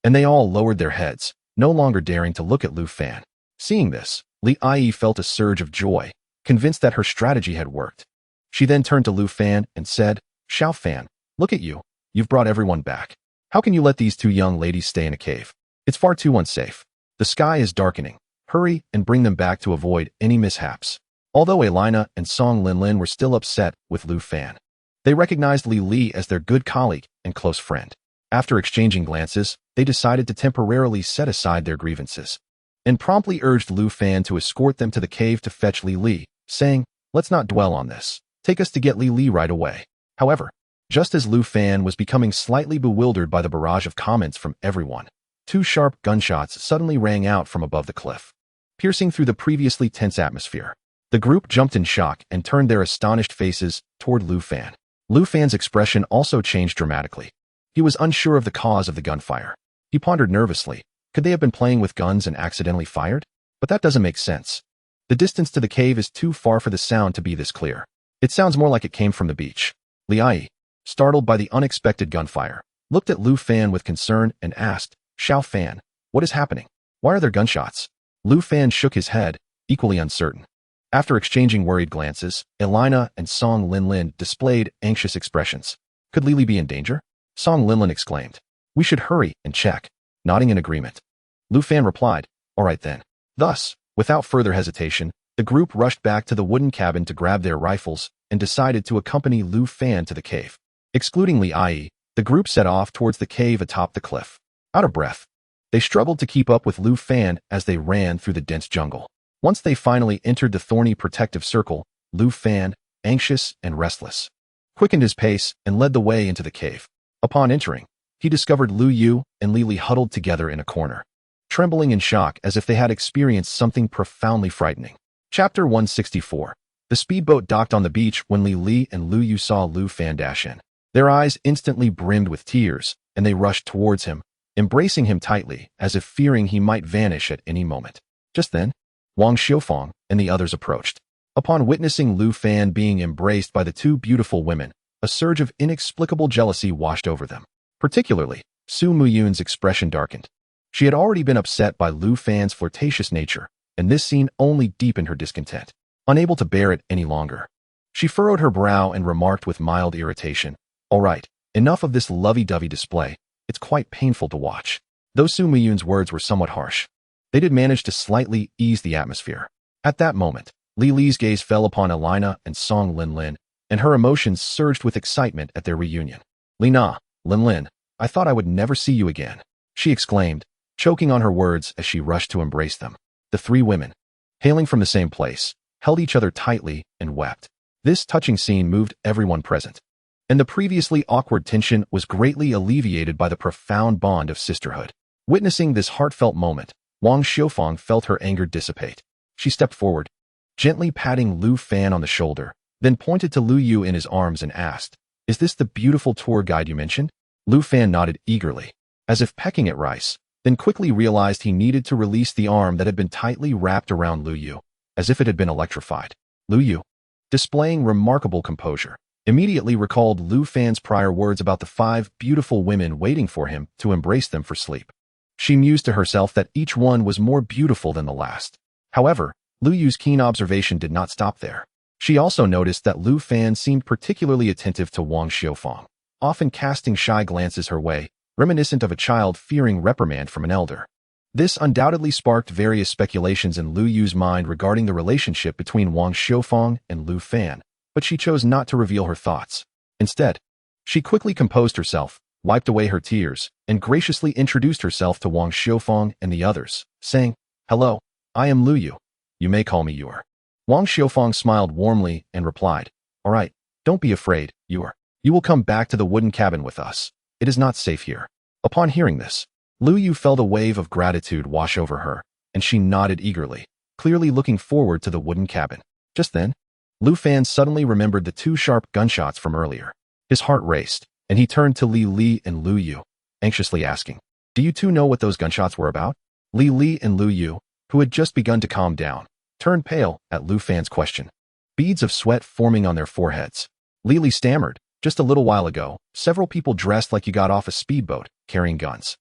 and they all lowered their heads, no longer daring to look at Lu Fan. Seeing this, Li Ai felt a surge of joy, convinced that her strategy had worked. She then turned to Lu Fan and said, "Xiao Fan, look at you. You've brought everyone back. How can you let these 2 young ladies stay in a cave? It's far too unsafe. The sky is darkening. Hurry and bring them back to avoid any mishaps." Although Elena and Song Linlin were still upset with Lu Fan, they recognized Li Li as their good colleague and close friend. After exchanging glances, they decided to temporarily set aside their grievances, and promptly urged Lu Fan to escort them to the cave to fetch Li Li, saying, "Let's not dwell on this. Take us to get Li Li right away." However, just as Lu Fan was becoming slightly bewildered by the barrage of comments from everyone, 2 sharp gunshots suddenly rang out from above the cliff, piercing through the previously tense atmosphere. The group jumped in shock and turned their astonished faces toward Lu Fan. Lu Fan's expression also changed dramatically. He was unsure of the cause of the gunfire. He pondered nervously. Could they have been playing with guns and accidentally fired? But that doesn't make sense. The distance to the cave is too far for the sound to be this clear. It sounds more like it came from the beach. Li Ai, startled by the unexpected gunfire, looked at Lu Fan with concern and asked, "Xiao Fan, what is happening? Why are there gunshots?" Lu Fan shook his head, equally uncertain. After exchanging worried glances, Elena and Song Linlin displayed anxious expressions. "Could Li Li be in danger?" Song Linlin exclaimed. "We should hurry and check." Nodding in agreement, Lu Fan replied, "All right then." Thus, without further hesitation, the group rushed back to the wooden cabin to grab their rifles and decided to accompany Lu Fan to the cave. Excluding Li Ai, the group set off towards the cave atop the cliff. Out of breath, they struggled to keep up with Lu Fan as they ran through the dense jungle. Once they finally entered the thorny protective circle, Lu Fan, anxious and restless, quickened his pace and led the way into the cave. Upon entering, he discovered Lu Yu and Li Li huddled together in a corner, trembling in shock as if they had experienced something profoundly frightening. Chapter 164. The speedboat docked on the beach when Li Li and Lu Yu saw Lu Fan dash in. Their eyes instantly brimmed with tears, and they rushed towards him, embracing him tightly, as if fearing he might vanish at any moment. Just then, Wang Xiufang and the others approached. Upon witnessing Lu Fan being embraced by the two beautiful women, a surge of inexplicable jealousy washed over them. Particularly, Su Muyun's expression darkened. She had already been upset by Lu Fan's flirtatious nature, and this scene only deepened her discontent. Unable to bear it any longer, she furrowed her brow and remarked with mild irritation, "All right, enough of this lovey-dovey display. It's quite painful to watch." Though Su Muyun's words were somewhat harsh, they did manage to slightly ease the atmosphere. At that moment, Li Li's gaze fell upon Elina and Song Lin, and her emotions surged with excitement at their reunion. "Lina, Lin, I thought I would never see you again," she exclaimed, choking on her words as she rushed to embrace them. The three women, hailing from the same place, held each other tightly and wept. This touching scene moved everyone present, and the previously awkward tension was greatly alleviated by the profound bond of sisterhood. Witnessing this heartfelt moment, Wang Xiufang felt her anger dissipate. She stepped forward, gently patting Lu Fan on the shoulder, then pointed to Lu Yu in his arms and asked, "Is this the beautiful tour guide you mentioned?" Lu Fan nodded eagerly, as if pecking at rice, then quickly realized he needed to release the arm that had been tightly wrapped around Lu Yu, as if it had been electrified. Lu Yu, displaying remarkable composure, immediately recalled Lu Fan's prior words about the 5 beautiful women waiting for him to embrace them for sleep. She mused to herself that each one was more beautiful than the last. However, Lu Yu's keen observation did not stop there. She also noticed that Lu Fan seemed particularly attentive to Wang Xiufang, often casting shy glances her way, reminiscent of a child fearing reprimand from an elder. This undoubtedly sparked various speculations in Lu Yu's mind regarding the relationship between Wang Xiufang and Lu Fan, but she chose not to reveal her thoughts. Instead, she quickly composed herself, wiped away her tears, and graciously introduced herself to Wang Xiufang and the others, saying, "Hello, I am Lu Yu. You may call me Yor." Wang Xiufang smiled warmly and replied, "All right, don't be afraid, Yor. You will come back to the wooden cabin with us. It is not safe here." Upon hearing this, Lu Yu felt a wave of gratitude wash over her, and she nodded eagerly, clearly looking forward to the wooden cabin. Just then, Lu Fan suddenly remembered the 2 sharp gunshots from earlier. His heart raced, and he turned to Li Li and Lu Yu, anxiously asking, "Do you two know what those gunshots were about?" Li Li and Lu Yu, who had just begun to calm down, turned pale at Lu Fan's question, beads of sweat forming on their foreheads. Li Li stammered, "Just a little while ago, several people dressed like you got off a speedboat, carrying guns.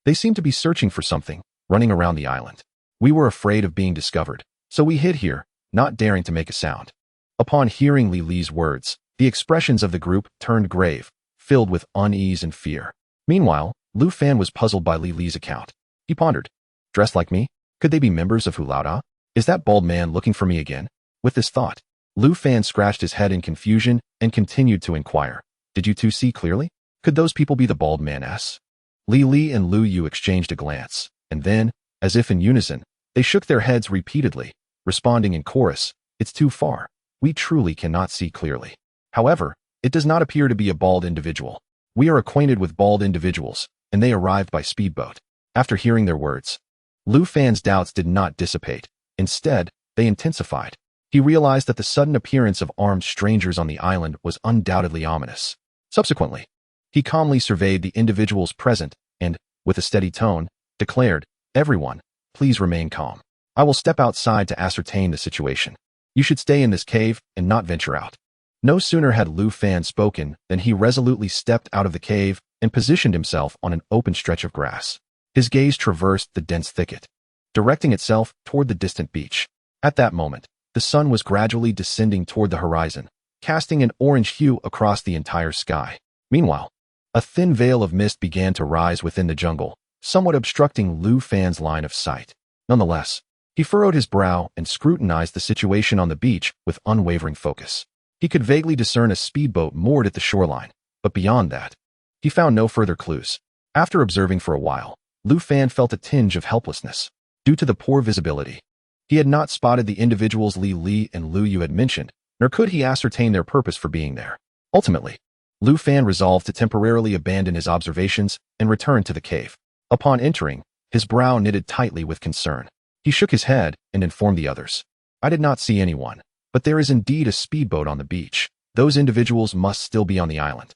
They seemed to be searching for something, running around the island. We were afraid of being discovered, so we hid here, not daring to make a sound." Upon hearing Li Li's words, the expressions of the group turned grave, filled with unease and fear. Meanwhile, Lu Fan was puzzled by Li Li's account. He pondered, "Dressed like me? Could they be members of Hulada? Is that bald man looking for me again?" With this thought, Lu Fan scratched his head in confusion and continued to inquire, "Did you two see clearly? Could those people be the bald man-s?" Li Li and Lu Yu exchanged a glance, and then, as if in unison, they shook their heads repeatedly, responding in chorus, "It's too far. We truly cannot see clearly. However, it does not appear to be a bald individual. We are acquainted with bald individuals, and they arrived by speedboat." After hearing their words, Lu Fan's doubts did not dissipate. Instead, they intensified. He realized that the sudden appearance of armed strangers on the island was undoubtedly ominous. Subsequently, he calmly surveyed the individuals present and, with a steady tone, declared, "Everyone, please remain calm. I will step outside to ascertain the situation. You should stay in this cave and not venture out." No sooner had Lu Fan spoken than he resolutely stepped out of the cave and positioned himself on an open stretch of grass. His gaze traversed the dense thicket, directing itself toward the distant beach. At that moment, the sun was gradually descending toward the horizon, casting an orange hue across the entire sky. Meanwhile, a thin veil of mist began to rise within the jungle, somewhat obstructing Lu Fan's line of sight. Nonetheless, he furrowed his brow and scrutinized the situation on the beach with unwavering focus. He could vaguely discern a speedboat moored at the shoreline, but beyond that, he found no further clues. After observing for a while, Lu Fan felt a tinge of helplessness. Due to the poor visibility, he had not spotted the individuals Li Li and Lu Yu had mentioned, nor could he ascertain their purpose for being there. Ultimately, Lu Fan resolved to temporarily abandon his observations and return to the cave. Upon entering, his brow knitted tightly with concern. He shook his head and informed the others, "I did not see anyone, but there is indeed a speedboat on the beach. Those individuals must still be on the island."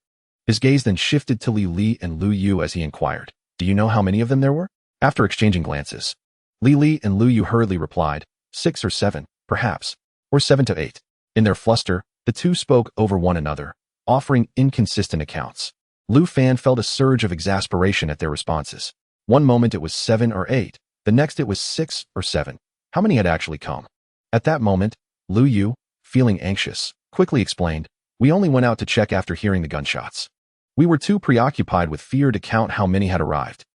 His gaze then shifted to Li Li and Lu Yu as he inquired, "Do you know how many of them there were?" After exchanging glances, Li Li and Lu Yu hurriedly replied, 6 or 7, perhaps, or 7 to 8. In their fluster, the two spoke over one another, offering inconsistent accounts. Lu Fan felt a surge of exasperation at their responses. One moment it was 7 or 8, the next it was 6 or 7. How many had actually come? At that moment, Lu Yu, feeling anxious, quickly explained, "We only went out to check after hearing the gunshots. We were too preoccupied with fear to count how many had arrived."